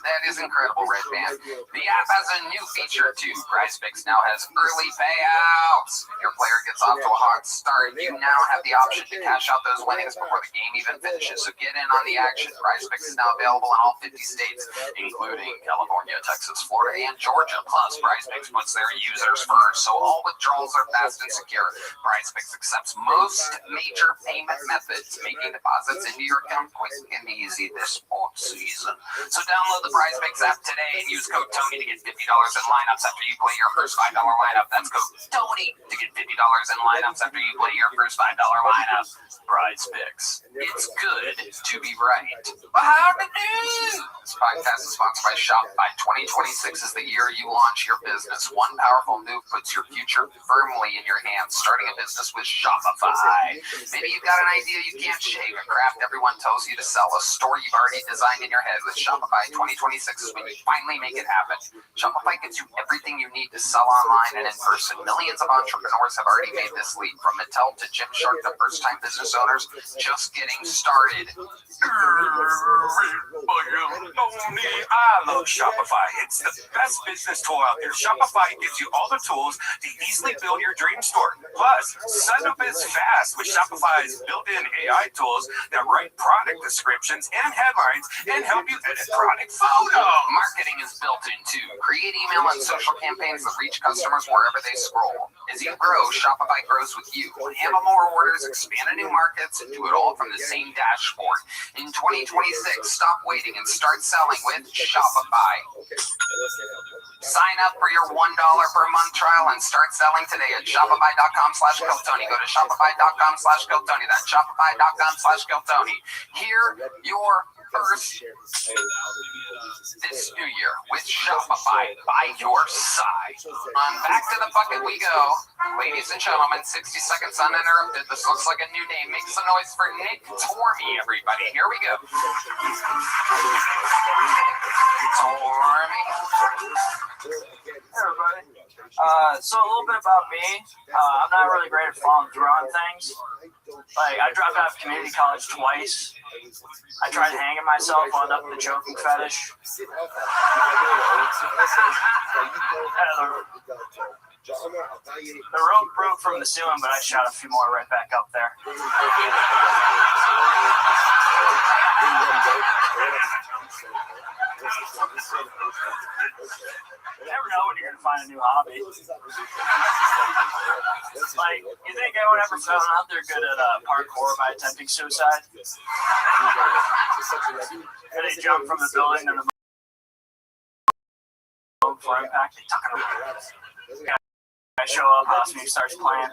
That is incredible, Red Band. The app has a new feature too. Prize Picks now has early payouts. If your player gets off to a hot start, you now have the option to cash out those winnings before the game even finishes. So get in on the action. Prize Picks is now available in all 50 states, including California, Texas, Florida, and Georgia. Plus, Prize Picks puts their users first, so all withdrawals are fast and secure. Prize Picks accepts most major payment methods, making deposits into your account quick and easy this sports season. So download the Prize Picks app today and use code Tony to get $50 in lineups after you play your first $5 lineup. That's code Tony to get $50 in lineups after you play your first $5 lineup. Prize Picks. It's good to be right. But how to do? This podcast is sponsored by Shopify. 2026 is the year you launch your business. One powerful move puts your future firmly in your hands. Starting a business with Shopify. Maybe you've got an idea you can't shake, a craft everyone tells you to sell, a store you've already designed in your head. With Shopify, 2026 is when you finally make it happen. Shopify gives you everything you need to sell online and in person. Millions of entrepreneurs have already made this leap, from Mattel to Gymshark to first-time business owners just getting started. Tony, I love Shopify. It's the best business tool out there, Shopify gives you all the tools to easily build your dream store. Plus, sign up is fast with Shopify's built-in AI tools that write product descriptions and headlines and help you edit product photos. Marketing is built in too. Create email and social campaigns that reach customers wherever they scroll. As you grow, Shopify grows with you. Handle more orders, expand to new markets, and do it all from the same dashboard. In 2026, stop waiting and start selling with Shopify. Sign up for your $1 per month trial and start selling today at shopify.com/Kiltony. Go to shopify.com/Kiltony. That's shopify.com/Kiltony. Hear your first this new year with Shopify by your side. Back to the bucket we go. Ladies and gentlemen, 60 seconds uninterrupted. This looks like a new name. Make some noise for Nick Tormey, everybody. Here we go. Tormey. Hey everybody. So a little bit about me. I'm not really great at following through on things. Like, I dropped out of community college twice. I tried hanging myself, wound up with a choking fetish. The rope broke from the ceiling, but I shot a few more right back up there. You never know when you're going to find a new hobby. Like, you think anyone ever found out they're good at parkour by attempting suicide? And they jump from the building and the for impact, they tuck it away. I show up, house music starts playing. I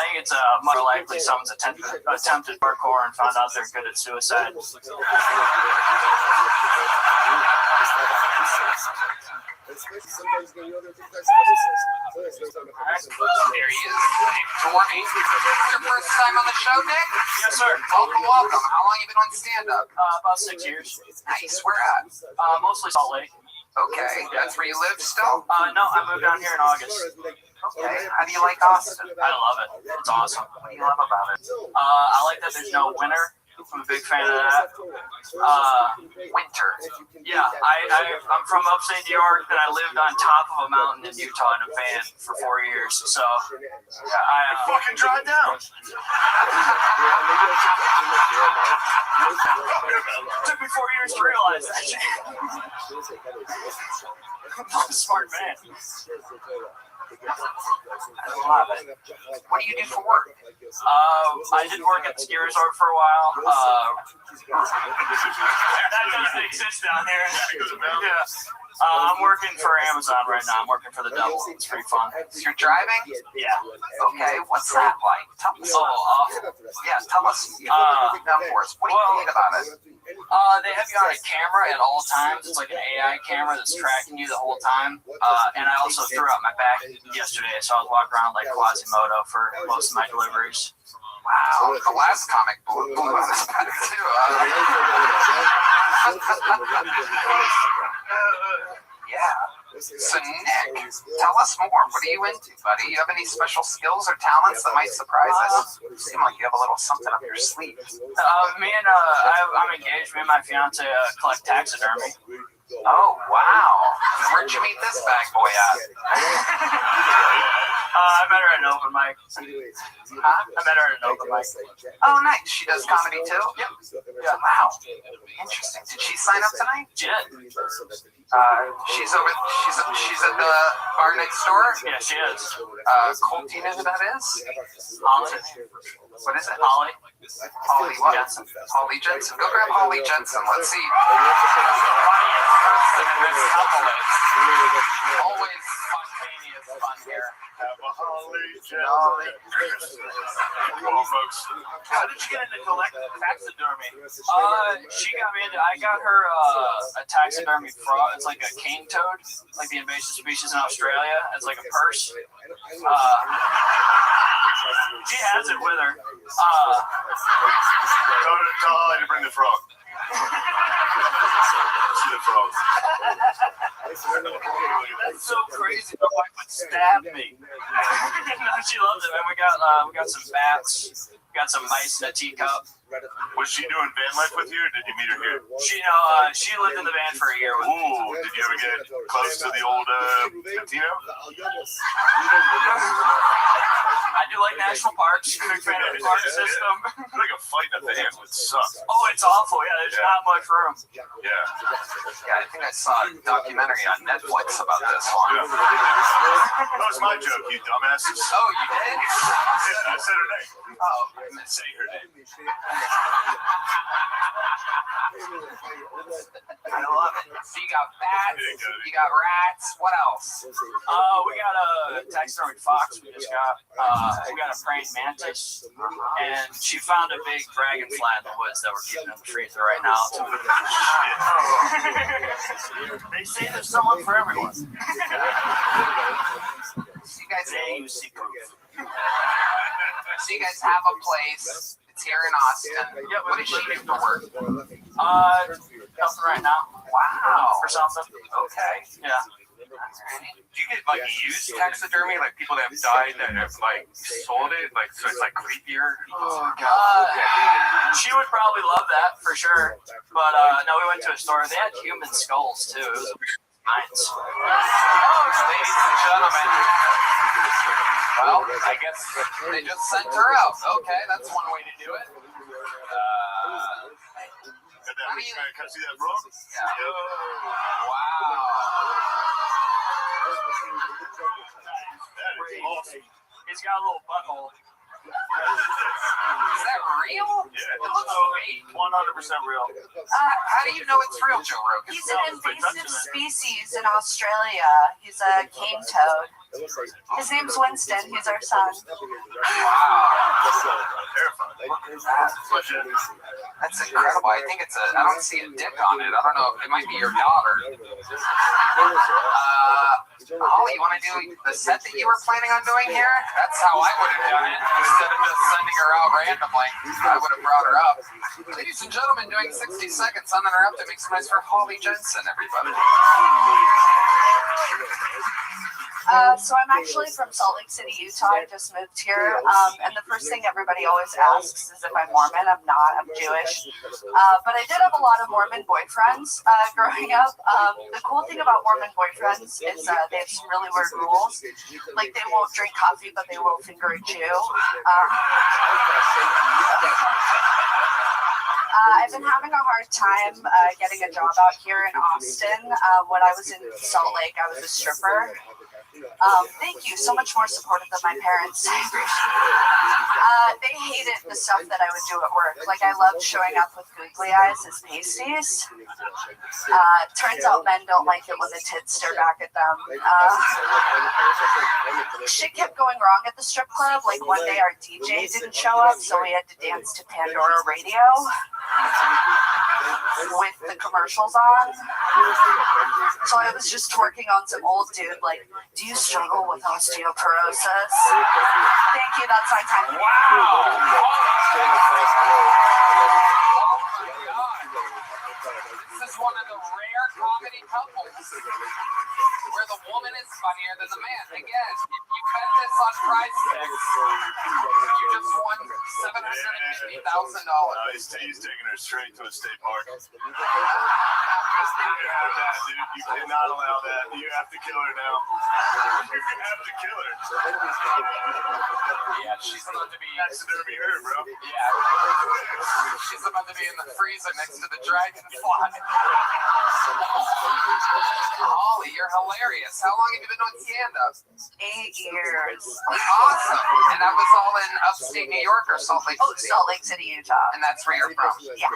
think it's more likely someone's attempted parkour and found out they're good at suicide. There he is, Nick Tormey. Your first time on the show, Nick? Yes, sir. Welcome, welcome. How long have you been on stand-up? About 6 years. Nice. Where at? Mostly Salt Lake. Okay, that's where you live still? No, I moved down here in August. Okay, how do you like Austin? I love it. It's awesome. What do you love about it? I like that there's no winter. I'm a big fan of that. Winter. Yeah, I'm from upstate New York, and I lived on top of a mountain in Utah in a van for 4 years. So, I Fucking drive down. Took me 4 years to realize that shit. I'm not a smart man. I love it. What do you do for work? I did work at the ski resort for a while. That doesn't exist down here. Yeah. I'm working for Amazon right now. I'm working for the devil. It's pretty fun. You're driving? Yeah. Okay, what's that like? Tell us. Yeah, tell us. Down for us. What do you think about it? They have you on a camera at all times. It's like an AI camera that's tracking you the whole time. And I also threw out my back yesterday, so I was walking around like Quasimodo for most of my deliveries. Wow, the last comic blew out his better too. Yeah. So Nick, tell us more. What are you into, buddy? You have any special skills or talents that might surprise us? You seem like you have a little something up your sleeve. I'm engaged. Me and my fiance collect taxidermy. Oh, wow. Where'd you meet this bag boy at? I met her at an open mic. I met her at an open mic. Oh, nice. She does comedy too? Yep. Yeah. Wow. Interesting. Did she sign up tonight? She did. She's at the bar next door? Yeah, she is. Cole, do you know who that is? Holly. What is it? Holly. Holly what? Jensen. Holly Jensen. Go grab Holly Jensen. Let's see. Always spontaneous fun here. How did you get into collecting taxidermy? She got me into. I got her a taxidermy frog. It's like a cane toad, like the invasive species in Australia. It's like a purse. She has it with her. Tell her to bring the frog. That's so crazy. My wife would stab me. No, she loves it, man. We got some bats. Got some ice in a teacup. Was she doing van life with you, or did you meet her here? She lived in the van for a year with me. Ooh, did you ever get close to the old Latino? I do like national parks. Big fan of the park system. Like a fight in a van would suck. Oh, it's awful. Yeah, there's not much room. Yeah. Yeah, I think I saw a documentary on Netflix about this one. That was my joke, you dumbasses. Oh, you did? Yeah, I said her name. Oh, I didn't say her name. I love it. So you got bats, you got rats. What else? We got a taxidermy fox. We just got. We got a praying mantis, and she found a big dragonfly in the woods that we're keeping in the freezer right now. They say there's someone for everyone. So you guys, so you guys have a place. It's here in Austin. Yeah, what does she do for work? Nothing right now. Wow. For something. Okay. Yeah. Do you get like used taxidermy, like people that have died that have like sold it, like so it's like creepier? Oh god. She would probably love that for sure. But no, we went to a store. They had human skulls too. It was nice. Ladies and gentlemen. Well, I guess they just sent her out. Okay, that's one way to do it. Can I see that, bro? Yeah. Wow. That is awesome. He's got a little butthole. Is that real? Yeah. It looks fake. 100% real. How do you know it's real, Joe Rogan? He's an invasive species in Australia. He's a cane toad. His name's Winston. He's our son. Wow. That's incredible. I think it's I don't see a dick on it. I don't know. It might be your daughter. Holly, you want to do the set that you were planning on doing here? That's how I would have done it. Instead of just sending her out randomly, I would have brought her up. Ladies and gentlemen, doing 60 seconds uninterrupted. Make some noise for Holly Jensen, everybody. So I'm actually from Salt Lake City, Utah. I just moved here. And the first thing everybody always asks is if I'm Mormon. I'm not. I'm Jewish. But I did have a lot of Mormon boyfriends growing up. The cool thing about Mormon boyfriends is they have some really weird rules. Like they won't drink coffee, but they will finger a Jew. I've been having a hard time getting a job out here in Austin. When I was in Salt Lake, I was a stripper. Thank you. So much more supportive than my parents. I appreciate it. They hated the stuff that I would do at work. Like, I loved showing up with googly eyes as pasties. Turns out men don't like it when the tits stare back at them. Shit kept going wrong at the strip club. Like, one day our DJ didn't show up, so we had to dance to Pandora Radio with the commercials on. So I was just twerking on some old dude, like, do you struggle with osteoporosis? Thank you, that's my time. Wow! This is one of the rare comedy couples where the woman is funnier than the man. Again, you bet this on Prize Picks. You just won $750,000. He's taking her straight to a state park. You cannot allow that. You have to kill her now. You have to kill her. Yeah, she's about to be. Taxidermy her, bro. Yeah. She's about to be in the freezer next to the dragonfly. Holly, you're hilarious. How long have you been doing stand-up? 8 years. Awesome. And that was all in upstate New York or Salt Lake City? Salt Lake City, Utah. And that's where you're from? Yeah.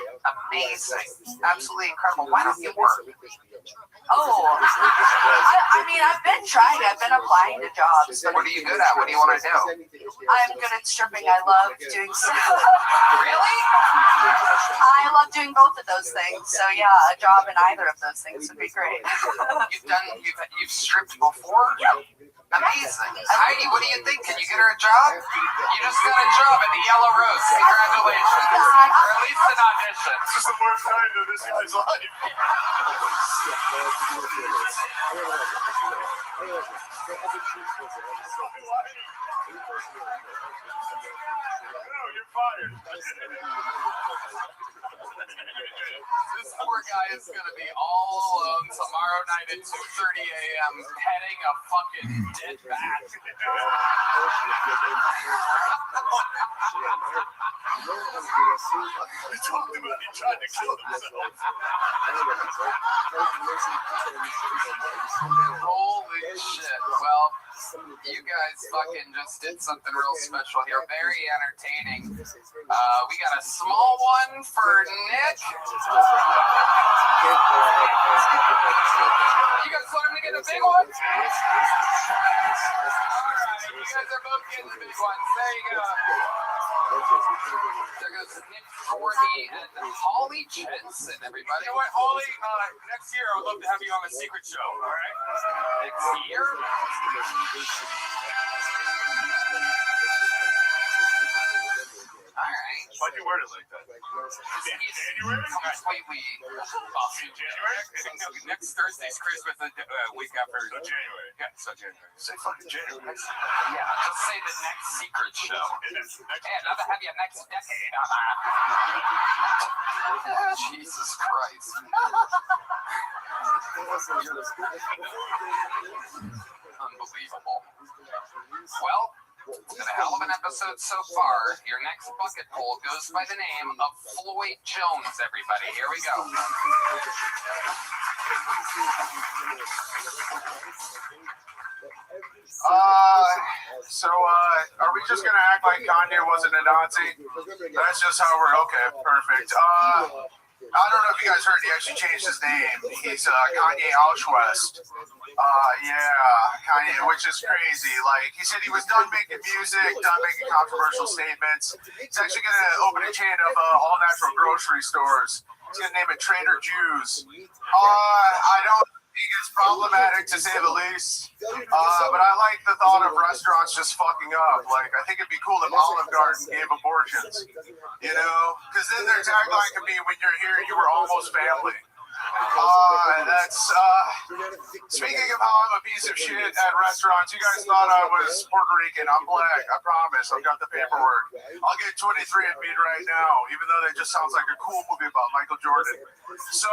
Amazing. Absolutely incredible. Why don't you work? I mean, I've been trying. I've been applying to jobs. But what are you good at? What do you want to do? I'm good at stripping. I love doing stuff. Really? I love doing both of those things. So yeah, a job in either of those things would be great. You've stripped before? Yeah. Amazing. Heidi, what do you think? Can you get her a job? You just got a job at the Yellow Rose. Congratulations. Or at least an audition. This is the worst night of this guy's life. you're fired. This poor guy is going to be all alone tomorrow night at 2:30 a.m. petting a fucking dead bat. We talked about he tried to kill himself. Holy shit. Well, you guys fucking just did something real special here. Very entertaining. We got a small one for Nick. You guys want him to get a big one? Alright, you guys are both getting the big ones. There you go. There goes Nick Forney and Holly Jensen, everybody. You know what, Holly? Next year I would love to have you on the secret show, alright? Next year? Alright. Why'd you word it like that? January? Completely off in January? Next Thursday's Christmas, week after. So January. Yeah, so January. Say fucking January. Yeah, just say the next secret show. Hey, I'd love to have you next decade. Jesus Christ. Unbelievable. Well, it's been a hell of an episode so far. Your next bucket poll goes by the name of Floyd Jones, everybody. Here we go. Are we just gonna act like Kanye wasn't a Nazi? That's just how we're okay. Perfect. I don't know if you guys heard, he actually changed his name. He's Kanye Auschwitz. Kanye, which is crazy. Like, he said he was done making music, done making controversial statements. He's actually going to open a chain of all-natural grocery stores. He's going to name it Trader Joe's. I don't think it's problematic, to say the least. But I like the thought of restaurants just fucking up. Like, I think it'd be cool if Olive Garden gave abortions. You know? Because then their tagline could be, when you're here, you were almost family. Speaking of how I'm a piece of shit at restaurants, you guys thought I was Puerto Rican. I'm black. I promise. I've got the paperwork. I'll get 23 and beat right now, even though that just sounds like a cool movie about Michael Jordan. So,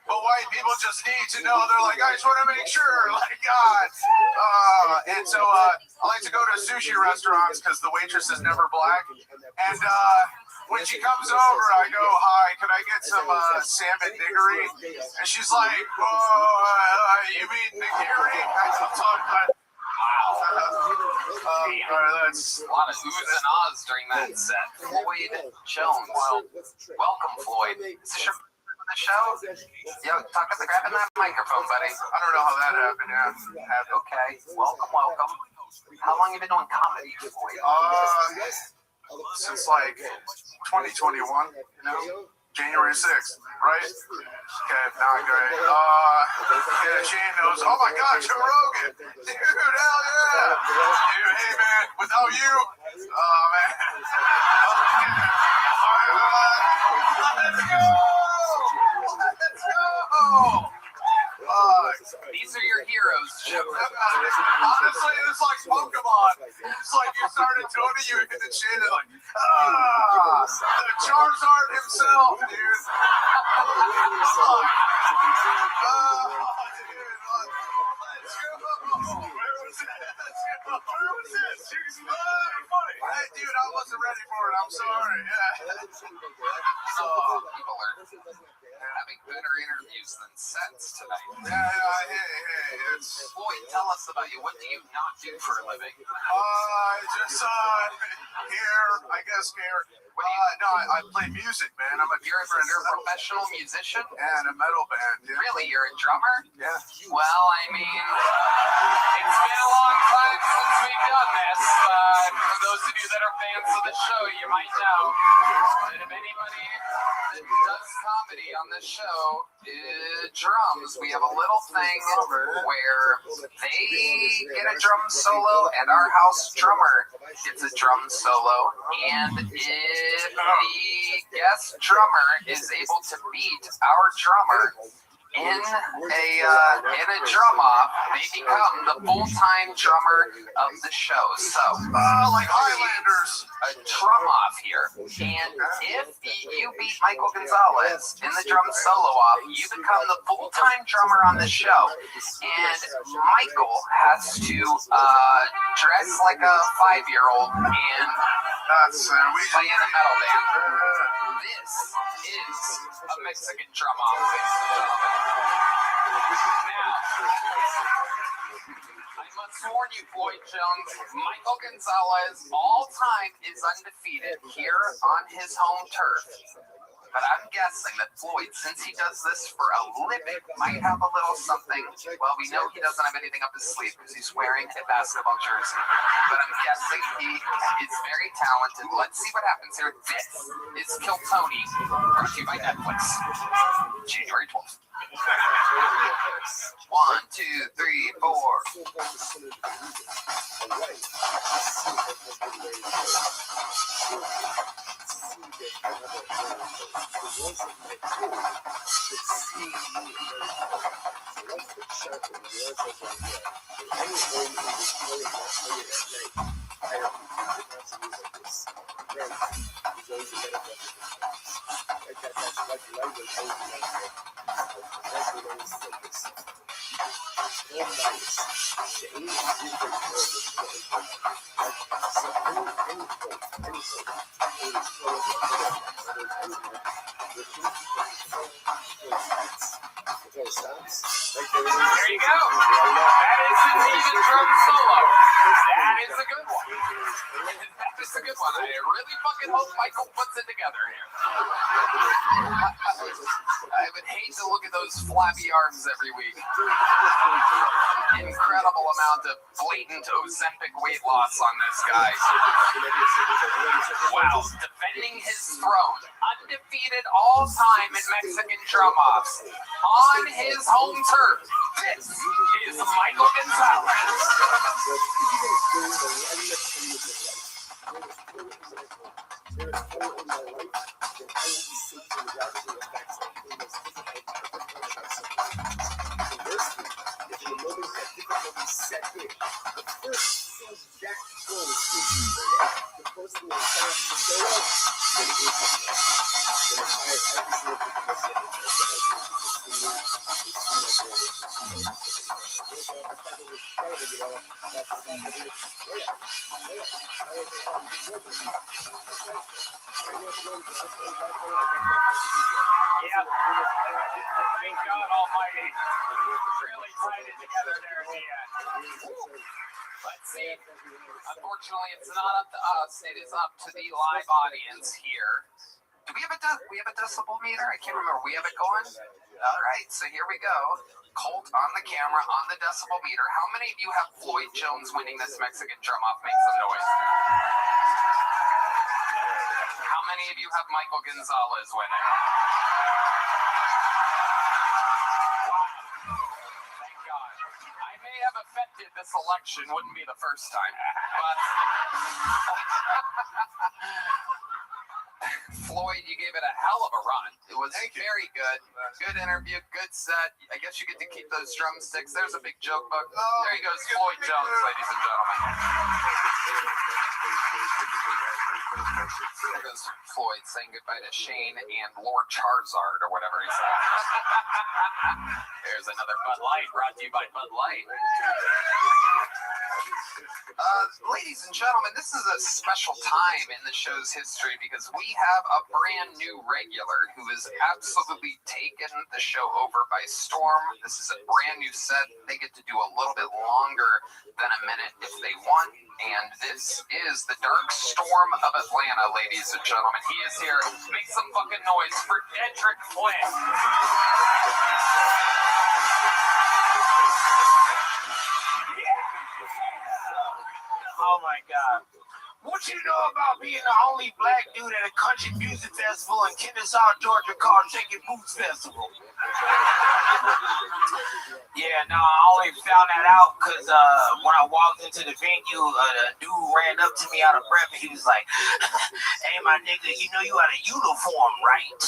but white people just need to know. They're like, I just want to make sure. Like, God. And so, I like to go to sushi restaurants because the waitress is never black. And, when she comes over, I go, hi, can I get some salmon nigiri? And she's like, you mean nigiri? I'm talking about. That's a lot of oohs and ahs during that set. Floyd Jones. Welcome, Floyd. Is this your the show? Yo, grabbing that microphone, buddy. I don't know how that happened, yeah. Okay, welcome. How long have you been doing comedy, Floyd? Since like 2021, you know, January 6th, right? Okay, not great. Yeah, Shane knows. Oh my God, Joe Rogan, dude, hell yeah! Hey man, without you, oh man. Let's go! These are your heroes, Joe. Honestly, it's like Pokemon. It's like you started Tony, you hit the chin and like, the Charizard himself, dude. Where was this? Funny. Hey, dude, I wasn't ready for it. I'm sorry. Yeah. People are having better interviews than sets tonight. Hey, it's... Floyd, tell us about you. What do you not do for a living? Just, here, I guess, here. I play music, man. You're a professional musician? Yeah, in a metal band. Yeah. Really? You're a drummer? Yeah. Well, I mean, it's been a long time since we've done this. For those of you that are fans of the show, you might know that if anybody that does comedy on this show drums, we have a little thing where they get a drum solo and our house drummer gets a drum solo, and if the guest drummer is able to beat our drummer in a drum off, they become the full-time drummer of the show. So, like Highlanders, a drum off here, and if you beat Michael Gonzalez in the drum solo off, you become the full-time drummer on the show. And Michael has to dress like a 5-year-old and play in a metal band. This is a Mexican drum off, ladies and gentlemen. Now, I must warn you, Floyd Jones, Michael Gonzalez all time is undefeated here on his home turf. But I'm guessing that Floyd, since he does this for a living, might have a little something. Well, we know he doesn't have anything up his sleeve because he's wearing a basketball jersey. But I'm guessing he is very talented. Let's see what happens here. This is Kill Tony, brought to you by Netflix. January 12th. 1, 2, 3, There you go. That is indeed a drum solo. That is a good one. That is a good one. I really fucking hope Michael puts it together here. I would hate to look at those flabby arms every week. Incredible amount of blatant Ozempic weight loss on this guy. Wow, defending his throne, undefeated all time in Mexican drum offs, on his home turf. This is Michael Gonzalez. Yeah, thank God Almighty. Really tied it together there at the end. Let's see. Unfortunately, it's not up to us. It is up to the live audience here. Do we have a decibel meter? I can't remember. We have it going? All right, so here we go. Colt on the camera, on the decibel meter. How many of you have Floyd Jones winning this Mexican drum off? Make some noise. How many of you have Michael Gonzalez winning? Have affected this election, wouldn't be the first time, but Floyd, you gave it a hell of a run. It was very good. Good interview, good set. I guess you get to keep those drumsticks. There's a big joke book. There he goes, Floyd Jones, ladies and gentlemen. There goes Floyd saying goodbye to Shane and Lord Charizard, or whatever he said. There's another Bud Light brought to you by Bud Light. Ladies and gentlemen, this is a special time in the show's history because we have a brand new regular who has absolutely taken the show over by storm. This is a brand new set. They get to do a little bit longer than a minute if they want. And this is the Dark Storm of Atlanta, ladies and gentlemen. He is here. Make some fucking noise for Dedrick Flynn. Oh my God. What you know about being the only black dude at a country music festival in Kennesaw, Georgia called Shaking Boots Festival? Yeah, no, I only found that out because when I walked into the venue, a dude ran up to me out of breath and he was like, "Hey, my nigga, you know you had a uniform, right?"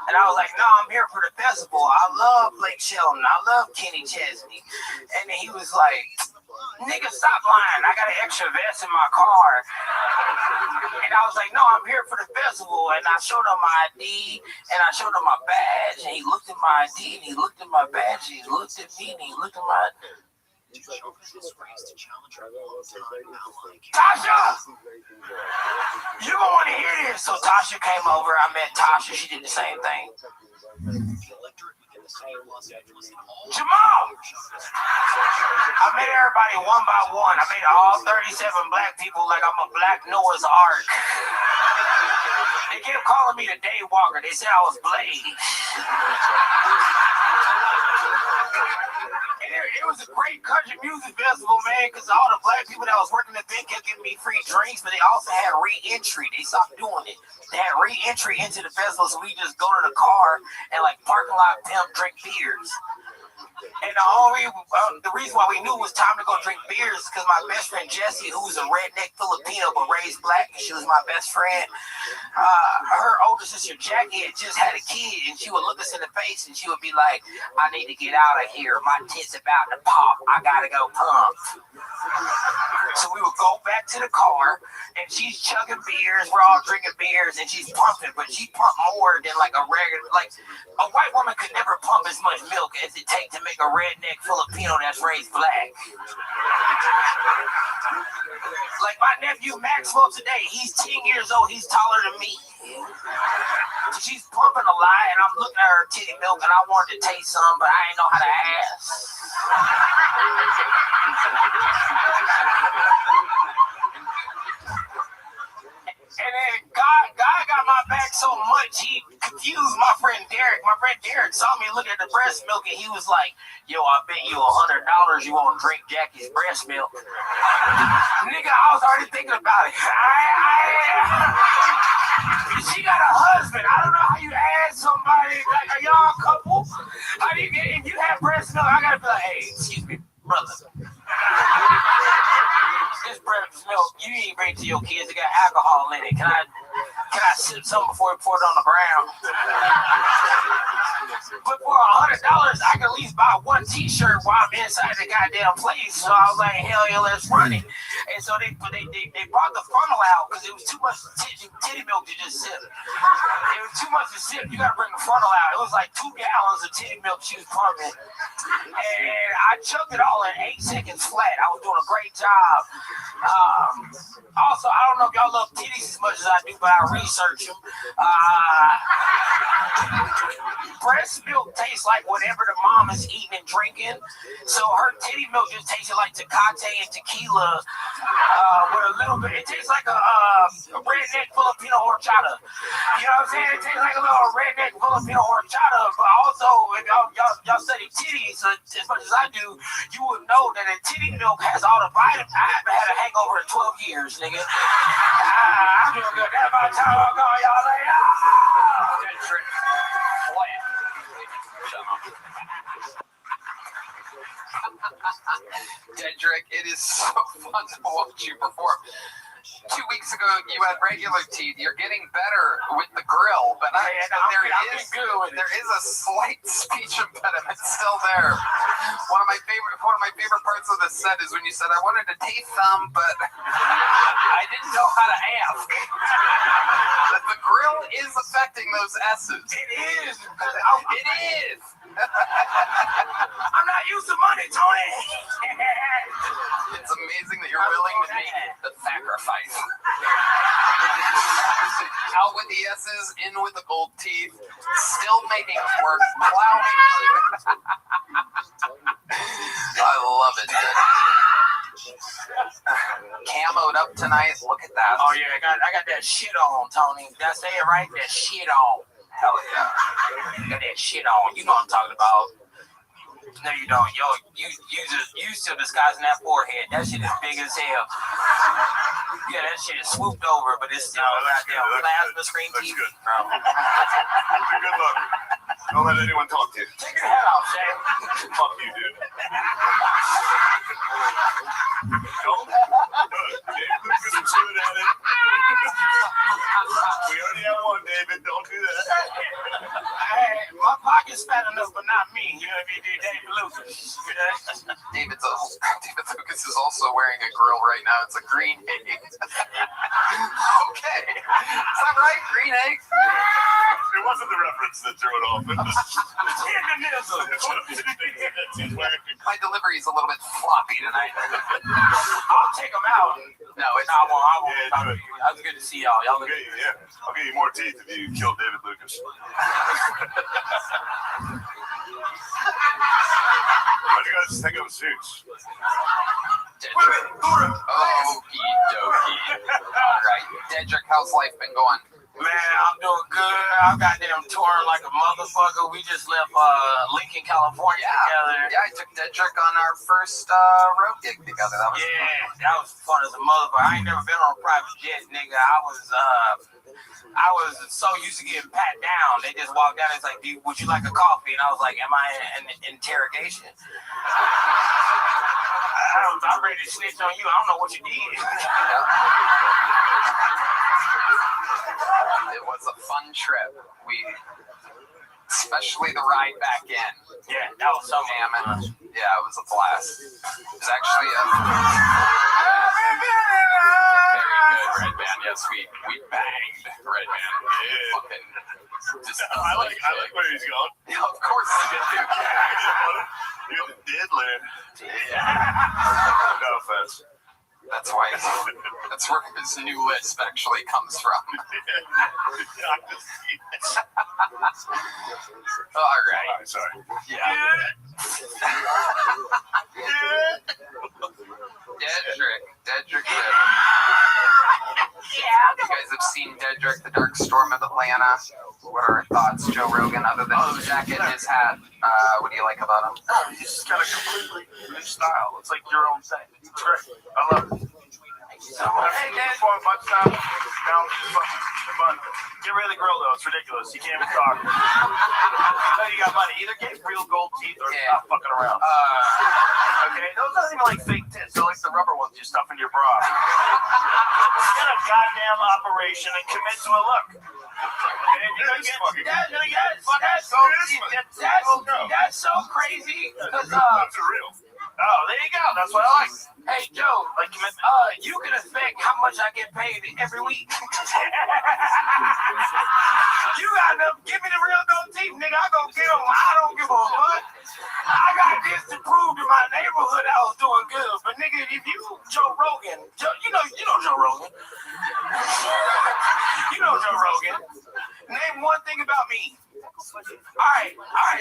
And I was like, no, I'm here for the festival. I love Blake Shelton. I love Kenny Chesney. And then he was like, nigga, stop lying. I got an extra vest in my car. And I was like, no, I'm here for the festival. And I showed him my ID and I showed him my badge. And he looked at my ID and he looked at my badge. And he looked at me and he looked at my... Tasha! You don't want to hear this. So Tasha came over. I met Tasha. She did the same thing. Jamal! I made everybody one by one. I made all 37 black people like I'm a black Noah's Ark. They kept calling me the Day Walker. They said I was Blade. And it was a great country music festival, man, because all the black people that was working the event kept giving me free drinks, but they also had re-entry. They stopped doing it. They had re-entry into the festival, so we just go to the car and like parking lot pimp drink beers. And the reason why we knew it was time to go drink beers is because my best friend Jessie, who's a redneck Filipino but raised black, and she was my best friend. Her older sister Jackie had just had a kid, and she would look us in the face and she would be like, "I need to get out of here. My tit's about to pop. I gotta go pump." So we would go back to the car, and she's chugging beers. We're all drinking beers, and she's pumping, but she pumped more than like a regular, like a white woman could never pump as much milk as it takes to make a redneck Filipino that's raised black. Like my nephew Maxwell today, he's 10 years old. He's taller than me. So she's pumping a lot, and I'm looking at her titty milk, and I wanted to taste some, but I didn't know how to ask. And then God got my back so much, he confused my friend Derek. My friend Derek saw me look at the breast milk, and he was like, "Yo, I bet you $100 you won't drink Jackie's breast milk." Nigga, I was already thinking about it. She got a husband. I don't know how you ask somebody, like, are y'all a couple? How do you get, if you have breast milk, I gotta be like, "Hey, excuse me, brother. This breast milk, you ain't bring it to your kids. It got alcohol in it. Can I sip some before we pour it on the ground?" But for $100, I can at least buy one T-shirt while I'm inside the goddamn place. So I was like, hell yeah, let's run it. And so they brought the funnel out because it was too much titty milk to just sip. It was too much to sip. You gotta bring the funnel out. It was like 2 gallons of titty milk she was pumping. And I chugged it all in 8 seconds flat. I was doing a great job. Also, I don't know if y'all love titties as much as I do, but I research them. Breast milk tastes like whatever the mom is eating and drinking. So her titty milk just tasted like Tecate and tequila with a little bit. It tastes like a redneck Filipino horchata. You know what I'm saying? It tastes like a little redneck Filipino horchata. But also, if y'all study titties as much as I do, you would know that a titty milk has all the vitamins. I haven't had a hangover in 12 years, nigga. I'm doing good. That's about time I go, y'all. Like, Dedrick, it is so fun to watch you perform. 2 weeks ago, you had regular teeth. You're getting better with the grill, but there is a slight speech impediment still there. One of my favorite parts of the set is when you said, "I wanted to taste some, but I didn't know how to ask." The grill is affecting those S's. It is. It is. I'm not used to money, Tony. It's amazing that you're willing to make the sacrifice. Out with the S's, in with the gold teeth, still making it work, plowing through. I love it. Camoed up tonight. Look at that. Oh yeah, I got that shit on, Tony. Did I say it right? That shit on. Hell yeah. Got that shit on. You know what I'm talking about. No, you don't. Yo, you still disguising that forehead. That shit is big as hell. Yeah, that shit is swooped over, but it's still goddamn plasma screen TV. That's good. Good luck. Don't let anyone talk to you. Take your hat off, Shane. Fuck you, dude. Don't. David Lucas is good at it. We already have one, David. Don't do that. David Lucas. David Lucas is also wearing a grill right now. It's a green egg. Okay. Is that right? Green egg? It wasn't the reference that threw it off. It was My delivery is a little bit floppy tonight. I'll take them out. No, it's I won't. Yeah, do it. That was good to see y'all. Y'all look Okay, yeah. I'll give you more teeth if you kill David Lucas. What do you guys think of suits? Okie dokie. All right, Dedrick, how's life been going? Man, I'm doing good. I'm goddamn touring like a motherfucker. We just left Lincoln, California together. Yeah, I took Dedrick on our first road gig together. That was fun as a motherfucker. I ain't never been on a private jet, nigga. I was so used to getting pat down. They just walked down and it's like, would you like a coffee? And I was like, am I in interrogation? I'm ready to snitch on you. I don't know what you did. It was a fun trip. Especially the ride back in. Yeah, that was so fun. Yeah, it was a blast. It was actually a very good Red Band. Yes, we banged Red Band. Fucking I like where he's going. Yeah, of course you did. You did learn. No offense. That's where his new lisp actually comes from. All right. Sorry. Yeah. Dedrick. You guys have seen Dedrick, the Dark Storm of Atlanta. What are our thoughts, Joe Rogan, other than his jacket and his hat? What do you like about him? He's got a completely new style. It's like your own thing. It's great. I love it. Hey, Dad. Get rid of the grill, though. It's ridiculous. You can't even talk. You know you got money. Either get real gold teeth or stop fucking around. Okay? Those aren't even like fake tits. They're like the rubber ones you stuff in your bra. Get a goddamn operation and commit to a look. That's so crazy. Because, That's real. oh, there you go. That's what I like. Hey, Joe, you can affect how much I get paid every week. You gotta give me the real gold teeth, nigga. I go get them. I don't give a fuck. I got this to prove to my neighborhood I was doing good. But nigga, if you Joe Rogan, you know Joe Rogan. You know Joe Rogan. Name one thing about me. All right.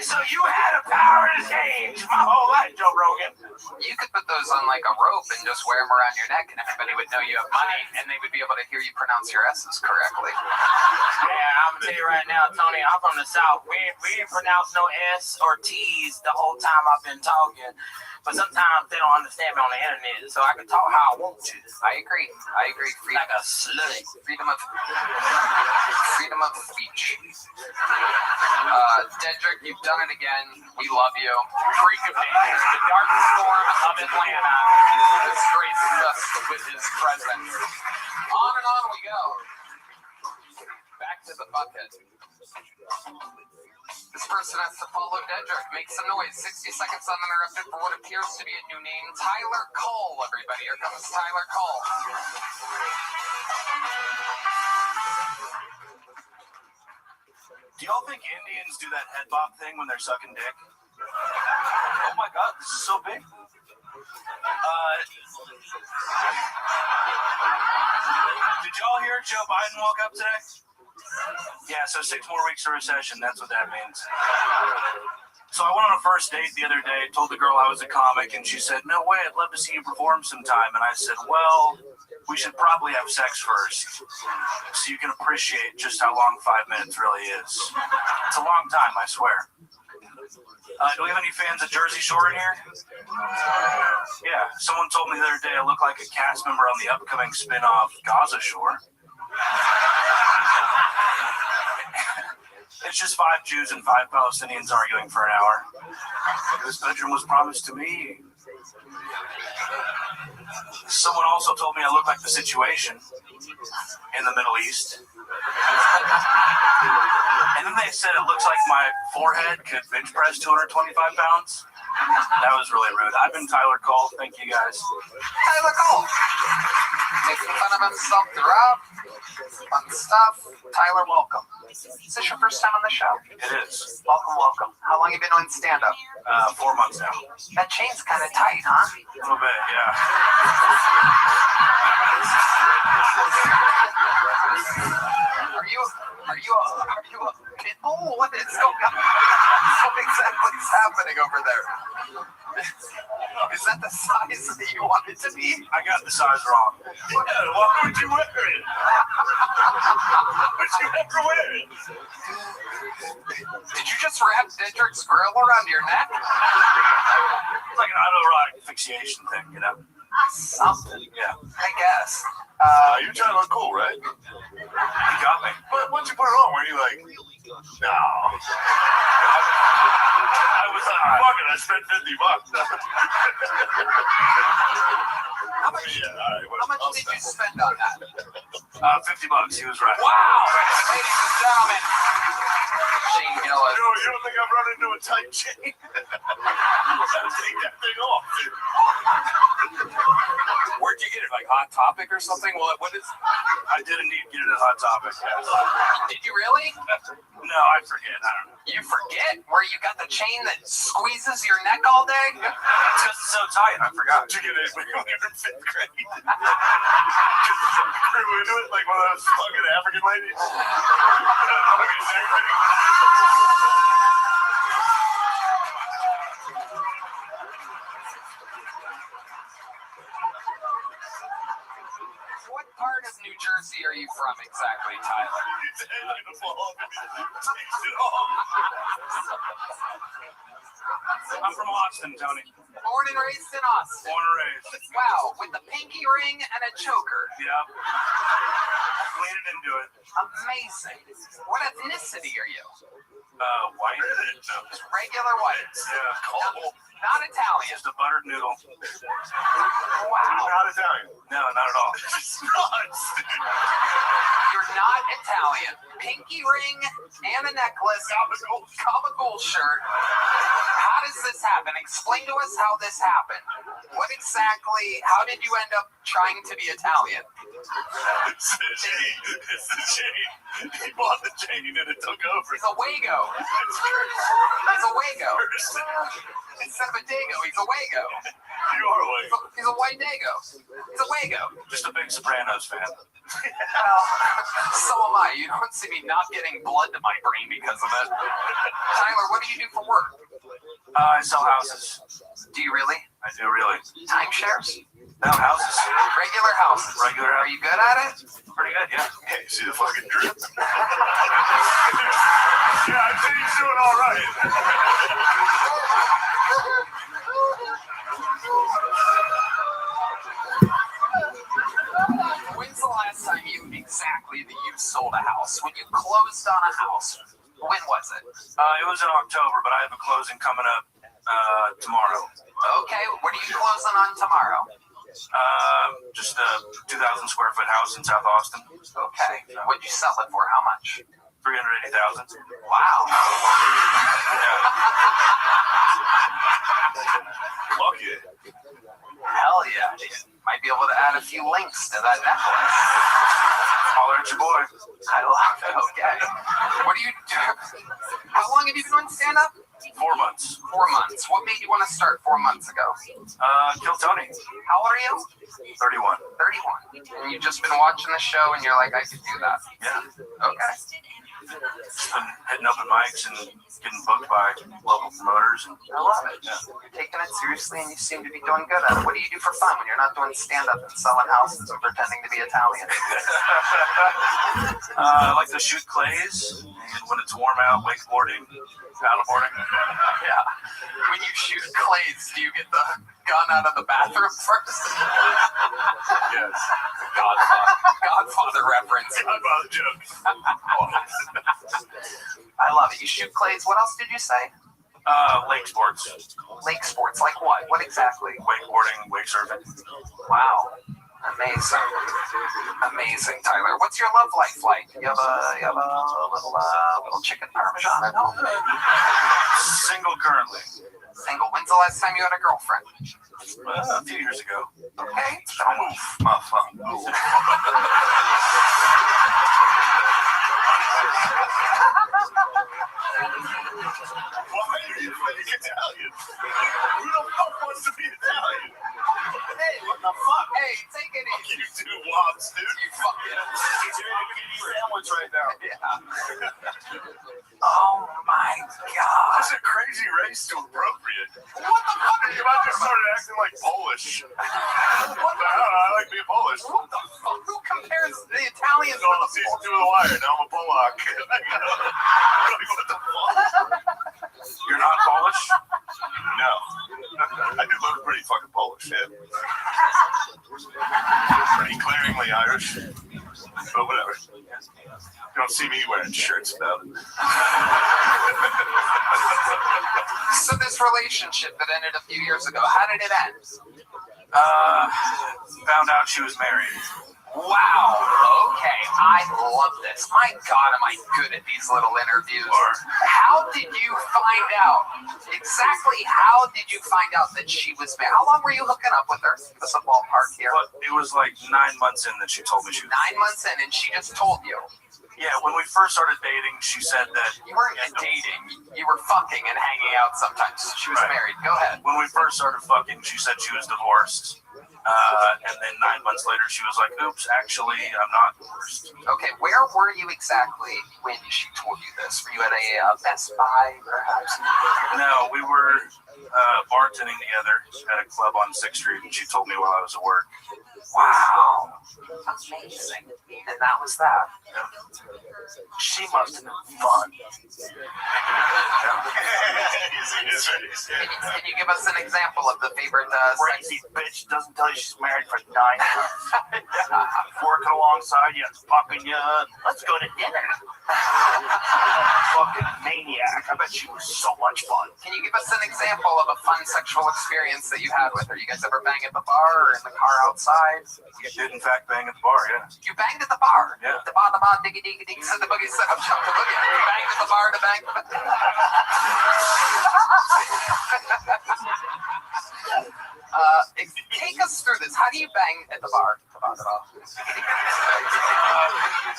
So you had a power to change my whole life, Joe Rogan. You could put those on like a rope and just wear them around your neck, and everybody would know you have money, and they would be able to hear you pronounce your S's correctly. Yeah, I'm gonna tell you right now, Tony. I'm from the South. We didn't pronounce no S or T's the whole time I've been talking. But sometimes they don't understand me on the internet, so I can talk how I want to. I agree. Freedom, like a slut. Freedom of speech. Dedrick, you've done it again. We love you. Freak of nature, the Dark Storm of Atlanta. Disgraces us with his presence. On and on we go. Back to the bucket. This person has to follow Dedrick. Make some noise. 60 seconds uninterrupted for what appears to be a new name. Tyler Cole, everybody. Here comes Tyler Cole. Do y'all think Indians do that head bob thing when they're sucking dick? Oh my God, this is so big. Did y'all hear Joe Biden woke up today? Yeah, so 6 more weeks of recession, that's what that means. So I went on a first date the other day, told the girl I was a comic, and she said, no way, I'd love to see you perform sometime. And I said, well, we should probably have sex first, so you can appreciate just how long 5 minutes really is. It's a long time, I swear. Do we have any fans of Jersey Shore in here? Yeah, someone told me the other day I look like a cast member on the upcoming spin-off Gaza Shore. It's just 5 Jews and 5 Palestinians arguing for an hour. This bedroom was promised to me. Someone also told me I look like the situation in the Middle East. And then they said it looks like my forehead could bench press 225 pounds. That was really rude. I've been Tyler Cole. Thank you guys. Tyler Cole. Making fun of himself throughout. Fun stuff. Tyler, welcome. Is this your first time on the show? It is. Welcome, welcome. How long have you been doing stand-up? 4 months now. That chain's kind of tight, huh? A little bit, yeah. Are you a pit bull? What is going on? What exactly is happening over there? Is that the size that you want it to be? I got the size wrong. Yeah, why would you wear it? Would you ever wear it? Did you just wrap Dendrick's grill around your neck? It's like an autoerotic asphyxiation thing, you know? Something. Yeah. I guess. You're trying to look cool, right? You got me. But once you put it on, were you like, no. I was like, fuck it, I spent $50. How much did you spend on that? $50, he was right. Wow! Ladies and gentlemen. Shane Gillis. You don't think I've run into a tight chain? Take that thing off, dude. Where'd you get it? Like Hot Topic or something? Well, what is? I did indeed get it at Hot Topic. Yes. Did you really? No, I forget. I don't know. You forget where you got the chain that squeezes your neck all day? It's just so tight. I forgot. Did you get it when you were in 5th grade? Just grew into it like one of those fucking African ladies. What part of New Jersey are you from exactly, Tyler? I'm from Austin, Tony. Born and raised in Austin. Born and raised. Wow, with the pinky ring and a choker. Yeah. Leaning into it. Amazing. What ethnicity are you? White. Just regular white. Yeah, cold. Not Italian. Just a buttered noodle. Wow. Not Italian. No, not at all. It's nuts. You're not Italian. Pinky ring and a necklace. Gabagool shirt. How does this happen? Explain to us how this happened. What exactly, how did you end up trying to be Italian? It's the chain. It's the chain. He bought the chain and it took over. He's a Wago. He's a Wago. Instead of a Dago, he's a Wago. You are a Wago. He's a white Dago. He's a Wago. Just a big Sopranos fan. So am I. You don't see me not getting blood to my brain because of it. Tyler, what do you do for work? I sell houses. Do you really? I do really. Timeshares? No, houses. Regular houses. Regular. Are you good at it? Pretty good, yeah. Hey, you see the fucking drip? Yeah, I'd say he's doing all right. When's the last time that you sold a house? When you closed on a house, when was it? It was in October, but I have a closing coming up tomorrow. Okay, what are you closing on tomorrow? Just a 2,000 square foot house in South Austin. Okay, what'd you sell it for? How much? $380,000. Wow. Fuck yeah. Hell yeah. Might be able to add a few links to that necklace. Holler at your boy. I love it. Okay. What do you do? How long have you been doing stand-up? 4 months. 4 months. What made you want to start 4 months ago? Kill Tony. How old are you? 31. 31. And you've just been watching the show and you're like, I could do that. Yeah. Okay. Just been hitting open mics and getting booked by local promoters. And I love it. Yeah. You're taking it seriously and you seem to be doing good at it. What do you do for fun when you're not doing stand-up and selling houses and pretending to be Italian? I like to shoot clays, and when it's warm out, wakeboarding, paddleboarding. Yeah. When you shoot clays, do you get the gun out of the bathroom first? Yes. Godfather reference. Godfather joke. I love it. You shoot clays. What else did you say? Lake sports. Lake sports, like what? What exactly? Wakeboarding, wake surfing. Wow. Amazing. Amazing, Tyler. What's your love life like? You have a little chicken parmesan at home? Single currently. Single. When's the last time you had a girlfriend? A few years ago. Okay. Why are you fake Italian? Who the fuck wants to be Italian? Hey, what the fuck? Hey, take it easy. You two wops, dude. You fucking... You're a kitty sandwich right now. Yeah. Oh my god. That's a crazy race to appropriate. What the fuck are you I just started acting like Polish. I don't know, I like being Polish. What the fuck? Who compares the Italians to the season 2 of The Wire. Now I'm a Polak. What the fuck? You're not Polish? No. I do look pretty fucking Polish, yeah. Pretty glaringly Irish. But whatever. You don't see me wearing shirts about it. So this relationship that ended a few years ago, how did it end? Found out she was married. Wow. Okay, I love this. My God, am I good at these little interviews. How did you find out? Exactly how did you find out that she was married? How long were you hooking up with her? Give us a ballpark here. But it was like 9 months in that she told me she was 9 months in, and she just told you. Yeah, when we first started dating, she said that... You weren't dating. You were fucking and hanging out sometimes. She was married. Go ahead. When we first started fucking, she said she was divorced. And then 9 months later, she was like, oops, actually, I'm not divorced. Okay, where were you exactly when she told you this? Were you at a Best Buy, perhaps? No, we were bartending together at a club on 6th Street, and she told me while I was at work. Wow. Amazing. And that was that. Yeah. She must have been fun. Can you give us an example of the favorite crazy bitch doesn't tell you she's married for 9 years. Working alongside you, fucking you. Let's go to dinner. Fucking maniac. I bet she was so much fun. Can you give us an example of a fun sexual experience that you had with her? You guys ever bang at the bar or in the car outside? We did, in fact, bang at the bar, yeah. You banged at the bar? Yeah. The bar, diggy, diggy, diggy, said the boogie, set up, shop the boogie. You banged at the bar to bang. Take us through this. How do you bang at the bar?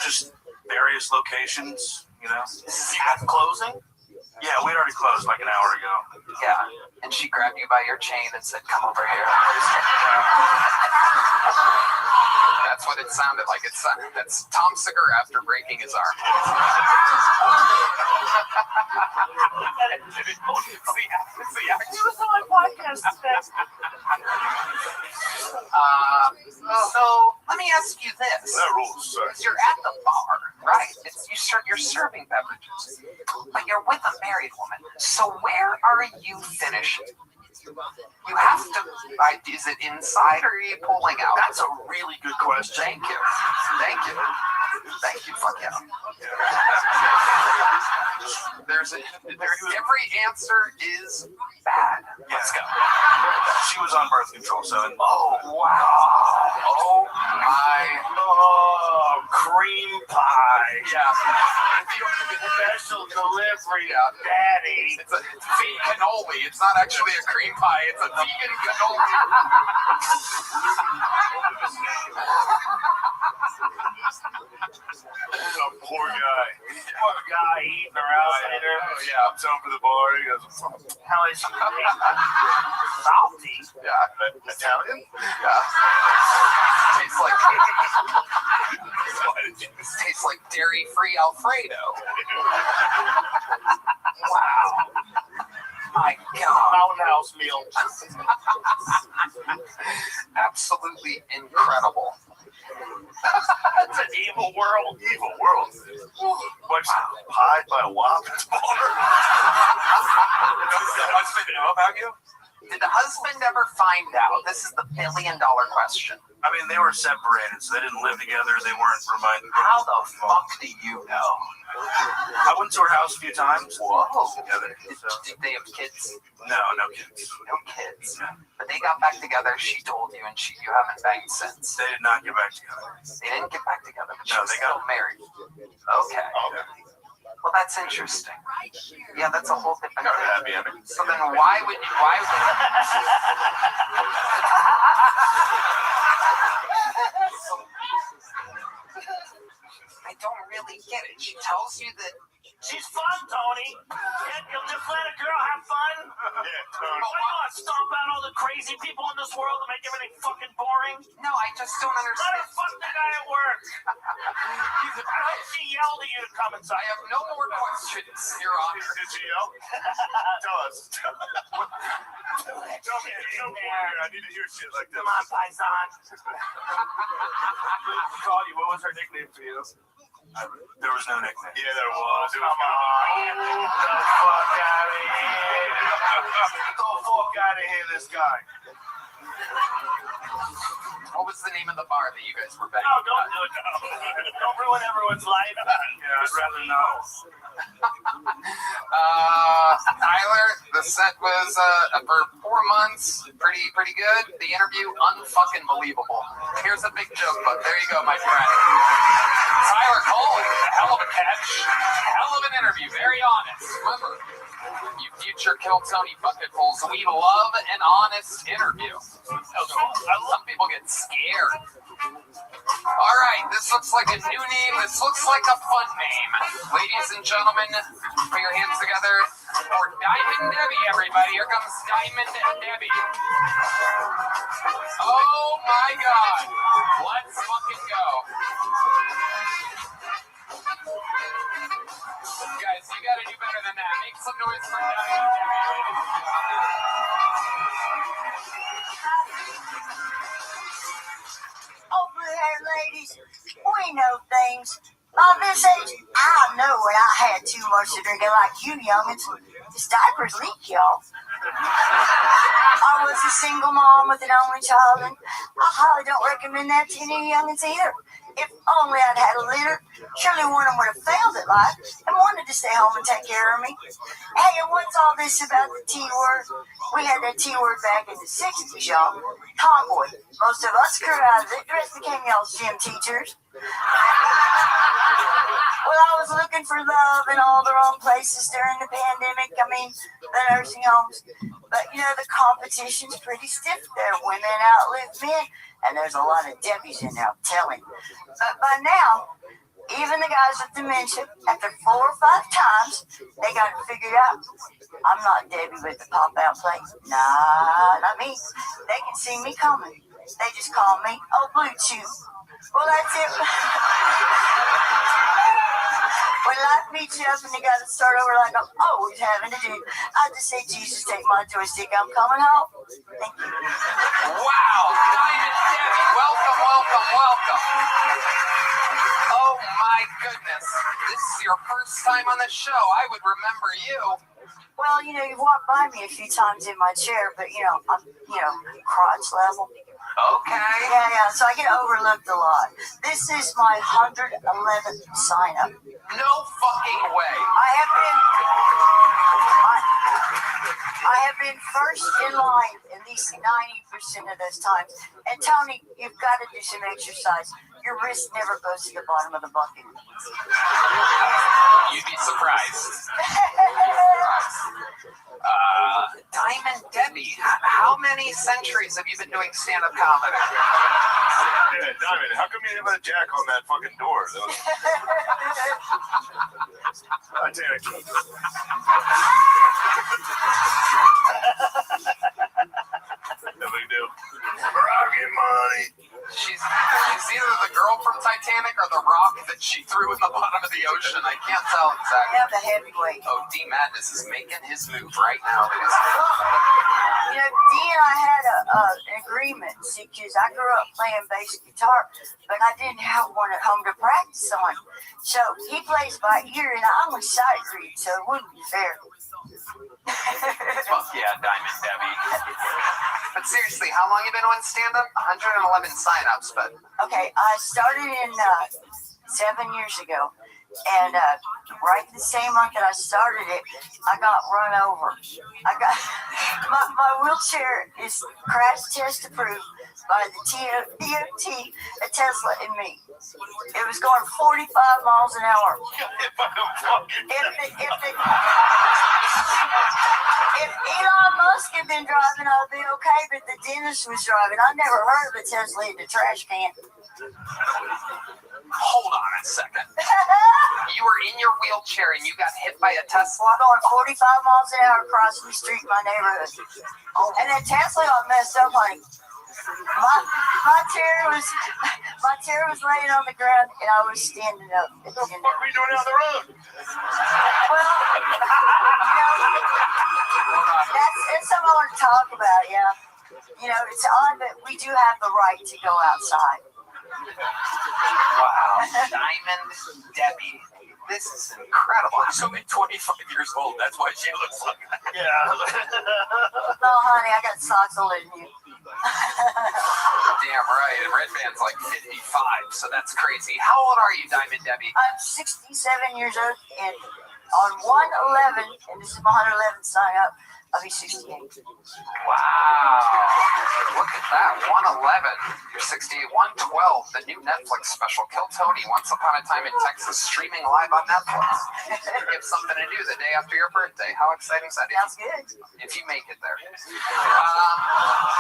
Just various locations, you know. At closing? Yeah, we'd already closed like an hour ago. Yeah, and she grabbed you by your chain and said, come over here. That's what it sounded like. That's Tom Segura after breaking his arm. He was on my podcast today. So let me ask you this. That rules, sir. You're at the bar, right? You're serving beverages, but you're with a married woman. So where are you finishing? You have to. Is it inside or are you pulling out? That's a really good question. Thank you. Thank you. Thank you. Fuck yeah. Every answer is bad. Let's go. She was on birth control, so. Oh wow. Oh my. Oh, cream pie. Yeah. Special delivery, daddy. It's a vegan cannoli. It's not actually a cream pie. It's a vegan cannoli. Oh, poor guy. Poor guy eating her out later. Oh, yeah. I'm home for the bar. He goes, how is she? Salty. Yeah. Italian? Yeah. Tastes like dairy-free Alfredo. Wow. My God. Roundhouse meal. Absolutely incredible. It's an evil world. Evil world. What's pied by a wop at the bar? I was thinking about you. Did the husband ever find out? This is the $1 billion question. I mean, they were separated, so they didn't live together. They weren't reminded. How the fuck do you know? I went to her house a few times. Whoa. Together. Did they have kids? No kids. No kids. But they got back together. She told you, and you haven't banged since. They did not get back together. They didn't get back together, but No, she was they got still married. Okay. Well, that's interesting. Yeah, that's a whole different thing. So then why would I don't really get it. She tells you that she's fun, Tony. You'll just let a girl have fun. Yeah, Tony. Why you want to stomp out all the crazy people in this world and make everything fucking boring? No, I just don't understand. Let her fuck the guy at work. She yelled at you to come inside. I have no more questions, Your Honor. Did she yell? Tell us. Tell me. I need to hear shit like this. Come on, Paisan. Call you. What was her nickname for you? There was no nickname. Yeah, there was. Come on. Get the fuck out of here. Get the fuck out of here, this guy. What was the name of the bar that you guys were banging? Oh, don't do it. No. Don't ruin everyone's life. Yeah, I'd rather not. Tyler, the set was for 4 months, pretty good. The interview, unfucking believable. Here's a big joke book. There you go, my friend. Tyler Cole, hell of a catch, hell of an interview, very honest. Remember, you future Kill Tony bucketfuls, we love an honest interview. Some people get scared. All right, this looks like a new name. This looks like a fun name. Ladies and gentlemen, put your hands together for Diamond Debbie, everybody. Here comes Diamond Debbie. Oh my God. Let's fucking go. Guys, you gotta do better than that. Make some noise for Diamond Debbie. Over there, ladies, we know things. By this age, I know when I had too much to drink, and like you youngins, these diapers leak, y'all. I was a single mom with an only child, and I highly don't recommend that to any youngins either. If only I'd had a litter, surely one of them would have failed at life and wanted to stay home and take care of me. Hey, and what's all this about the T-word? We had that T-word back in the 60s, y'all. Tomboy. Most of us grew out of it. The rest became y'all's gym teachers. Well, I was looking for love in all the wrong places during the pandemic. I mean, the nursing homes. But, you know, the competition's pretty stiff there. Women outlive men. And there's a lot of Debbies in there, I'm telling you. But by now, even the guys with dementia, after 4 or 5 times, they got it figured out. I'm not Debbie with the pop-out plate. Nah, not me. They can see me coming. They just call me, oh, Blue Chew. Well, that's it. When life meets you up and you got to start over like I'm always having to do, I just say, Jesus, take my joystick. I'm coming home. Thank you. Wow, Diamond Debbie, welcome. Oh my goodness, this is your first time on the show. I would remember you. Well, you know, you've walked by me a few times in my chair, but, you know, I'm, crotch level. Okay. Yeah, so I get overlooked a lot. This is my 111th sign-up. No fucking way. I have been first in line at least 90% of those times. And Tony, you've got to do some exercise. Your wrist never goes to the bottom of the bucket. You'd be surprised. Diamond Debbie, how many centuries have you been doing stand-up comedy? Yeah, Diamond, how come you didn't let Jack on that fucking door? Titanic. No big deal. Rocket money. She's either the girl from Titanic or the rock that she threw in the bottom of the ocean. I can't tell exactly. Yeah, the heavyweight. Oh, D Madness is making his move right now. You know, D and I had a an agreement. See, because I grew up playing bass guitar, but I didn't have one at home to practice on. So he plays by ear, and I only sight read, so it wouldn't be fair. Fuck yeah, Diamond Debbie. But seriously, how long you been on stand-up? 111 sign-ups, but Okay, I started in 7 years ago, and right the same month that I started it, I got run over. I got my wheelchair is crash test approved by the DOT, a Tesla, and me. It was going 45 miles an hour. If Elon Musk had been driving, I'd be okay, but the dentist was driving. I never heard of a Tesla in the trash can. hold on a second. You were in your wheelchair and you got hit by a Tesla? Going 45 miles an hour across the street in my neighborhood. And then Tesla got messed up on it. My chair was laying on the ground and I was standing up. What the fuck are you doing down the road? Well, that's something I want to talk about, yeah. You know, it's odd, but we do have the right to go outside. Wow. Diamond Debbie. This is incredible. She's only 25 years old. That's why she looks like that. Yeah. Oh, honey, I got socks older than you. Damn right. And Red Band's like 55, so that's crazy. How old are you, Diamond Debbie? I'm 67 years old, and on 1/11, and this is my 111th sign up, I'll be 68. Wow. Look at that. 111. You're 68. 112. The new Netflix special, Kill Tony, Once Upon a Time in Texas, streaming live on Netflix. You have something to do the day after your birthday. How exciting is that? Sounds good. If you make it there.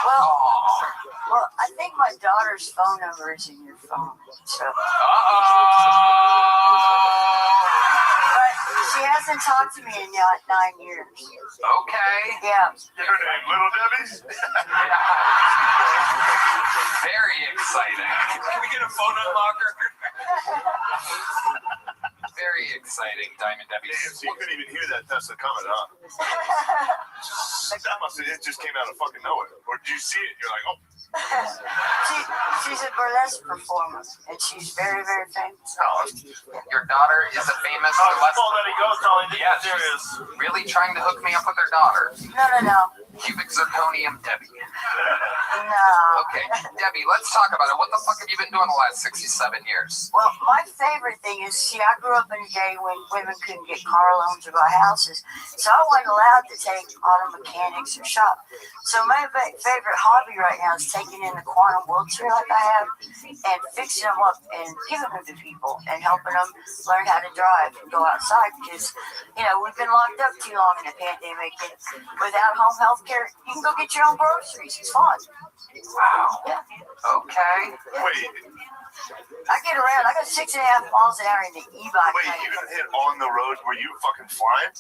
Well, I think my daughter's phone number is in your phone. So. But she hasn't talked to me in 9 years. Okay. Yeah. Her name, Little Debbie? Very exciting. Can we get a phone unlocker? Very exciting, Diamond Debbie. Damn, so you couldn't even hear that Tesla coming, huh? That must have, it just came out of fucking nowhere. Or did you see it? You're like, oh. She's a burlesque performer, and she's very, very famous. Oh, your daughter is a famous burlesque. Oh, let it go, Tony. Yeah, she's really trying to hook me up with her daughter. No. Cubic zirconium Debbie. No. Okay, Debbie, let's talk about it. What the fuck have you been doing the last 67 years? Well, my favorite thing is, see, I grew up in a day when women couldn't get car loans or buy houses, so I wasn't allowed to take auto mechanics or shop. So my favorite hobby right now is taking in the quantum wheelchair like I have and fixing them up and giving them to people and helping them learn how to drive and go outside because, you know, we've been locked up too long in the pandemic and without home health care, you can go get your own groceries. It's fun. Wow. Yeah. Okay. Wait. I get around. I got 6.5 miles an hour in the e-bike. Wait, you got hit on the road? Were you fucking flying?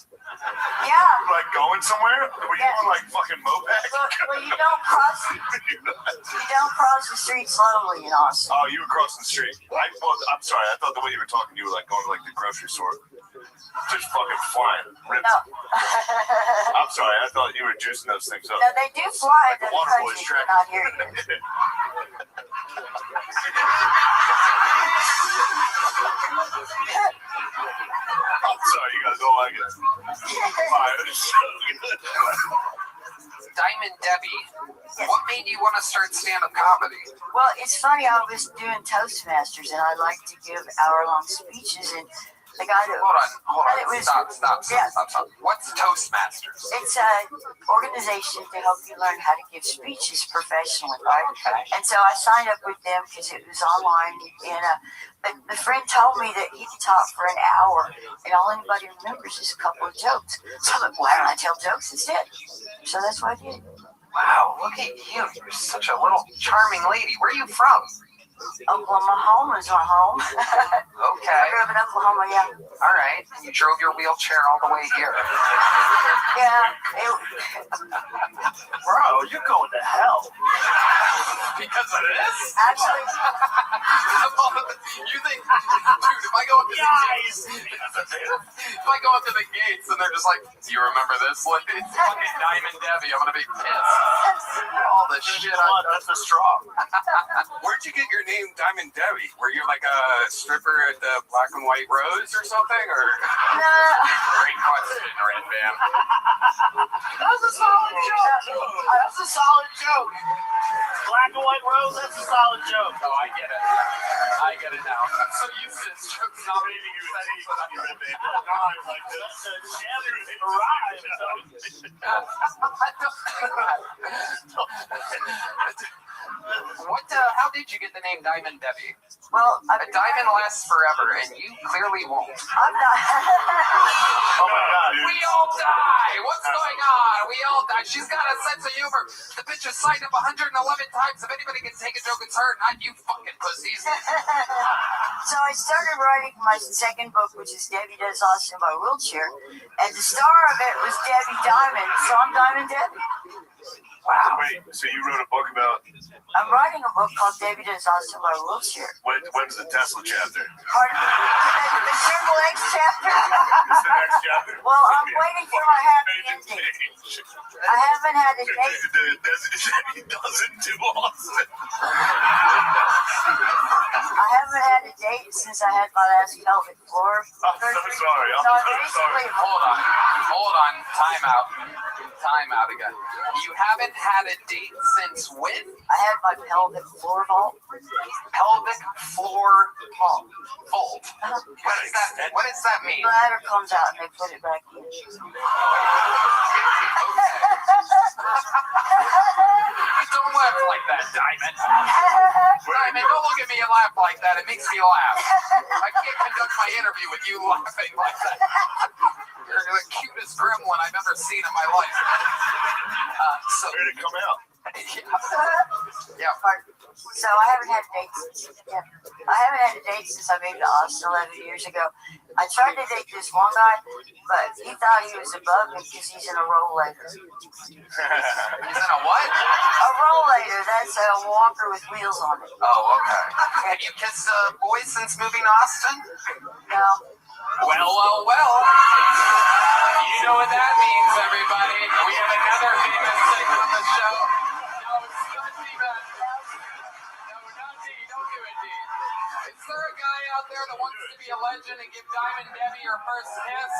Yeah. Like going somewhere? Were you on like fucking moped? Well, you don't cross the street slowly in Austin. Oh, you were crossing the street. I'm sorry. I thought the way you were talking, you were like going to like the grocery store. Just fucking flying. No. I'm sorry. I thought you were juicing those things up. No, they do fly in the Water boys country, but not here yet. I'm sorry, you guys don't like it. Diamond Debbie, what made you want to start stand-up comedy? Well, it's funny. I was doing Toastmasters, and I like to give hour-long speeches, and the guy that Hold on. it was, Stop. What's Toastmasters? It's an organization to help you learn how to give speeches professionally, right? And so I signed up with them because it was online, and but the friend told me that he could talk for an hour, and all anybody remembers is a couple of jokes. So I'm like, why don't I tell jokes instead? So that's what I did. Wow, look at you. You're such a little charming lady. Where are you from? Oklahoma home is my home. Okay. I grew up in Oklahoma, yeah. All right. And you drove your wheelchair all the way here. Yeah. Bro, you're going to hell. Because of this? Actually, you think, dude, if I go up to the gates, and they're just like, do you remember this? Like, it's fucking Diamond Debbie. I'm gonna be pissed. All the shit That's the straw. Where'd you get your name Diamond Debbie? Were you like a stripper at the Black and White Rose or something? Or Great question, Red Bam. That's a solid joke. That's a solid joke. Black and White Rose, that's a solid joke. Oh, I get it. I get it now. I'm so used to jokes not Maybe you said he's on your Red Bam. No, I'm like, that's a Chandler's arrived. How did you get the name Diamond Debbie? Well, A diamond lasts forever, and you clearly won't. I'm not. Oh my God, dude. We all die. What's going on? We all die. She's got a sense of humor. The bitch is signed up 111 times. If anybody can take a joke, it's her, not you fucking pussies. So I started writing my second book, which is Debbie Does Austin by Wheelchair, and the star of it was Debbie Diamond, so I'm Diamond Debbie. Wow. Wait, so you wrote a book about I'm writing a book called Debbie Does Austin by Wheelchair. when's the Tesla chapter? Pardon? The Triple X chapter? It's the next chapter. Well, I'm waiting for my happy ending. I haven't had a date. He doesn't do Austin. I haven't had a date since I had my last pelvic floor. I'm so sorry. So I'm so sorry. basically Hold on. Time out again. You haven't had a date since when? I had my pelvic floor vault. Pelvic floor vault. What does that mean? Bladder comes out and they put it back in. Don't laugh like that, Diamond. Diamond, don't look at me and laugh like that. It makes me laugh. I can't conduct my interview with you laughing like that. You're the cutest gremlin I've ever seen in my life. Where did it come out? Yeah. So I haven't had a date since. Yeah. I haven't had a date since I moved to Austin 11 years ago. I tried to date this one guy, but he thought he was above me because he's in a rollator. He's in a what? A rollator. That's a walker with wheels on it. Oh, okay. Have you kissed boys since moving to Austin? No. Well. You know what that means, everybody. We have another famous segment on the show. No, it's not me, man. No, not me. Don't do it, D. Is there a guy out there that wants to be a legend and give Diamond Debbie her first kiss?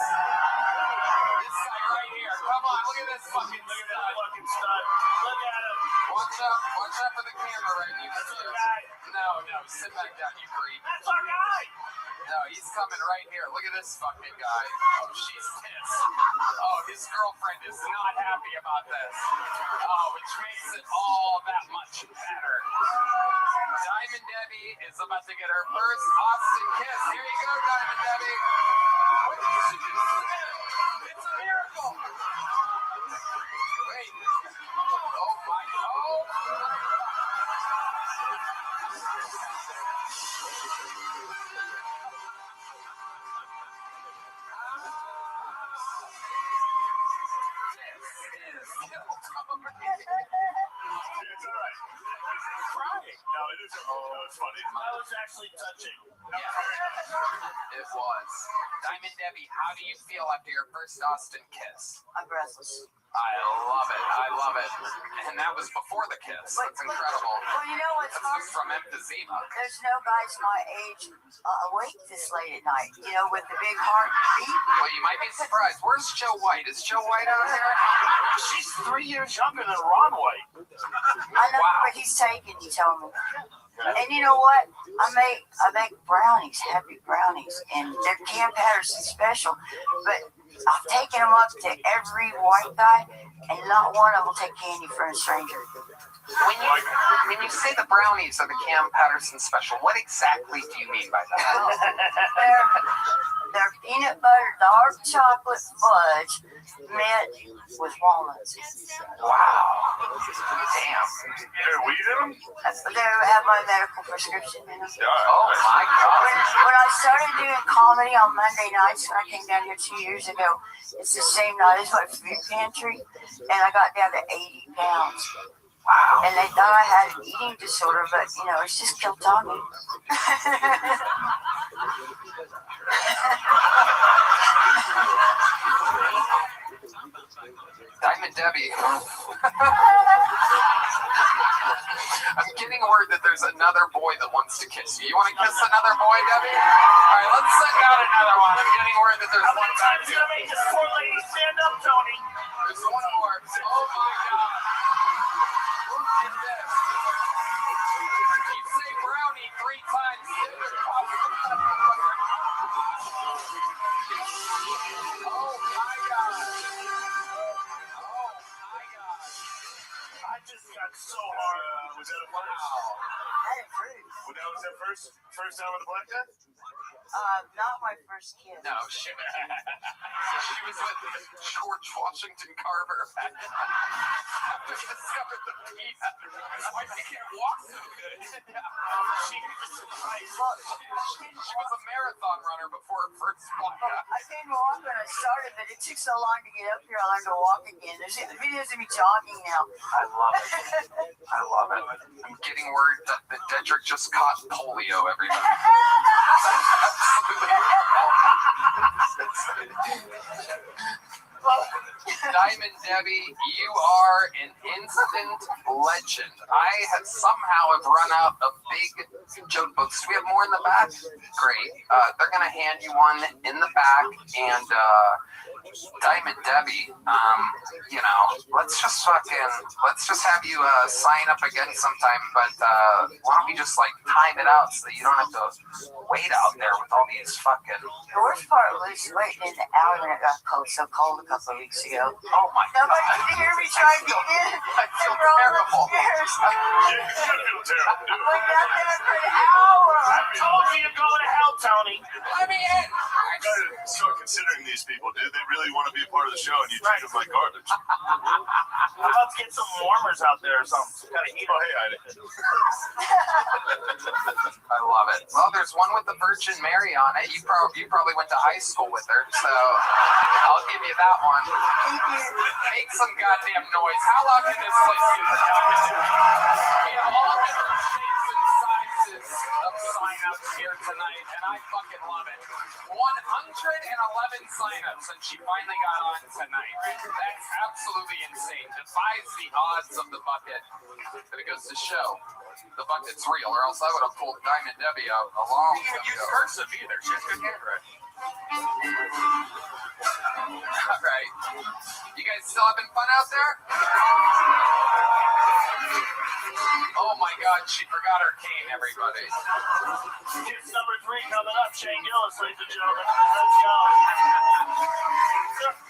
This guy right here. Come on, look at this fucking stud. Look at him. Watch out for the camera right here. No, sit back down, you creep. That's our guy. No, he's coming right here. Look at this fucking guy. Oh, she's pissed. Oh, his girlfriend is not happy about this. Oh, which makes it all that much better. Diamond Debbie is about to get her first Austin kiss. Here you go, Diamond Debbie. What did she do? It's a miracle. Wait. Oh, my God. It's all right. Crying. No, it is. Oh, it's funny. That was actually touching. It was. Diamond Debbie, how do you feel after your first Austin kiss? I'm breathless. I love it. And that was before the kiss. That's incredible. Well, you know what's This hard? was from emphysema. There's no guys my age awake this late at night, you know, with the big heartbeat. Well, you might be surprised. Where's Joe White? Is Joe White out here? She's 3 years younger than Ron White. I know, but he's taken, he told me. And you know what? I make brownies, happy brownies, and they're Cam Patterson special. But I've taken them up to every white guy, and not one of them will take candy from a stranger. When you say the brownies are the Cam Patterson special, what exactly do you mean by that? They're peanut butter, dark chocolate fudge, met with walnuts. Wow. Damn. They're weed in them? They have my medical prescription in them. Oh, my God. When I started doing comedy on Monday nights, when I came down here 2 years ago, it's the same night as my food pantry, and I got down to 80 pounds. Wow. And they thought I had an eating disorder, but, you know, it's just killed Tommy. Diamond Debbie. I'm getting word that there's another boy that wants to kiss you. You want to kiss another boy, Debbie? All right, let's send out another one. I'm getting word that there's How one many back times here. gonna make this poor lady stand up, Tony? There's one more. Oh my God. Look at this. You say brownie 3 times. Oh my God. I just got so hard. Was that a flash? Well, that was that first time with the black guy? Not my first kiss. No, she was with George Washington Carver. After she discovered the peanut. That's why she can't walk so good. She was a marathon runner before her first black guy. I didn't walk when I started, but it took so long to get up here. I learned to walk again. There's videos of me jogging now. I love it. I love it. I'm getting word that Dedrick just caught polio, everybody. Diamond Debbie, you are an instant legend. I have somehow run out of big joke books. Do we have more in the back? Great. They're gonna hand you one in the back, and Diamond Debbie, let's just have you sign up again sometime. But why don't we just time it out so that you don't have to wait out there with all these fucking. The worst part was waiting in the alley when it got so cold a couple of weeks ago. Oh my God. Nobody could hear me trying to get in. I feel terrible. I went out there for an hour. I told you you're going to hell, Tony. Let me in. You gotta start considering these people, dude. They really want to be a part of the show, and you treat them like garbage. How about get some warmers out there or something? Some kind of heat. Oh, hey, I love it. Well, there's one with the Virgin Mary on it. You probably went to high school with her, so I'll give you that one. Make some goddamn noise. How loud can this place get? We have all different shapes and sizes of sign-ups here tonight, and I fucking love it. 111 sign-ups, and she finally got on tonight. That's absolutely insane. Defies the odds of the bucket. But it goes to show the bucket's real, or else I would have pulled Diamond Debbie out a long time ago. Use cursive either. She has good handwriting. All right. You guys still having fun out there? Oh my God, she forgot her cane, everybody. Kiss number 3 coming up. Shane Gillis, ladies and gentlemen. Let's go.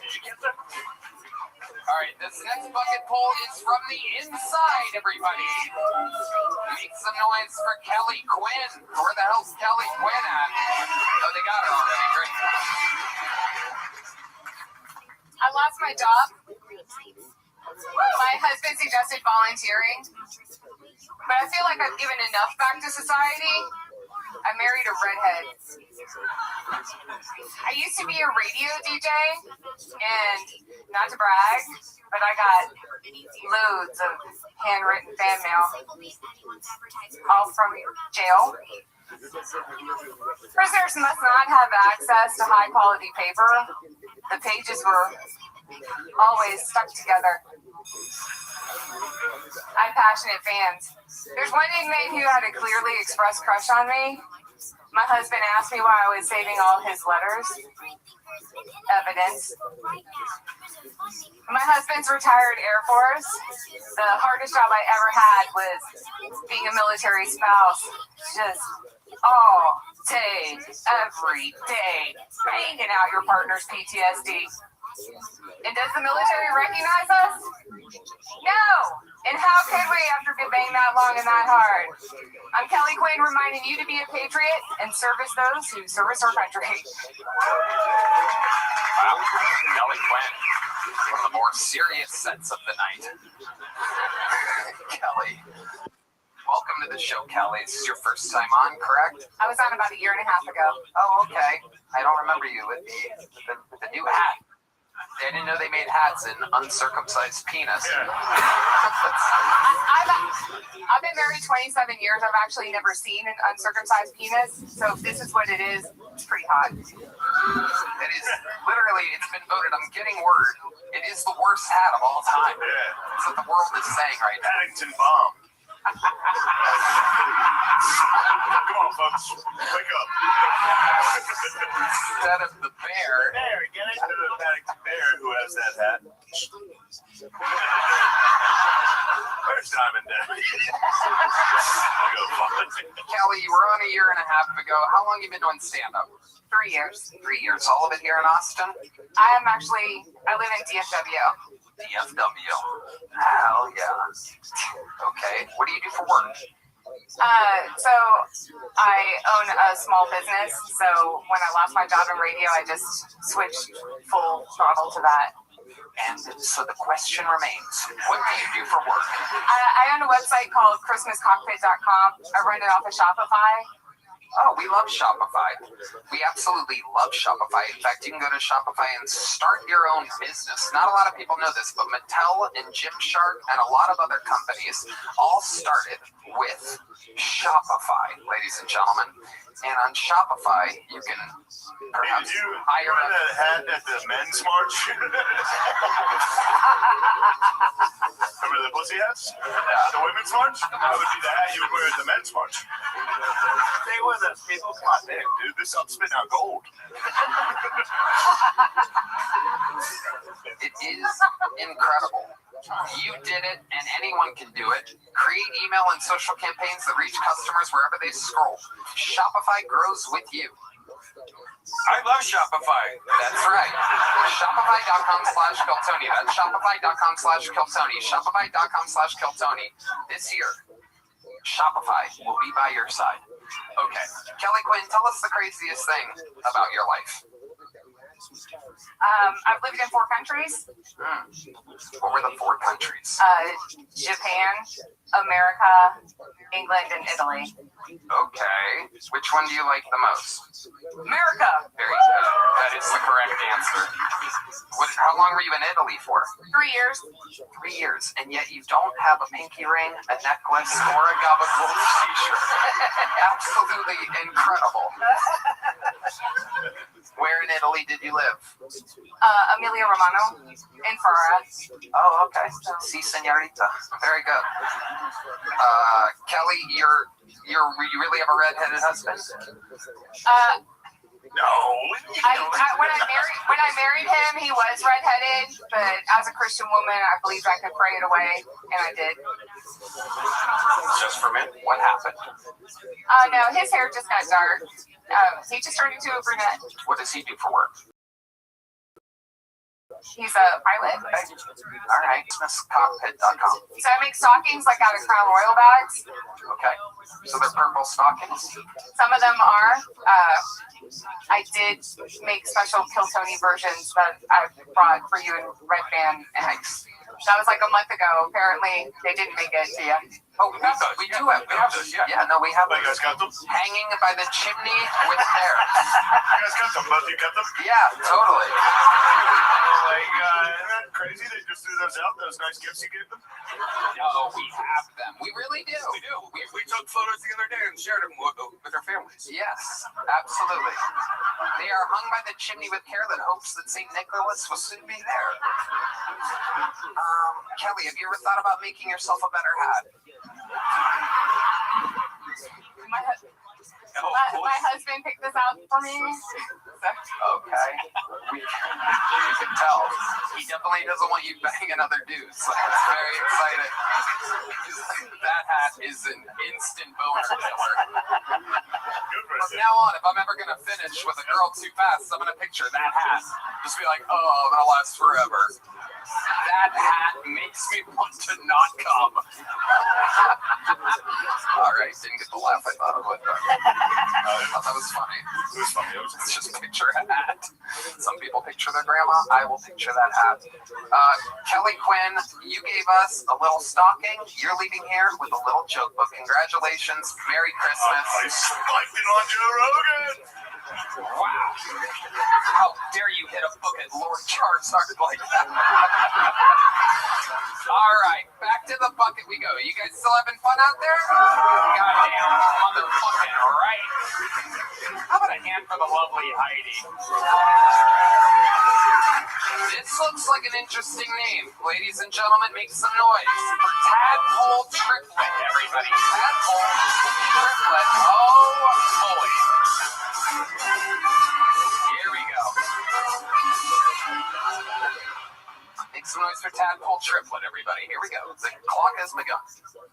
Did you get them? All right, this next bucket pull is from the inside, everybody. Make some noise for Kelly Quinn. Where the hell's Kelly Quinn at? Oh, they got her already. Great. I lost my job. My husband suggested volunteering, but I feel like I've given enough back to society. I married a redhead. I used to be a radio DJ, and not to brag, but I got loads of handwritten fan mail, all from jail. Prisoners must not have access to high quality paper. The pages were always stuck together. I'm passionate fans. There's one inmate who had a clearly expressed crush on me. My husband asked me why I was saving all his letters. Evidence. My husband's retired Air Force. The hardest job I ever had was being a military spouse. Just all day, every day, banging out your partner's PTSD. And does the military recognize us? No! And how could we after being banged that long and that hard? I'm Kelly Quinn reminding you to be a patriot and service those who service our country. Wow, Kelly Quinn, one of the more serious sets of the night. Kelly, welcome to the show, Kelly. This is your first time on, correct? I was on about a year and a half ago. Oh, okay. I don't remember you with the new hat. I didn't know they made hats in uncircumcised penis. I've been married 27 years. I've actually never seen an uncircumcised penis. So if this is what it is, it's pretty hot. It is literally, it's been voted. I'm getting word. It is the worst hat of all time. That's what the world is saying right now. Paddington bomb. Come on, folks. Wake up. Instead of the bear. Bear, get it? The bear who has that hat. Where's Diamond Daddy? Kelly, you were on a year and a half ago. How long have you been doing stand-up? 3 years. 3 years. All of it here in Austin? I live in DFW. DFW. Hell yeah. Okay. What do you do for work? So I own a small business. So when I lost my job in radio, I just switched full throttle to that. And so the question remains, what do you do for work? I own a website called ChristmasCockpit.com. I run it off of Shopify. Oh, we love Shopify. We absolutely love Shopify. In fact, you can go to Shopify and start your own business. Not a lot of people know this, but Mattel and Gymshark and a lot of other companies all started with Shopify, ladies and gentlemen. And on Shopify, you can perhaps hire a hat at the men's march. Remember the pussy hats? The women's march? That would be the hat you would wear at the men's march. Stay with us, people. Come on, damn, dude. This is spitting out gold. It is incredible. You did it, and anyone can do it. Create email and social campaigns that reach customers wherever they scroll. Shopify grows with you. I love Shopify. That's right. Shopify.com/Kiltony. That's Shopify.com/Kiltony. Shopify.com/Kiltony. This year, Shopify will be by your side. Okay. Kelly Quinn, tell us the craziest thing about your life. I've lived in 4 countries. What were the 4 countries? Japan, America, England, and Italy. Okay. Which one do you like the most? America. Very good. That is the correct answer. How long were you in Italy for? 3 years. 3 years, and yet you don't have a pinky ring, a necklace, or a gabagool t-shirt. Absolutely incredible. Where in Italy did you live? Emilia Romagna in Ferrara. Oh, okay. Si, señorita. Very good. Kelly, you really have a redheaded husband? No. When I married him, he was redheaded, but as a Christian woman, I believed I could pray it away, and I did. Just for a minute, what happened? No, his hair just got dark. He just turned into a brunette. What does he do for work? He's a pilot. All right, ChristmasCockpit.com. So I make stockings like out of Crown Royal bags. Okay, so they're purple stockings? Some of them are. I did make special Kiltony versions that I brought for you in Red Band. Thanks. That was like a month ago. Apparently, they didn't make it to you. Oh, we have those. We have those, yeah. Yeah, no, we have those. You guys got them? Hanging by the chimney with hair. You guys got them? Both you got them? Yeah, totally. Like, isn't that crazy? They just threw those out, those nice gifts you gave them? No, we have them. We really do. We do. We took photos the other day and shared them with our families. Yes, absolutely. They are hung by the chimney with hair that hopes that St. Nicholas will soon be there. Kelly, have you ever thought about making yourself a better hat? My husband picked this out for me. Okay. You can tell. He definitely doesn't want you banging other dudes. That's very exciting. That hat is an instant boner killer. From now on, if I'm ever going to finish with a girl too fast, I'm going to picture that hat. Just be like, oh, that'll last forever. That hat makes me want to not come. All right, didn't get the laugh I thought I would. I thought that was funny. It was funny. Let's just picture a hat. Some people picture their grandma. I will picture that hat. Kelly Quinn, you gave us a little stocking. You're leaving here with a little joke book. Congratulations. Merry Christmas. I spiked it on Joe Rogan. Wow. How dare you hit a book at Lord Charizard like that? All right, back to the bucket we go. You guys still having fun out there? Goddamn motherfucking right. How about a hand for the lovely Heidi? This looks like an interesting name. Ladies and gentlemen, make some noise for Tadpole Triplet, everybody. everybody. Tadpole triplet. Oh boy. Here we go. Make some noise for Tadpole triplet, everybody. Here we go. The clock has begun.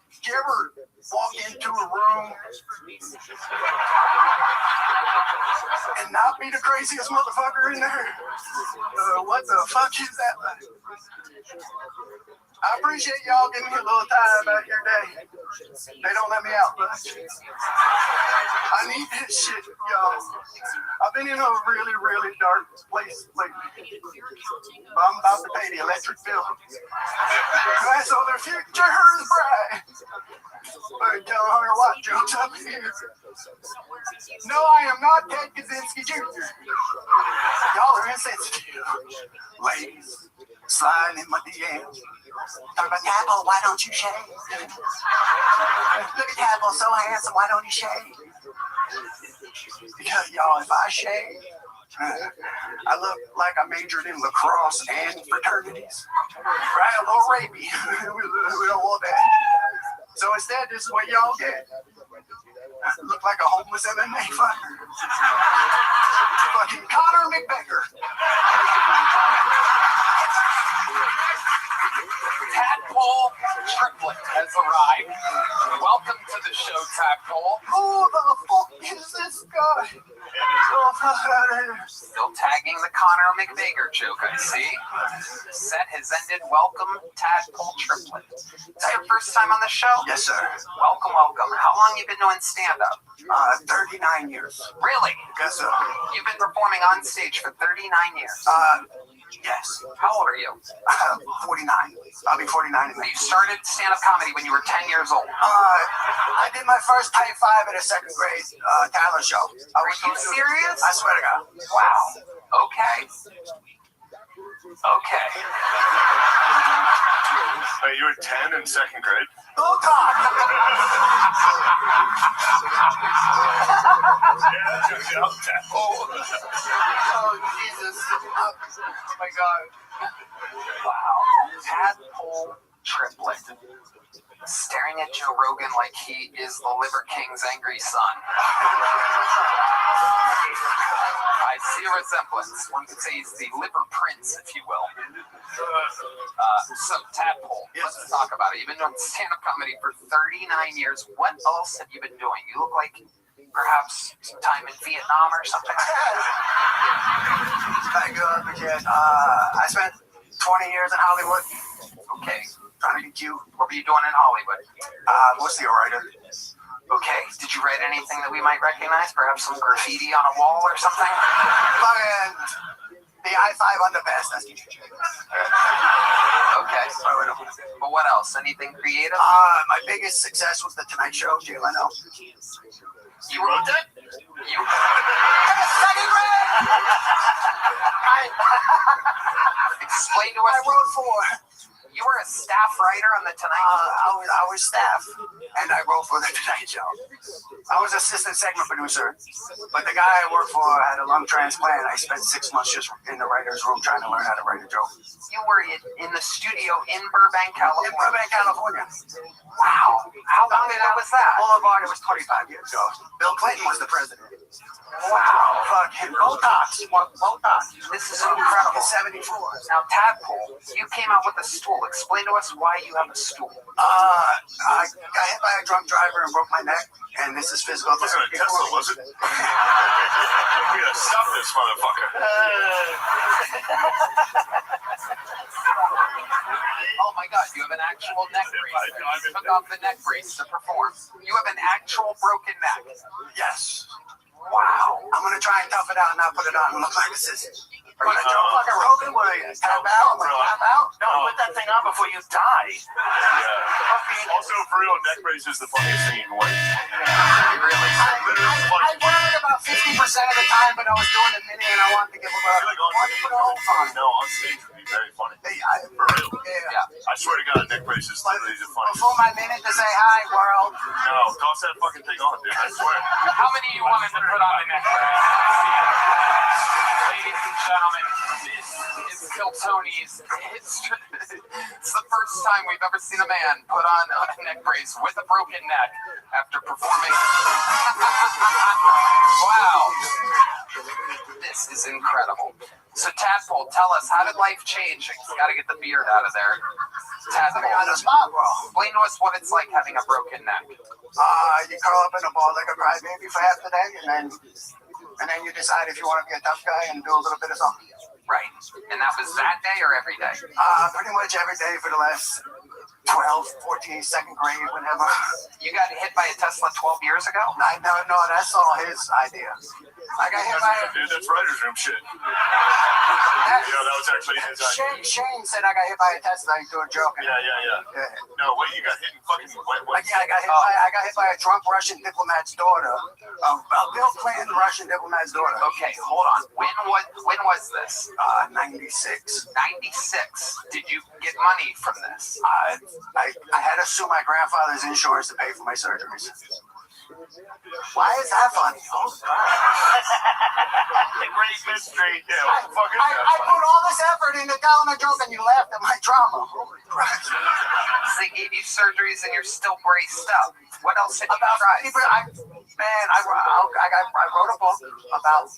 Did you ever walk into a room and not be the craziest motherfucker in there? What the fuck is that? I appreciate y'all giving me a little time out your day. They don't let me out much. I need this shit, y'all. I've been in a really, really dark place lately. But I'm about to pay the electric bill. So the future is bright. But tell Hunter what jokes up here. No, I am not Ted Kaczynski Jr. Y'all are insensitive. Ladies, sliding in my DMs. Talk about Tadpole, why don't you shave? Look at Tadpole, so handsome, why don't you shave? Because y'all, if I shave, I look like I majored in lacrosse and fraternities. Right, a little rapey. We don't want that. So instead, this is what y'all get. Look like a homeless MMA fighter. Fucking Conor McGregor. Tadpole triplet has arrived. Welcome to the show, Tadpole. Who the fuck is this guy? Still tagging the Conor McGregor joke, I see. Set has ended. Welcome, Tadpole triplet. Is that your first time on the show? Yes, sir. Welcome, welcome. How long you been doing stand-up? 39 years. Really? Yes, sir. You've been performing on stage for 39 years. Yes. How old are you? 49. I'll be 49 in May. You started stand-up comedy when you were 10 years old. I did my first type 5 at a second grade talent show. Are you serious? I swear to God. Wow. Okay. Okay. Wait, you were 10 in second grade? Oh, God. Oh, Jesus. Oh, my God. Wow. Tadpole triplet. Staring at Joe Rogan like he is the Liver King's angry son. I see a resemblance. One could say he's the Liver Prince, if you will. So, Tadpole, let's talk about it. You've been doing stand-up comedy for 39 years. What else have you been doing? You look like perhaps some time in Vietnam or something. Thank God, because I spent 20 years in Hollywood. Okay. Trying to be cute. What were you doing in Hollywood? Mostly a writer. Okay. Did you write anything that we might recognize? Perhaps some graffiti on a wall or something? Fucking the I-5 underpass. That's you. Okay. But what else? Anything creative? My biggest success was The Tonight Show, Jay Leno. You wrote that? You second grade! Explain to us. I wrote for. You were a staff writer on The Tonight Show? I was staff, and I wrote for The Tonight Show. I was assistant segment producer, but the guy I worked for had a lung transplant. I spent 6 months just in the writer's room trying to learn how to write a joke. You were in the studio in Burbank, California? In Burbank, California. Wow. How long ago was that? Boulevard, it was 25 years ago. Bill Clinton was the president. Wow. Fucking Botox. Botox. This is incredible. 74. Now, Tadpole, you came out with a stool. Explain to us why you have a stool. I got hit by a drunk driver and broke my neck, and this is physical. It wasn't a Tesla, was it? We gotta stop this motherfucker. Oh my God, you have an actual neck brace. You took off the neck brace to perform. You have an actual broken neck. Yes. Wow. I'm gonna try and tough it out and not put it on and look like a sissy. Are you joke like a Rogan? Will you tap out? Tap out? No, put that thing on before you die. Yeah. Also, for real, neck brace is the funniest thing you can wear. Really? I wear it about 50% of the time, but I was doing a mini and I wanted to give them a No, on stage would be very funny. For real. Yeah. I swear to God, neck brace is literally the funniest. Before my minute to say hi, world. No, toss that fucking thing on, dude. I swear. How many you wanted to put on the neck brace? Ladies and gentlemen, this is Kill Tony's. It's the first time we've ever seen a man put on a neck brace with a broken neck after performing. Wow. This is incredible. So, Tadpole, tell us, how did life change? He's got to get the beard out of there. Tadpole, explain to us what it's like having a broken neck. You curl up in a ball like a crybaby for half the day, and then you decide if you want to be a tough guy and do a little bit of something. Right. And that was that day or every day? Pretty much every day for the last 12, 14, second grade, whenever. You got hit by a Tesla 12 years ago? No, that's all his idea. I got hit by a... Dude, that's writer's room shit. That was actually his idea. Shane said I got hit by a Tesla. He's doing a joke. Yeah. No, wait, you got hit in fucking... What? Yeah, I got hit by a drunk Russian diplomat's daughter. A Bill Clinton Russian diplomat's daughter. Okay, hold on. When was this? 96. 96. Did you get money from this? I had to sue my grandfather's insurance to pay for my surgeries. Why is that funny? Oh, The great mystery. Yeah, fucking I put all this effort into telling a joke and you laughed at my drama. Holy crap. They gave you surgeries and you're still braced up. What else did you try? I wrote a book about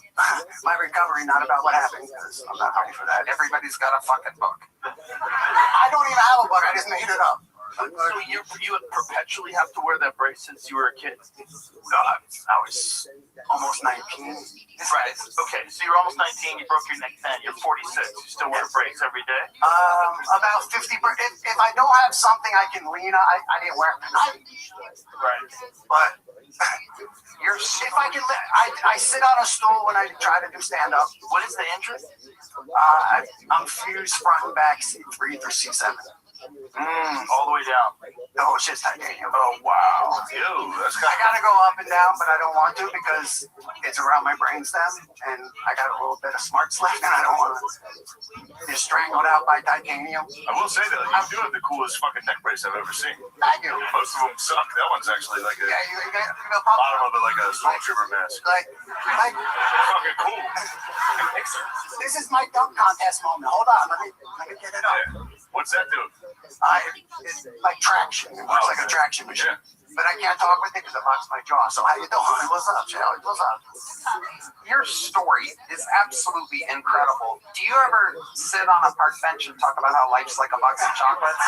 my recovery, not about what happened, because I'm not ready for that. Everybody's got a fucking book. I don't even have a book. I just made it up. So you would perpetually have to wear that brace since you were a kid? I was almost 19. Right. Okay, so you're almost 19, you broke your neck then, you're 46, you still wear a brace every day? About 50. If I don't have something I can lean on, I didn't wear it tonight. Right. But if I can, I sit on a stool when I try to do stand up. What is the injury? I'm fused front and back C3 through C7. All the way down. No, it's just titanium. Oh, wow. I gotta go up and down, but I don't want to because it's around my brainstem, and I got a little bit of smarts left, and I don't want to get strangled out by titanium. I will say that you do have the coolest fucking neck brace I've ever seen. Thank you. Most of them suck. That one's actually like a... Yeah, you got a bottom of it like a stormtrooper mask. Like fucking cool. This is my dunk contest moment. Hold on, let me get it up. Yeah. What's that do? It's like traction. It works like a traction machine. But I can't talk with it because it rocks my jaw. So how you doing? What's up, Charlie? What's up? Your story is absolutely incredible. Do you ever sit on a park bench and talk about how life's like a box of chocolates?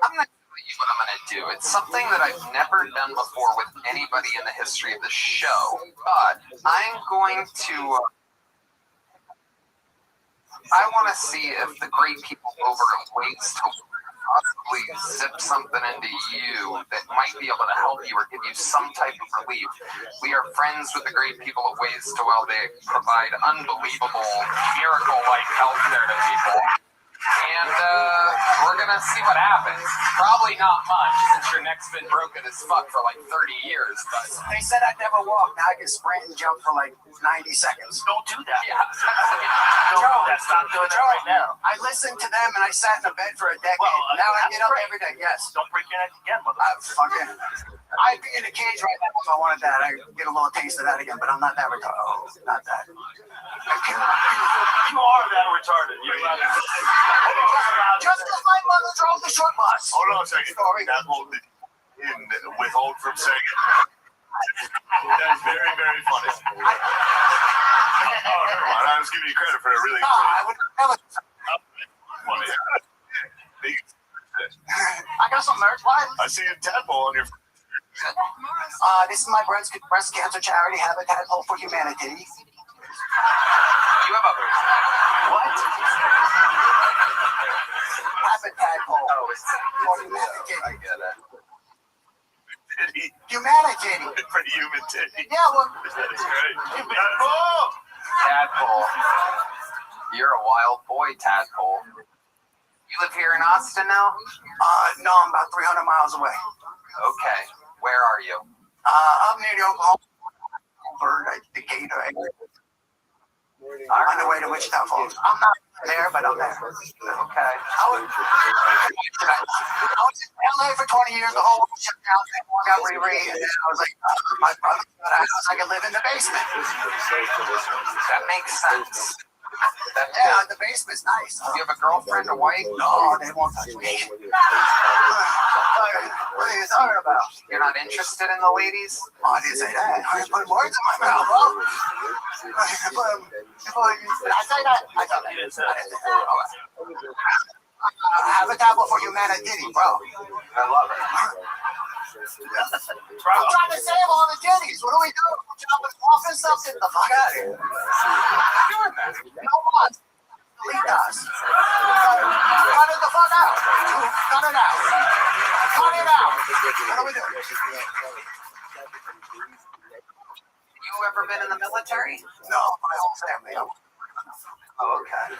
I'm not going to tell you what I'm going to do. It's something that I've never done before with anybody in the history of the show. But I'm going to... I want to see if the great people over at Ways to possibly zip something into you that might be able to help you or give you some type of relief. We are friends with the great people at Ways to Well. They provide unbelievable miracle-like healthcare to people. And we're going to see what happens. Probably not much since your neck's been broken as fuck for like 30 years. But they said I'd never walk. Now I can sprint and jump for like 90 seconds. Don't do that. Yeah. Don't do that. Stop doing that right now. I listened to them and I sat in a bed for a decade. Now I get up every day. Yes. Don't break your neck again, motherfucker. I'd be in a cage right now if I wanted that. I'd get a little taste of that again, but I'm not that retarded. Oh, not that. You are that retarded. Just because my mother drove the short bus. Hold on a second. That will withhold from saying it. That is very, very funny. Oh, never mind. I was giving you credit for a really I would never. funny. I got some merch. Why? I see a tadpole on your... This is my breast cancer charity, Habitat Hope for Humanity. You have others. What? Habitat Hope for Humanity. I get it. Humanity. For human titty. Yeah, well. That is great. Tadpole. You're a wild boy, Tadpole. You live here in Austin now? No, I'm about 300 miles away. Okay. Where are you? I'm near the Oklahoma, Decatur area. On the way to Wichita Falls. I'm not there, but I'm there. Okay. I was in LA for 20 years. The whole world shut down. I got Riri, and then I was like, my brother got a house. I can live in the basement. That makes sense. Yeah, the basement's nice. Do you have a girlfriend, a wife? No, they won't touch me. What are you talking about? You're not interested in the ladies? Oh, I didn't say that. I put words in my mouth, bro. I say that? I thought I didn't say that. Habitat for Humanity, bro. I love it. I'm trying to save all the kitties. What do we do? Chopping off and stuff? Get the fuck out of here. Doing that? No one. Delete us. Cut it the fuck out. Cut it out. Cut it out. What do we do? You ever been in the military? No, my whole family. Oh, okay.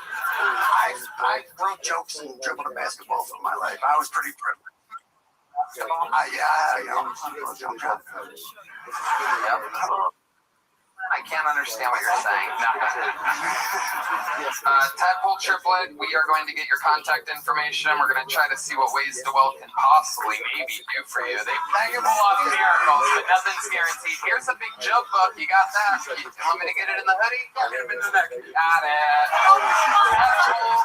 I wrote jokes and dribbled a basketball for my life. I was pretty privileged. I can't understand what you're saying. Tadpole Triplet, we are going to get your contact information. We're going to try to see what ways DeWell can possibly maybe do for you. They pull off miracles, but nothing's guaranteed. Here's a big joke book. You got that? You want me to get it in the hoodie? Get it in the neck. Got it. Tadpole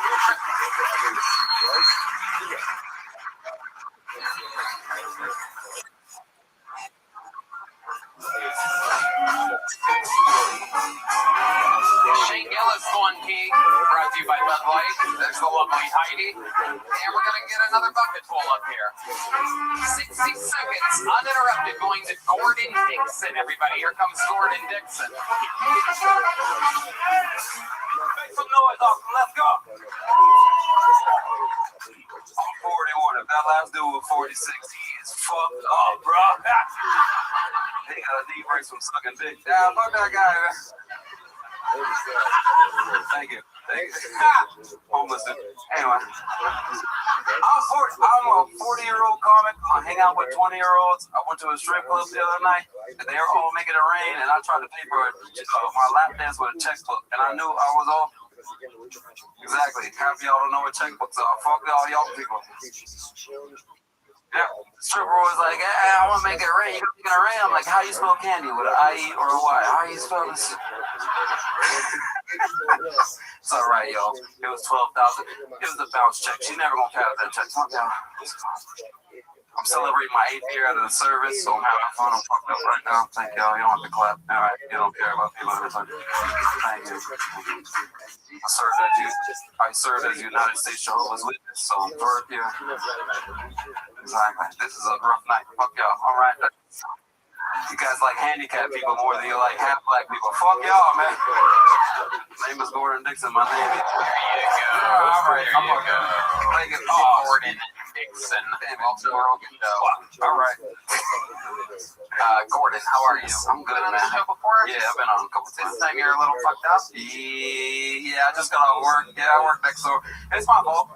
Shane Gillis, 1P, brought to you by Bud Light. There's the lovely Heidi. And we're going to get another bucket full up here. 60 seconds, uninterrupted, going to Gordon Dixon, everybody. Here comes Gordon Dixon. Make some noise, Austin. Let's go. I'm 41. If that last dude was 46, he is fucked up, bro. They got a knee brace from sucking dick. Yeah, fuck that guy, man. Thank you. Homeless dude. Anyway. I'm a 40-year-old comic. I hang out with 20-year-olds. I went to a strip club the other night, and they were all making it rain, and I tried to pay for my lap dance with a checkbook, and I knew I was all... Exactly. Half y'all don't know what checkbooks are. Fuck all y'all people. Yeah. The stripper was like, hey, I want to make it rain. You making it rain? I'm like, how you spell candy? With an I-E or a Y? How you spell this? It's all right, y'all. It was $12,000. It was a bounce check. She's never going to pay out that check. I'm celebrating my 8th year out of the service, so I'm having fun. I'm fucked up right now. Thank y'all. You don't have to clap. All right. You don't care about people. Thank you. I served as United States Jehovah's Witness, so I'm third here. Exactly. This is a rough night. Fuck y'all. All right. You guys like handicapped people more than you like half black people. Fuck y'all, man. My name is Gordon Dixon. My name is. There you go. All right. I'm going to make it Gordon Dixon. Also, all right. Gordon, how are you? I'm good, man. Been on the show before? Yeah, I've been on a couple times. This time you're a little fucked up? Yeah, I just got out of work. Yeah, I work next door. It's my fault.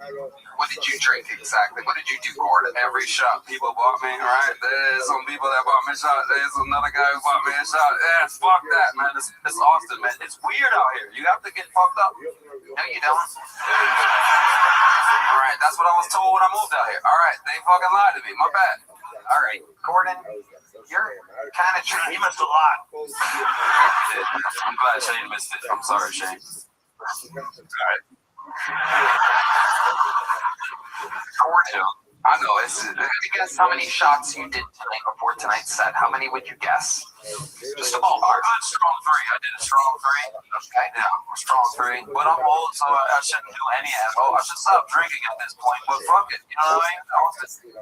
What did you drink exactly? What did you do, Gordon? Every shot people bought me, right? There's some people that bought me a shot. There's another guy who bought me a shot. Yeah, fuck that, man. It's Austin, man. It's weird out here. You have to get fucked up. No, you don't. All right, that's what I was told when I moved out here. All right, they fucking lied to me. My bad. All right, Gordon, you're kind of tricky. You missed a lot. I'm glad Shane missed it. I'm sorry, Shane. All right. Gordon, I know. Guess how many shots you did tonight before tonight's set? How many would you guess? Just a ballpark. Strong 3. I did a strong 3. Okay. Yeah, strong 3. But I'm old, so I shouldn't do any alcohol. I should stop drinking at this point. But fuck it. You know what I mean?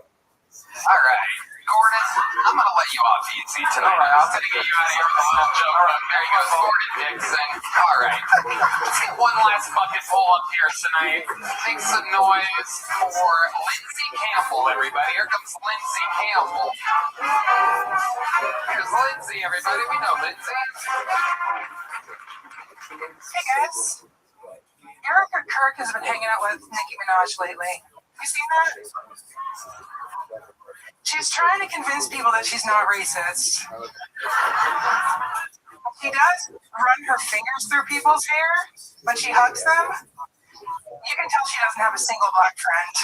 All right. Gordon, I'm going to let you off easy tonight. All right, I'm going to get you out of here with a little joke. There you go, Gordon Dixon. All right. Let's get one last bucket full up here tonight. Make some noise for Lindsay Campbell, everybody. Here comes Lindsay Campbell. Here's Lindsay, everybody. We know Lindsay. Hey, guys. Erica Kirk has been hanging out with Nicki Minaj lately. You seen that? She's trying to convince people that she's not racist. She does run her fingers through people's hair when she hugs them. You can tell she doesn't have a single black friend.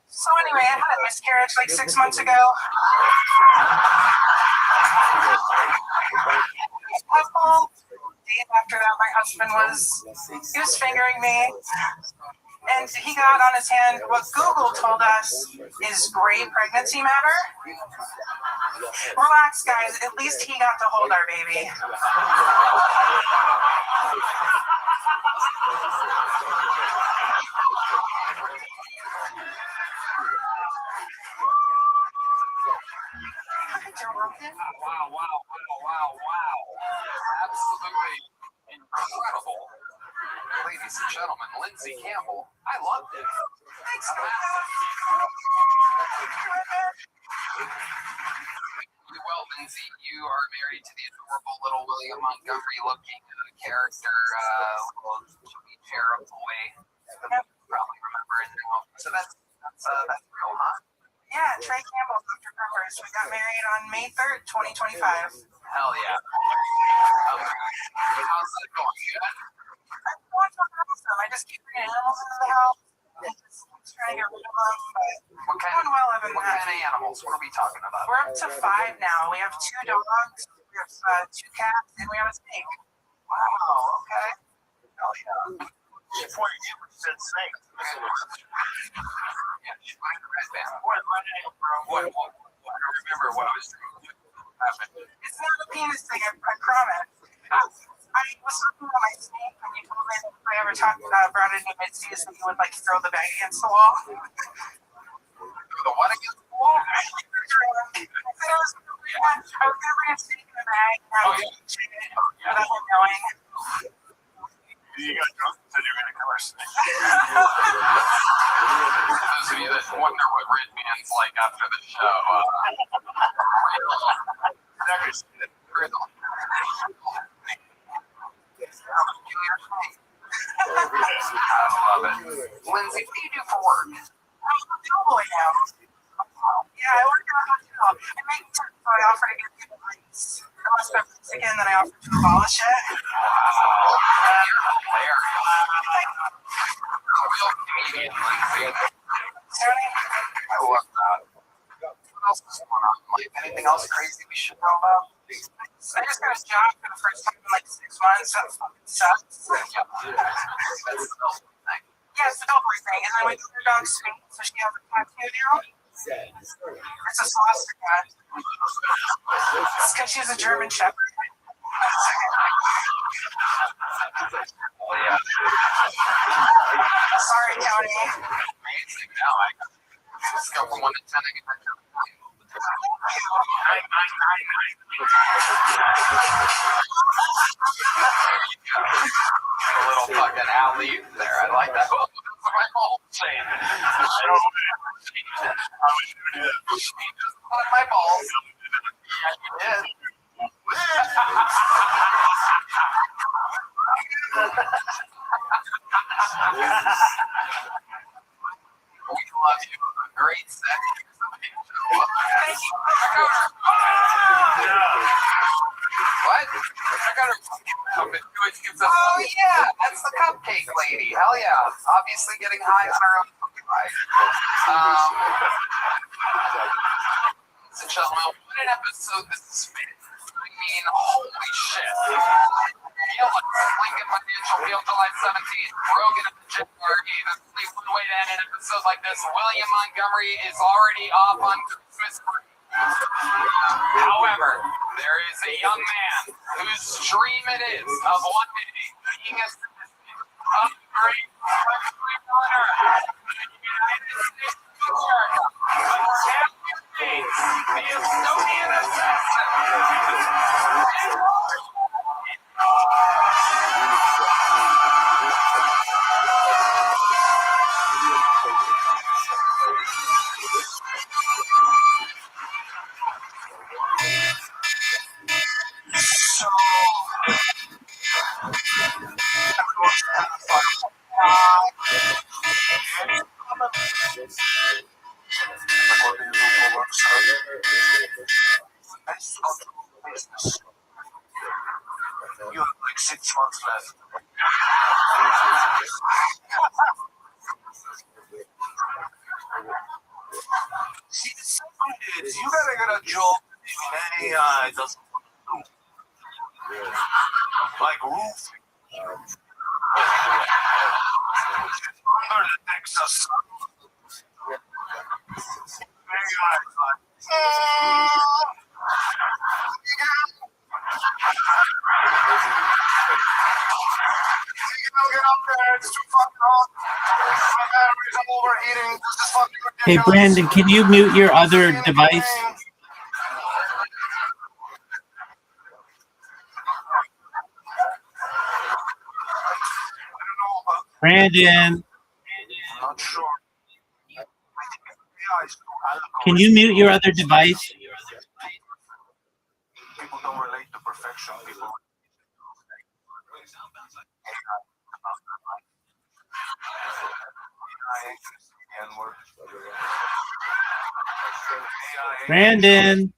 So anyway, I had a miscarriage like 6 months ago. Couple days after that, my husband was fingering me, and he got on his hand what Google told us is gray pregnancy matter. Relax, guys. At least he got to hold our baby. Wow. Absolutely incredible. Ladies and gentlemen, Lindsay Campbell. I loved it. Thanks, Well, Lindsay, you are married to the adorable little William Montgomery looking character, little chubby cherub boy. You probably remember it now. So that's real, huh? Yeah, Trey Campbell, Dr. Peppers. We got married on May 3rd, 2025. Hell yeah. How's that going? Good? I'm going awesome. I just keep bringing animals into the house. I'm trying to get rid of them, but doing well other than that. What kind of animals? What are we talking about? We're up to 5 now. We have 2 dogs, we have 2 cats, and we have a snake. Wow, okay. Hell yeah. Before you said snake. Yeah, she's like a red band. What? I don't remember what I was doing. It's not a penis thing, I promise. I was talking about my snake when you told me that if I ever brought it into mid-season, you would like throw the bag against the wall. The what against the wall? I said I was going to bring a snake in the bag and I was going to cheat it without him knowing. You got drunk and said you were going to kill our snake. For those of you that wonder what Red Man's like after the show, I love it. Lindsay, what do you do for work? I'm a bellboy now. Yeah, I work in a hotel. I make tips, so I offer to give people rates. Unless they're again, then I offer to abolish it. Real comedian, Lindsay. Tony? I love that. What else is going on? Like, anything else crazy we should know about? I just got a job for the first time in like 6 months. That fucking sucks. Yeah. That's the bellboy thing. Yeah, it's the bellboy thing. And I went to her dog's feet, so she has a tattoo now. It's a swastika. It's because she's a German Shepherd. Oh, yeah. Sorry, Tony. Amazing. Now I just go from 1 to 10 again. A little fucking alley there. I like that. Oh, that's my whole saying. On my balls. Yeah, you did. We love you. Great sex. What? I got her. Oh yeah, that's the cupcake lady. Hell yeah. Obviously getting high on her own pie. Ladies and gentlemen, what an episode this has been. I mean, holy shit. Lincoln Financial Field, July 17th. Rogan at the January. There's only one way to end an episode like this. William Montgomery is already off on Christmas break. However, there is a young man whose dream it is of one day being a citizen of great honor in the United States of America. But for half your days, the Estonian assassin. what's left. See, the second is you gotta get a job in any doesn't do. Like roofing. Under the Texas sun. Hey, Brandon, can you mute your other device? Brandon, Not sure. can you mute your other device? People don't relate to perfection. People. Brandon.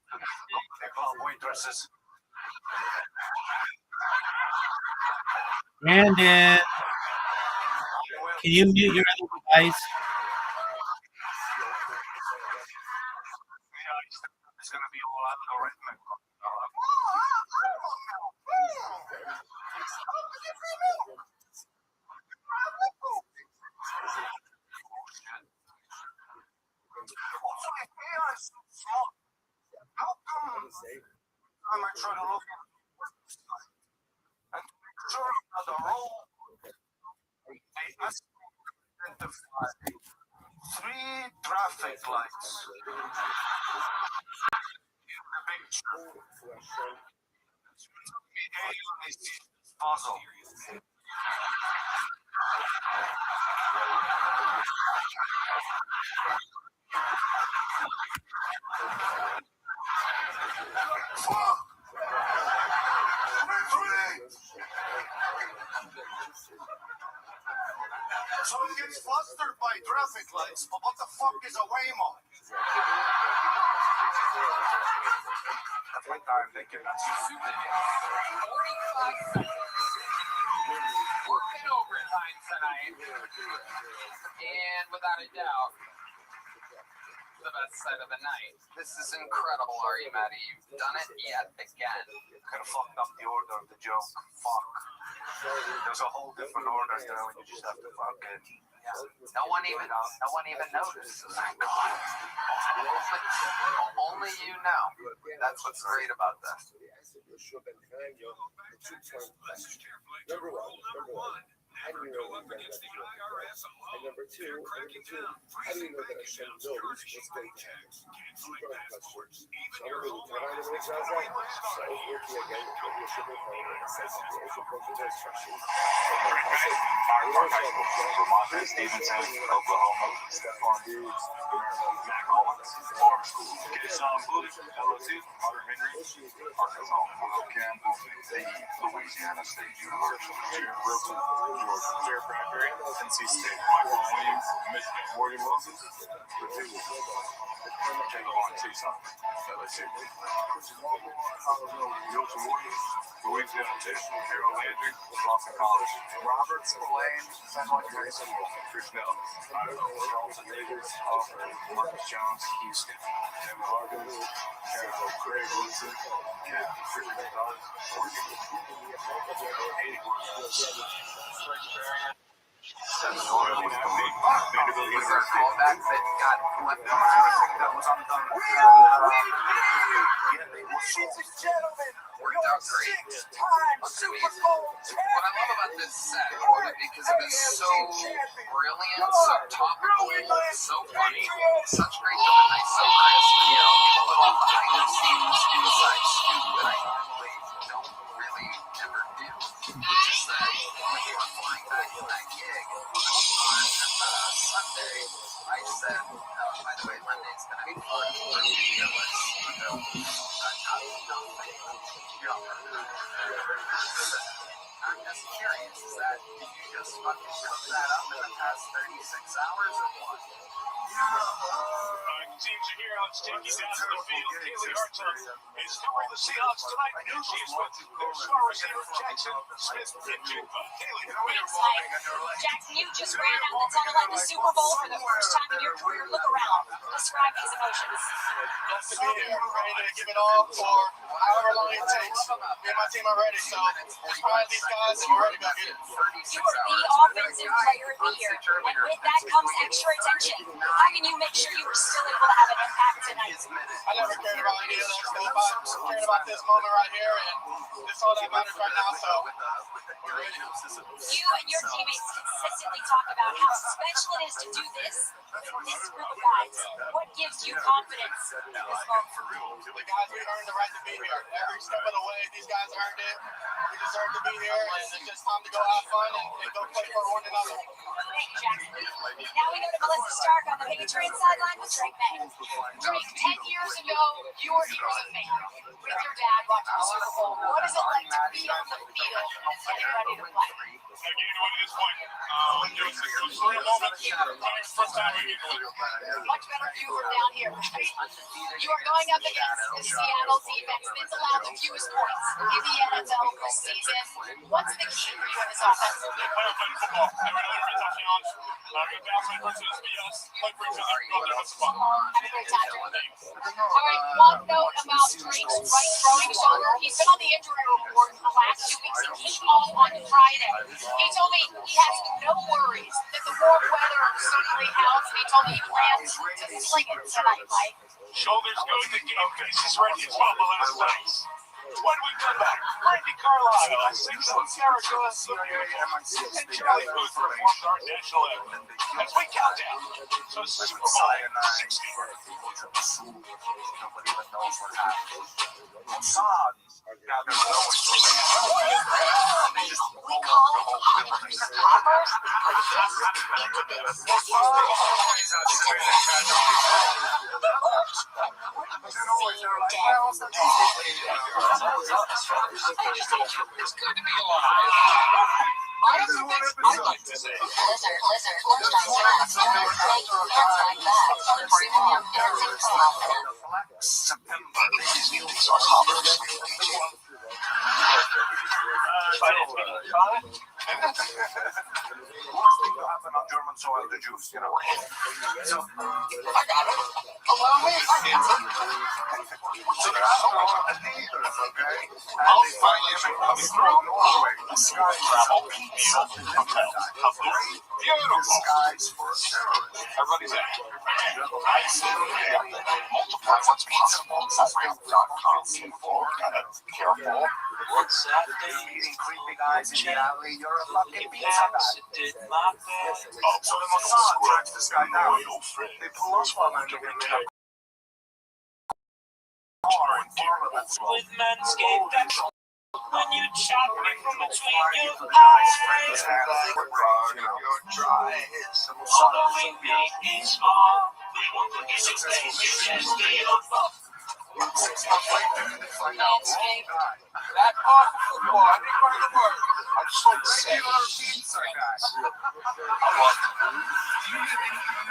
Brandon, can you mute your other device? It's gonna be all algorithmic. Also, if AI is so smart, how come when I try to look at and to make sure that the role they ask me to identify 3 traffic lights in the picture. AI is this puzzle. So it gets flustered by traffic lights, but what the fuck is a Waymo? That's my time, thank you. 45 seconds. Working overtime tonight. And without a doubt, the best set of the night. This is incredible, are you, Maddie? You've done it yet again. Kind of fucked up the order of the joke. Fuck. There's a whole different order there when you just have to fuck it. Yeah. No one even notices. Thank God. Only you know. That's what's great about this. Number one. How do you know that that's the IRS? And number two, how do you know that Hashem knows what's going to happen? Super questions. So I'm going to tell you what it does. So working again, you should be following the sense of the instructions. Vermont Stevenson, Oklahoma, Stephon Diggs, Mac Hollins, Farm School, Keyshawn Bullock, LSU, Hunter Henry, Arkansas, Will Campbell, the Louisiana State University, Jared Wilson, Georgia, Jared Bradbury, NC State, Michael Williams, Michigan, Morgan Wilson, Virginia, Javon Tucson, LSU, Milton Williams, Louisiana Tech, Harold Landry, Boston College, Robert Spillane, San Juan Grayson, Chris Nellis, Charlton Davis, Auburn, Marcus Jones, Houston, Devin Larkins, Craig Wilson, Christian Gonzalez, Callback that got left on worked out great. What I love about this set, because it is so brilliant, so topical, so funny, such great delivery, so crisp. You know, give a little behind the scenes inside scoop that I normally don't really ever do, which is that when we were flying back to that gig on Sunday, I said, by the way, Monday's going to be fun for me because I'm just curious, is that, did you just fucking cook that up in the past 36 hours or what? Teams are here on Stinky down to the field. Kaylee Hartzog is covering the Seahawks tonight. New she's with their star receiver Jackson Smith in Jigba. Kaylee, Thanks, Mike. Jackson, you just ran out the tunnel at the Super Bowl for the first time in your career. Look around. Describe these emotions. Blessed to be here. Ready to give it all for however long it takes. Me and my team are ready, so inspire these guys and we're ready to go get it. You are the offensive player of the year, and with that comes extra attention. How can you make sure you are still able to have an impact tonight? I never cared about any of that stuff. I cared about this moment right here, and this is all that matters right now, so we're ready. You and your teammates consistently talk about how special it is to do this with this group of guys. What gives you confidence in this moment? The guys, we earned the right to be here. Every step of the way, these guys earned it. We deserve to be here, and it's just time to go have fun and go play for one another. Thank you, Jackson. Now we go to Melissa Stark on the Patriots sideline with Drake May. Drake, 10 years ago, you were heroes of fame with your dad watching the Super Bowl. What is it like to be on the field and getting ready to play? Again, at this point, it was a surreal moment. First time we get to Much better view from down here. You are going up against the Seattle defense that's allowed the fewest points in the NFL this season. What's the key for you in this offense? They play football. They were really touchdowns. Good bounce versus BS. Play for each other. Go there. That's fun. Have a great time, Drake. All right, one note about Drake's right throwing shoulder. He's been on the injury report for the last 2 weeks. He came off on Friday. He told me he has no worries that the warm weather certainly helps. He told me he plans to sling it tonight, Mike. Shoulders good. The game face is ready to fumble in his face. When we come back, Randy Carlisle, Susan Sarah, and Charlie Booth performed our national anthem as we count down to Super Bowl 60. Nobody even knows what happened. Mossad gathered no information. They just We call it 100% copper. It's good to be alive. I'd like to say. Blizzard, September. Worst thing to happen on German soil, the Jews, you know. So, I got it. Allow me. So they're out the leaders, okay? And they find him coming through Norway. The sky travel. A great, beautiful skies for terrorists. Everybody's out. Multiply what's possible. Israel.com. Careful. What's that? Eating creepy guys in the alley. You're a fucking pizza guy. So the Mossad tracks this guy down. They pull us while they're doing it. With Manscaped, that's when you chop me from between your eyes. Although we make it small, we won't look at your face, you just stay up. Manscaped. That off football, I think part of the word. I just like to say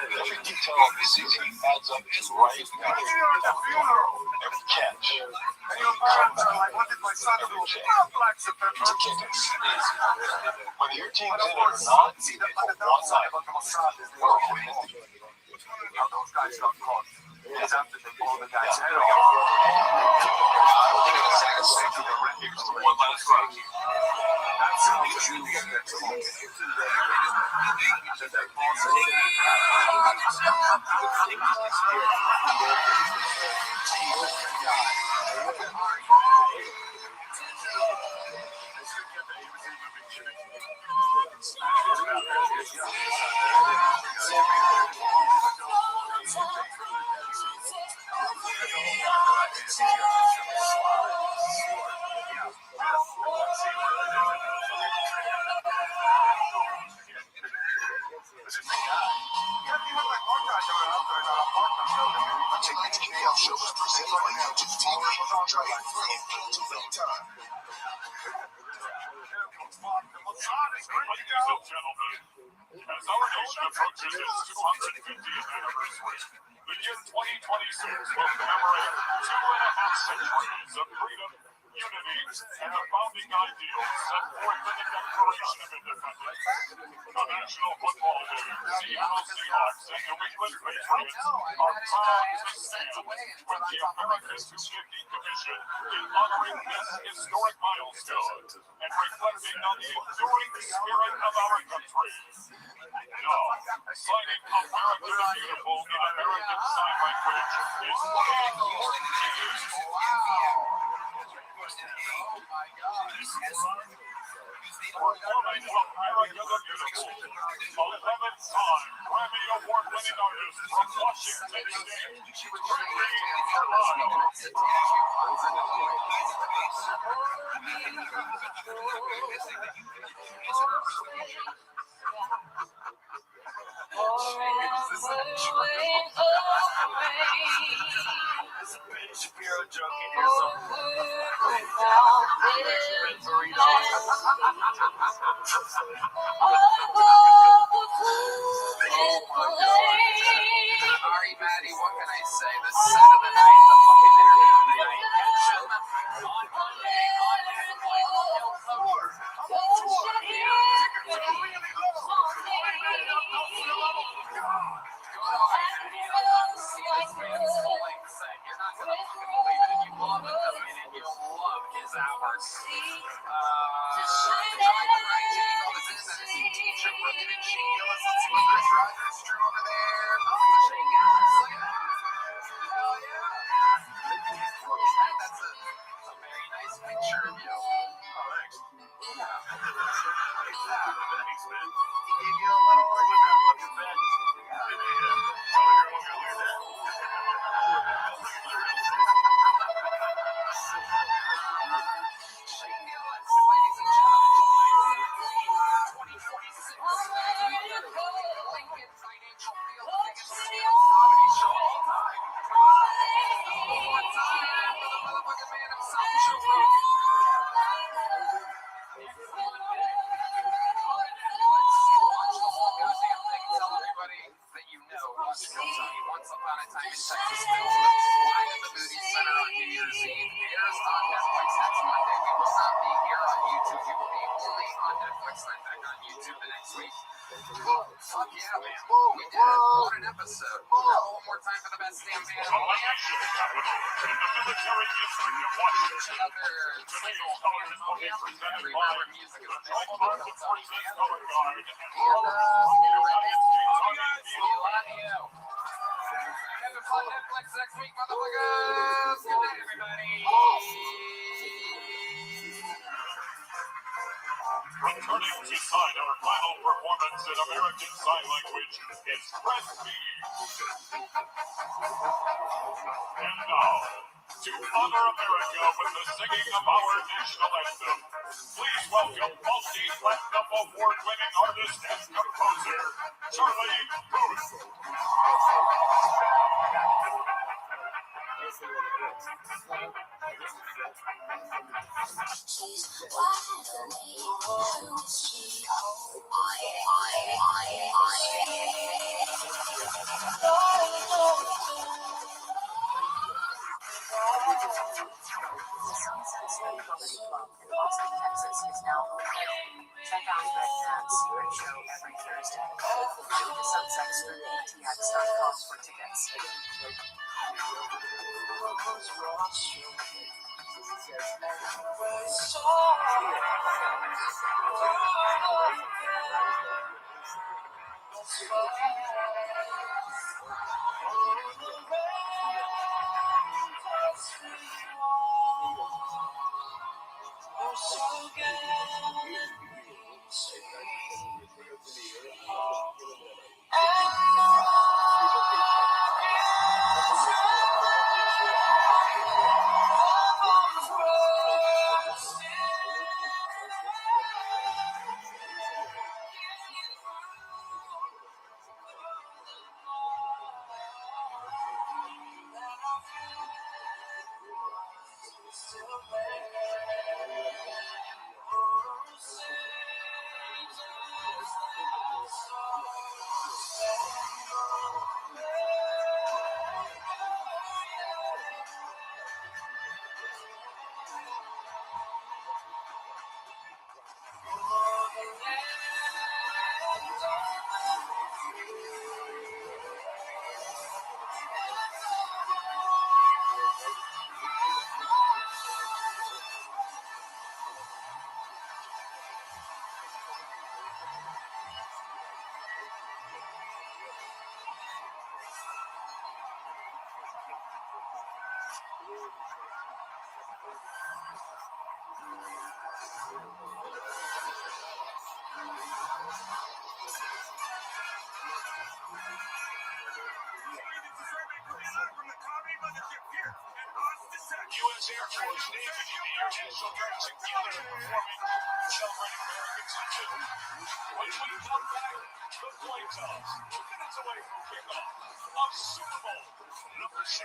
Every detail of this season adds up to right now. Every catch. Whether your team's in it or not, one night, we're winning. How those guys got caught is after they blow the guy's head off. One last try. That's how the Jews get to home. Ladies and gentlemen, as our nation approaches its 250th anniversary, the year 2026 will commemorate 2.5 centuries of freedom, unity, and the founding ideals set forth in the Declaration of Independence. The National Football League, Seattle Seahawks, and New England Patriots are proud to stand with the American 250 Commission in honoring this historic milestone and reflecting on the enduring spirit of our country. Now, signing America the Beautiful in American Sign Language is Wayne Ortiz. Performing America the Beautiful, 11th-time Grammy Award-winning artist from Washington State, There's a Ben Shapiro joke in here somewhere. Sorry, Maddie, what can I say? The set of the night, the fucking interview of the night. Catch him on Monday on Netflix. He'll cover. You're not gonna fucking believe it. If you love it, you'll love his hours. Teacher working in Chile. Let's see what Chris Rogers drew over there. Oh, shake it. Look at that. Hell yeah. That's a very nice picture of you. Oh, thanks. Thanks, man. He gave you a little more with that fucking bed. Tell the girl I'm gonna do that. Ladies and gentlemen, 2046 Lincoln Financial Field, the biggest comedy show of all time. One time for the motherfucking man himself, Joe Rogan. Watch the whole goddamn thing and tell everybody that you know who's guilty. Once Upon a Time in Texas filmed live at the Moody Center on New Year's Eve. Airs on Netflix next Monday. We will not be here on YouTube. We will be only on Netflix and back on YouTube the next week. Fuck yeah, man. We did it. What an episode. One more time for the best damn band in the land. Military District of Washington. Another single every hour music is available on the Color Guard. we love you. Have a fun Netflix next week, motherfuckers. Good night, everybody. Returning to sign our final performance in American Sign Language is Restream. And now, to honor America with the singing of our national anthem, please welcome multi-platinum award-winning artist and composer, Charlie Booth. Sunset Strip Comedy Club in Austin, Texas is now open. Check out Red Man's Secret Show every Thursday. Go to sunsetstripaTX.com for tickets. Air Force Navy international together performing, celebrating Americans in two. When we come back, the coin toss, 2 minutes away from kickoff of Super Bowl number 6.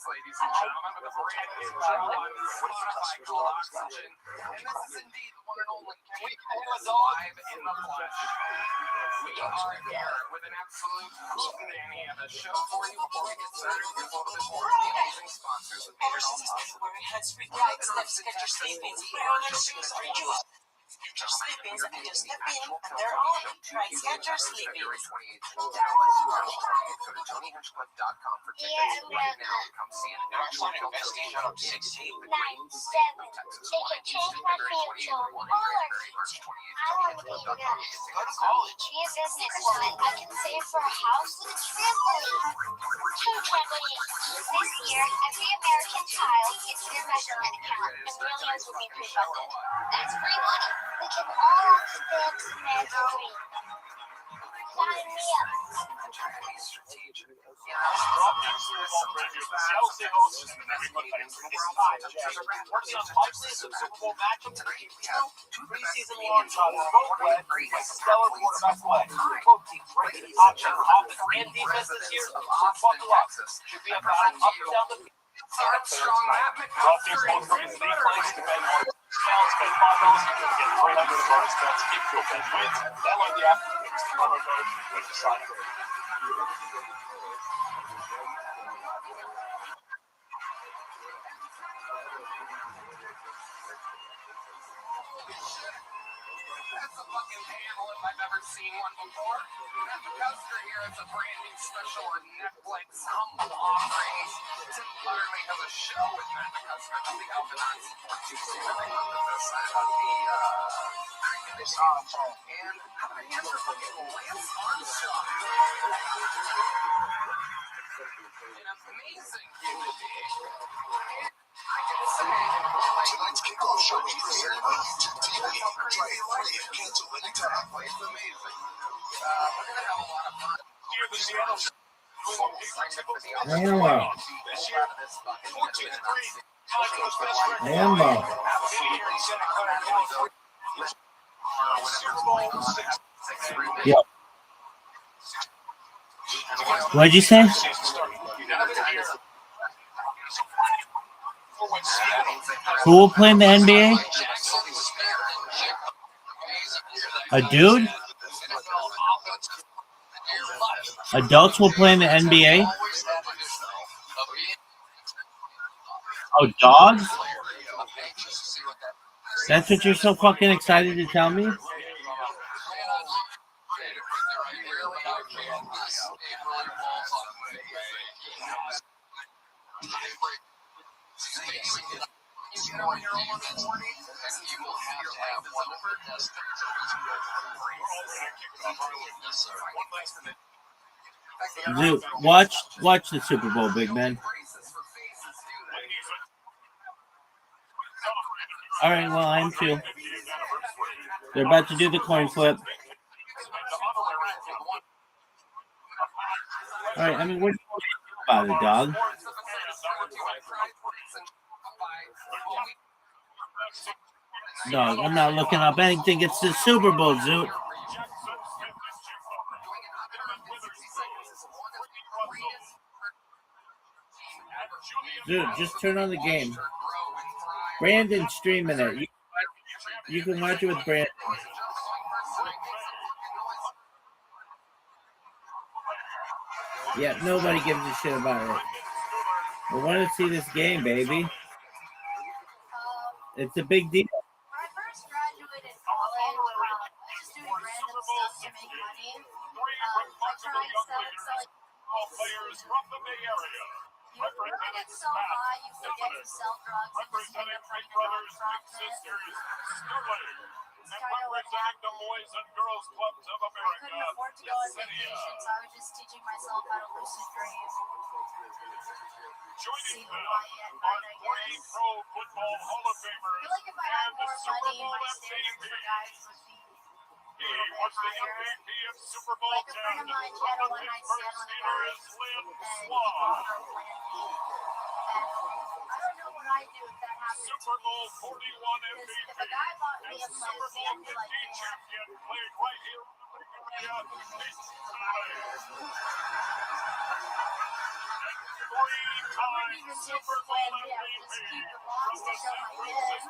Ladies and gentlemen, with a brand new show on Spotify called Oxygen, and this is indeed the one and only live in the flesh. We are here with an absolute hootenanny of a show for you. Before we get started, here's a little bit more of the amazing sponsors that made it all possible. Get your sleepings. Put on their shoes or you. Get your sleepings and you step in and they're on. Right, get your sleepings. Dallas, go to TonyHinchcliffe.com for tickets right now. Come see an actual film station on 16th and Texas Line, East February 28th, 1 February, March 28th, TonyHinchcliffe.com. Go to college. Be a businesswoman. I can save for a house with a trampoline. 2 trampolines. This year, every American child gets their measurement account, and millions will be pre-funded. That's free money. We can all stand to man's dream. Sign me up. I'm trying to be strategic. You know, sometimes Chelsea hosts working on likely some Super Bowl matchups. Two preseason launch on both led with stellar quarterback play. Both teams rated top 10 offense and defense this year. Buckle up. Should be a battle up and down the field. Armstrong, Matt Rutgers won't bring the place to bet more. Counts bet $5 to get 300 bonus bets if your bet wins. Download the app. Promo code with the sign up. That's a fucking panel if I've ever seen one before. Matt McCusker here is a brand new special on Netflix, Humble Offerings. Tim Butterly has a show with Matt McCusker called The Alphabet. Every month of this, I have the and how about you for fucking Lance Armstrong? An amazing human being. Tonight's kickoff show is presented by YouTube TV. Try it free and cancel anytime. It's amazing. We're going to have a lot of fun. Here the Seattle Ammo. Ammo. Yep. What'd you say? Who will play in the NBA? A dude? Adults will play in the NBA? Oh, dogs? That's what you're so fucking excited to tell me? Dude, watch the Super Bowl, big man. All right, well, I am too. They're about to do the coin flip. All right, I mean, what do you about it, dog? Dog, I'm not looking up anything. It's the Super Bowl, Zoot. Dude, just turn on the game. Brandon's streaming it. You can watch it with Brandon. Yeah, nobody gives a shit about it. We want to see this game, baby. It's a big deal. When I first graduated college, I was just doing random stuff to make money. trying stuff, so like, All players from the Bay Area. you really get so high, you forget to sell drugs and just end up running a non-profit. Kind of what happened. The Boys and Girls Clubs of I America. couldn't afford to go on vacation, so I was just teaching myself how to lucid dream. See Hawaii at night, I guess. Pro Football Hall of I Famers. feel like if I had more money, my standards for guys would be He was the MVP of Super Bowl like a friend of mine, she had a one-night stand with a guy, and he bought her a Plan B. And I don't know what I'd do if that happened. Super Bowl 41 Because if a guy bought me a Plan B, I'd be like, damn. champion played right here. I wouldn't even take the Plan B, I would just keep the box to show my kids.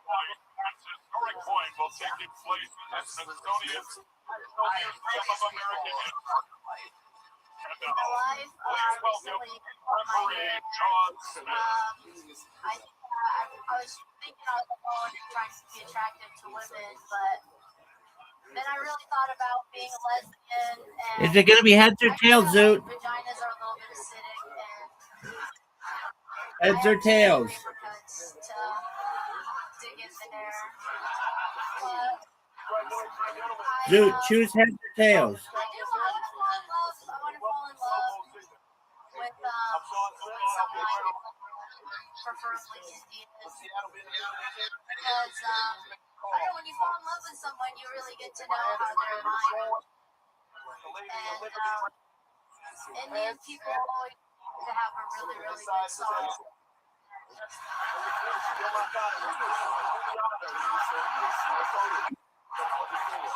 Historic point will take its place at Smithsonian's National Museum of American History. My life recently on my hair. I was thinking on the phone trying to be attractive to women, but then I really thought about being a lesbian. And Is it going to be heads or tails, Zoot? Vaginas are a little bit acidic, and Heads or tails? to get there. But Zoot, choose heads or tails. I want to fall in love. I want to fall in love with someone, preferably Indian. Because I don't know, when you fall in love with someone, you really get to know how they're mind. And Indian people always to have a really, really good song.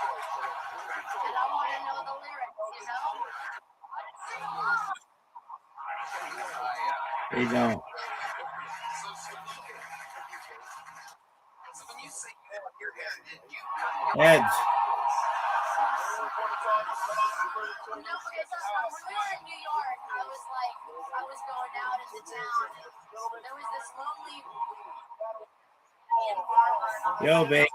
And I want to know the lyrics, you know? They don't. Heads. No, because when we were in New York, I was going out into town, and there was this lonely barber. Yo, baby.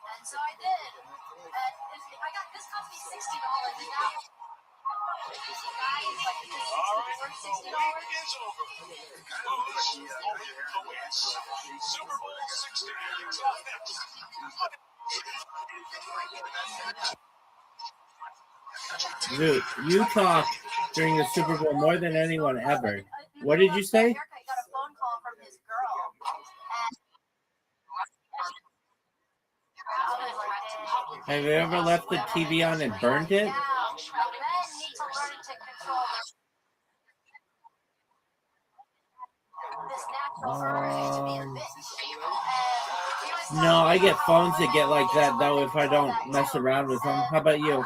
And so I did. And I got this cost me $60. And now the guy is like, is this worth $60? Super Bowl 60. Zoot, you talk during the Super Bowl more than anyone ever. What did you say? I got a phone call from his girl. Have you ever left the TV on and burned it? Yeah, men need to learn to control this natural urge to be a bitch. No, I get phones that get like that, though, if I don't mess around with them. How about you?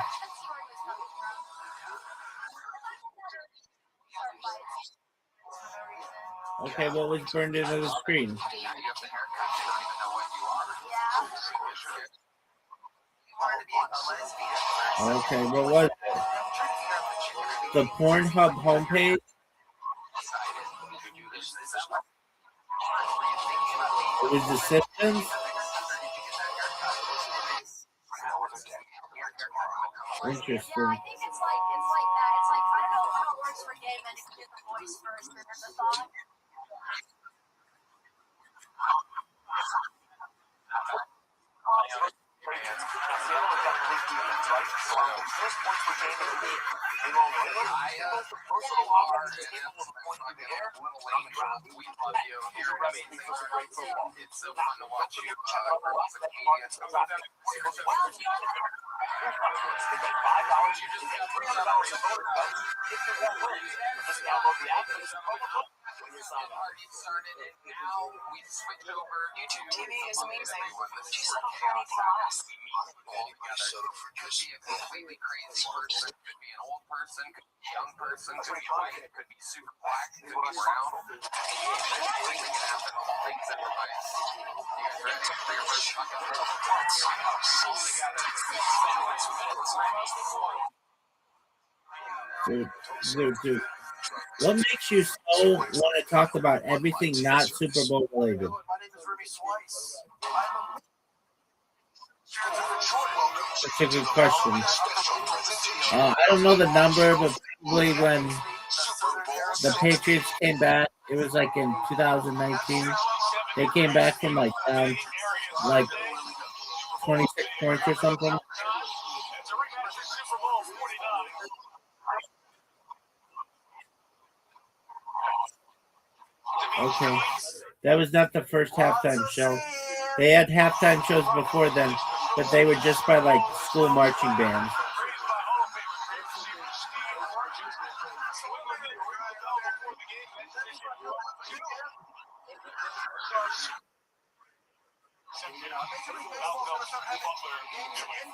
Okay, what was burned into the screen? Okay, what was it? The Pornhub homepage? It was The Simpsons? Interesting. Yeah, I think it's like that. It's like I don't know how it works for gay men if you get the voice first and then the thought. It's so fun to watch you. party started, and now we switched over. YouTube TV is amazing. She's not for anything less. Could be a completely crazy person, could be an old person, could be a young person, could be white, could be super black, could be brown. Anything can happen. All things in your life. You guys ready for your first fucking Dude. What makes you so want to talk about everything not Super Bowl related? That's a good question. I don't know the number, but probably when the Patriots came back, it was like in 2019. They came back from like down like 26 points or something. Okay. That was not the first halftime show. They had halftime shows before then, but they were just by like school marching bands.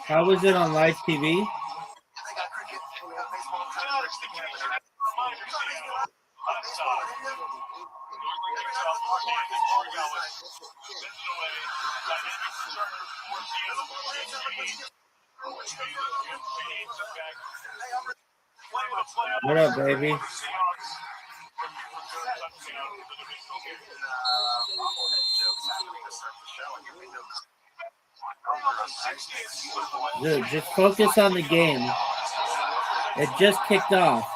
How was it on live TV? What up, baby? Dude, just focus on the game. It just kicked off.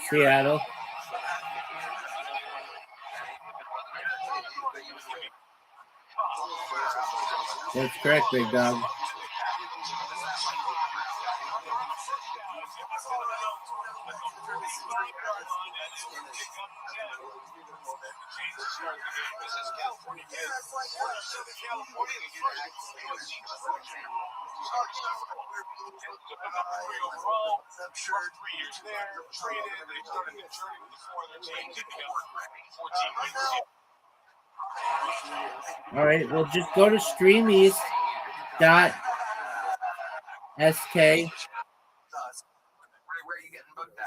Seattle. That's correct, big dog. All right, well, just go to streameast.sk. Where are you getting booked at?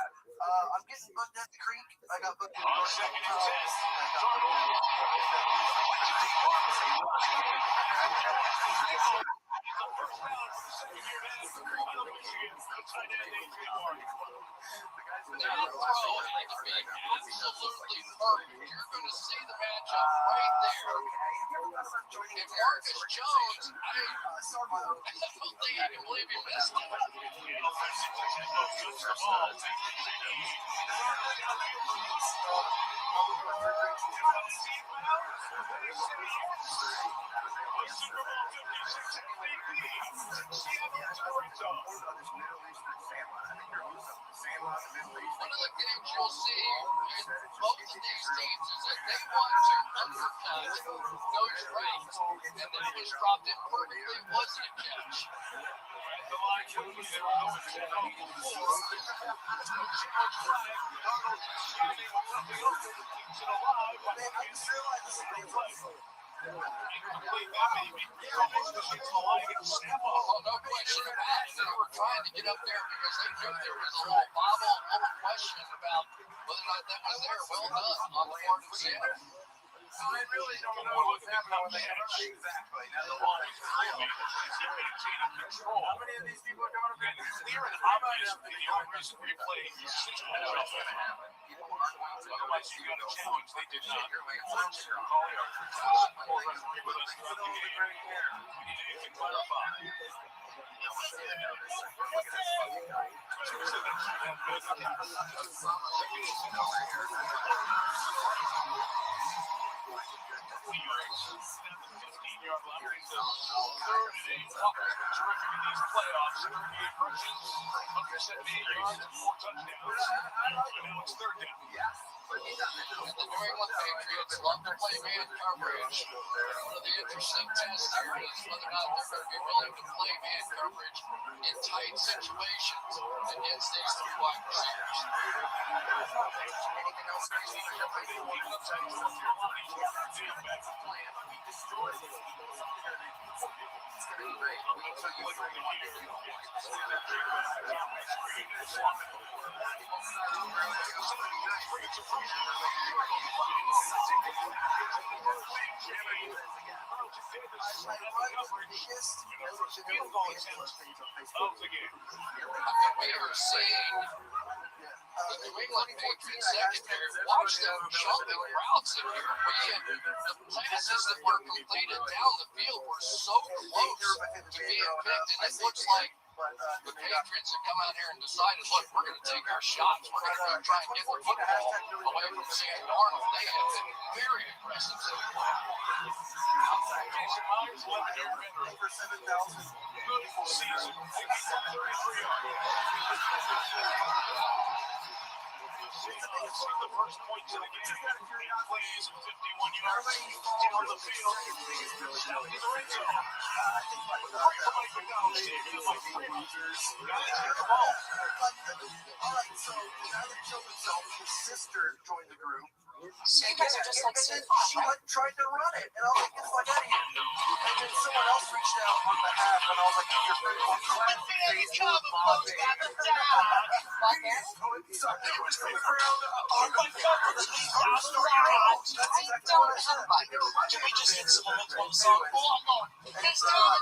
I'm getting booked at the creek. I got booked at You're going to see the matchup right there. If Marcus Jones, I don't think I can believe he missed it. One of the things you'll see in both of these teams is that they want to undercut those rights, and then it was dropped in perfectly. It wasn't a catch. Oh, no question about it. They were trying to get up there because they knew there was a little bobble, a little question about whether or not that was there. Well done on the part of Seattle. I really don't know what's happening when they have exactly. Now the ball is real. How many of these people are coming up here? Clear and obvious the Congress replay. Otherwise, you got a challenge. They did not. The New England Patriots love to play man coverage. One of the interesting tests here is whether or not they're going to be willing to play man coverage in tight situations against these three wide receivers. Anything else crazy? We are seeing the New England Patriots secondary. Watch them jumping routes in here. The passes that were completed down the field were so close to being picked, and it looks like the Patriots have come out here and decided, look, we're going to take our shots. We're going to go try and get the football away from Sam Darnold. They have been very aggressive so far. The first point to the game. Plays 51 yards down the field. Down to the red zone. Alright, so now that Children's Zone, his sister joined the group. So you guys are just like and then she tried to run it, and I was like, get the fuck out of here. And then someone else reached out on behalf, and I was like, you're very well so it was coming around on my cover of the lead house. That's exactly what I said. Can we just hit some momentum on the song? Oh, I'm going. It's not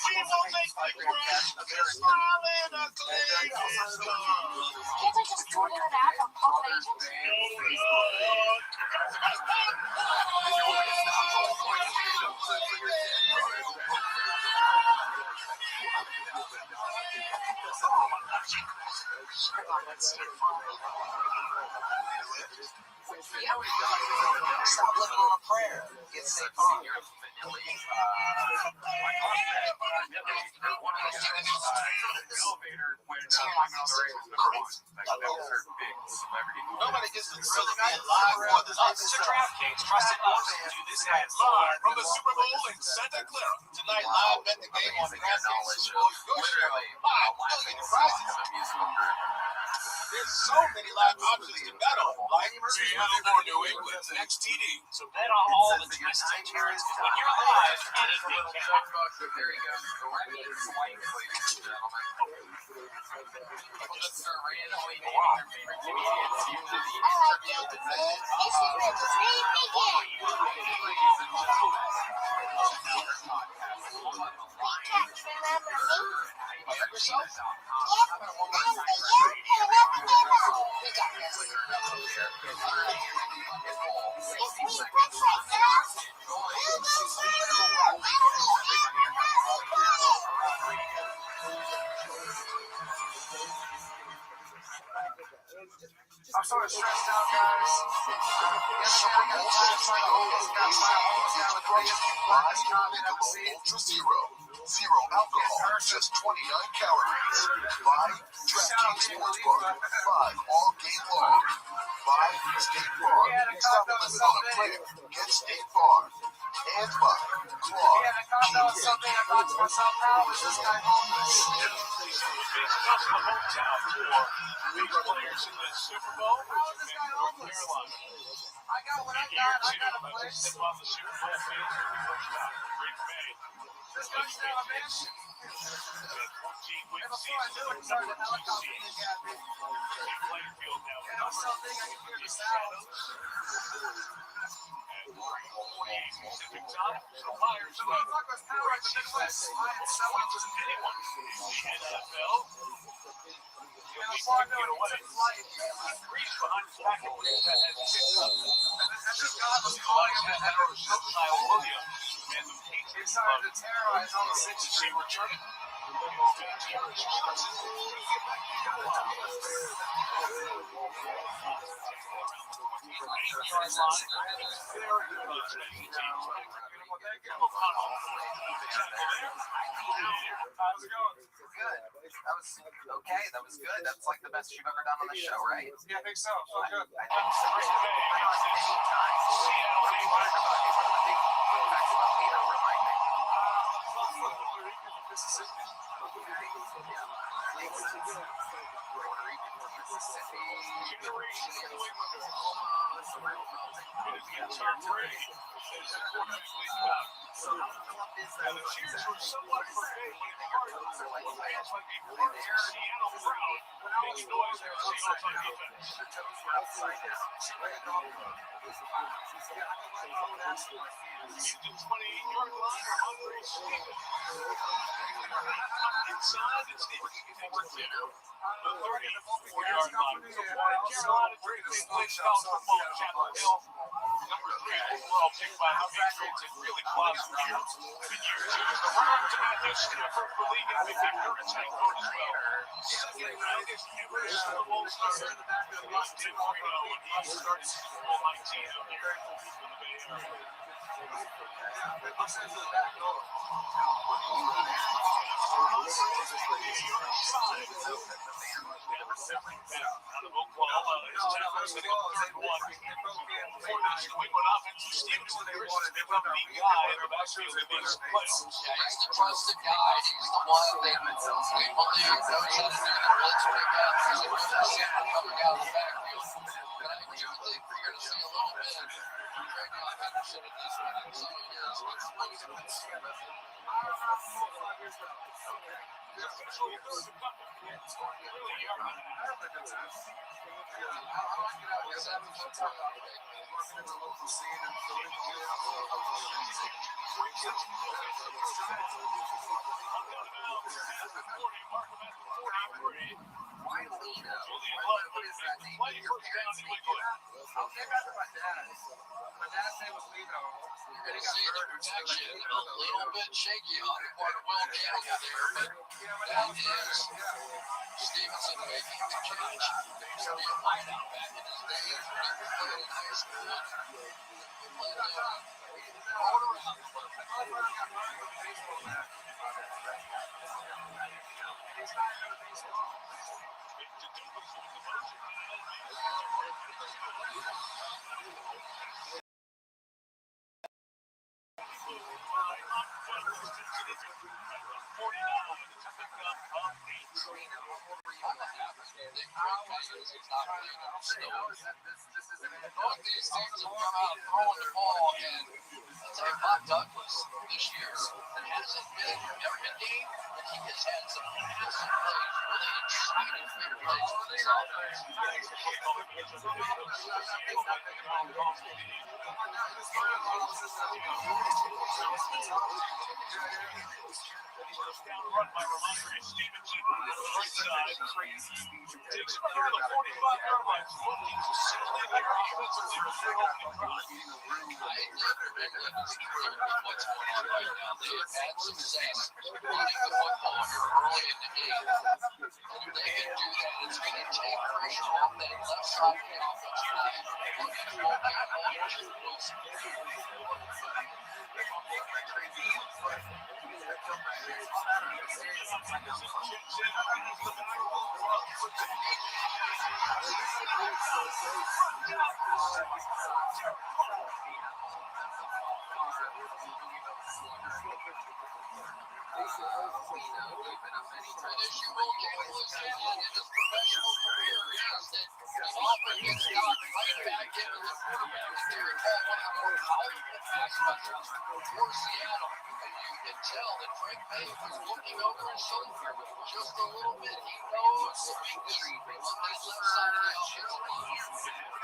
We will make the grass smile in a clear Can't I just do it in an app on Paul Agent? Stop living on a prayer. Get safe on. Nobody gets to celebrate live for the DraftKings trusted us to do this ad live from the Super Bowl in Santa Clara. Tonight, live bet the game on DraftKings Super Bowl. Your share of $5 million prizes. There's so many live options to bet on, like Seattle or New England's next TD. So bet on all the twists and turns. When you're live, anything can happen. There you go. The Rabbi is white, ladies and gentlemen. People just are randomly naming their favorite comedians. Usually the interview that says, This is where the dream begins. ladies and gentlemen, another podcast on the line. Can't remember me. Yourself? Yep, I'm the youth who never gave up. We got this. It's me, Prince Myself. You go further. I'm sort of stressed out, guys. Ultra Zero. Zero alcohol, just 29 calories. Buy DraftKings Sportsbook. 5 all game long. Buy State Farm. Stop living on a prayer. Get State Farm. And buy Claw. Yeah, I found out something. I thought to myself, how is this guy homeless? I got what I got. I got a place. This guy's now a mansion. And before I knew it, started a helicopter in the gap. And I was something I could hear the sound. Specific time, suppliers, so motherfuckers terrorize the Midwest, buying and selling to anyone. NFL. Greece behind his packet that had picked up. And this guy was calling him the Rothschild Williams. And the Patriots started to terrorize all the six receiver returning. How's it going? Good. That was okay. That was good. That's like the best you've ever done on the show, right? Yeah, I think so. So good. I think so. What have you learned about you? What are the big facts about Lita? Remind me. Mississippi. Makes sense. Puerto Rican from Mississippi. So how tough is that? The cheers were somewhat forbidden. Your toes are like fans might be warm to Seattle proud. Makes noise there. Seahawks on defense. The toes were upside down. He's the 28-yard line for Andre Stevens. Inside, it's Stevens. The 34-yard line. Carolina Drake plays college football in Chapel Hill. Number 3 overall pick by the Patriots and really blossomed here. In year 2, the road to Matthew Stafford for league and Victor and Tank Ford as well. Every Super Bowl starter in the back of the bus did Marino when he started Super Bowl 19 out here in the Bay Area. Out of Oklahoma, his tackles hitting the third one. For this New England offense, Stevenson is the lead guy in the backfield in these playoffs. Yeah, he's the trusted guy. He's the one that we believe knows how to do the blitz pickups. He's the one that's coming out of the backfield. But I do think we're going to see a little bit of Travion Henderson in this one in some years. Why Lita? What is that name? Did your parents name you that? I'll take after my dad. My dad's name was Lito. You're going to see the protection a little bit shaky on the part of Will Campbell there, but that is Stevenson making the catch. There used to be a wideout back in his day when he was playing in high school. He played all around the world. Both these teams have come out throwing the ball, and I'll tell you, Bob Douglas this year, it hasn't been every game, but he has had some massive plays, really exciting big plays for this offense. First down run by Ramondre Stevenson on the right side. Takes it around the 45-yard line. Looking to simply better offensively with their opening drive. I think they're really thrilled with what's going on right now. They have had success running the football here early in the game. And if they can do that, it's going to take pressure off that left side of the offensive line. Look at Will Campbell and Richard Wilson. An issue Will Campbell has had in his professional career is that he often gets knocked right back into the quarterback. If you recall, one of the more powerful pass rushers for Seattle, and you can tell that Frank May was looking over his shoulder just a little bit. He knows the weakness on that left side of the offensive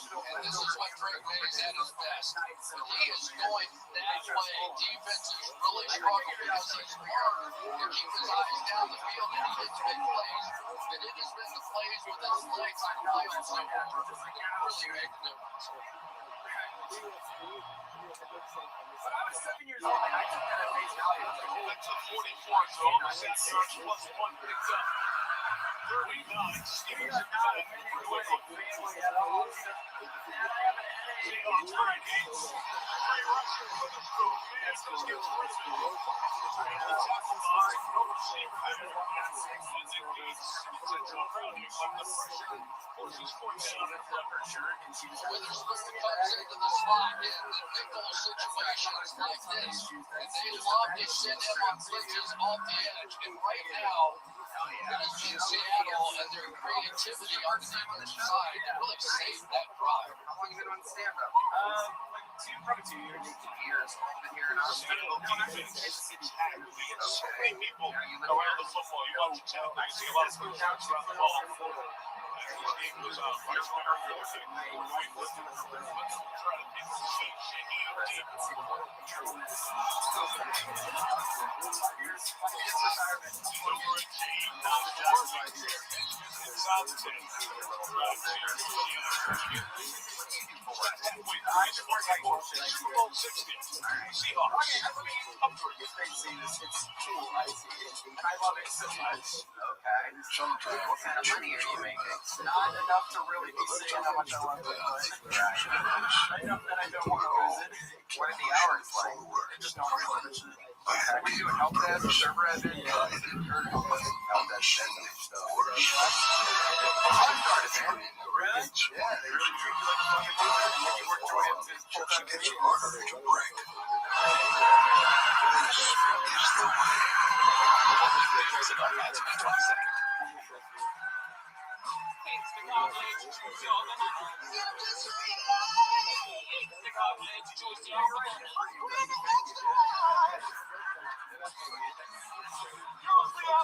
and this is when Frank May is at his best. When he is going that way, defenses really struggle because he's hard to keep his eyes down the field and he hits big plays. But it has been the plays with his legs on the field so far that really make the difference. When I was 7 years old, I took that at face value. That's a 44 zone. That's yards plus one picked up. 39. Stevenson got it. Witherspoon comes into the slot in the nickel situations like this, and they love to send him on blitzes off the edge. And right now, it has been Seattle and their creativity on the defensive side to really save that drive. How long have you been on stand-up? Probably 2 years. 2 years. I've been here in Austin. So many people around the football. You watch the town, you see a lot of people around the ball. It goes out. Okay. What kind of money are you making? Not enough to really be saying how much I love it, but not enough that I don't want to visit. What are the hours like? Just no religion. Okay. We do help desk, server admin, help desk admin stuff. Really? Yeah, they really treat you like a fucking loser and make you work your way up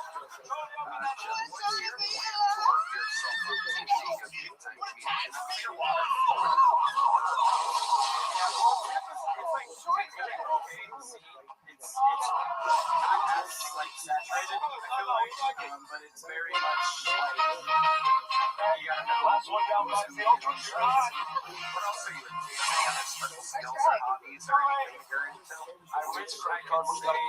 to full-time comedian. But it's very much like you gotta know last one down by the field. What else are you into? Any other special skills or hobbies or anything you're into? I wish I could say I do.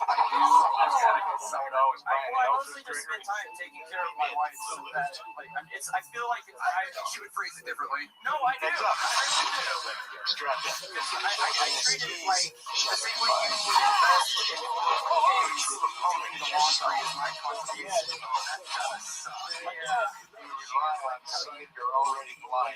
I've got to get some of those. I mostly just spend time taking care of my wife so that like I feel like she would phrase it differently. No, I do. I really do. I treat it like the same way you would invest in owning the laundry is my contribution. That kind of sucks. You're already blind.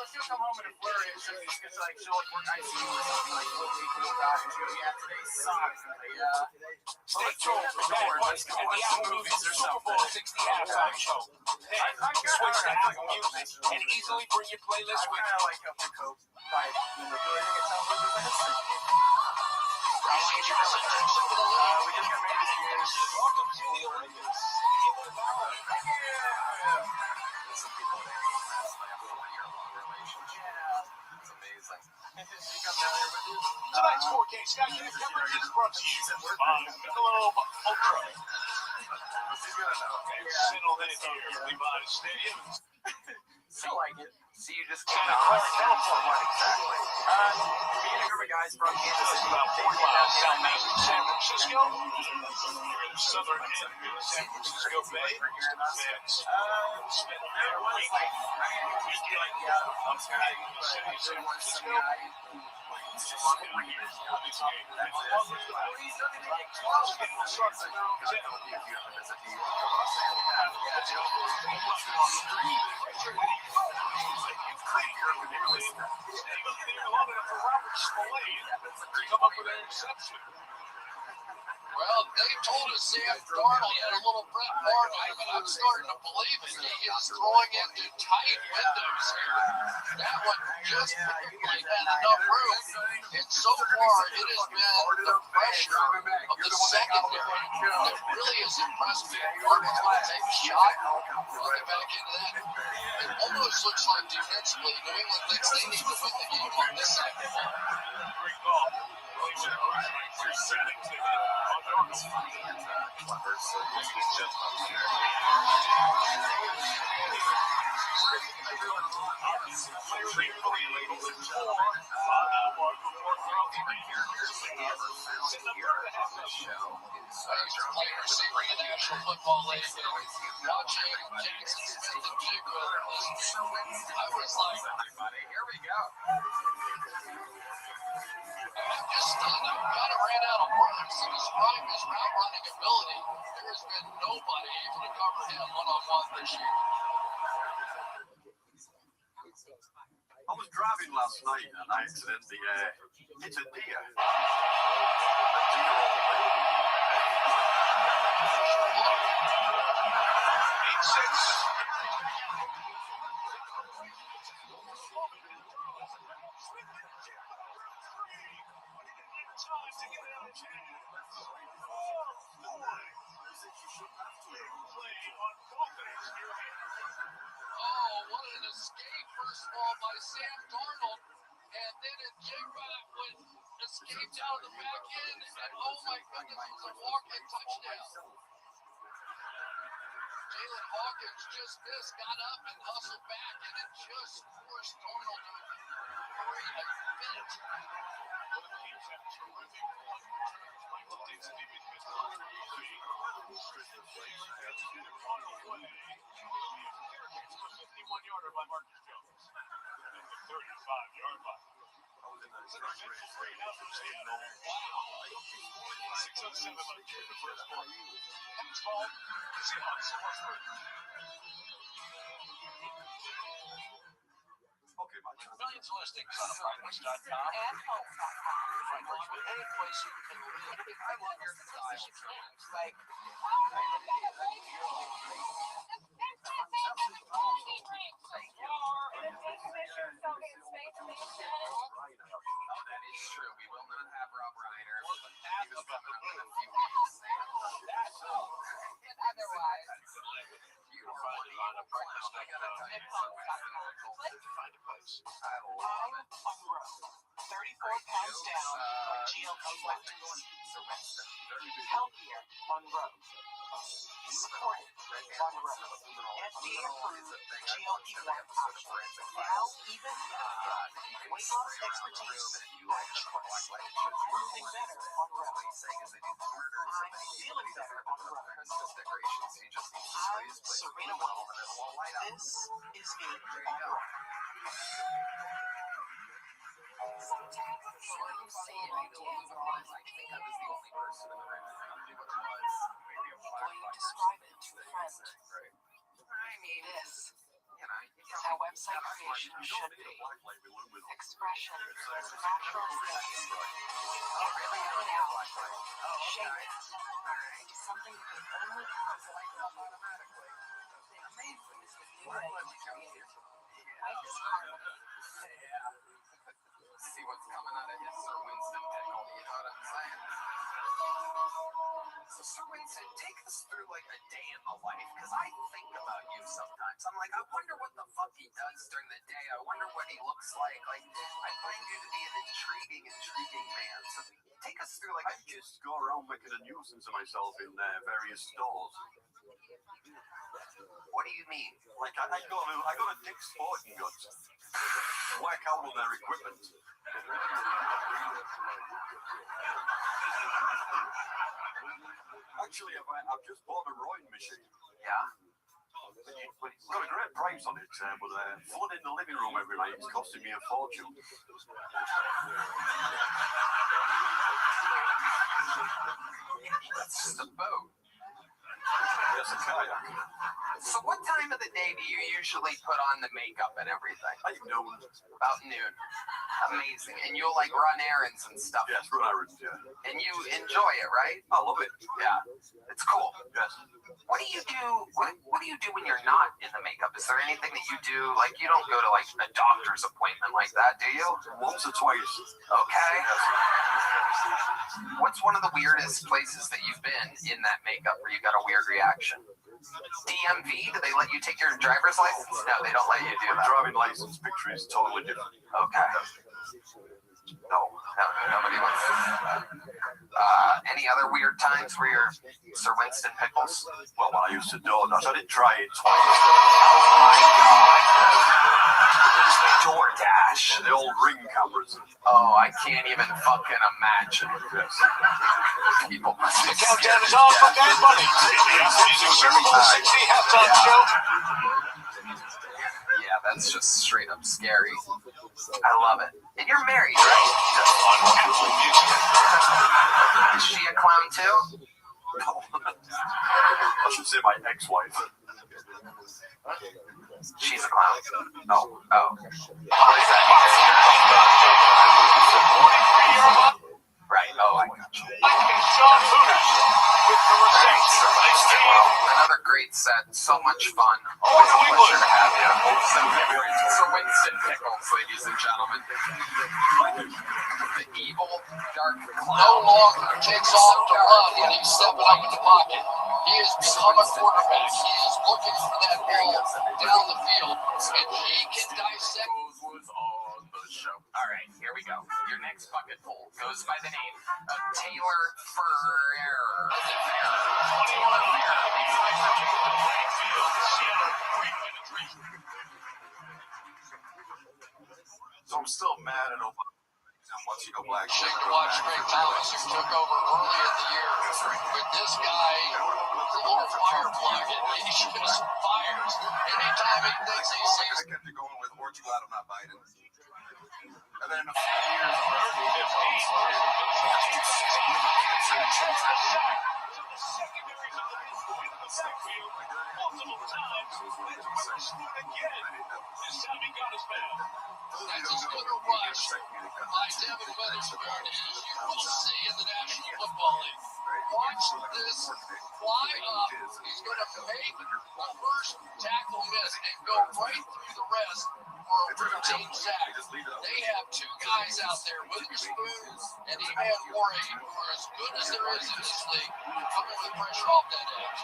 She'll come home in a flurry and she'll like work ICU or something like what we do about it. Today sucks. Stay tuned for Bad Bunch and the Apple Movies Super Bowl 60 halftime show. Then switch to Apple Music and easily bring your playlist with you. Like up the coke type. We just got married this year. Welcome to the Olympics. Some people there last like a 4-year-long relationship. It's amazing. Tonight's 4K Sky News coverage is brought to you by Michelob Ultra. She's gonna know. Settled in here at Levi's Stadium. Still like it. So you just came to us for what exactly? Me and a group of guys from Kansas City, about 40 miles down San Francisco, southern end of San Francisco Bay. Spent there a week. Well, they told us Sam Darnold had a little Brett Favre, but I'm starting to believe it. He is throwing into tight windows here. That one just barely had enough room. And so far, it has been the pressure of the secondary that really has impressed me. Darnold's going to take a shot, run it back into that. It almost looks like defensively, New England thinks they need to win the game on this side of the ball. Receiver in the National Football League, watching Jackson Smith and Jigba. I was like, here we go. I'm just stunned. I kind of ran out of words to describe his route running ability. There has been nobody able to cover him one-on-one this year. I was driving last night and I accidentally hit a deer. Oh, what an escape, first of all, by Sam Darnold. And then Jigba escaped out of the back end. And oh my goodness, it was a walk-in touchdown. Jalen Hawkins just missed, got up and hustled back, and it just forced Darnold to hurry a bit. By Marcus Jones. The 35-yard line. It's an eventful three now from Seattle. Wow. 6:07 left here in the first quarter. Next ball, Seahawks first first. Millions of listings on Franklin's.com and home.com. Franklin's with any place you can live. I love your style. Like, That is true. We will not have Rob Reiner. He was coming up in a few weeks. Otherwise, You are one evil clown. I gotta tell you something. Find a place. I love it. 34 pounds down with GLP weapons. Healthier on road. Supported on road. FDA approved GLP-1 option. Now even in weight loss expertise by choice. I'm moving better on road. I'm feeling better on road. I'm Serena Williams. This is me on road. sometimes I'm sure you say an idea is a myth. Will you describe it to a friend? I mean, This is how website creation should be. Expression is a natural thing. Put it out. Shape it into something that can only come. Amazing is the new way to create. Mike's harmony. See what's coming out of his Sir Winston pickle, you know what I'm saying? So Sir Winston, take us through like a day in the life, because I think about you sometimes. I'm like, I wonder what the fuck he does during the day. I wonder what he looks like. Like, I find you to be an intriguing man. So take us through like I just go around making a nuisance of myself in various stores. What do you mean? Like, I got a Dick Sporting Goods. Work out on their equipment. Actually, I've just bought a rowing machine. Yeah. It's got a great price on it, but flooding the living room every night is costing me a fortune. That's the boat. Yes, a kayak. So what time of the day do you usually put on the makeup and everything? About noon. Amazing. And you'll like run errands and stuff. Yes, run errands, yeah. And you enjoy it, right? I love it. Yeah. It's cool. Yes. What do you do? What do you do when you're not in the makeup? Is there anything that you do? Like you don't go to like a doctor's appointment like that, do you? Once or twice. Okay. What's one of the weirdest places that you've been in that makeup where you got a weird reaction? DMV? Do they let you take your driver's license? No, they don't let you do that. Driving license picture is totally different. Okay. No, nobody wants to do that. Any other weird times where you're Sir Winston Pickles? Well, when I used to DoorDash, I did try it twice. Oh my God. DoorDash. The old ring cameras. Oh, I can't even fucking imagine. Yes. People must be Countdown is on for Bad Bunny. Music Super Bowl 60 halftime show. Yeah, that's just straight up scary. I love it. And you're married, right? Is she a clown too? I should say my ex-wife. She's a clown. No. Oh. What does that mean? Right. Oh, I got you. Well, another great set. So much fun. Always a pleasure to have you. Sir Winston Pickles, ladies and gentlemen. The evil, dark clown. No longer takes off to run when he's stepping up in the pocket. He has become a quarterback. He is looking for that ball down the field, and he can dissect. Was on the show. All right, here we go. Your next bucket full goes by the name of Taylor Ferrer. So I'm still mad at Obama. Once you go black, Shake to watch Greg Thomas, who took over early in the year. With this guy, the little fire plug, he just fires. Anytime he thinks he sees. I kept it going with, aren't you glad I'm not Biden? And then in a few years, That's as good a rush by Devin Weatherspoon as you will see in the National Football League. Watch this fly up. He's going to make the first tackle miss and go right through the rest for a routine sack. They have two guys out there, Witherspoon and Eman Warren, who are as good as there is in this league, coming with pressure off that edge.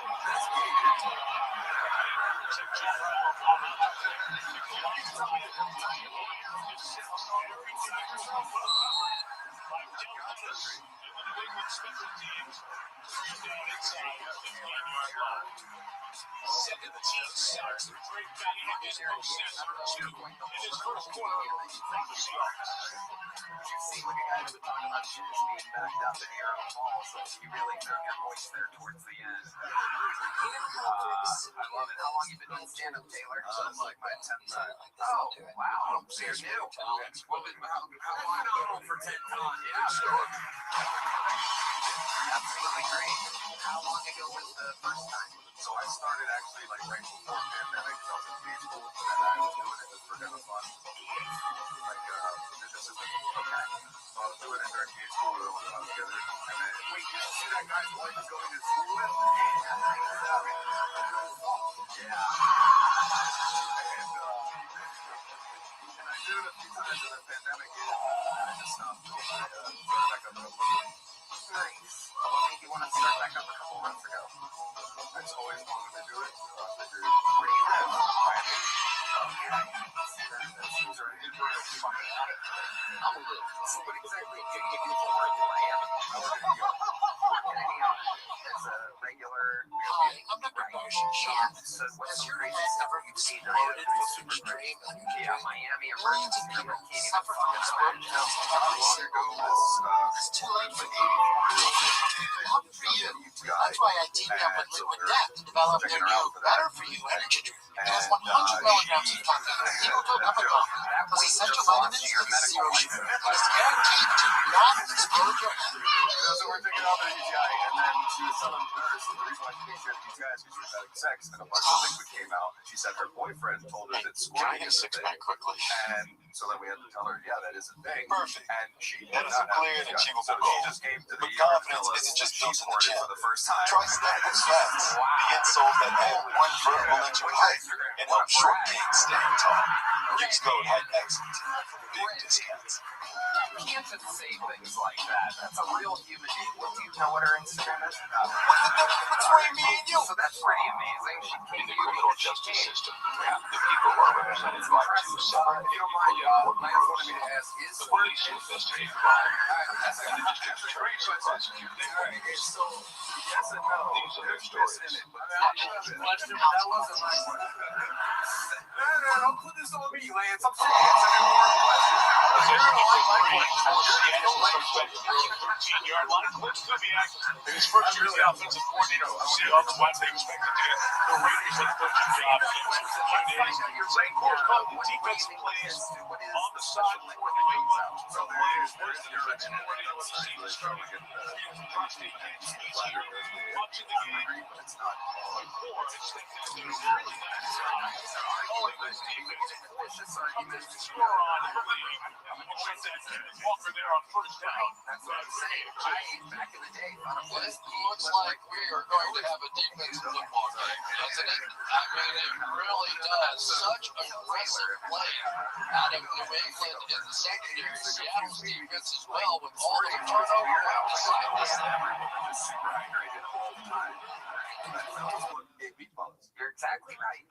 I love it. How long you been doing stand-up, Taylor? It's like my 10th time. Oh, wow. So you're new. How long for 10 times? Yeah, sure. Absolutely great. How long ago was the first time? So I started actually like right before the pandemic. So I was in B school and I was doing it just for kind of fun. Like, this is okay. So I was doing it during B school when I was together. And then, wait, did you see that guy's wife is going to school with? Yeah. And I did it a few times in the pandemic and I just stopped. I started back up a couple of months. Nice. What made you want to start back up a couple months ago? I just always wanted to do it. Where do you live? Miami. Okay. These are interesting fucking habits. I'm a little. So what exactly do you do for work in Miami? Work in Indiana as a regular. Hi, I'm Dr. Army Millions of emergency people room can't even suffer from fucking scorpions imagine every how long single ago year. this It's too late for you. Not for you. That's why I teamed up with Liquid Death to develop their new Better For You energy drink. It has 100 milligrams of caffeine, equal to a cup of coffee, plus essential vitamins and zero sugar. And it's guaranteed to not explode your head. So we're taking off an UTI, and then she was telling the nurse the reason why she didn't share the UTI is because she was having sex, and a bunch of liquid came out, and she said her boyfriend told her that squirting is a thing, and so then we had to tell her, yeah, that is a thing. Perfect. And she That is a clear and achievable so goal. she just came to the But ER to confidence tell us isn't just she built in the squirted gym. for the first time. Try snapping slats, the insoles that add one vertical inch of height and help short kings stand tall. Use code HYPEXCELLENT for big discounts. You can't just say things like that. That's a real human being. Do you know what her Instagram is? Between me and you. So that's pretty amazing. She In the criminal justice system, the people are represented by two separate and equally important groups. The police who investigate crime and the district attorneys who prosecute crimes. Yes and no. These are their stories. That wasn't my question. No, don't put this on me, Lance. I'm saying it's an important question. You're gonna like my question. You don't like my question. 13-yard line blitz to the action. In his first year as the offensive coordinator for the Seahawks, what they expect to do. The Raiders did a coaching job against the Mondays. Zane Course called the defensive plays on the side for the wings out. So the Raiders were the defensive coordinator on the Seahawks starting in the Thursday games. Watching the game, but it's not all four. It's thinking it's really nice. All of this defense. To score on early. Walker there on first down. That's what I'm saying. Back in the day, It looks like we are going to have a defensive football game, doesn't it? I mean, it really does. Such aggressive play out of New England in the secondary. Seattle's defense as well, with all the turnover out the side. You're exactly right.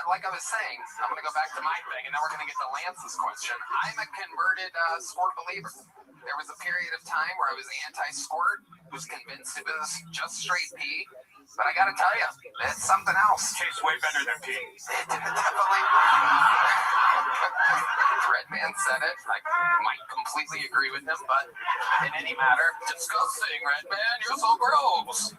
Like I was saying, I'm going to go back to my thing, and then we're going to get to Lance's question. I'm a converted sport believer. There was a period of time where I was anti-sport, was convinced it was just straight pee, but I got to tell you, it's something else. Tastes way better than pee. It definitely. Redman said it. I might completely agree with him, but in any matter, disgusting, Redman. You're so gross.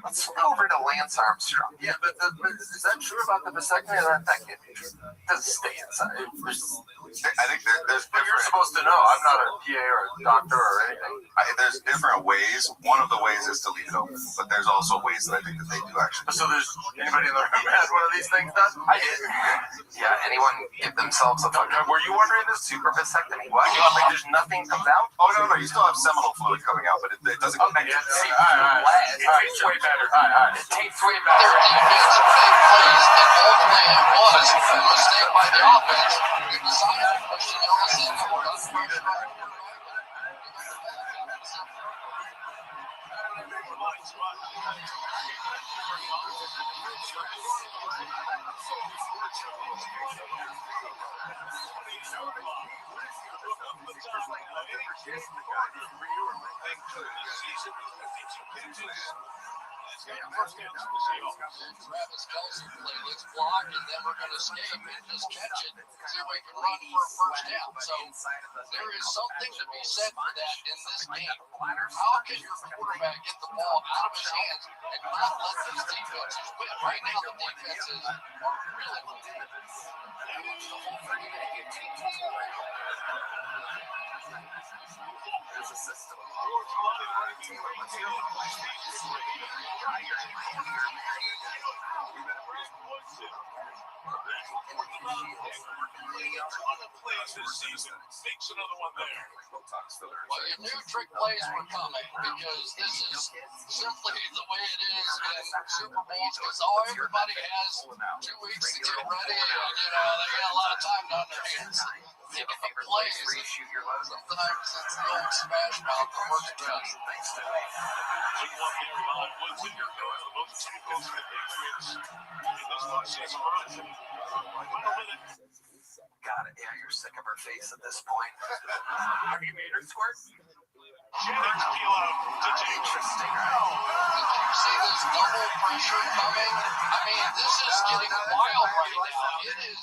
Let's flip over to Lance Armstrong. Yeah, but is that true about the vasectomy or that can't be true? Does it stay inside? I think there's But you're different. supposed to know. I'm not a PA or a doctor or anything. There's different ways. One of the ways is to leave it open, but there's also ways that I think that they do actually. So there's anybody in the room had one of these things done? I did. Yeah, anyone give themselves a fucking. Were you wondering this? Super vasectomy? What? Like there's nothing comes out? Oh no, you still have seminal fluid coming out, but it doesn't connect. Yeah, all right. It tastes way better. All right. It tastes way better. Their defensive big plays, and ultimately it was a mistake by the offense. They decided to push the Ellis in for Travis Kelce play. Let's block, and then we're going to escape and just catch it. See if we can run for a first down. So there is something to be said for that in this game. How can your quarterback get the ball out of his hands and not let these defenses win? Right now, the defenses are really winning. There's a system. Well, you knew trick plays were coming because this is simply the way it is in Super Bowls because everybody has 2 weeks to get ready and, they got a lot of time on their hands. Plays, sometimes it's the old smash mouth that works best. Got it. Yeah, you're sick of her face at this point. Have you made her squirt? Interesting, right? Did you see this double pressure coming? I mean, this is getting wild right now. It is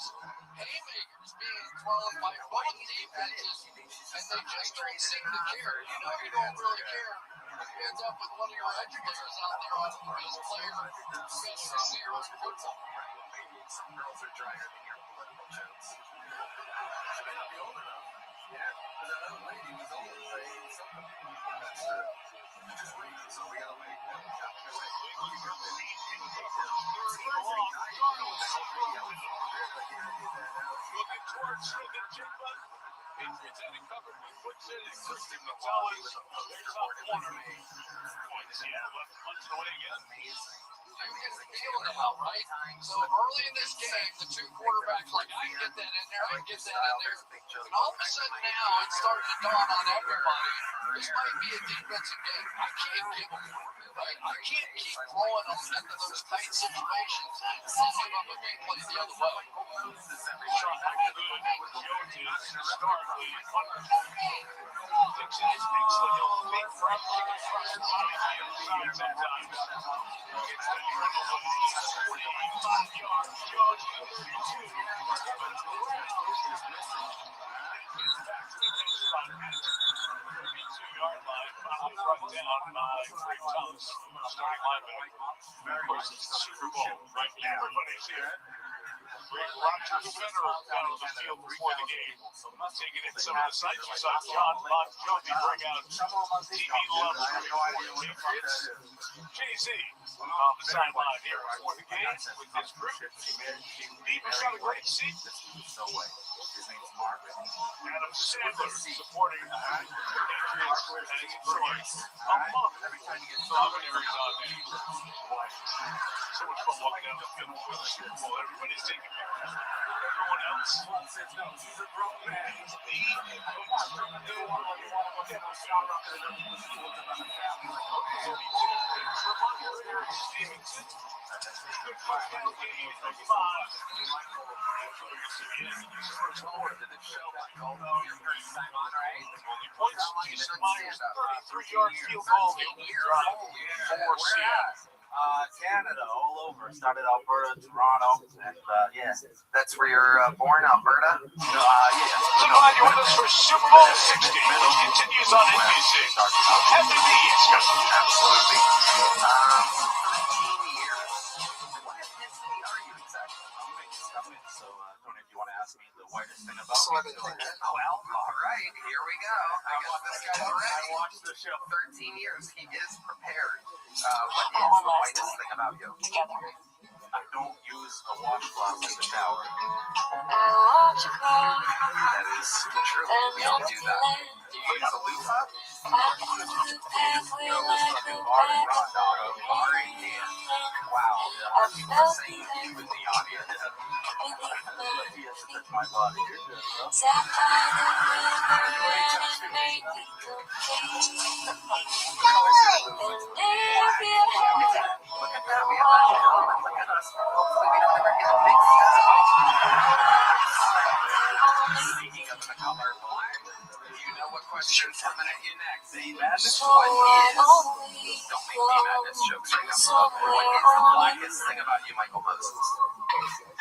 haymakers being thrown by both defenses, and they just don't seem to care. You know you don't really care. You end up with one of your edge players out there on the best player, best receiver in football. Some girls are drier than your political jokes. I may not be old enough. Yeah, because that other lady was only saying something. That's true. You just wait, so we gotta wait. Looking towards the check button. Patriots had it covered with Woodson and Christian Gonzalez. There's our corner. Points, yeah, but punts away again. Amazing. You can feel it now, right? So early in this game, the two quarterbacks like, I can get that in there, I can get that in there. And all of a sudden now, it's starting to dawn on everybody. This might be a defensive game. I can't give them more, right? I can't keep throwing them into those tight situations and give them a big play the other way. Shot back to good. Jones is historically wonderful. Dixon is excellent. He'll make for a trust body inside sometimes. Gets that triple hook. 45 yards. Jones, 32. Gets back to the next spot. 32-yard line. Brought down by Greg Thomas, starting linebacker. Of course, it's the Super Bowl right now. Everybody's here. Roger Federer down on the field before the game. Taking in some of the sights. You saw John Bon Jovi bring out TV love for the Patriots. Jay-Z on the sideline here before the game with this group. Even got a great seat. His name's Mark. Adam Sandler supporting the Patriots as choice. Among luminaries on there. So much fun walking down the field for the Super Bowl. Everybody's taking pictures. Everyone else. He's a grown man. Stevenson. Good first down game from 5. Only points. Jason Myers, 33-yard field goal. The opening drive for Seattle. Canada, all over. Started Alberta, Toronto, and yeah. That's where you're born, Alberta? Yeah. So glad you're with us for Super Bowl 60. It continues on NBC. Happy New Year. Absolutely. 13 years. What ethnicity are you exactly? I'm mixed. So don't know if you want to ask me the whitest thing about me. Well, all right, here we go. I guess this guy's ready. I watched the show. 13 years. He is prepared. What is the whitest thing about you? I don't use a washcloth in the shower. That is true. We don't do that. Do you use a loofah? Wow. People are saying you in the audience. My body. Look at that. We have that gentleman. Look at us. Hopefully we don't ever get mixed up. Speaking of the color black, you know what question's coming at you next. Madness? What is... Don't make me madness jokes right now. What is the blackest thing about you, Michael Moses?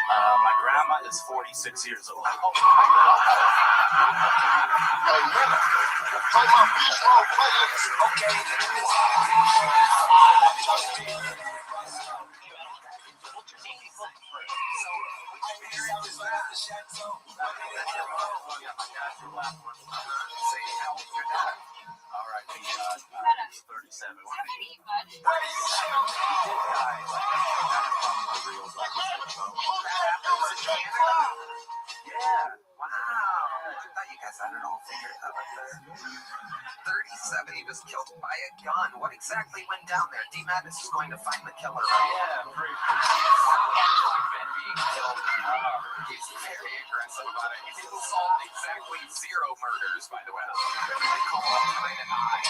My grandma is 46 years old. All right, 37. Yeah. Wow. I thought you guys had it all figured out up there. 37. He was killed by a gun. What exactly went down there? D Madness is going to find the killer. Yeah, pretty Being killed. He's very aggressive about it. He's solved exactly 0 murders, by the way. They call him kind of high.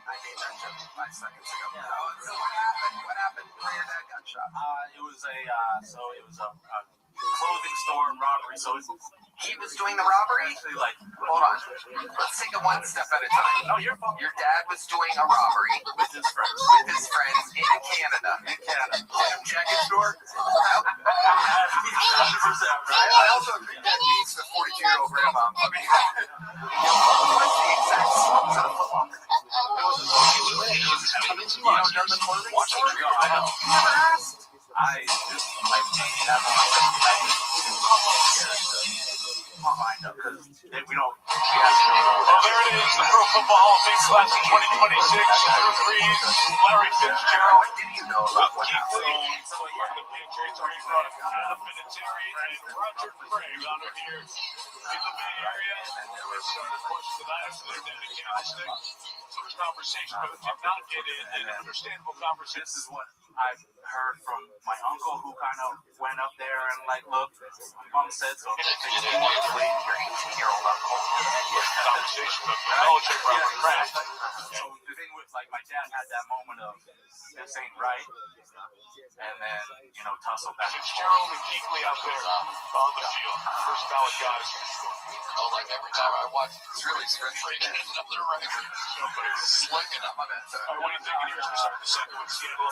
I made that joke 5 seconds ago. So what happened? What happened where your dad got shot? It was a clothing store robbery. So it's he was doing the robbery? Hold on. Let's take it one step at a time. No, you're fine. Your dad was doing a robbery With his friends. in Canada. In Canada. Denim jacket store. I also think that beats the 42-year-old grandma. I mean, what's the exact song to the football? You don't know the clothing store? I know. You never asked? I just like that's we don't. Well, there it is, the Pro Football Hall of Fame class of 2026. Referees, Larry Fitzgerald, Keith Lee, the Patriots are in front of Adam Vinatieri and Roger Craig honored here in the Bay Area. Of course, the accident at the candlestick. First conversation, but did not get in. An understandable conversation. This is what I've heard from my uncle, who kind of went up there and like, look, my mom said so. Your 18-year-old uncle. Conversation with Belichick, Robert Kraft. So the thing with like my dad had that moment of this ain't right, and then tussle back. Fitzgerald and Keekly out there on the field. First ballot guys. Like every time I watch, it's really strange. Another record. Slinging on my bad. What are you thinking here as we start the second with Seattle?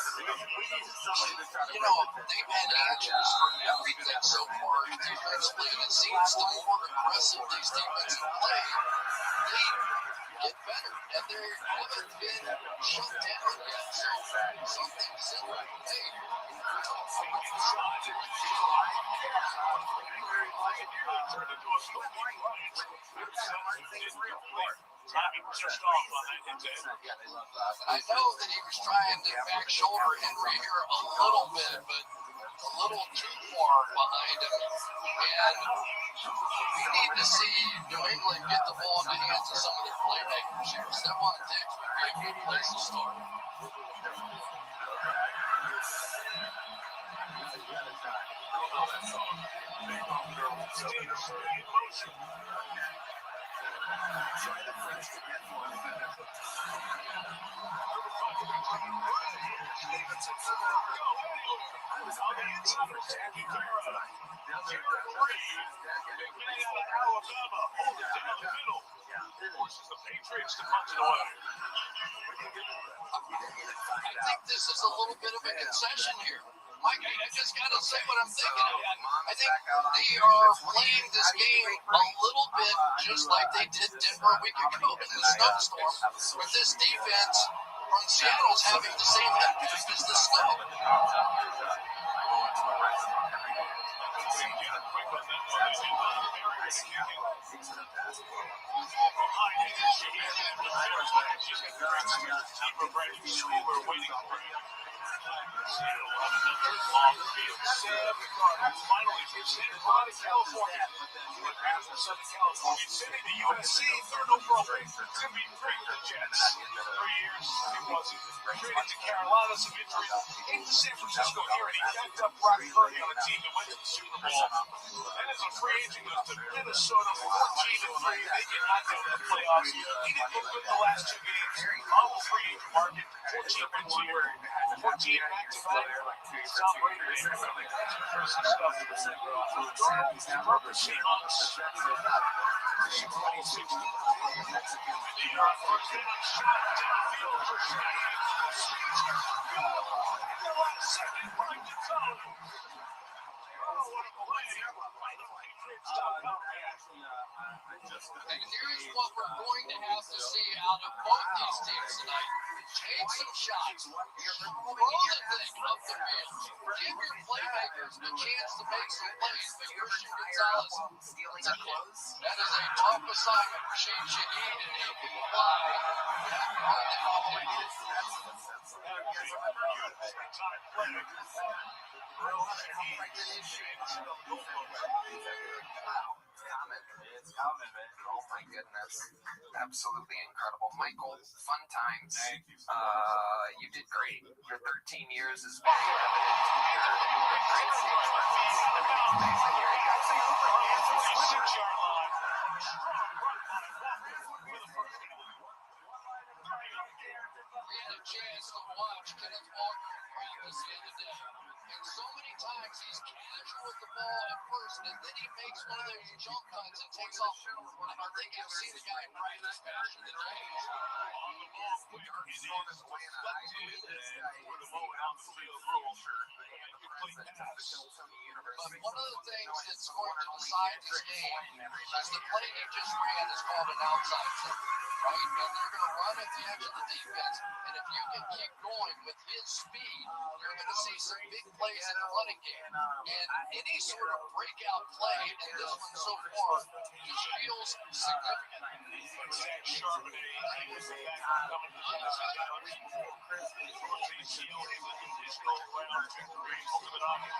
They've had answers for everything so far defensively, and it seems the more aggressive these defensive play, they get better, and they haven't been shut down yet. So something's in there. Hey, I know that he was trying to back shoulder Henry here a little bit, but a little too far behind him. And we need to see New England get the ball in the hands of some of their playmakers here. Stephon Diggs would be a good place to start. Forces the Patriots to punt it away. I think this is a little bit of a concession here. Mike, I just got to say what I'm thinking. I think they are playing this game a little bit just like they did Denver a week ago in the snowstorm, with this defense from Seattle's having the same impact as the snow. Sending to USC, third overall pick. It's going to be great for the Jets. 3 years, it wasn't. Traded to Carolina, some injuries. Came to San Francisco here, and he backed up Brock Purdy on a team that went to the Super Bowl. Then as a free agent, goes to Minnesota, 14-3. They get knocked out in the playoffs. He didn't look good the last 2 games. On the free agent market, 14 wins here, 14 back-to-back. Tom Brady, impressive stuff. Purple Seahawks. And here's what we're going to have to see out of both these teams tonight. Take some shots. Throw the thing up the field. Give your playmakers a chance to make some plays. But Christian Gonzalez, that is a tough assignment. Rashid Shaheed, and he can fly. It's common, man. Oh my goodness. Absolutely incredible. Michael, fun times. Thank you. You did great. Your 13 years is very evident. You're a great stage We had a chance to watch Kenneth Walker in practice the other day. And so many times he's casual with the ball at first, and then he makes one of those jump cuts and takes off. I think I've seen a guy practice faster than I am. On the ball quick, it is deflected, and with the ball out the field rule, incomplete pass. But one of the things that's going to decide this game is the play he just ran is called an outside play, right? And you're going to run at the edge of the defense, and if you can keep going with his speed, you're going to see some big plays in the running game. And any sort of breakout play in this one so far just feels significant. Zach Charbonnet was the back coming to the his goal round victory over the Nuggets.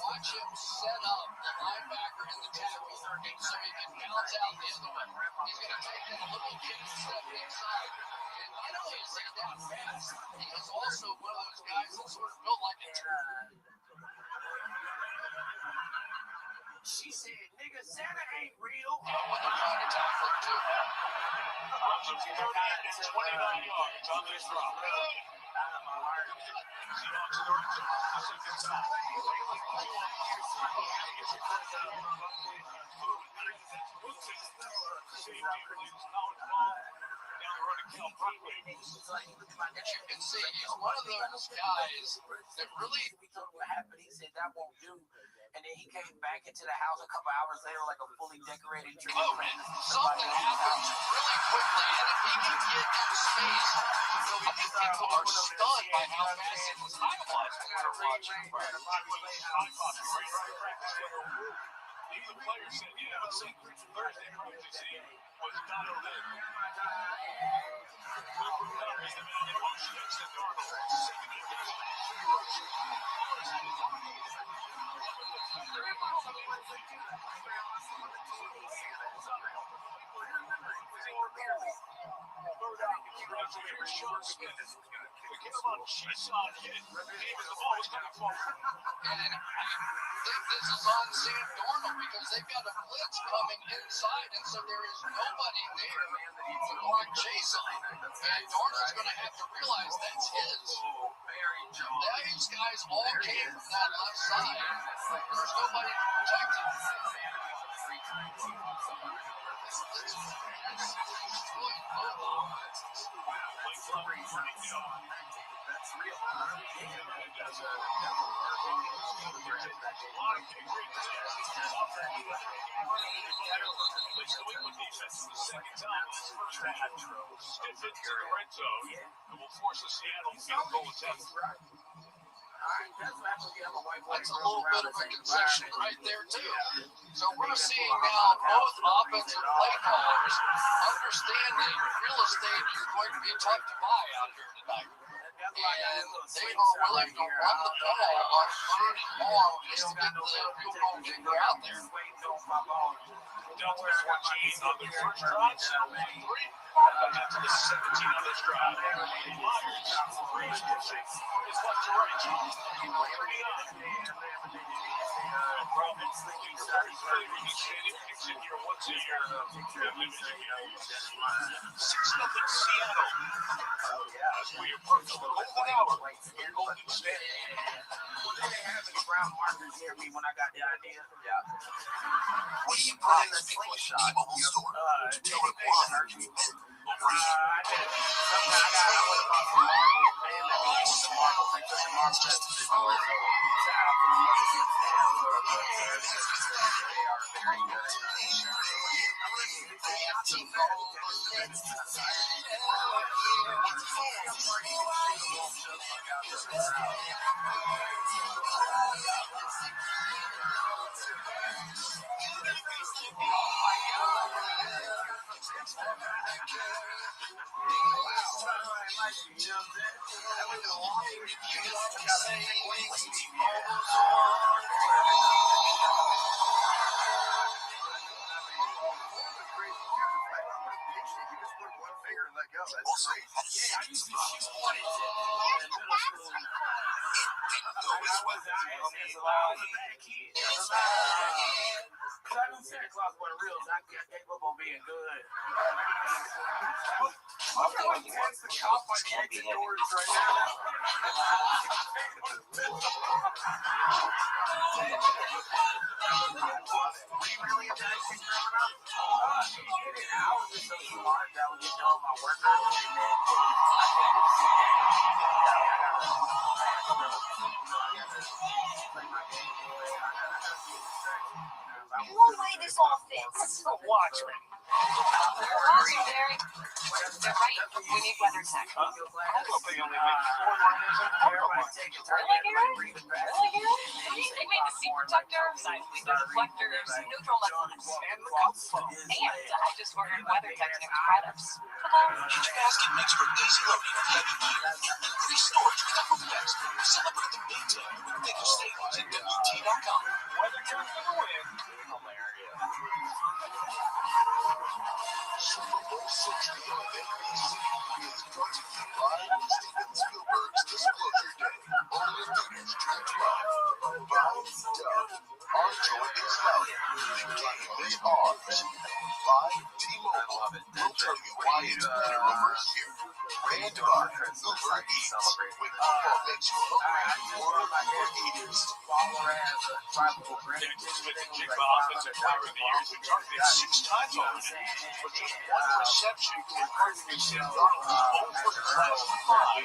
Watch him set up the linebacker in the tackle so he can bounce out the other way. He's going to take that little kick and step inside. And not only is he that fast, he is also one of those guys that's sort of built like a She said, nigga, Santa ain't real. when they're trying to tackle him too. 29 yards on this drop. But you can see he's one of those guys that really. What happened? He said that won't do. And then he came back into the house a couple hours later like a fully decorated tree. Oh, man, something happens really quickly, and if he can get in space, so people are stunned by how fast he was idolized when they're watching. Even the players said, yeah, let's say Thursday practice was dialed in. Is the man in motion next to Darnold. Sean Smith. We came on Chison hit. Davis, the ball was coming forward. And I think this is on Sam Darnold because they've got a blitz coming inside, and so there is nobody there to block Jason. And Darnold's going to have to realize that's his. These guys all came from that left side. There's nobody to protect him. That's real. Will force the Seattle field goal attempt. That's a little bit of a concession right there, too. So we're seeing now both offensive play callers understanding real estate is going to be tough to buy out here tonight. And they are willing to run the ball on third and long just to get the field goal kicker out there. Delta 14 on the first drive, 7-3. Got to the 17 on this drive. Myers, Reeves pushing his left to right. Once a year. 6-0 Seattle. As we approach the golden hour, Golden State. Well, they didn't have any brown markers near me when I got the idea. Yeah. We prize people T-Mobile store to tell it why. I did. Something I got. I went about some marbles. They let me use the marbles. They took the marbles just to shout out to the Mexican fans. They are very good. allowed. Because I knew Santa Claus wasn't real, so I gave up on being good. I'm going to text the cop by the exit doors right now. Were you really into that shit growing up? I was just so smart that I would get done with my work early, and then One way this all fits. Watchmen. Watchmen, Barry. They're right. We need weather tech. I don't think only make 4 lines of Really, Garrett? Really, Garrett? They made the seat protectors, the deflectors, neutral lessons, and the cup phone. And I just ordered weather technical products. Each basket makes for easy loading of heavy gear. Increase storage with Upper Flex. Celebrate the big time with bigger savings at WT.com. Weather tech for the win. Super Bowl 60 on NBC is brought to you by Steven Spielberg's Disclosure Day. Only in theaters June 12. By Dove. Our joy is louder. The game is ours. By T-Mobile. We'll tell you why it's better over here. And by Uber Eats. When football makes you hungry, order Uber Eats. Texas with the Jigba Offensive Player of the Year, who targeted 6 times already, with just 1 reception and targeting Sam Darnold 0 for his last 5.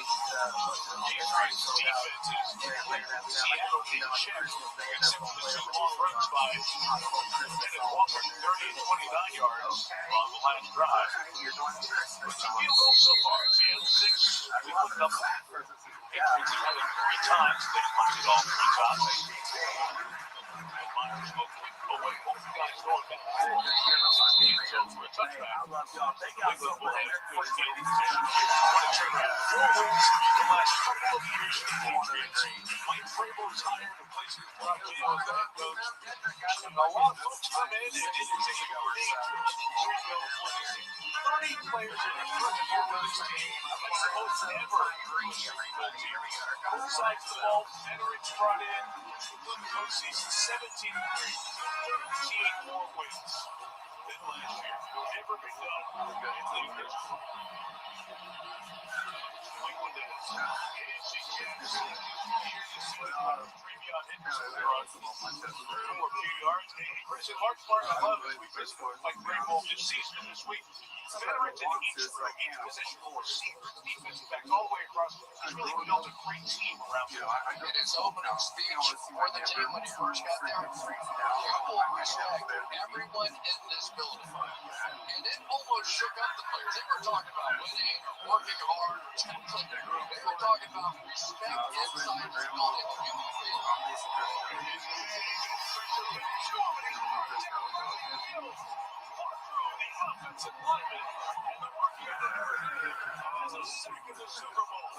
Patriots defense is holding Seattle in check, except for the 2 long runs by Kenneth Walker, 30 and 29 yards on the last drive. But 2 field goals so far. Seattle 6, we put up. Patriots have had it 3 times. They punted all 3 times. Myers away, both guys going back. For a touchdown. Cleveland will have good field position. Want to turn around 4 wins the last couple of years for the Patriots. Mike Vrabel is hired to replace his property as the head coach. And a lot of folks come in and it is a dangerous rebuild for this 30 players in the first year of this team. It's the most ever rebuild team. Both sides of the ball, veterans brought in. Including postseason 17-3, 13 more wins than last year. Never been done in league history. Cleveland is AFC Championship. Here to see Trevion Henderson run for a few yards. Chris, in large part, I love as we visit Mike Vrabel this season this week. Veterans in each position, receivers, defensive backs, all the way across. He's really built a great team around him. In his opening speech for the team when he first got there, you will respect everyone in this building. And it almost shook up the players. They were talking about winning or working hard or tackling. They were talking about respect inside this building. You will feel Offensive lineman and the rookie has a sack in the Super Bowl.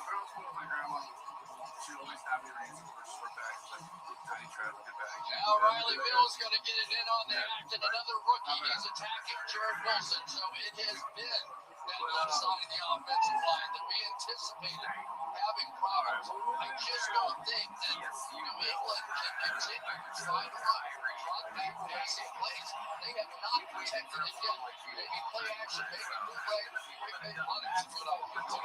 now Riley Bill's going to get it in on the act, and another rookie. He's attacking Jared Wilson. So it has been that left side of the offensive line that we anticipated having problems. I just don't think that New England can continue to try to run back passing plays. They have not protected it yet. Maybe play action, maybe bootleg, maybe they run it. That's what I would do.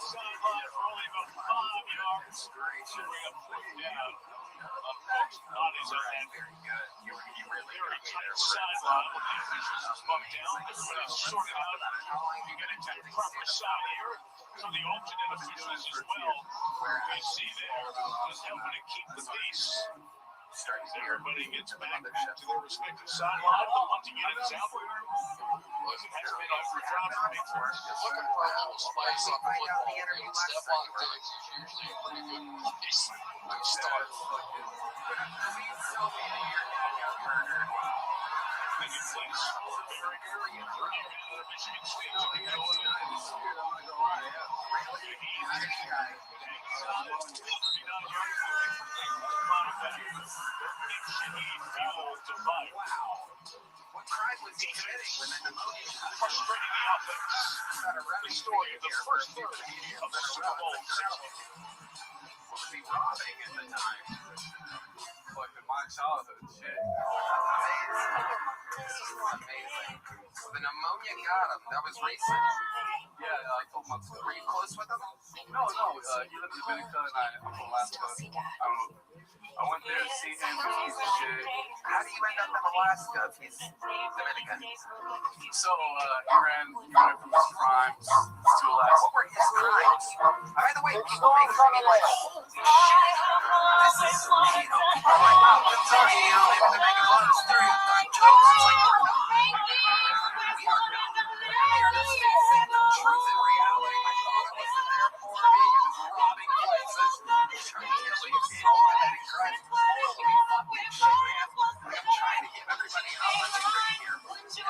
Sideline for only about 5 yards. So we got put down. Not his own. Very tight sideline when the officials is bumped down. Everybody's sorted out. You got to take the proper side here. So the alternate officials as well. We see there is helping to keep the peace. Everybody gets back to their respective sideline. The punting unit is out. Has been up for drop for big first. Looking for a little spice on the football field. Stephon Diggs is usually a pretty good place to start. opinion, please. Michigan State. What crime was he committing when the pneumonia frustrating the offense? The story of the first third of the Super Bowl. Was he robbing at the time? Like in my childhood, shit. Amazing. The pneumonia got him. That was recent. Yeah, I told my story. Were you close with him? No, he lived in Dominica and I'm from Alaska. I went there to see him because he's the shit. How do you end up in Alaska if he's Dominican? So, he ran from his crimes to Alaska. What were his crimes? By the way, people make fun of like, holy shit. This is, you know, people are like, wow, I'm sorry, you know, they're making a lot of stereotype jokes. It's like, we're not. We are not. We're just facing the truth and reality. My father wasn't there for me. He was robbing places, trying to kill people, committing crimes. Holy fucking shit, man. Like, I'm trying to give everybody an opportunity here. And holy shit,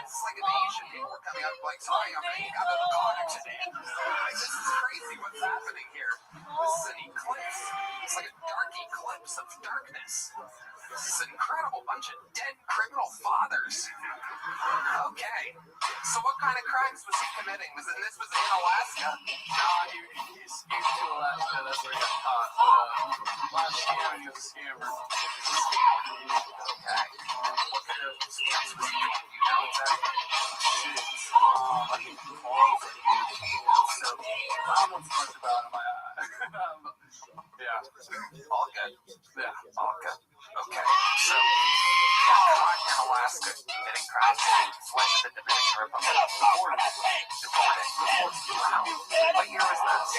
it's like an Asian people are coming up like, sorry, I'm going to got in a car accident. Like, this is crazy what's happening here. This is an eclipse. It's like a dark eclipse of darkness. This is an incredible bunch of dead criminal fathers. Okay. So what kind of crimes was he committing? This was in Alaska? He's to Alaska. That's where he got caught. But last year, he was a scammer. Okay. What kind of scams was he doing? You know exactly? So, I don't know too much about him. Yeah. All good. Yeah. All good. Okay. So, got caught in Alaska committing crimes. Fled to the Dominican Republic. Deported. Wow. What year was that?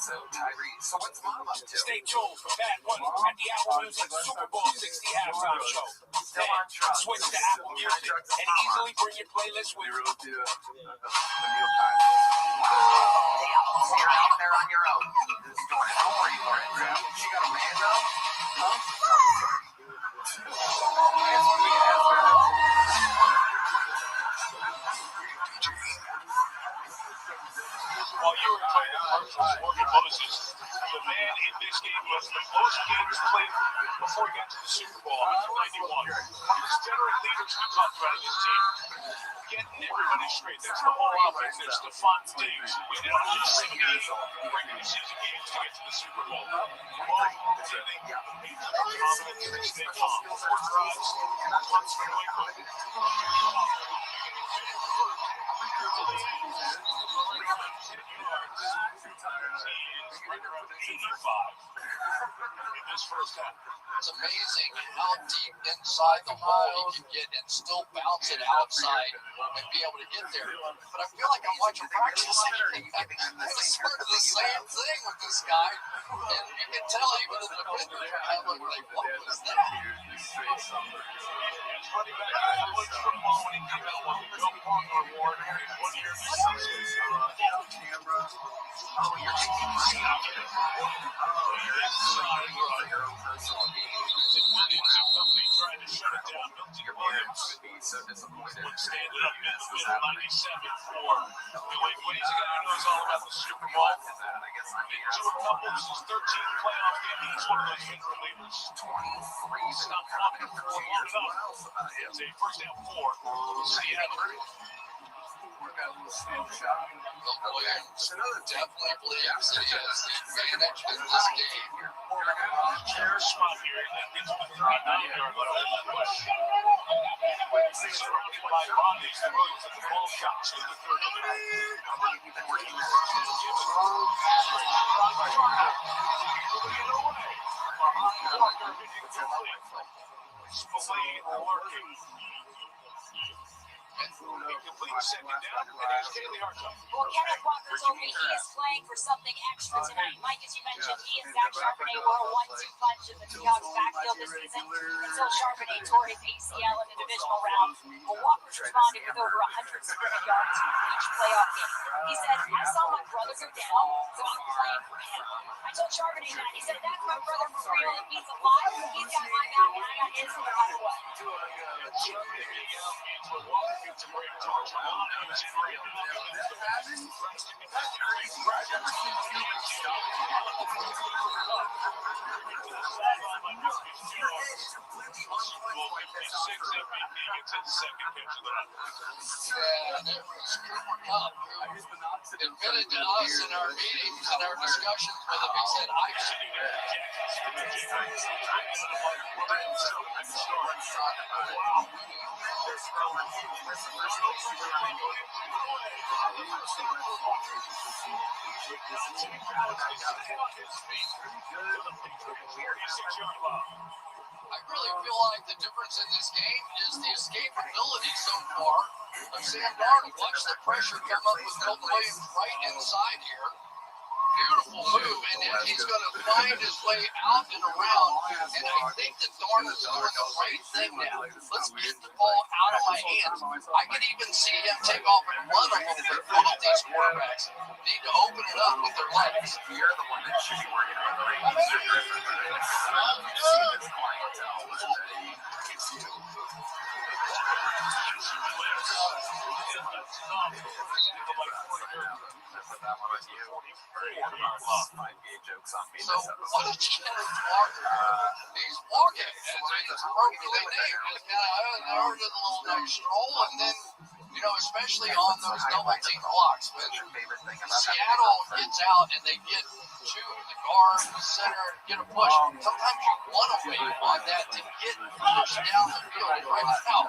So, Tyree, so what's Mom up to? Stay tuned for Bad Bunny at the Apple Music Super Bowl 60 halftime show. Still on drugs. Switch to Apple Music and easily bring your playlist with you. So you're out there on your own. Just doing it. Don't worry, Lauren. She got a man though? Huh? While you were playing the commercials, Morgan Moses, the man in this game was the most games played before he got to the Super Bowl, 191. One of the veteran leaders we talked about in this team. Getting everybody straight. That's the whole offense. There's Stephon Diggs, who went out in 6 games, regular season games to get to the Super Bowl. Both defending, confident, stay calm. 4 drives, runs for New England. In this first half. It's amazing how deep inside the hole he can get and still bounce it outside and be able to get there. But I feel like I'm watching practice. I sort of the same thing with this guy. And you can tell even in the picture, I look like, what was that? Running back was football when he came out with the Joe Palmer Award. 1 year camera. Oh, you're taking money out of it. Oh, you're inside your own personal game. Williams and company trying to shut it down. Your parents would be so disappointed. Standing up in the middle, 97 for New England. He's a guy who knows all about the Super Bowl. I guess I'm the Two couples, his 13th playoff game. He's one of those veteran leaders. 23. He's not flopping for long enough. It's a first down 4. Seattle. Work out a little stand shot. Williams definitely believes that he has the advantage in this game. Chair spot here. That gets him a 39-yard line. Surrounded by bodies, the Williams at the ball shots to the 30. Complete second down, and here's Kaylee Hartog. Well, Kenneth Walker told me he is playing for something extra tonight. Mike, as you mentioned, he and Zach Charbonnet were a 1-2 punch in the Seahawks backfield this season until Charbonnet tore his ACL in the divisional round. But Walker's responded with over 100 scrimmage yards each playoff game. He said, I saw my brother go down, so I'm playing for him. I told Charbonnet that. He said, that's my brother for real. If he's alive, he's got my back, and I got his no matter what. Admitted to us in our meetings and our discussions with him, he said, I've seen it. I really feel like the difference in this game is the escapability so far of Sam Darnold. Watch the pressure come up with Milton Williams right inside here. Beautiful move, and then he's going to find his way out and around. And I think that Darnold's doing the right thing now. Let's get the ball out of my hands. I can even see him take off and run a little bit. Both of these quarterbacks need to open it up with their legs. You're the one that should be working on the right. So what a Kenneth Walker. He's walking. It's appropriately named. I heard a little nice stroll, and then, especially on those double team blocks, when Seattle gets out and they get to the guard, the center, get a push. Sometimes you want to wait on that to get pushed down the field right now.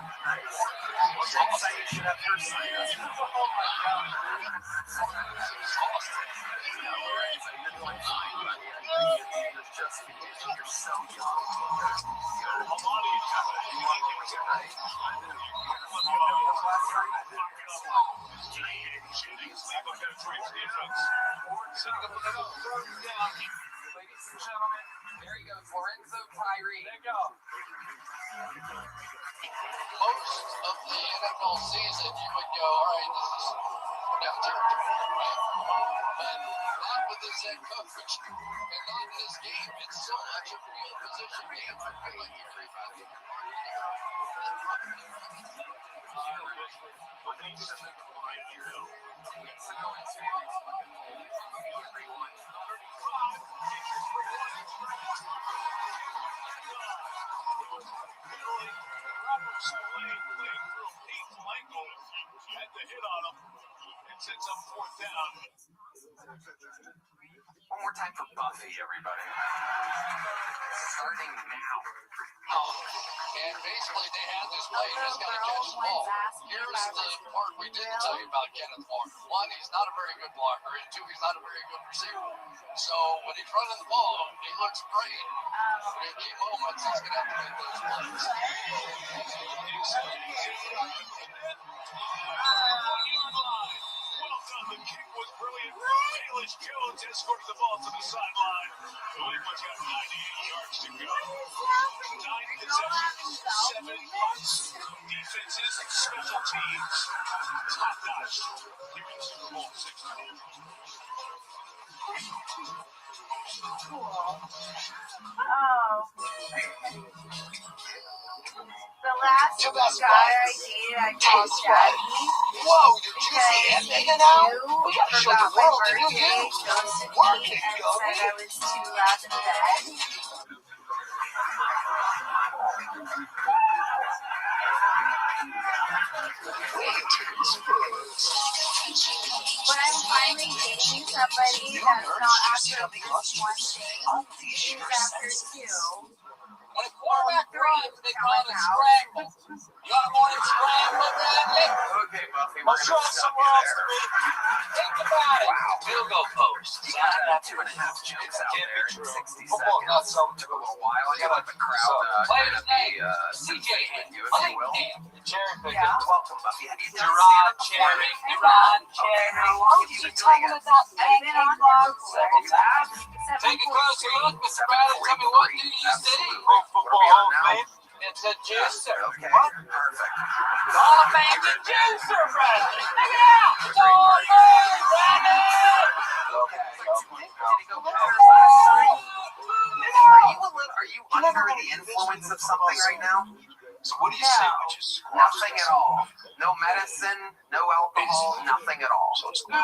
Ladies and gentlemen, there he goes, Lorenzo Tyree. Most of the NFL season, you would go, all right, this is down territory, right? But not with this head coach, and not in this game. It's so much a field position game. I feel like everybody. Had the hit on him and sets up fourth down. One more time for Buffy, everybody. Starting now. And basically, they had this play. He just got to catch the ball. Here's the part we didn't tell you about Kenneth Walker. One, he's not a very good blocker, and two, he's not a very good receiver. So when he's running the ball, he looks great. But in key moments, he's going to have to make those plays. The kick was brilliant. Bayless Jones escorted the ball to the sideline. New England's got 98 yards to go. 9 possessions, 7 punts. Defenses, special teams. Top notch. Here in Super Bowl 16. The last guy I dated, I called Daddy. Whoa, you're juicy and mega now? We gotta show the world that you're you. Ghosted me and said I was too loud in bed. When I'm finally dating somebody that's not after just one thing, he's after two. When a quarterback runs, they call it scramble. You want more than scramble, Rabbi? Okay, Murphy. We're going to stop you there. Think about it. Field goal post. You got 2.5 jokes out there in 60 seconds. Took a little while. You let the crowd kind of be sensation with you, if you will. Yeah. Welcome, Buffy. Have you done Gerard stand-up before? Cherry. Gerard Cherry. How long have you been doing it? Pancake vlogs. You have? Take a closer look, Mr. Bradley. Tell me, what do you see? Pro Football Hall of Fame. It's a juicer. Okay, perfect. Hall of Fame's a juicer, Bradley. Check it out. It's all good, Bradley. Okay. Did he go better last night? Are you under the influence of something right now? So what do you say, bitches? Nothing at all. No medicine, no alcohol, nothing at all. So it's What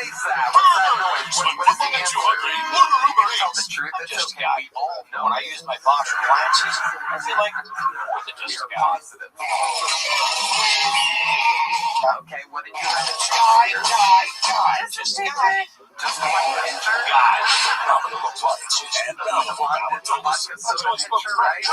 is that? What's that noise? What is the answer? Tell the truth. It's okay. We all know. when I use my Bosch appliances, I feel like with it just got Positive. Okay, what did you have? just Just one picture? guys. I'm gonna look like it's And it's a vodka soda picture, right?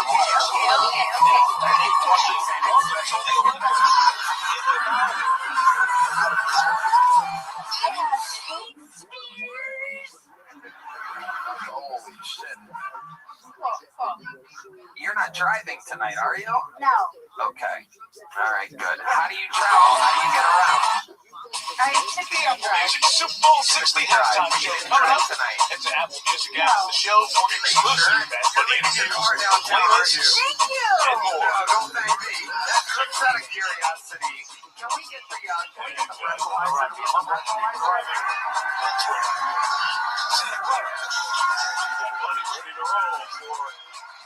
Holy shit. You're not driving tonight, are you? No. Okay. All right, good. How do you travel? How do you get around? I should be all right. Super Bowl 60 halftime show coming up tonight. It's an Apple Music app. The show for an exclusive event for the playlists Thank you. and more. No, don't thank me. Just out of curiosity, can we get the breathalyzer? Do you have a breathalyzer? Money's ready to roll for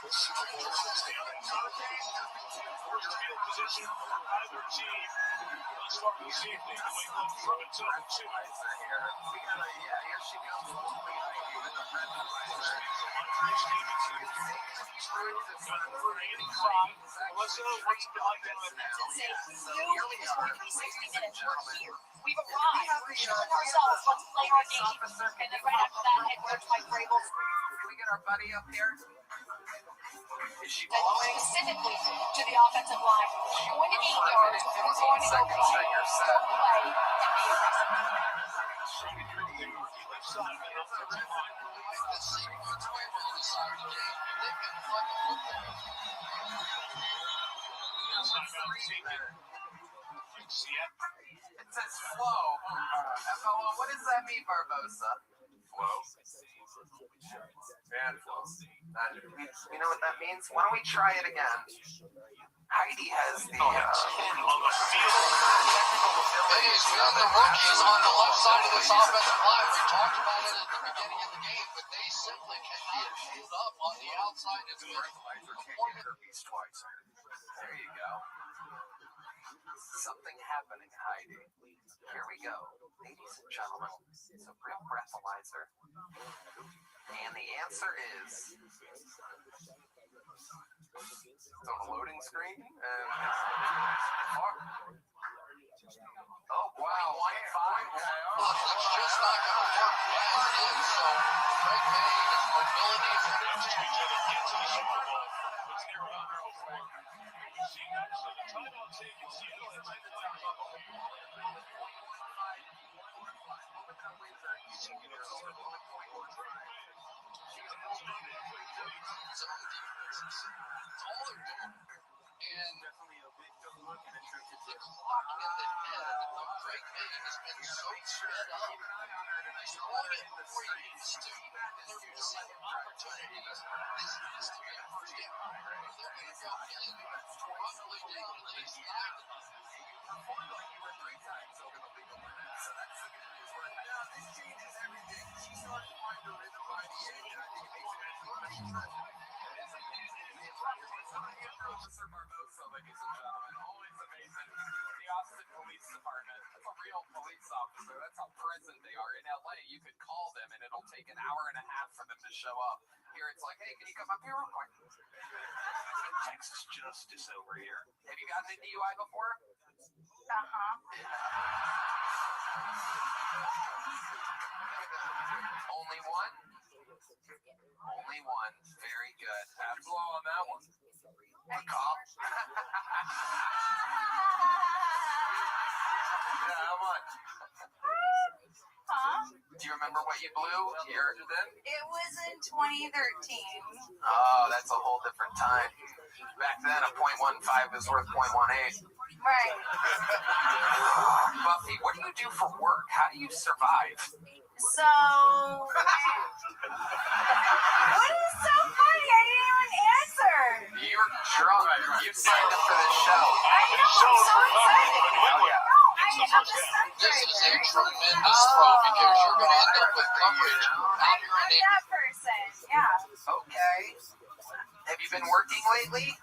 the Super Bowl 60 on for your field position for either team. Thus far this evening, New England from its own 2. Here she goes. Melissa, what's behind that? We've arrived. We're showing ourselves. Let's play our game. And then right after that, head over to my Vrabel. Can we get our buddy up here? Is she And blowing? specifically to the offensive line. Going to 8 yards. We're going to go play. Play and be aggressive. It says flow. FLO. What does that mean, Barbosa? Flow. And flow. You know what that means? Why don't we try it again? Heidi has the on the field. Hey, the rookies on the left side of this offensive line. We talked about it at the beginning of the game, but they simply cannot hold up on the outside. It's been herpes twice. There you go. Something happening, Heidi. Here we go. Ladies and gentlemen, it's a real breathalyzer. And the answer is... It's on a loading screen. Oh, wow. 1.5. It's just not going to work as is. So Craig May, his mobility is going to change it and get to the Super Bowl. And the clock in the head of Craig May has been so sped up. He's thrown it 4 years to 37 opportunities. This has to be a first down. If they're going to go in, probably down at least 9 of them. Officer Barbosa, ladies and gentlemen, always amazing. The Austin Police Department. That's a real police officer. That's how present they are. In LA, you could call them and it'll take an hour and a half for them to show up. Here it's like, hey, can you come up here real quick? Texas justice over here. Have you gotten a DUI before? Only one? Only one. Very good. How'd you blow on that one? A cop? Huh? Do you remember what you blew here then? It was in 2013. Oh, that's a whole different time. Back then, a .15 was worth .18. Right. Buffy, what do you do for work? How do you survive? So, what is so funny? I didn't even answer. You're drunk. You signed up for this show. I know. I'm so excited. Oh, yeah. I'm a stunt This is a driver. tremendous throw because you're going to end up with coverage out here I'm in that person. Yeah. Okay. Have you been working lately?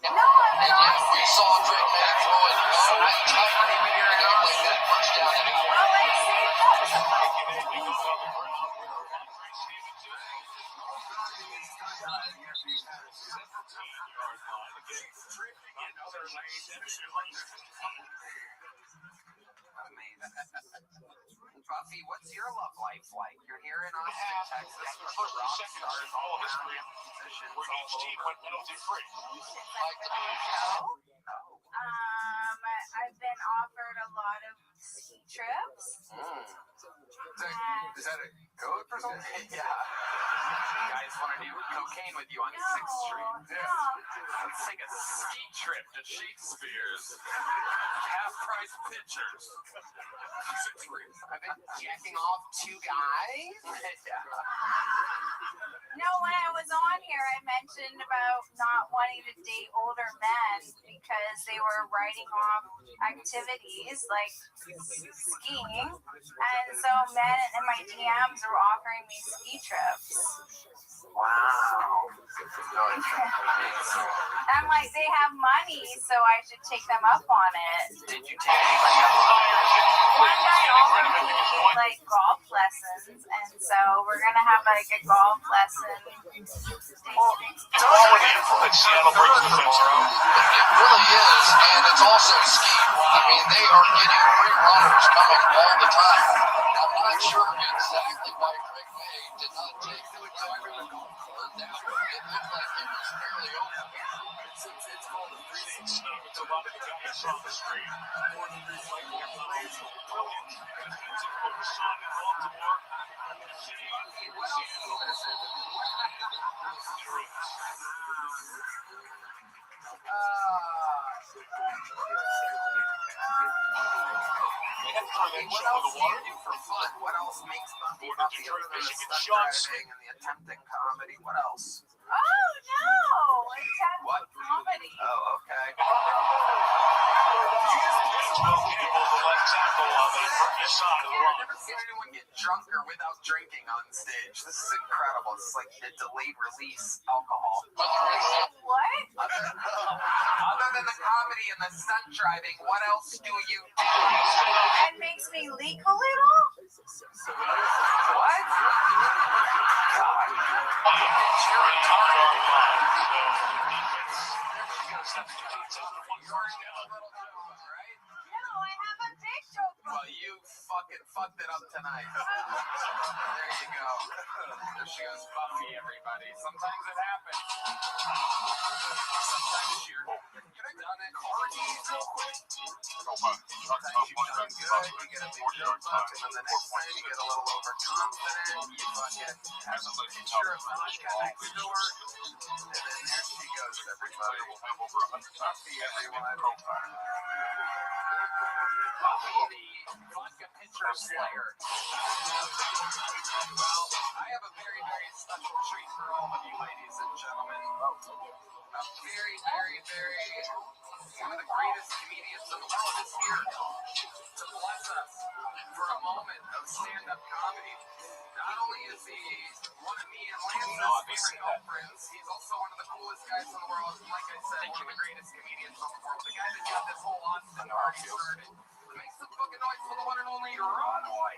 No, I'm And not. yet we saw Drake Mack throw it so tightly and like that first down anyway. Well, let's see it goes. Buffy, what's your love life like? You're here in Austin, Texas. The first and second in all of history where each team went penalty free. Like the I've been offered a lot of ski trips. Is that a code for something? Yeah. You guys want to do cocaine with you on 6th Street? No. Let's take a ski trip to Shakespeare's. Half-price pictures. I've been jacking off 2 guys. Yeah. No, when I was on here, I mentioned about not wanting to date older men because they were writing off activities like skiing. And so men in my DMs were offering me ski trips. Wow. I'm like, they have money, so I should take them up on it. Did you take anybody up on it? One guy offered me like golf lessons, and so we're gonna have like a golf lesson. Seattle brings the fence around. It really is, and it's also ski. I mean, they are getting great runners coming all the time. I'm not sure exactly why Greg May did not take the exactly down. It looked like it was fairly open. It's called the breathing snub. It's a lot of the guys on the street. More than like their plays are brilliant. It's a good shot in Baltimore. What else do you do for fun? What else makes Buffy Buffy other than the stunt driving and the attempting comedy? What else? Oh no! It's at What? comedy. Oh, okay. I've never seen anyone get drunker without drinking on stage. This is incredible. It's like a delayed release alcohol. What? Other than the comedy and the stunt driving, what else do you do? It makes me leak a little. What? No, I have a big joke. Well, you fucking fucked it up tonight. There you go. There she goes, Buffy, everybody. Sometimes it happens. Sometimes you're done it. Cardies real quick. Sometimes you've done good, you get a big jump up, and then the next time you get a little overconfident, you fucking have a picture of vodka next door, and then there she goes, everybody. Buffy, everyone. Buffy, the vodka pitcher slayer. Well, I have a very, very special treat for all of you, ladies and gentlemen. A very, very, very, one of the greatest comedians in the world is here to bless us for a moment of stand-up comedy. Not only is he one of me and Lance's favorite girlfriends, he's also one of the coolest guys in the world. Like I said, one of the greatest comedians in the world. The guy that got this whole Austin party started. Make some fucking noise for the one and only Rothschild. And all I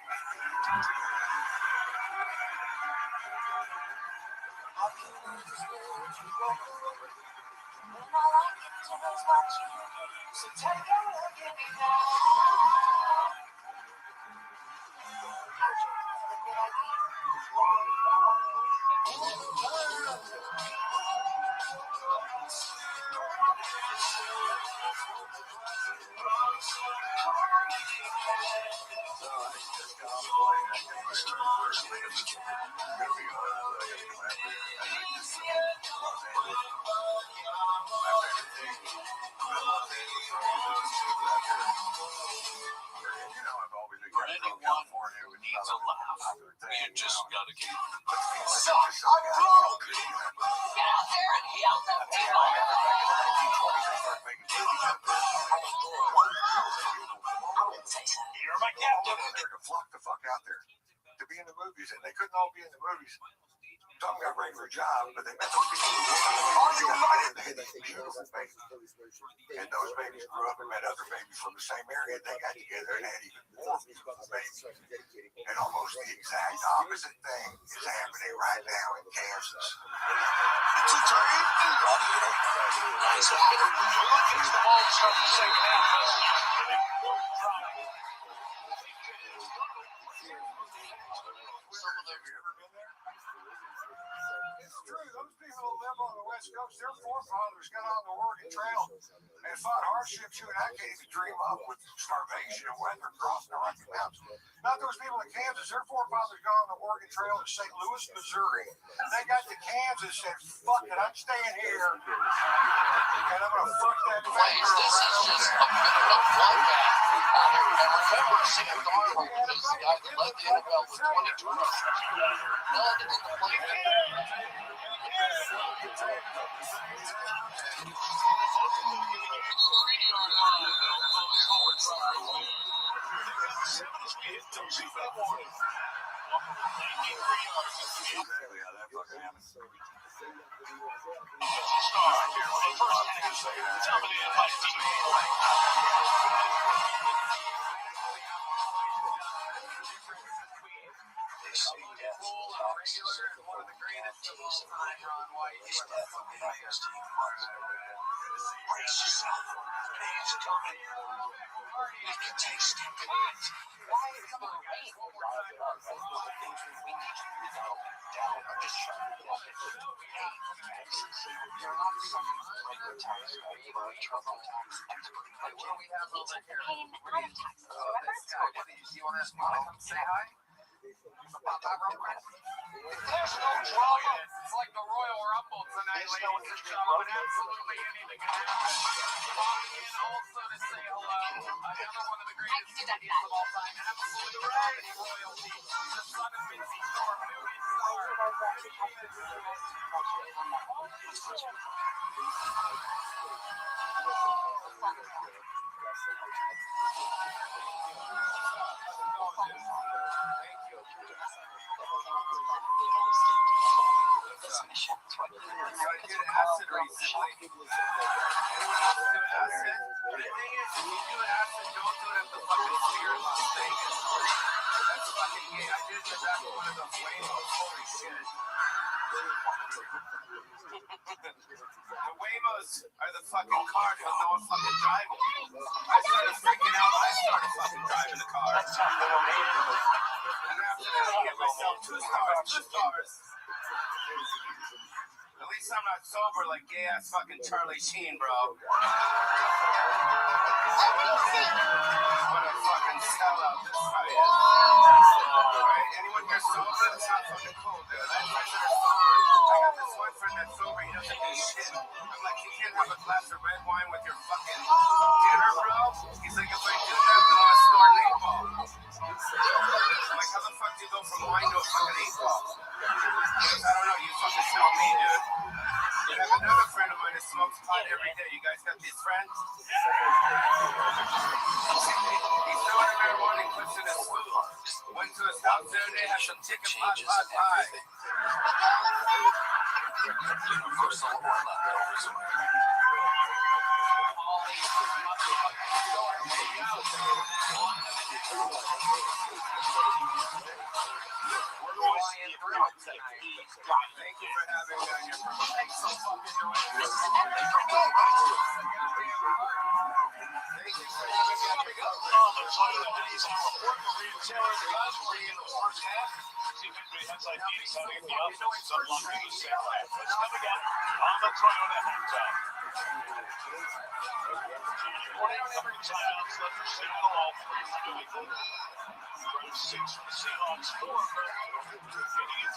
can do is watch you. So take a look at me now. For anyone who needs a laugh, you just gotta keep. So, I'm broke. Get out there and heal them people. You're my captain. They're to flock the fuck out there to be in the movies, and they couldn't all be in the movies. Some got regular jobs, but they met those people all united. They had these beautiful babies, and those babies grew up and met other babies from the same area. They got together and had even more beautiful babies. And almost the exact opposite thing is happening right now in Kansas. It's a train and gladiator. Nice one. Look at the ball start the second half. Some of them. It's true. Those people who live on the West Coast, their forefathers got on the Oregon Trail and fought hardships you and I can't even dream up with starvation and weather crossing the Rocky Mountains. Not those people in Kansas. Their forefathers got on the Oregon Trail to St. Louis, Missouri. They got to Kansas and said, fuck it, I'm staying here. And I'm going to fuck that Please, this is just a bit of a bloodbath out here. And remember, Sam Darnold is the guy that led the NFL with 20 turnovers. None in the play. There's no drama. It's like the Royal Rumble tonight, ladies and gentlemen. Absolutely anything can happen. Calling in also to say hello. Another one of the greatest comedians of all time. Absolute royalty. The son of Vince Storm, movie acid recently. Acid. The thing is, if you do acid, don't do it at the fucking Sphere in Las Vegas. That's fucking gay. I did it back at one of those Waymos. Holy shit. The Waymos are the fucking cars with no one fucking driving. I started freaking out. I started fucking driving the car. And after that, I gave myself 2 stars. 2 stars. At least I'm not sober like gay ass fucking Charlie Sheen, bro. What a fucking sellout this guy is. Right? Anyone here sober? That's not fucking cool, dude. That's my friend sober. I got this one friend that's sober. He doesn't do shit. I'm like, you can't have a glass of red wine with your fucking dinner, bro. He's like, if I do that, then I'm gonna snort an 8-ball. I'm like, how the fuck do you go from wine to a fucking 8-ball? I don't know. You fucking tell me, dude. I have another friend of mine that smokes pot every day. You guys got these friends? He's doing a marijuana and puts in his food. Went to his house the other day, had some chicken pot pie. Of course, all more leftovers. Thank you for having me on your program. Thanks so fucking doing this. Thank you for having me on your On the Toyota Halftime. Every timeouts left for Seattle, all 3 for New England. 6 for the Seahawks, 4 for the Indians.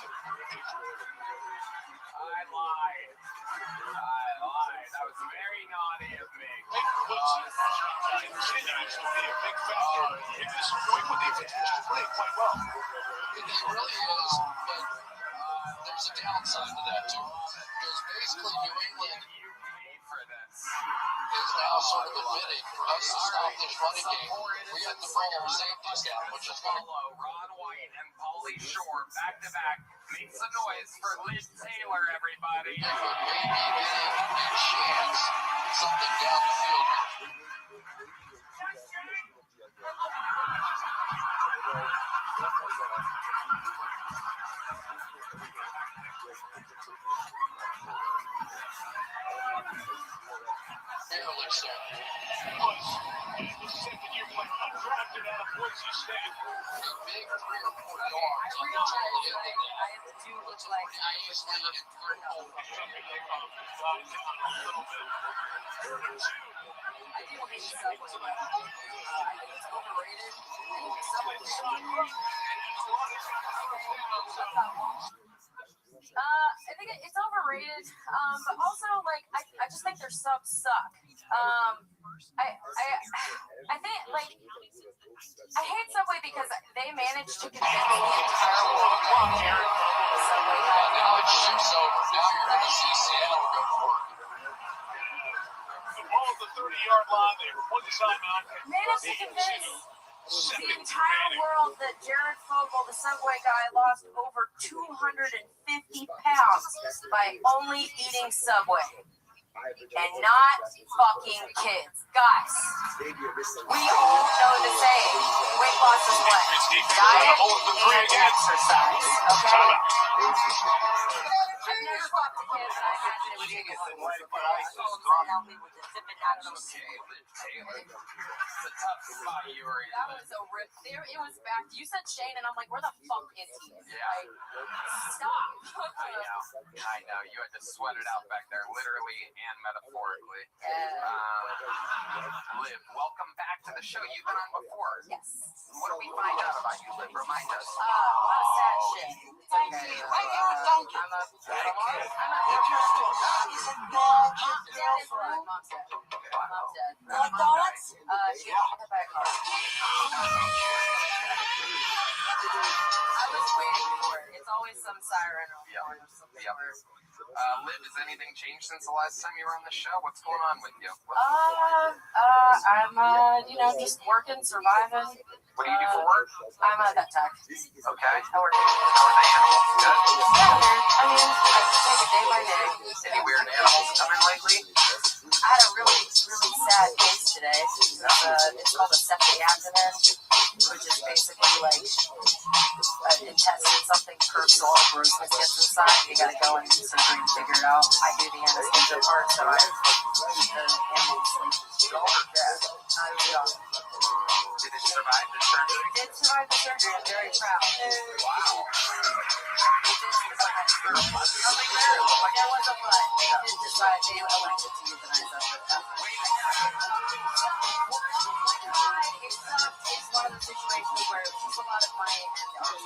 I lied. That was very naughty of me. Continues to be a big factor in this New England defense, which is playing quite well. It really is, but there's a downside to that too. Because basically New England is now sort of admitting for us to stop this running game, we have to bring our safeties down, which is fine. Ron White and Pauly Shore back to back. Make some noise for Liz Taylor, everybody. Give a maybe a chance, something down the field. Nearly so. The second-year player, undrafted out of Boise State. A big 3 or 4 yards on the tail end of that. I have to do look like Easily and purple. I do hate Subway. I think it's overrated. I think it's overrated, but also like I just think their subs suck. I think like I hate Subway because they managed to convince the entire world that Jared the Subway guy. Now it's shifts over. Now you're going to see Seattle go for it. The ball at the 30-yard line there. 1 timeout. Managed to convince the entire world that Jared Fogle, the Subway guy, lost over 250 pounds by only eating Subway. And not fucking kids. Guys, we all know the saying. Weight loss is what? Diet and exercise. Okay? I've never fucked a kid, but I imagine it would take a lot to help me with the sipping out of those. It's a tough spot you were in. That was a rip. It was back. You said Shane, and I'm like, where the fuck is he? Yeah. Like, stop. I know. You had to sweat it out back there, literally and metaphorically. Liv, welcome back to the show. You've been on before. Yes. What do we find out about you, Liv? Remind us. A lot of sad shit. Thank you. Mom's dead. McDonald's? She got hit by a car. I was waiting for it. It's always some siren or something. Liv, has anything changed since the last time you were on the show? What's going on with you? I'm just working, surviving. What do you do for work? I'm a vet tech. Okay. I work. How are the animals? Good. Yeah, I mean, I take it day by day. Any weird animals coming lately? I had a really, really sad case today. It's called a septic abdomen, which is basically like an intestine, something curbs all the grossness gets inside. You gotta go in surgery and figure it out. I do the anesthesia part, so I keep the animals like Did it survive the surgery? It did survive the surgery. I'm very proud. Wow. There was a blood. They did decide they elected to euthanize us. It's one of the situations where it was a lot of money, and it was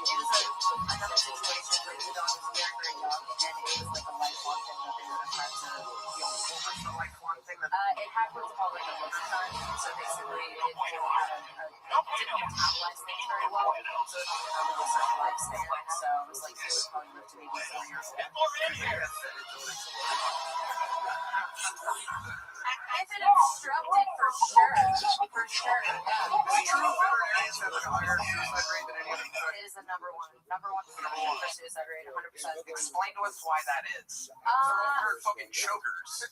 another situation where the dog was very, very young, and it was like a lifelong thing that they would have had to deal with. What was the lifelong thing that It had what's called like a liver time, so basically it didn't metabolize things very well, so it only had a certain lifespan, so it was like it would probably live to maybe 4 years old. If it obstructed, for sure. For sure, yeah. true veterinarians have a higher suicide rate than any other? It is the number one for suicide rate, 100%. Explain to us why that is. They're fucking chokers.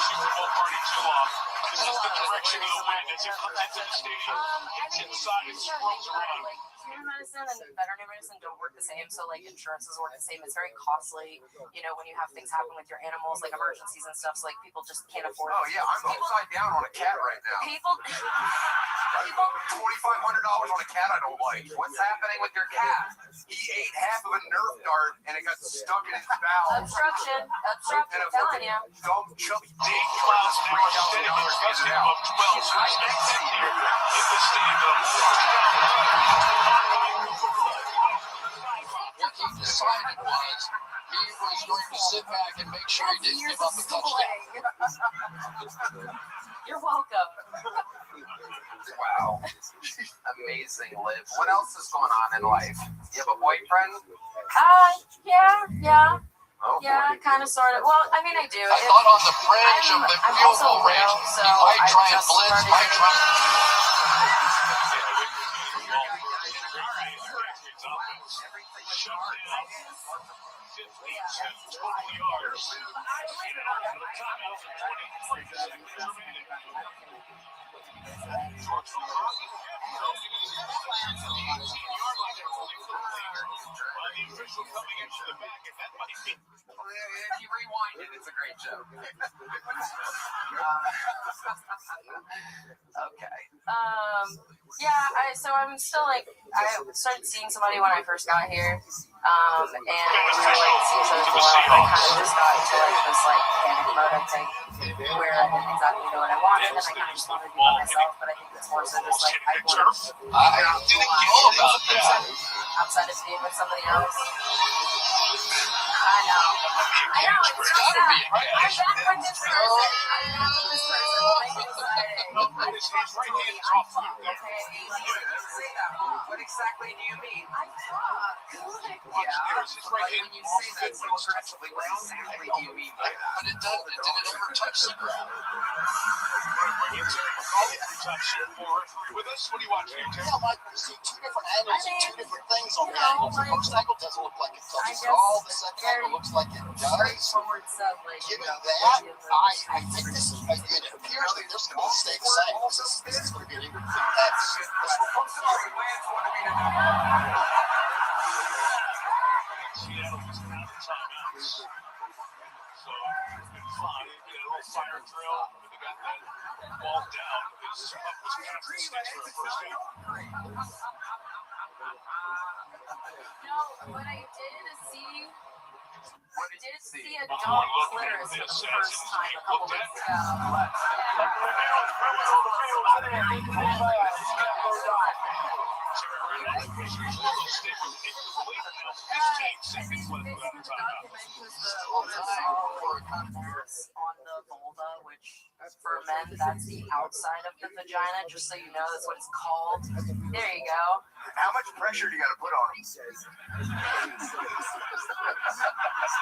Super Bowl party too long. This is the direction of the wind. As you come into the stadium, it's inside, it swirls around. Human medicine and veterinary medicine don't work the same, so like insurances work the same. It's very costly, when you have things happen with your animals, like emergencies and stuff, so like people just can't afford it. Oh yeah, I'm upside down on a cat right now. People $2,500 on a cat I don't like. What's happening with your cat? He ate half of a Nerf dart and it got stuck in his mouth. Obstruction, I'm telling you. Dumb chubby dick. Clouds now are steady with a gusting of 12 for his next hit here in the stadium. What he decided was he was going to sit back and make sure he didn't give up a touchdown. You're welcome. Wow. Amazing, Liv. What else is going on in life? You have a boyfriend? Yeah. Oh, Yeah, kind of, sort of. Well, I mean, I do. I thought on the fringe of the I'm field also goal range, low, so he might I try and just blitz, started. might try. Total yards. Timeout for 20 seconds remaining. The official coming into the back, and that might be. If you rewind it, it's a great joke. Okay. So I'm still like, I started seeing somebody when I first got here, and we were like seeing each other for a while, but I kind of just got into like this like panic mode, I think, where I didn't exactly know what I wanted, and I kind of just wanted to be by myself, but I think it's more so just like I want to figure out who I am as a person outside of being with somebody else. I know, it's just that I'm back with this person. What exactly do you mean? I talk. When you say that so aggressively, what exactly do you mean by that? But it didn't ever touch the ground. With us, what are you watching? Yeah, Mike, we see two different angles and two different things on the angles. The first angle doesn't look like it touches at all. The second angle looks like it does. Given that, I think this is, it appears that this is going to stay the same. This is going to be an even thing. That's Seattle just out of timeouts. So it's been fun. We had a little fire drill. They got that ball down. This was kind of for the first game. No, what I did see. I did see a dog clitoris for the first time a couple weeks ago. On the vulva, which for men, that's the outside of the vagina, just so you know, that's what it's called. There you go. How much pressure do you got to put on him?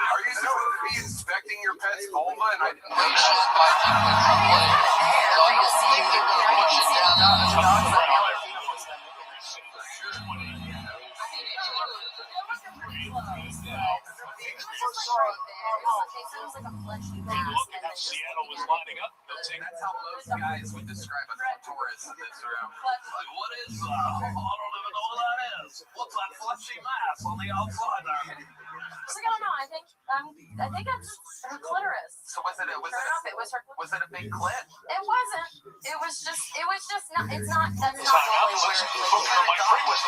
Are you supposed to be inspecting your pet's vulva? And I didn't know Seattle was lining up. That's how most guys would describe a clitoris in this room. Like, what is that? I don't even know what that is. What's that fleshy mass on the outside there? So I don't know. I think that's her clitoris. So was it a big clit? It wasn't. It was just not. It's not. That's not really where it was.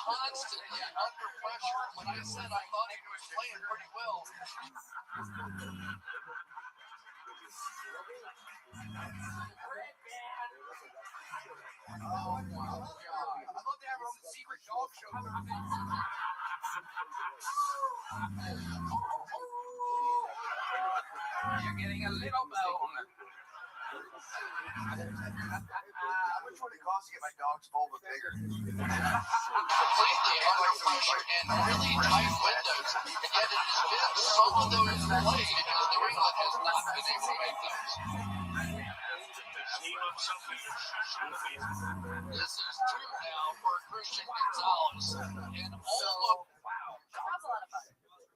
constantly under pressure. When I said I thought he was playing pretty well. Oh my God. I thought they were on the secret dog show. You're getting a little bone. How much would it cost to get my dog's vulva bigger? Completely under pressure and really tight windows. And yet it has been some of those plays because New England has not been able to make those. This is two now for Christian Gonzalez. And all of Job's a lot of fun.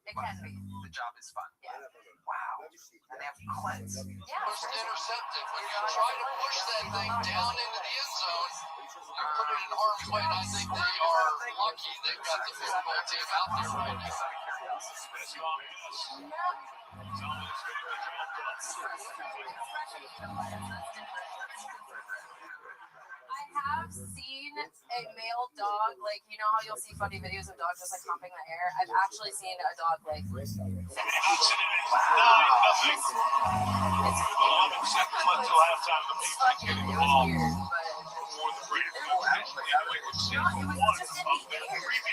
It can be. The job is fun. Yeah. Wow. And they have clits. Yeah. most intercepted. When you try to push that thing down into the end zone, you put it in harm's way. And I think they are lucky they've got the football team out there right now. I have seen a male dog, like, you know how you'll see funny videos of dogs just like humping the air? I've actually seen a dog like. Wow. It's 11 seconds left till halftime. The Patriots getting the ball before the break. Actually, it was just in the air.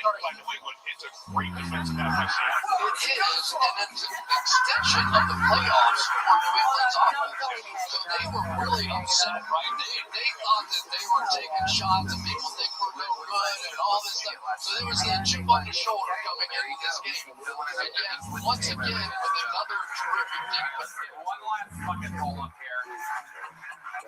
By New England. It's a great defensive effort. It is, and it's an extension of the playoffs for New England's offense. So they were really upset, right? They thought that they were taking shots and people think we're no good and all this stuff. So there was that chip on the shoulder coming into this game. And yet, once again, with another terrific defense. One last fucking roll up here.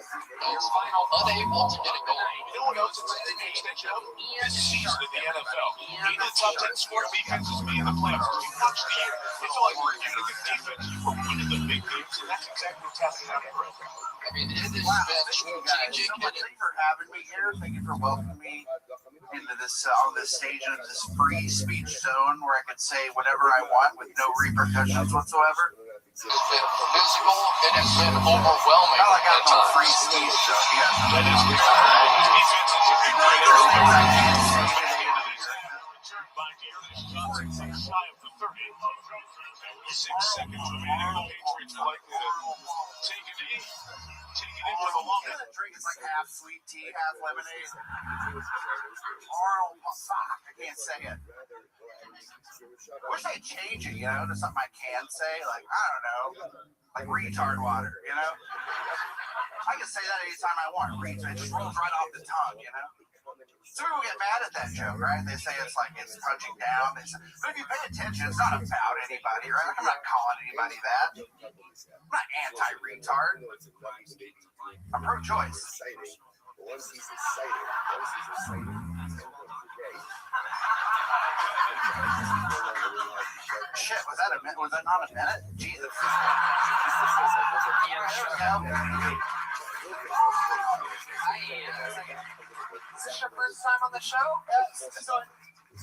Final unable to get it going. You know what else it's an extension of? This season in the NFL. Being the top 10 score defenses, being the playoffs. You watch the year. It's all like we're getting a good defense. We're winning the big games, and that's exactly what's happening on the road. I mean, it has been strategic. Thank you for having me here. Thank you for welcoming me into this on this stage of this free speech zone where I could say whatever I want with no repercussions whatsoever. It's been physical and it's been overwhelming. Well, I got no free speech zone. Yeah. That is good. Shy of the 30. 6 seconds remaining. The Patriots are likely to take it in. Take it in for the long. The drink is like half sweet tea, half lemonade. Arnold, fuck, I can't say it. I wish they'd change it, you know, to something I can say, like, I don't know, like retard water, you know? I can say that anytime I want. Retard, it just rolls right off the tongue, you know? So people get mad at that joke, right? They say it's like it's punching down. But if you pay attention, it's not about anybody, right? Like, I'm not calling anybody that. I'm not anti-retard. I'm pro-choice. Shit, was that a minute? Was that not a minute? Jesus. Is this your first time on the show?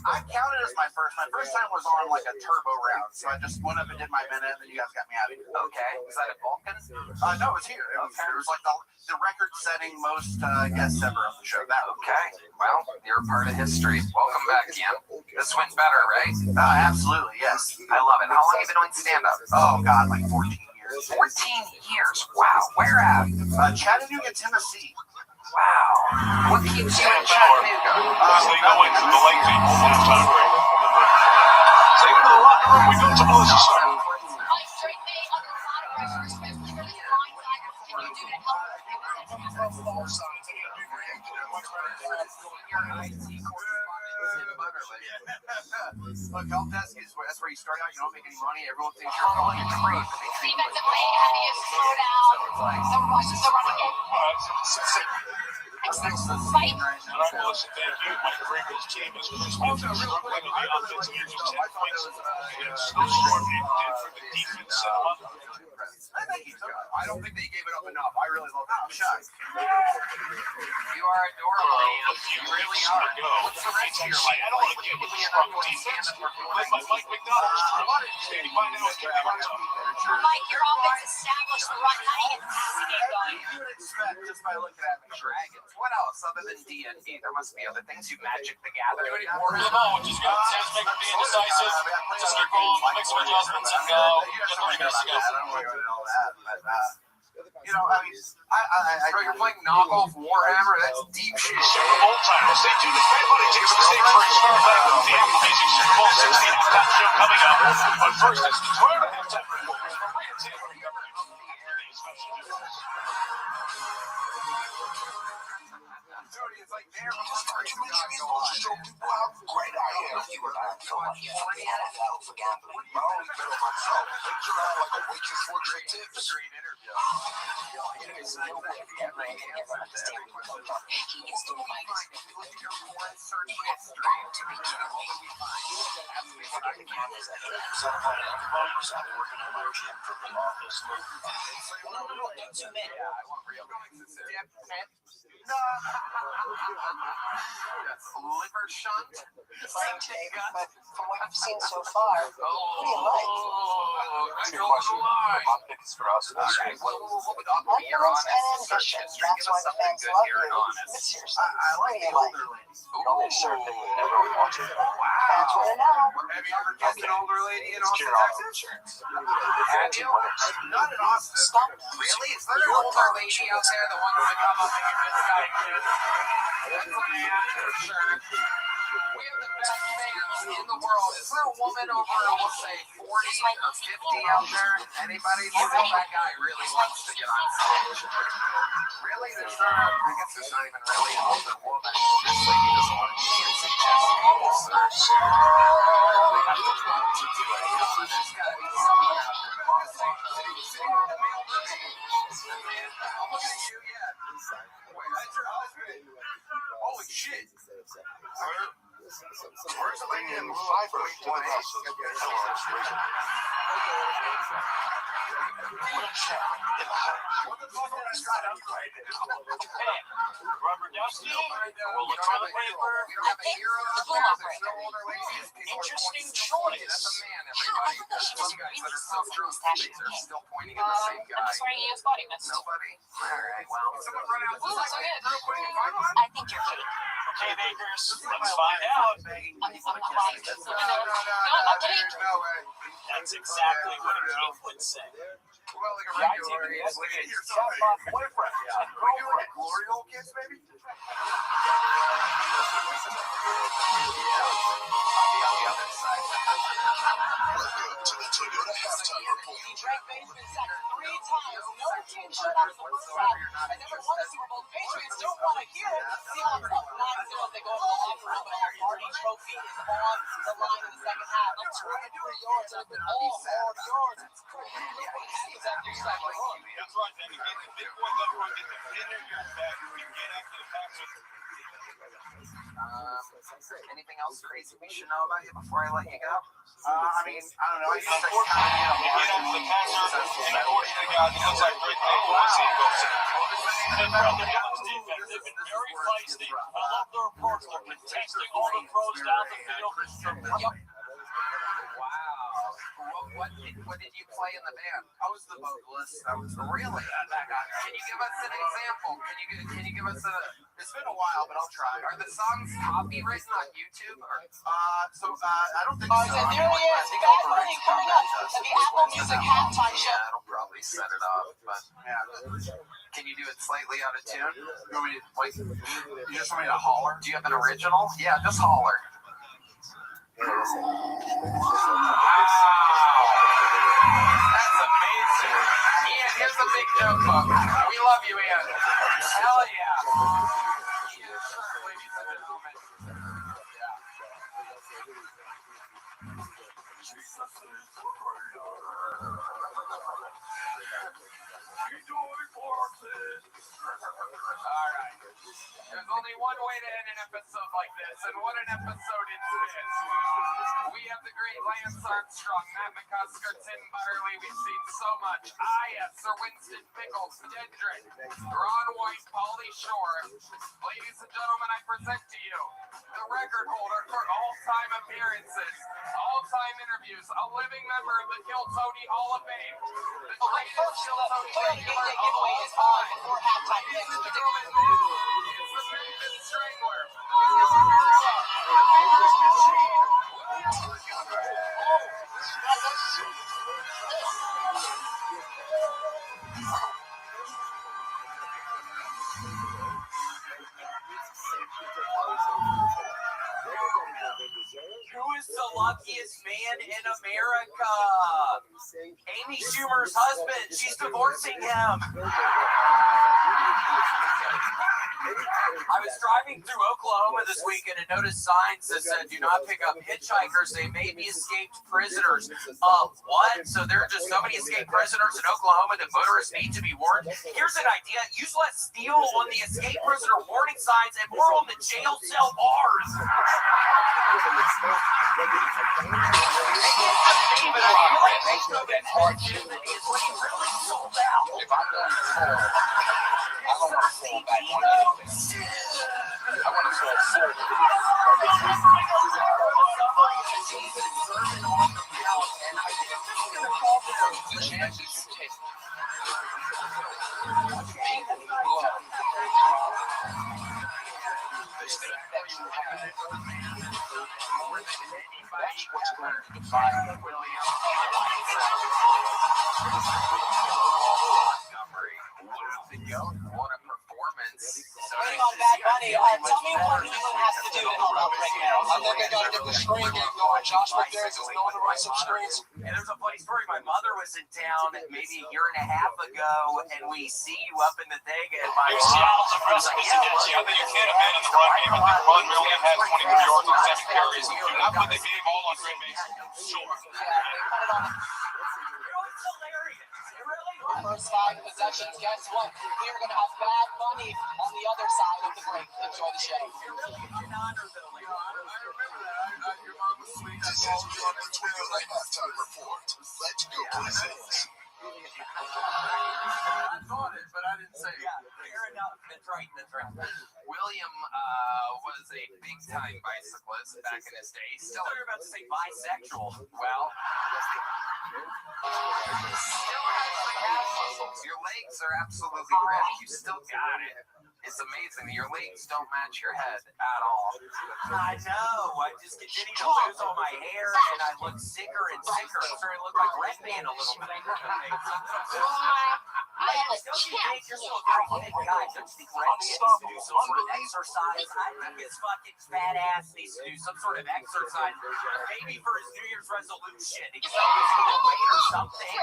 I counted as my first. My first time was on like a turbo round, so I just went up and did my minute, and then you guys got me out of here. Okay. Was that at Vulcan? No, it was here. It was like the record-setting most guests ever on the show. Okay. Well, you're a part of history. Welcome back, Ian. This went better, right? Absolutely, yes. I love it. How long have you been doing stand-up? Oh, God, like 14 years. 14 years? Wow. Where at? Chattanooga, Tennessee. Wow. What keeps you in Chattanooga? They go into the late game halftime break. Take it to the locker room. We go to Melissa Starr. Mike, straight me under a lot of pressure, especially for these linebackers. What can you do to help them? Look, help desk is that's where you start out. You don't make any money. Everyone thinks you're calling it free. Defensively, how do you slow down the rush of the running game? Excellent fight. Melissa, thank you. Mike Vrabel's team is just struggling on the offensive end. Just 10 points against Snowstorm. It did for the defense set them up. I don't think they gave it up enough. I really love that. I'm shocked. You are adorable. You really are. What's the rest of your life? I don't want to get with the strong defense. Led by Mike McDonald. Standing by now is Jimmy Hartzell. Mike, your offense established the run. How do you get the passing game going? You would expect just by looking at me. Dragons. What else other than D&D? There must be other things. You Magic the Gathering. We're in the ball, which is good. Sam's making being decisive. Just keep rolling, make some adjustments, and go. Get the readers to go. You know, I mean, Bro, you're playing knockoff Warhammer? That's deep shit. Super Bowl time. Stay tuned as everybody takes the stage for a Star Black. The amazing Super Bowl 60 halftime show coming up. But first, it's the Toyota halftime report. it's like there. Show people how great I am. You and I so much more for gambling. I only bet on myself. Make sure I'm like a waitress for great tips. Great interview. Liver shunt. From what I've seen so far, what do you like? That's your question. My pick is for us. Okay, well, you're Opulence honest. and Search ambition. history. That's Give why us the something fans good love here you. and honest. But seriously, I what like do the you like? older lady. Only a certain thing that everyone wants. Fans want to know. Have you ever kissed an older lady in Austin, General Texas? Had you? Not in Austin. Stop. Really? Is there an older lady out there that wants to come up and get this guy kid? That's a man, for sure. We have the best fans in the world. Is there a woman over, we'll say, 40 or 50 out there? Anybody? That guy really wants to get on stage. Really? There's not, I guess there's not even really an older woman. This lady doesn't want to dance and test people. We have to love to do it. There's got to be someone out there. I'm looking at you, yeah. Wait, that's your husband? Holy shit. Where's the lady in Cyber to the rest of the illustration? What the fuck did I sign up for? Hey, Rubber Dusty, we'll look for the paper. We don't have a hero out there. There's no older ladies. Interesting choice. That's a man, everybody. There's some guys that are so drunk they're still pointing at the same guy. I'm just wearing a US body mist. Nobody? Alright, well. Someone run out Ooh, that's so good. real quick and find one? I think you're kidding. Okay, Bakers, let's find out. I'm not lying. No, I'm not kidding. no way. That's exactly what a geek would say. Well, like a The regular IT investigates or chatbot something. boyfriend and We do like a girlfriend. glory hole kiss, maybe? To the Toyota halftime report. He drank basement sack 3 times. No team showed up in the first half. And never won a Super Bowl. Patriots don't want to hear it. Seahawks up 9-0. They go to the locker room, but that Marty trophy is on the line in the second half. Like 23 yards have been all hard yards. It's crazy. Look what happens after you stop like That's right, then you get the big boys up front, get the pin in your back, you get after the pass. Anything else crazy we should know about you before I let you go? I mean, I don't know. I used to Unfortunately, you get after the passer, and unfortunately, guys, it looks like Rick Nichols goes in. And from the Dallas defense, they've been very feisty. I love their approach. They're contesting all the throws down the field. What did you play in the band? I was the vocalist. I was really that guy. Can you give us an example? Can you give us a? It's been a while, but I'll try. Are the songs copywritten on YouTube? Or, I don't think so. So there he is. Bad Bunny coming up to the Apple Music halftime show. Yeah, it'll probably set it up. But yeah, can you do it slightly out of tune? You just want me to holler? Do you have an original? Yeah, just holler. Wow. That's amazing. Ian, here's the big joke book. We love you, Ian. Hell yeah. Yeah, sure, ladies and gentlemen. All right. There's only one way to end an episode like this, and what an episode it is. We have the great Lance Armstrong, Matt McCusker, Tim Butterly. We've seen so much. Sir Winston Pickles, Dedrick, Ron White, Pauly Shore. Ladies and gentlemen, I present to you the record holder for all-time appearances, all-time interviews, a living member of the Kill Tony Hall of Fame. The greatest Kill Tony regular of all time. Ladies and gentlemen, it's the Memphis Strangler. Who is the luckiest man in America? Amy Schumer's husband. She's divorcing him. I was driving through Oklahoma this weekend and noticed signs that said, "Do not pick up hitchhikers. They may be escaped prisoners." What? So there are just so many escaped prisoners in Oklahoma that motorists need to be warned. Here's an idea: use less steel on the escape prisoner warning signs and more on the jail cell bars. If I'm done full, I don't want to fall back on anything. I want to fall forward. The chances you take. That's what's going to define William. What a performance. Waiting on Bad Bunny. Tell me what Cleveland has to do to help out right now. I think they got to get the screen game going. Josh McDaniels is known to run some screens. And there's a funny story. My mother was in town maybe a year and a half ago, and we see you up in the thing. And my Seattle's impressive against you. I think you can't abandon the run game. I think Run really had 22 yards on 7 carries. Do not put the game all on Green Bay. Sure. First 5 possessions. Guess what? We are going to have Bad Bunny on the other side of the break. Enjoy the show. This is your 29 halftime report. Let's go, Blazers. I thought it, but I didn't say it. Yeah, fair enough. That's right. William was a big-time bicyclist back in his day. Still, you're about to say bisexual. Well, still has the calf muscles. Your legs are absolutely ripped. You still got it. It's amazing. Your legs don't match your head at all. I know. I just continue to lose all my hair, and I look sicker and sicker. I'm starting to look like Redman a little bit. Don't you think you're so athletic guy? Don't you think Redman needs to do some sort of exercise? I think his fucking fat ass needs to do some sort of exercise. Maybe for his New Year's resolution. He can start losing a little weight or something.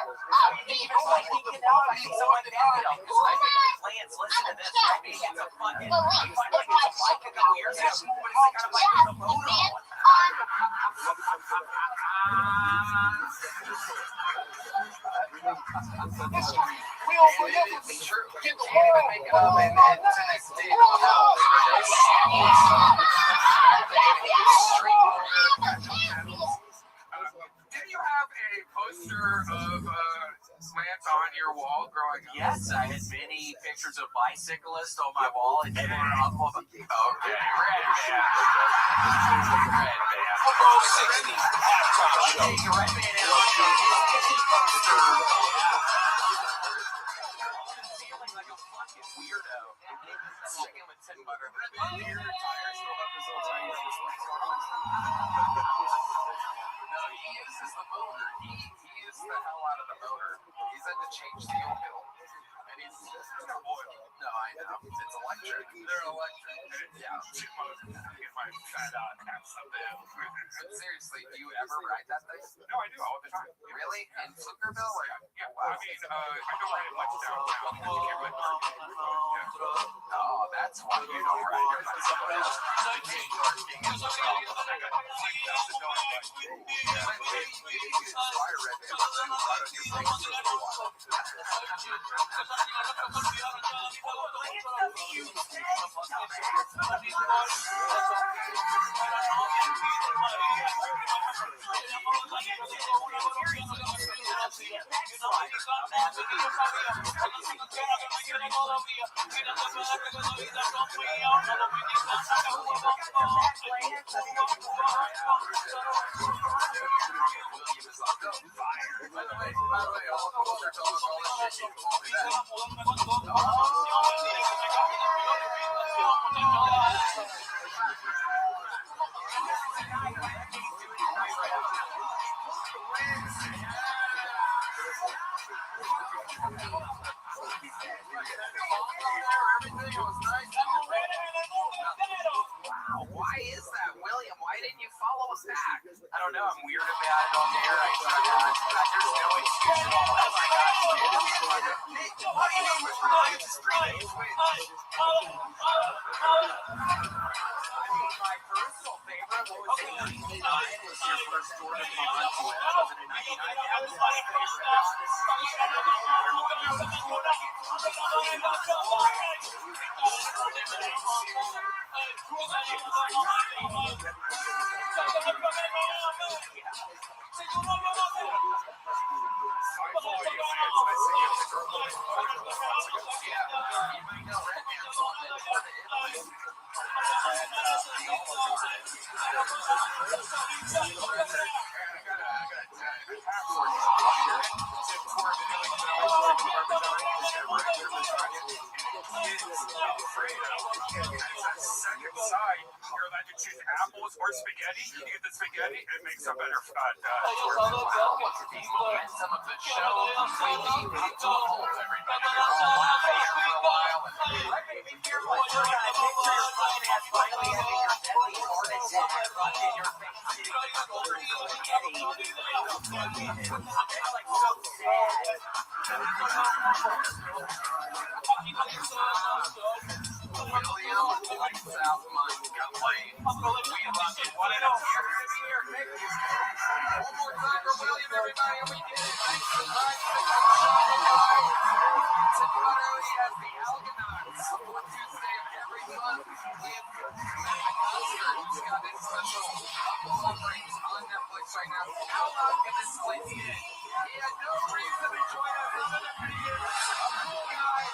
Even like he can help. I think something like that would help. Lance, listen to this. Redman gets a fucking, he finally gets a bike a couple years ago, but it's the kind of bike with a motor on. We all forget to be true. Get the world. Make it up and to next day. Did you have a poster of Lance on your wall growing up? Yes, I had many pictures of bicyclists on my wall and then up on the. Okay, Redman. Football 60 halftime show. Redman and his poster. Feeling like a fucking weirdo. Like him with Tim Butter. He uses the motor. He is the hell out of the motor. He's had to change the oil. And he's no oil. No, I know. It's electric. They're electric. Yeah. Two motors. Get my fat on have something. But seriously, do you ever ride that thing? No, I do all the time. Really? In Pflugerville? Or? Yeah. Well, I mean, I don't ride it much downtown. Oh, that's why you don't ride your bicycle. Wow, why is that, William? Why didn't you follow us back? I don't know. I'm weird about it on there. There's no excuse at all. Oh my gosh. What do you mean with Restream? Second side, you're allowed to choose apples or spaghetti. You get the spaghetti, it makes a better Wow, what's the momentum of the show? We lead into a hole, everybody. You're all laughing here for a while. Be careful. You're gonna picture your fucking ass finally having your deadly heart attack right in your face. Spaghetti. It's like so sad. William, lights out, Mike, Lane. We love it. What else? One more time for William, everybody, and we did it. Thanks so much. Tomorrow he has the Algonauts. Fourth Tuesday of every month with Master, who's got this special offerings on Netflix right now. How long can this place get? He had no reason to join us. Isn't it pretty good? A cool guy.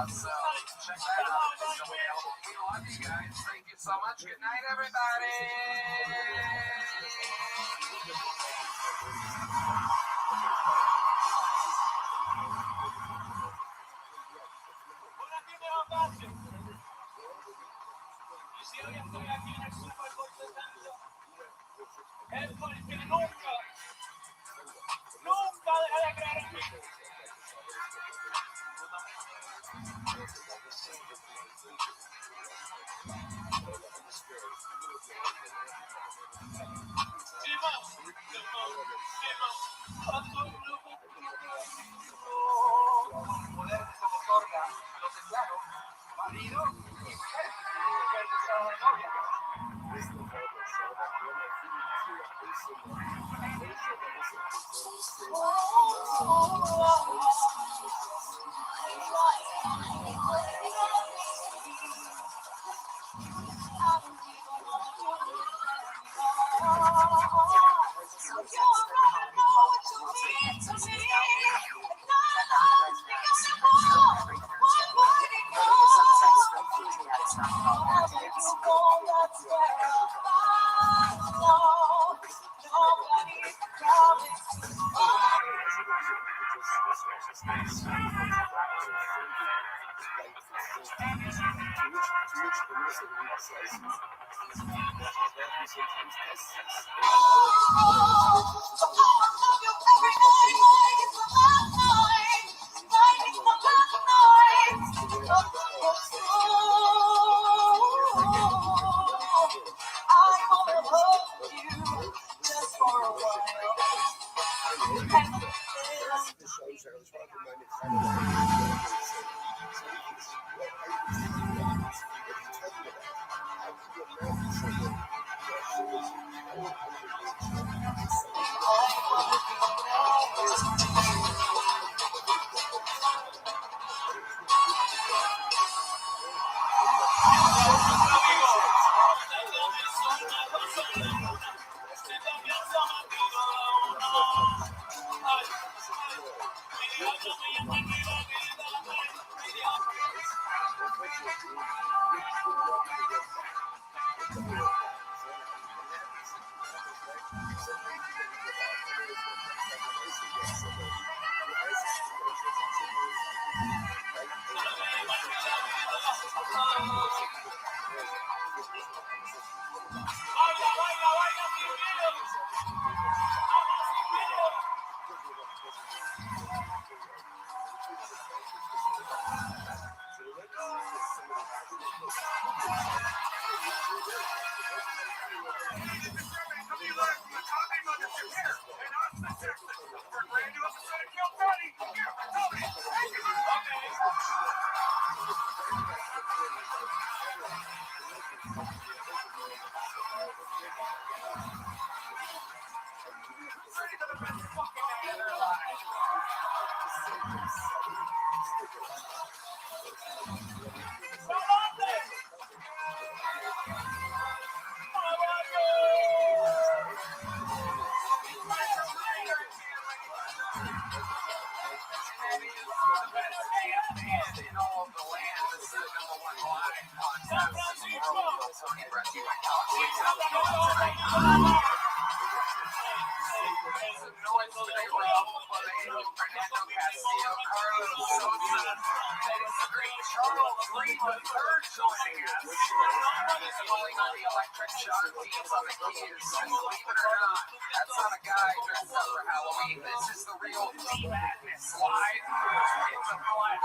So check that out. It's still available. We love you guys. Thank you so much. Good night, everybody. That's not a guy dressed up for Halloween. This is the real madness live in the flesh.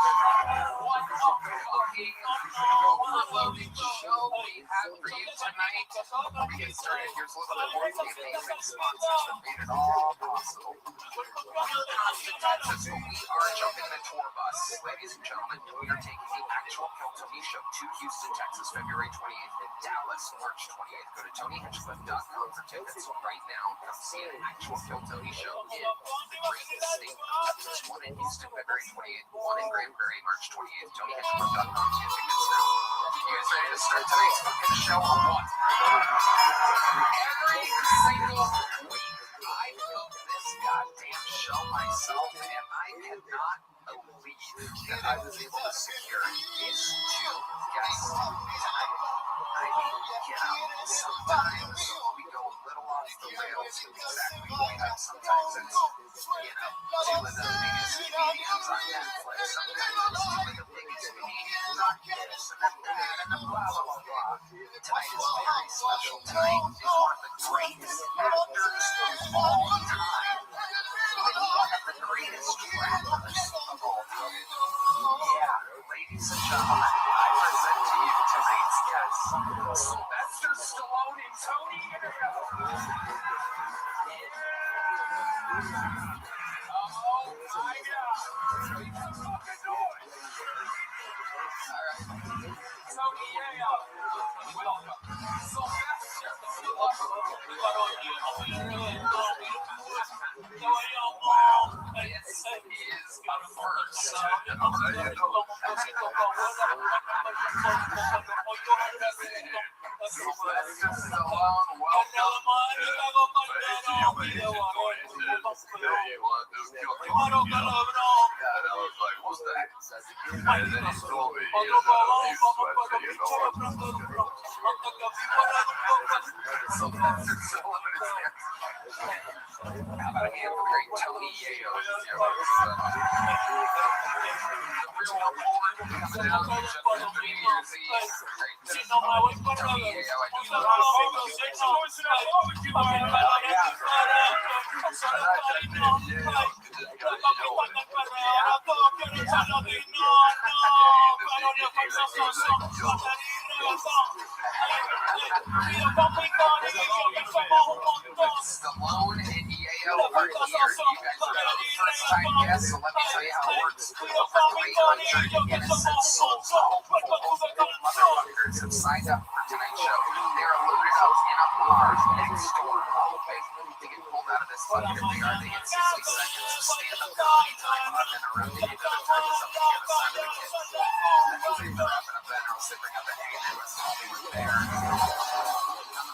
What a fucking overloaded show we have for you tonight. We get started. Here's a little bit more of the amazing sponsors that made it all possible. Texas, we are jumping the tour bus. Ladies and gentlemen, we are taking the actual Kill Tony show to Houston, Texas, February 28th, and Dallas, March 28th. Go to TonyHinchcliffe.com for tickets right now. Come see an actual Kill Tony show in the greatest state of Texas. One in Houston, February 28th, one in Granbury, March 28th. TonyHinchcliffe.com. Get tickets now. You guys ready to start tonight's fucking show or what? Every single week, I film this goddamn show myself, and I cannot believe that I was able to secure these two guests tonight. I mean, sometimes we go a little off the rails with exactly what we have. Sometimes it's, two of the biggest comedians on Netflix. Sometimes it's two of the biggest comedians on this and that and blah, blah, blah, blah. Tonight is very special. Tonight is one of the greatest actors of all time. One of the greatest rappers of all time. Yeah, ladies and gentlemen, I present to you tonight's guests, Sylvester Stallone and Tony Yeo. Oh my God! Make some fucking noise! Alright, Tony Yeo, welcome. Sylvester This is a first. Sylvester Stallone, welcome. How about a hand for the great Tony Yeo? Coming out just after New Year's Eve. Tony Yeo, I just Stallone and Yeo are here. You guys are first-time guests, so let me tell you how it works. Over 300 innocent souls, all motherfuckers have signed up for tonight's show. They are loaded up in a bar next door. They get pulled out of this fucking car. They get 60 seconds to stand up comedy time, uninterrupted. You know the time is up to get a side of the kid. Then they throw up in a bed house. They bring up an ambulance. Hollywood Bear.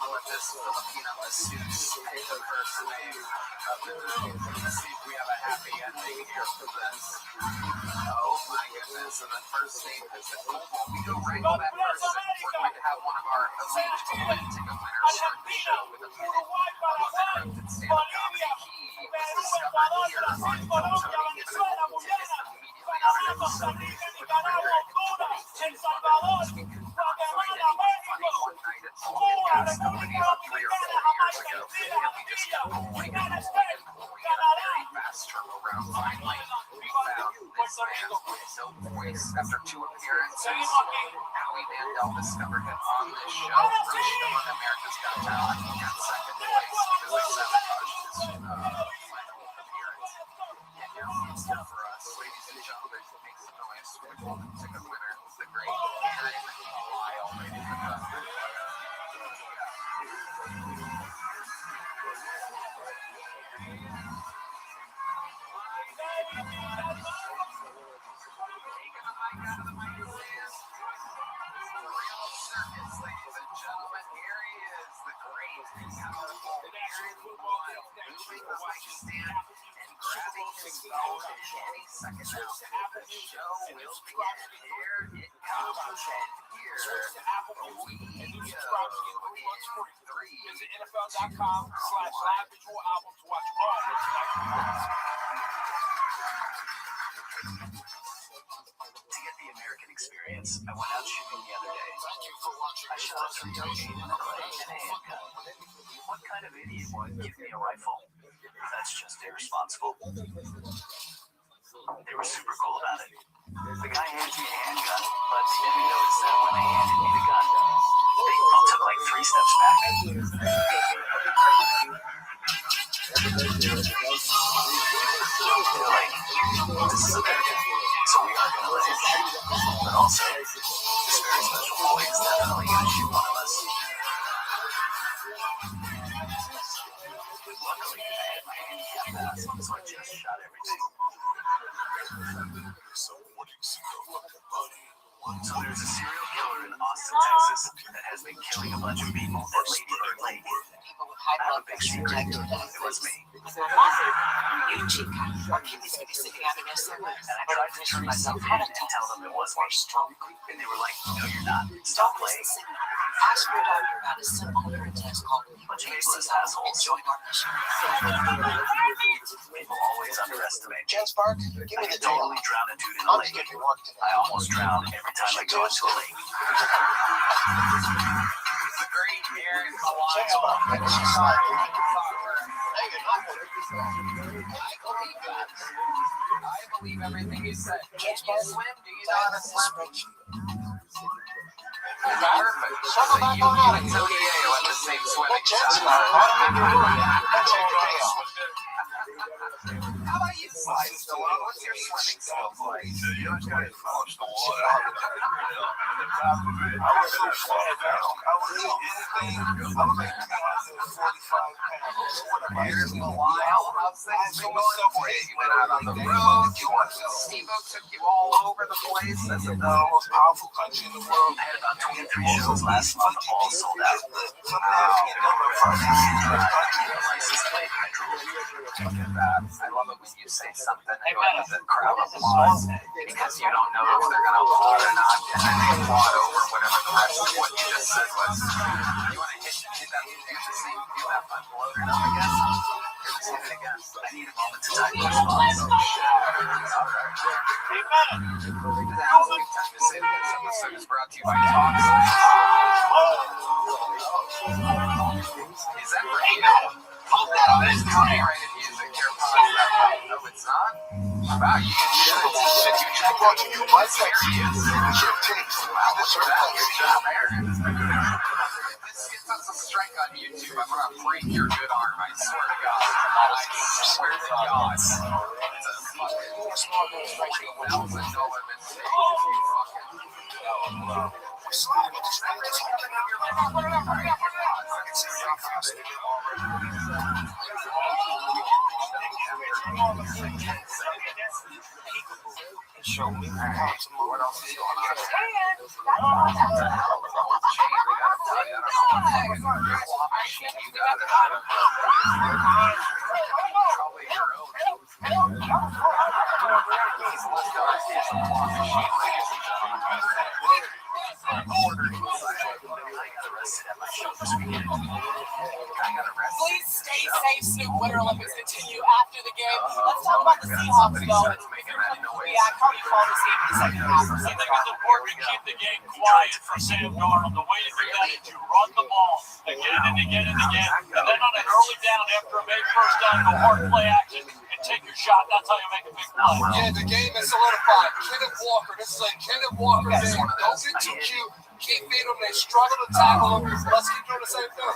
With this Filipino masseuse impersonate. Let's see if we have a happy ending here for this. Oh my goodness. And the first name is the people. We go wrangle that person. We're going to have one of our elite ticket winners start the show with a minute of uninterrupted stand-up comedy. He was discovered here on Kill Tony, given a golden ticket immediately on an episode with a record 22 other speakers. Find anyone funny one night at Gas Company about 3 or 4 years ago, and we just kept pulling and pulling and pulling at a very fast turnaround. Finally, we found this man with no voice after 2 appearances. Howie Mandel discovered him on this show, rushed him on America's Got Talent, and got second place because they sabotaged his final appearance. And now it's time for us, ladies and gentlemen, to make some noise for the golden ticket winner, the great Aaron Lyle, ladies and gentlemen. Ladies and gentlemen, here he is, the great and powerful Aaron Lyle, moving the mic stand and grabbing his phone any second now. The show will begin. Here it comes, and here we go. Visit NFL.com/live-visual-album to watch all of tonight's. To get the American experience, I went out shooting the other day. I shot a .38 and a handgun. What kind of idiot would give me a rifle? That's just irresponsible. They were super cool about it. The guy handed me a handgun, but they didn't notice that when they handed me the gun. They all took like 3 steps back. They're like, this is America, so we are going to let it shoot. But also, this very special boy is definitely going to shoot one of us. Luckily, I had my handicap pass, so I just shot everything. So there's a serial killer in Austin, Texas, that has been killing a bunch of people at Lady Bird Lake. I have a big secret. It was me. And I tried to turn myself in and tell them it was me. And they were like, no, you're not. Stop playing. Ask your doctor about a simple urine test called Bunch of ageless assholes. join our mission. People always underestimate. Jen Spark, give me the totally drown a dude in a lake. I almost drown every time I go into a lake. The great Aaron Lyle. I believe everything you said. Can you swim? Do you know how to swim? Perfect. So you and Tony Ayo at the same swimming time. How about you, Slide Stallone? What's your swimming skills like? You just gotta flush the water out of the top of it. I was so far down. I would eat anything. I would make 245 pounds. Aaron Lyle, how's things been going for you? You went out on the road. Steve-O took you all over the place. That's the most powerful country in the world. I had about 23 shows last month, all sold out. I love it when you say something and the crowd applauds because you don't know if they're going to applaud or not, and then they applaud over whatever the rest of what you just said was. You want to hit that, do the same, do that fun bloater up, I guess? Let's hit it again. I need a moment to type my response. Oh, shit. All right. Now's a good time to say that this episode is brought to you by Talks. Is that right? That is copyrighted music here. No, it's not. Wow, you can share it. Should you check out to you? What's that? Wow, what's that? Good job, Aaron. This gets us a strike on YouTube. I'm going to break your good arm. I swear to God. I swear to God. It's a fucking $40,000 mistake. You fucking. Show me what else is going Please stay safe, Snoop. Winter Olympics continue after the game. Let's talk about the Seahawks, though. I'd probably call this game in the second half. I think it's important to keep the game quiet for Sam Darnold. The way to do that is you run the ball again and again and again, and then on an early down after a big first down, go hard play action and take your shot. That's how you make a big play. Yeah, the game is solidified. Kenneth Walker, this is a Kenneth Walker game. Don't get too cute. Keep beating them. They struggle to tackle them. Let's keep doing the same thing.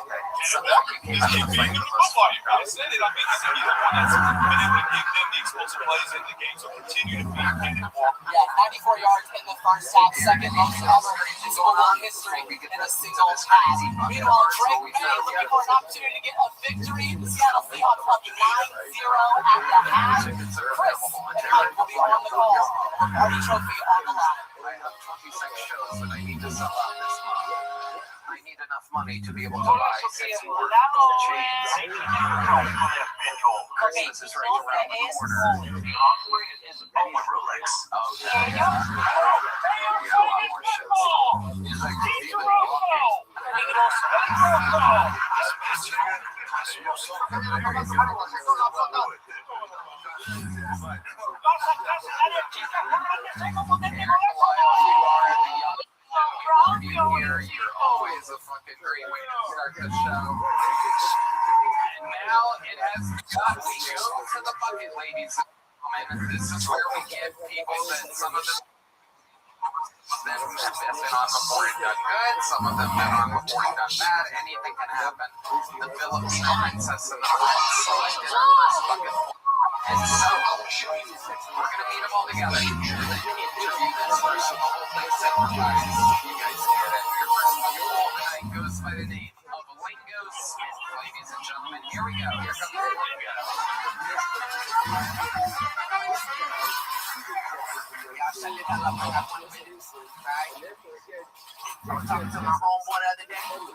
Keep feeding the football. You guys said it. I mean, he's the one that's been able to give them the explosive plays in the game, so continue to feed Kenneth Walker. Yeah, 94 yards in the first half, second most ever in Super Bowl history in a single pass. Meanwhile, Drake May looking for an opportunity to get a victory. The Seattle Seahawks up 9-0 at the half. Chris and Mike will be on the call. Party trophy on the line. I have 26 shows that I need to sell out this month. I need enough money to be able to buy 6 more chains. Christmas is right around the corner. is Oma Rolex. Okay. Yeah, a lot more shows. Is that good? You're always a fucking great way to start the show. And now it has got to go to the bucket, ladies and gentlemen. This is where we give people that some of them have been on before and done good, some of them been on before and done bad. Anything can happen. The Filipino princess and the selected our first bucket. And so, we're going to meet them all together. Interview this person, the whole thing simplifies. You guys hear it. Your first bucket ball tonight goes by the name of Lingo Smith. Ladies and gentlemen, here we go. Here comes Lingo. I was talking to my homeboy the other day. I was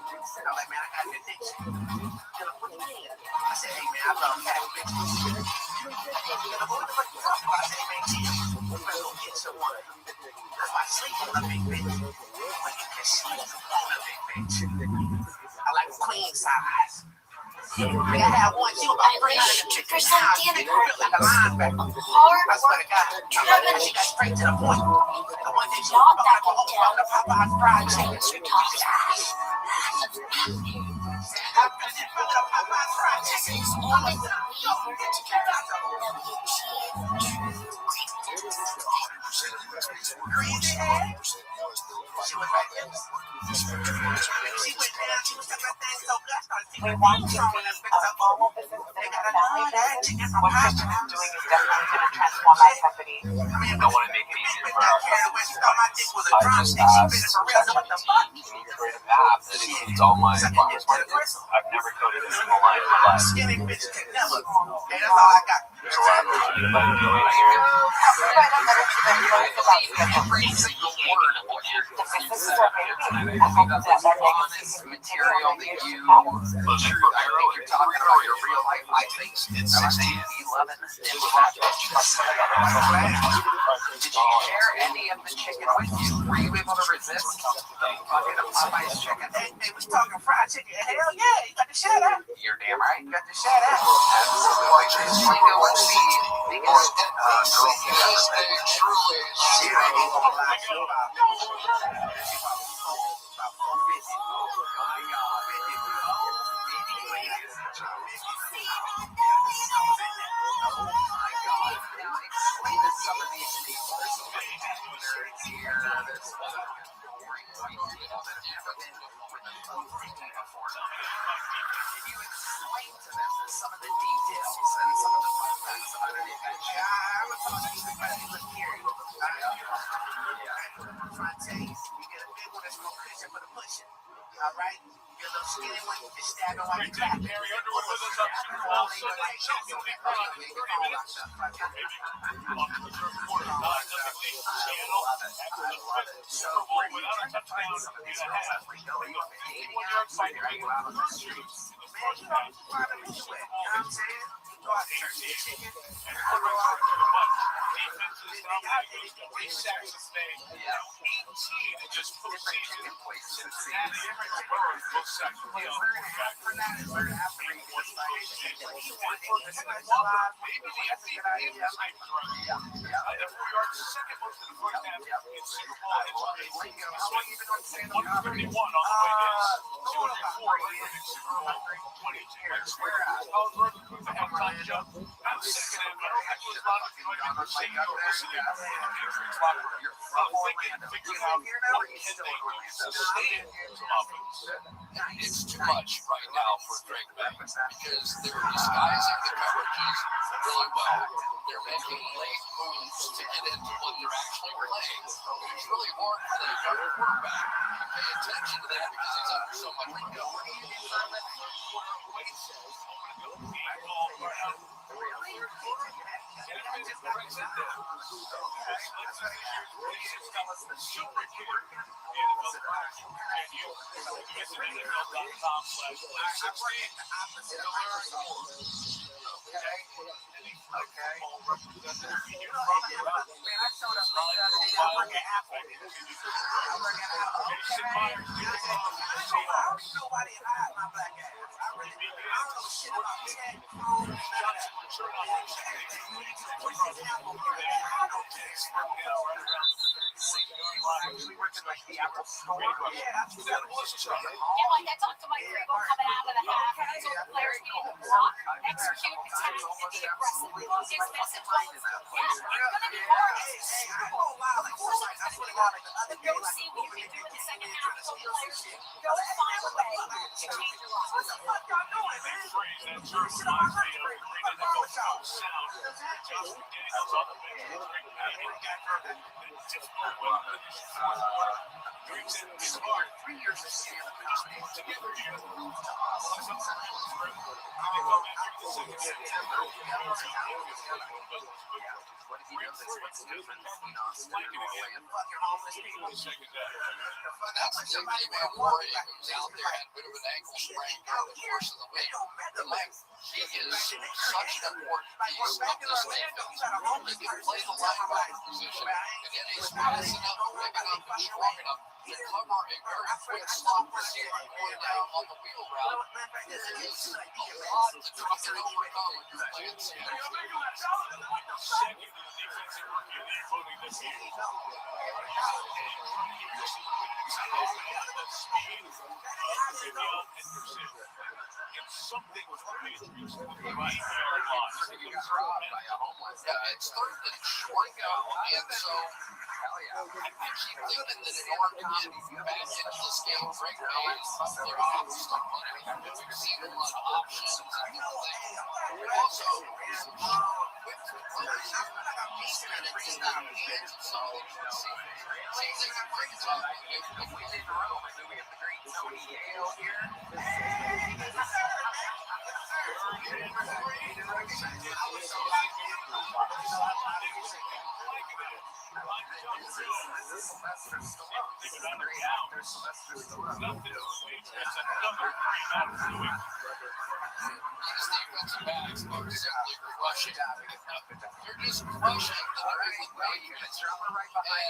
like, man, I got an addiction. I said, hey, man, I love cat bitches. What the fuck you talking about? I said, man, you better go get someone. That's why I sleep on a big bitch. When you can sleep on a big bitch. I like a queen size. I had one, she was about 300 for something built like a linebacker. hard I swear to God, she got straight to the point. The one that she was about to open the Popeye's fried chicken. She was right there. She went down, she was taking that thing so good, I started seeing her throwing that bitch up. They got another chicken from Pastor. I'm doing is definitely going to transform my company. I don't want to make it easier for I just create a path that includes all my farmers markets. I've never coded a single line in my life. Skinny bitch can never. Hey, that's all I got. So I'm every single word of what you're said up here tonight. I think that's honest material that you truth. I think you're talking about your real life. I think it's 1611. Did you share any of the chicken with you? Were you able to resist the bucket of Popeye's chicken? Hey, we talking fried chicken. Hell yeah, you got to share that. You're damn right. You got to share that. Absolutely. Lingo, what's the biggest girl you ever met? Truly. She ain't even gonna lie to you about. Explain to some of these people. There's so many nerds here. There's boring people that have never been with a movie before. Can you explain to them some of the details and some of the fun facts about an adventure? I was talking to somebody look here. I'm trying to tell you, you get a big one that's more cushion for the pushing. All right? You get a little skinny one, you just stab it while you clap. second most in the first half in Super Bowl history. He swung 131 on the way in. 204 in Super Bowl 22. I swear, I was running through the halftime jump. That was second half. I don't think it was a lot of people were seeing or listening in the Patriots locker room. Figuring out what can they do to sustain some offense. It's too much right now for Drake May because they're disguising the coverages really well. They're making late moves to get into what they're actually playing. It's really hard for the young quarterback to pay attention to that because he's under so much I talked to Mike Grable coming out of the half. He told the players to block, execute, attack, and be aggressive. His message was, it's going to be hard. Of course, it's going to be hard. Go see what you can do in the second half. So players go find a way to change your life. What the fuck y'all doing, man? Shit on my lunch break. What's wrong with y'all? Somebody may worry who's out there had a bit of an ankle sprain during the course of the week. He is such an important piece of this defense. He can play the linebacker position, and then he's fast enough, big enough, and strong enough to cover a very quick slot receiver going down on the wheel route. There is a lot to try to overcome when you're playing Seattle. Second in the defensive rookie of the year voting this year. Something was Patriots. It's third and short now, and so I keep thinking that in order to get back into this game, Drake May is probably off somebody. We've seen a lot of options and everything. But also, with the players, he's been in the hands of solid. Seems like a great time. If we did the room, and then we have the great Tony Yale here. These defensive backs are simply rushing. They're just rushing the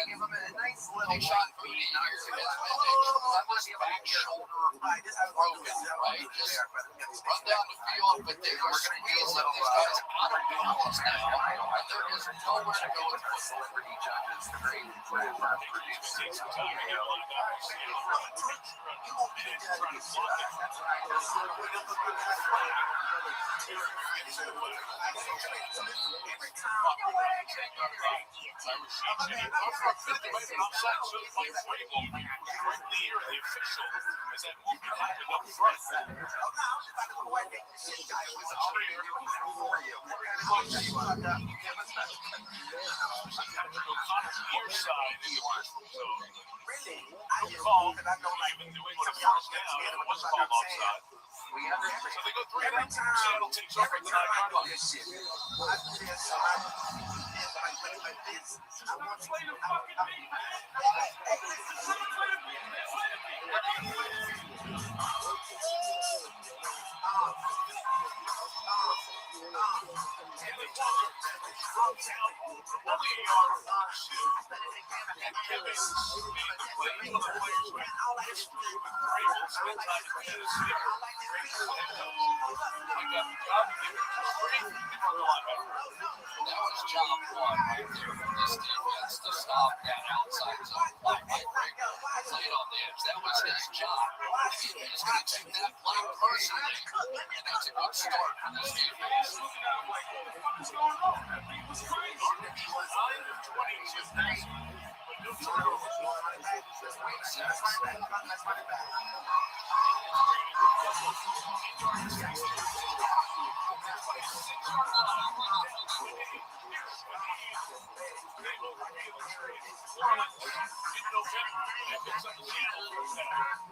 everything they shot Moody here has been a tremendous back shoulder broken, right? Just run down the field, but they are squeezing these guys out of balance now, and there is nowhere to go with celebrity judges. The great So they go 3 and out. Seattle takes over the That was job one right there for this defense. block that outside zone play by Greg played on the edge. That was his job. He's going to take that play personally, and that's a good start for this defense.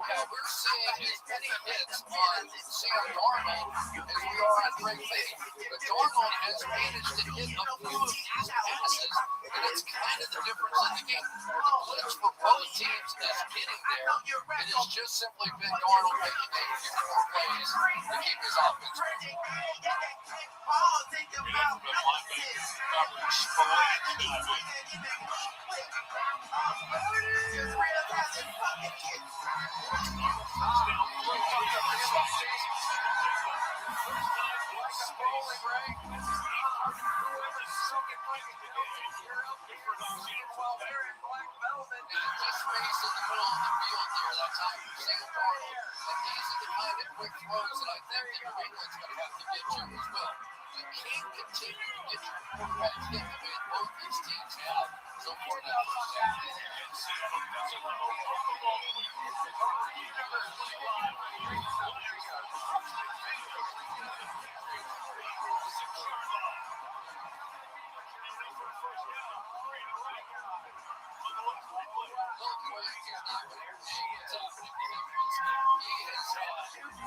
Yeah, we're seeing as many hits on Sam Darnold as we are on Drake May. But Darnold has managed to hit a few of these passes, and it's kind of the difference in the game. The blitz for both teams is getting there. It has just simply been Darnold making a few more plays to keep his offense running.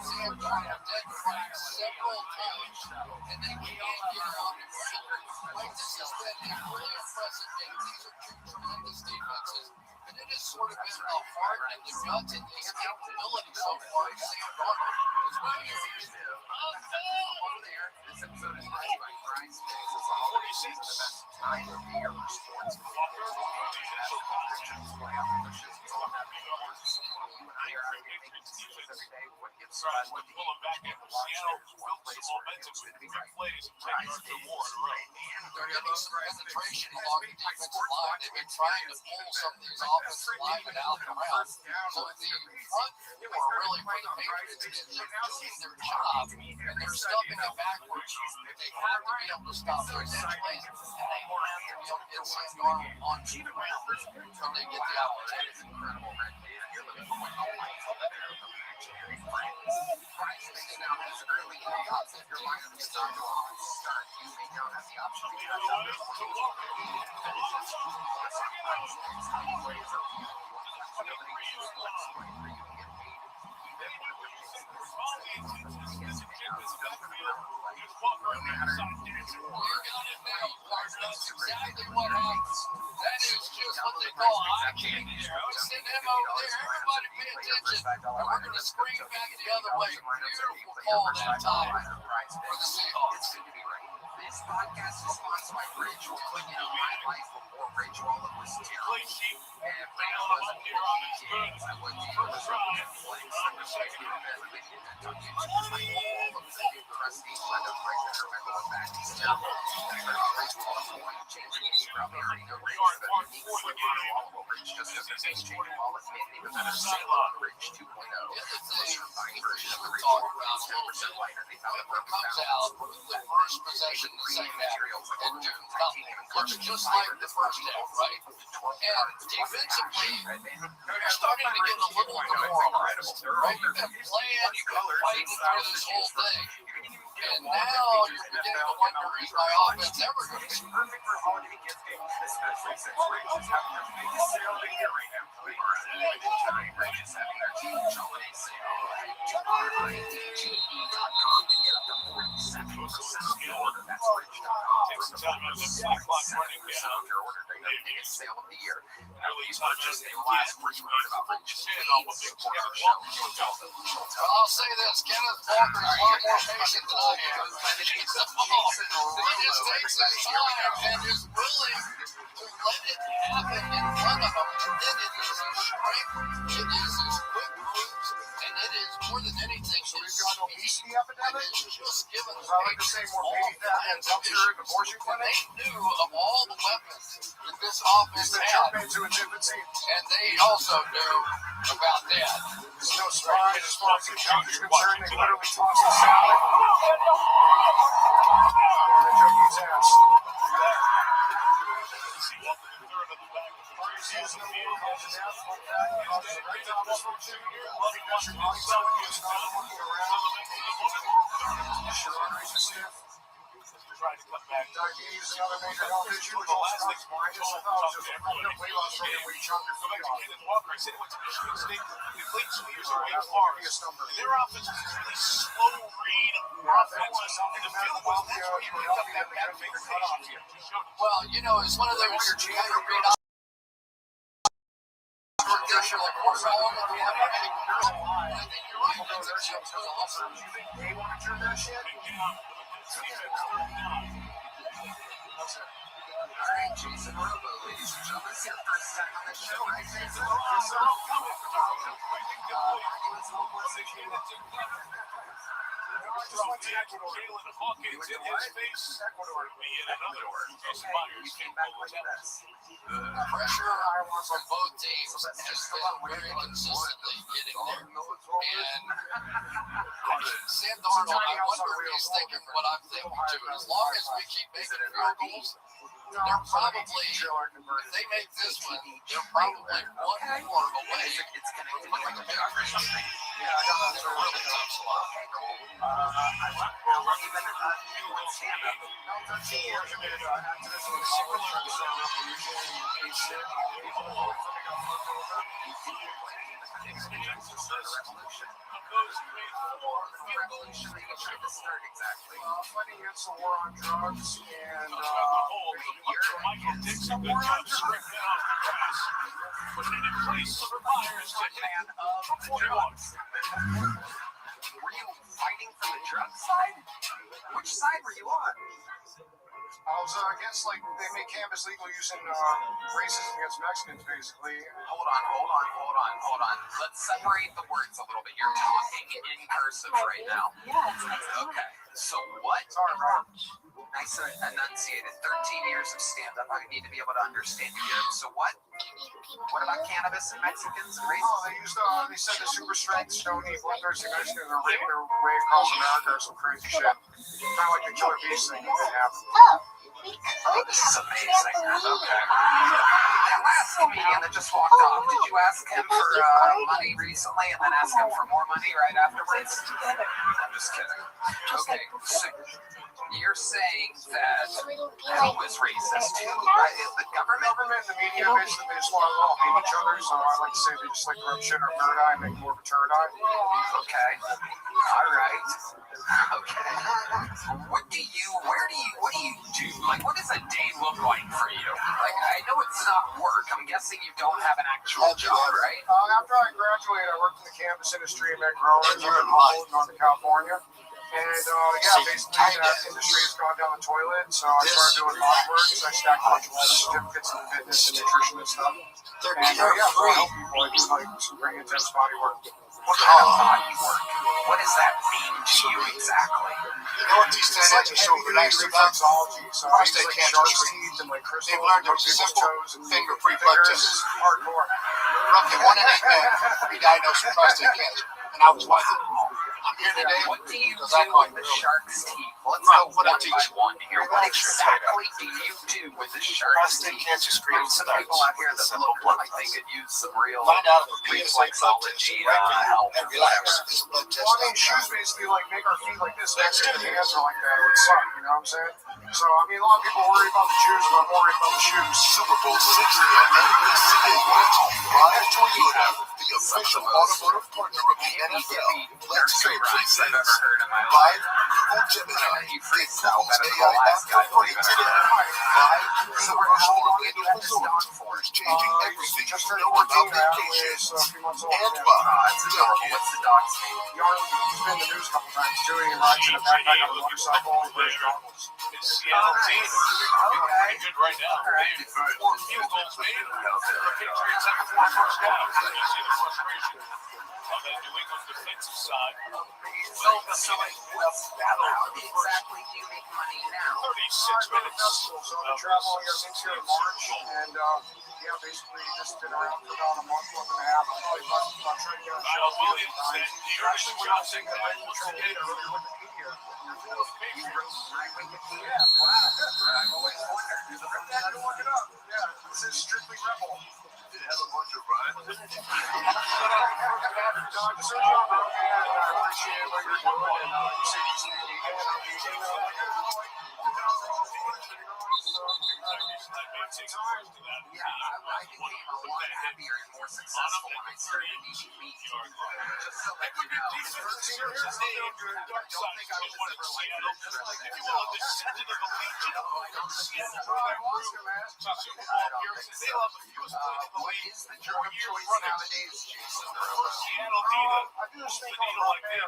Sam Darnold dead cracked several times, and they can't get him on the ground. Like, this has been a really impressive game. These are two tremendous defenses, and it has sort of been the heart and the gut and the escapability so far of Sam Darnold. It's really This episode is brought to you by Grind Space. It's the holiday season, the best time of the year for sports. They're getting some penetration along the defensive line. They've been trying to pull some of these offensive linemen out and around. So the front four, really, for the Patriots, is they're doing their job, and they're stuffing it backwards. They have to be able to stop those edge plays, and they have to be able to get Sam Darnold onto the ground when they get the opportunity. That's exactly what happens. That is just what they call eye candy. Send him over there. Everybody pay attention. And we're going to screen back the other way. Beautiful call that time for the Seahawks. This podcast is sponsored by Ritual. You know, my life before Ritual was terrible. And when I was a DJ, I went to the First possession in the second half and do nothing. Looks just like the first half, right? And defensively, you're starting to get a little demoralized, right? You've been playing, you've been fighting through this whole thing. And now you're beginning to wonder, is my offense ever going to score? Perfect for holiday gift giving, especially since Rich is having their biggest sale of the year right now. Rich is having their huge holiday sale. RIDGE.com to get up to 47% off your order. That's Rich.com. From the 47% off your order during their biggest sale of the year. Now, these are just the last Rich word about Rich. Support our show. I'll say this, Kenneth Walker is a lot more patient than I am. He just takes his time and is willing to let it happen in front of him. And then it is his strength, it is his quick moves, and it is more than anything. So we've got an obesity epidemic. It's just given So I like to say more baby fat and rupture in abortion clinic. They knew of all the weapons that this office That had, jump into its infancy. and they also knew about that. There's no surprise as far as the judge is concerned. They literally toss the salad. And the junkie's ass. Trying to cut back. Diabetes is another major health issue, which also comes behind us. I thought it was just a weight loss program where you chunk your food off. Walker, I said it went to Michigan State. They played 2 years away far. Their offense is really slow read offense. And the field was that's where you pick up that bad figuration. Well, you know, it's one of those better read traditional horsepower that we have. I think you're right. Their shows was awesome. You think they want to turn that shit? All right, Jason Robo, ladies and gentlemen, it's your first time on the show, right? I just went to Ecuador. Jalen Hawkins in his face. Ecuador. Me in another word. Jesse Myers came back with this. The pressure from both teams has been very consistently getting there. And Sam Darnold, I wonder if he's thinking what I'm thinking too. As long as we keep making field goals, they're probably, if they make this one, they're probably one more away. It's connected to the job or something. Yeah, I know that's a really tough slot. Fighting against the war on drugs and Michael Dixon, good job stripping off the grass. Putting it in place for Myers. Man of the drugs. Were you fighting for the drug side? Which side were you on? I was against, like, they make cannabis legal using racism against Mexicans, basically. Hold on. Let's separate the words a little bit. You're talking in cursive right now. Okay. So what? Sorry, bro. Nice and enunciated. 13 years of stand-up. I need to be able to understand you here. So what? What about cannabis and Mexicans and racism? Oh, they said the super strength stony bloodthirsty Mexicans are raiding their way across America or some crazy shit. Kind of like the killer beast thing that they have. Oh, this is amazing. Okay. That last comedian that just walked off, did you ask him for money recently and then ask him for more money right afterwards? I'm just kidding. Okay, so you're saying that who was racist? Who? The government? The media, basically, they just want to all hate each other, so I like to say they just like to rub shit in our third eye and make more of a turd eye. Okay. All right. Okay. What do you do? Like, what does a day look like for you? Like, I know it's not work. I'm guessing you don't have an actual job, right? After I graduated, I worked in the cannabis industry at growers in Northern California. And, basically that industry has gone down the toilet, so I started doing body work, so I stacked a bunch of certificates in fitness and nutrition and stuff. And, I help people, I do, like, some pretty intense body work. What kind of body work? What does that mean to you exactly? You know what these studies are so nice about? So prostate cancer teeth and like crystals, they've learned a simple finger-free blood test. Hardcore. Roughly 1 in 8 men will be diagnosed with prostate cancer, and I was one of them. I'm here today what do you do with the shark's teeth? Let's go one by one here. What exactly do you do with the shark's teeth? Cancer screening. Some people out here that look like they could use some real find out if reflexology help. And relax. It's a blood test. Well, I mean, shoes basically like make our feet like this. Next to the hands are like that. It would suck, you know what I'm saying? So, I mean, a lot of people worry about the Jews, but I'm worried about the shoes. Super Bowl 60 at NBC brought to you by Toyota, the official automotive partner of the NFL. Let's go race I've ever heard in my by life. Google Gemini. You freestyle Google's better than AI the last guy, after believe it or today. not. By So Universal how long have Orlando you had this dog Resort for? is changing everything Just you turned know 14 about now, vacation. so a few months old. And Yeah. by It's adorable. What's the dog's name? He's been in the news a couple times too. He rides in a backpack on a motorcycle and wears goggles. It's Seattle team. Pretty good right now. They've 4 field goals made. The Patriots have 4 first downs. frustration on that New England defensive side. So what's that about? Exactly do you make money now? 36 minutes. So I've been traveling here since here in March, and yeah, basically just been around for about a month and a half. I'll try to get a show. Williams and Actually, when I was saying that I control data, really Wikipedia. Yeah, wow. I've always wondered. I had to look it up. Yeah, this is strictly Rebel. Did it have a bunch of runs? Good job, bro. And I appreciate what you're doing. And you say you see me. Yeah, I became a lot happier and more successful when I started meeting meat. Just so that you know. Don't think I was ever like if you will, a descendant of the Legion of Seattle what is the drug choice nowadays, Jason? Seattle Dita moves the needle like they did.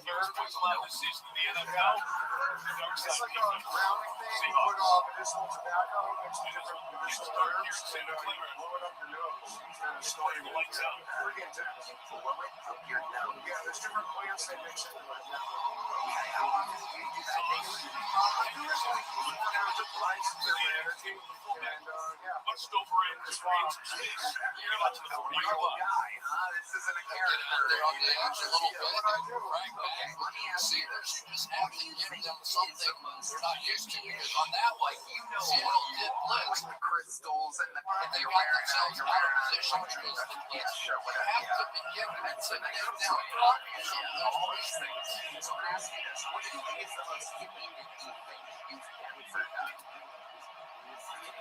Here's what's allowed this season in the NFL. It's like a grounding thing. You put medicinal tobacco next to different medicinal herbs and you blow it up your nose instead of snorting the lights out. Pretty intense. Blow it up your nose? Yeah, there's different plants they mix in right now. Okay, how often do you do that daily? I do it like 4 hours of lights and energy. And yeah, much over in this range of space. You're not to the 40-yard line. Guy, huh? This isn't a character. They're on the edge a little bit. Right Okay, let me ask you this. You just have to give them something they're not used to. Because on that one, Seattle did blitz. Like the crystals and the They got themselves out of position to use the blitz. sure, You whatever. have to be given it to nail down All these things. So I'm asking this. What do you think is the most unique thing you've ever done?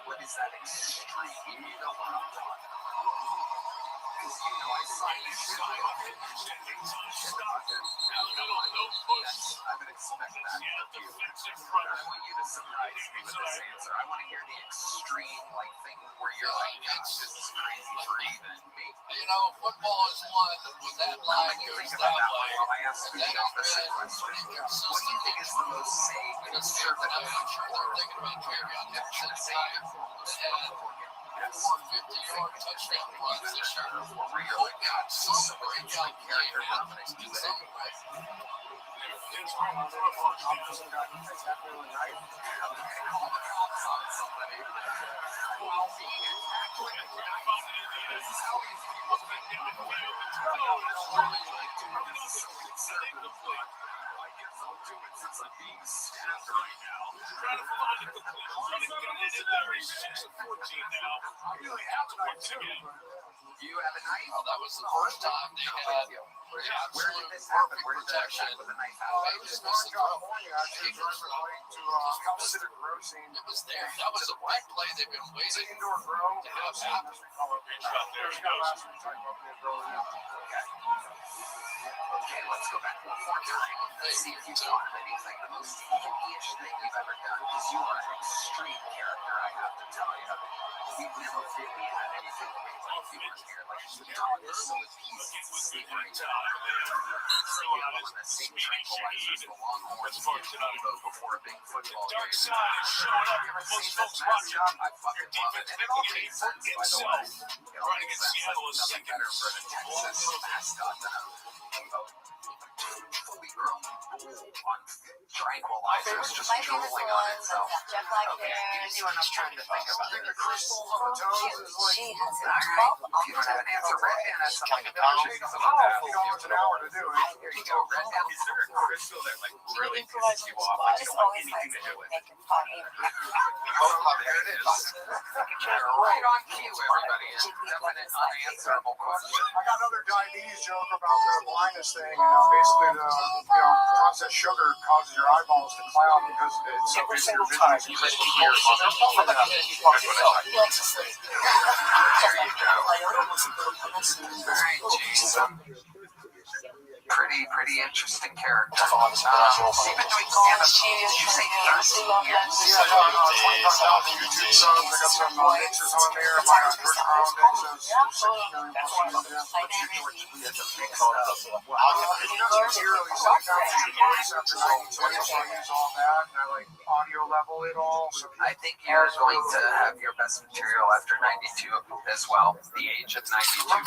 What is that extreme? You know what I'm talking about. Because you know I signed this shit off. I would expect that from you. I want you to surprise me with this answer. I want to hear the extreme thing where you're like, gosh, this is crazy for even me. You know, football is one with that line goes that way. I ask you the opposite question. What do you think is the most safe and conservative? I'm sure they're thinking about Jerry on that side and 450-yard touchdown runs this year. Oh, God, some breakout player happening in some way. Do you have a knife? Well, that was the first time they had Where did this happen? Where did that protection. with a knife happen? They just missed the throw. It was there. That was a big play they've been waiting indoor grow to have happen. Okay, let's go back one more time. Let's see if you thought of anything. The most hippie-ish thing you've ever done, because you are an extreme character, I have to tell you. We've never really had anything like you were here. Like, the dog is so peaceful, sleeping time. On the same tranquilizers, the Longhorns before a big football game. Dark side is showing up. You ever Most seen folks this watching. mascot? I fucking love it. And it all makes sense, by the way. It all Running makes in sense. Seattle is Nothing second. better for the Texas mascot than a fully grown bull on tranquilizers just drooling on itself. Jet lag Okay, there. you and I'm trying to think about it. crystals on the toes is like, She has a Alright, 12 if you don't have an answer, Red Band has something to $50 an hour to do it. Here you go, Red Band. Is there a crystal that really improvise pisses you on the off? spot. Like you It's don't want always anything nice to do to with make it funny. There it is. Right on cue, everybody. A definite unanswerable question. I got another diabetes joke about the blindness thing, and it's basically the processed sugar causes your eyeballs to cloud because it's so good for your vision. He likes to sleep. Alright, Jason. Pretty pretty interesting character. You've been doing stand-up, you say 13 years? Yeah, no, 25,000 YouTube subs. I got some mixes on there. My underground mixes. That's one of them. It's a mix of It's just purely voice after 92, so I use all that, and I like audio level it all. So I think you're going to have your best material after 92 as well. The age of 92. But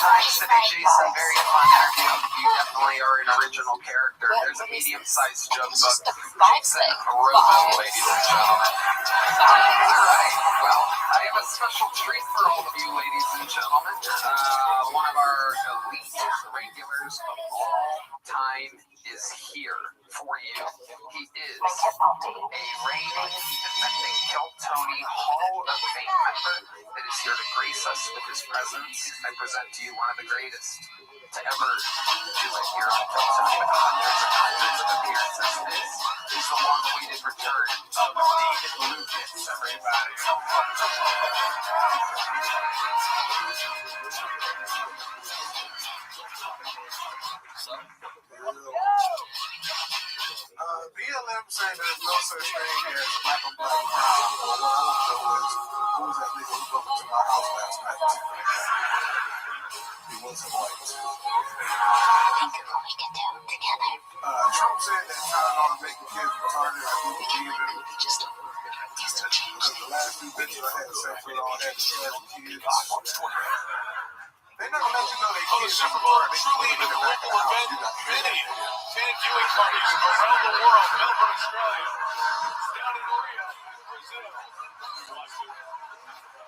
thanks to be Jason, very fun interview. You definitely are an original character. There's a medium-sized joke book. Jason Rothschild, ladies and gentlemen. Alright, well, I have a special treat for all of you, ladies and gentlemen. One of our elite regulars of all time is here for you. He is a reigning, defending Kill Tony Hall of Fame member that is here to grace us with his presence. I present to you one of the greatest to ever do it here on Kill Tony with hundreds of appearances. This is the long-awaited return of David Lucas, everybody. BLM saying there's no such thing as black on black crime. Well, what I want to know is who was that nigga who broke into my house last night? He wasn't white. Trump said that Tylenol is making kids retarded. I do believe it. Because the last few bitches I had sex with all had kids. They're not gonna let you know they kids are retarded. They truly in the back of the house. You got many fan viewing parties around the world. Melbourne, Australia. Down in Rio, Brazil.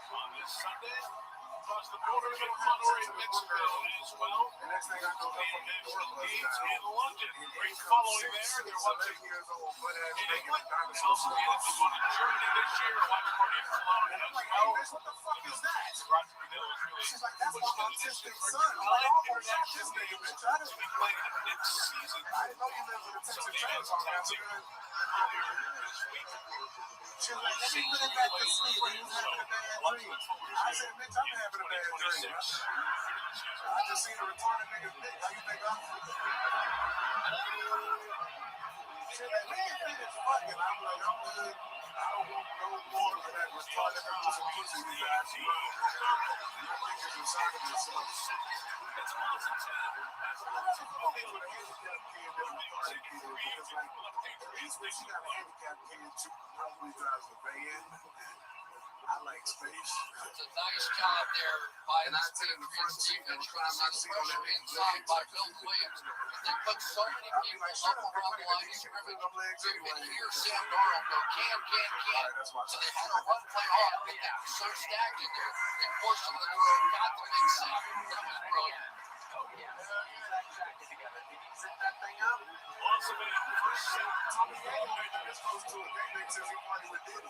On this Sunday, across the border in Monterrey, Mexico as well. The next thing I know, they're from the games in London. Great following there. They're watching in England. House of Guinness is going to Germany this year. Watch party for London as well. What the fuck is that? She's like, that's my autistic son. This nigga, bitch, I didn't be playing the next season. I didn't know you lived with a Texas Chainsaw Massacre. She's like, let me put it back to sleep. He was having a bad dream. I said, bitch, I'm having a bad dream. I just seen a retarded nigga's dick. How you think I'm feeling? She's like, we ain't finished fucking. I'm like, I'm good. I don't want no more of that retarded nigga's pussy. He's actually niggas inside of themselves. She got a handicapped kid too. Probably drives a van. I like space. It's a nice job there by the team defense trying not to pressure inside by Bill Williams. They put so many people up around the line of scrimmage. You can hear Sam Darnold go can. So they had a run play off. So stacked in there. They forced him to the road, got the big sack. That was brilliant. Set that thing up. Also, Tommy Daniel made the best close to a game since he party with Diddy.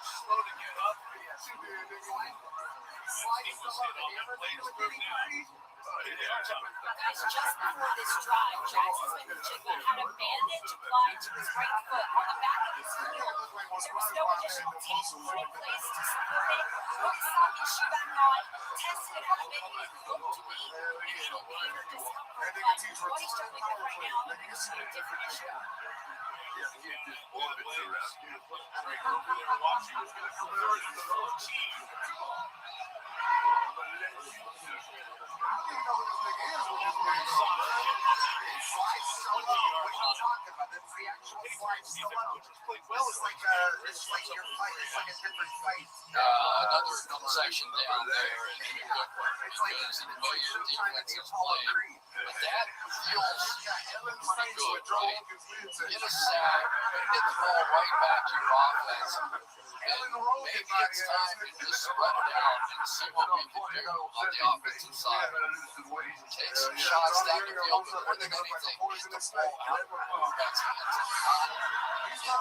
Slow to get up. Yes, you did, nigga. Sliding the load. Have you ever been to a Diddy party? That's just before this drive. Jackson's been jiggling had a bandage applied to his right foot on the back of his heel. There was no additional tape put in place to support it. Put the stocking shoe back on, tested how big it looked to be, and any pain or discomfort. But Roy's doing it right now. You're going to see a different issue. Another section down there. It's good your defensive play. But that feels pretty good, right? Get a sack, get the ball right back to your offense. And maybe it's time to just spread it out and see what we can do on the offensive side. Take some shots down the field, but more than anything, get the ball out of the quarterback's hands. You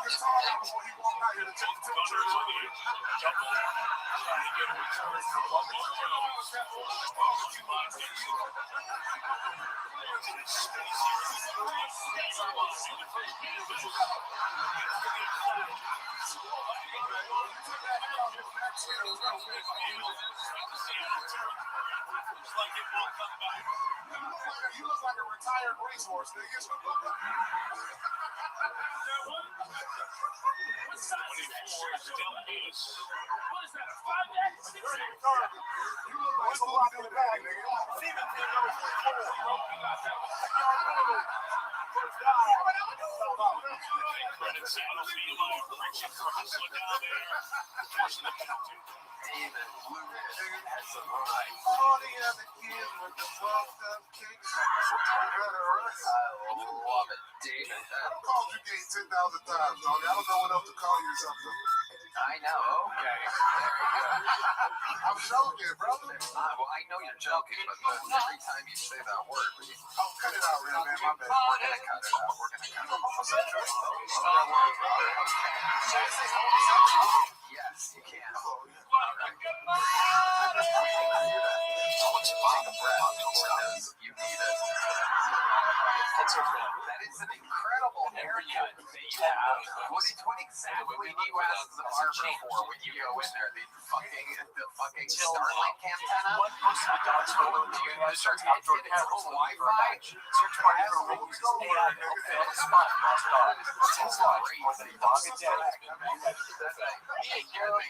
look like a retired racehorse, nigga. What size is that shirt? What is that, a 5X? You look like a block in the bag, nigga. Steven, David, blue has some right. all the other kids with the buffed up kicks. I love it, David. I called you gay 10,000 times, dog. I don't know what else to call you or something. I know. Okay. I'm joking, brother. Well, I know you're joking, but every time you say that word, cut it out, real man. My bad. We're gonna cut it out. We're gonna cut it out. Yes, you can. All right. Take a breath because you need it. That is an incredible haircut that you have. What exactly do you ask the barber for when you go in there? The fucking Starlink antenna? What most of the dogs go to? Do you start outdoor cameras? Wi-Fi? Search market for races. AI no fit. Spot lost dog. It's crazy. More than a dog a day.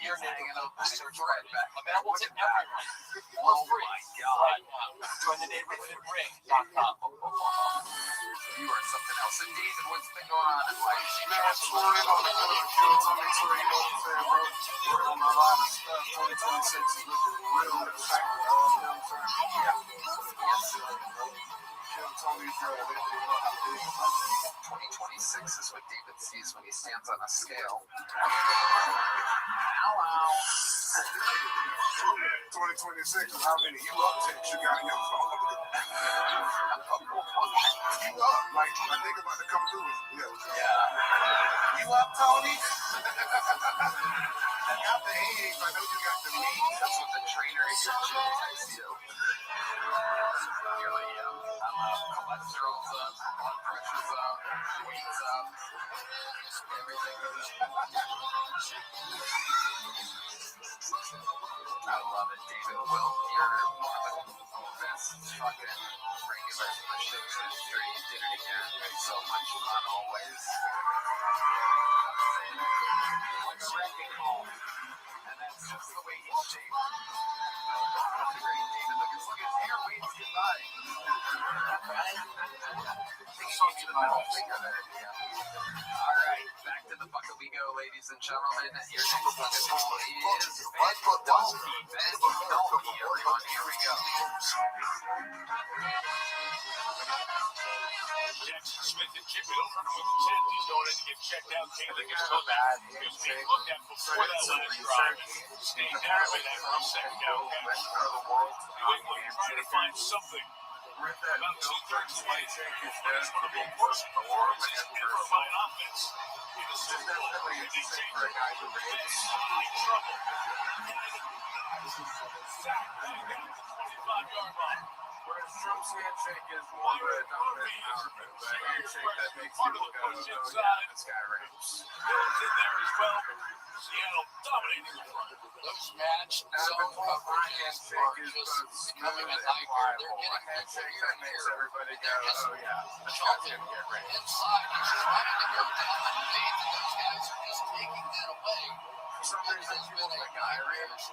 You're hanging up the search right back. Available to everyone. Oh my God. Join the neighborhoodring.com. You are something else. And David, what's been going on in life? Man, touring on the field, Tommy tour, you know what I'm saying, bro? Working on a lot of stuff. 2026 is looking real exciting. You know what I'm saying? Tony's 2026 is what David sees when he stands on a scale. Hello. 2026 is how many you upticks you got in your phone. You up, like I think about to come through. Yeah. You up, Tony? I got the eggs. I know you got the meat. That's what the trainer at your gym tells you. You're like, yeah, I'm up. Cholesterol's up. Blood pressure's up. Weight's up. Everything is up. I love it, David. Well, you're one of the best fucking regulars in the show's history. You did it again. So much fun always. Like a wrecking ball. And that's just the way he's shaped. That's great, David. Look at his hair. Waves goodbye. To the middle finger there. All right, back to the bucket we go, ladies and gentlemen. Your next bucket ball is Ben Dolphy. Ben Dolphy, everyone. Here we go. Jackson Smith and chip it over to him. He's going in to get checked out. Taylor gets so bad. He was being looked at before that last drive. Staying down with that for a second down catch. New England trying to find something. About two-thirds way. It's one of the worst performances ever by an offense. In the Super Bowl, they say for a guy who is in trouble. Sack back at the 25-yard line. Whereas Trump's handshake is more of a dominant empowerment, but a handshake that makes you look at this guy rips. Mills in there as well. Seattle dominating the front. Those match Zone coverage handshake is both smooth and pliable. A handshake that makes everybody go, oh yeah, this guy's going to get ripped. inside, he's trying to go down the field, and those guys are just taking that away. For some reason, people think Irish.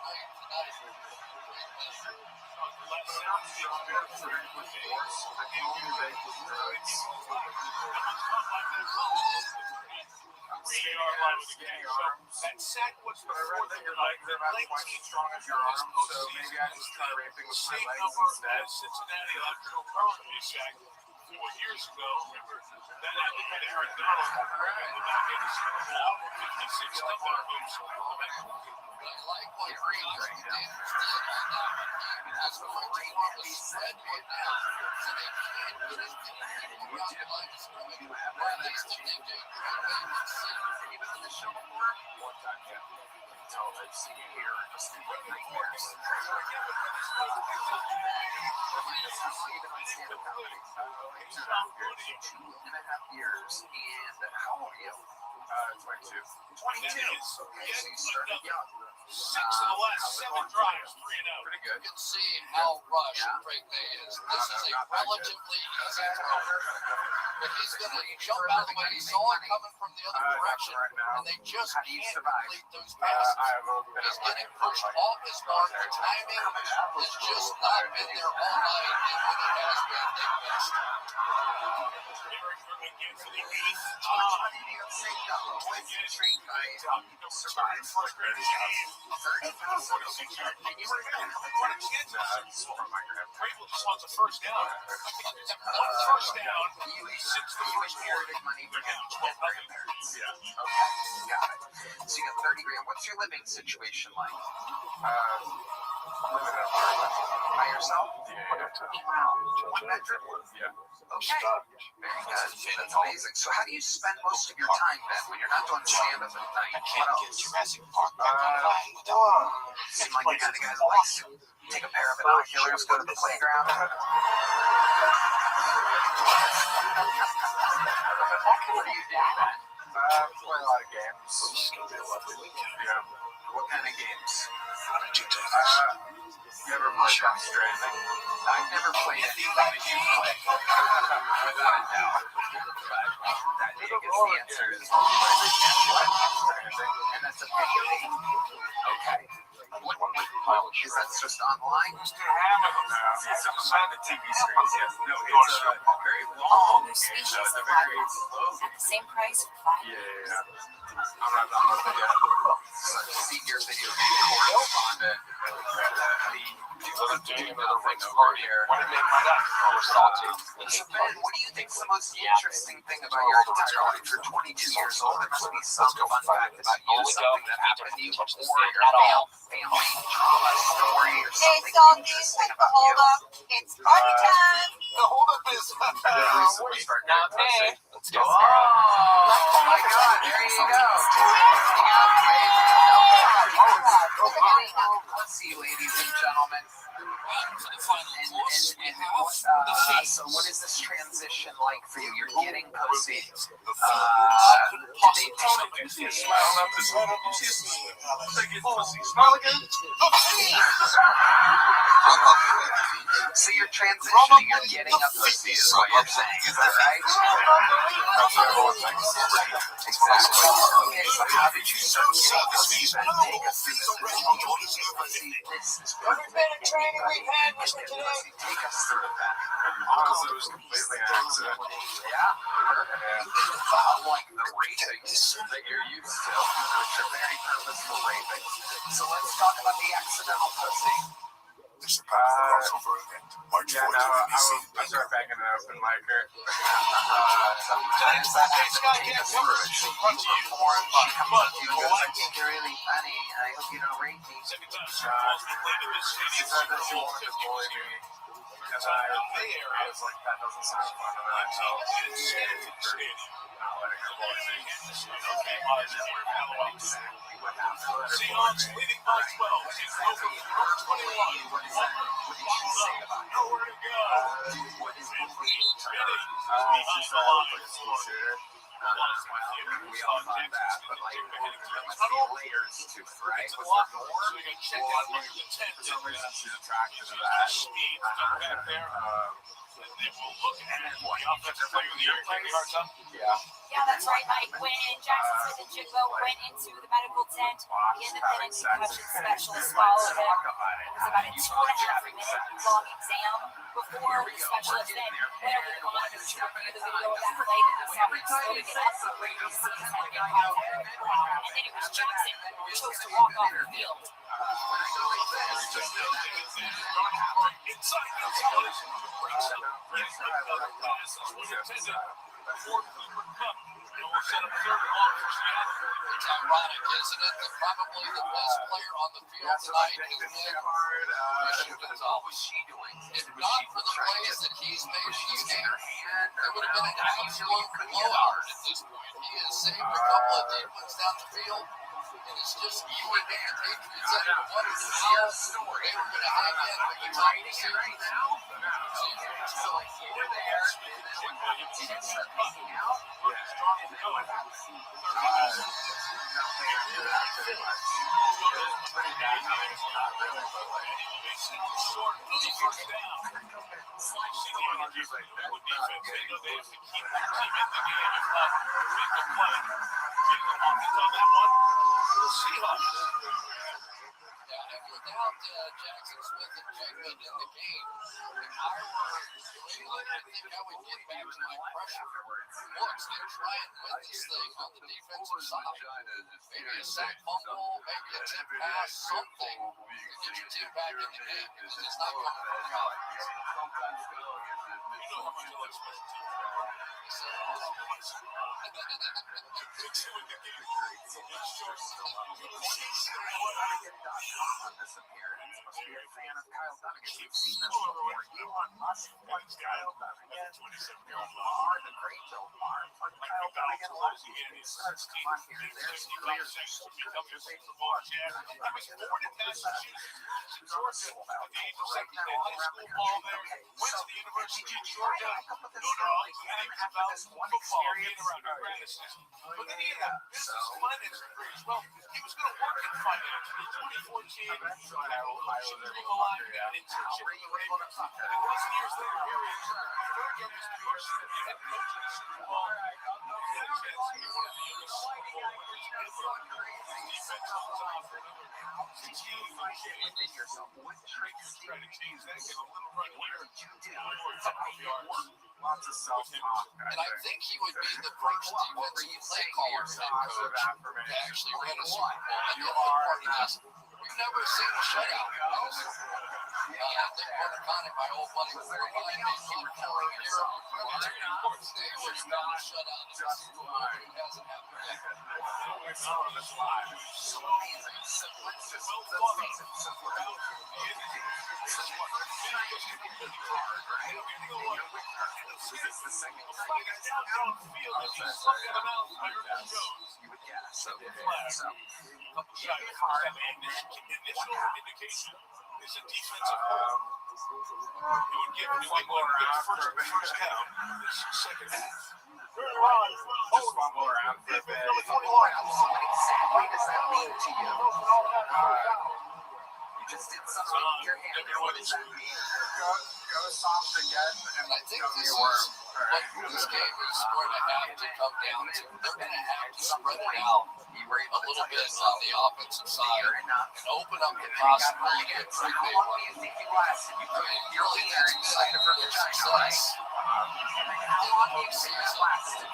That sack was But I read that your legs are about twice as strong as your arms, so maybe I just try raping with my legs instead. Cincinnati electrical currently sack. years ago. Remember that had Aaron Donald in the back end of Super Bowl 56 to hoops. I like what Reeves and Danvers did on that one because the French farm was spread one now, so they can't get as many people around the line of scrimmage, or at least if they do, they're able to see. Have you been on the show before? One time, yeah. So I've seen you here and just nightmares. How long have you been on stand-up comedy? 2.5 years. And how old are you? 22. 22? Okay, so you started young. 6 of the last 7 drives, 3 and out. Pretty good. You can see how rushed Drake May is. This is a relatively easy throw. But he's going to jump out of the way. He saw it coming from the other direction, and they just can't complete those passes. He's getting pushed off his mark. The timing has just not been there all night, and when it has been, they've missed. Again for the 8th time. Survive for a great game. 30-46 yard. You were going to run a chance. Vrabel just wants a first down. One first down. Since the first period. Money for him. 12-0. Yeah. Okay. Got it. So you got 30 grand. What's your living situation like? Living in an apartment. By yourself? Yeah. Wow. 1 bedroom? Yeah. Okay. Very good. That's amazing. So how do you spend most of your time then when you're not doing stand-up at night? What else? Jurassic Park seem like the kind of guy that likes to take a pair of binoculars, go to the playground. What do you do then? Play a lot of games. Yeah. What kind of games? You ever played Restream? I've never played anything that you play. Without a doubt. But I guess the answer is and that's a video game. Okay. Is that just online? It's on the TV screens, yes. No, it's a very long game. It's a very slow game. At the same price for 5 years. Yeah. I'm not downloading it yet. Such a senior video game correspondent. So Ben, what do you think is the most interesting thing about your entire life? You're 22 years old. There must be some fun fact about you, something that happened to you before your family trauma story or something interesting about you. It's party time. The holdup is Not me. Let's go. Oh my God! There you go. Let's see, ladies and gentlemen. So what is this transition like for you? You're getting pussy. So you're transitioning, you're getting a pussy is what you're saying, is that right? Exactly. Okay, so how did you start getting pussy then? Take us through this is perfect. Training we've had with today. Take us through that. Honestly, it was completely an accident. Yeah. Unlike the raping that you're used to, which are very purposeful raping. So let's talk about the accidental pussy. Yeah, no, I started banging an open micer. Sometimes that actually takes a perform. She comes up to you and goes, I think you're really funny. I hope you don't rape me. She said that she wanted to bully me. And I was like, that doesn't sound fun. And I told her not letting her bully me. Okay, and then we're following exactly what happened. Seahawks leading by 12. It's over 21. What is that? What did she say about it? Nowhere to go. What is bullying to her? She said I was like a school shooter. We all thought that, but like, there must be layers to it, right? Was there more? Well, for some reason she's attracted to that. And then what? Yeah. Yeah, that's right, Mike. When Jackson Smith and Jigbo went into the medical tent, the independent concussion specialist followed him. It was about a 2.5-minute long exam before the specialist then went over the monitor to review the video of that play that we saw him slowly get up and bring his head in contact. And then it was Jackson who chose to walk off the field. Inside the television, breaks up. Yes, another pass was intended for Cooper Cup. And we'll set up third and long for Seattle. It's ironic, isn't it, that probably the best player on the field tonight is Nick. What was she doing? If not for the plays that he's made each game, it would have been an absolute blowout at this point. He has saved a couple of deep ones down the field. And it's just you and the Patriots that have won the field. They were going to hang in at the top of the series. So we're there, and then when the Chiefs are making out, Slicing the energy with defense. They know they have to keep their team in the game, if not make a play. Big offense on that one for the Seahawks. Yeah, and without Jackson Smith and Jacobs in the game, if I were New England, I think I would get back to my pressure looks and try and win this thing on the defensive side. Maybe a sack fumble, maybe a tip pass, something to get your team back in the game, because it's not going to work out. You know how much I like special teams. Elon Musk wants Kyle Dunnigan, Lamar, the great Joe Lamar, but Kyle Dunnigan loves you. Come on here, there's players who should be coming to take the ball. He was born in Massachusetts, Georgia, at the age of 17, high school ball there, went to the University of Georgia, Notre Dame, about football, being around practices. But then he had a business finance degree as well. He was going to work in finance. In 2014, she was being alive and an internship. And a dozen years later, here he is, third youngest coach, head coach in the Super Bowl. He had a chance to be one of the youngest Super Bowl winners ever. Defense holds on for another 16 years. What tricks Try to change that, get a little run here. Lots of self-talk. And I think he would be the first defensive play caller head coach to actually win a Super Bowl. And the other part is, we've never seen a shutout. I think Martin, my old buddy, was there behind me for a year. There was not a shutout in the Super Bowl, but it hasn't happened yet. It's so amazing. So let's just Initial indication is a defensive hold. It would give New England the first down this second half. Just fumble around for a bit. What exactly does that mean to you? You just did something with your hand. What does that mean? Go soft again, and I think this is what this game is going to have to come down to. They're going to have to spread it out a little bit on the offensive side and open up the possibility of three big ones. I mean, really, that's excited for their success. How long do you think that lasted?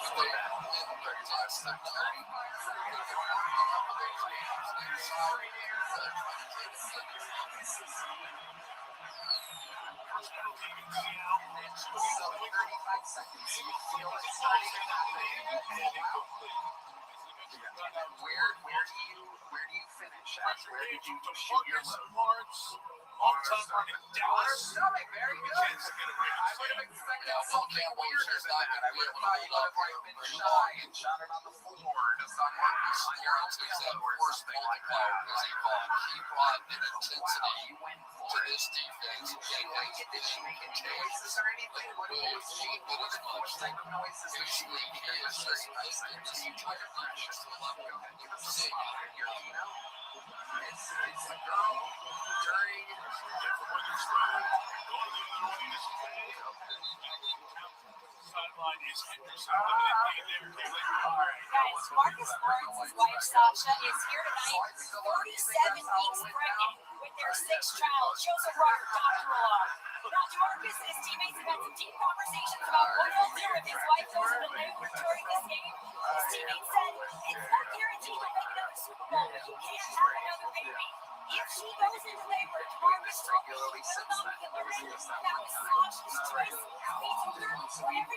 Where do you finish at? Where did you shoot your load? Long-time running Dallas. Very good. I would have expected something weirder than that. I would have thought you would have been shy and shot it on the floor to someone on your own field or something like that. He brought an intensity to this defense. Did she make any noises or anything? What type of noises did she make? Give us a spot here, you know? It's a girl during sideline is Henderson. Guys, Marcus Lawrence's wife Sasha is here tonight, 37 weeks pregnant with their sixth child. Joseph brought her doctor along. Now, DeMarcus and his teammates have had some deep conversations about what he'll do if his wife goes into labor during this game. His teammates said it's not guaranteed to make another Super Bowl, but you can't have another baby. If she goes into labor regularly since then. It was just that one time. Not regularly. Every day.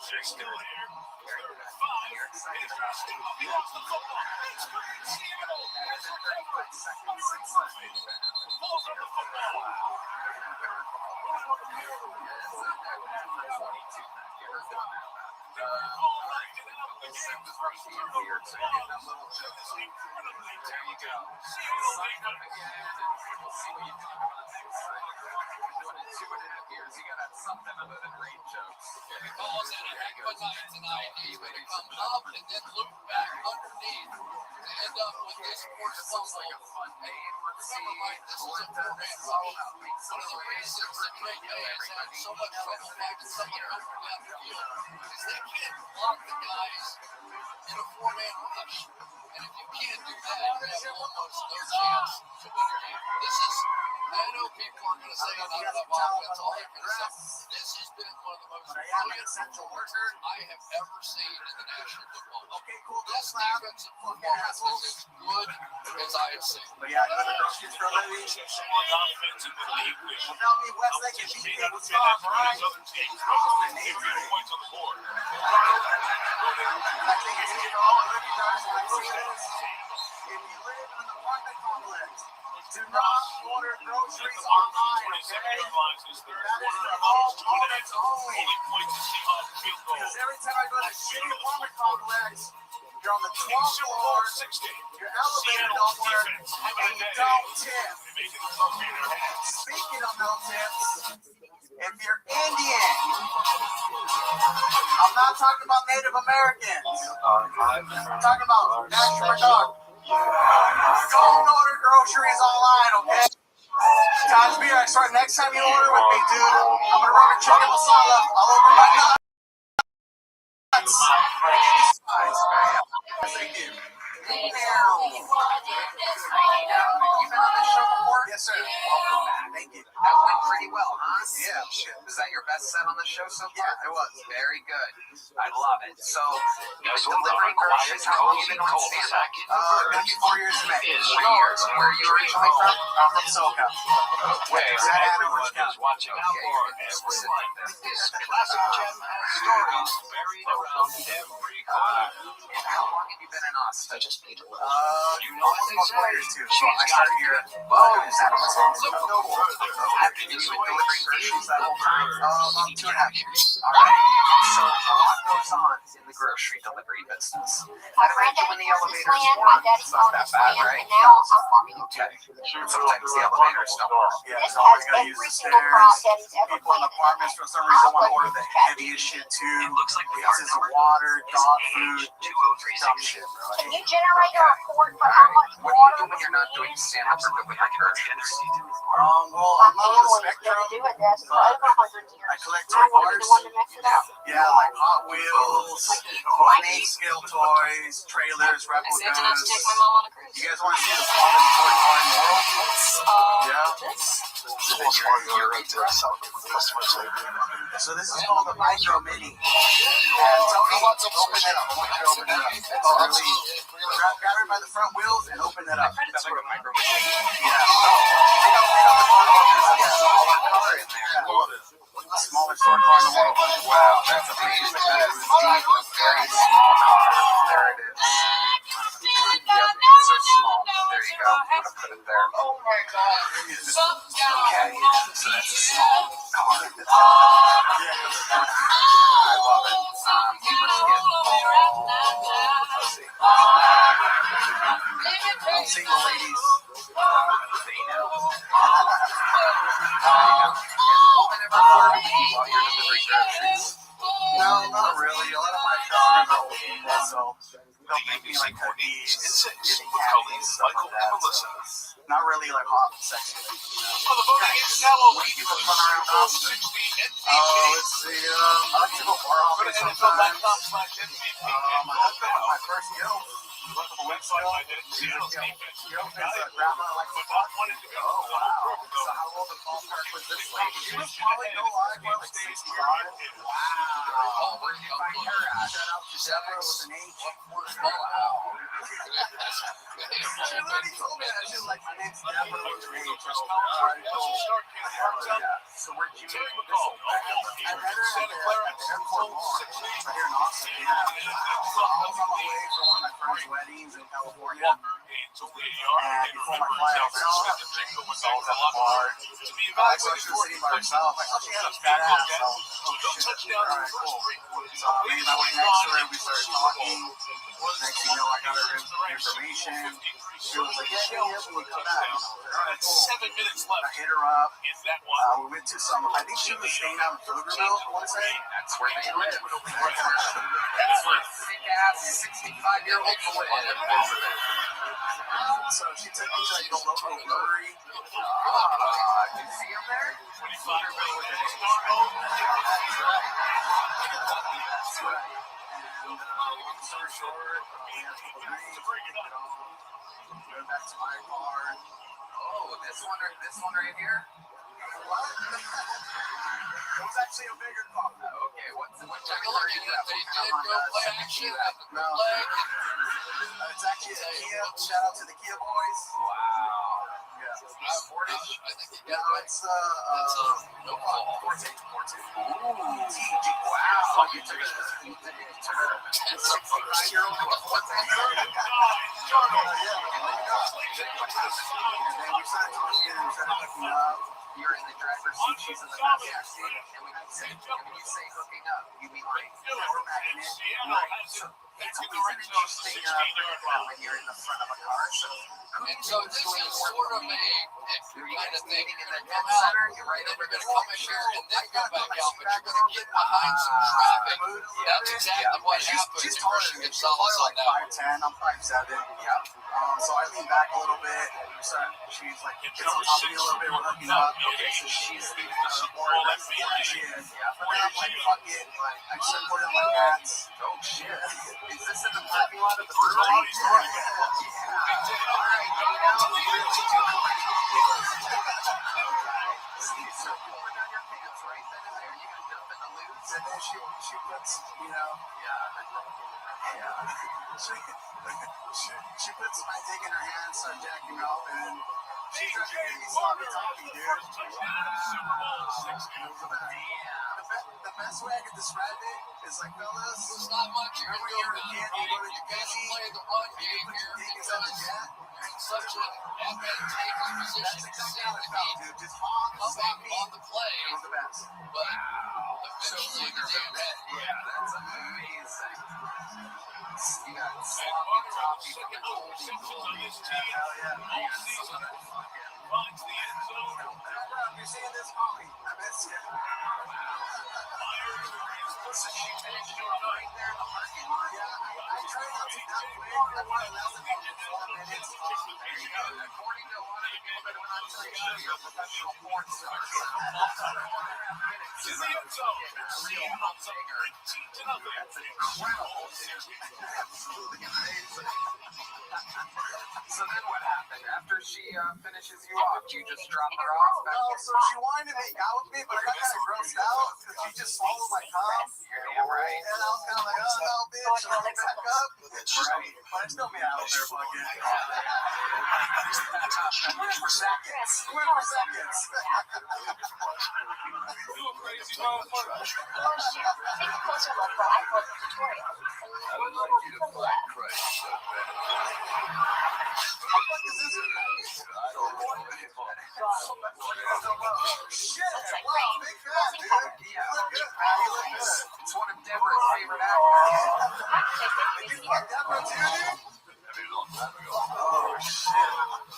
They're still here. Very good. You're excited about it. He lost the football. It's great. Seattle has recovered. 35 seconds since last week. Balls on the football. Weird, so you get a little joke. There you go. Sign up again, and we'll see what you talk about next time. Doing it 2.5 years, you gotta have something other than rain jokes. He calls it a heck of a night tonight. He's going to come up and then loop back underneath to end up with this forced fumble. Like a fun name. Let's see. Remember, Mike, this is a four-man rush. One of the reasons that Green Bay has had so much trouble finding someone open down the field is they can't block the guys in a four-man rush. And if you can't do that, you have almost no chance to win your game. This is, I know people are going to say not enough offense, all they're going to say. This has been one of the most brilliant central worker I have ever seen in the National Football League. Okay, cool. This defensive performance is as good as I have seen. But yeah, go to the groceries for a living. Tell me West Lake and BK was far, right? Other teams probably give you points on the board. I think it's either all recognize and look at this. If you live in an apartment complex, do not order groceries online, okay? That is for all moments only. Because every time I go to a shitty apartment complex, you're on the 12th floor, your elevator don't work, and you don't tip. Speaking of no tips, if you're Indian, I'm not talking about Native Americans. I'm talking about national dog. Don't order groceries online, okay? Times be extra. Next time you order with me, dude, I'm gonna rub a chicken masala all over my nuts. Thank you. You've been on the show before? Yes, sir. Welcome back. Thank you. That went pretty well, huh? Yeah, shit. Was that your best set on the show so far? Yeah, it was. Very good. I love it. So, delivering groceries, how long have you been on stand-up? Gonna be 4 years in May. 4 years. Where are you originally from? I'm from SoCal. Okay. Everyone is watching out for specific. This classic gem stories buried around every corner. And how long have you been in Austin? Almost 4 years too. So I started here. Have you been delivering groceries that whole time? About 2.5 years. All right. So a lot goes on in the grocery delivery business. My granddaddy owns this land, my daddy owns this land, and now I'm farming. Okay. Sometimes the elevators don't work. Yeah, This so we're has gonna use every the single stairs. crop daddy's ever People in planted. apartments for some reason want to order the heaviest shit too. It looks like we Pieces of water, dog food, dumb shit, bro. Can you generate a report for how much What do you water do when you're not doing stand-up or delivering groceries? Well, my I'm on the family's spectrum. been doing this for over 100 years? I collect I want to be toy the one to mix it up. Yeah, like Hot Wheels, main scale toys, trailers, replicas. Except enough to take my mom on a cruise. You guys want to see the smallest toy car in the world? Yeah. So this is called the Micro Mini. And Tony, open it up. I want you to open it up. It's really, grab it by the front wheels and open it up. That's like a micro mini. Yeah. Pick up the car. There's all that color in there. The smallest toy car in the world. Wow, that's amazing. That is indeed a very small car. There it is. Yep, so small. There you go. I'm gonna put it there. Oh my God. Okay, so that's a small car. I love it. You must get let's see. Single ladies. They know. Is a woman ever bored with you while you're delivering groceries? No, not really. A lot of my customers are old people, so they'll make me like cookies, getting candy and stuff like that. So not really like hot, sexy. Well, the voting is now over. What do you do to run around Austin? Let's see. I like to go bar hopping sometimes. I had my first yoke. Look at the website I did. Seattle's defense. Yoke is grandma like to talk. Oh, wow. So how old the ballpark was this lady? She was probably no live, like 65. Wow. Oh, where did you find her at? Shout out to Deborah with an H. Wow. She literally told me that. She was like, my name's Deborah. What's your name? All right, cool. So where'd you Terry meet? McCall. I met her at the airport bar here in Austin. Yeah. So I was on my way for one of my friend's weddings in California. And before my flight, I was like, oh, I have to drink. So I was at the bar. I saw she was sitting by herself. I thought she had a fat ass. So, oh shit. All right, cool. So I made my way next to her. We started talking. Next thing you know, I got her information. She was like, yeah, we'll come back. All right, cool. 7 minutes left. I hit her up. Is that one? We went to some, I think she was staying out in Pflugerville, I want to say. That's where they live. That's where sick ass 65-year-olds live. So she took me to like the local brewery. Did you see him there? That's right. And long story short, we had a couple drinks. Went back to my bar. Oh, this one right here? What? It was actually a bigger car. Okay, what's Take a look at that. They did go play action at the No. leg. It's actually a Kia. Shout out to the Kia boys. Wow. Yeah. Sportage? I think you No, got it. it's No call. Forte. Ooh. Wow. You took a 65-year-old. What's that? And then we started talking and we started hooking up. You're in the driver's seat, she's in the passenger seat, and when you say hooking up, you mean like We're backing it. right? So it's always an interesting when you're in the front of a car. So And so this is sort of a kind of thing. in the Come dead out, center, you're right and then over you're the going to come in here and then go back out, but you're going to get behind some traffic. That's exactly what happens She's if taller Christian than me. She's Gonzalez probably on that one. like 5'10". I'm 5'7". Yeah. So I lean back a little bit. She's like, gets on top of me a little bit. We're hooking up. Okay, so she's the Or that's the way she is. But then I'm like, fuck it. I start putting on my pants. oh shit. Is this in the parking lot of the brewery? Yeah. Alright, so pulling down your pants right then and there, you got nothing to lose. And then she puts, you know, she puts my dick in her hand, starts jacking off, and she tries to get me sloppy toppy, dude. The best way I could describe it is like, fellas, There's not much you can do about it. You got to play the run game here because you're in such an advantageous position to sit and be dude, just honk, coming on the play. It was the best. But eventually you do that. Yeah, that's amazing. You got sloppy toppy from the Goldie Goldie. Hell yeah. Man, some of that fucking If you're seeing this, call me. I miss you. so she finished you up right there in the parking lot. Yeah, I try not to that quick. I want to last about 4 minutes. There you go. According to a lot of the people that went on to the show, you're a professional porn star. To the end zone. Real singer. That's incredible. Absolutely amazing. So then what happened? After she finishes you off, you just drop her off back No, here? so she wanted to make out with me, but I got kind of grossed out because she just swallowed my cum. You're damn right. And I was kind of like, oh no, bitch, let me back up. Right. But I still made out with her fucking. Went for seconds. You a crazy motherfucker. Take a closer look while I pull up the tutorial. I would like you to find Christ so bad. What the fuck is this? I don't want any fun. Shit, wow, big fan, dude. Yeah, You look good. it's one of Deborah's favorite actors. You fucked Deborah too, dude? Maybe a long time ago. Oh, shit.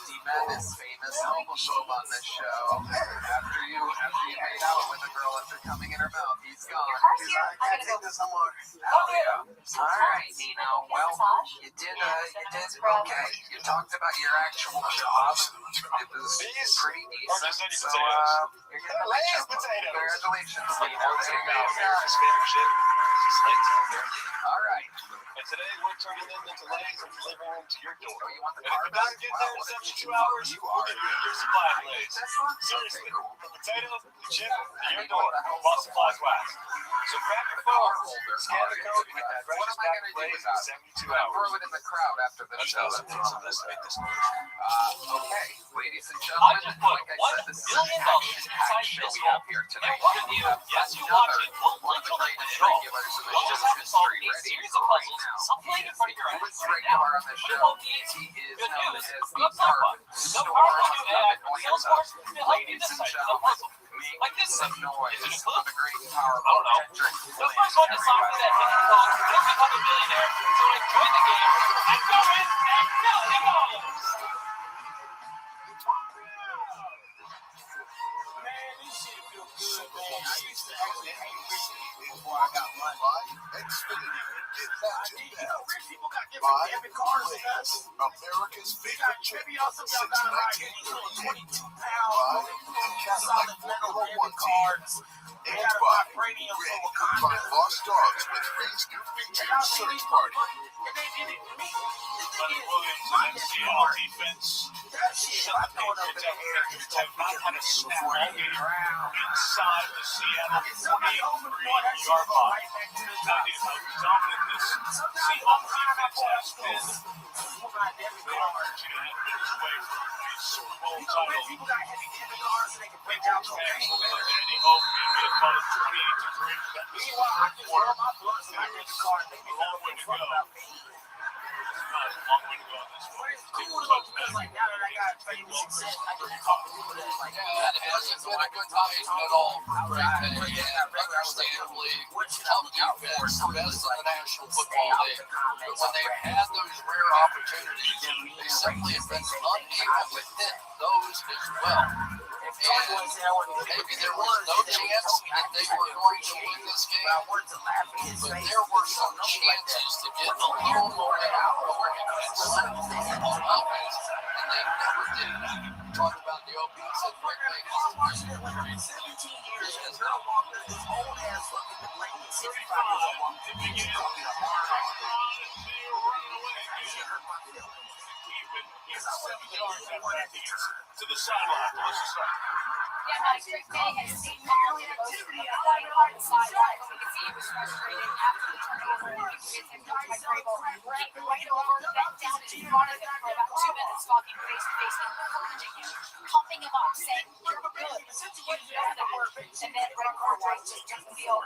D-Man is famous homophobe on this show. After you made out with a girl after coming in her mouth, he's gone. He's like, I can't take this no more. Hell yeah. All right, Nino. Well, you did okay. You talked about your actual job. It was pretty decent. So, you're getting a layers potato. Congratulations, Nino. There you go. All right. And today we're turning them into legs and delivering them to your door. Oh, you want the And if car it back? doesn't get there in 72 hours, You we'll are. give you your supply of legs. This one? Seriously. Okay, cool. The potato, the chip, You're doing Boston Flies West. So grab your phone, scan the code, and that What am I going to do about it? 72 I'm hours. throw it in the crowd after this show. Okay, ladies and I gentlemen, just put like I said, this is $1 an billion action-packed inside show this we have hole. here And tonight. one of We you, have yes, you watch it, will one of the link greatest it all. regulars in the We'll show's have to solve history a ready series for of right puzzles, now. something in front of your eyes Newest right regular now. on the What show. about these? He is Good known news. as the The powerful Star new of AI from Atlanta. Salesforce will help you Ladies and decipher the gentlemen, puzzle. make Like this some thing. noise Is it a for clue? the great, I powerful don't know. Patrick. The first one to decipher that hidden code will become a millionaire. So enjoy the game and go in and millions! Man, this shit feel good, man. I used to actually hate rich people before I got money. Xfinity. You know, rich people got different debit cards than us. America's favorite chip. Maybe y'all some y'all got like these little 22-pound solid metal debit cards. They got a vibranium for Wakanda. Lost dogs with Ray's new feature search party. And they did it to me. Leonard Williams and Seattle defense. That shit, I'm throwing up in the air. Have not had a snap all game inside the Seattle 48-yard line. That is how dominant this Seahawks defense has been. They are marching ahead away from a Super Bowl title. People got heavy debit cards and they can break down cocaine. Any hope maybe about a 28-3. Meanwhile, I just roll my blunts and my debit card. They can Long way to go. Long way to go on this one. It's cool though, because like now that I got fame and success, I can talk to people that like That hasn't been a good time at all. Understandably, tough defense, the best in the National Football League. But when they've had those rare opportunities, they simply have been unable to hit those as well. And maybe there was no chance that they were going to win this game, but there were some chances to get a little more out of on offense, and they never did. Talk about the opening set right there. 17 years and girl walked in this old ass fucking lady, 65 years old, walked in and called me a hard on. That shit hurt my feelings. Because I wasn't even in one at the time. To the sideline. Let's just start. Yeah, my strict day has seen daily activity outside of the sideline. We could see he was frustrated after the turnover and he hit him down by Grable. Kicked right over, bent down in front of him for about 2 minutes, talking face to face, encouraging him, pumping him up, saying, "You're good. You know that work." And then Greg Hartwright just took the field.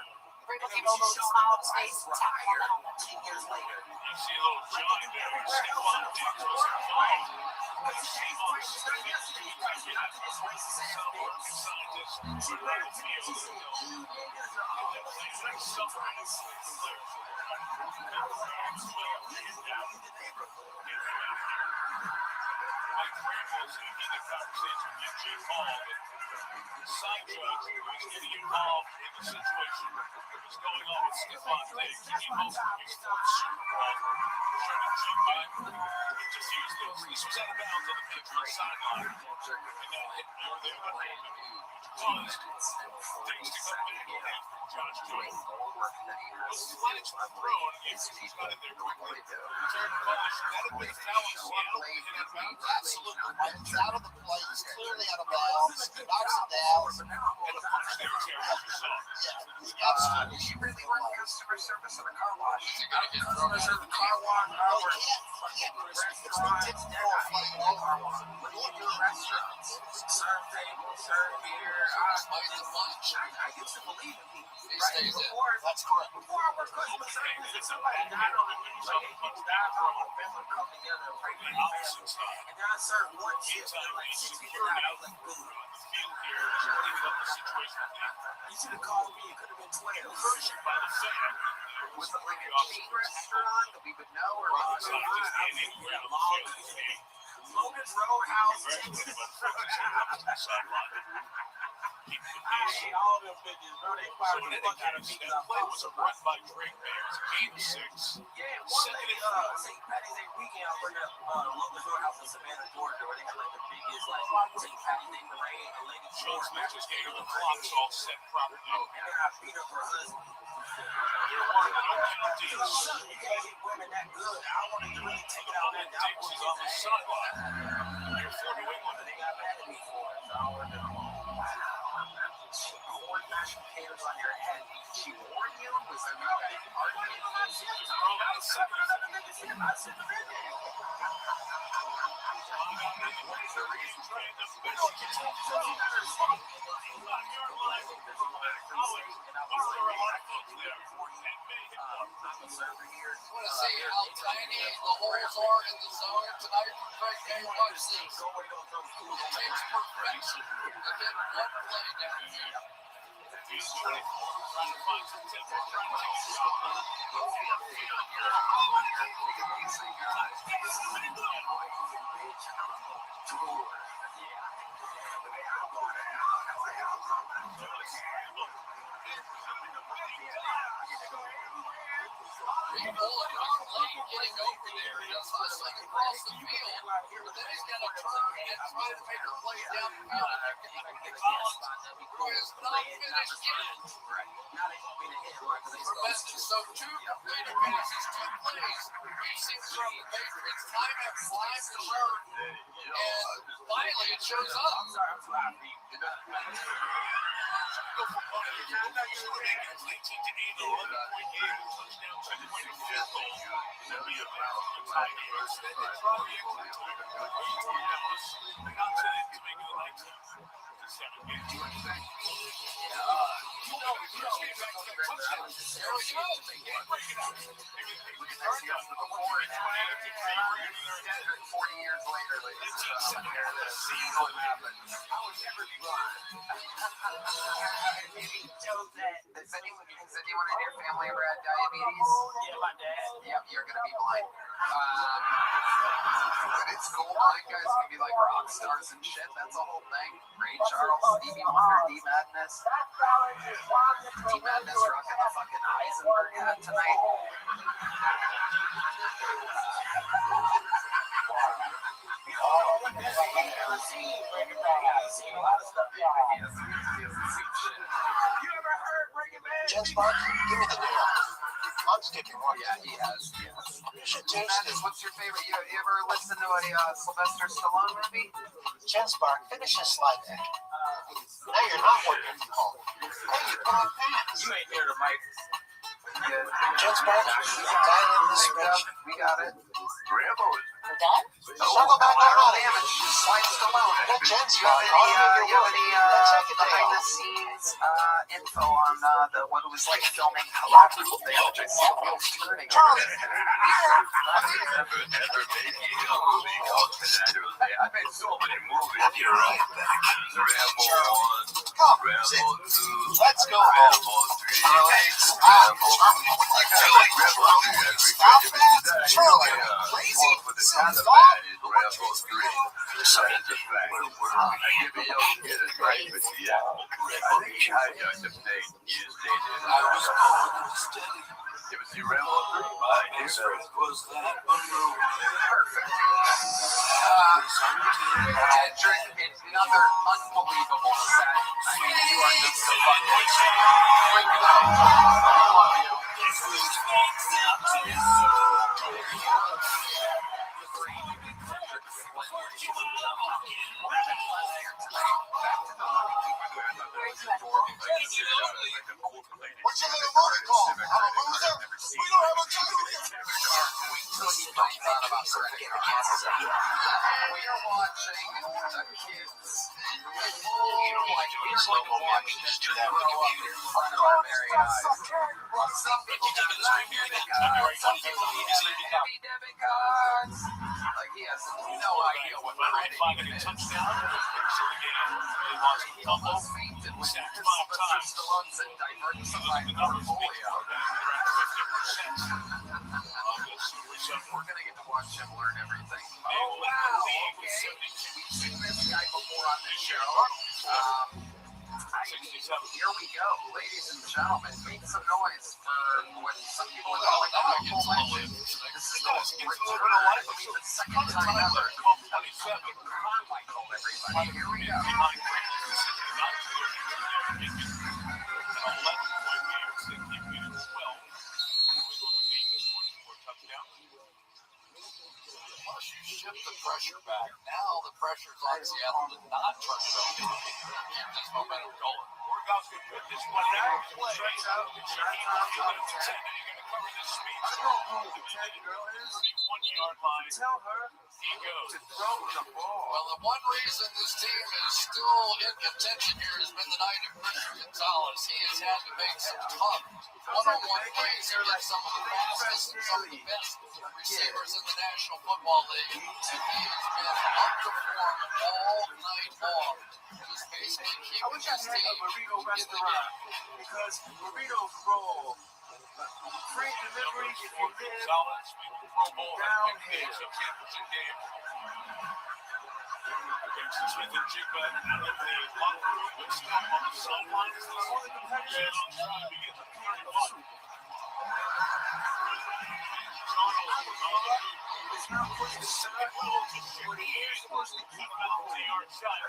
Grable came over with a smile on his face, tapped him on the helmet. 10 years later. You see a little John there, stick on it, take to us. But today's fight was not yesterday. You guys get out to this racist ass bitch. She better tell me, she said, "You niggas are always racist twice." I was like, actually, I'm living down in the neighborhood. My grandma's in the conversation with Jay Paul, but side judge was getting involved in the situation that was going on with Stephon Diggs. He hopes to be sports Super Bowl, trying to jump back and defuse this. This was out of bounds on the Patriots sideline. And now hit over there with caused things to come back in after Josh Joyce. The flags were thrown, and he got in there quickly. Third and finish. That'll be now in Seattle. Absolutely right. It's out of the play. It's clearly out of bounds. Knocks it down. And a punch there, Terry, as you saw. Yeah, absolutely. You really want customer service at a car wash? You gotta get customer service car wash. Restaurants, they're not playing over. But you do restaurants, serve tables, serve beer. I used to believe in people. Right? That's correct. Before I worked customer service, if somebody died on the news, like people died from a family would come together and pray for their family. And then I served one shift and like 6 people died. I was like, good. You should have called me. It could have been 12. Was it like a chain restaurant that we would know, or was it Logan's Roadhouse, Texas. I hate all them bitches, bro. They fired the fuck out of me. That play was a run by Drake Bears, 8-6. Yeah, one lady, St. Patty's Day weekend, I went to Logan's Roadhouse in Savannah, Georgia, where they had like the biggest like St. Patty's Day parade. A lady Jones just gave her the clocks all set properly. And then I beat up her husband. You're one of the penalties. You can't hit women that good. I wanted to really take it out that She's on the sideline. You're for New England. They got mad at me for it, so I wanted to. mashed potatoes on your head. Did she warn you? Was there not an argument? What is the reason? I want to see how tiny the holes are in the zone tonight. Great game. Watch this. It takes perfection to get one play down. Getting over there, just hustling across the field, but then he's got to turn and try to make a play downfield. He is not finished yet. Tremendous. So 2 completed passes, 2 plays, racing from the Patriots. Time at 5 to learn, and finally it shows up. Has anyone in your family ever had diabetes? Yeah, my dad. Yep, you're gonna be blind. But it's cool. Blind guys can be like rock stars and shit. That's a whole thing. Ray Charles, Stevie Wonder, D Madness. D Madness rocking the fucking Eisenberg hat tonight. Jen Spark, give me the deal. I'm sticking one. Yeah, he has. Should D taste Madness, it. what's your favorite? You ever listen to a Sylvester Stallone movie? Jen Spark, finish this slide deck. Now you're not working from home. Hey, you put on pants. You ain't here to Mike. Jen Spark, dial in the switch. We got it. We're done? Circle back Lateral around. damage. Slide Stallone. Let Jen You Spark have any, automate your work. Then take a day behind the off. scenes info on what it was like filming Collateral Damage? I saw wheels turning. Charlie, I made so many movies. You're right back. Rambo 1, come, Rambo 2, let's go home. Rambo 3, Charlie, stop. Charlie, what are you doing? Stop that. Charlie, crazy. for the Taliban is Rambo 3. Besides the fact, I give a young kid a right, but yeah, I think he hijacked the plane years later. I was cold and steady. It was the Rambo 3. My difference was that alone. Perfect. Kendrick, another unbelievable set. I mean, you are just so fucking freak it out. I love you. What's your little motor called? I'm a loser? We don't have a juice. Wait till he finds out about credit cards. We are watching the kids. Watching this grow up in front of our very eyes. Some people have debit cards. Some people have debit cards. Like he has no idea what credit is. Almost fainted when Sylvester Stallone's a diversified portfolio. We're gonna get to watch him learn everything. Oh wow! Okay, we've seen this guy before on this show. Here we go, ladies and gentlemen. Make some noise for what some people are calling a full legend. This is the return of, I believe, the second time ever. Carmichael, everybody. Here we go. Shift the pressure back. Now the pressure's on Seattle to not trust them. Keep this momentum going. workouts with this one down play. Strikes out, 9 times out of 10. You're going to cover this speed. I don't know who the 10 girl is. 31-yard line. Tell her he goes to throw the ball. Well, the one reason this team is still in contention here has been the night of Christian Gonzalez. He has had to make some tough one-on-one plays against some of the fastest and some of the best receivers in the National Football League. And he has been up to form all night long. Just basically keeping his team in the game. Because burritos roll. Free delivery if you live down here. Smith and Jigba out of the locker room, but still on the sidelines. All the competitors driving in the party. It's not pushed to start. But he is supposed to keep out the yard shot.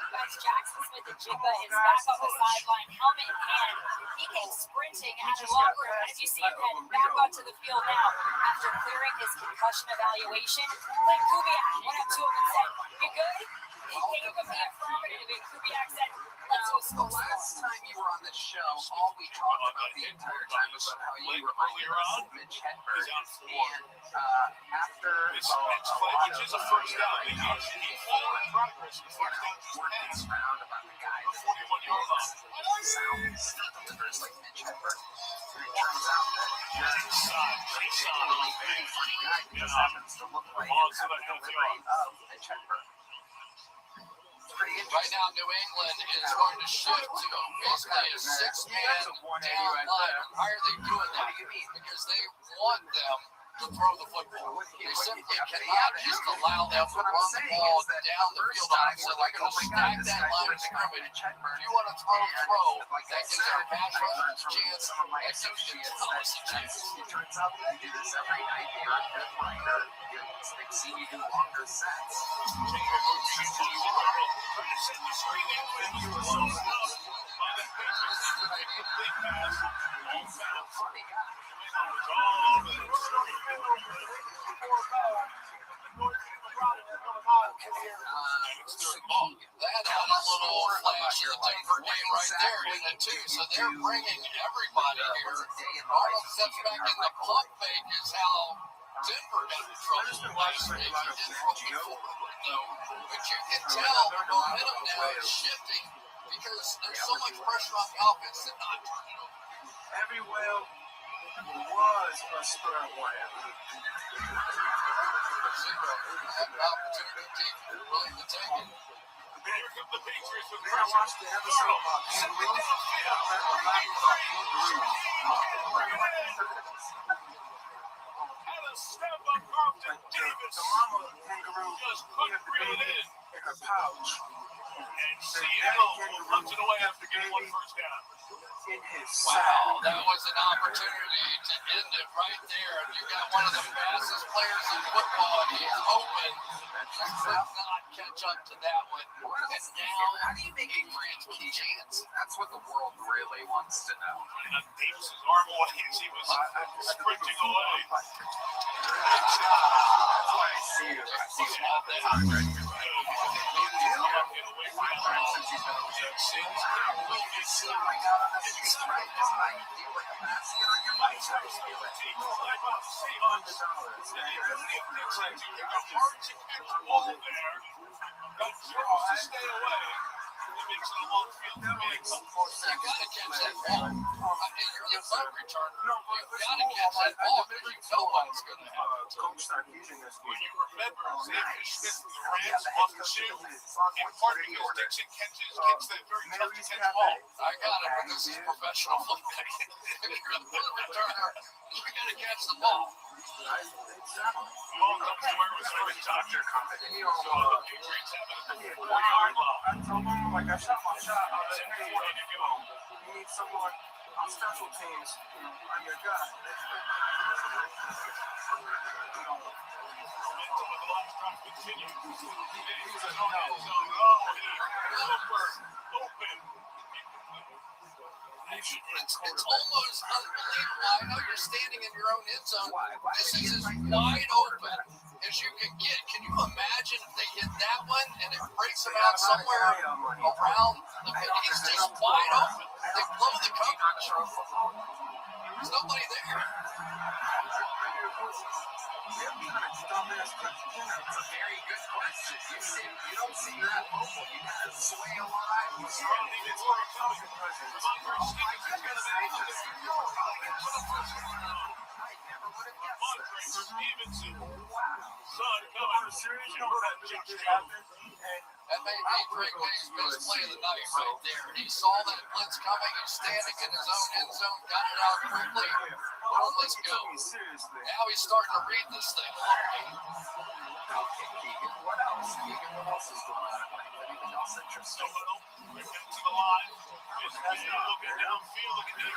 Guys, Jackson Smith and Jigba is back on the sideline, helmet in hand. He came sprinting out of the locker room. As you see him head back onto the field now after clearing his concussion evaluation. Glenn Kubiak went up to him and said, "You good?" He gave him the affirmative, and Kubiak said, "Let's go score." Last time you were on this show, all we talked about the entire time was how you reminded us of Mitch Hedberg. And after which is a first down, they usually forward progress. First down, round about the guy that 41-yard line. sounds delivers like Mitch Hedberg. And it turns out that this happens to look like the delivery of Mitch Hedberg. Right now, New England is going to shift to basically a 6-man down line. Why are they doing that? Because they want them to throw the football. They simply cannot just allow them to run the ball down the field on them. So they're going to stack that line of scrimmage. If you want to throw, that gives our pass rushers a chance. That gives you Thomas a chance. It turns out that you do this every night. You're a good writer. They've seen you do longer sets. That had a little flash of the Denver game right there in it too. So they're bringing everybody here. Arnold steps back in the pump fake is how Denver got in trouble last week. He did throw the forward though, but you can tell the momentum now is shifting because there's so much pressure on the offense to not turn it over. Every whale was a sperm whale. Zero. Have an opportunity deep, really to take it. Here come the Patriots with pressure. I watched the episode about kangaroos. I read a lot about kangaroos. And a step up Carlton Davis. The mama kangaroo just couldn't reel it in her pouch. And Seattle runs it away after getting one first down. In his wow, that was an opportunity to end it right there. And you got one of the fastest players in football. He's open. He could not catch up to that one. And now how do you make Adrian's with a chance? That's what the world really wants to know. Davis's arm away as he was sprinting away. That's why I see you. I see you all the time. Stay away. You gotta catch that ball. You're the punt returner. You gotta catch that ball because you know what's going to happen. Coach started using this. When you remember, Xavier Smith with the Rams lost the shield, and part because Dixon kicks that very tough to catch ball. I got it, but this is professional football. If you're the punt returner, you gotta catch the ball. Doctor company. I told him, like, I shot my shot. I was like, hey, you need someone on special teams on your gut. It's almost unbelievable. I know you're standing in your own end zone. This is wide open. as you can get. Can you imagine if they hit that one and it breaks him out somewhere around the middle? He's just wide open. They blow the coverage. There's nobody there. It's a very good question. You don't see that mobile. You gotta sway a lot. You see it's more intelligent presence. Oh my goodness. I never would have guessed this. That may be Greg May's best play of the night right there. He saw that blitz coming. He's standing in his own end zone, got it out quickly. Oh, let's go. Now he's starting to read this thing. Okay, Keegan, what else? Keegan, what else is going on? Anything else interesting? We're getting to the line. Looking downfield, looking down.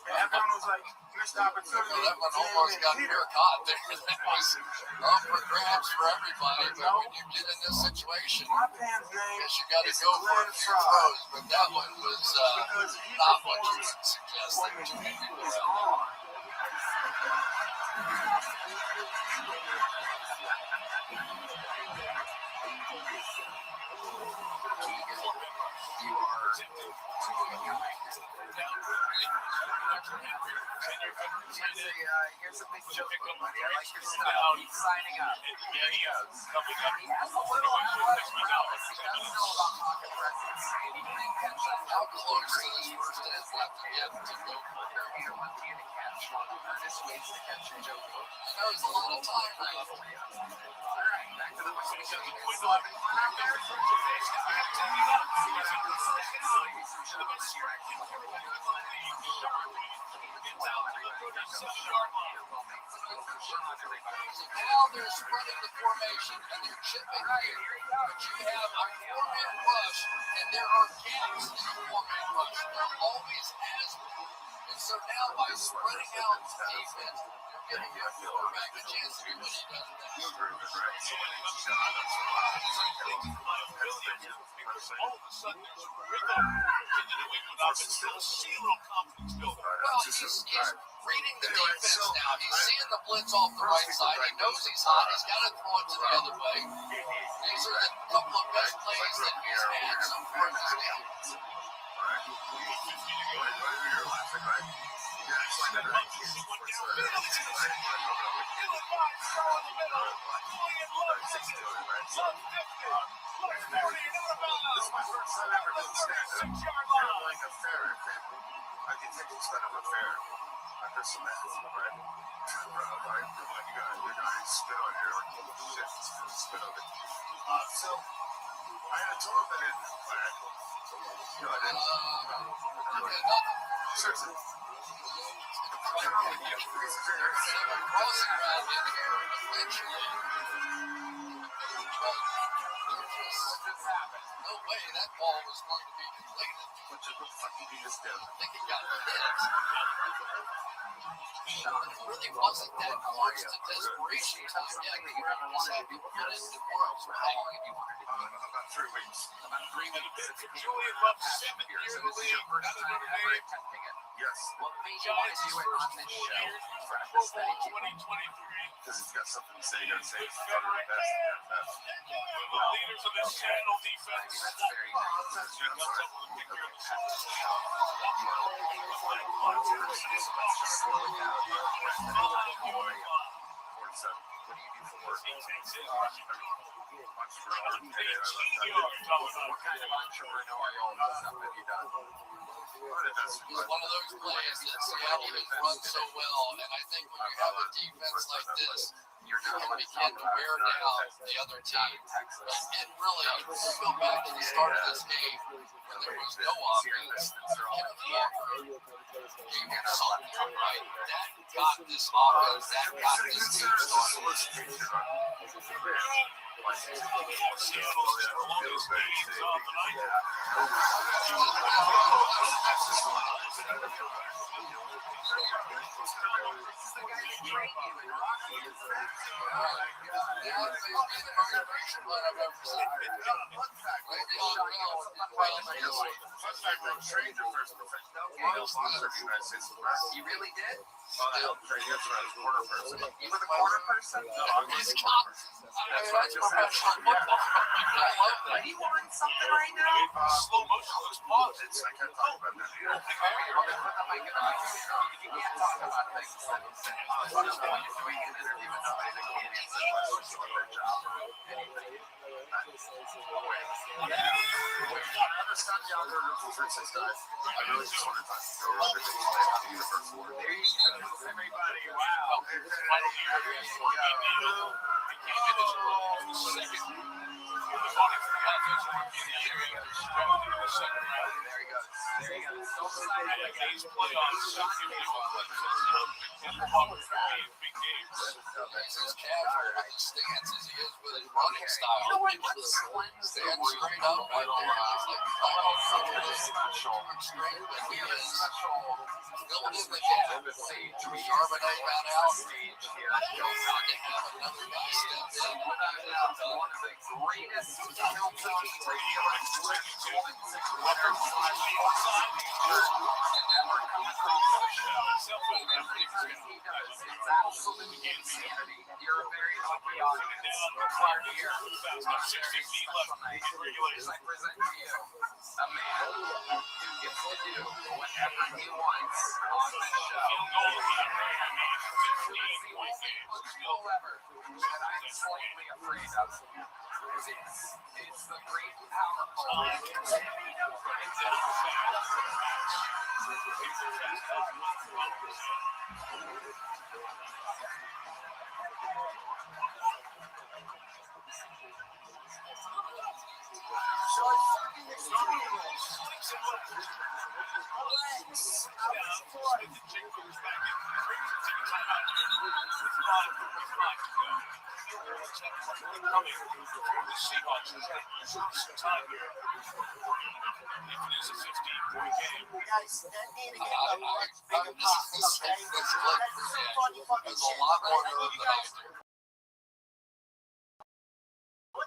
Everyone was like, missed opportunity. That one almost got caught there. That was up for grabs for everybody. But when you get in this situation, I guess you got to go for a few throws. But that one was not what you would suggest that you could do around. You are here's a big joke, buddy. I like your style. He's signing up. There he goes. He has a little athletic prowess. He doesn't know about pocket presence. He didn't catch that. How close to this first and left to get to go for it? Here, one to catch. Ernest waits to catch a joke. That was a lot of time left. All right, back to the Now they're spreading the formation and they're chipping here. But you have a four-man rush, and there are gaps in the four-man rush. There always has been. And so now by spreading out the defense, you're giving your quarterback a chance to do what he does best. All of a sudden, there's a rhythm into the way you're not still see a little confidence building. Well, he's reading the defense now. He's seeing the blitz off the right side. He knows he's hot. He's got to throw it to the other way. These are the couple of best plays that he's had so far in this game. So I had told him that it. No, I didn't. Seriously. Crossing route in here eventually. No way that ball was going to be completed. What the fuck did you just do? I think it got hit. It really wasn't that close to desperation time yet. You just had to put it to work. How long have you wanted to do it? About 3 weeks. About 3 weeks. Julian Love, 7 years in the league. Out of Notre Dame. Yes. What made you want to do it on this show in front of this many people? 2023. Because he's got something to say. You got to say it's One of the leaders of this channel defense. That's very nice. What do you do for work? What kind of entrepreneurial stuff have you done? It's one of those plays that Seattle has run so well, and I think when you have a defense like this, you can begin to wear down the other team. And really, if you go back to the start of this game, when there was no offense, something right, that got this offense, that got this team started. You really did? You were the quarter person? He's got. That's professional football. Are you on something right now? Slow motion looks paused. I can't talk about that. You can't talk about things that you're doing an interview with somebody that can't answer questions about their job or anything. I understand the algorithm for 365. I really just wanted to go over the first word. There you go, everybody. Wow. There he goes. As casual with his stance as he is with his running style. You know what? Let's Stand straight up right there. He's like, special. We have a special build in the gap. Charbonnet ran out. stage here. Not to have another guy step in. Without one of the greatest Hilton radio excellence winners ever come across the show. Everything he does, it's absolute insanity. You're a very lucky audience. Part here. On 60 feet left. As I present to you a man who gets to do whatever he wants on this show. It's the only push-pull lever that I'm slightly afraid of. It's the great and powerful.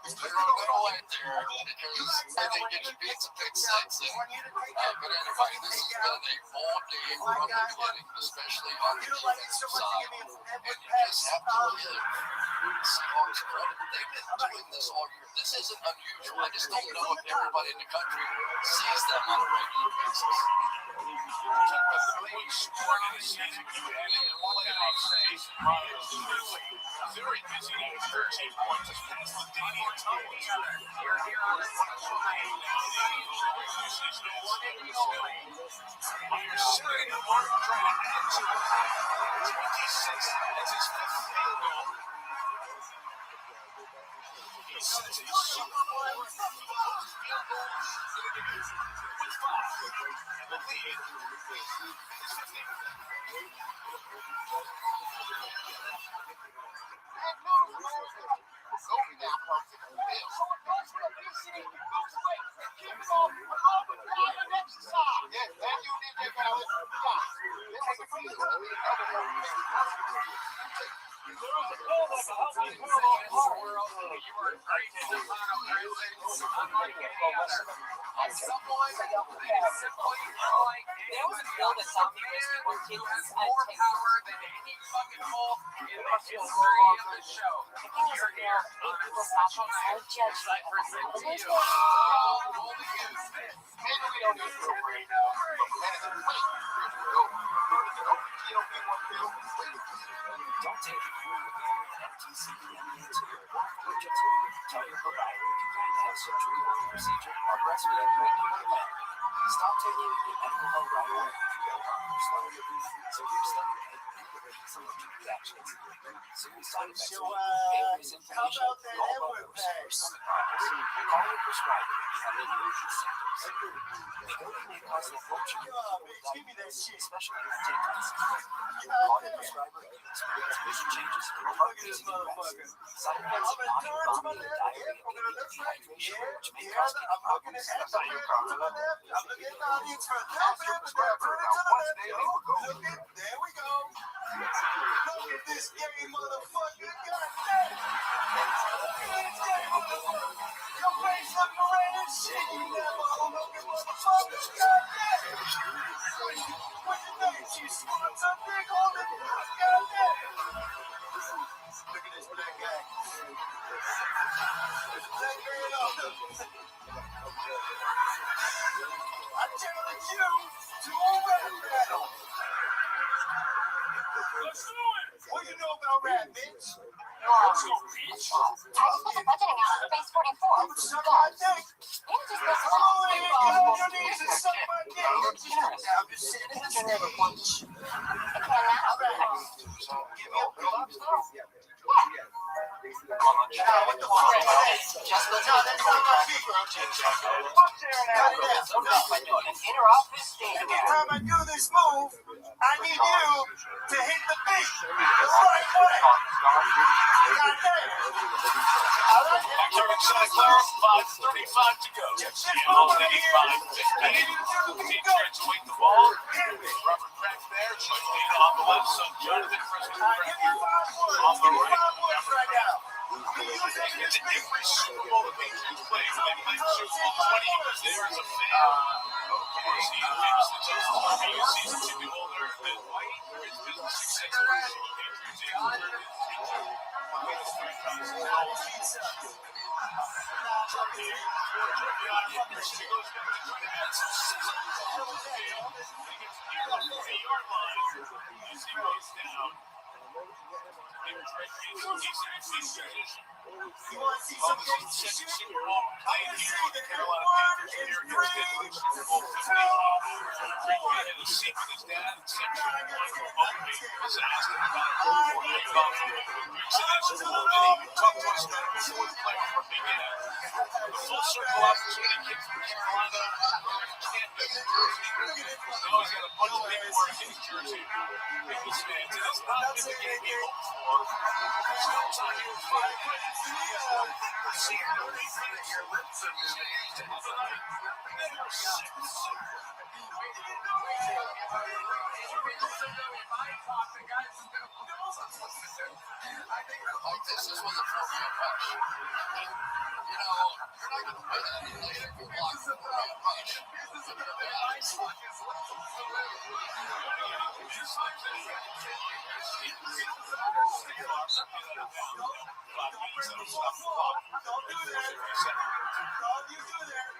They're a little late there because I think it should be some pick six. But anyway, this has been a full day from the beginning, especially on the defensive side. And you just have to give Seahawks credit. They've been doing this all year. This isn't unusual. I just don't know if everybody in the country sees them on a regular basis. Very busy next 13 points. Just past the Danny and Tom. You're here on a special night. Myers sitting in the mark, trying to add to it. 26. That's his fifth field goal. He sets a Super Bowl with 5. And the lead is 15. Don't take it for tell your provider if you plan to have surgery or procedure or breastfeed pregnant or lactating. Stop taking the medical health right away if you get doctor's letter. So here's some reactions. Serious side effects increase inflammation, gallbladder, or stomach problems. Call your prescriber if you have any of these symptoms. Give me that shit. Especially with TikToks. Log in subscriber, experience vision changes, look at this motherfucker. Side effects of nausea, vomiting, diarrhea, dehydration, which may cause kidney problems. I'm looking at the audience for a little bit, but they're turning to the left. Look at, there we go. Look at this gay motherfucker. Goddamn. Look at this gay motherfucker. Your face looking red as shit. You never looking motherfucker. Goddamn. What's your name? She squats up big on the block. Goddamn. Look at this black guy. Black man on the. I challenge you to a rap battle. Let's do it. What do you know about rap, bitch? Let's go, bitch. I just put the budgeting out for phase 44. I'm suck my dick. You just go Come on in, get on your knees and suck my dick. I'm just sitting in the chair. It can now. Give me a beat. Yeah. Now, what the fuck is that? Just No, that's not my beat. Fuck Cut it out. Every time I do this move, I need you to hit the beat the right way. Goddamn. Turning Santa Clara, 5:35 to go. Channel 85. Accentuate the ball. Rubber crack there. Chastain on the left side. Jonathan Fresco on the right. It's every Super Bowl the Patriots play. They play Super Bowl 20 years. There is a fan. Of course, he makes the Chiefs a season ticket holder. Then White, where his business success was. You want to see some gangster shit? I'm going to say that everyone is 3, 2, full circle opportunity kid from Carolina. Can't miss it. Now he's got a bunch of paperwork in his jersey. Eagles fans, and it's not been the game he hoped for. Still time here to fight. See how they finish your lips and tonight. Never Like this is what the formula punch. You know, you're not going to win any later if you block the formula punch. Don't do that. Don't you do that.